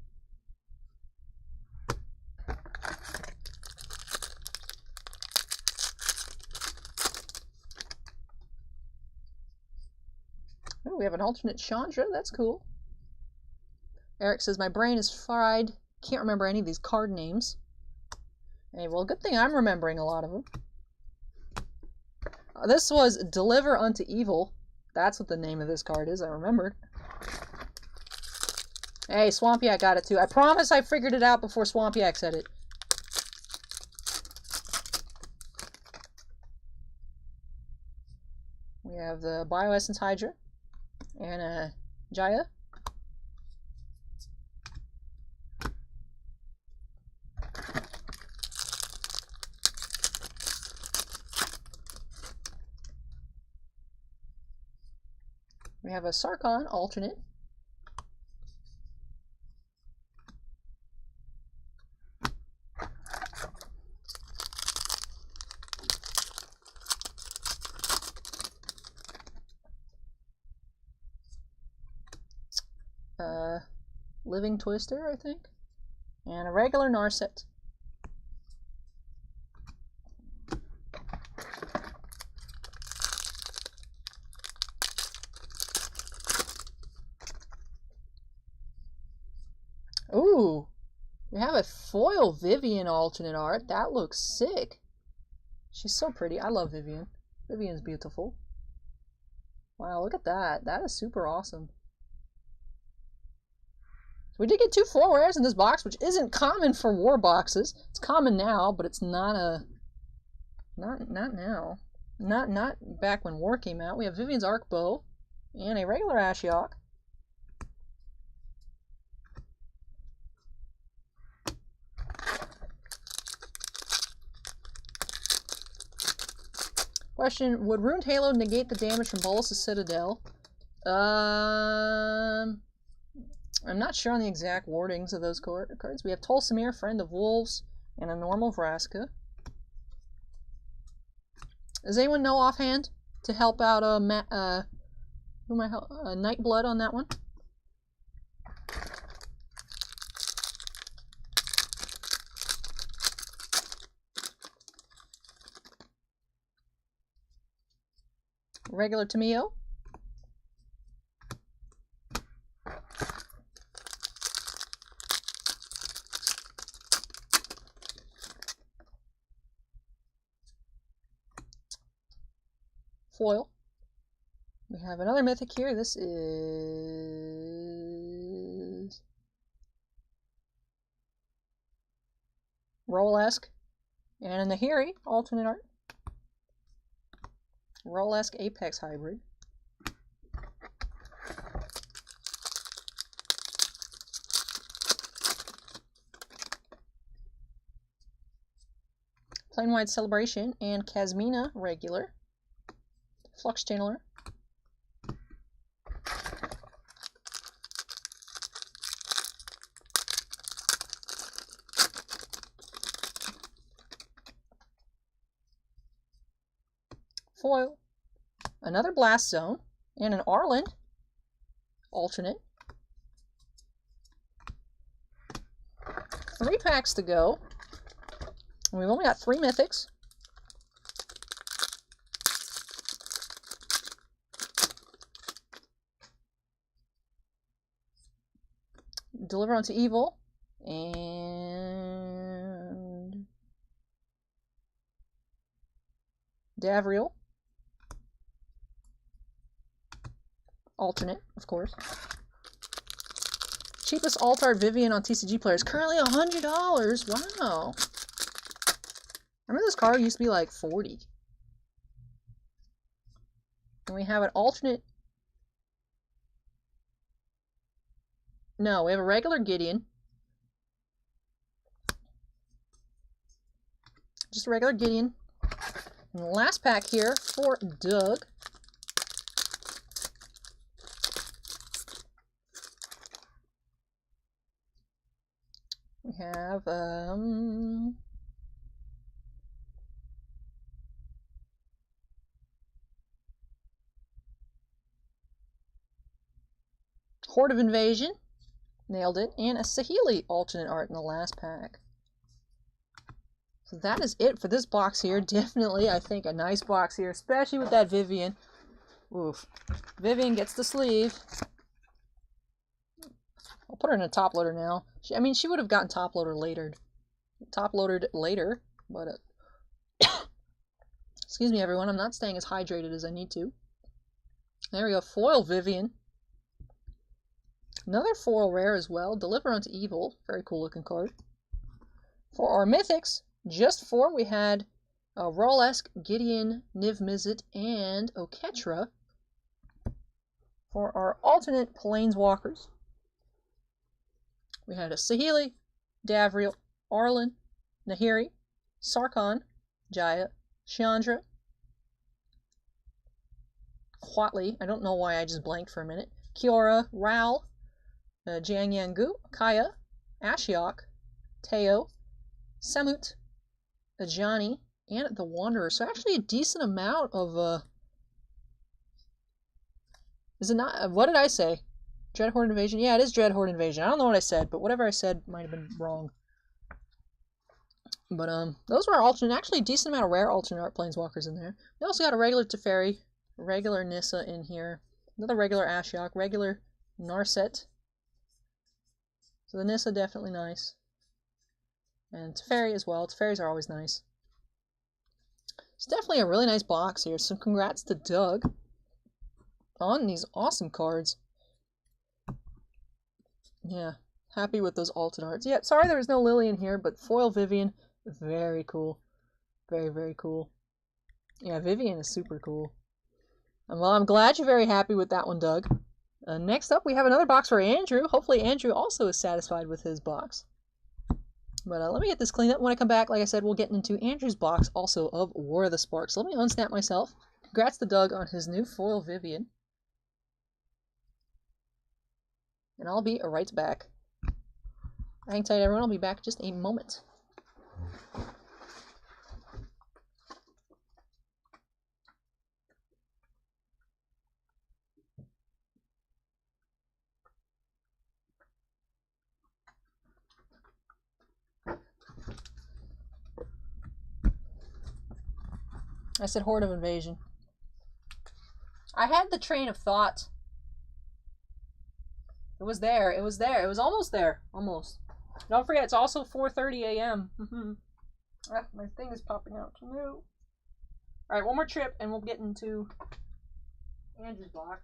Oh, we have an alternate Chandra. That's cool. Eric says, my brain is fried. Can't remember any of these card names. Hey, well, good thing I'm remembering a lot of them. This was Deliver Unto Evil. That's what the name of this card is, I remembered. Hey, Swampyak got it too. I promise I figured it out before Swampyak said it. We have the Bioessence Hydra and a Jaya. We have a Sarkhan alternate. Living Twister, I think. And a regular Narset. Ooh, we have a foil Vivian alternate art. That looks sick. She's so pretty. I love Vivian. Vivian's beautiful. Wow, look at that. That is super awesome. So we did get 2 foil rares in this box, which isn't common for war boxes. It's common now, but it's not not now. Not back when war came out. We have Vivian's Arc Bow and a regular Ashiok. Question, would Ruined Halo negate the damage from Bolas' Citadel? I'm not sure on the exact wordings of those cards. We have Tolsimir, Friend of Wolves, and a normal Vraska. Does anyone know offhand to help out Nightblood on that one? Regular Tamio. Foil. We have another mythic here. This is Roll-esque and a Nahiri alternate art. Roll-esque Apex hybrid. Plain-wide Celebration and Kasmina regular. Flux Channeler. Foil. Another Blast Zone. And an Arland alternate. 3 packs to go. And we've only got 3 mythics. Deliver Unto Evil, and Davriel, alternate, of course. Cheapest alt-art Vivian on TCG players, currently $100. Wow. I remember this card used to be like 40. And we have an alternate. No, we have a regular Gideon. Just a regular Gideon. And the last pack here for Doug. We have, Horde of Invasion. Nailed it. And a Saheeli alternate art in the last pack. So that is it for this box here. Definitely, I think, a nice box here, especially with that Vivian. Oof. Vivian gets the sleeve. I'll put her in a top loader now. She would have gotten top loadered later, but excuse me, everyone. I'm not staying as hydrated as I need to. There we go. Foil Vivian. Another foil rare as well. Deliver Unto Evil. Very cool looking card. For our mythics, just 4. We had Roll-esque Gideon, Niv Mizzet, and Oketra. For our alternate Planeswalkers, we had a Saheeli, Davriel, Arland, Nahiri, Sarkhan, Jaya, Chandra, Quatley. I don't know why I just blanked for a minute. Kiora, Ral, Jiang Yangu, Kaya, Ashiok, Teo, Samut, Ajani, and the Wanderer. So actually a decent amount of, is it not, what did I say? Dreadhorde Invasion? Yeah, it is Dreadhorde Invasion. I don't know what I said, but whatever I said might have been wrong. But, those were our alternate, actually a decent amount of rare alternate art planeswalkers in there. We also got a regular Teferi, regular Nissa in here, another regular Ashiok, regular Narset. So the Nissa definitely nice. And Teferi as well. Teferis are always nice. It's definitely a really nice box here, so congrats to Doug on these awesome cards. Yeah, happy with those alternate arts. Yeah, sorry there was no Lily in here, but foil Vivian, very cool. Very, very cool. Yeah, Vivian is super cool. And well, I'm glad you're very happy with that one, Doug. Next up, we have another box for Andrew. Hopefully Andrew also is satisfied with his box. But let me get this cleaned up. When I come back, like I said, we'll get into Andrew's box also of War of the Spark. So let me unsnap myself. Congrats to Doug on his new foil Vivian. And I'll be right back. Hang tight, everyone. I'll be back in just a moment. I said Horde of Invasion. I had the train of thought. It was there. It was there. It was almost there. Almost. Don't forget, it's also 4:30 a.m. My thing is popping out. No. Alright, one more trip and we'll get into Andrew's box.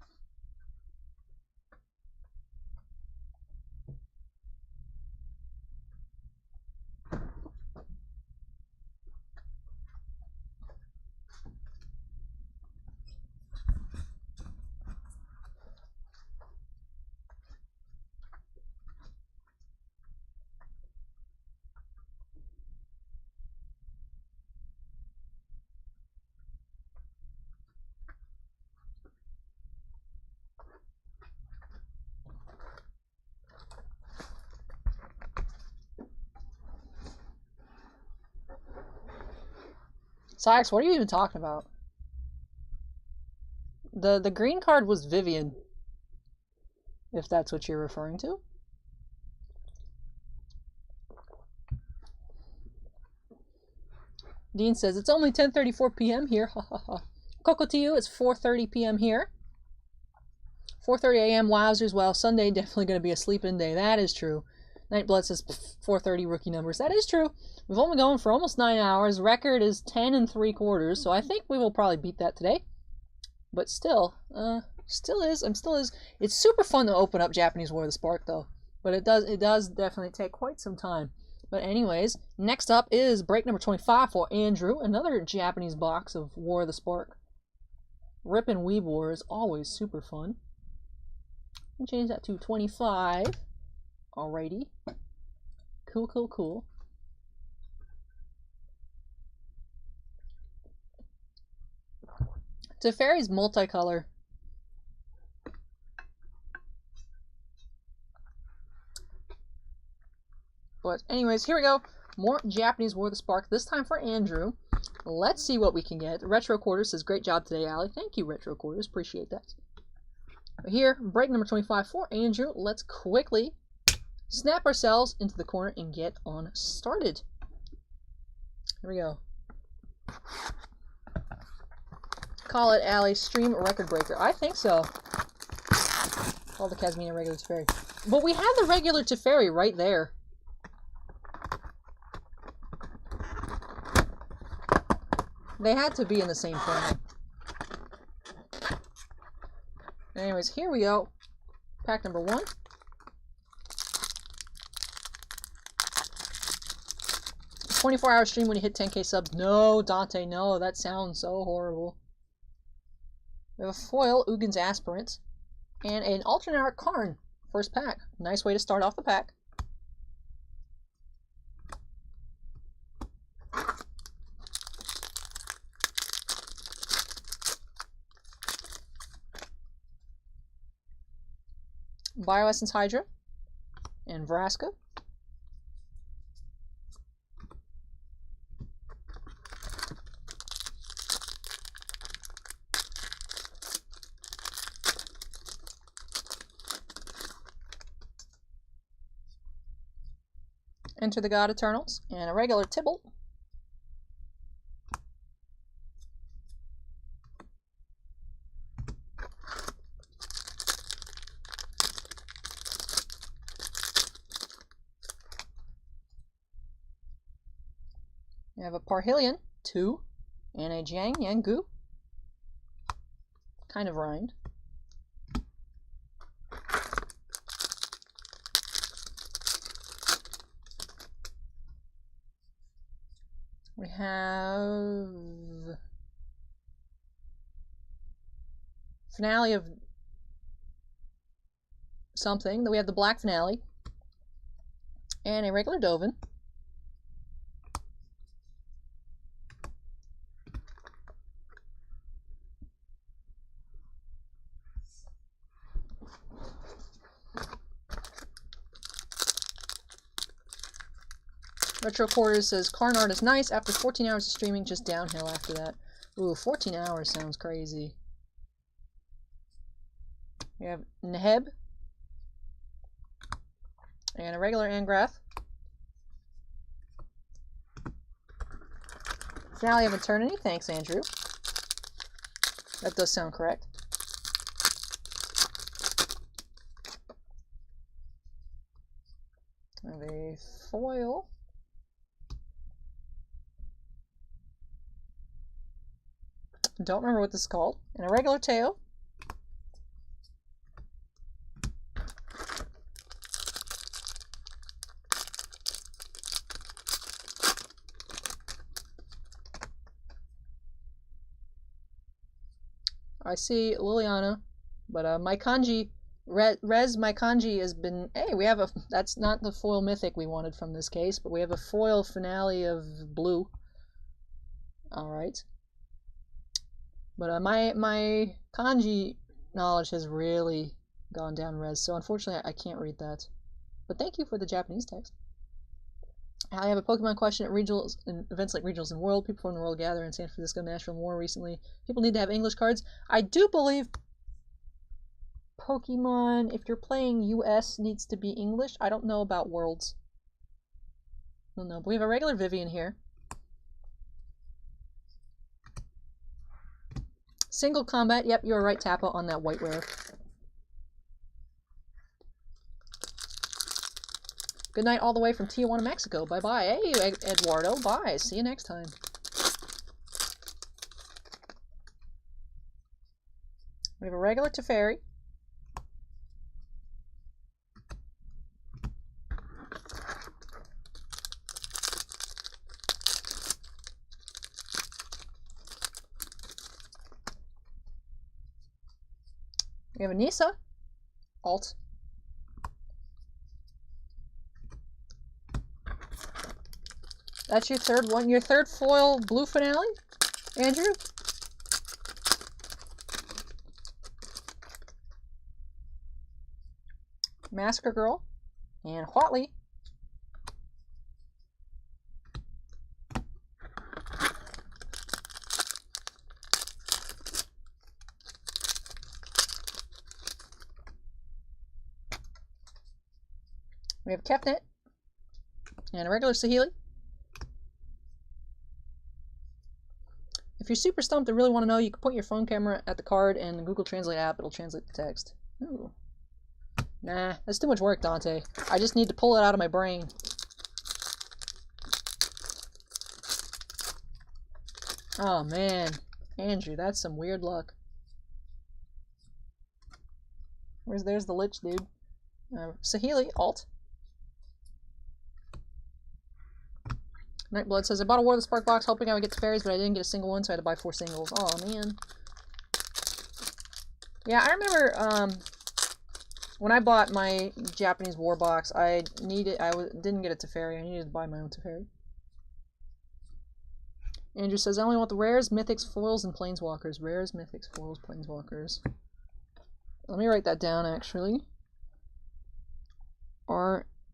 Sykes, what are you even talking about? The green card was Vivian, if that's what you're referring to. Dean says, it's only 10:34 p.m. here. Coco to you, it's 4:30 p.m. here. 4:30 a.m. Wowzers. Well, Sunday definitely going to be a sleep-in day. That is true. Nightblood says 4:30 rookie numbers. That is true. We've only gone for almost 9 hours. Record is 10 3/4, so I think we will probably beat that today. But still, still is. It's super fun to open up Japanese War of the Spark, though. But it does definitely take quite some time. But anyways, next up is break number 25 for Andrew. Another Japanese box of War of the Spark. Rip and Weeb War is always super fun. I'll change that to 25. Alrighty. Cool, cool, cool. Teferi's multicolor. But anyways, here we go. More Japanese War of the Spark, this time for Andrew. Let's see what we can get. Retro Quarters says, great job today, Allie. Thank you, Retro Quarters. Appreciate that. Here, break number 25 for Andrew. Let's quickly snap ourselves into the corner and get on started. Here we go. Call it, Allie. Stream record breaker. I think so. Call the Kazmina regular Teferi. But we had the regular Teferi right there. They had to be in the same frame. Anyways, here we go. Pack number 1. A 24-hour stream when you hit 10k subs. No, Dante, no. That sounds so horrible. We have a foil, Ugin's Aspirant, and an alternate art Karn. First pack. Nice way to start off the pack. Bioessence Hydra, and Vraska. Enter the God Eternals, and a regular Tibble. We have a Parhelion, 2, and a Jiang Yangu. Kind of rhymed. We have Finale of something. Then we have the Black Finale and a regular Dovin. Retro Quarters says, Karn art is nice. After 14 hours of streaming, just downhill after that. Ooh, 14 hours sounds crazy. We have Neheb. And a regular Angrath. Finale of Eternity. Thanks, Andrew. That does sound correct. I have a foil. Don't remember what this is called. And a regular Teo. I see Liliana, but my kanji, res my kanji has been, hey, we have a, that's not the foil mythic we wanted from this case, but we have a foil Finale of blue. Alright. But my kanji knowledge has really gone down res, so unfortunately I can't read that. But thank you for the Japanese text. I have a Pokemon question at regionals and events like Regionals and World. People from the world gather in San Francisco, Nashville, more recently. People need to have English cards. I do believe Pokemon, if you're playing US, needs to be English. I don't know about Worlds. I don't know, but we have a regular Vivian here. Single combat. Yep, you were right, Tappa, on that white rare. Good night all the way from Tijuana, Mexico. Bye-bye. Hey, Eduardo. Bye. See you next time. We have a regular Teferi. We have a Nisa. Alt. That's your third one? Your third foil blue Finale, Andrew? Masker Girl. And Huatley. We have Kefnet. And a regular Saheeli. If you're super stumped and really want to know, you can put your phone camera at the card and the Google Translate app, it'll translate the text. Ooh. Nah, that's too much work, Dante. I just need to pull it out of my brain. Oh man, Andrew, that's some weird luck. There's the Lich, dude. Saheeli, alt. Nightblood says, I bought a War of the Spark box hoping I would get the fairies, but I didn't get a single one, so I had to buy 4 singles. Oh man. Yeah, I remember when I bought my Japanese War box, I didn't get a Teferi. I needed to buy my own Teferi. Andrew says, I only want the rares, mythics, foils, and planeswalkers. Rares, mythics, foils, planeswalkers. Let me write that down, actually.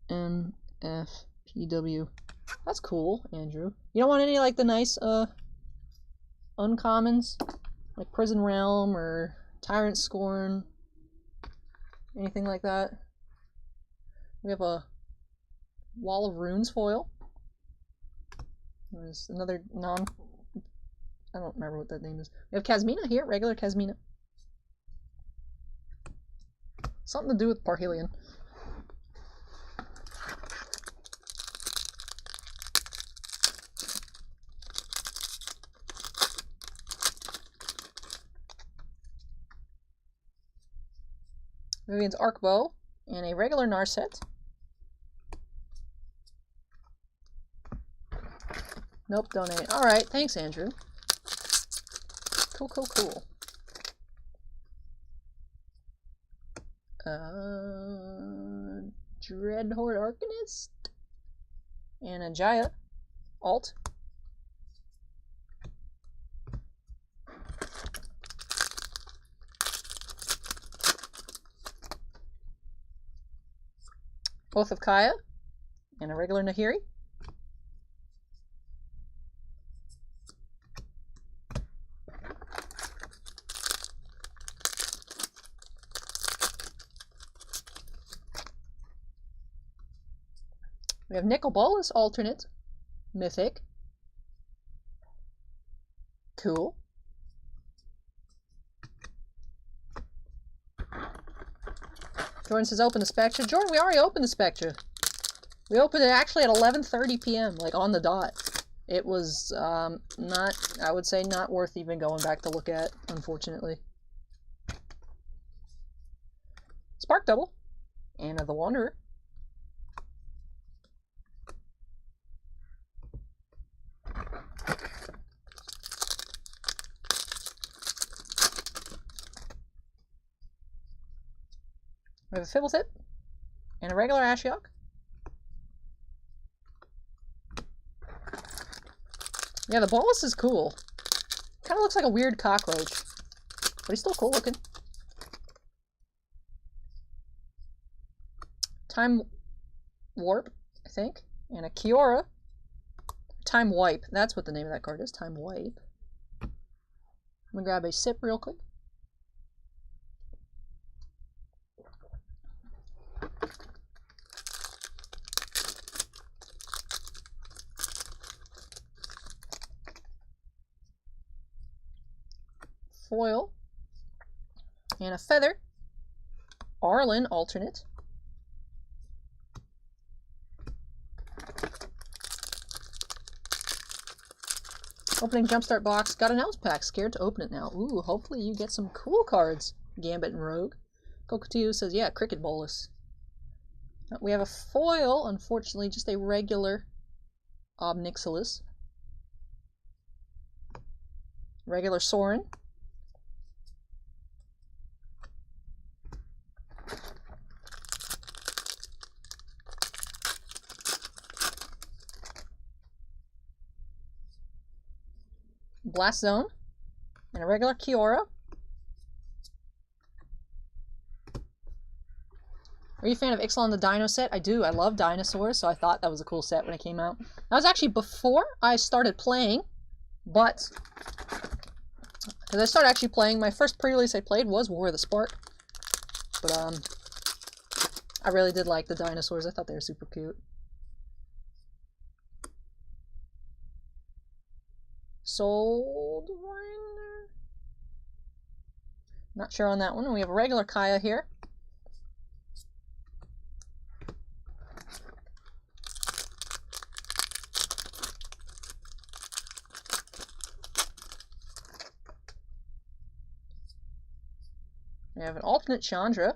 RNFPW. That's cool, Andrew. You don't want any like the nice uncommons? Like Prison Realm or Tyrant Scorn? Anything like that? We have a Wall of Runes foil. There's another I don't remember what that name is. We have Kasmina here, regular Kasmina. Something to do with Parhelion. Vivian's Arcbow and a regular Narset. Nope, donate. Alright, thanks, Andrew. Cool, cool, cool. Dreadhorde Arcanist. And a Jaya. Alt. Oath of Kaya. And a regular Nahiri. We have Nicol Bolas, alternate, mythic. Cool. Jordan says open the Spectra. Jordan, we already opened the Spectra. We opened it actually at 11:30 p.m., like on the dot. It was not, I would say, not worth even going back to look at, unfortunately. Spark Double. Anna the Wanderer. We have a Fibblethip and a regular Ashiok. Yeah, the Bolas is cool. Kind of looks like a weird cockroach, but he's still cool looking. Time Warp, I think, and a Kiora. Time Wipe, that's what the name of that card is, Time Wipe. I'm gonna grab a sip real quick. Foil, and a Feather, Arlen alternate, opening Jumpstart box, got an Elves pack, scared to open it now. Ooh, hopefully you get some cool cards, Gambit and Rogue. Cockatoo says, yeah, Cricket Bolas. We have a foil, unfortunately, just a regular Obnixilis, regular Sorin, Blast Zone, and a regular Kiora. Are you a fan of Ixalan the Dino set? I do. I love dinosaurs, so I thought that was a cool set when it came out. That was actually before I started playing, but because I started actually playing, my first pre-release I played was War of the Spark. But I really did like the dinosaurs. I thought they were super cute. Soul Diviner? Not sure on that one. We have a regular Kaya here. We have an alternate Chandra.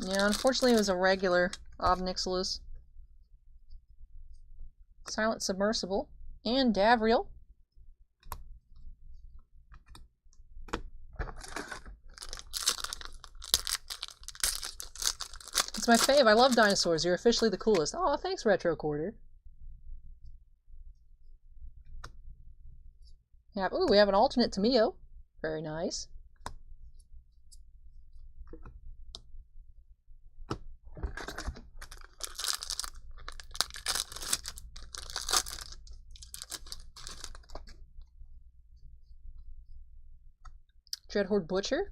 Yeah, unfortunately it was a regular Obnixilis. Silent Submersible. And Davriel. It's my fave. I love dinosaurs. You're officially the coolest. Oh, thanks, Retro Quarter. Ooh, we have an alternate Tamio. Very nice. Dreadhorde Butcher.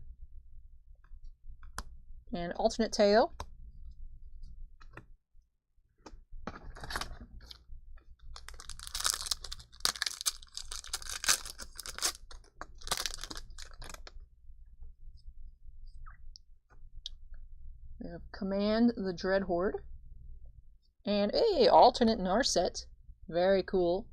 And alternate Teo. We have Command the Dreadhorde. And a alternate Narset. Very cool.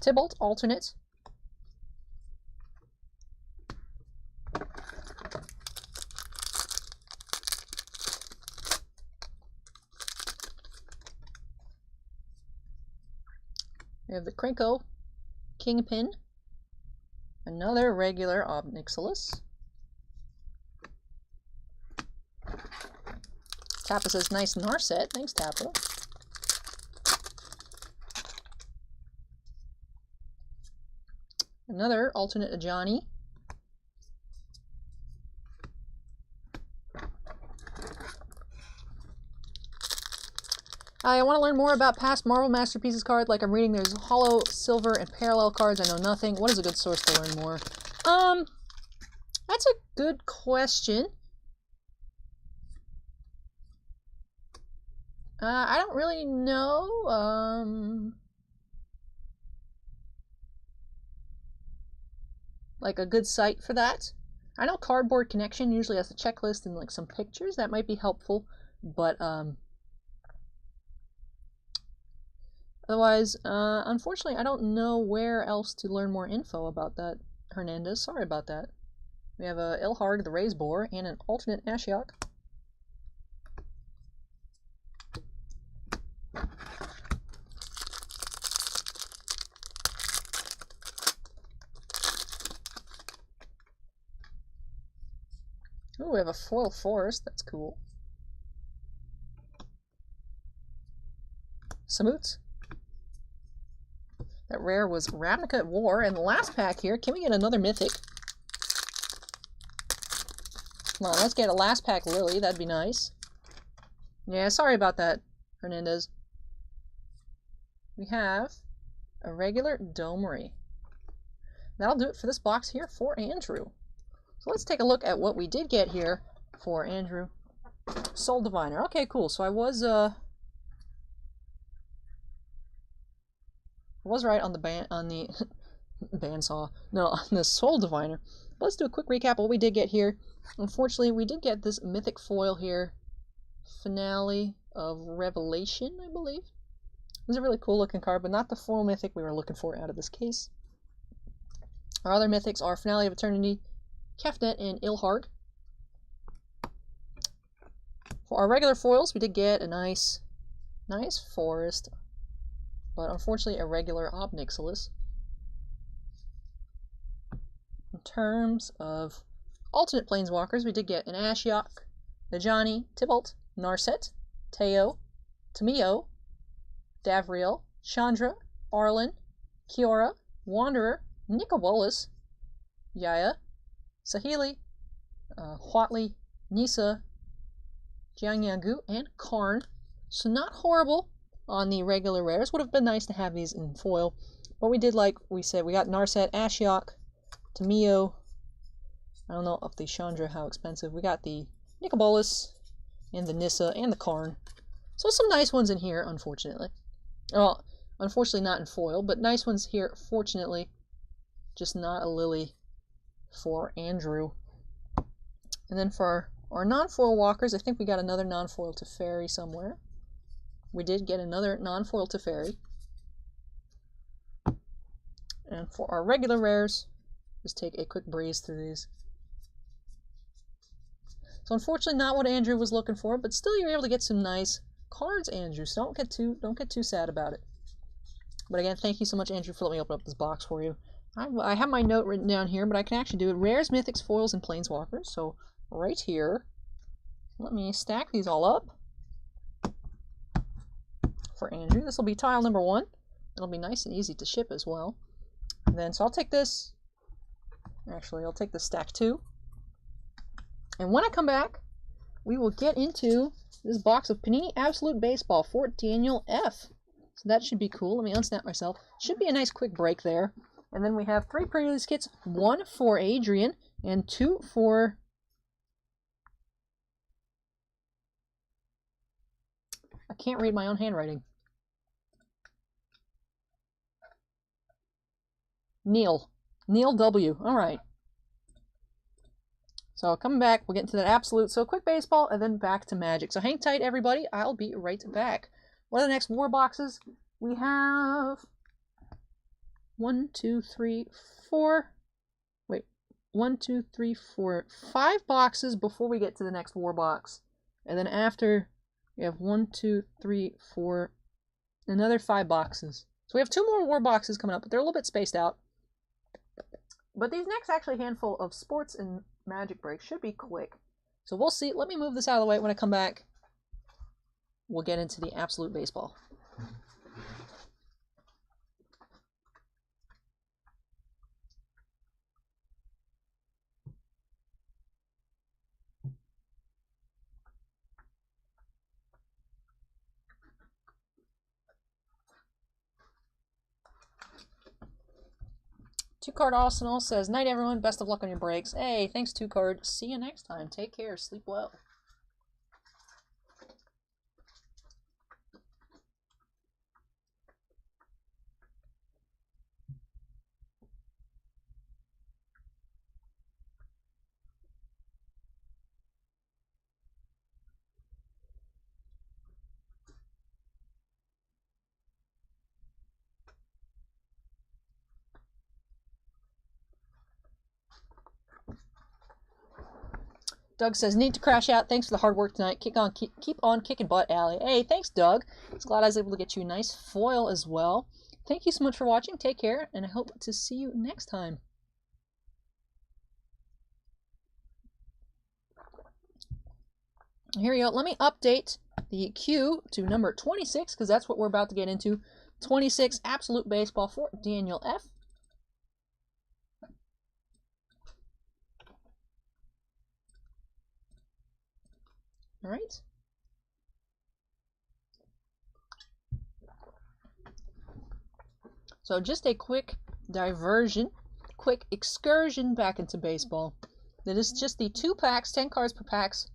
Tybalt alternate. We have the Krenko Kingpin. Another regular Obnixilis. Tappa says nice Narset. Thanks, Tappa. Another alternate Ajani. I want to learn more about past Marvel Masterpieces cards. Like I'm reading, there's Hollow, Silver, and Parallel cards. I know nothing. What is a good source to learn more? That's a good question. I don't really know. Like a good site for that. I know Cardboard Connection usually has a checklist and like some pictures that might be helpful, but otherwise, unfortunately, I don't know where else to learn more info about that, Hernandez. Sorry about that. We have a Ilharg, the Raise Boar, and an alternate Ashiok. Oh, we have a foil forest. That's cool. Samut. That rare was Ravnica at War. And the last pack here, can we get another mythic? Come on, let's get a last pack Lily. That'd be nice. Yeah, sorry about that, Hernandez. We have a regular Domri. That'll do it for this box here for Andrew. So let's take a look at what we did get here for Andrew. Soul Diviner. Okay, cool. So I was right on the bandsaw. No, on the Soul Diviner. But let's do a quick recap of what we did get here. Unfortunately, we did get this mythic foil here. Finale of Revelation, I believe. It was a really cool looking card, but not the foil mythic we were looking for out of this case. Our other mythics are Finale of Eternity, Kefnet, and Ilharg. For our regular foils, we did get a nice forest, but unfortunately a regular Obnixilis. In terms of alternate Planeswalkers, we did get an Ashiok, Ajani, Tybalt, Narset, Teo, Tamio, Davriel, Chandra, Arlen, Kiora, Wanderer, Nicobolus, Yaya, Sahili, Huatli, Nisa, Jiangyangu, and Karn. So not horrible on the regular rares. Would have been nice to have these in foil. But we did, like we said, we got Narset, Ashiok, Tamio. I don't know of the Chandra, how expensive. We got the Nicobolus, and the Nissa, and the Karn. So some nice ones in here, unfortunately. Well, unfortunately not in foil, but nice ones here, fortunately. Just not a Lily for Andrew. And then for our non-foil walkers, I think we got another non-foil Teferi somewhere. We did get another non-foil Teferi. And for our regular rares, just take a quick breeze through these. So unfortunately not what Andrew was looking for, but still you're able to get some nice cards, Andrew. So don't get too sad about it. But again, thank you so much, Andrew, for letting me open up this box for you. I have my note written down here, but I can actually do it. Rares, mythics, foils, and planeswalkers. So right here, let me stack these all up for Andrew. This will be tile number 1. It'll be nice and easy to ship as well. And then, so I'll take this. Actually, I'll take the stack 2. And when I come back, we will get into this box of Panini Absolute Baseball for Daniel F. So that should be cool. Let me unsnap myself. Should be a nice quick break there. And then we have 3 pre-release kits, 1 for Adrian and 2 for... I can't read my own handwriting. Neil W. All right. So coming back, we'll get into that Absolute. So quick baseball and then back to Magic. So hang tight, everybody. I'll be right back. What are the next war boxes? We have 1, 2, 3, 4. Wait, 1, 2, 3, 4, 5 boxes before we get to the next war box. And then after, we have 1, 2, 3, 4, another 5 boxes. So we have 2 more war boxes coming up, but they're a little bit spaced out. But these next actually handful of sports and Magic breaks should be quick. So we'll see. Let me move this out of the way. When I come back, we'll get into the Absolute Baseball. Two Card Arsenal says, "Night everyone, best of luck on your breaks." Hey, thanks Two Card. See you next time. Take care. Sleep well. Doug says, "Need to crash out. Thanks for the hard work tonight. Keep on kicking butt, Allie." Hey, thanks, Doug. It's glad I was able to get you a nice foil as well. Thank you so much for watching. Take care, and I hope to see you next time. Here we go. Let me update the queue to number 26, because that's what we're about to get into. 26 Absolute Baseball for Daniel F. All right. So just a quick diversion, quick excursion back into baseball. That is just the 2 packs, 10 cards per packs,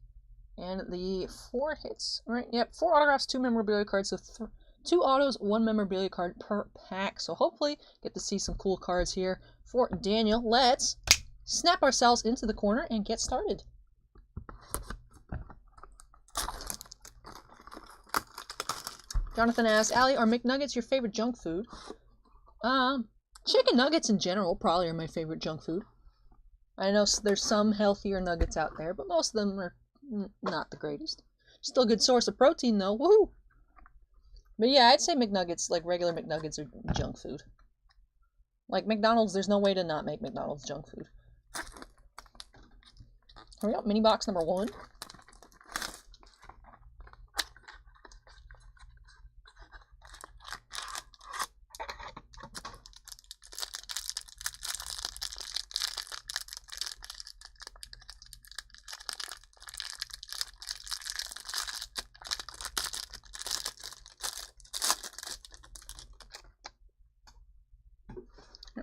and the 4 hits. Right? Yep, 4 autographs, 2 memorabilia cards. So 2 autos, 1 memorabilia card per pack. So hopefully get to see some cool cards here for Daniel. Let's snap ourselves into the corner and get started. Jonathan asks, "Allie, are McNuggets your favorite junk food?" Chicken nuggets in general probably are my favorite junk food. I know there's some healthier nuggets out there, but most of them are not the greatest. Still a good source of protein though, woohoo! But yeah, I'd say McNuggets, like regular McNuggets, are junk food. Like McDonald's, there's no way to not make McDonald's junk food. Here we go, mini box number 1.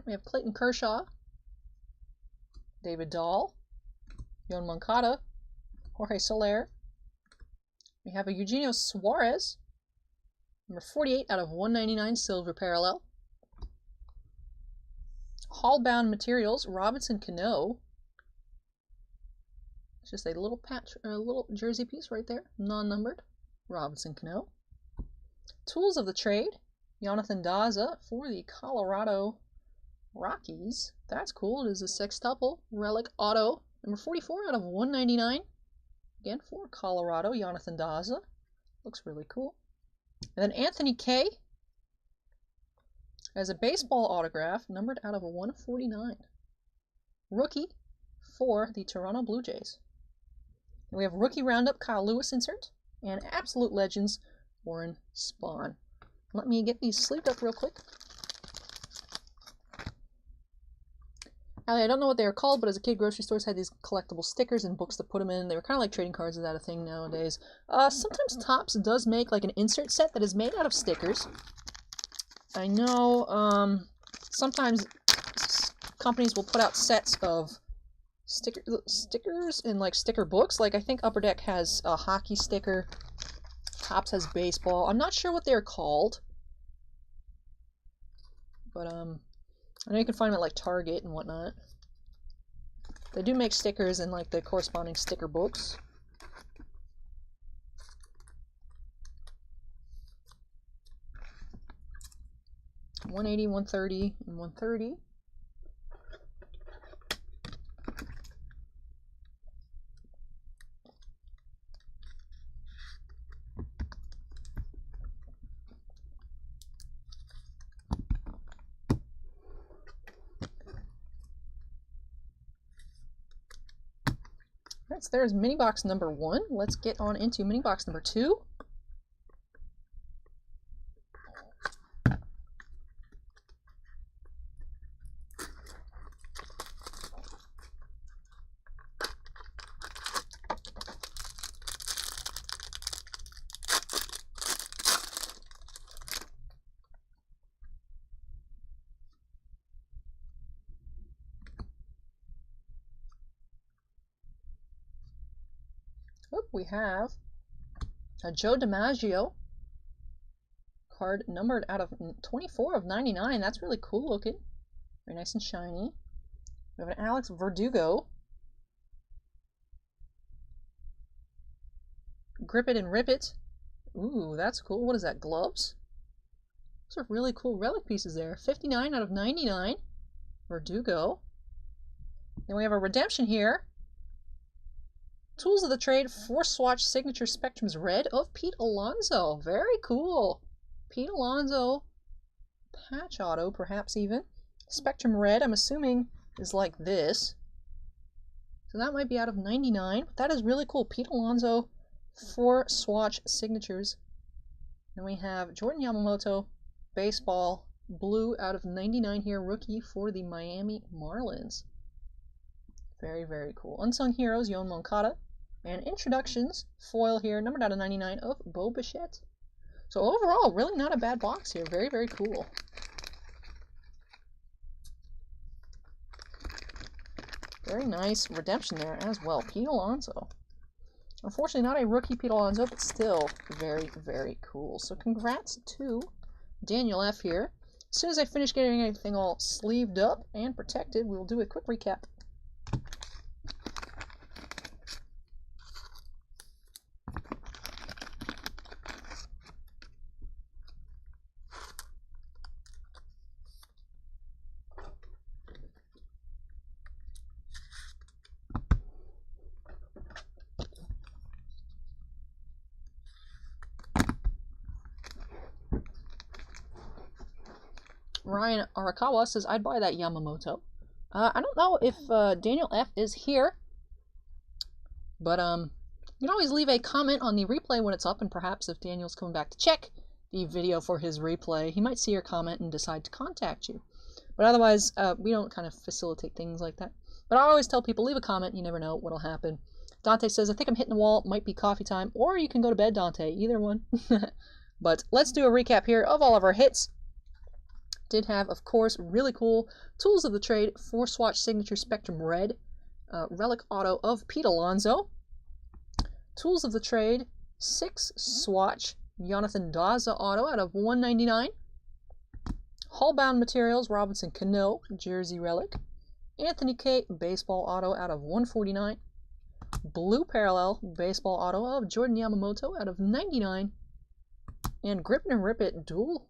We have Clayton Kershaw, David Dahl, Yoan Moncada, Jorge Soler. We have a Eugenio Suarez, number 48 out of 199 silver parallel. Hallbound Materials, Robinson Cano. It's just a little patch, a little jersey piece right there, non-numbered. Robinson Cano. Tools of the Trade, Jonathan Daza for the Colorado Rockies. That's cool. It is a sextuple relic auto, number 44 out of 199. Again for Colorado, Jonathan Daza. Looks really cool. And then Anthony K. As a baseball autograph, numbered out of a 149. Rookie for the Toronto Blue Jays. And we have Rookie Roundup Kyle Lewis insert, and Absolute Legends Warren Spahn. Let me get these sleeved up real quick. Allie, I don't know what they were called, but as a kid, grocery stores had these collectible stickers and books to put them in. They were kind of like trading cards. Is that a thing nowadays? Sometimes Topps does make like an insert set that is made out of stickers. I know sometimes companies will put out sets of stickers in like sticker books. Like I think Upper Deck has a hockey sticker. Topps has baseball. I'm not sure what they're called. But I know you can find them at like Target and whatnot. They do make stickers and like the corresponding sticker books. $180, $130, and $130. Alright, so there's mini box number 1. Let's get on into mini box number 2. We have a Joe DiMaggio card numbered out of 24 of 99. That's really cool looking. Very nice and shiny. We have an Alex Verdugo. Grip It and Rip It. Ooh, that's cool. What is that, gloves? Those are really cool relic pieces there. 59 out of 99. Verdugo. Then we have a redemption here. Tools of the Trade, Force Swatch Signature Spectrum's Red of Pete Alonso. Very cool. Pete Alonso. Patch auto, perhaps even. Spectrum Red, I'm assuming, is like this. So that might be out of 99. But that is really cool. Pete Alonso, 4 swatch signatures. Then we have Jordan Yamamoto, baseball, blue out of 99 here. Rookie for the Miami Marlins. Very, very cool. Unsung Heroes, Yoan Moncada. And introductions, foil here, numbered out of 99 of Bo Bichette. So overall, really not a bad box here. Very, very cool. Very nice redemption there as well. Pete Alonso. Unfortunately, not a rookie Pete Alonso, but still very, very cool. So congrats to Daniel F here. As soon as I finish getting everything all sleeved up and protected, we will do a quick recap. Ryan Arakawa says, I'd buy that Yamamoto. I don't know if Daniel F is here, but you can always leave a comment on the replay when it's up, and perhaps if Daniel's coming back to check the video for his replay, he might see your comment and decide to contact you. But otherwise, we don't kind of facilitate things like that. But I always tell people, leave a comment, you never know what'll happen. Dante says, I think I'm hitting the wall, might be coffee time, or you can go to bed, Dante, either one. But let's do a recap here of all of our hits. Did have, of course, really cool Tools of the Trade, 4 swatch signature Spectrum Red, relic auto of Pete Alonso. Tools of the Trade, 6 swatch Jonathan Daza auto out of 199. Hullbound Materials, Robinson Cano, jersey relic. Anthony K, baseball auto out of 149. Blue Parallel, baseball auto of Jordan Yamamoto out of 99. And Grip It and Rip It, dual,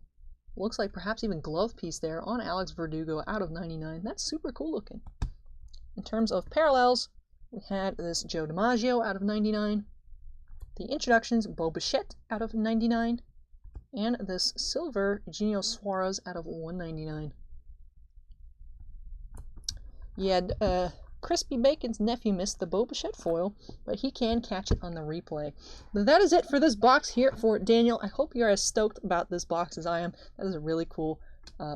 looks like perhaps even glove piece there on Alex Verdugo out of 99. That's super cool looking. In terms of parallels, we had this Joe DiMaggio out of 99. The introductions, Bo Bichette out of 99. And this silver Eugenio Suarez out of 199. Yeah, Crispy Bacon's nephew missed the Bo Bichette foil, but he can catch it on the replay. But that is it for this box here for Daniel. I hope you're as stoked about this box as I am. That is a really cool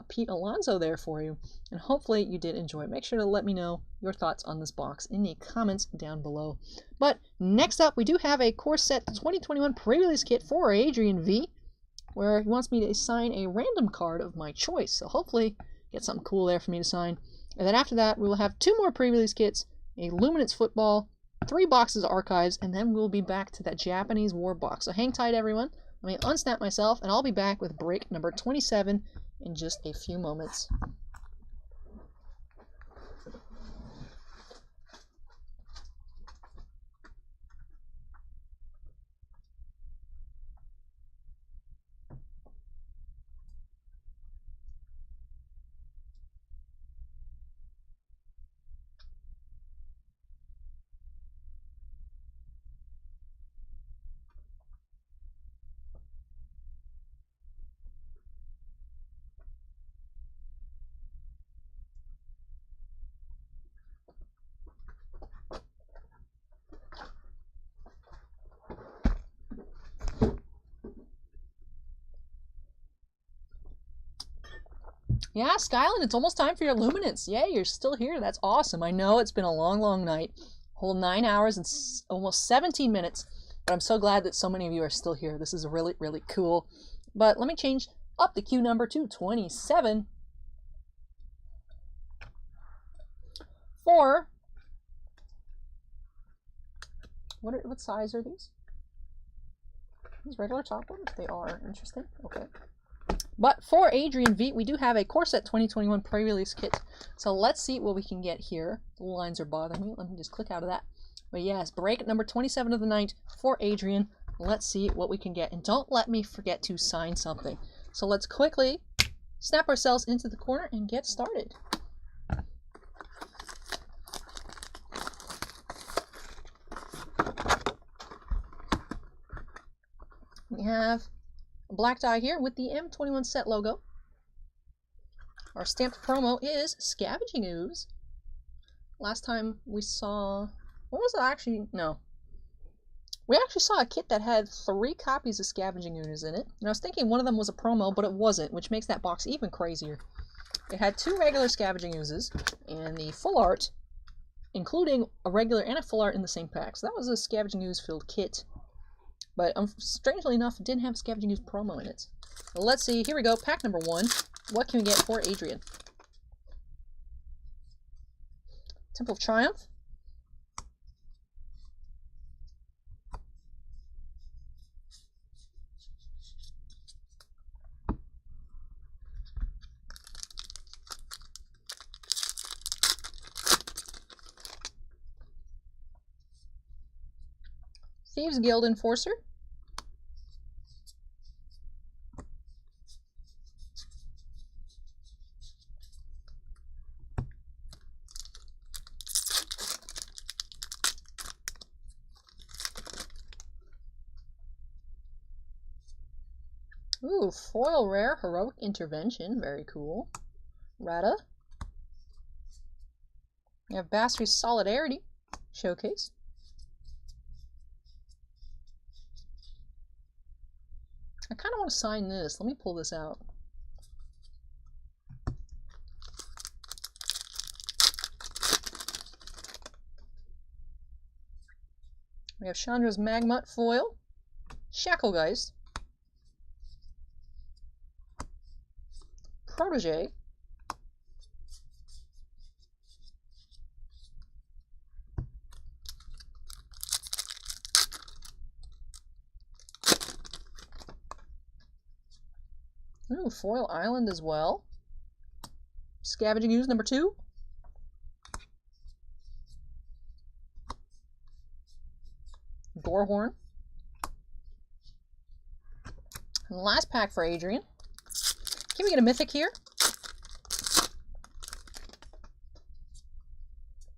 Pete Alonso there for you. And hopefully you did enjoy it. Make sure to let me know your thoughts on this box in the comments down below. But next up, we do have a Core Set 2021 pre-release kit for Adrian V, where he wants me to sign a random card of my choice. So hopefully get something cool there for me to sign. And then after that, we will have 2 more pre-release kits, a Luminance football, 3 boxes of archives, and then we'll be back to that Japanese war box. So hang tight, everyone. Let me unsnap myself, and I'll be back with break number 27 in just a few moments. Yeah, Skyland, it's almost time for your Luminance. Yay, you're still here. That's awesome. I know it's been a long, long night. Whole 9 hours and almost 17 minutes. But I'm so glad that so many of you are still here. This is really, really cool. But let me change up the queue number to 27. For... What size are these? These regular top ones? They are. Interesting. Okay. But for Adrian V, we do have a Core Set 2021 pre-release kit. So let's see what we can get here. The lines are bothering me. Let me just click out of that. But yes, break number 27 of the night for Adrian. Let's see what we can get. And don't let me forget to sign something. So let's quickly snap ourselves into the corner and get started. We have a black die here with the M21 set logo. Our stamped promo is Scavenging Ooze. Last time we saw... What was it actually? No. We actually saw a kit that had 3 copies of Scavenging Ooze in it. And I was thinking one of them was a promo, but it wasn't, which makes that box even crazier. It had 2 regular Scavenging Oozes, and the full art, including a regular and a full art in the same pack. So that was a Scavenging Ooze filled kit. But strangely enough, it didn't have a Scavenging Ooze promo in it. Well, let's see. Here we go. Pack number 1. What can we get for Adrian? Temple of Triumph. Thieves Guild Enforcer. Ooh, foil rare, Heroic Intervention, very cool. Rata. We have Basri's Solidarity Showcase. I kind of want to sign this. Let me pull this out. We have Chandra's Magmut foil, Shacklegeist, Protege, ooh, Foil Island as well, Scavenging Ooze number 2, Gorehorn, and the last pack for Adrian. Can we get a mythic here?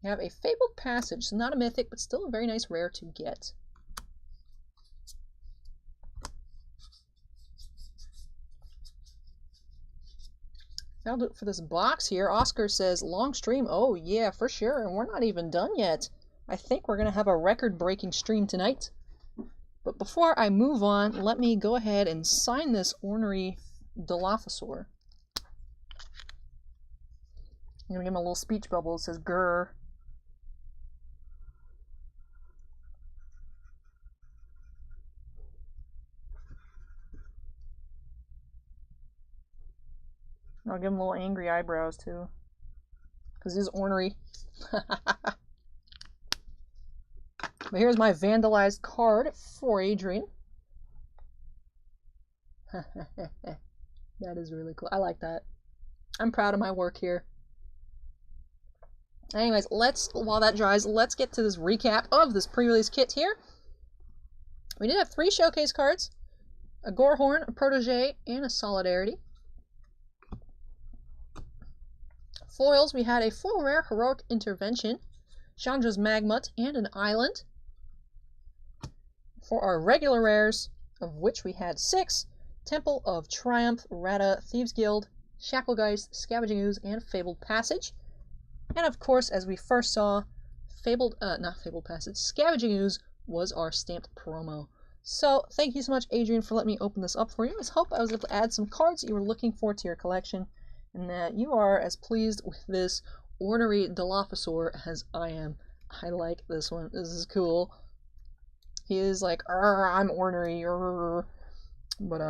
We have a Fabled Passage, so not a mythic, but still a very nice rare to get. that'll do it for this box here. Oscar says, long stream. Oh, yeah, for sure. And we're not even done yet. I think we're going to have a record-breaking stream tonight. But before I move on, let me go ahead and sign this ornery Dilophosaur. I'm going to give him a little speech bubble. It says, grr. I'll give him little angry eyebrows, too. Because he's ornery. But here's my vandalized card for Adrian. That is really cool. I like that. I'm proud of my work here. Anyways, while that dries, let's get to this recap of this pre-release kit here. We did have 3 showcase cards. A Gorehorn, a Protege, and a Solidarity. Foils, we had a full rare Heroic Intervention, Chandra's Magmut, and an Island. For our regular rares, of which we had 6, Temple of Triumph, Rata, Thieves Guild, Shacklegeist, Scavenging Ooze, and Fabled Passage. And of course, as we first saw, not Fabled Passage, Scavenging Ooze was our stamped promo. So, thank you so much, Adrian, for letting me open this up for you. I hope I was able to add some cards that you were looking for to your collection, and that you are as pleased with this ornery Dilophosaur as I am. I like this one. This is cool. He is like, I'm ornery. But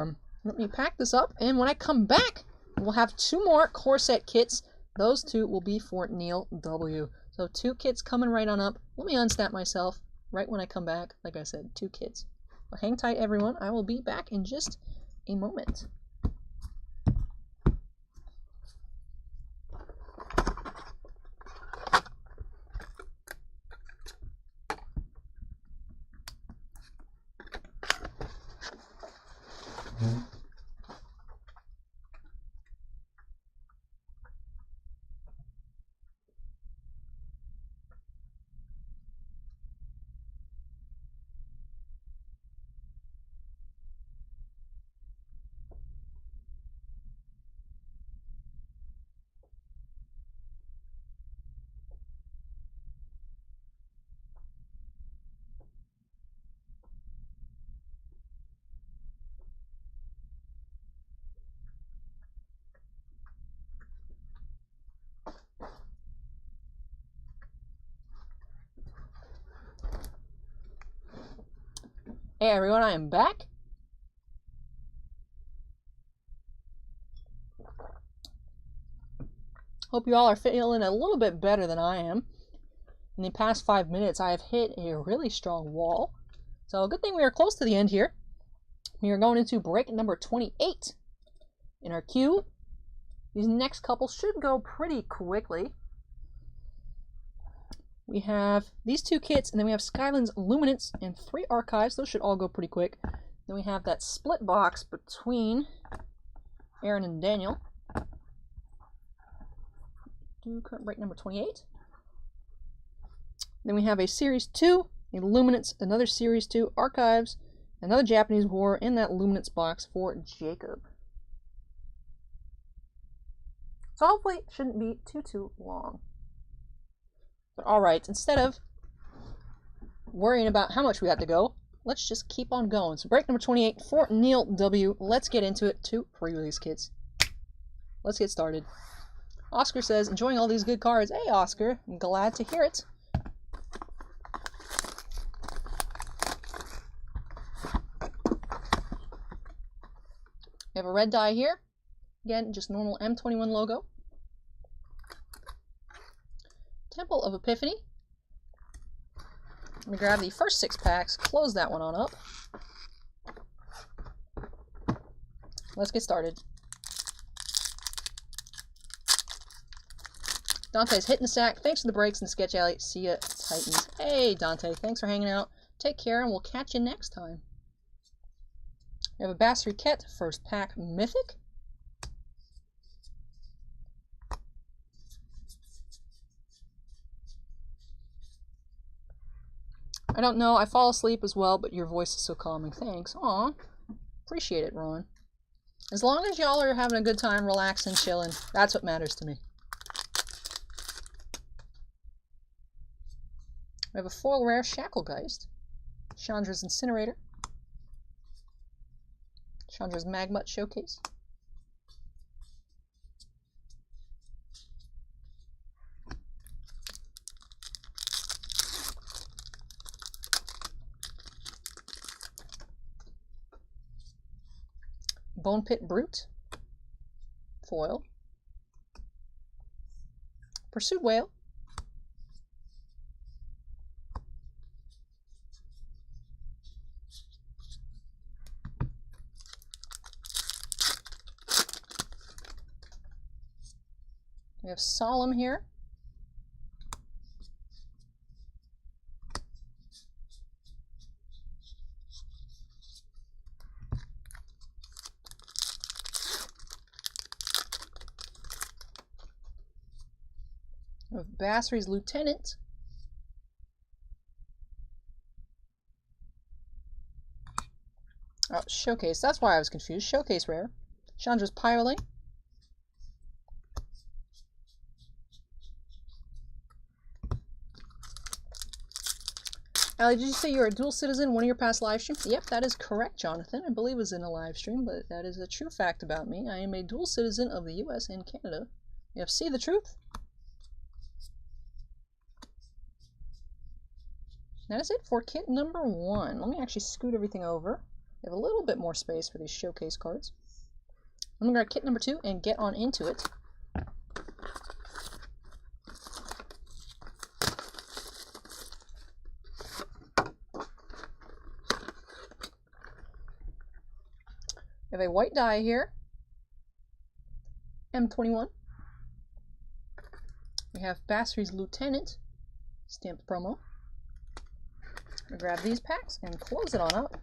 let me pack this up, and when I come back, we'll have 2 more Core Set kits. Those 2 will be for Neil W. So 2 kits coming right on up. Let me unsnap myself right when I come back. Like I said, 2 kits. Well, hang tight, everyone. I will be back in just a moment. Hey everyone, I am back. Hope you all are feeling a little bit better than I am. In the past 5 minutes, I have hit a really strong wall. So good thing we are close to the end here. We are going into break number 28 in our queue. These next couple should go pretty quickly. We have these 2 kits, and then we have Skyland's Luminance and 3 archives. Those should all go pretty quick. Then we have that split box between Aaron and Daniel. Do current break number 28. Then we have a Series 2, a Luminance, another Series 2, archives, another Japanese War, and that Luminance box for Jacob. So hopefully it shouldn't be too long. Alright, instead of worrying about how much we have to go, let's just keep on going. So break number 28 for Neil W. Let's get into it. 2 pre-release kits. Let's get started. Oscar says, enjoying all these good cards. Hey Oscar, I'm glad to hear it. We have a red die here. Again, just normal M21 logo. Temple of Epiphany. Let me grab the first 6 packs, close that one on up. Let's get started. Dante's hitting the sack. Thanks for the breaks in the Sketch Alley. See ya, Titans. Hey, Dante, thanks for hanging out. Take care, and we'll catch you next time. We have a Bass Riquette, first pack, Mythic. I don't know, I fall asleep as well, but your voice is so calming. Thanks. Aw. Appreciate it, Ron. As long as y'all are having a good time, relaxing, chilling, that's what matters to me. We have a foil rare Shacklegeist, Chandra's Incinerator, Chandra's Magmut Showcase, Bone Pit Brute, foil, Pursued Whale, we have Solemn here, we have Basri's Lieutenant, oh, Showcase, that's why I was confused, Showcase rare, Chandra's Pyroling, Allie, did you say you're a dual citizen in one of your past live streams? Yep, that is correct, Jonathan. I believe it was in a live stream, but that is a true fact about me. I am a dual citizen of the US and Canada. You have to see the truth. That is it for kit number 1. Let me actually scoot everything over. We have a little bit more space for these showcase cards. I'm going to grab kit number 2 and get on into it. We have a white die here, M21. We have Basri's Lieutenant, stamped promo. We'll grab these packs and close it on up.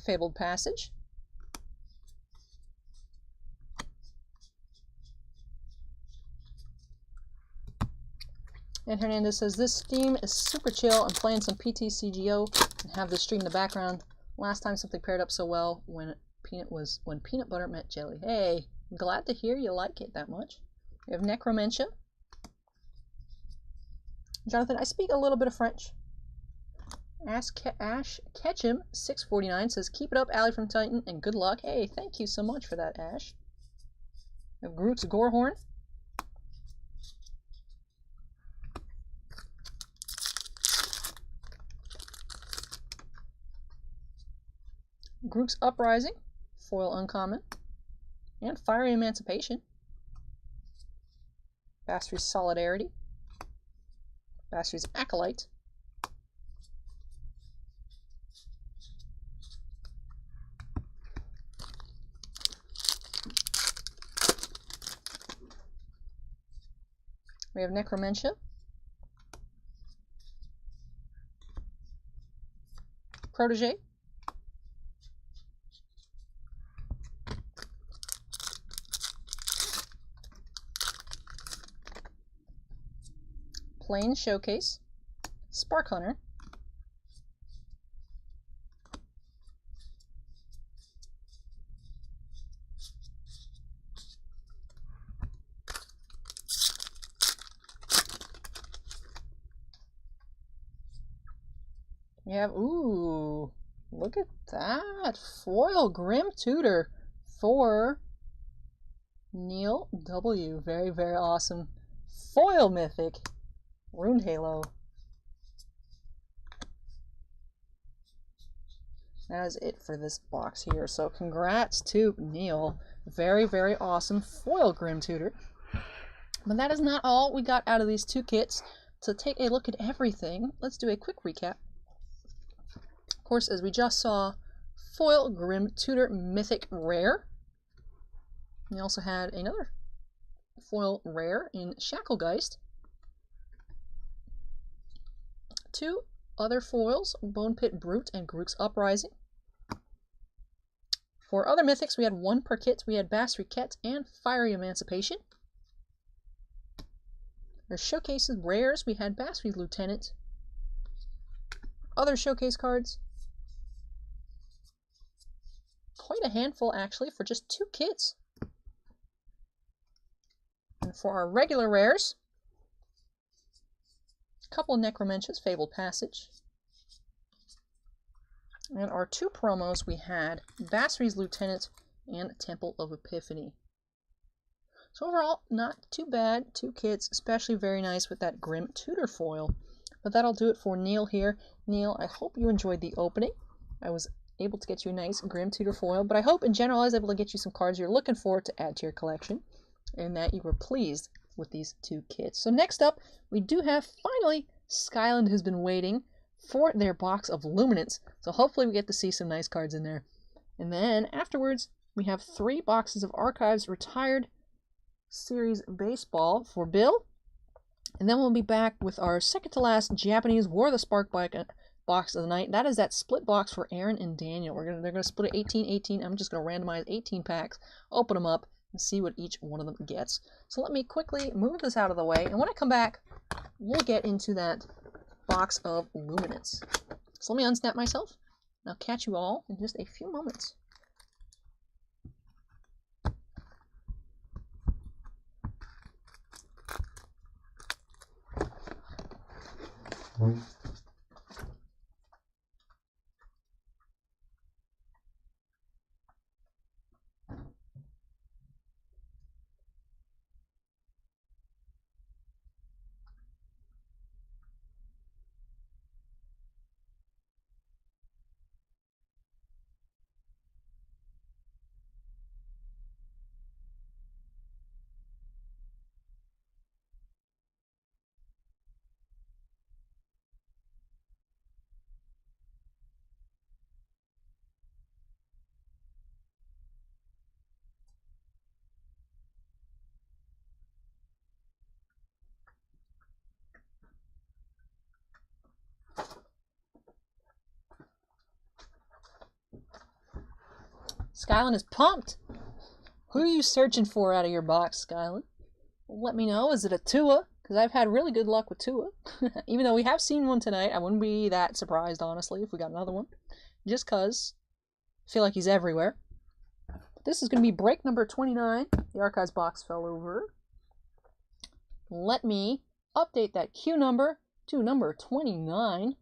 Fabled Passage. And Hernandez says, this stream is super chill. I'm playing some PTCGO and have the stream in the background. Last time something paired up so well when peanut butter met jelly. Hey, I'm glad to hear you like it that much. We have Necromentia. Jonathan, I speak a little bit of French. Ash Ketchum 649 says, keep it up, Allie from Titan, and good luck. Hey, thank you so much for that, Ash. We have Groot's Gorehorn. Grook's Uprising, foil uncommon, and Fiery Emancipation. Basri's Solidarity, Basri's Acolyte, we have Necromentia, Protege, Plain Showcase, Spark Hunter, we have, ooh, look at that, foil Grim Tutor for Neil W. Very, very awesome. Foil Mythic. Rune Halo. That is it for this box here. So congrats to Neil. Very, very awesome foil Grim Tutor. But that is not all we got out of these 2 kits. To take a look at everything, let's do a quick recap. Of course, as we just saw, foil Grim Tutor Mythic Rare. We also had another foil rare in Shacklegeist. 2 other foils, Bone Pit Brute and Grook's Uprising. For other mythics, we had 1 per kit. We had Basri Ket and Fiery Emancipation. Our showcases rares, we had Basri's Lieutenant. Other showcase cards. Quite a handful, actually, for just 2 kits. And for our regular rares, a couple of Necromentions, Fabled Passage. And our 2 promos, we had Basri's Lieutenant and Temple of Epiphany. So overall, not too bad. 2 kits, especially very nice with that Grim Tutor foil. But that'll do it for Neil here. Neil, I hope you enjoyed the opening. I was able to get you a nice Grim Tutor foil, but I hope in general I was able to get you some cards you're looking for to add to your collection, and that you were pleased with these 2 kits. So next up, we do have, finally, Skyland has been waiting for their box of Luminance. So hopefully we get to see some nice cards in there. And then afterwards, we have 3 boxes of Archives Retired Series Baseball for Bill. And then we'll be back with our second to last Japanese War of the Spark box of the night. That is that split box for Aaron and Daniel. They're gonna split it 18-18. I'm just gonna randomize 18 packs, open them up, and see what each one of them gets. So let me quickly move this out of the way, and when I come back, we'll get into that box of Luminance. So let me unsnap myself, and I'll catch you all in just a few moments. Skyland is pumped. Who are you searching for out of your box, Skyland? Let me know. Is it a Tua? Because I've had really good luck with Tua. Even though we have seen one tonight, I wouldn't be that surprised, honestly, if we got another one. Just because I feel like he's everywhere. This is going to be break number 29. The Archives box fell over. Let me update that queue number to number 29.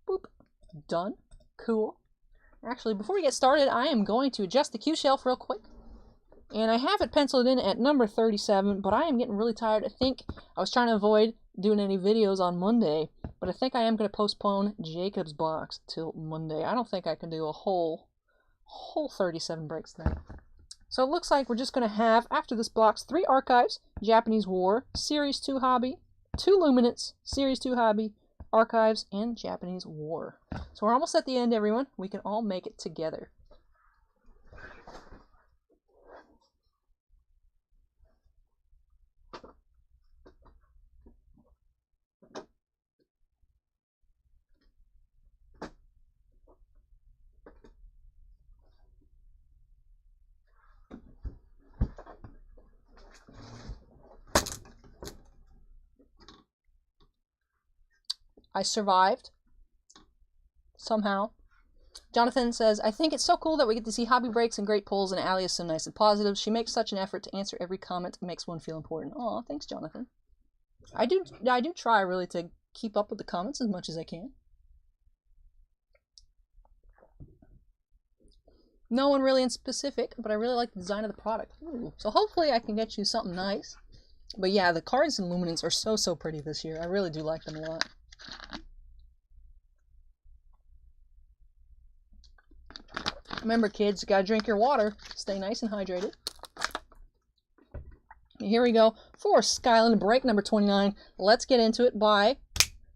Boop. Done. Cool. Actually, before we get started, I am going to adjust the queue shelf real quick. And I have it penciled in at number 37, but I am getting really tired. I think I was trying to avoid doing any videos on Monday, but I think I am going to postpone Jacob's box till Monday. I don't think I can do a whole 37 breaks then. So it looks like we're just going to have, after this box, 3 Archives, Japanese War, Series 2 Hobby, 2 Luminance, Series 2 Hobby, Archives, and Japanese War. So we're almost at the end, everyone. We can all make it together. I survived. Somehow. Jonathan says, I think it's so cool that we get to see hobby breaks and great polls, and Allie is so nice and positive. She makes such an effort to answer every comment. It makes one feel important. Aw, thanks, Jonathan. I do try, really, to keep up with the comments as much as I can. No one really in specific, but I really like the design of the product. Ooh. So hopefully I can get you something nice. But yeah, the cards in Luminance are so pretty this year. I really do like them a lot. Remember, kids, you gotta drink your water. Stay nice and hydrated. Here we go for Skyland break number 29. Let's get into it by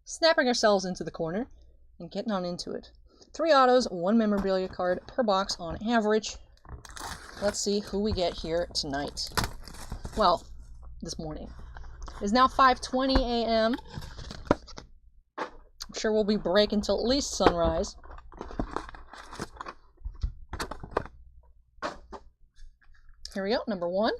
snapping ourselves into the corner and getting on into it. 3 autos, 1 memorabilia card per box on average. Let's see who we get here tonight. Well, this morning. It is now 5:20 a.m. I'm sure we'll be breaking till at least sunrise. Here we go, number 1.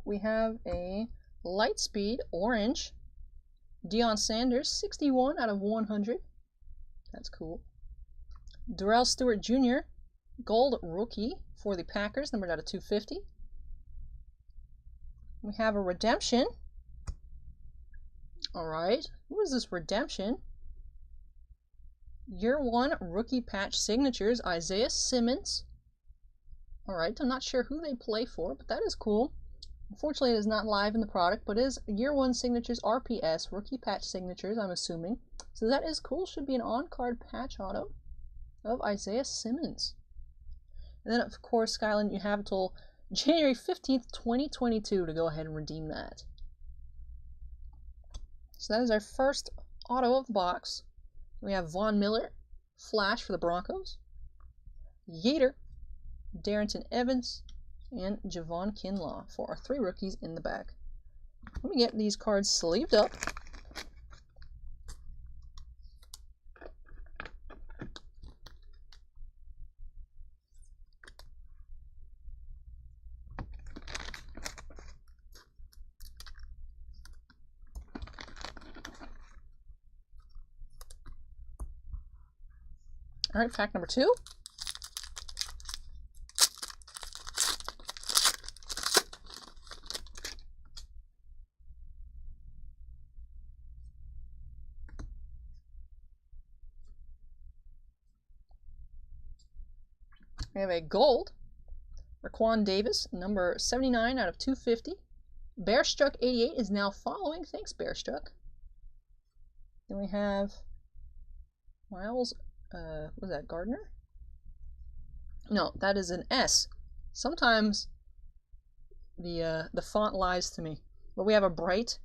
we have a Lightspeed Orange Deion Sanders, 61 out of 100. That's cool. Darrell Stewart Jr., Gold Rookie for the Packers, numbered out of 250. We have a Redemption. Alright, who is this Redemption? Year 1 Rookie Patch Signatures, Isaiah Simmons. Alright, I'm not sure who they play for, but that is cool. Unfortunately, it is not live in the product, but it is Year 1 Signatures RPS, Rookie Patch Signatures, I'm assuming. So that is cool. Should be an on-card patch auto of Isaiah Simmons. And then, of course, Skyland, you have until January 15th, 2022 to go ahead and redeem that. So that is our first auto of the box. We have Von Miller, Flash for the Broncos, Yeater, Darrington Evans, and Javon Kinlaw for our 3 rookies in the back. Let me get these cards sleeved up. All right, pack number 2. We have a gold, Raquan Davis, number 79 out of 250. Bearstruck 88 is now following. Thanks, Bearstruck. Then we have Miles, was that Gardner? No, that is an S. Sometimes the font lies to me. But we have a bright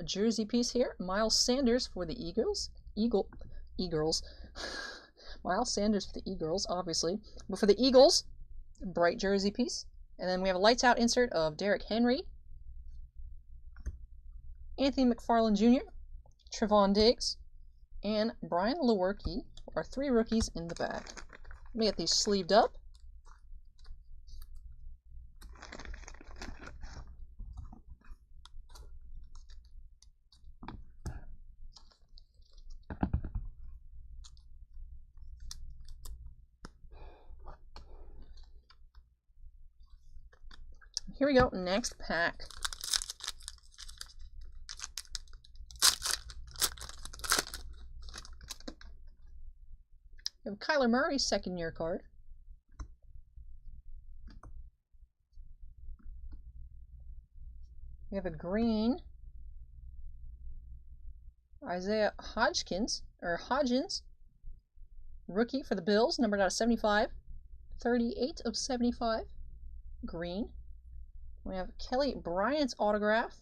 jersey piece here. Miles Sanders for the Eagles. Eagles. Miles Sanders for the Eagles, obviously. But for the Eagles, bright jersey piece. And then we have a lights out insert of Derrick Henry, Anthony McFarland Jr., Trevon Diggs, and Brian Lewerke, our 3 rookies in the back. Let me get these sleeved up. Here we go, next pack. We have Kyler Murray's 2nd year card. We have a green Isaiah Hodgins, rookie for the Bills, numbered out of 75. 38 of 75, green. We have Kelly Bryant's autograph.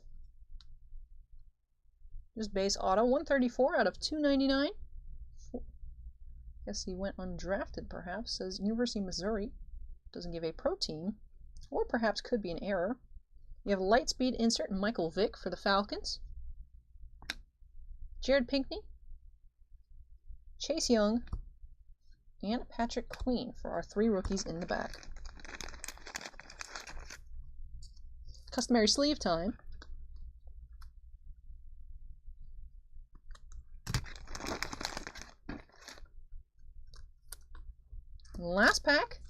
Just base auto, 134 out of 299. Guess he went undrafted, perhaps. Says University of Missouri. Doesn't give a pro team. Or perhaps could be an error. We have Lightspeed insert Michael Vick for the Falcons. Jared Pinkney. Chase Young. And Patrick Queen for our 3 rookies in the back. Customary sleeve time. Last pack.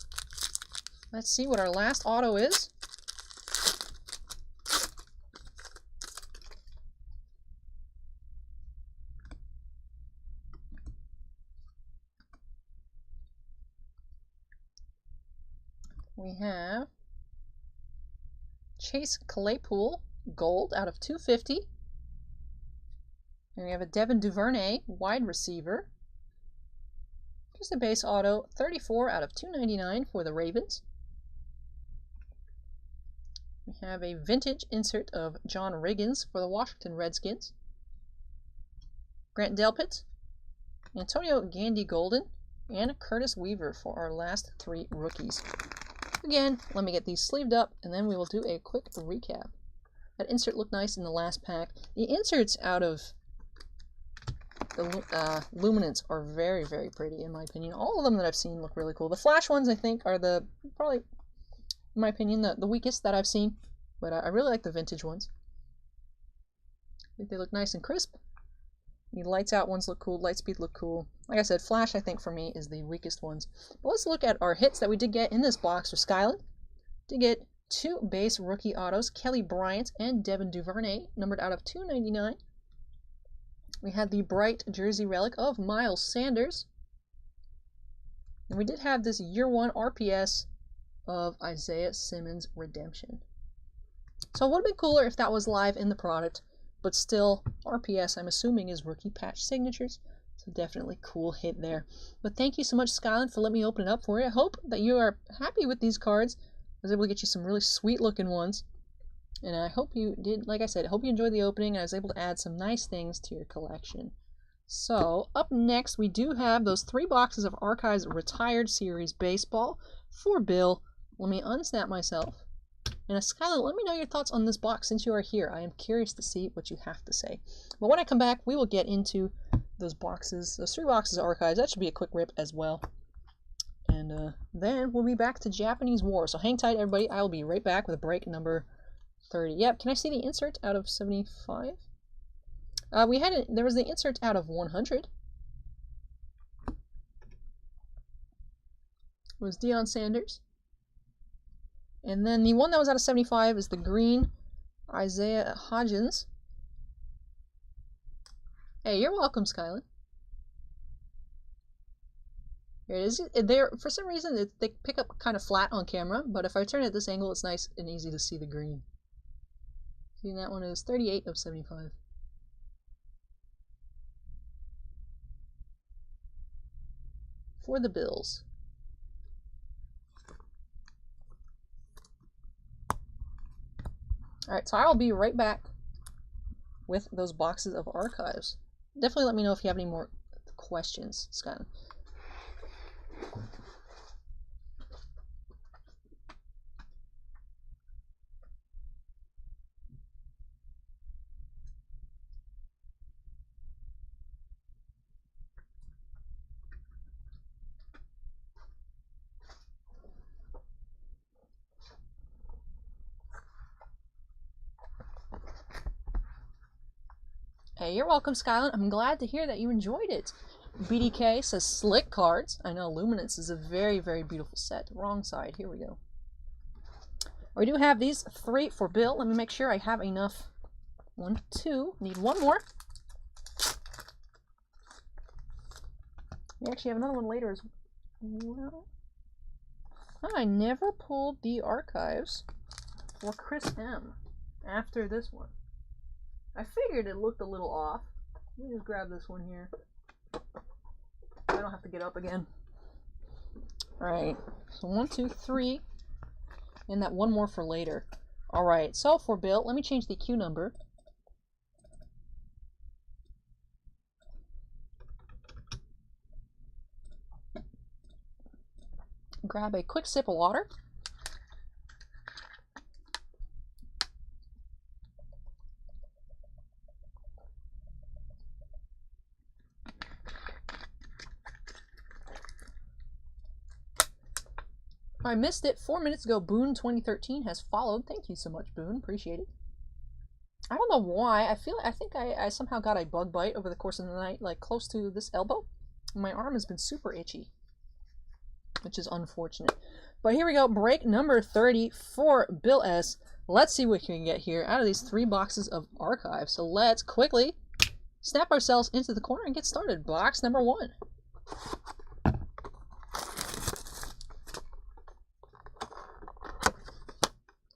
Let's see what our last auto is. We have Chase Claypool, gold out of 250. And we have a Devin Duvernay, wide receiver. Just a base auto, 34 out of 299 for the Ravens. We have a vintage insert of John Riggins for the Washington Redskins. Grant Delpit, Antonio Gandy-Golden, and Curtis Weaver for our last 3 rookies. Again, let me get these sleeved up, and then we will do a quick recap. That insert looked nice in the last pack. The inserts out of the Luminance are very, very pretty, in my opinion. All of them that I've seen look really cool. The Flash ones, I think, are probably, in my opinion, the weakest that I've seen. But I really like the vintage ones. I think they look nice and crisp. The lights out ones look cool, Lightspeed look cool. Like I said, Flash I think for me is the weakest ones. But let's look at our hits that we did get in this box for Skyland. Did get 2 base rookie autos, Kelly Bryant and Devin Duvernay, numbered out of 299. We had the bright jersey relic of Miles Sanders. And we did have this year 1 RPS of Isaiah Simmons Redemption. So it would have been cooler if that was live in the product, but still, RPS I'm assuming is rookie patch signatures. So definitely cool hit there. But thank you so much, Skyland, for letting me open it up for you. I hope that you are happy with these cards. I was able to get you some really sweet looking ones. And I hope you did, like I said, I hope you enjoyed the opening and I was able to add some nice things to your collection. So, up next, we do have those 3 boxes of Archives Retired Series Baseball for Bill. Let me unsnap myself. And Skylar, let me know your thoughts on this box since you are here. I am curious to see what you have to say. But when I come back, we will get into those boxes, those 3 boxes of Archives. That should be a quick rip as well. And then we'll be back to Japanese War. So hang tight, everybody. I will be right back with break number 30. Yep, can I see the insert out of 75? There was the insert out of 100. It was Deion Sanders. And then the one that was out of 75 is the green Isaiah Hodgins. Hey, you're welcome, Skyland. Here it is. For some reason, they pick up kind of flat on camera, but if I turn it at this angle, it's nice and easy to see the green. See, that one is 38 of 75. For the Bills. Alright, so I will be right back with those boxes of Archives. Definitely let me know if you have any more questions, Scott. Hey, you're welcome, Skyland. I'm glad to hear that you enjoyed it. BDK says slick cards. I know Luminance is a very, very beautiful set. Wrong side. Here we go. We do have these 3 for Bill. Let me make sure I have enough. 1, 2. Need 1 more. We actually have another one later as well. I never pulled the Archives for Chris M after this one. I figured it looked a little off. Let me just grab this one here. I don't have to get up again. Alright, so 1, 2, 3. And that 1 more for later. Alright, so for Bill, let me change the queue number. Grab a quick sip of water. I missed it 4 minutes ago. Boone 2013 has followed. Thank you so much, Boone. Appreciate it. I don't know why. I think I somehow got a bug bite over the course of the night, like close to this elbow. My arm has been super itchy, which is unfortunate. But here we go. Break number 30 for Bill S. Let's see what we can get here out of these 3 boxes of Archives. So let's quickly snap ourselves into the corner and get started. Box number 1.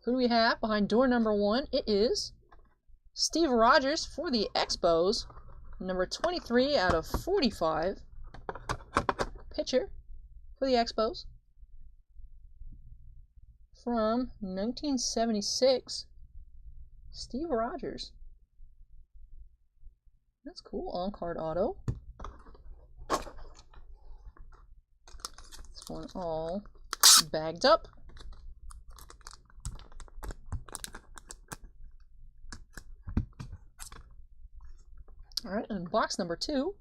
Who do we have behind door number 1? It is Steve Rogers for the Expos. Number 23 out of 45. Pitcher for the Expos. From 1976. Steve Rogers. That's cool. On-card auto. This one all bagged up. Alright, and box number 2.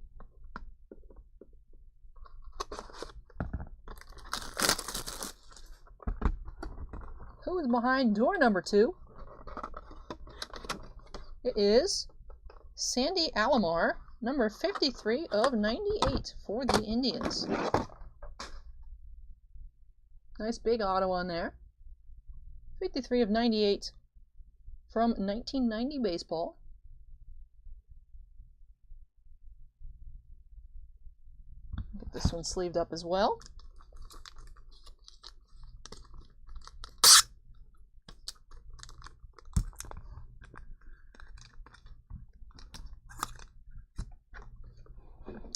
Who is behind door number 2? It is Sandy Alomar, number 53 of 98 for the Indians. Nice big auto on there. 53 of 98 from 1990 baseball. Get this one sleeved up as well.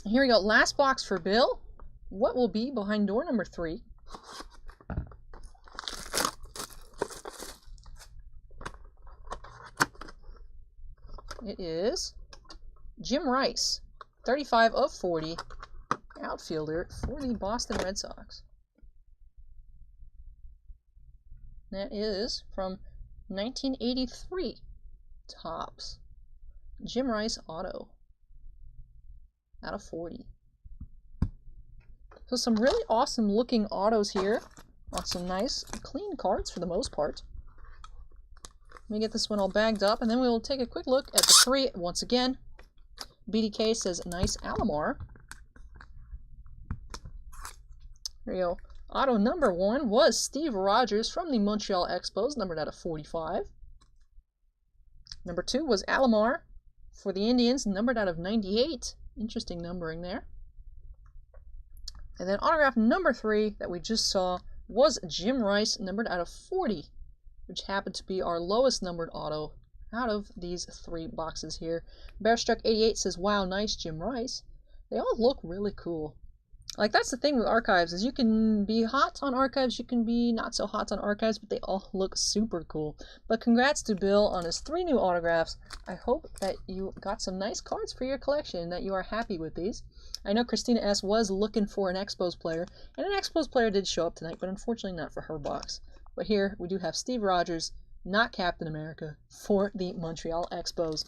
Here we go, last box for Bill. What will be behind door number 3? It is Jim Rice, 35 of 40, outfielder for the Boston Red Sox. That is from 1983, Topps. Jim Rice auto, out of 40. So some really awesome looking autos here on some nice clean cards for the most part. Let me get this one all bagged up, and then we will take a quick look at the 3 once again. BDK says nice Alomar. There you go. Auto number 1 was Steve Rogers from the Montreal Expos, numbered out of 45. Number 2 was Alomar for the Indians, numbered out of 98. Interesting numbering there. And then autograph number 3 that we just saw was Jim Rice, numbered out of 40, which happened to be our lowest numbered auto out of these 3 boxes here. Bearstruck88 says, wow, nice Jim Rice. They all look really cool. Like, that's the thing with archives, is you can be hot on archives, you can be not so hot on archives, but they all look super cool. But congrats to Bill on his 3 new autographs. I hope that you got some nice cards for your collection, that you are happy with these. I know Christina S. was looking for an Expos player, and an Expos player did show up tonight, but unfortunately not for her box. But here we do have Steve Rogers, not Captain America, for the Montreal Expos.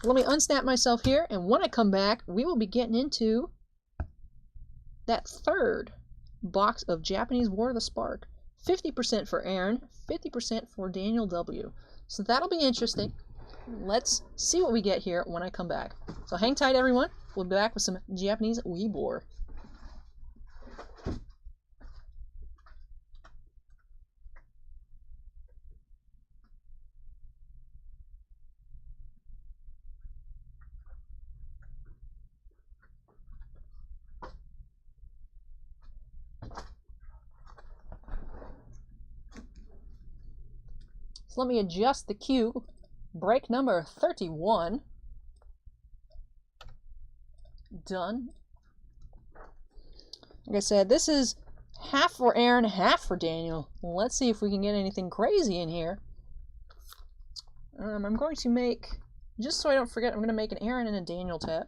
Let me unsnap myself here, and when I come back, we will be getting into that 3rd box of Japanese War of the Spark. 50% for Aaron, 50% for Daniel W. So that'll be interesting. Let's see what we get here when I come back. So hang tight, everyone. We'll be back with some Japanese Weebor. So let me adjust the cue. Break number 31. Done. Like I said, this is half for Aaron, half for Daniel. Let's see if we can get anything crazy in here. I'm going to make, just so I don't forget, I'm going to make an Aaron and a Daniel tap.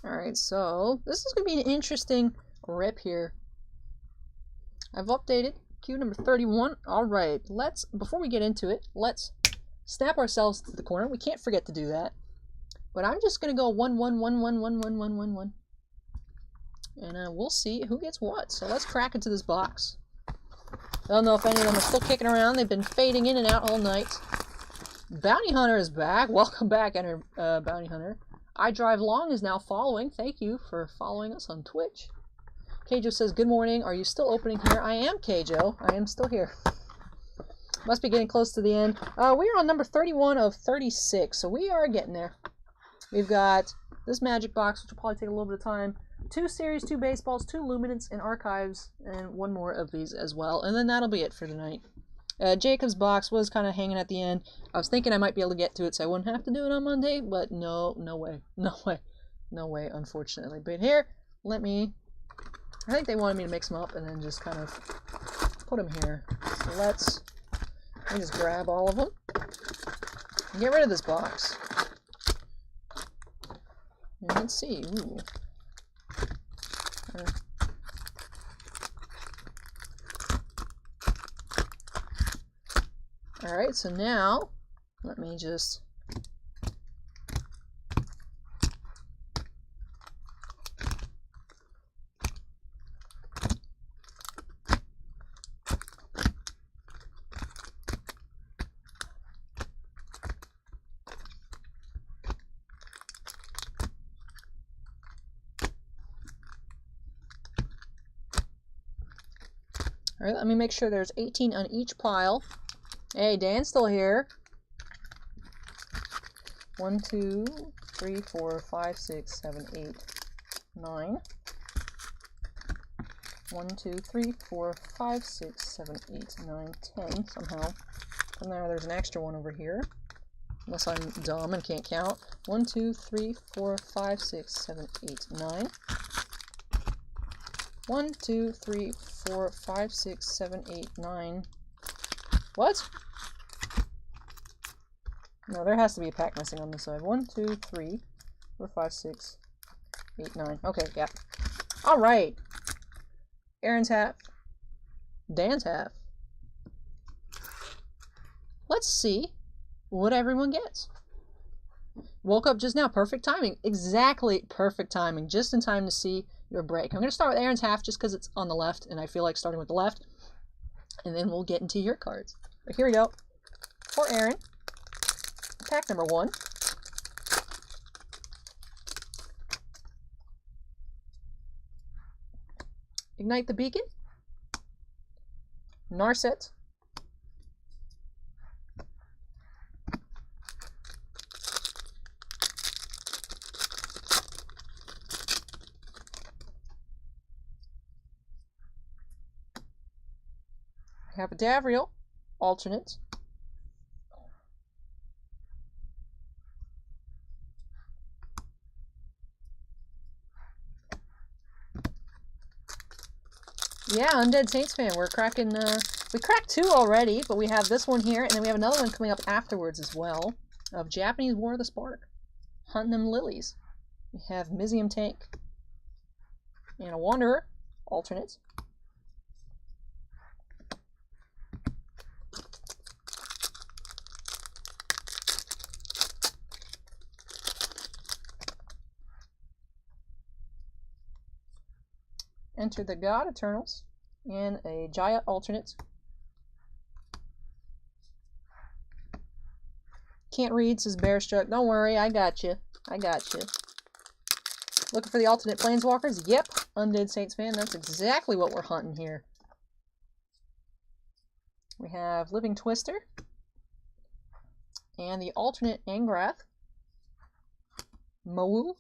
Alright, so this is going to be an interesting rip here. I've updated cue number 31. Alright, before we get into it, let's snap ourselves to the corner. We can't forget to do that. But I'm just going to go 1, 1, 1, 1, 1, 1, 1, 1, 1. And we'll see who gets what. So let's crack into this box. I don't know if any of them are still kicking around. They've been fading in and out all night. Bounty Hunter is back. Welcome back, Bounty Hunter. I Drive Long is now following. Thank you for following us on Twitch. Keijo says, good morning. Are you still opening here? I am, Keijo. I am still here. Must be getting close to the end. We are on number 31 of 36, so we are getting there. We've got this magic box, which will probably take a little bit of time. 2 series, 2 baseballs, 2 Luminance and archives, and 1 more of these as well. And then that'll be it for tonight. Jacob's box was kind of hanging at the end. I was thinking I might be able to get to it so I wouldn't have to do it on Monday, but no way, unfortunately. But here, I think they wanted me to mix them up and then just kind of put them here. So let me just grab all of them and get rid of this box. And let's see, ooh. Alright, so now, let me just... Alright, let me make sure there's 18 on each pile. Hey, Dan's still here. 1, 2, 3, 4, 5, 6, 7, 8, 9. 1, 2, 3, 4, 5, 6, 7, 8, 9, 10. Somehow. And there's an extra one over here. Unless I'm dumb and can't count. 1, 2, 3, 4, 5, 6, 7, 8, 9. 1, 2, 3, 4, 5, 6, 7, 8, 9. What? No, there has to be a pack missing on this side. 1, 2, 3, 4, 5, 6, 8, 9. Okay, yeah. Alright. Aaron's half. Dan's half. Let's see what everyone gets. Woke up just now. Perfect timing. Exactly perfect timing. Just in time to see your break. I'm going to start with Aaron's half just because it's on the left, and I feel like starting with the left. And then we'll get into your cards. But here we go. For Aaron. Pack number 1. Ignite the Beacon. Narset. I have a Davriel, alternate. Yeah, Undead Saints fan. We're cracking, we cracked 2 already, but we have this one here, and then we have another one coming up afterwards as well, of Japanese War of the Spark. Hunting them lilies. We have Mizium Tank. And a Wanderer, alternate. Enter the God Eternals, and a Jaya alternate. Can't read, says Bearstruck. Don't worry, I got you. I got you. Looking for the alternate Planeswalkers? Yep, Undead Saints fan. That's exactly what we're hunting here. We have Living Twister, and the alternate Angrath. Moul.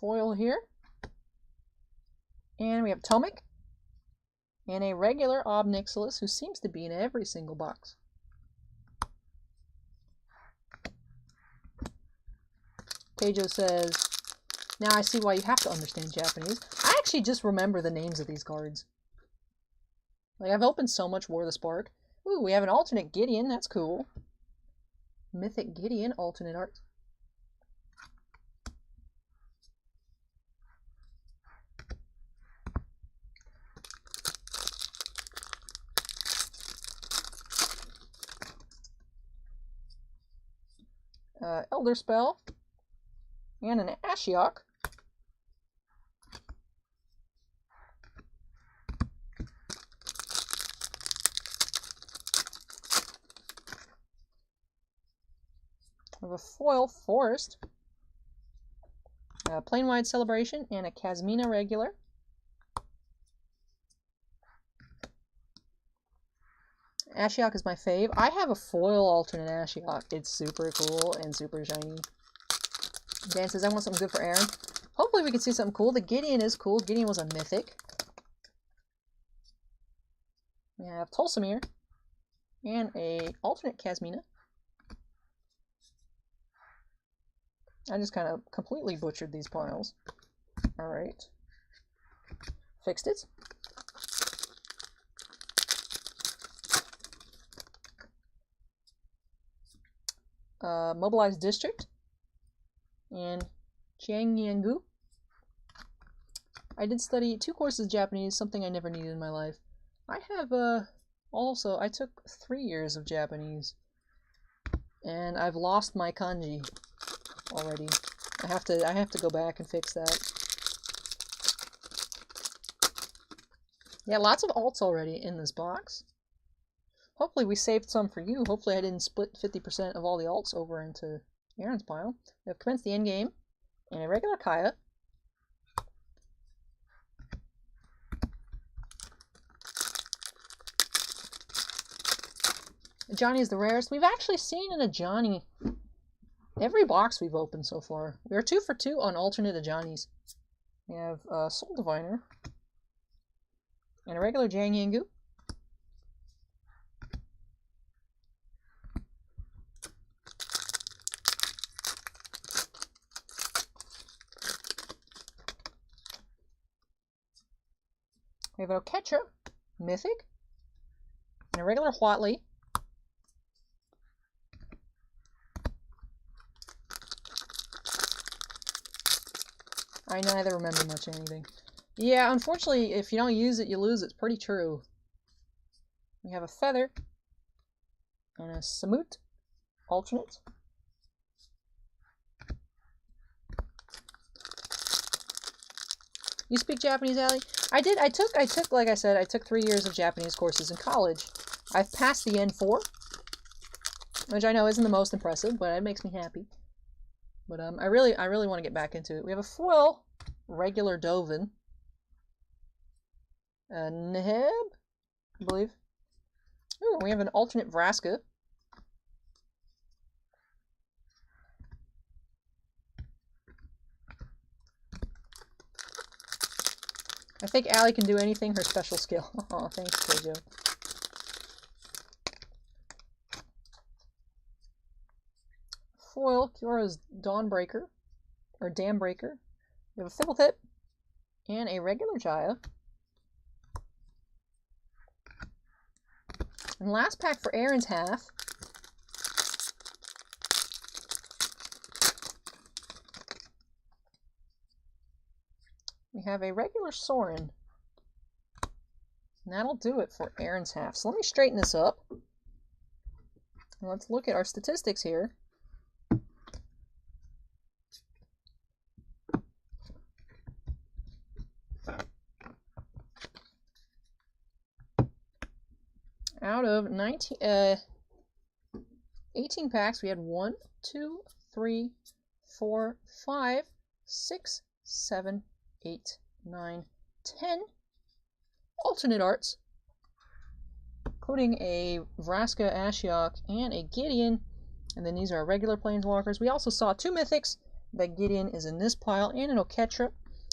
Foil here. And we have Tomic. And a regular Obnixilis, who seems to be in every single box. Keijo says, now I see why you have to understand Japanese. I actually just remember the names of these cards. Like, I've opened so much War of the Spark. Ooh, we have an alternate Gideon. That's cool. Mythic Gideon, alternate art. Elder Spell, and an Ashiok. We have a foil Forest, a Planewide Celebration, and a Kasmina regular. Ashiok is my fave. I have a foil alternate Ashiok. It's super cool and super shiny. Dan says, I want something good for Aaron. Hopefully we can see something cool. The Gideon is cool. Gideon was a mythic. We have Tulsamir and a alternate Kasmina. I just kind of completely butchered these piles. Alright. Fixed it. Mobilized District, and Chiangyangu. I did study 2 courses of Japanese, something I never needed in my life. I have also, I took 3 years of Japanese, and I've lost my kanji already. I have to go back and fix that. Yeah, lots of alts already in this box. Hopefully we saved some for you. Hopefully I didn't split 50% of all the alts over into Aaron's pile. We have commenced the endgame and a regular Kaya. Johnny is the rarest. We've actually seen an Ajani every box we've opened so far. We are 2 for 2 on alternate Ajanis. We have Soul Diviner and a regular Jiangyangu. We have an Oketra, Mythic, and a regular Huatley. I neither remember much of anything. Yeah, unfortunately, if you don't use it, you lose it. It's pretty true. We have a Feather and a Samut alternate. You speak Japanese, Allie? I did. I took, like I said, I took 3 years of Japanese courses in college. I've passed the N4, which I know isn't the most impressive, but it makes me happy. But I really want to get back into it. We have a foil regular Dovin, a Neheb, I believe. Ooh, we have an alternate Vraska. I think Allie can do anything her special skill. Oh, thanks, Kojo. Foil, Kyora's Dawnbreaker, or Dambreaker. We have a Fibblethip and a regular Jaya. And last pack for Aaron's half. We have a regular Sorin. And that'll do it for Aaron's half. So let me straighten this up. Let's look at our statistics here. Out of 18 packs, we had 1, 2, 3, 4, 5, 6, 7, 8, 9, 10 alternate arts, including a Vraska Ashiok and a Gideon. And then these are our regular Planeswalkers. We also saw 2 mythics. That Gideon is in this pile, and an Oketra,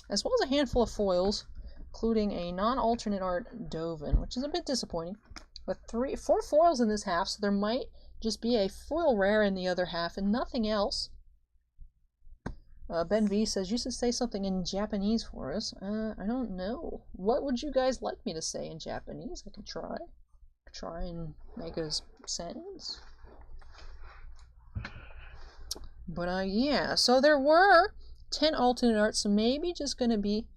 as well as a handful of foils, including a non-alternate art Dovin, which is a bit disappointing. But 4 foils in this half, so there might just be a foil rare in the other half and nothing else. Ben V says, you should say something in Japanese for us. I don't know. What would you guys like me to say in Japanese? I can try. Try and make a sentence. But yeah, so there were 10 alternate arts, so maybe just going to be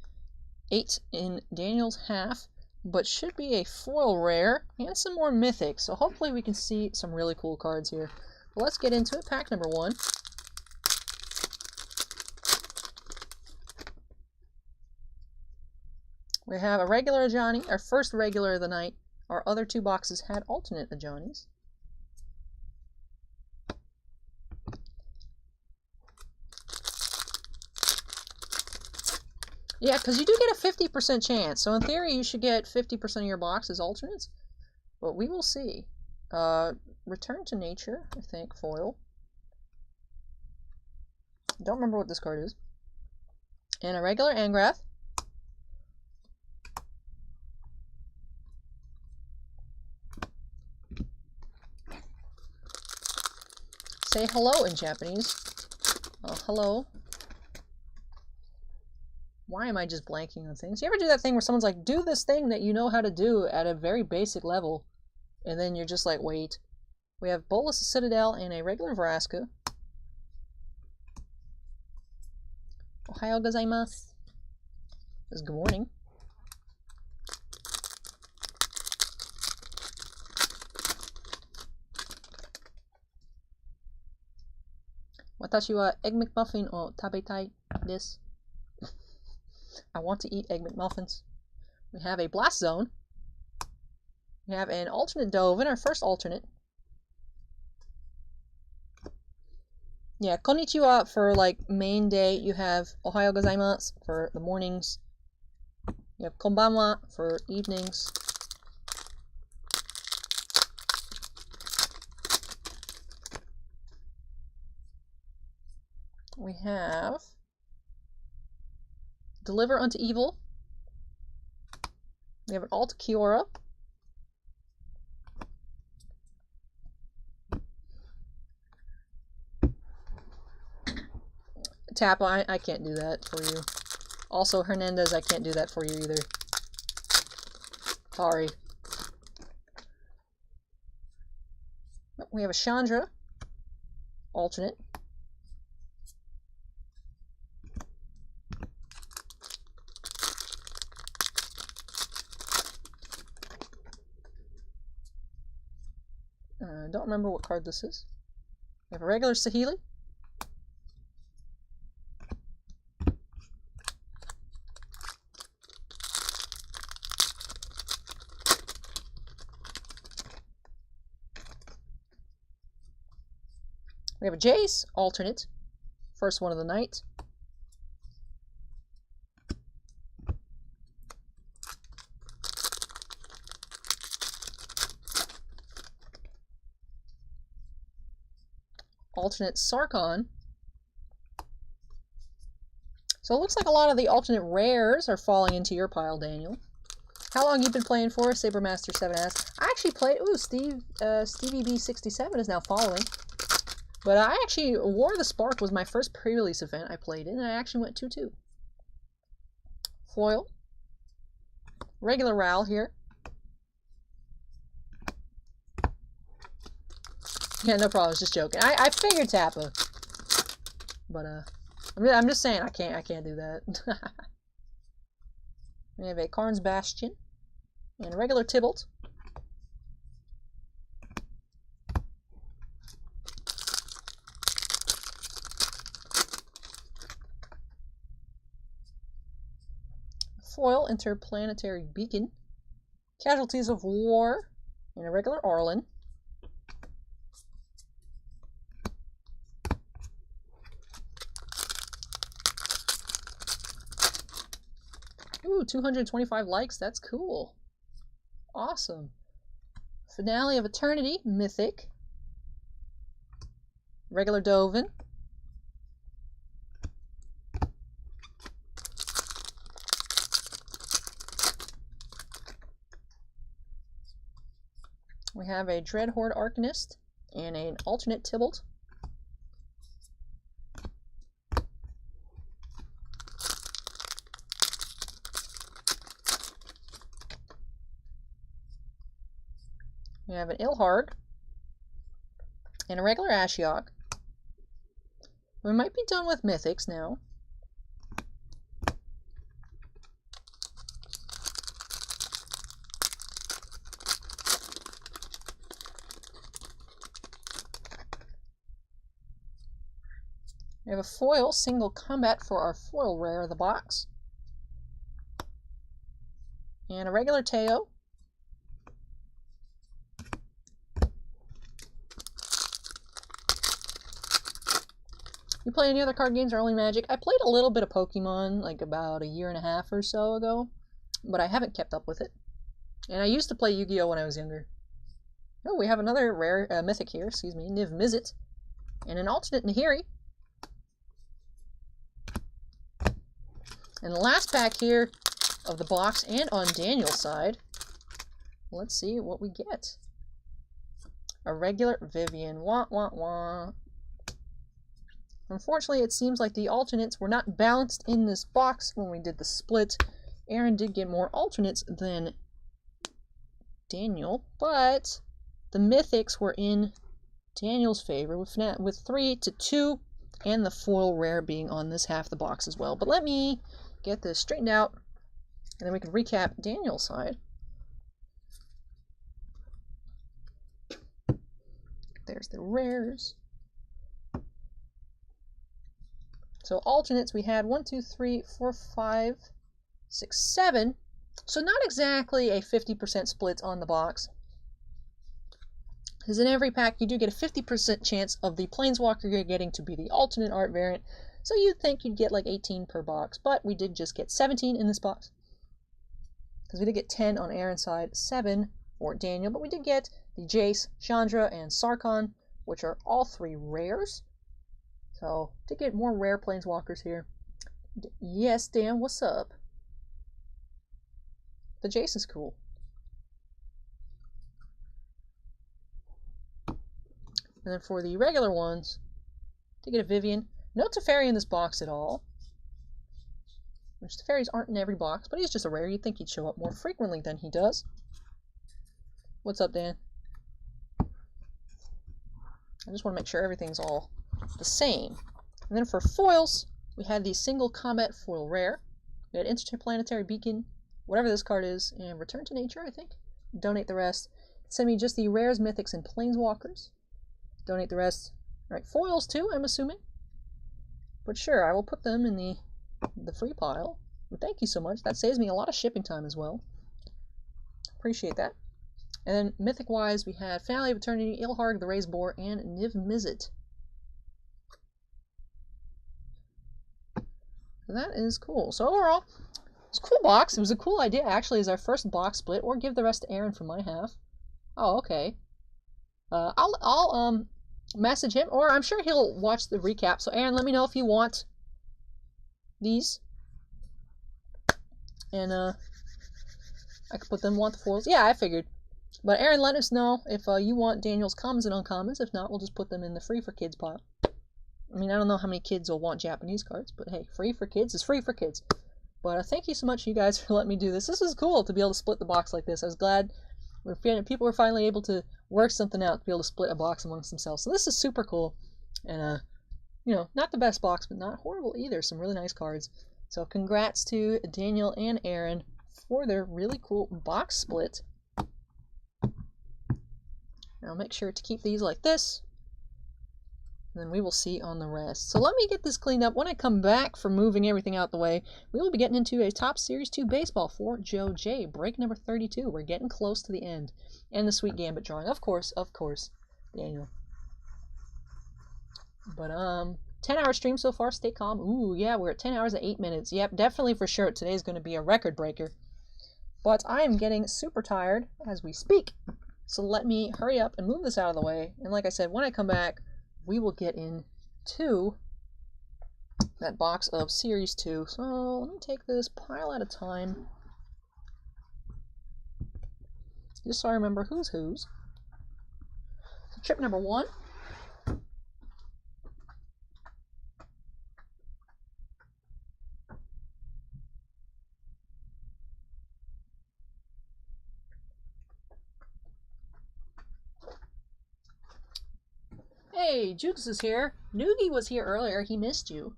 8 in Daniel's half. But should be a foil rare and some more mythics. So hopefully we can see some really cool cards here. But let's get into it. Pack number 1. We have a regular Ajani, our first regular of the night. Our other 2 boxes had alternate Ajanis. Yeah, because you do get a 50% chance. So in theory, you should get 50% of your box as alternates. But we will see. Return to Nature, I think, foil. Don't remember what this card is. And a regular Angrath. Say hello in Japanese. Hello. Why am I just blanking on things? You ever do that thing where someone's like, do this thing that you know how to do at a very basic level, and then you're just like, wait. We have Bolus Citadel and a regular Vraska. Ohayou gozaimasu. Good morning. Watashi wa egg McMuffin o tabetai desu. I want to eat egg McMuffins. We have a Blast Zone. We have an alternate Dove in our first alternate. Yeah, konnichiwa for like main day. You have Ohayou gozaimasu for the mornings. You have konbanwa for evenings. We have Deliver Unto Evil. We have an Alt Kiora. Tappa, I can't do that for you. Also, Hernandez, I can't do that for you either. Sorry. We have a Chandra. Alternate. Don't remember what card this is. We have a regular Saheeli. We have a Jace, alternate. First one of the night. Alternate Sarkon. So it looks like a lot of the alternate rares are falling into your pile, Daniel. How long you been playing for? Sabermaster 7 asks. I actually played. Ooh, Stevie B67 is now following. But I actually, War of the Spark was my first pre-release event I played in, and I actually went 2-2. Foil. Regular Ral here. Yeah, no problem. I was just joking. I figured Tappa, but I'm just saying I can't do that. We have a Karn's Bastion and a regular Tybalt. Foil Interplanetary Beacon, Casualties of War, and a regular Arlen. Ooh, 225 likes. That's cool. Awesome. Finale of Eternity, Mythic. Regular Dovin. We have a Dreadhorde Arcanist and an alternate Tybalt. We have an Ilharg and a regular Ashiok. We might be done with Mythics now. We have a foil single combat for our foil rare of the box. And a regular Teo. You play any other card games or only Magic? I played a little bit of Pokemon like about a year and a half or so ago, but I haven't kept up with it. And I used to play Yu-Gi-Oh! When I was younger. Oh, we have another rare mythic here, excuse me, Niv Mizzet, and an alternate Nahiri. And the last pack here of the box and on Daniel's side, let's see what we get. A regular Vivian. Wah, wah, wah. Unfortunately, it seems like the alternates were not balanced in this box when we did the split. Aaron did get more alternates than Daniel, but the mythics were in Daniel's favor with 3-2, and the foil rare being on this half of the box as well. But let me get this straightened out, and then we can recap Daniel's side. There's the rares. So alternates, we had 1, 2, 3, 4, 5, 6, 7. So not exactly a 50% split on the box. Because in every pack, you do get a 50% chance of the Planeswalker you're getting to be the alternate art variant. So you'd think you'd get like 18 per box. But we did just get 17 in this box. Because we did get 10 on Aaron's side, 7 for Daniel. But we did get the Jace, Chandra, and Sarkhan, which are all 3 rares. So, to get more rare Planeswalkers here. Yes, Dan, what's up? The Jace is cool. And then for the regular ones, to get a Vivian. No Teferi in this box at all. Which Teferis aren't in every box, but he's just a rare. You'd think he'd show up more frequently than he does. What's up, Dan? I just want to make sure everything's all the same. And then for foils, we had the single combat foil rare. We had Interplanetary Beacon, whatever this card is, and Return to Nature, I think. Donate the rest. Send me just the rares, mythics, and planeswalkers. Donate the rest. Alright, foils too, I'm assuming. But sure, I will put them in the free pile. Well, thank you so much. That saves me a lot of shipping time as well. Appreciate that. And then mythic-wise, we had Finale of Eternity, Ilharg, the Raised Boar, and Niv Mizzet. So that is cool. So overall, it's a cool box. It was a cool idea, actually, as our first box split, or give the rest to Aaron for my half. Oh, okay. I'll message him, or I'm sure he'll watch the recap. So Aaron, let me know if you want these. And I could put them, want the foils. Yeah, I figured. But Aaron, let us know if you want Daniel's commons and uncommons. If not, we'll just put them in the free for kids pile. I mean, I don't know how many kids will want Japanese cards, but hey, free for kids is free for kids. But thank you so much, you guys, for letting me do this. This is cool to be able to split the box like this. I was glad people were finally able to work something out to be able to split a box amongst themselves. So this is super cool. And, you know, not the best box, but not horrible either. Some really nice cards. So congrats to Daniel and Aaron for their really cool box split. I'll make sure to keep these like this. And then we will see on the rest. So let me get this cleaned up. When I come back from moving everything out the way, we will be getting into a Top Series 2 baseball for Joe J. Break number 32. We're getting close to the end. And the Sweet Gambit drawing. Of course, Daniel. But, 10-hour stream so far. Stay calm. Ooh, yeah, we're at 10 hours and 8 minutes. Yep, definitely for sure. Today's going to be a record breaker. But I am getting super tired as we speak. So let me hurry up and move this out of the way. And like I said, when I come back, we will get into that box of Series 2. So let me take this pile at a time. Just so I remember who's whose. So trip number 1. Hey, Jukes is here. Noogie was here earlier. He missed you.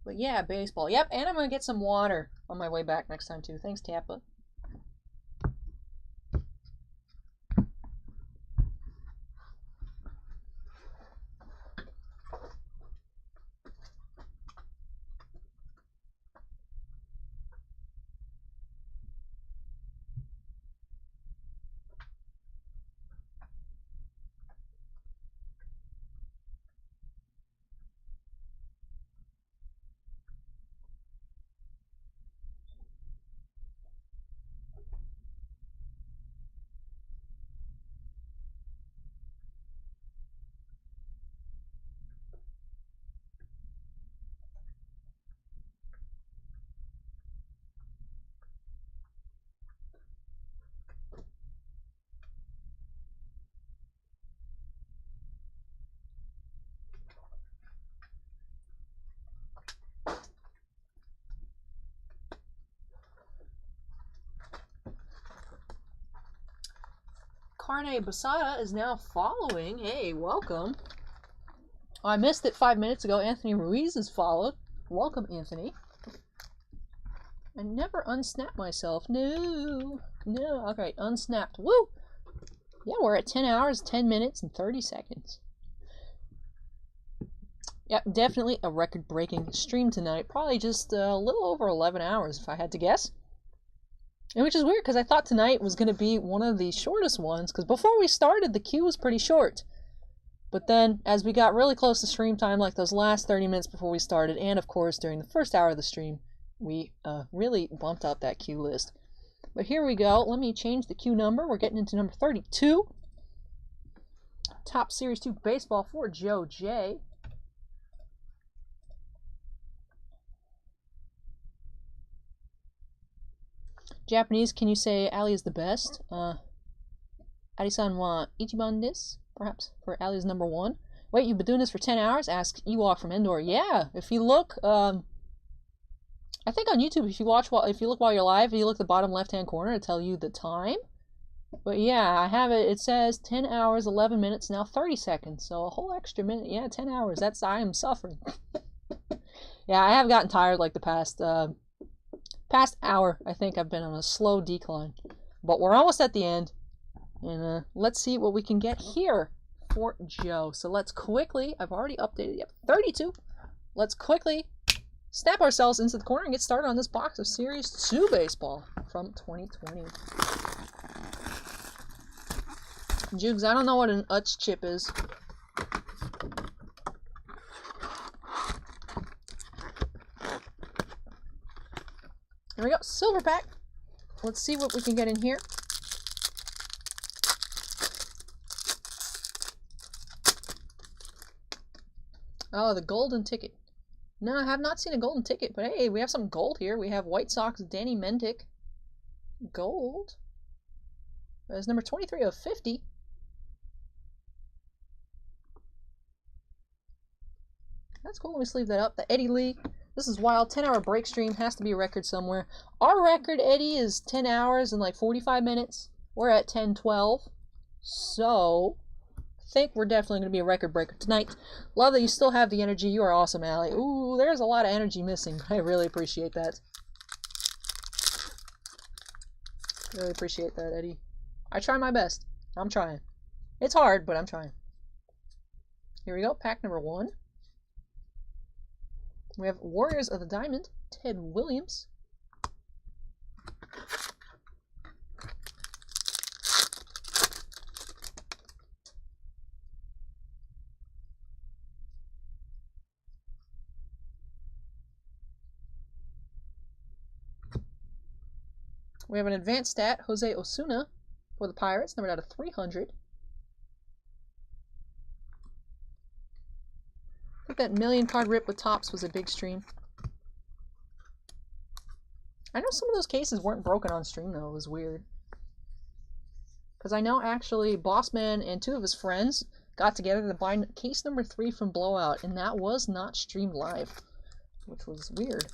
But yeah, baseball. Yep, and I'm going to get some water on my way back next time, too. Thanks, Tappa. Carne Basada is now following. Hey, welcome. I missed it 5 minutes ago. Anthony Ruiz has followed. Welcome, Anthony. I never unsnapped myself. No. No. Okay, unsnapped. Woo! Yeah, we're at 10 hours, 10 minutes, and 30 seconds. Yeah, definitely a record-breaking stream tonight. Probably just a little over 11 hours, if I had to guess. And which is weird, because I thought tonight was going to be one of the shortest ones, because before we started, the queue was pretty short. But then, as we got really close to stream time, like those last 30 minutes before we started, and of course during the first hour of the stream, we really bumped up that queue list. But here we go. Let me change the queue number. We're getting into number 32. Top Series 2 Baseball for Joe J. Japanese, can you say Ali is the best? Ali-san wa ichiban desu? Perhaps for Ali's number 1. Wait, you've been doing this for 10 hours? Asks Ewok from Endor. Yeah, if you look, I think on YouTube, if you look while you're live, you look at the bottom left-hand corner, it'll tell you the time. But yeah, I have it. It says 10 hours, 11 minutes, now 30 seconds. So a whole extra minute. Yeah, 10 hours. I am suffering. Yeah, I have gotten tired like the past hour. I think I've been on a slow decline. But we're almost at the end. And let's see what we can get here for Joe. So let's quickly, I've already updated, yep, 32. Let's quickly snap ourselves into the corner and get started on this box of Series 2 Baseball from 2020. Jugs, I don't know what an Utz chip is. Here we go, silver pack. Let's see what we can get in here. Oh, the golden ticket. No, I have not seen a golden ticket, but hey, we have some gold here. We have White Sox Danny Mendick. Gold. That's number 23 of 50. That's cool. Let me sleeve that up. The Eddie Lee. This is wild. 10-hour break stream. Has to be a record somewhere. Our record, Eddie, is 10 hours and like 45 minutes. We're at 10:12. So I think we're definitely going to be a record breaker tonight. Love that you still have the energy. You are awesome, Allie. Ooh, there's a lot of energy missing. I really appreciate that. Really appreciate that, Eddie. I try my best. I'm trying. It's hard, but I'm trying. Here we go. Pack number 1. We have Warriors of the Diamond, Ted Williams. We have an advanced stat, Jose Osuna, for the Pirates, numbered out of 300. I think that million card rip with Topps was a big stream. I know some of those cases weren't broken on stream, though. It was weird. Because I know, actually, Bossman and 2 of his friends got together to buy case number 3 from Blowout, and that was not streamed live, which was weird.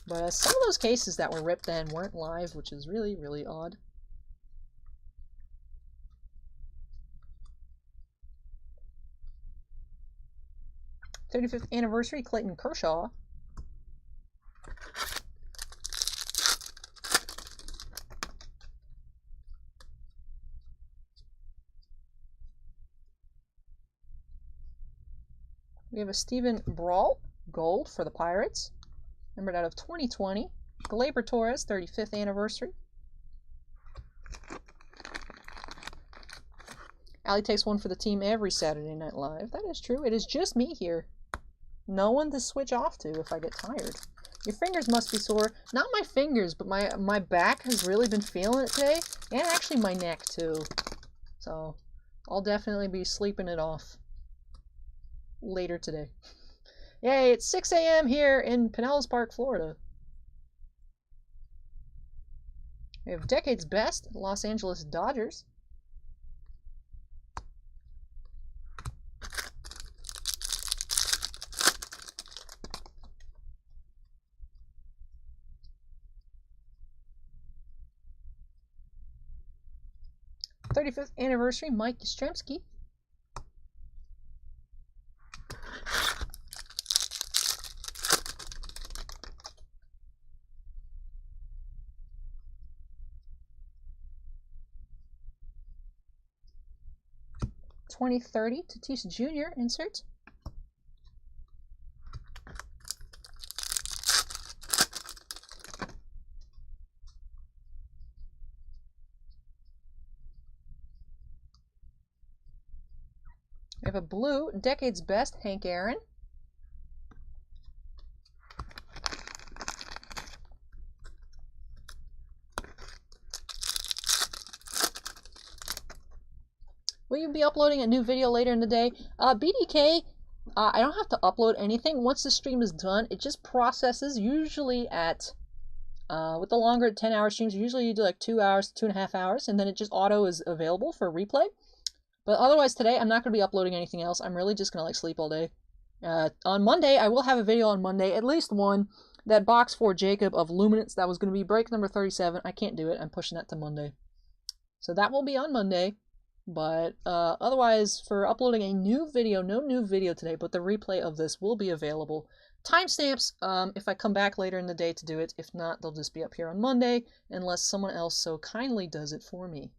But some of those cases that were ripped then weren't live, which is really, really odd. '35th anniversary, Clayton Kershaw. We have a Steven Brault, gold for the Pirates. Numbered out of 2020. Gleyber Torres, 35th anniversary. Allie takes one for the team every Saturday Night Live. That is true. It is just me here. No one to switch off to if I get tired. Your fingers must be sore. Not my fingers, but my back has really been feeling it today. And actually my neck, too. So, I'll definitely be sleeping it off later today. Yay, it's 6 a.m. here in Pinellas Park, Florida. We have Decade's Best, Los Angeles Dodgers. 35th anniversary, Mike Yastrzemski. $20.30 Tatis Jr. insert. We have a blue, Decade's Best, Hank Aaron. Will you be uploading a new video later in the day? BDK, I don't have to upload anything. Once the stream is done, it just processes, usually at, with the longer 10-hour streams, usually you do like 2 hours, 2.5 hours, and then it just auto is available for replay. But otherwise today, I'm not going to be uploading anything else. I'm really just going to like sleep all day. On Monday, I will have a video on Monday, at least one. That box for Jacob of Luminance, that was going to be break number 37. I can't do it. I'm pushing that to Monday. So that will be on Monday. But otherwise, for uploading a new video, no new video today, but the replay of this will be available. Timestamps, if I come back later in the day to do it. If not, they'll just be up here on Monday, unless someone else so kindly does it for me.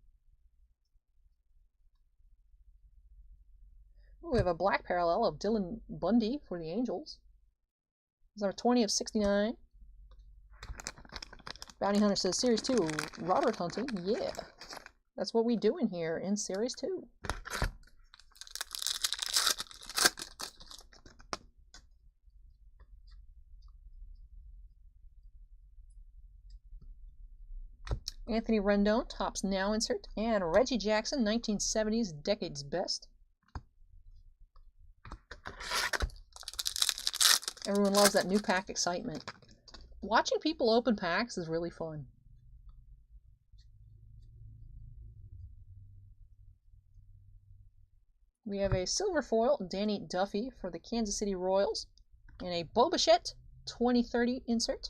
Ooh, we have a black parallel of Dylan Bundy for the Angels. It's number 20 of 69. Bounty Hunter says, Series 2, Robert hunting. Yeah, that's what we doing here in Series 2. Anthony Rendon, Topps Now insert. And Reggie Jackson, 1970s, Decade's Best. Everyone loves that new pack excitement. Watching people open packs is really fun. We have a silver foil, Danny Duffy for the Kansas City Royals, and a Bo Bichette 2030 insert.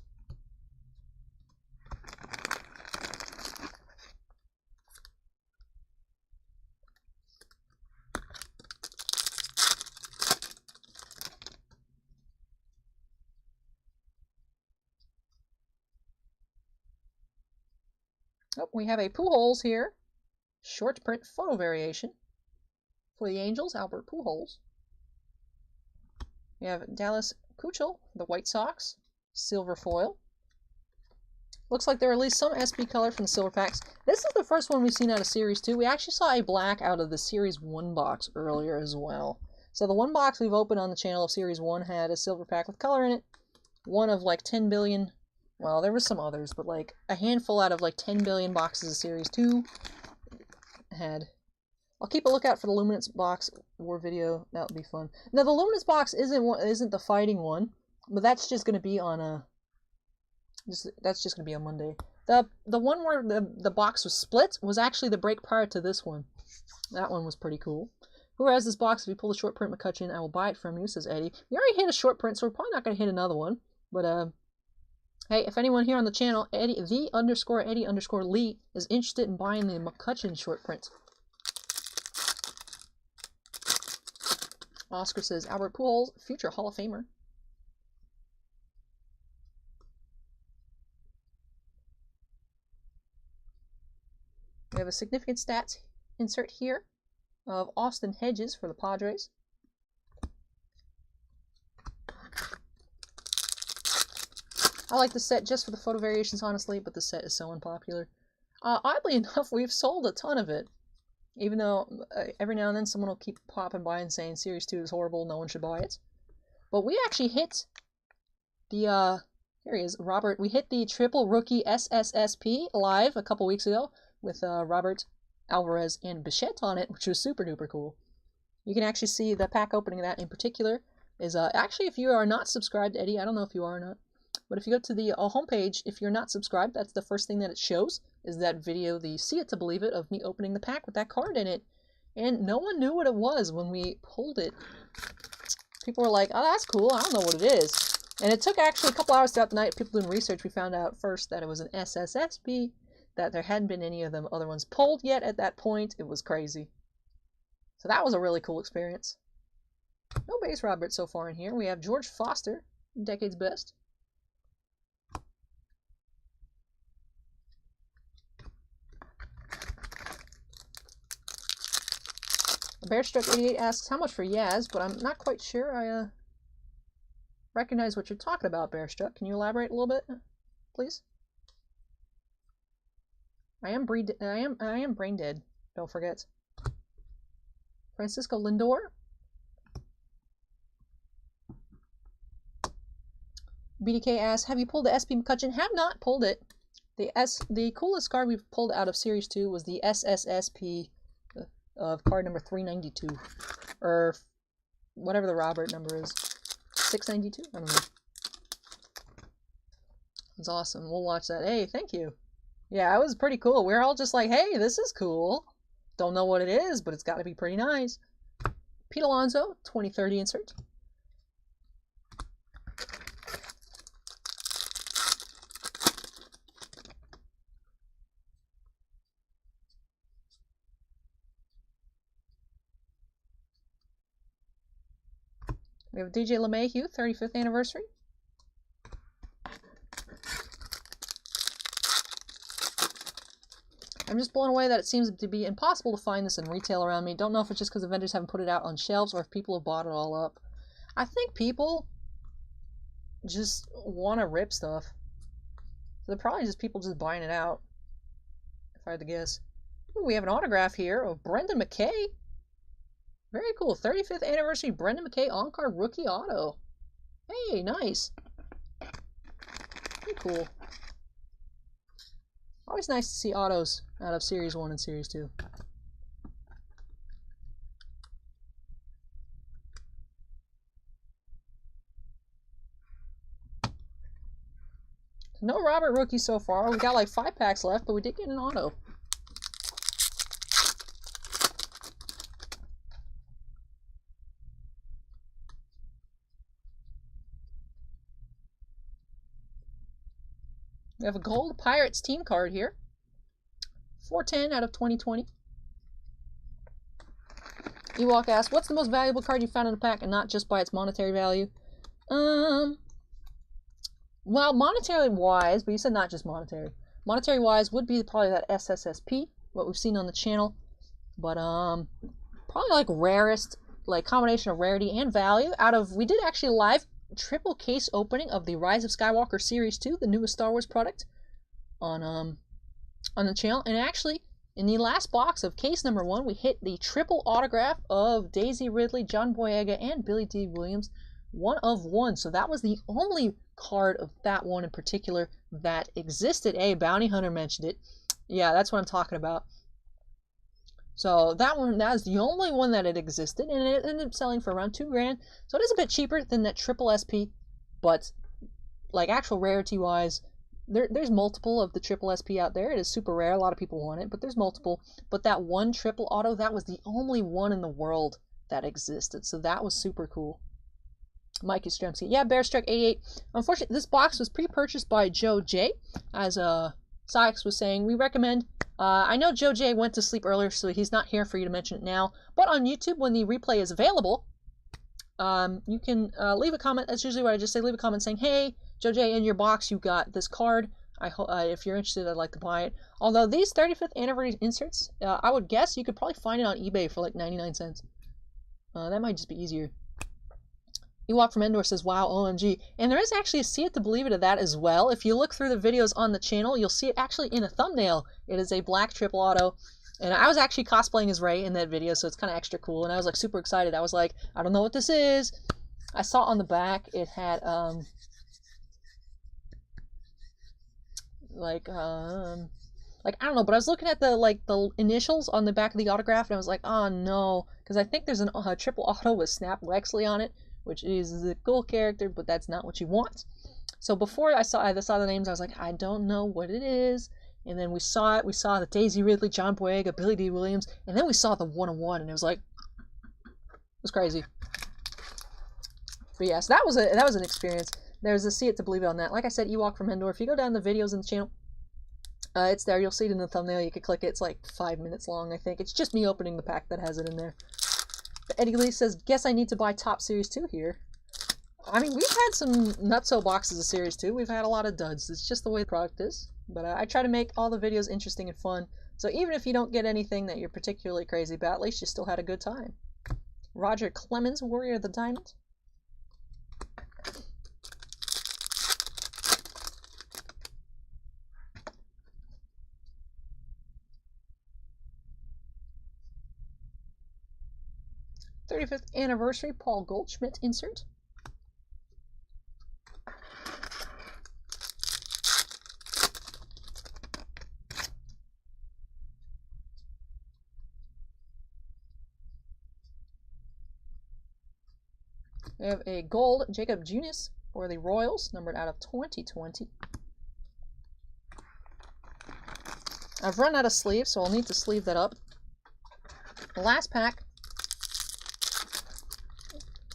Oh, we have a Pujols here. Short print photo variation. For the Angels, Albert Pujols. We have Dallas Keuchel, the White Sox. Silver foil. Looks like there are at least some SB color from the silver packs. This is the first one we've seen out of Series 2. We actually saw a black out of the Series 1 box earlier as well. So the one box we've opened on the channel of Series 1 had a silver pack with color in it. One of like 10 billion... Well, there were some others, but like a handful out of like 10 billion boxes of Series 2 had. I'll keep a lookout for the Luminance box war video. That would be fun. Now the Luminance box isn't the fighting one, but that's just going to be on that's just going to be on Monday. The one where the box was split was actually the break prior to this one. That one was pretty cool. Who has this box? If you pull the short print McCutcheon, I will buy it from you, says Eddie. We already hit a short print, so we're probably not going to hit another one. But hey, if anyone here on the channel, Eddie, the_Eddie_Lee, is interested in buying the McCutcheon short print. Oscar says, Albert Pujols, future Hall of Famer. We have a significant stats insert here of Austin Hedges for the Padres. I like the set just for the photo variations, honestly, but the set is so unpopular. Oddly enough, we've sold a ton of it. Even though every now and then someone will keep popping by and saying Series 2 is horrible, no one should buy it. But we actually hit the, here he is, Robert. We hit the triple rookie SSSP live a couple weeks ago with Robert, Alvarez, and Bichette on it, which was super duper cool. You can actually see the pack opening of that in particular is, actually if you are not subscribed, Eddie, I don't know if you are or not, but if you go to the homepage, if you're not subscribed, that's the first thing that it shows, is that video, the See It to Believe It, of me opening the pack with that card in it. And no one knew what it was when we pulled it. People were like, oh, that's cool, I don't know what it is. And it took actually a couple hours throughout the night, people doing research, we found out first that it was an SSSP. that there hadn't been any of them other ones pulled yet at that point. It was crazy. So that was a really cool experience. No base Robert so far in here. We have George Foster, Decade's Best. Bearstruck88 asks, how much for Yaz? But I'm not quite sure I recognize what you're talking about, Bearstruck. Can you elaborate a little bit, please? I am brain dead. Don't forget. Francisco Lindor. BDK asks, have you pulled the SP McCutcheon? Have not pulled it. The coolest card we've pulled out of Series 2 was the SSSP of card number 392. Or whatever the Robert number is. 692? I don't know. It's awesome. We'll watch that. Hey, thank you. Yeah, it was pretty cool. We're all just like, hey, this is cool. Don't know what it is, but it's got to be pretty nice. Pete Alonso, 2030 insert. We have DJ LeMahieu, 35th anniversary. I'm just blown away that it seems to be impossible to find this in retail around me. Don't know if it's just because the vendors haven't put it out on shelves or if people have bought it all up. I think people just want to rip stuff. So they're probably just people just buying it out, if I had to guess. Ooh, we have an autograph here of Brendan McKay. Very cool. 35th anniversary Brendan McKay on-card rookie auto. Hey, nice. Very cool. Always nice to see autos out of Series 1 and Series 2. No Robert rookies so far. We got like 5 packs left, but we did get an auto. We have a gold Pirates team card here. 410 out of 2020. Ewok asks, what's the most valuable card you found in the pack and not just by its monetary value? Well, monetary wise, but you said not just monetary. Monetary wise would be probably that SSSP, what we've seen on the channel. But probably like rarest, like combination of rarity and value out of, we did actually live triple case opening of the Rise of Skywalker Series 2, the newest Star Wars product, on the channel. And actually, in the last box of case number 1, we hit the triple autograph of Daisy Ridley, John Boyega, and Billy D. Williams, 1 of 1. So that was the only card of that one in particular that existed. Hey, Bounty Hunter mentioned it. Yeah, that's what I'm talking about. So that one, that is the only one that it existed, and it ended up selling for around $2 grand. So it is a bit cheaper than that triple SP, but like actual rarity wise, there's multiple of the triple SP out there. It is super rare. A lot of people want it, but there's multiple. But that one triple auto, that was the only one in the world that existed. So that was super cool. Mike Yastrzemski. Yeah, Bearstruck88. Unfortunately, this box was pre-purchased by Joe J. As Sykes was saying, we recommend. I know Joe J went to sleep earlier, so he's not here for you to mention it now. But on YouTube, when the replay is available, you can leave a comment. That's usually what I just say. Leave a comment saying, hey, Joe J, in your box, you got this card. If you're interested, I'd like to buy it. Although these 35th anniversary inserts, I would guess you could probably find it on eBay for like 99 cents. That might just be easier. Ewok from Endor says, wow, OMG. And there is actually a see it to believe it of that as well. If you look through the videos on the channel, you'll see it actually in a thumbnail. It is a black triple auto. And I was actually cosplaying as Rey in that video, so it's kind of extra cool. And I was like super excited. I was like, I don't know what this is. I saw on the back it had like I don't know, but I was looking at the initials on the back of the autograph, and I was like, oh no, because I think there's a triple auto with Snap Wexley on it, which is a cool character, but that's not what you want. So before I saw the names, I was like, I don't know what it is. And then we saw it. We saw the Daisy Ridley, John Boyega, Billy D. Williams, and then we saw the 1-on-1, and it was like, it was crazy. But yes, that was an experience. There's a see it to believe it on that. Like I said, Ewok from Endor. If you go down the videos in the channel, It's there. You'll see it in the thumbnail. You can click it. It's like 5 minutes long, I think. It's just me opening the pack that has it in there. But Eddie Lee says, guess I need to buy Top Series 2 here. I mean, we've had some nutso boxes of Series 2. We've had a lot of duds. It's just the way the product is. But I try to make all the videos interesting and fun. So even if you don't get anything that you're particularly crazy about, at least you still had a good time. Roger Clemens, Warrior of the Diamond. '35th anniversary Paul Goldschmidt insert. We have a gold Jacob Junis for the Royals, numbered out of 2020. I've run out of sleeves, so I'll need to sleeve that up. The last pack.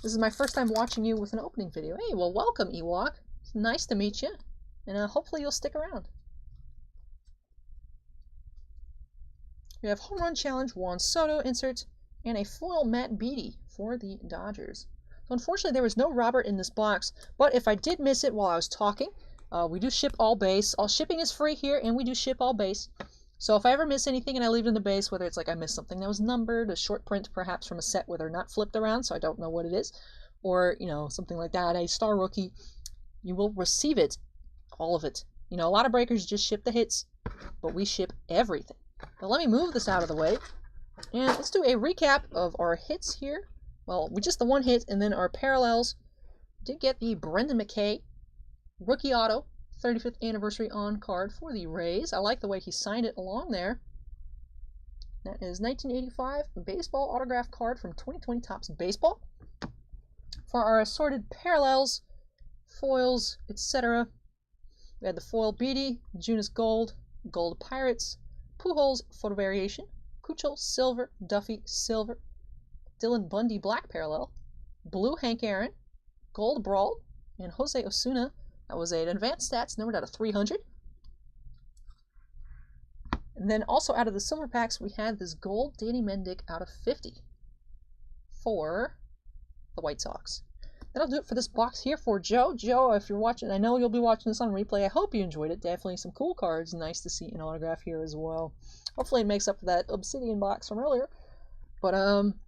This is my first time watching you with an opening video. Hey, well, welcome, Ewok. It's nice to meet you, and hopefully you'll stick around. We have Home Run Challenge Juan Soto insert and a foil Matt Beattie for the Dodgers. So unfortunately, there was no Robert in this box, but if I did miss it while I was talking, we do ship all base. All shipping is free here, and we do ship all base. So if I ever miss anything and I leave it in the base, whether it's like I missed something that was numbered, a short print perhaps from a set where they're not flipped around, so I don't know what it is, or, you know, something like that, a star rookie, you will receive it, all of it. You know, a lot of breakers just ship the hits, but we ship everything. Now let me move this out of the way, and let's do a recap of our hits here. Well, we just the one hit, and then our parallels. Did get the Brendan McKay rookie auto, 35th anniversary on card for the Rays. I like the way he signed it along there. That is 1985 baseball autograph card from 2020 Topps Baseball. For our assorted parallels, foils, etc., we had the foil Beattie, Junis Gold, Gold Pirates, Pujols Photo Variation, Kuchel Silver, Duffy Silver, Dylan Bundy Black Parallel, Blue Hank Aaron, Gold Brawl, and Jose Osuna. That was an advanced stats numbered out of 300. And then also out of the silver packs, we had this gold Danny Mendick out of 50 for the White Sox. That'll do it for this box here for Joe. Joe, if you're watching, I know you'll be watching this on replay. I hope you enjoyed it. Definitely some cool cards. Nice to see an autograph here as well. Hopefully it makes up for that Obsidian box from earlier. But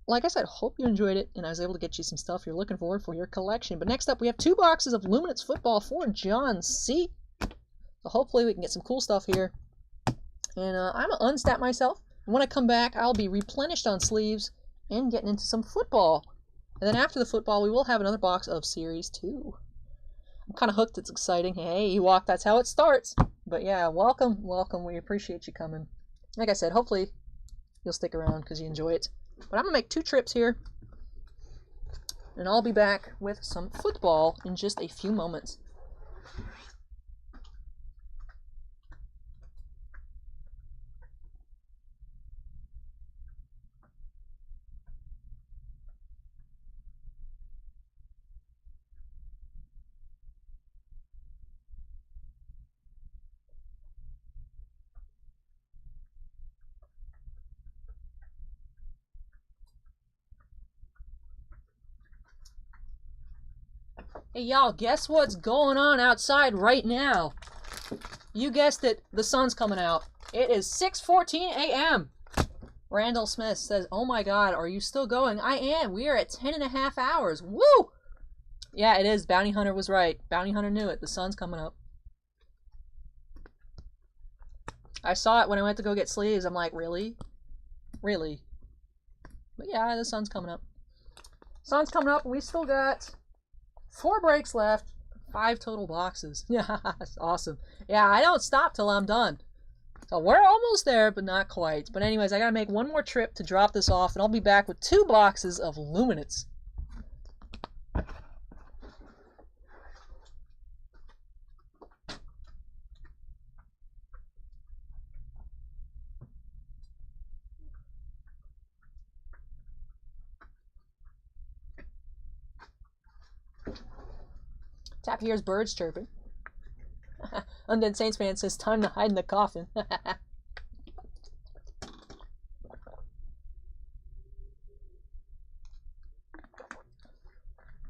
like I said, hope you enjoyed it, and I was able to get you some stuff you're looking for your collection. But next up, we have 2 boxes of Luminance football for John C. So hopefully we can get some cool stuff here. And I'm going to unstat myself. And when I come back, I'll be replenished on sleeves and getting into some football. And then after the football, we will have another box of Series 2. I'm kind of hooked. It's exciting. Hey, Ewok, that's how it starts. But yeah, welcome, welcome. We appreciate you coming. Like I said, hopefully you'll stick around because you enjoy it. But I'm going to make 2 trips here, and I'll be back with some football in just a few moments. Hey y'all, guess what's going on outside right now? You guessed it, the sun's coming out. It is 6:14 a.m. Randall Smith says, oh my god, are you still going? I am. We are at 10.5 hours. Woo! Yeah, it is. Bounty Hunter was right. Bounty Hunter knew it. The sun's coming up. I saw it when I went to go get sleeves. I'm like, really? Really? But yeah, the sun's coming up. Sun's coming up. We still got 4 breaks left, 5 total boxes. Yeah, that's awesome. Yeah, I don't stop till I'm done. So we're almost there, but not quite. But anyways, I gotta make one more trip to drop this off, and I'll be back with 2 boxes of Luminance. Tap here's birds chirping. Undead Saints fan says, time to hide in the coffin.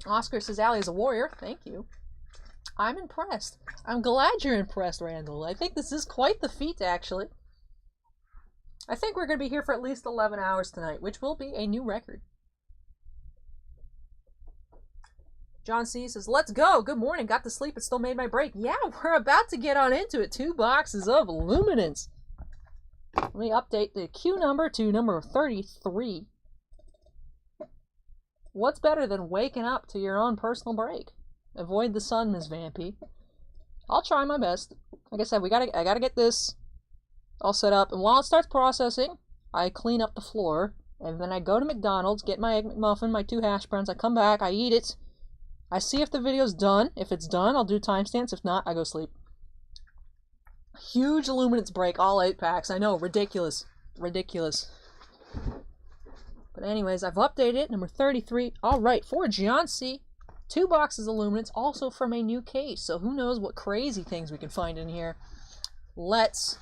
Oscar says, Allie is a warrior. Thank you. I'm impressed. I'm glad you're impressed, Randall. I think this is quite the feat, actually. I think we're going to be here for at least 11 hours tonight, which will be a new record. John C. says, let's go. Good morning. Got to sleep, but still made my break. Yeah, we're about to get on into it. 2 boxes of Luminance. Let me update the queue number to number 33. What's better than waking up to your own personal break? Avoid the sun, Ms. Vampy. I'll try my best. Like I said, I gotta get this all set up, and while it starts processing, I clean up the floor, and then I go to McDonald's, get my Egg McMuffin, my 2 hash browns, I come back, I eat it, I see if the video's done. If it's done, I'll do timestamps. If not, I go sleep. Huge Luminance break, all 8 packs. I know, ridiculous. Ridiculous. But anyways, I've updated it, number 33. Alright, for John C, 2 boxes of Luminance, also from a new case. So who knows what crazy things we can find in here. Let's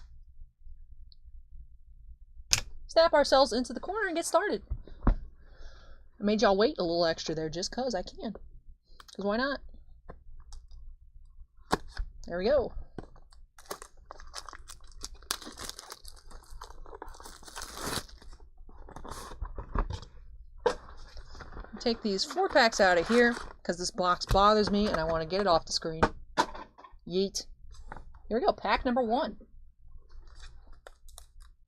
snap ourselves into the corner and get started. I made y'all wait a little extra there just because I can. Because why not? There we go. Take these 4 packs out of here because this box bothers me and I want to get it off the screen. Yeet. Here we go, pack number 1.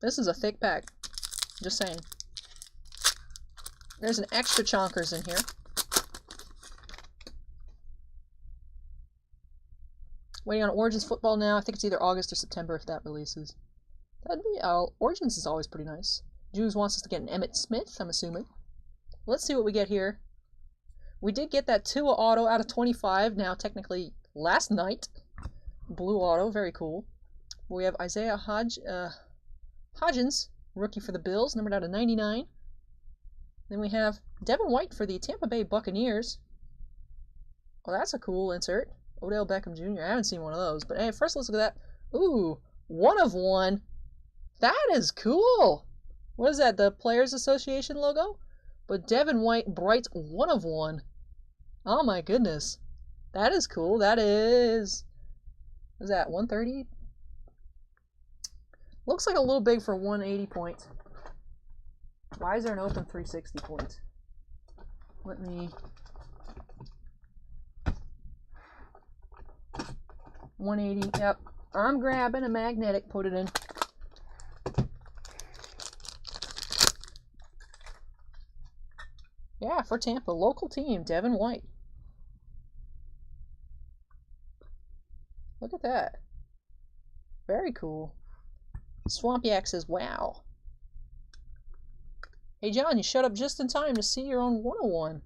This is a thick pack. Just saying. There's an extra chonkers in here. Waiting on Origins football now. I think it's either August or September if that releases. That'd be Origins is always pretty nice. Jules wants us to get an Emmitt Smith, I'm assuming. Let's see what we get here. We did get that 2 auto out of 25. Now, technically, last night. Blue auto, very cool. We have Isaiah Hodgins, rookie for the Bills, numbered out of 99. Then we have Devin White for the Tampa Bay Buccaneers. Oh, that's a cool insert. Odell Beckham Jr. I haven't seen one of those. But hey, first let's look at that. Ooh, 1 of 1. That is cool. What is that, the Players Association logo? But Devin White, bright 1 of 1. Oh my goodness. That is cool. That is... What is that, 130? Looks like a little big for 180 points. Why is there an open 360 points? Let me... 180, yep. I'm grabbing a magnetic, put it in. Yeah, for Tampa, local team, Devin White. Look at that. Very cool. Swampyak says, wow. Hey John, you showed up just in time to see your own 101.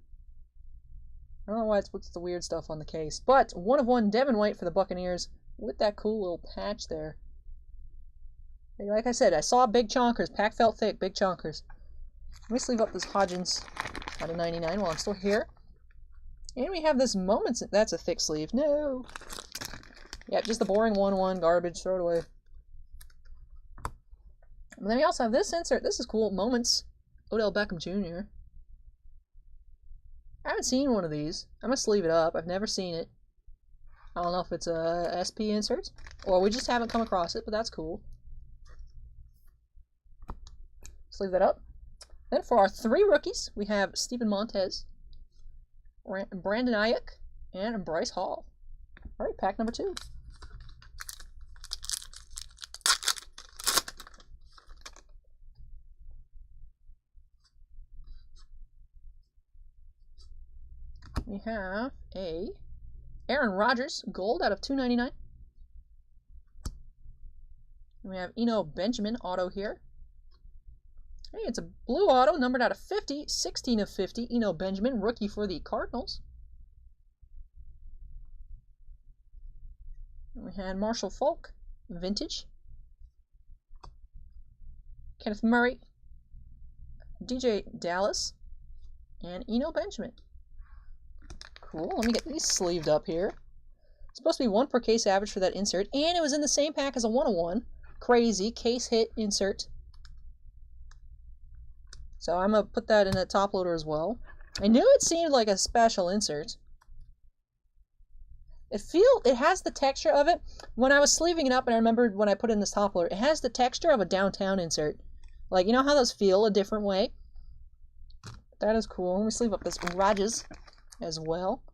I don't know what's the weird stuff on the case. But 1 of 1 Devin White for the Buccaneers with that cool little patch there. Hey, like I said, I saw big chonkers. Pack felt thick, big chonkers. Let me sleeve up this Hodgins out of 99 while I'm still here. And we have this Moments. That's a thick sleeve. No. Yeah, just the boring 1-1 garbage. Throw it away. And then we also have this insert. This is cool. Moments. Odell Beckham Jr. I haven't seen one of these. I'm going to sleeve it up. I've never seen it. I don't know if it's a SP insert or we just haven't come across it, but that's cool. Sleeve that up. Then for our 3 rookies, we have Steven Montez, Brandon Ayuk, and Bryce Hall. All right, pack number 2. We have a Aaron Rodgers gold out of 299. We have Eno Benjamin auto here. Hey, it's a blue auto numbered out of 50, 16 of 50. Eno Benjamin, rookie for the Cardinals. And we had Marshall Faulk, vintage. Kenneth Murray, DJ Dallas, and Eno Benjamin. Cool. Let me get these sleeved up here. It's supposed to be 1 per case average for that insert, and it was in the same pack as a 101. Crazy. Case hit insert. So I'm going to put that in a top loader as well. I knew it seemed like a special insert. It has the texture of it. When I was sleeving it up, and I remembered when I put it in this top loader, it has the texture of a downtown insert. Like, you know how those feel a different way? That is cool. Let me sleeve up this Rajas as well.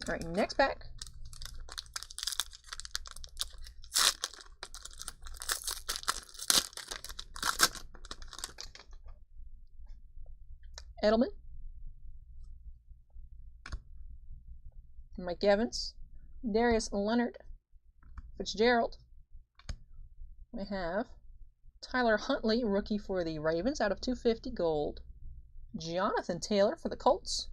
Alright, next pack. Edelman. Mike Evans. Darius Leonard. Fitzgerald. We have Tyler Huntley, rookie for the Ravens, out of 250 gold. Jonathan Taylor for the Colts.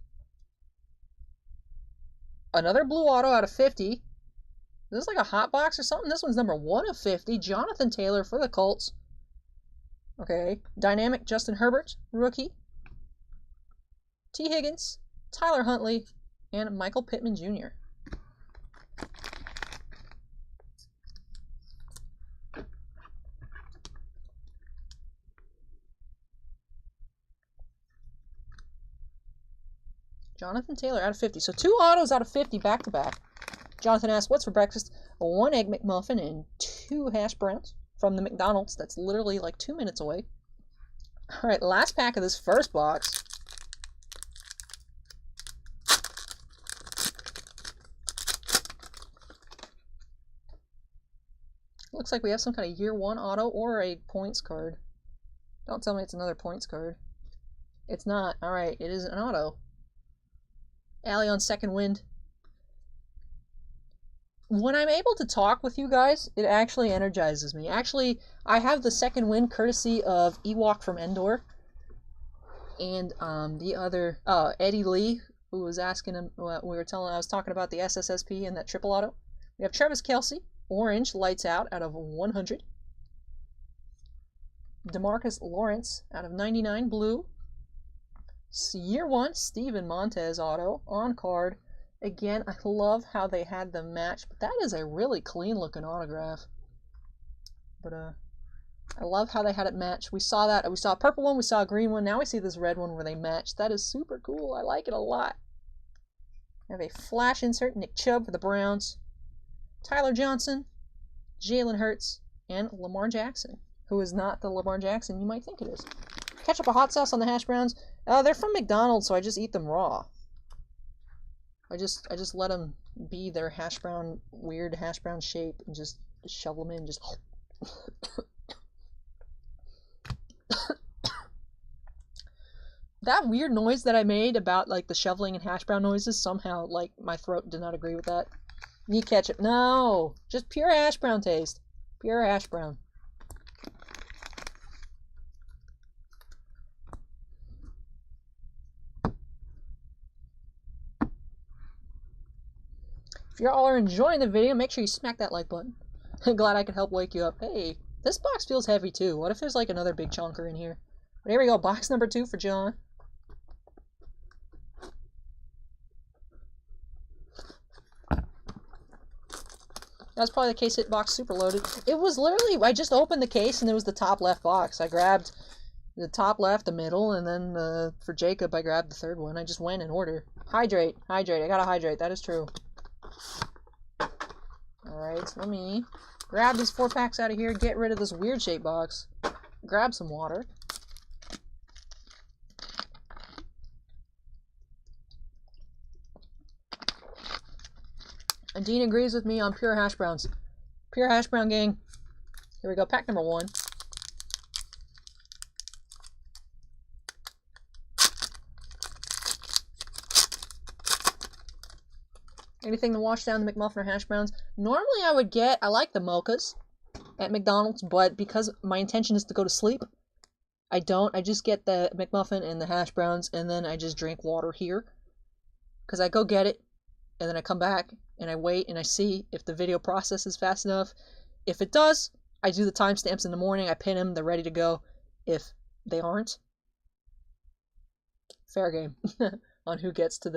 Another blue auto out of 50. Is this like a hot box or something? This one's number 1 of 50. Jonathan Taylor for the Colts. Okay. Dynamic Justin Herbert, rookie. T. Higgins, Tyler Huntley, and Michael Pittman Jr. Jonathan Taylor out of 50. So 2 autos out of 50 back to back. Jonathan asks, what's for breakfast? A 1 egg McMuffin and 2 hash browns from the McDonald's. That's literally like 2 minutes away. All right, last pack of this first box. Looks like we have some kind of year 1 auto or a points card. Don't tell me it's another points card. It's not. Alright, it is an auto. Allie on second wind. When I'm able to talk with you guys, it actually energizes me. Actually, I have the second wind courtesy of Ewok from Endor. And the other, Eddie Lee, who was asking him, I was talking about the SSSP and that triple auto. We have Travis Kelce. Orange, lights out of 100. DeMarcus Lawrence out of 99, blue. Year 1, Steven Montez auto, on card. Again, I love how they had them match, but that is a really clean looking autograph. But I love how they had it match. We saw that. We saw a purple one, we saw a green one, now we see this red one where they match. That is super cool. I like it a lot. I have a flash insert, Nick Chubb for the Browns. Tyler Johnson, Jalen Hurts, and Lamar Jackson, who is not the Lamar Jackson you might think it is. Ketchup or hot sauce on the hash browns. They're from McDonald's, so I just eat them raw. I just let them be their hash brown, weird hash brown shape, and just shovel them in. Just that weird noise that I made about like the shoveling and hash brown noises. Somehow, like my throat did not agree with that. Need ketchup? No, just pure hash brown taste. Pure hash brown. If you all are enjoying the video, make sure you smack that like button. I'm glad I could help wake you up. Hey, this box feels heavy too. What if there's like another big chunker in here? But here we go, box number 2 for John. That's probably the case hit box super loaded. It was literally, I just opened the case and it was the top left box. I grabbed the top left, the middle, and then for Jacob I grabbed the third one. I just went in order. Hydrate, hydrate, I gotta hydrate, that is true. Alright, so let me grab these 4 packs out of here, get rid of this weird shape box, grab some water. And Dean agrees with me on pure hash browns. Pure hash brown gang. Here we go, pack number 1. Anything to wash down the McMuffin or hash browns? Normally I like the mochas at McDonald's, but because my intention is to go to sleep, I don't. I just get the McMuffin and the hash browns, and then I just drink water here. Because I go get it, and then I come back, and I wait, and I see if the video processes fast enough. If it does, I do the timestamps in the morning, I pin them, they're ready to go. If they aren't, fair game on who gets to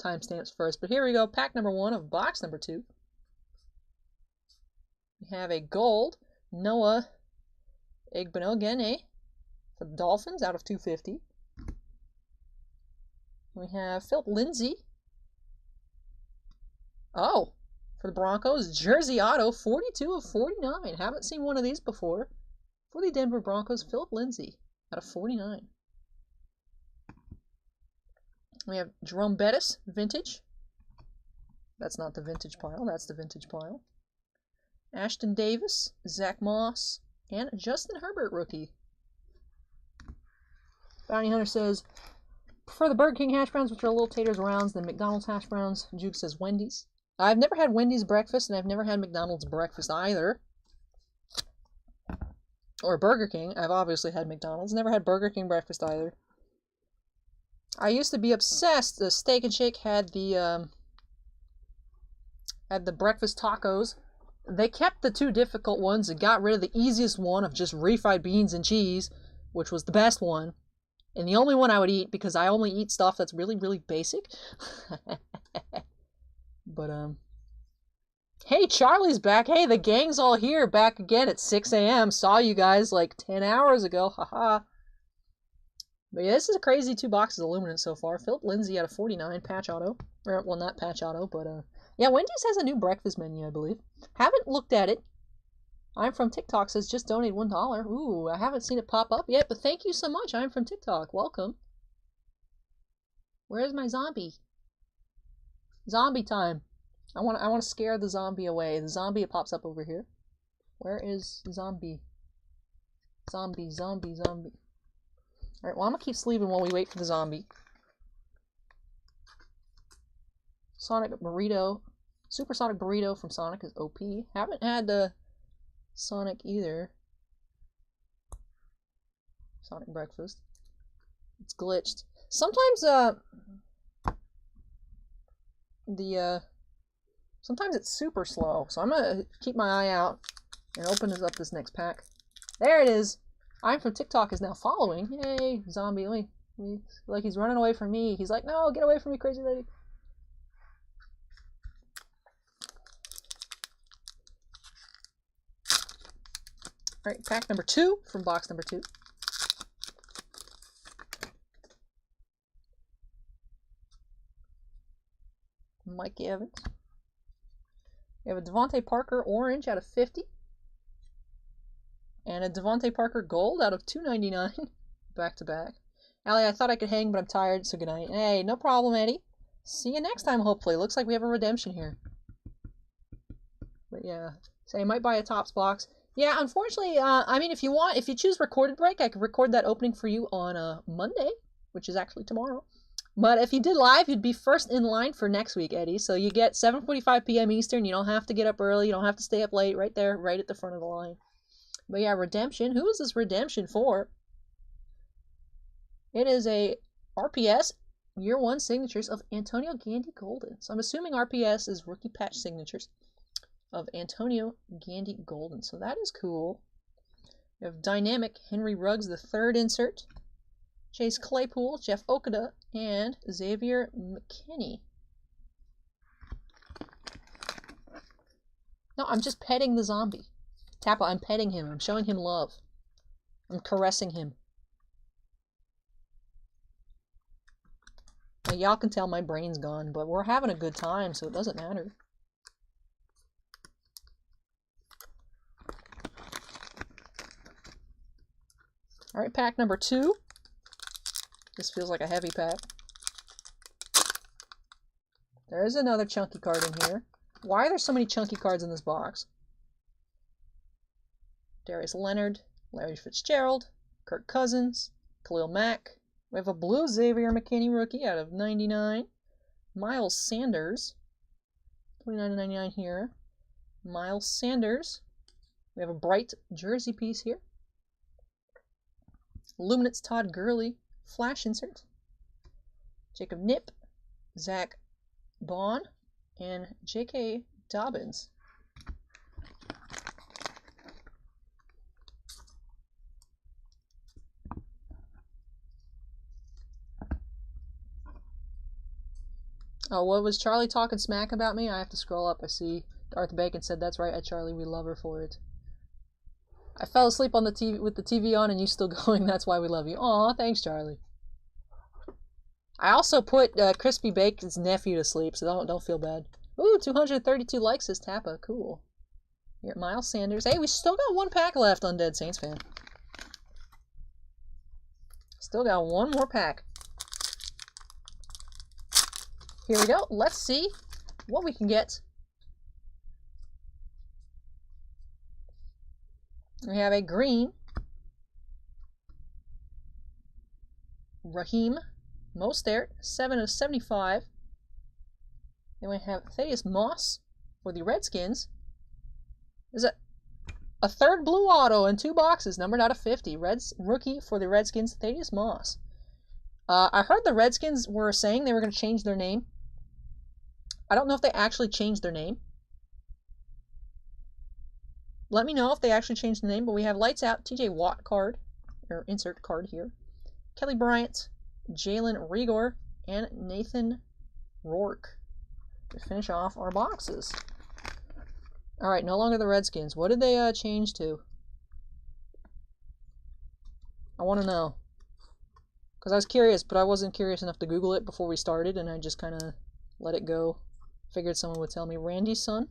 timestamps first. But here we go. Pack number 1 of box number 2. We have a gold Noah Igbenogene for the Dolphins out of 250. We have Philip Lindsay. Oh, for the Broncos, jersey auto, 42 of 49. Haven't seen one of these before. For the Denver Broncos, Philip Lindsay out of 49. We have Jerome Bettis, vintage. That's not the vintage pile, that's the vintage pile. Ashton Davis, Zach Moss, and Justin Herbert, rookie. Bounty Hunter says, prefer the Burger King hash browns, which are little taters rounds, than McDonald's hash browns. Juke says Wendy's. I've never had Wendy's breakfast, and I've never had McDonald's breakfast either. Or Burger King. I've obviously had McDonald's. Never had Burger King breakfast either. I used to be obsessed. The Steak and Shake had the breakfast tacos. They kept the 2 difficult ones and got rid of the easiest one of just refried beans and cheese, which was the best one. And the only one I would eat, because I only eat stuff that's really, really basic. But, hey, Charlie's back. Hey, the gang's all here, back again at 6 a.m. Saw you guys like 10 hours ago. Haha. But yeah, this is a crazy 2 boxes of Luminance so far. Philip Lindsay out of 49, patch auto. Or, well, not patch auto, but, yeah, Wendy's has a new breakfast menu, I believe. Haven't looked at it. I'm from TikTok says just donate $1. Ooh, I haven't seen it pop up yet, but thank you so much. I'm from TikTok. Welcome. Where's my zombie? Zombie time. I want to scare the zombie away. The zombie pops up over here. Where is zombie? Zombie, zombie, zombie. Alright, well, I'm going to keep sleeping while we wait for the zombie. Sonic Burrito. Supersonic Burrito from Sonic is OP. Haven't had the Sonic either. Sonic Breakfast. It's glitched. Sometimes, sometimes it's super slow. So I'm going to keep my eye out and open up this next pack. There it is. I'm from TikTok is now following. Yay, zombie. Let me, like he's running away from me. He's like, no, get away from me, crazy lady. Alright, pack number 2 from box number 2. Mike Evans. We have a Devontae Parker orange out of 50. And a Devontae Parker gold out of 299. Back to back. Allie, I thought I could hang, but I'm tired, so good night. Hey, no problem, Eddie. See you next time, hopefully. Looks like we have a redemption here. But yeah. So I might buy a Topps box. Yeah, unfortunately, I mean, if you choose recorded break, I could record that opening for you on Monday, which is actually tomorrow. But if you did live, you'd be first in line for next week, Eddie. So you get 7:45 p.m. Eastern. You don't have to get up early. You don't have to stay up late. Right there, right at the front of the line. But yeah, redemption. Who is this redemption for? It is a RPS Year 1 signatures of Antonio Gandy Golden. So I'm assuming RPS is rookie patch signatures of Antonio Gandy Golden. So that is cool. We have Dynamic Henry Ruggs, the 3rd insert. Chase Claypool, Jeff Okuda, and Xavier McKinney. No, I'm just petting the zombie. Tappa, I'm petting him. I'm showing him love. I'm caressing him. Now, y'all can tell my brain's gone, but we're having a good time, so it doesn't matter. Alright, pack number 2. This feels like a heavy pack. There is another chunky card in here. Why are there so many chunky cards in this box? Darius Leonard, Larry Fitzgerald, Kirk Cousins, Khalil Mack. We have a blue Xavier McKinney rookie out of 99. Miles Sanders, 29.99 here. Miles Sanders. We have a bright jersey piece here. Luminance Todd Gurley, flash insert. Jacob Knipp, Zach Bond, and J.K. Dobbins. Oh, what was Charlie talking smack about me? I have to scroll up. I see Darth Bacon said, that's right, Charlie, we love her for it. I fell asleep on the TV with the TV on and you still going, that's why we love you. Aw, thanks, Charlie. I also put Crispy Bacon's nephew to sleep, so don't feel bad. Ooh, 232 likes, says Tappa. Cool. Here, Miles Sanders. Hey, we still got one pack left, Undead Saints fan. Still got one more pack. Here we go. Let's see what we can get. We have a green Raheem Mostert, 7 of 75. Then we have Thaddeus Moss for the Redskins. Is it a third blue auto in 2 boxes, numbered out of 50. Reds rookie for the Redskins, Thaddeus Moss. I heard the Redskins were saying they were going to change their name. I don't know if they actually changed their name. Let me know if they actually changed the name, but we have Lights Out, TJ Watt card, or insert card here. Kelly Bryant, Jalen Rigor, and Nathan Rourke to finish off our boxes. Alright, no longer the Redskins. What did they change to? I want to know. Because I was curious, but I wasn't curious enough to Google it before we started, and I just kind of let it go. Figured someone would tell me. Randy's son?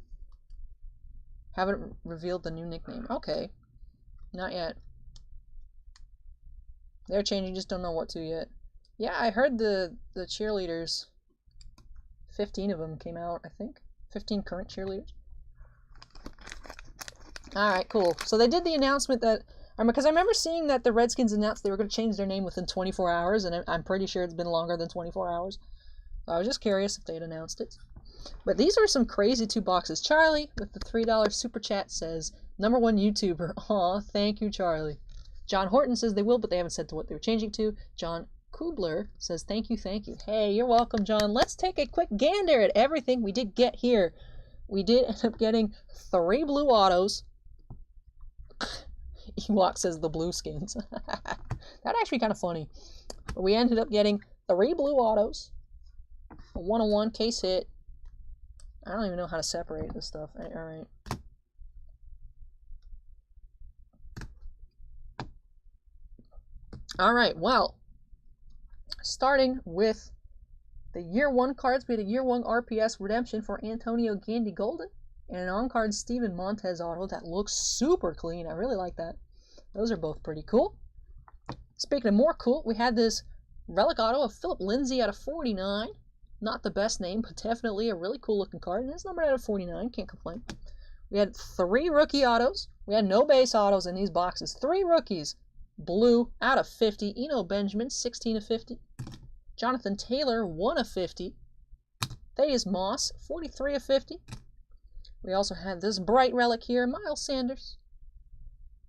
Haven't revealed the new nickname. Okay. Not yet. They're changing, just don't know what to yet. Yeah, I heard the cheerleaders. 15 of them came out, I think. 15 current cheerleaders. Alright, cool. So they did the announcement that... because I remember seeing that the Redskins announced they were going to change their name within 24 hours, and I'm pretty sure it's been longer than 24 hours. So I was just curious if they had announced it. But these are some crazy 2 boxes. Charlie, with the $3 super chat, says, #1 YouTuber. Aw, thank you, Charlie. John Horton says they will, but they haven't said to what they were changing to. John Kubler says, thank you, thank you. Hey, you're welcome, John. Let's take a quick gander at everything we did get here. We did end up getting 3 blue autos. Ewok says the blue skins. That's actually kind of funny. But we ended up getting 3 blue autos. A 101 case hit. I don't even know how to separate this stuff. Alright. Alright, well. Starting with the Year 1 cards, we had a Year 1 RPS redemption for Antonio Gandy Golden. And an on-card Steven Montez auto that looks super clean. I really like that. Those are both pretty cool. Speaking of more cool, we had this relic auto of Philip Lindsay out of 49. Not the best name, but definitely a really cool looking card. And it's numbered out of 49. Can't complain. We had 3 rookie autos. We had no base autos in these boxes. 3 rookies. Blue out of 50. Eno Benjamin, 16 of 50. Jonathan Taylor, 1 of 50. Thaddeus Moss, 43 of 50. We also had this bright relic here, Miles Sanders.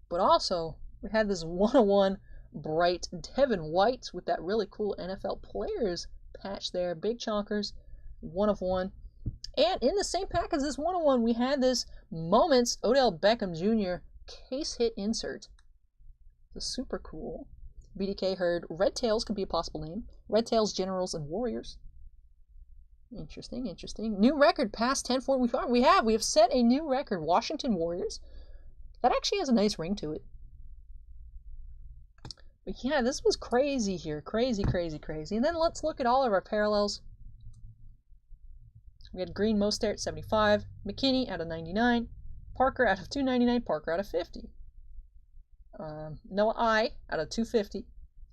But also, we had this 101 bright Devin White with that really cool NFL Players patch there. Big chonkers, 1 of 1. And in the same pack as this 101, we had this Moments Odell Beckham Jr. case hit insert. It's super cool. BDK heard Red Tails could be a possible name. Red Tails, Generals, and Warriors. Interesting, interesting. New record past 10-4. We have set a new record. Washington Warriors. That actually has a nice ring to it. But yeah, this was crazy here. Crazy, crazy, crazy. And then let's look at all of our parallels. We had Green Mostert, 75. McKinney out of 99. Parker out of 299. Parker out of 50. Noah I out of 250.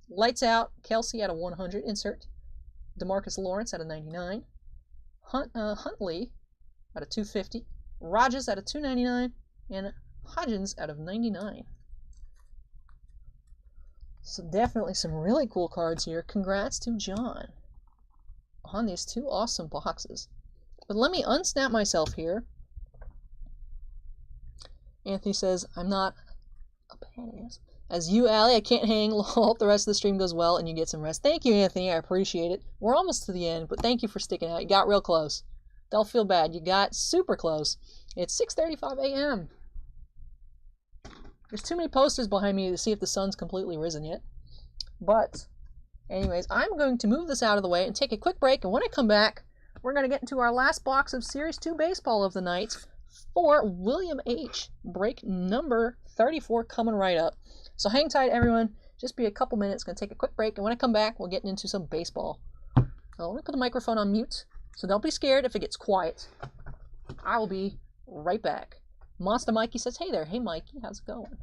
Lights Out. Kelsey out of 100. Insert. DeMarcus Lawrence out of 99. Huntley out of 250. Rogers out of 299. And Hodgins out of 99. So definitely some really cool cards here. Congrats to John on these 2 awesome boxes. But let me unsnap myself here. Anthony says, I'm not a badass. As you, Allie, I can't hang. Hope the rest of the stream goes well and you get some rest. Thank you, Anthony. I appreciate it. We're almost to the end, but thank you for sticking out. You got real close. Don't feel bad. You got super close. It's 6:35 a.m. There's too many posters behind me to see if the sun's completely risen yet. But, anyways, I'm going to move this out of the way and take a quick break. And when I come back, we're going to get into our last box of Series 2 Baseball of the night for William H. Break number 34 coming right up. So hang tight, everyone. Just be a couple minutes. Going to take a quick break, and when I come back, we'll get into some baseball. So I'm going to put the microphone on mute, so don't be scared if it gets quiet. I will be right back. Monster Mikey says, hey there. Hey, Mikey. How's it going?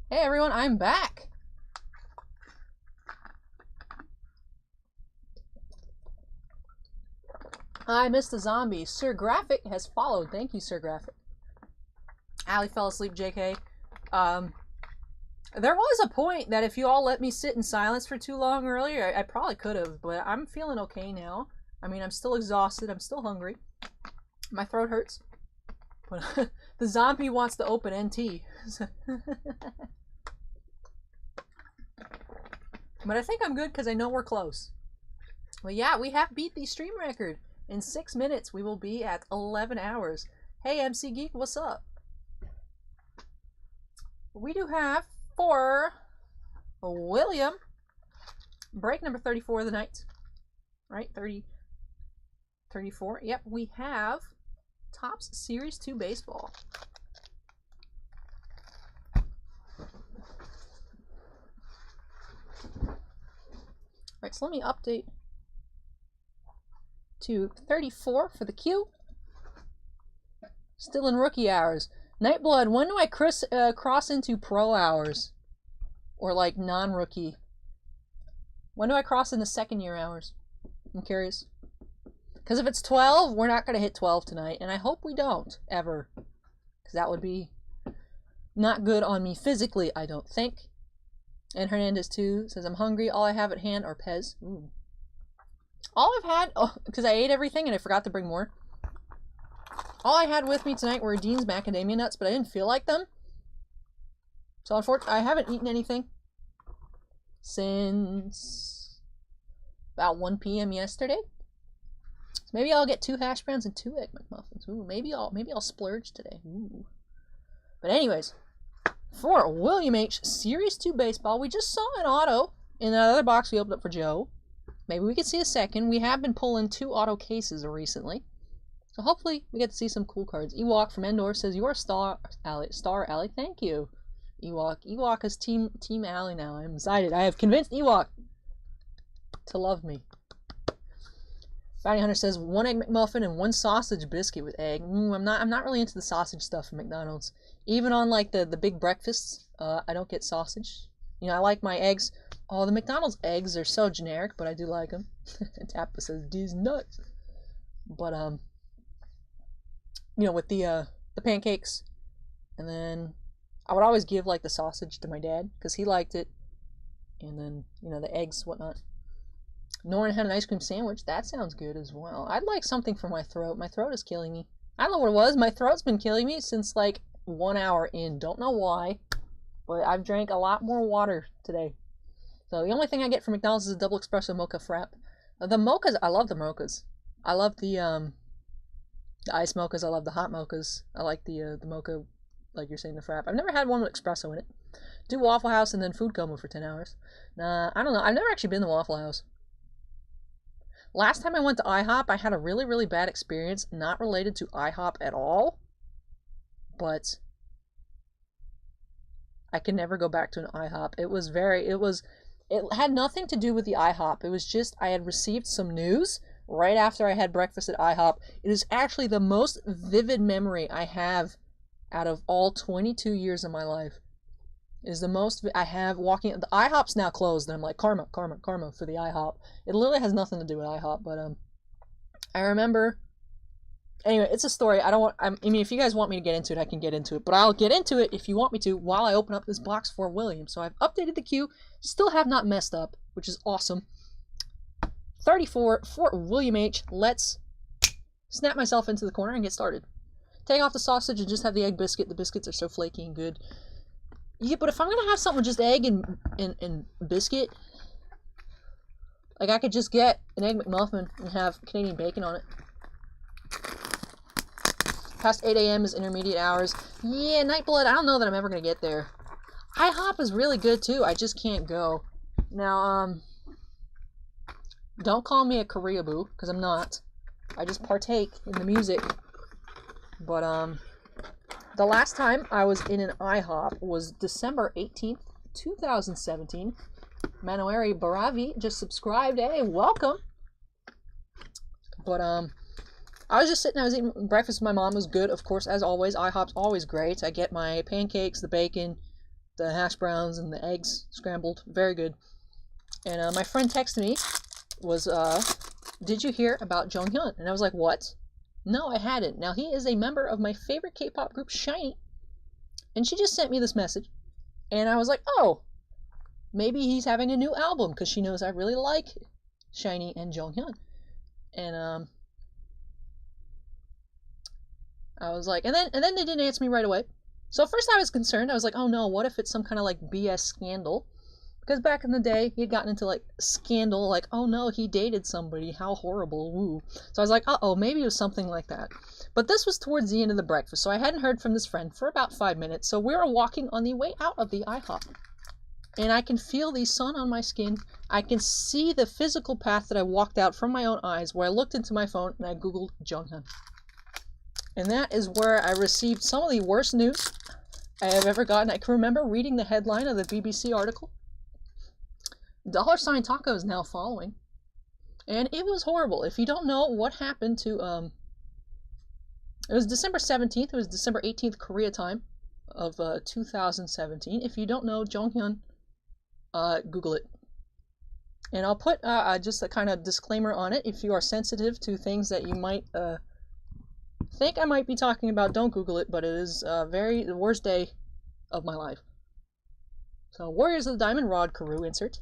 Hey everyone, I'm back! I missed the zombie. Sir Graphic has followed. Thank you, Sir Graphic. Allie fell asleep, JK. There was a point that if you all let me sit in silence for too long earlier, I probably could have, but I'm feeling okay now. I mean, I'm still exhausted. I'm still hungry. My throat hurts. But the zombie wants to open NT. But I think I'm good because I know we're close. Well, yeah, we have beat the stream record. In 6 minutes, we will be at 11 hours. Hey, MC Geek, what's up? We do have for William, break number 34 of the night. Right? 34. Yep, we have Topps Series 2 Baseball. Right, so let me update to 34 for the Q. Still in rookie hours. Nightblood, when do I cross into pro hours? Or like non-rookie? When do I cross into second year hours? I'm curious. Because if it's 12, we're not going to hit 12 tonight. And I hope we don't, ever. Because that would be not good on me physically, I don't think. And Hernandez, too, says, I'm hungry. All I have at hand are Pez. Ooh. All I've had, because I ate everything and I forgot to bring more. All I had with me tonight were Dean's macadamia nuts, but I didn't feel like them. So unfortunately, I haven't eaten anything since about 1 p.m. yesterday. So maybe I'll get 2 hash browns and 2 egg McMuffins. Ooh, maybe I'll splurge today. Ooh. But anyways, for William H. Series 2 baseball, we just saw an auto in that other box we opened up for Joe. Maybe we could see a second. We have been pulling 2 auto cases recently. So hopefully we get to see some cool cards. Ewok from Endor says, you're a star alley. Thank you, Ewok. Ewok is team alley now. I'm excited. I have convinced Ewok to love me. Bounty Hunter says, 1 egg McMuffin and 1 sausage biscuit with egg. I'm not really into the sausage stuff from McDonald's. Even on like the big breakfasts, I don't get sausage. You know, I like my eggs. Oh, the McDonald's eggs are so generic, but I do like them. And Tappa says, these nuts. But you know, with the pancakes, and then I would always give like the sausage to my dad because he liked it, and then you know the eggs, whatnot. Norrin had an ice cream sandwich. That sounds good as well. I'd like something for my throat. My throat is killing me. I don't know what it was. My throat's been killing me since like 1 hour in. Don't know why, but I've drank a lot more water today. So the only thing I get from McDonald's is a double espresso mocha frap. The mochas, I love the mochas. I love the ice mochas. I love the hot mochas. I like the mocha, like you're saying, the frap. I've never had one with espresso in it. Do Waffle House and then food coma for 10 hours. Nah, I don't know. I've never actually been to Waffle House. Last time I went to IHOP, I had a really, really bad experience. Not related to IHOP at all. But I can never go back to an IHOP. It had nothing to do with the IHOP. It was just I had received some news right after I had breakfast at IHOP. It is actually the most vivid memory I have out of all 22 years of my life. It is the most I have walking. The IHOP's now closed, and I'm like, karma for the IHOP. It literally has nothing to do with IHOP, but I remember. Anyway, it's a story. I mean, if you guys want me to get into it, I can get into it, but I'll get into it if you want me to while I open up this box for William. So I've updated the queue. Still have not messed up, which is awesome. 34 for William H. Let's snap myself into the corner and get started. Take off the sausage and just have the egg biscuit. The biscuits are so flaky and good. Yeah, but if I'm gonna have something with just egg and biscuit, like I could just get an egg McMuffin and have Canadian bacon on it. Past 8 a.m. is intermediate hours. Yeah, Nightblood, I don't know that I'm ever gonna get there. IHOP is really good too. I just can't go. Now, don't call me a Koreaboo, because I'm not. I just partake in the music. But, the last time I was in an IHOP was December 18th, 2017. Manueri Baravi just subscribed. Hey, welcome. But, I was just sitting, I was eating breakfast with my mom. It was good, of course, as always. IHOP's always great. I get my pancakes, the bacon, the hash browns, and the eggs scrambled. Very good. And my friend texted me, did you hear about Jonghyun? And I was like, what? No, I hadn't. Now, he is a member of my favorite K-pop group, SHINee. And she just sent me this message. And I was like, oh, maybe he's having a new album, because she knows I really like SHINee and Jonghyun. And, I was like, and then they didn't answer me right away. So at first I was concerned. I was like, oh no, what if it's some kind of like BS scandal? Because back in the day, he had gotten into like scandal, like, oh no, he dated somebody, how horrible, woo. So I was like, uh-oh, maybe it was something like that. But this was towards the end of the breakfast, so I hadn't heard from this friend for about 5 minutes. So we were walking on the way out of the IHOP. And I can feel the sun on my skin. I can see the physical path that I walked out from my own eyes, where I looked into my phone and I Googled Jonghyun. And that is where I received some of the worst news I have ever gotten. I can remember reading the headline of the BBC article. $sign Taco is now following. And it was horrible. If you don't know what happened to, it was December 17th, it was December 18th Korea time of 2017. If you don't know Jonghyun, Google it. And I'll put just a kind of disclaimer on it. If you are sensitive to things that you might think I might be talking about, don't Google it, but it is the worst day of my life. So, Warriors of the Diamond Rod Karoo insert.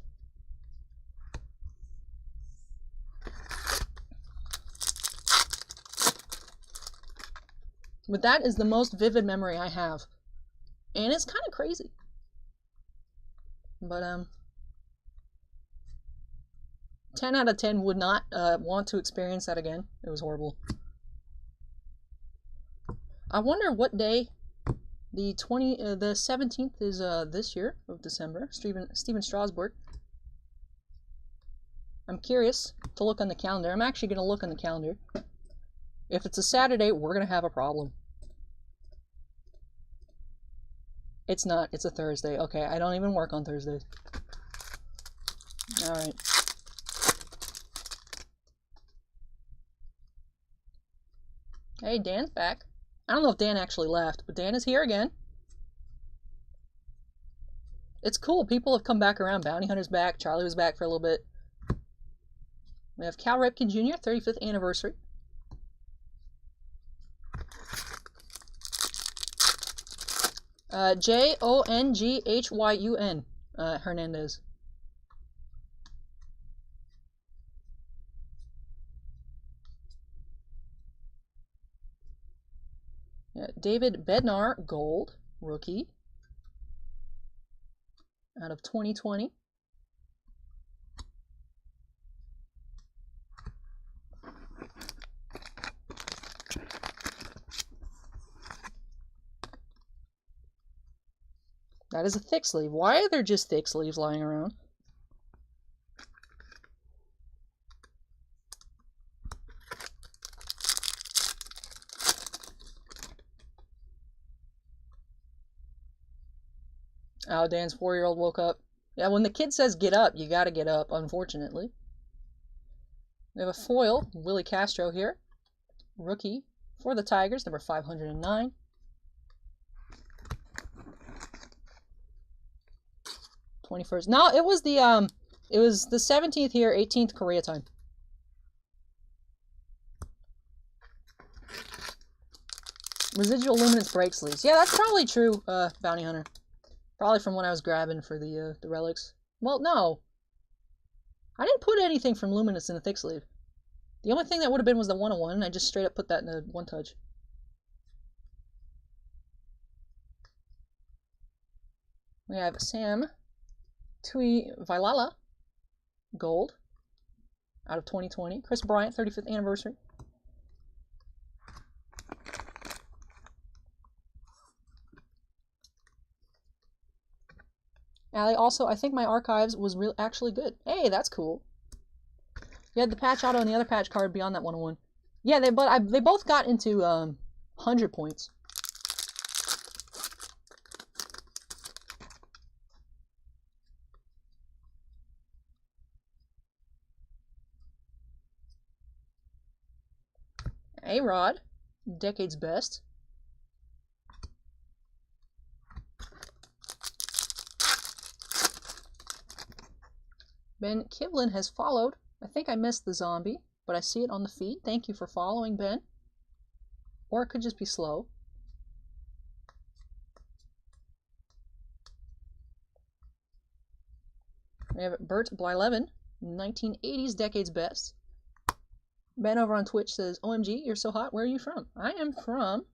But that is the most vivid memory I have. And it's kind of crazy. But, 10 out of 10 would not want to experience that again. It was horrible. I wonder what day the 17th is this year of December. Steven Strasbourg. I'm curious to look on the calendar. I'm actually going to look on the calendar. If it's a Saturday, we're going to have a problem. It's not. It's a Thursday. Okay, I don't even work on Thursdays. Alright. Hey, Dan's back. I don't know if Dan actually left, but Dan is here again. It's cool. People have come back around. Bounty Hunter's back. Charlie was back for a little bit. We have Cal Ripken Jr., 35th anniversary. Jonghhyun Hernandez. David Bednar, gold, rookie, out of 2020. That is a thick sleeve. Why are there just thick sleeves lying around? Oh, Dan's 4-year-old woke up. Yeah, when the kid says get up, you gotta get up, unfortunately. We have a foil, Willie Castro here. Rookie for the Tigers, number 509. '21st. No, it was the 17th here, 18th Korea time. Residual Luminance break sleeves. Yeah, that's probably true, Bounty Hunter. Probably from when I was grabbing for the relics. Well, no. I didn't put anything from Luminance in the thick sleeve. The only thing that would have been was the 101, and I just straight up put that in the one touch. We have Sam Tui Vailala, gold, out of 2020. Chris Bryant, 35th anniversary. Allie, also, I think my archives was actually good. Hey, that's cool. You had the patch auto and the other patch card beyond that 101. Yeah, they both got into 100 points. A-Rod, decade's best. Ben Kivlin has followed. I think I missed the zombie, but I see it on the feed. Thank you for following, Ben. Or it could just be slow. We have Bert Blyleven, 1980s decade's best. Ben over on Twitch says, OMG, you're so hot. Where are you from? I am from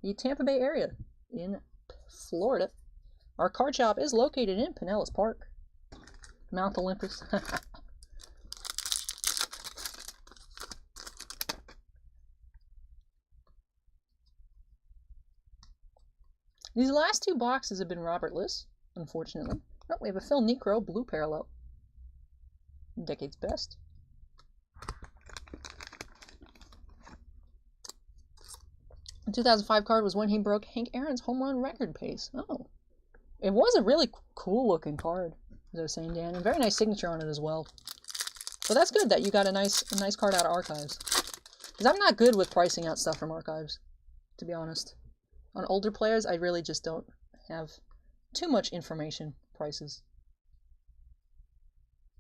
the Tampa Bay area in Florida. Our card shop is located in Pinellas Park. Mount Olympus. These last two boxes have been Robertless, unfortunately. Oh, we have a Phil Necro blue parallel. Decade's best. The 2005 card was when he broke Hank Aaron's home run record pace. Oh. It was a really cool looking card, as I was saying, Dan. And very nice signature on it as well. But that's good that you got a nice card out of archives. Because I'm not good with pricing out stuff from archives, to be honest. On older players, I really just don't have too much information prices.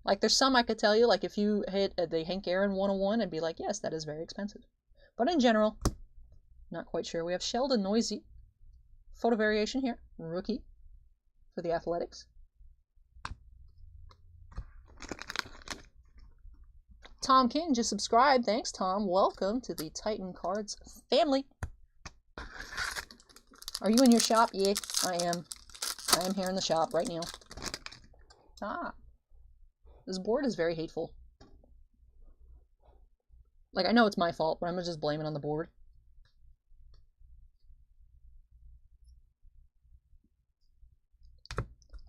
Like, there's some I could tell you, like if you hit the Hank Aaron 101, I'd be like, yes, that is very expensive. But in general, not quite sure. We have Sheldon Noisy. Photo variation here. Rookie for the Athletics. Tom King just subscribed. Thanks, Tom. Welcome to the Titan Cards family. Are you in your shop? Yeah, I am. I am here in the shop right now. Ah. This board is very hateful. Like, I know it's my fault, but I'm gonna just blame it on the board.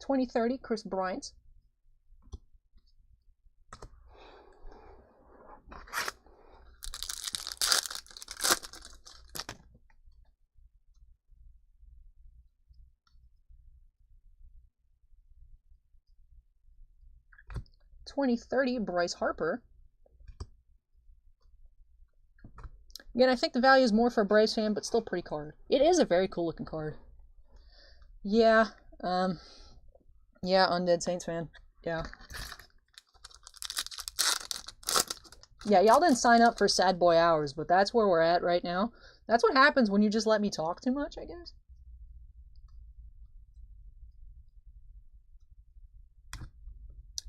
$20.30, Chris Bryant. $20.30, Bryce Harper. Again, I think the value is more for a Braves fan, but still pretty card. It is a very cool looking card. Yeah, yeah, Undead Saints fan. Yeah. Yeah, y'all didn't sign up for Sad Boy Hours, but that's where we're at right now. That's what happens when you just let me talk too much, I guess.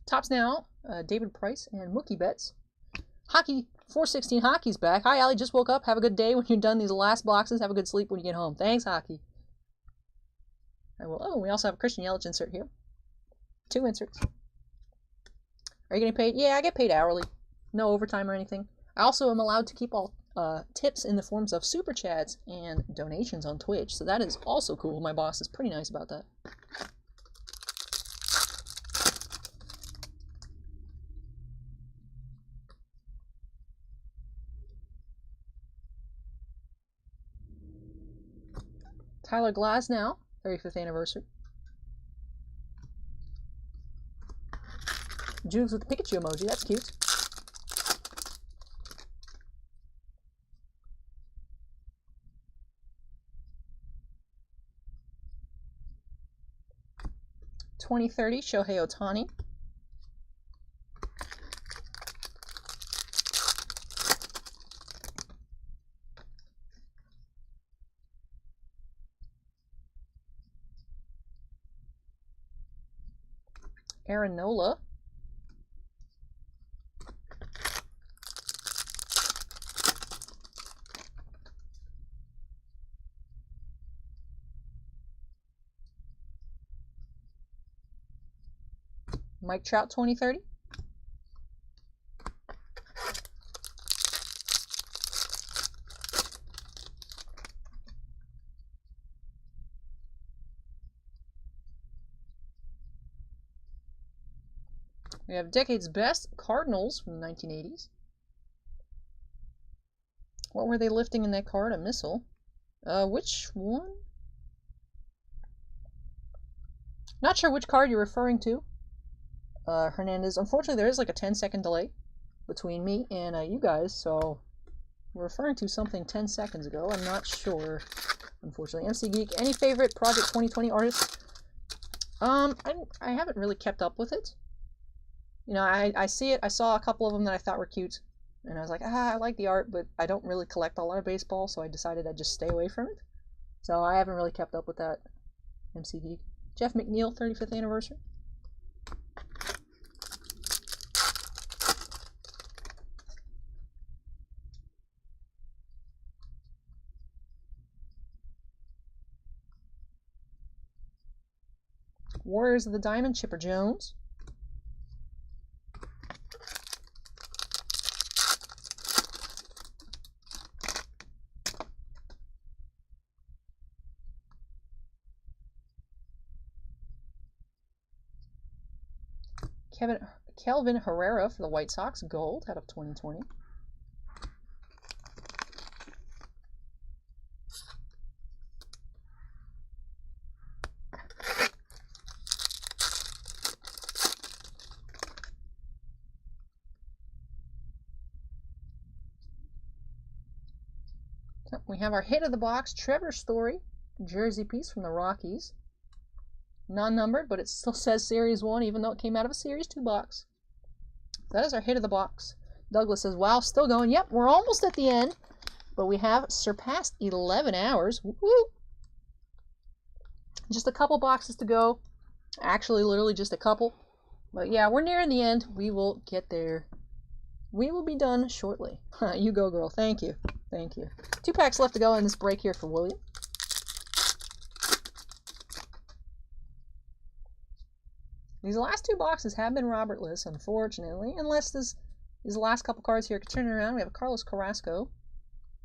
Tops now, David Price and Mookie Betts. Hockey, 416 Hockey's back. Hi, Allie, just woke up. Have a good day when you're done these last boxes. Have a good sleep when you get home. Thanks, Hockey. I will. Oh, we also have a Christian Yelich insert here. 2 inserts. Are you getting paid? Yeah, I get paid hourly. No overtime or anything. I also am allowed to keep all tips in the forms of super chats and donations on Twitch, so that is also cool. My boss is pretty nice about that. Tyler Glasnow, 35th anniversary. Juves with the Pikachu emoji, that's cute. $20.30, Shohei Ohtani. Aaron Nola. Mike Trout, 2030. We have Decade's Best Cardinals from the 1980s. What were they lifting in that card? A missile. Which one? Not sure which card you're referring to. Hernandez. Unfortunately, there is like a 10-second delay between me and you guys, so we're referring to something 10 seconds ago. I'm not sure, unfortunately. MC Geek, any favorite Project 2020 artists? I haven't really kept up with it. You know, I see it. I saw a couple of them that I thought were cute, and I was like, I like the art, but I don't really collect a lot of baseball, so I decided I'd just stay away from it. So I haven't really kept up with that. MC Geek. Jeff McNeil, 35th anniversary. Warriors of the Diamond, Chipper Jones. Kelvin Herrera for the White Sox, gold out of 2020. So we have our hit of the box, Trevor Story, jersey piece from the Rockies. Non-numbered, but it still says Series 1, even though it came out of a Series 2 box. So that is our hit of the box. Douglas says, wow, still going. Yep, we're almost at the end, but we have surpassed 11 hours. Woo! Just a couple boxes to go. Actually, literally just a couple. But yeah, we're nearing the end. We will get there. We will be done shortly. You go, girl. Thank you. Thank you. 2 packs left to go in this break here for William. These last 2 boxes have been Robertless, unfortunately, unless these last couple cards here could turn it around. We have a Carlos Carrasco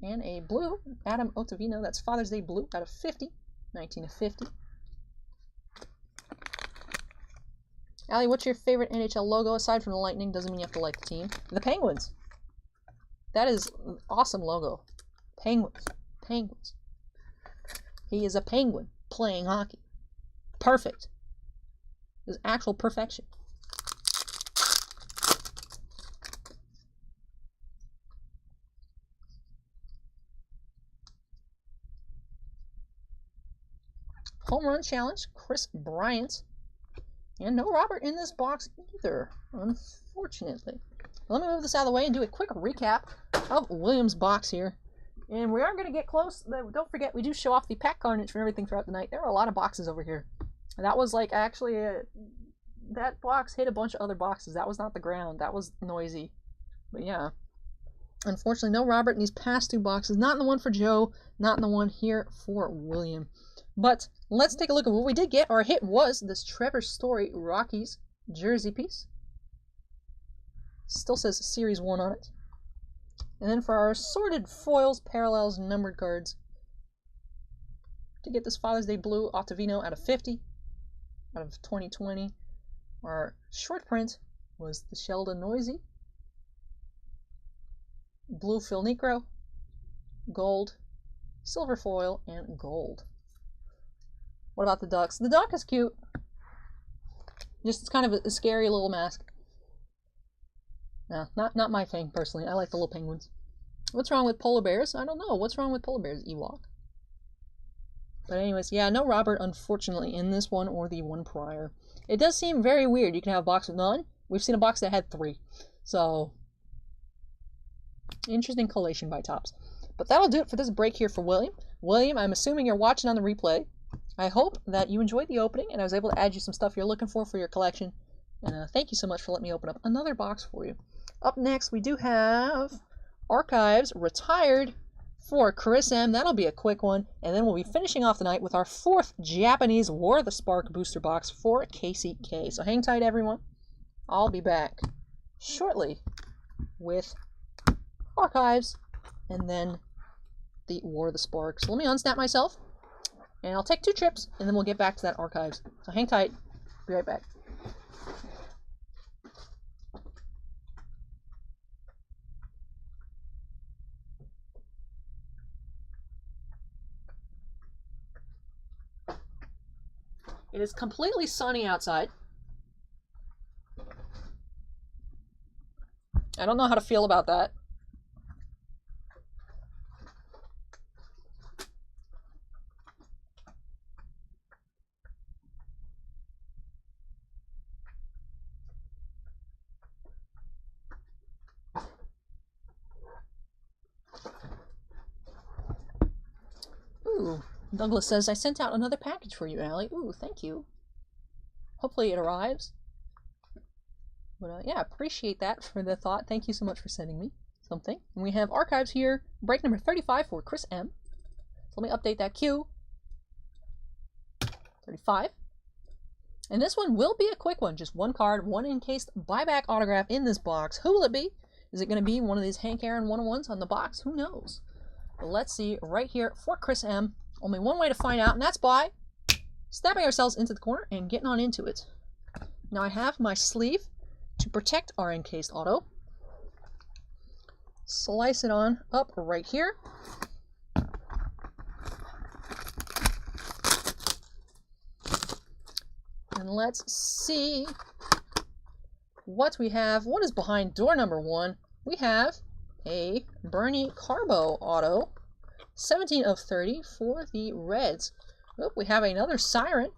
and a blue Adam Ottavino. That's Father's Day blue out of 50, 19 of 50. Allie, what's your favorite NHL logo aside from the Lightning? Doesn't mean you have to like the team. The Penguins. That is an awesome logo. Penguins. Penguins. He is a penguin playing hockey. Perfect. Is actual perfection. Home run challenge, Chris Bryant. And no Robert in this box either, unfortunately. Let me move this out of the way and do a quick recap of William's box here. And we are going to get close. Don't forget, we do show off the pack carnage and everything throughout the night. There are a lot of boxes over here. And that was like actually that box hit a bunch of other boxes. That was not the ground. That was noisy. But yeah. Unfortunately, no Robert in these past 2 boxes. Not in the one for Joe. Not in the one here for William. But let's take a look at what we did get. Our hit was this Trevor Story Rockies jersey piece. Still says Series 1 on it. And then for our assorted foils, parallels, numbered cards, to get this Father's Day blue Ottavino out of 50, out of 2020. Our short print was the Sheldon Noisy, blue Phil Necro, gold, silver foil, and gold. What about the ducks? The duck is cute. Just it's kind of a scary little mask. No, not my thing, personally. I like the little penguins. What's wrong with polar bears? I don't know. What's wrong with polar bears, Ewok? But anyways, yeah, no Robert, unfortunately, in this one or the one prior. It does seem very weird. You can have a box with none. We've seen a box that had 3. So, interesting collation by Topps. But that'll do it for this break here for William. William, I'm assuming you're watching on the replay. I hope that you enjoyed the opening and I was able to add you some stuff you're looking for your collection. And thank you so much for letting me open up another box for you. Up next, we do have Archives Retired for Chris M. That'll be a quick one. And then we'll be finishing off the night with our 4th Japanese War of the Spark booster box for Casey K. So hang tight, everyone. I'll be back shortly with Archives and then the War of the Spark. So let me unsnap myself. And I'll take 2 trips, and then we'll get back to that Archives. So hang tight. Be right back. It is completely sunny outside. I don't know how to feel about that. Ooh, Douglas says, I sent out another package for you, Allie. Ooh, thank you. Hopefully it arrives. But yeah, appreciate that for the thought. Thank you so much for sending me something. And we have Archives here, break number 35 for Chris M. So let me update that queue. 35. And this one will be a quick one. Just 1 card, 1 encased buyback autograph in this box. Who will it be? Is it going to be one of these Hank Aaron 101s on the box? Who knows? But let's see right here for Chris M. Only one way to find out, and that's by snapping ourselves into the corner and getting on into it. Now I have my sleeve to protect our encased auto. Slice it on up right here. And let's see what we have. What is behind door number 1? We have a Bernie Carbo auto. 17 of 30 for the Reds. Oh, we have another Siren.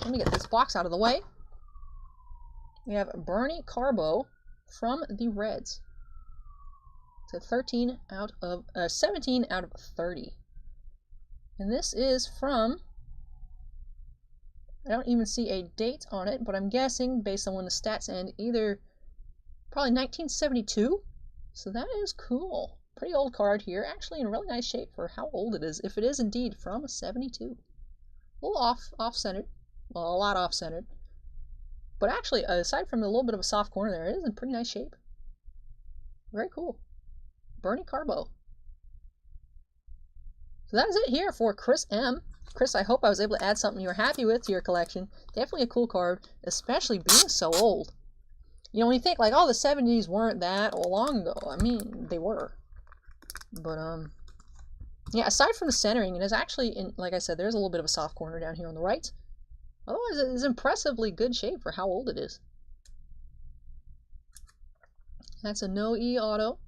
Let me get this box out of the way. We have Bernie Carbo from the Reds. So 17 out of 30. And this is from, I don't even see a date on it, but I'm guessing based on when the stats end, either probably 1972. So that is cool. Pretty old card here, actually in really nice shape for how old it is, if it is indeed from a 72. A little off-centered, well, a lot off-centered. But actually, aside from a little bit of a soft corner there, it is in pretty nice shape. Very cool. Bernie Carbo. So that is it here for Chris M. Chris, I hope I was able to add something you were happy with to your collection. Definitely a cool card, especially being so old. You know, when you think, like, oh, the 70s weren't that long ago. I mean, they were. But, yeah, aside from the centering, it is actually, like I said, there's a little bit of a soft corner down here on the right. Otherwise, it is impressively good shape for how old it is. That's a no-E auto.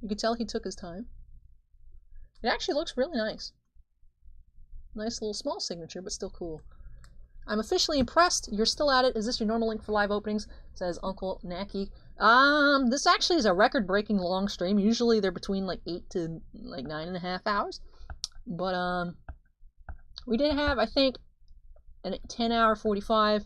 You can tell he took his time. It actually looks really nice. Nice little small signature, but still cool. I'm officially impressed. You're still at it. Is this your normal link for live openings? Says Uncle Nacky. This actually is a record-breaking long stream. Usually they're between like 8 to like 9.5 hours. But we did have, I think, a 10-hour 45.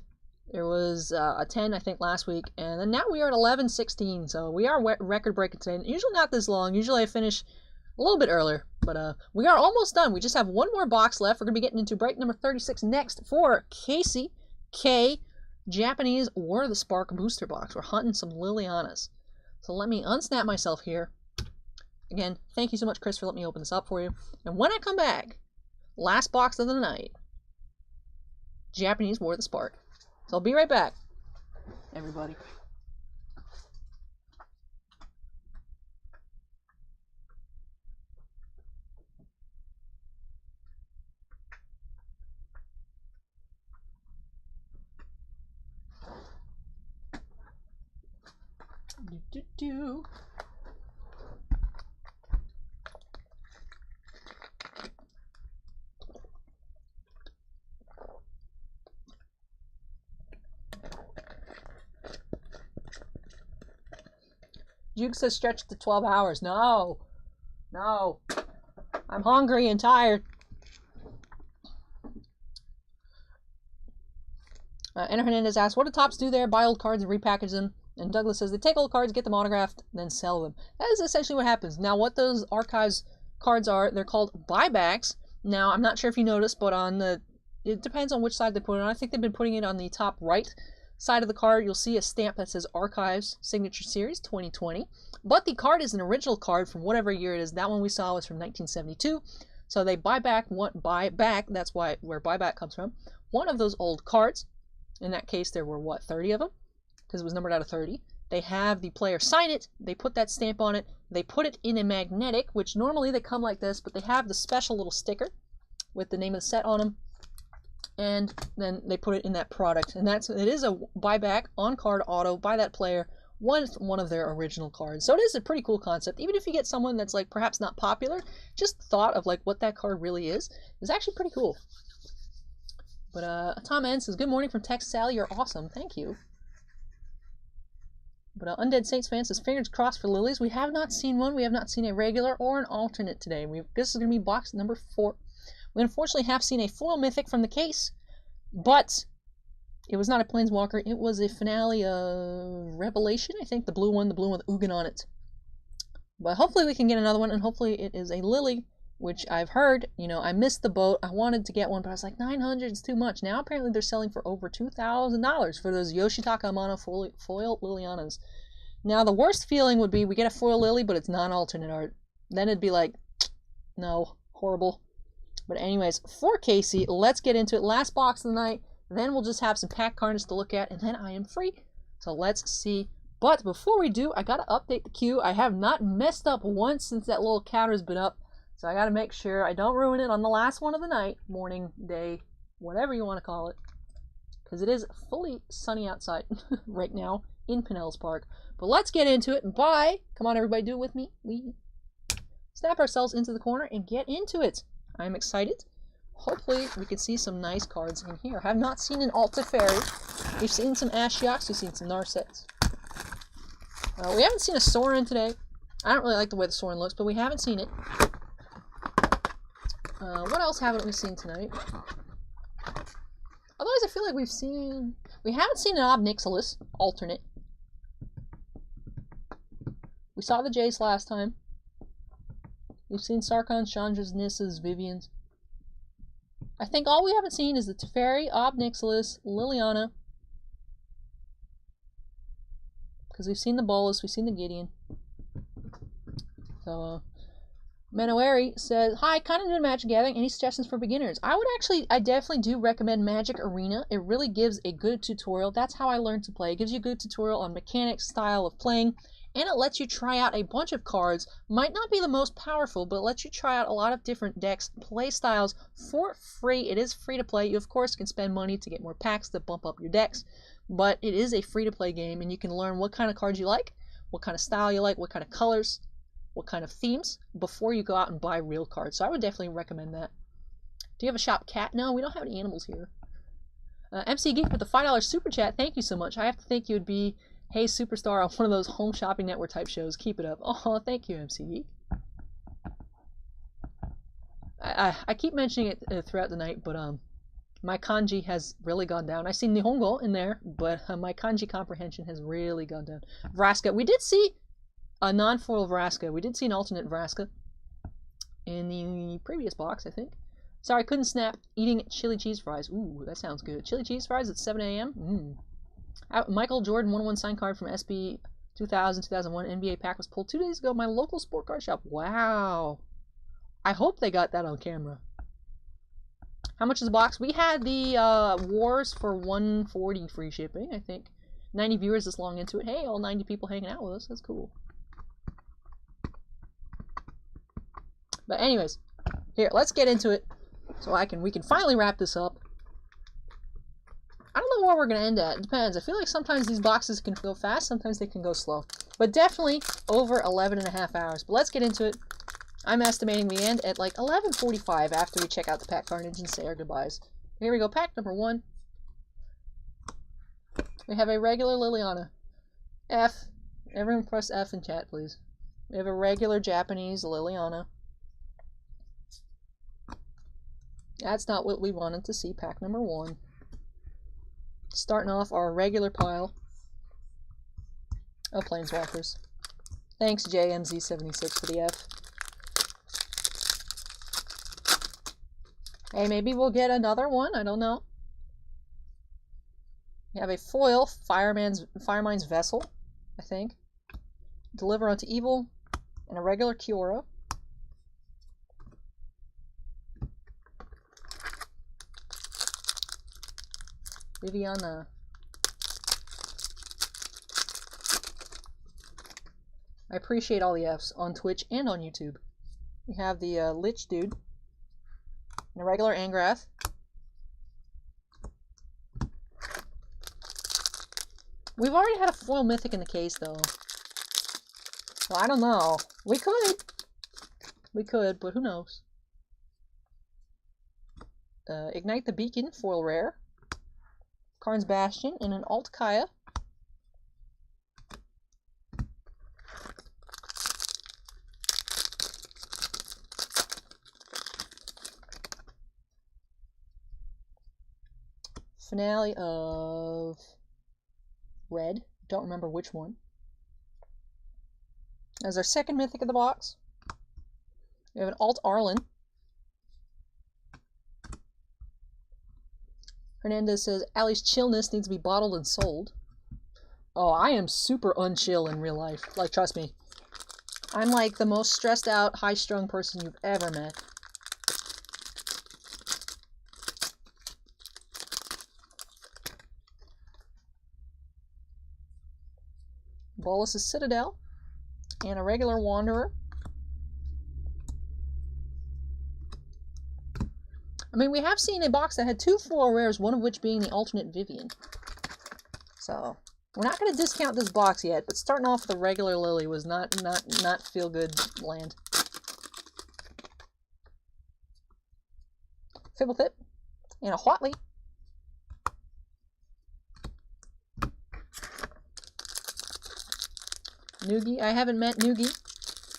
There was a 10, I think, last week, and then now we are at 11:16. So we are record-breaking today. Usually not this long. Usually I finish a little bit earlier, but we are almost done. We just have one more box left. We're going to be getting into break number 36 next for Casey K. Japanese War of the Spark booster box. We're hunting some Lilianas. So let me unsnap myself here. Again, thank you so much, Chris, for letting me open this up for you. And when I come back, last box of the night, Japanese War of the Spark. So I'll be right back, everybody. Do. Juke says stretch to 12 hours. No. No. I'm hungry and tired. Enter Hernandez asks, what do Topps do there? Buy old cards and repackage them. And Douglas says, they take old cards, get them autographed, then sell them. That is essentially what happens. Now, what those archives cards are, they're called buybacks. Now, I'm not sure if you noticed, but on the, it depends on which side they put it on. I think they've been putting it on the top right side of the card. You'll see a stamp that says Archives Signature Series 2020. But the card is an original card from whatever year it is. That one we saw was from 1972. So they buy back, that's why where buyback comes from. One of those old cards. In that case, there were, what, 30 of them? Because it was numbered out of 30. They have the player sign it, they put that stamp on it, they put it in a magnetic, which normally they come like this, but they have the special little sticker with the name of the set on them, and then they put it in that product. And it is a buyback on card auto by that player with one of their original cards. So it is a pretty cool concept. Even if you get someone that's like perhaps not popular, just thought of like what that card really is actually pretty cool. But Tom N says, good morning from Texas, Sally, you're awesome, thank you. But Undead Saints fan says, fingers crossed for Lilies. We have not seen one. We have not seen a regular or an alternate today. This is going to be box number 4. We unfortunately have seen a foil mythic from the case, but it was not a Planeswalker. It was a finale of Revelation, I think, the blue one with Ugin on it. But hopefully we can get another one, and hopefully it is a Lily, which I've heard, you know, I missed the boat. I wanted to get one, but I was like, 900 is too much. Now apparently they're selling for over $2,000 for those Yoshitaka Amano foil Lilianas. Now the worst feeling would be we get a foil Lily, but it's non-alternate art. Then it'd be like, no, horrible. But anyways, for Casey, let's get into it. Last box of the night, then we'll just have some pack carnage to look at, and then I am free. So let's see. But before we do, I gotta update the queue. I have not messed up once since that little counter's been up. So I gotta make sure I don't ruin it on the last one of the night, morning, day, whatever you want to call it. Because it is fully sunny outside right now in Pinellas Park. But let's get into it and buy. Come on, everybody, do it with me. snap ourselves into the corner and get into it. I'm excited. Hopefully we can see some nice cards in here. I have not seen an Alt Teferi. We've seen some Ashioks, we've seen some Narsets. We haven't seen a Sorin today. I don't really like the way the Sorin looks, but we haven't seen it. What else haven't we seen tonight? Otherwise, I feel like we haven't seen an Obnixilis alternate. We saw the Jace last time. We've seen Sarkhan's, Chandra's, Nissa's, Vivian's. I think all we haven't seen is the Teferi, Obnixilis, Liliana. Because we've seen the Bolas, we've seen the Gideon. So, Manoeri says, hi, kind of new to Magic Gathering. Any suggestions for beginners? I definitely do recommend Magic Arena. It really gives a good tutorial. That's how I learned to play. It gives you a good tutorial on mechanics, style of playing, and it lets you try out a bunch of cards. Might not be the most powerful, but it lets you try out a lot of different decks, play styles for free. It is free to play. You, of course, can spend money to get more packs to bump up your decks, but it is a free-to-play game, and you can learn what kind of cards you like, what kind of style you like, what kind of colors, what kind of themes, before you go out and buy real cards. So I would definitely recommend that. Do you have a shop cat? No, we don't have any animals here. MC Geek with the $5 super chat. Thank you so much. I have to think you would be Hey Superstar on one of those home shopping network type shows. Keep it up. Oh, thank you, MC Geek. I keep mentioning it throughout the night, but my kanji has really gone down. I see Nihongo in there, but my kanji comprehension has really gone down. Vraska. We did see a non-foil Vraska. We did see an alternate Vraska in the previous box, I think. Sorry, I couldn't snap. Eating chili cheese fries. Ooh, that sounds good. Chili cheese fries at 7 a.m.? Michael Jordan 101 sign card from SB 2000-2001 NBA pack was pulled 2 days ago at my local sport card shop. Wow. I hope they got that on camera. How much is the box? We had the Wars for $140 free shipping, I think. 90 viewers this long into it. Hey, all 90 people hanging out with us. That's cool. But anyways, here, let's get into it so we can finally wrap this up. I don't know where we're going to end at. It depends. I feel like sometimes these boxes can go fast, sometimes they can go slow. But definitely over 11.5 hours. But let's get into it. I'm estimating we end at like 11:45 after we check out the pack carnage and say our goodbyes. Here we go, pack number 1. We have a regular Liliana. F. Everyone press F in chat, please. We have a regular Japanese Liliana. That's not what we wanted to see, pack number 1. Starting off our regular pile of Planeswalkers. Thanks, JMZ76, for the F. Hey, maybe we'll get another one, I don't know. We have a foil Firemind's Vessel, I think. Deliver Unto Evil, and a regular Kiora. Viviana. I appreciate all the Fs on Twitch and on YouTube. We have the Lich Dude, and a regular Angrath. We've already had a foil Mythic in the case, though. Well, I don't know. We could. We could, but who knows. Ignite the Beacon, foil rare. Karn's Bastion, and an Alt Kaya. Finale of Red. Don't remember which one. As our second Mythic of the box, we have an Alt Arlen. Hernandez says, Allie's chillness needs to be bottled and sold. Oh, I am super unchill in real life. Like, trust me. I'm like the most stressed out, high-strung person you've ever met. Bolas' Citadel. And a regular Wanderer. I mean, we have seen a box that had 2 foil rares, one of which being the alternate Vivian. So, we're not going to discount this box yet, but starting off with a regular Lily was not feel good land. Fibblethip, and a Whatley. Noogie. I haven't met Noogie.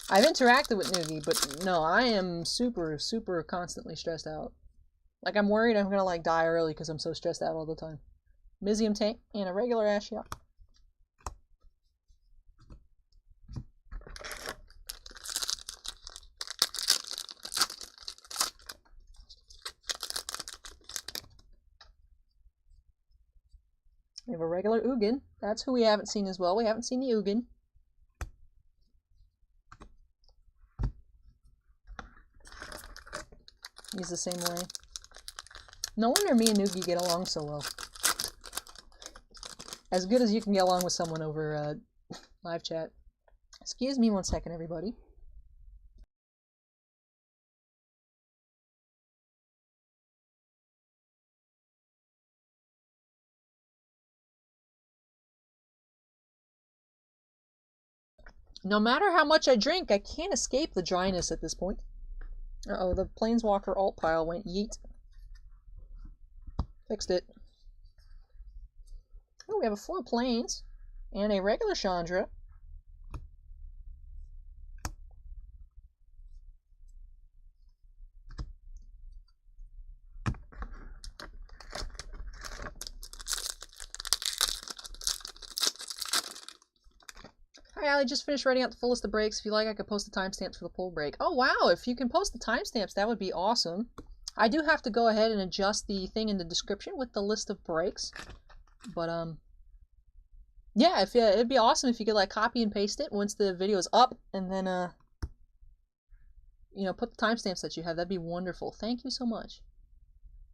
I've interacted with Noogie, but no, I am super, super constantly stressed out. Like, I'm worried I'm gonna, like, die early because I'm so stressed out all the time. Mizium Tank, and a regular Ashiok. We have a regular Ugin. That's who we haven't seen as well. We haven't seen the Ugin. He's the same way. No wonder me and Noogie get along so well. As good as you can get along with someone over live chat. Excuse me 1 second, everybody. No matter how much I drink, I can't escape the dryness at this point. Uh-oh, the Planeswalker alt pile went yeet. Fixed it. Oh, we have a foil planes and a regular Chandra. Hi, Allie. Just finished writing out the full list of breaks. If you like, I could post the timestamps for the poll break. Oh, wow. If you can post the timestamps, that would be awesome. I do have to go ahead and adjust the thing in the description with the list of breaks. But, yeah, it'd be awesome if you could, like, copy and paste it once the video is up. And then, you know, put the timestamps that you have. That'd be wonderful. Thank you so much.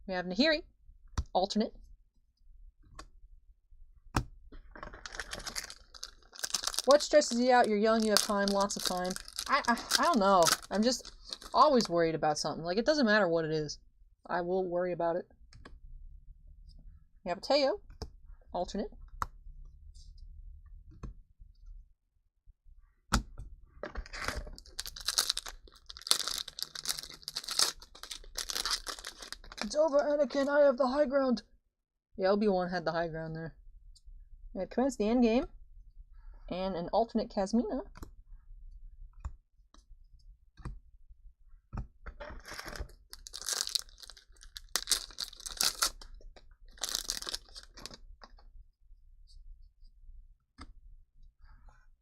We have Nahiri, alternate. What stresses you out? You're young, you have time, lots of time. I don't know. I'm just always worried about something. Like, it doesn't matter what it is. I will worry about it. We have a Teo, alternate. It's over, Anakin. I have the high ground. Yeah, Obi-Wan had the high ground there. We had commence the end game. And an alternate Kasmina.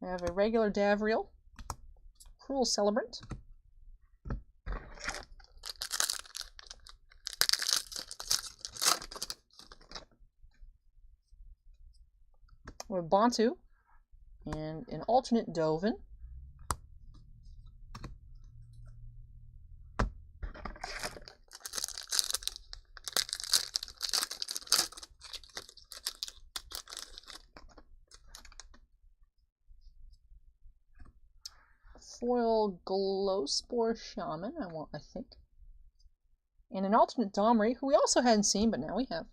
I have a regular Davriel, Cruel Celebrant. We have Bantu. And an alternate Dovin. Foil Glowspore Shaman, I think. And an alternate Domri, who we also hadn't seen, but now we have.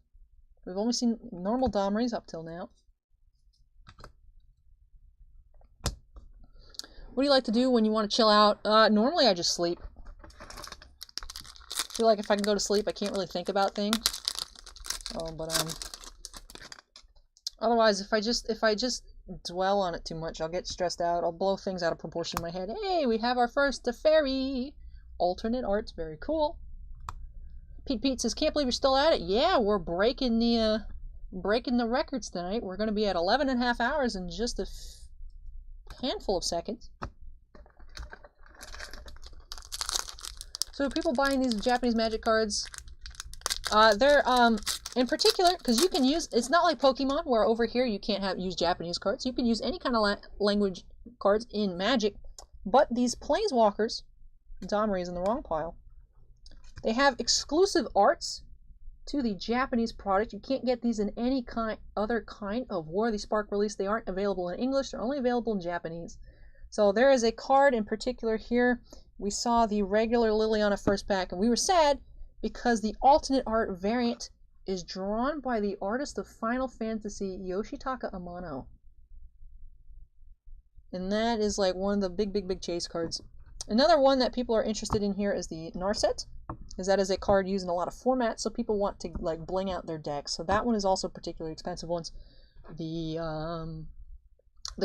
We've only seen normal Domris up till now. What do you like to do when you want to chill out? Normally I just sleep. I feel like if I can go to sleep, I can't really think about things. Oh, but otherwise, if I just dwell on it too much, I'll get stressed out. I'll blow things out of proportion in my head. Hey, we have our first Teferi! Alternate arts, very cool. Pete says, can't believe you're still at it. Yeah, we're breaking the records tonight. We're going to be at 11.5 hours in just a handful of seconds. So people buying these Japanese Magic cards, they're in particular because you can use. It's not like Pokemon where over here you can't use Japanese cards. You can use any kind of language cards in Magic, but these Planeswalkers, Domri is in the wrong pile. They have exclusive arts to the Japanese product. You can't get these in any other kind of War of the Spark release. They aren't available in English. They're only available in Japanese. So there is a card in particular here. We saw the regular Liliana first pack, and we were sad because the alternate art variant is drawn by the artist of Final Fantasy, Yoshitaka Amano. And that is like one of the big chase cards. Another one that people are interested in here is the Narset. because that is a card used in a lot of formats, so people want to like bling out their decks. So that one is also particularly expensive ones. The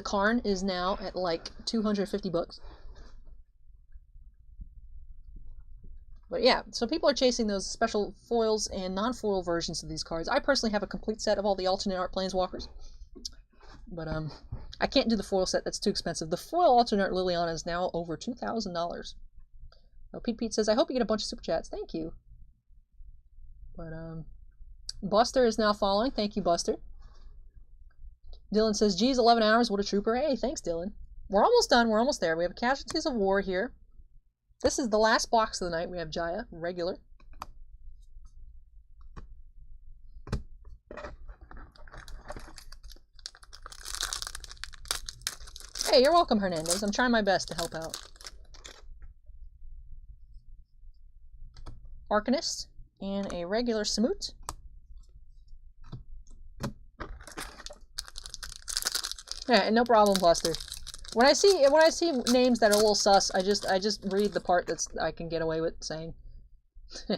Karn is now at like 250 bucks. But yeah, so people are chasing those special foils and non-foil versions of these cards. I personally have a complete set of all the alternate art Planeswalkers. But I can't do the foil set, that's too expensive. The foil alternate Liliana is now over $2,000. Oh, Pete says, I hope you get a bunch of super chats. Thank you. But Buster is now following. Thank you, Buster. Dylan says, geez, 11 hours, what a trooper. Hey, thanks, Dylan. We're almost done, we're almost there. We have Casualties of War here. This is the last box of the night. We have Jaya, regular. Hey, you're welcome, Hernandez. I'm trying my best to help out. Arcanist and a regular Samut. Yeah, no problem, Buster. When I see names that are a little sus, I just read the part that's I can get away with saying. We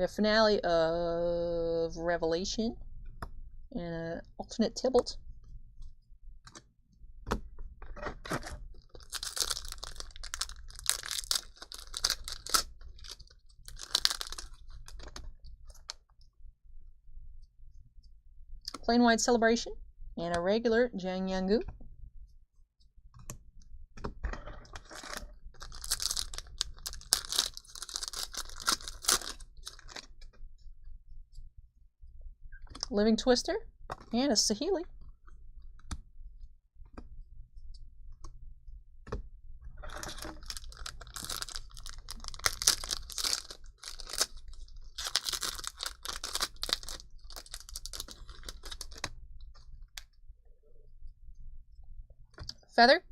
have Finale of Revelation and an alternate Tybalt. Plain White Celebration and a regular Jiang Yangu. Living Twister and a Saheeli. Feather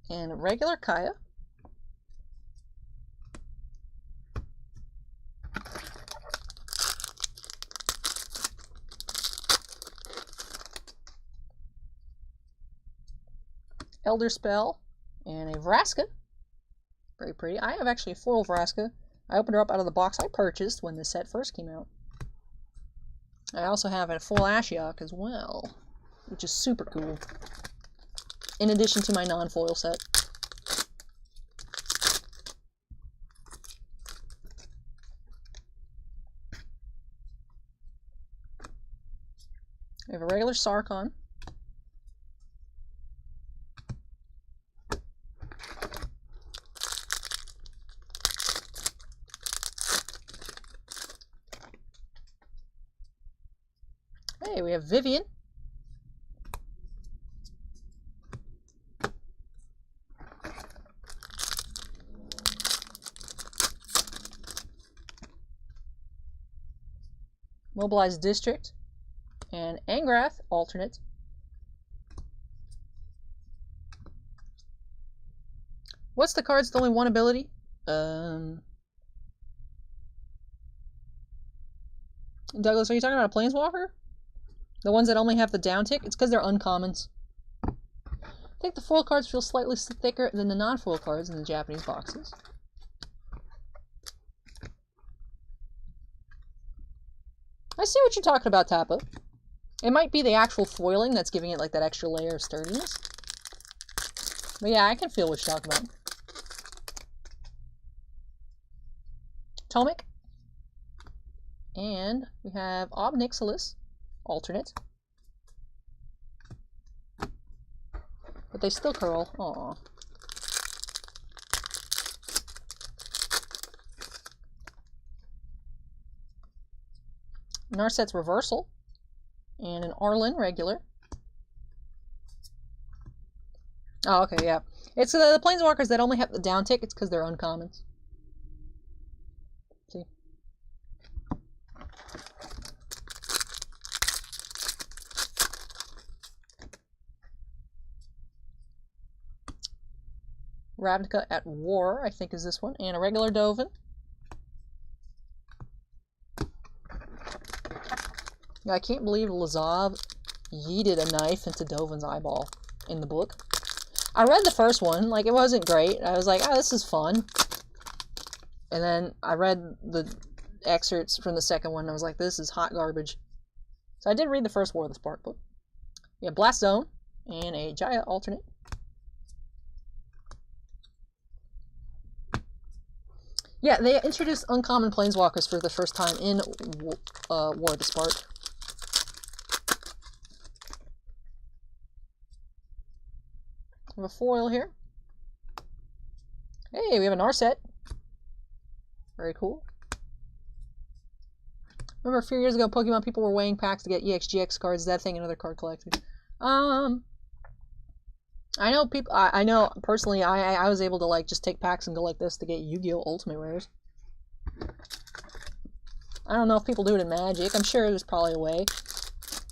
and a regular Kaya. Elder Spell and a Vraska. Very pretty. I have actually a foil Vraska. I opened her up out of the box I purchased when the set first came out. I also have a full Ashiok as well, which is super cool. In addition to my non-foil set. We have a regular Sarkon. Hey, we have Vivian. Mobilized District and Angrath alternate. What's the card's only one ability? Douglas, are you talking about a Planeswalker? The ones that only have the down tick? It's because they're uncommons. I think the foil cards feel slightly thicker than the non-foil cards in the Japanese boxes. I see what you're talking about, Tappa. It might be the actual foiling that's giving it like that extra layer of sturdiness. But yeah, I can feel what you're talking about. Tomic. And we have Ob Nixilis, alternate. But they still curl. Aww. Narset's Reversal, and an Arlen regular. Oh, okay, yeah. It's the Planeswalkers that only have the down tick, it's because they're uncommons. See? Ravnica at War, I think is this one, and a regular Dovin. I can't believe Lazav yeeted a knife into Dovin's eyeball in the book. I read the first one, like, it wasn't great. I was like, oh, this is fun. And then I read the excerpts from the second one, and I was like, this is hot garbage. So I did read the first War of the Spark book. We have Blast Zone and a Jaya alternate. Yeah, they introduced uncommon planeswalkers for the first time in War of the Spark. We have a foil here. Hey, we have a Narset. Very cool. Remember a few years ago, Pokemon people were weighing packs to get EXGX cards. Is that thing and other card collectors? I know people. I know personally. I was able to like just take packs and go like this to get Yu-Gi-Oh! Ultimate rares. I don't know if people do it in Magic. I'm sure there's probably a way.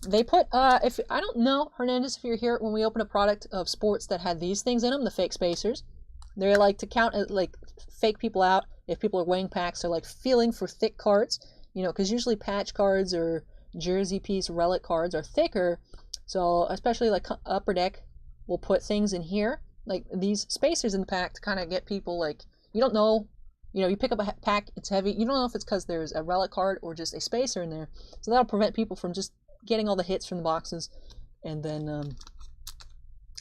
They put if I don't know, Hernandez, if you're here when we opened a product of sports that had these things in them, the fake spacers. They're like to count like fake people out if people are weighing packs. They're like feeling for thick cards, you know, because usually patch cards or jersey piece relic cards are thicker. So especially like Upper Deck will put things in here, like these spacers in the pack to kind of get people like, you don't know, you know, you pick up a pack, it's heavy, you don't know if it's because there's a relic card or just a spacer in there. So that'll prevent people from just getting all the hits from the boxes, and then,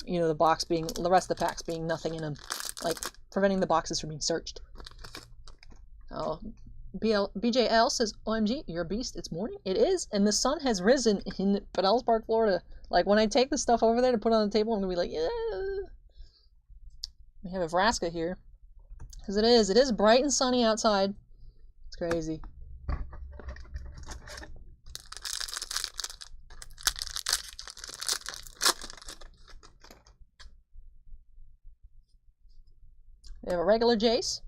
you know, the rest of the packs being nothing in them, like preventing the boxes from being searched. Oh, BJL says, OMG, you're a beast, it's morning. It is, and the sun has risen in Pinellas Park, Florida. Like, when I take the stuff over there to put on the table, I'm going to be like, yeah. We have a Vraska here. Because it is bright and sunny outside. It's crazy. We have a regular Jace.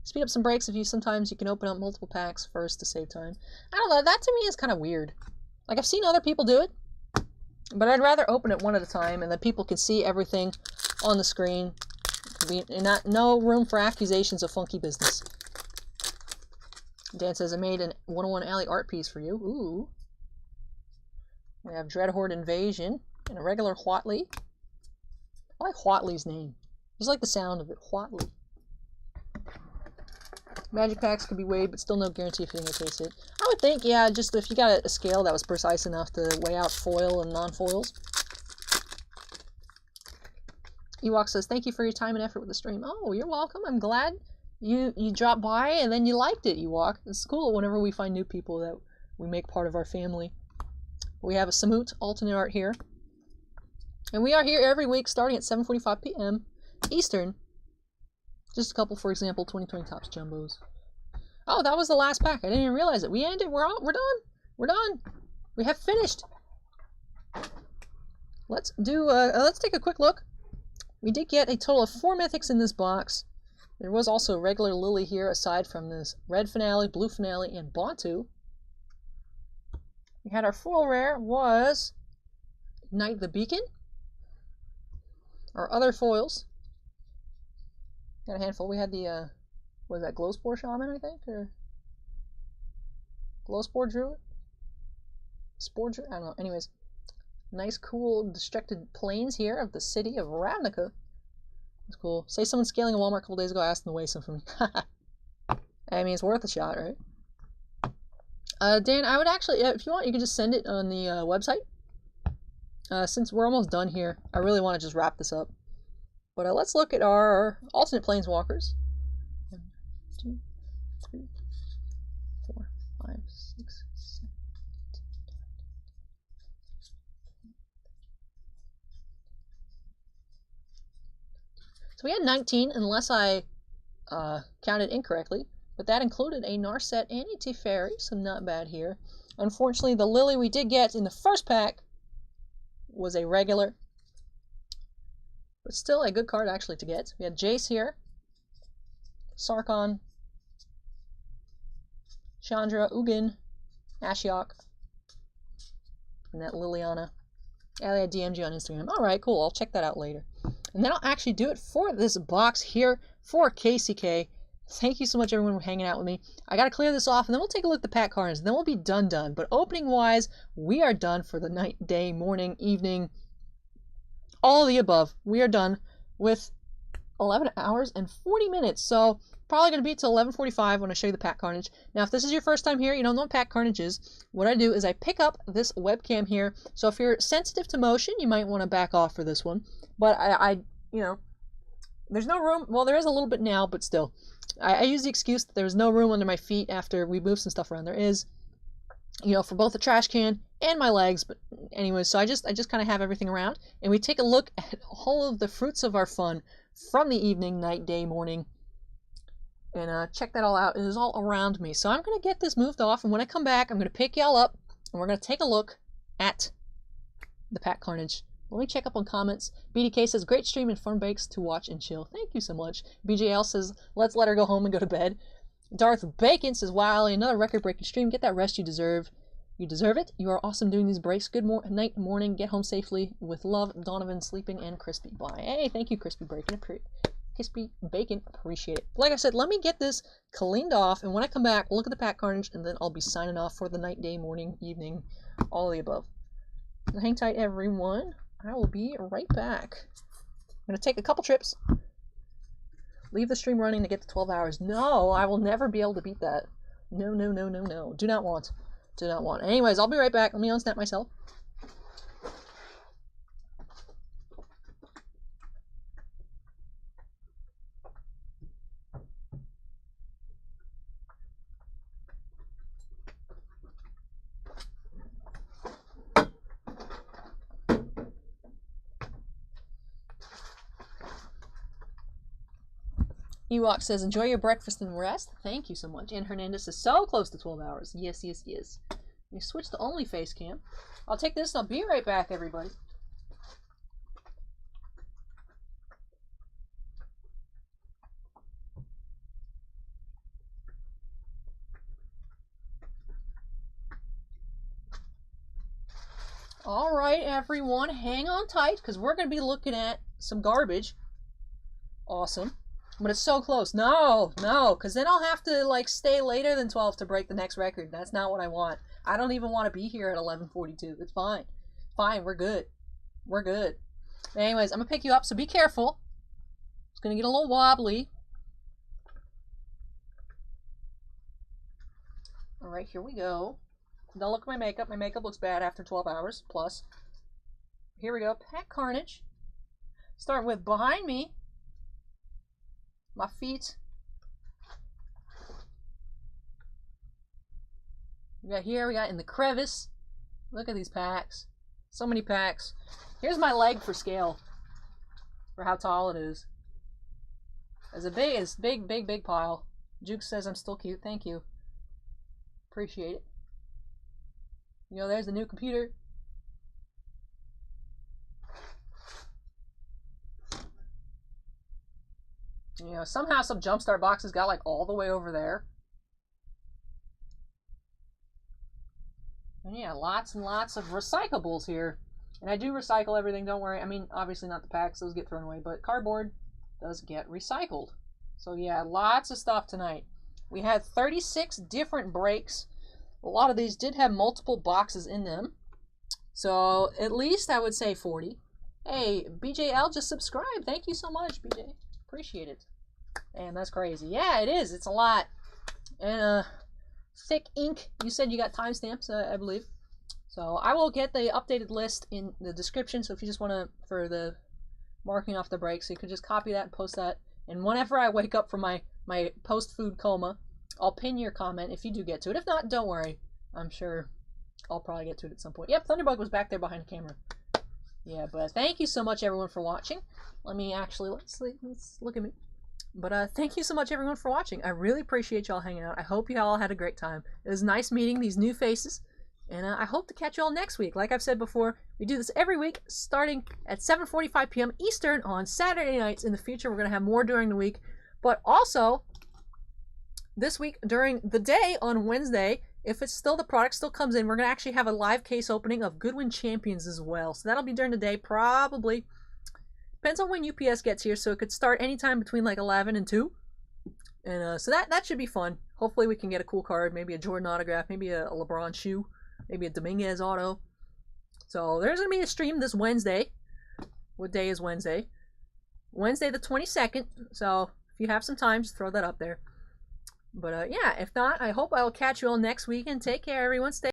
Speed up some breaks if you sometimes you can open up multiple packs first to save time. I don't know, that to me is kind of weird. Like, I've seen other people do it. But I'd rather open it one at a time, and then people can see everything on the screen. No room for accusations of funky business. Dan says, I made an 101 Alley art piece for you. Ooh. We have Dreadhorde Invasion and a regular Huatley. I like Huatley's name. I just like the sound of it. Huatley. Magic packs could be weighed, but still no guarantee if you're going to taste it. I would think, yeah, just if you got a scale that was precise enough to weigh out foil and non-foils. Ewok says, thank you for your time and effort with the stream. Oh, you're welcome. I'm glad you dropped by and then you liked it, Ewok. It's cool whenever we find new people that we make part of our family. We have a Samut alternate art here. And we are here every week starting at 7:45 p.m. Eastern. Just a couple, for example, 2020 Topps Jumbos. Oh, that was the last pack. I didn't even realize it. We ended. We're done. We're done. We have finished. Let's do. Let's take a quick look. We did get a total of 4 mythics in this box. There was also a regular Lily here, aside from this red finale, blue finale, and Bantu. We had our foil rare was Ignite the Beacon. Our other foils. Got a handful. We had the, what was that, Glowspore Shaman, I think? Or Glowspore Druid? Spore Druid? I don't know. Anyways, nice, cool, destructed plains here of the city of Ravnica. That's cool. Say someone scaling a Walmart a couple days ago asked them to weigh some for me. I mean, it's worth a shot, right? Dan, I would actually, if you want, you can just send it on the website. Since we're almost done here, I really want to just wrap this up. But let's look at our alternate planeswalkers. 1, 2, 3, 4, 5, 6, 7, 8, 9. So we had 19, unless I counted incorrectly. But that included a Narset and a Teferi, so not bad here. Unfortunately, the Lily we did get in the first pack was a regular. But still a good card actually to get. We had Jace here, Sarkon, Chandra, Ugin, Ashiok, and that Liliana. I DM'd you on Instagram. Alright, cool. I'll check that out later. And then I'll actually do it for this box here for KCK. Thank you so much, everyone, for hanging out with me. I got to clear this off, and then we'll take a look at the pack cards, and then we'll be done. But opening-wise, we are done for the night, day, morning, evening, all of the above. We are done with 11 hours and 40 minutes. So probably going to be till 11:45 when I show you the pack carnage. Now, if this is your first time here, you don't know what pack carnage is, what I do is I pick up this webcam here. So if you're sensitive to motion, you might want to back off for this one. But you know, there's no room. Well, there is a little bit now, but still. I use the excuse that there's no room under my feet after we move some stuff around. There is, you know, for both the trash can and my legs. But anyways, so I just kind of have everything around. And we take a look at all of the fruits of our fun from the evening, night, day, morning. And check that all out. It is all around me. So I'm going to get this moved off. And when I come back, I'm going to pick y'all up. And we're going to take a look at the pack carnage. Let me check up on comments. BDK says, great stream and fun breaks to watch and chill. Thank you so much. BJL says, let's let her go home and go to bed. Darth Bacon says, wow, another record-breaking stream. Get that rest you deserve. You deserve it. You are awesome doing these breaks. Good night, morning. Get home safely. With love, Donovan, sleeping, and Crispy. Bye. Hey, thank you, Crispy Bacon. Crispy Bacon. Appreciate it. Like I said, let me get this cleaned off, and when I come back, look at the pack carnage, and then I'll be signing off for the night, day, morning, evening, all of the above. So hang tight, everyone. I will be right back. I'm going to take a couple trips. Leave the stream running to get to 12 hours. No, I will never be able to beat that. No, no, no, no, no. Do not want. Do not want. Anyways, I'll be right back. Let me unsnap myself. Ewok says, enjoy your breakfast and rest. Thank you so much. And Hernandez is so close to 12 hours. Yes, yes, yes. We switch to only face cam. I'll take this and I'll be right back, everybody. All right, everyone. Hang on tight because we're going to be looking at some garbage. Awesome. But it's so close. No, no, because then I'll have to, like, stay later than 12 to break the next record. That's not what I want. I don't even want to be here at 11:42. It's fine. Fine, we're good. We're good. Anyways, I'm going to pick you up, so be careful. It's going to get a little wobbly. All right, here we go. Don't look at my makeup. My makeup looks bad after 12 hours plus. Here we go. Pack carnage. Start with behind me. My feet. We got here, we got in the crevice. Look at these packs. So many packs. Here's my leg for scale. For how tall it is. It's a big pile. Juke says I'm still cute. Thank you. Appreciate it. You know, there's the new computer. You know, somehow some Jumpstart boxes got like all the way over there. And yeah, lots and lots of recyclables here. And I do recycle everything, don't worry. I mean, obviously not the packs, those get thrown away, but cardboard does get recycled. So yeah, lots of stuff tonight. We had 36 different breaks. A lot of these did have multiple boxes in them. So at least I would say 40. Hey, BJL just subscribed. Thank you so much, BJ. Appreciate it. And that's crazy. Yeah, it is. It's a lot. And thick ink. You said you got timestamps, I believe. So I will get the updated list in the description. So if you just want to, for the marking off the breaks, you can just copy that and post that. And whenever I wake up from my post-food coma, I'll pin your comment if you do get to it. If not, don't worry. I'm sure I'll probably get to it at some point. Yep, Thunderbug was back there behind the camera. Yeah, but thank you so much, everyone, for watching. Let me actually, let's look at me. But thank you so much, everyone, for watching. I really appreciate y'all hanging out. I hope you all had a great time. It was nice meeting these new faces. And I hope to catch you all next week. Like I've said before, we do this every week, starting at 7:45 p.m. Eastern on Saturday nights. In the future, we're going to have more during the week. But also, this week, during the day on Wednesday, if it's still, the product still comes in, we're going to actually have a live case opening of Goodwin Champions as well. So that'll be during the day, probably. Depends on when UPS gets here, so it could start anytime between like 11 and 2. And so that should be fun. Hopefully we can get a cool card, maybe a Jordan autograph, maybe a LeBron shoe, maybe a Dominguez auto. So there's going to be a stream this Wednesday. What day is Wednesday? Wednesday the 22nd. So If you have some time, just throw that up there. But yeah, if not, I hope I'll catch you all next week, and take care, everyone. Stay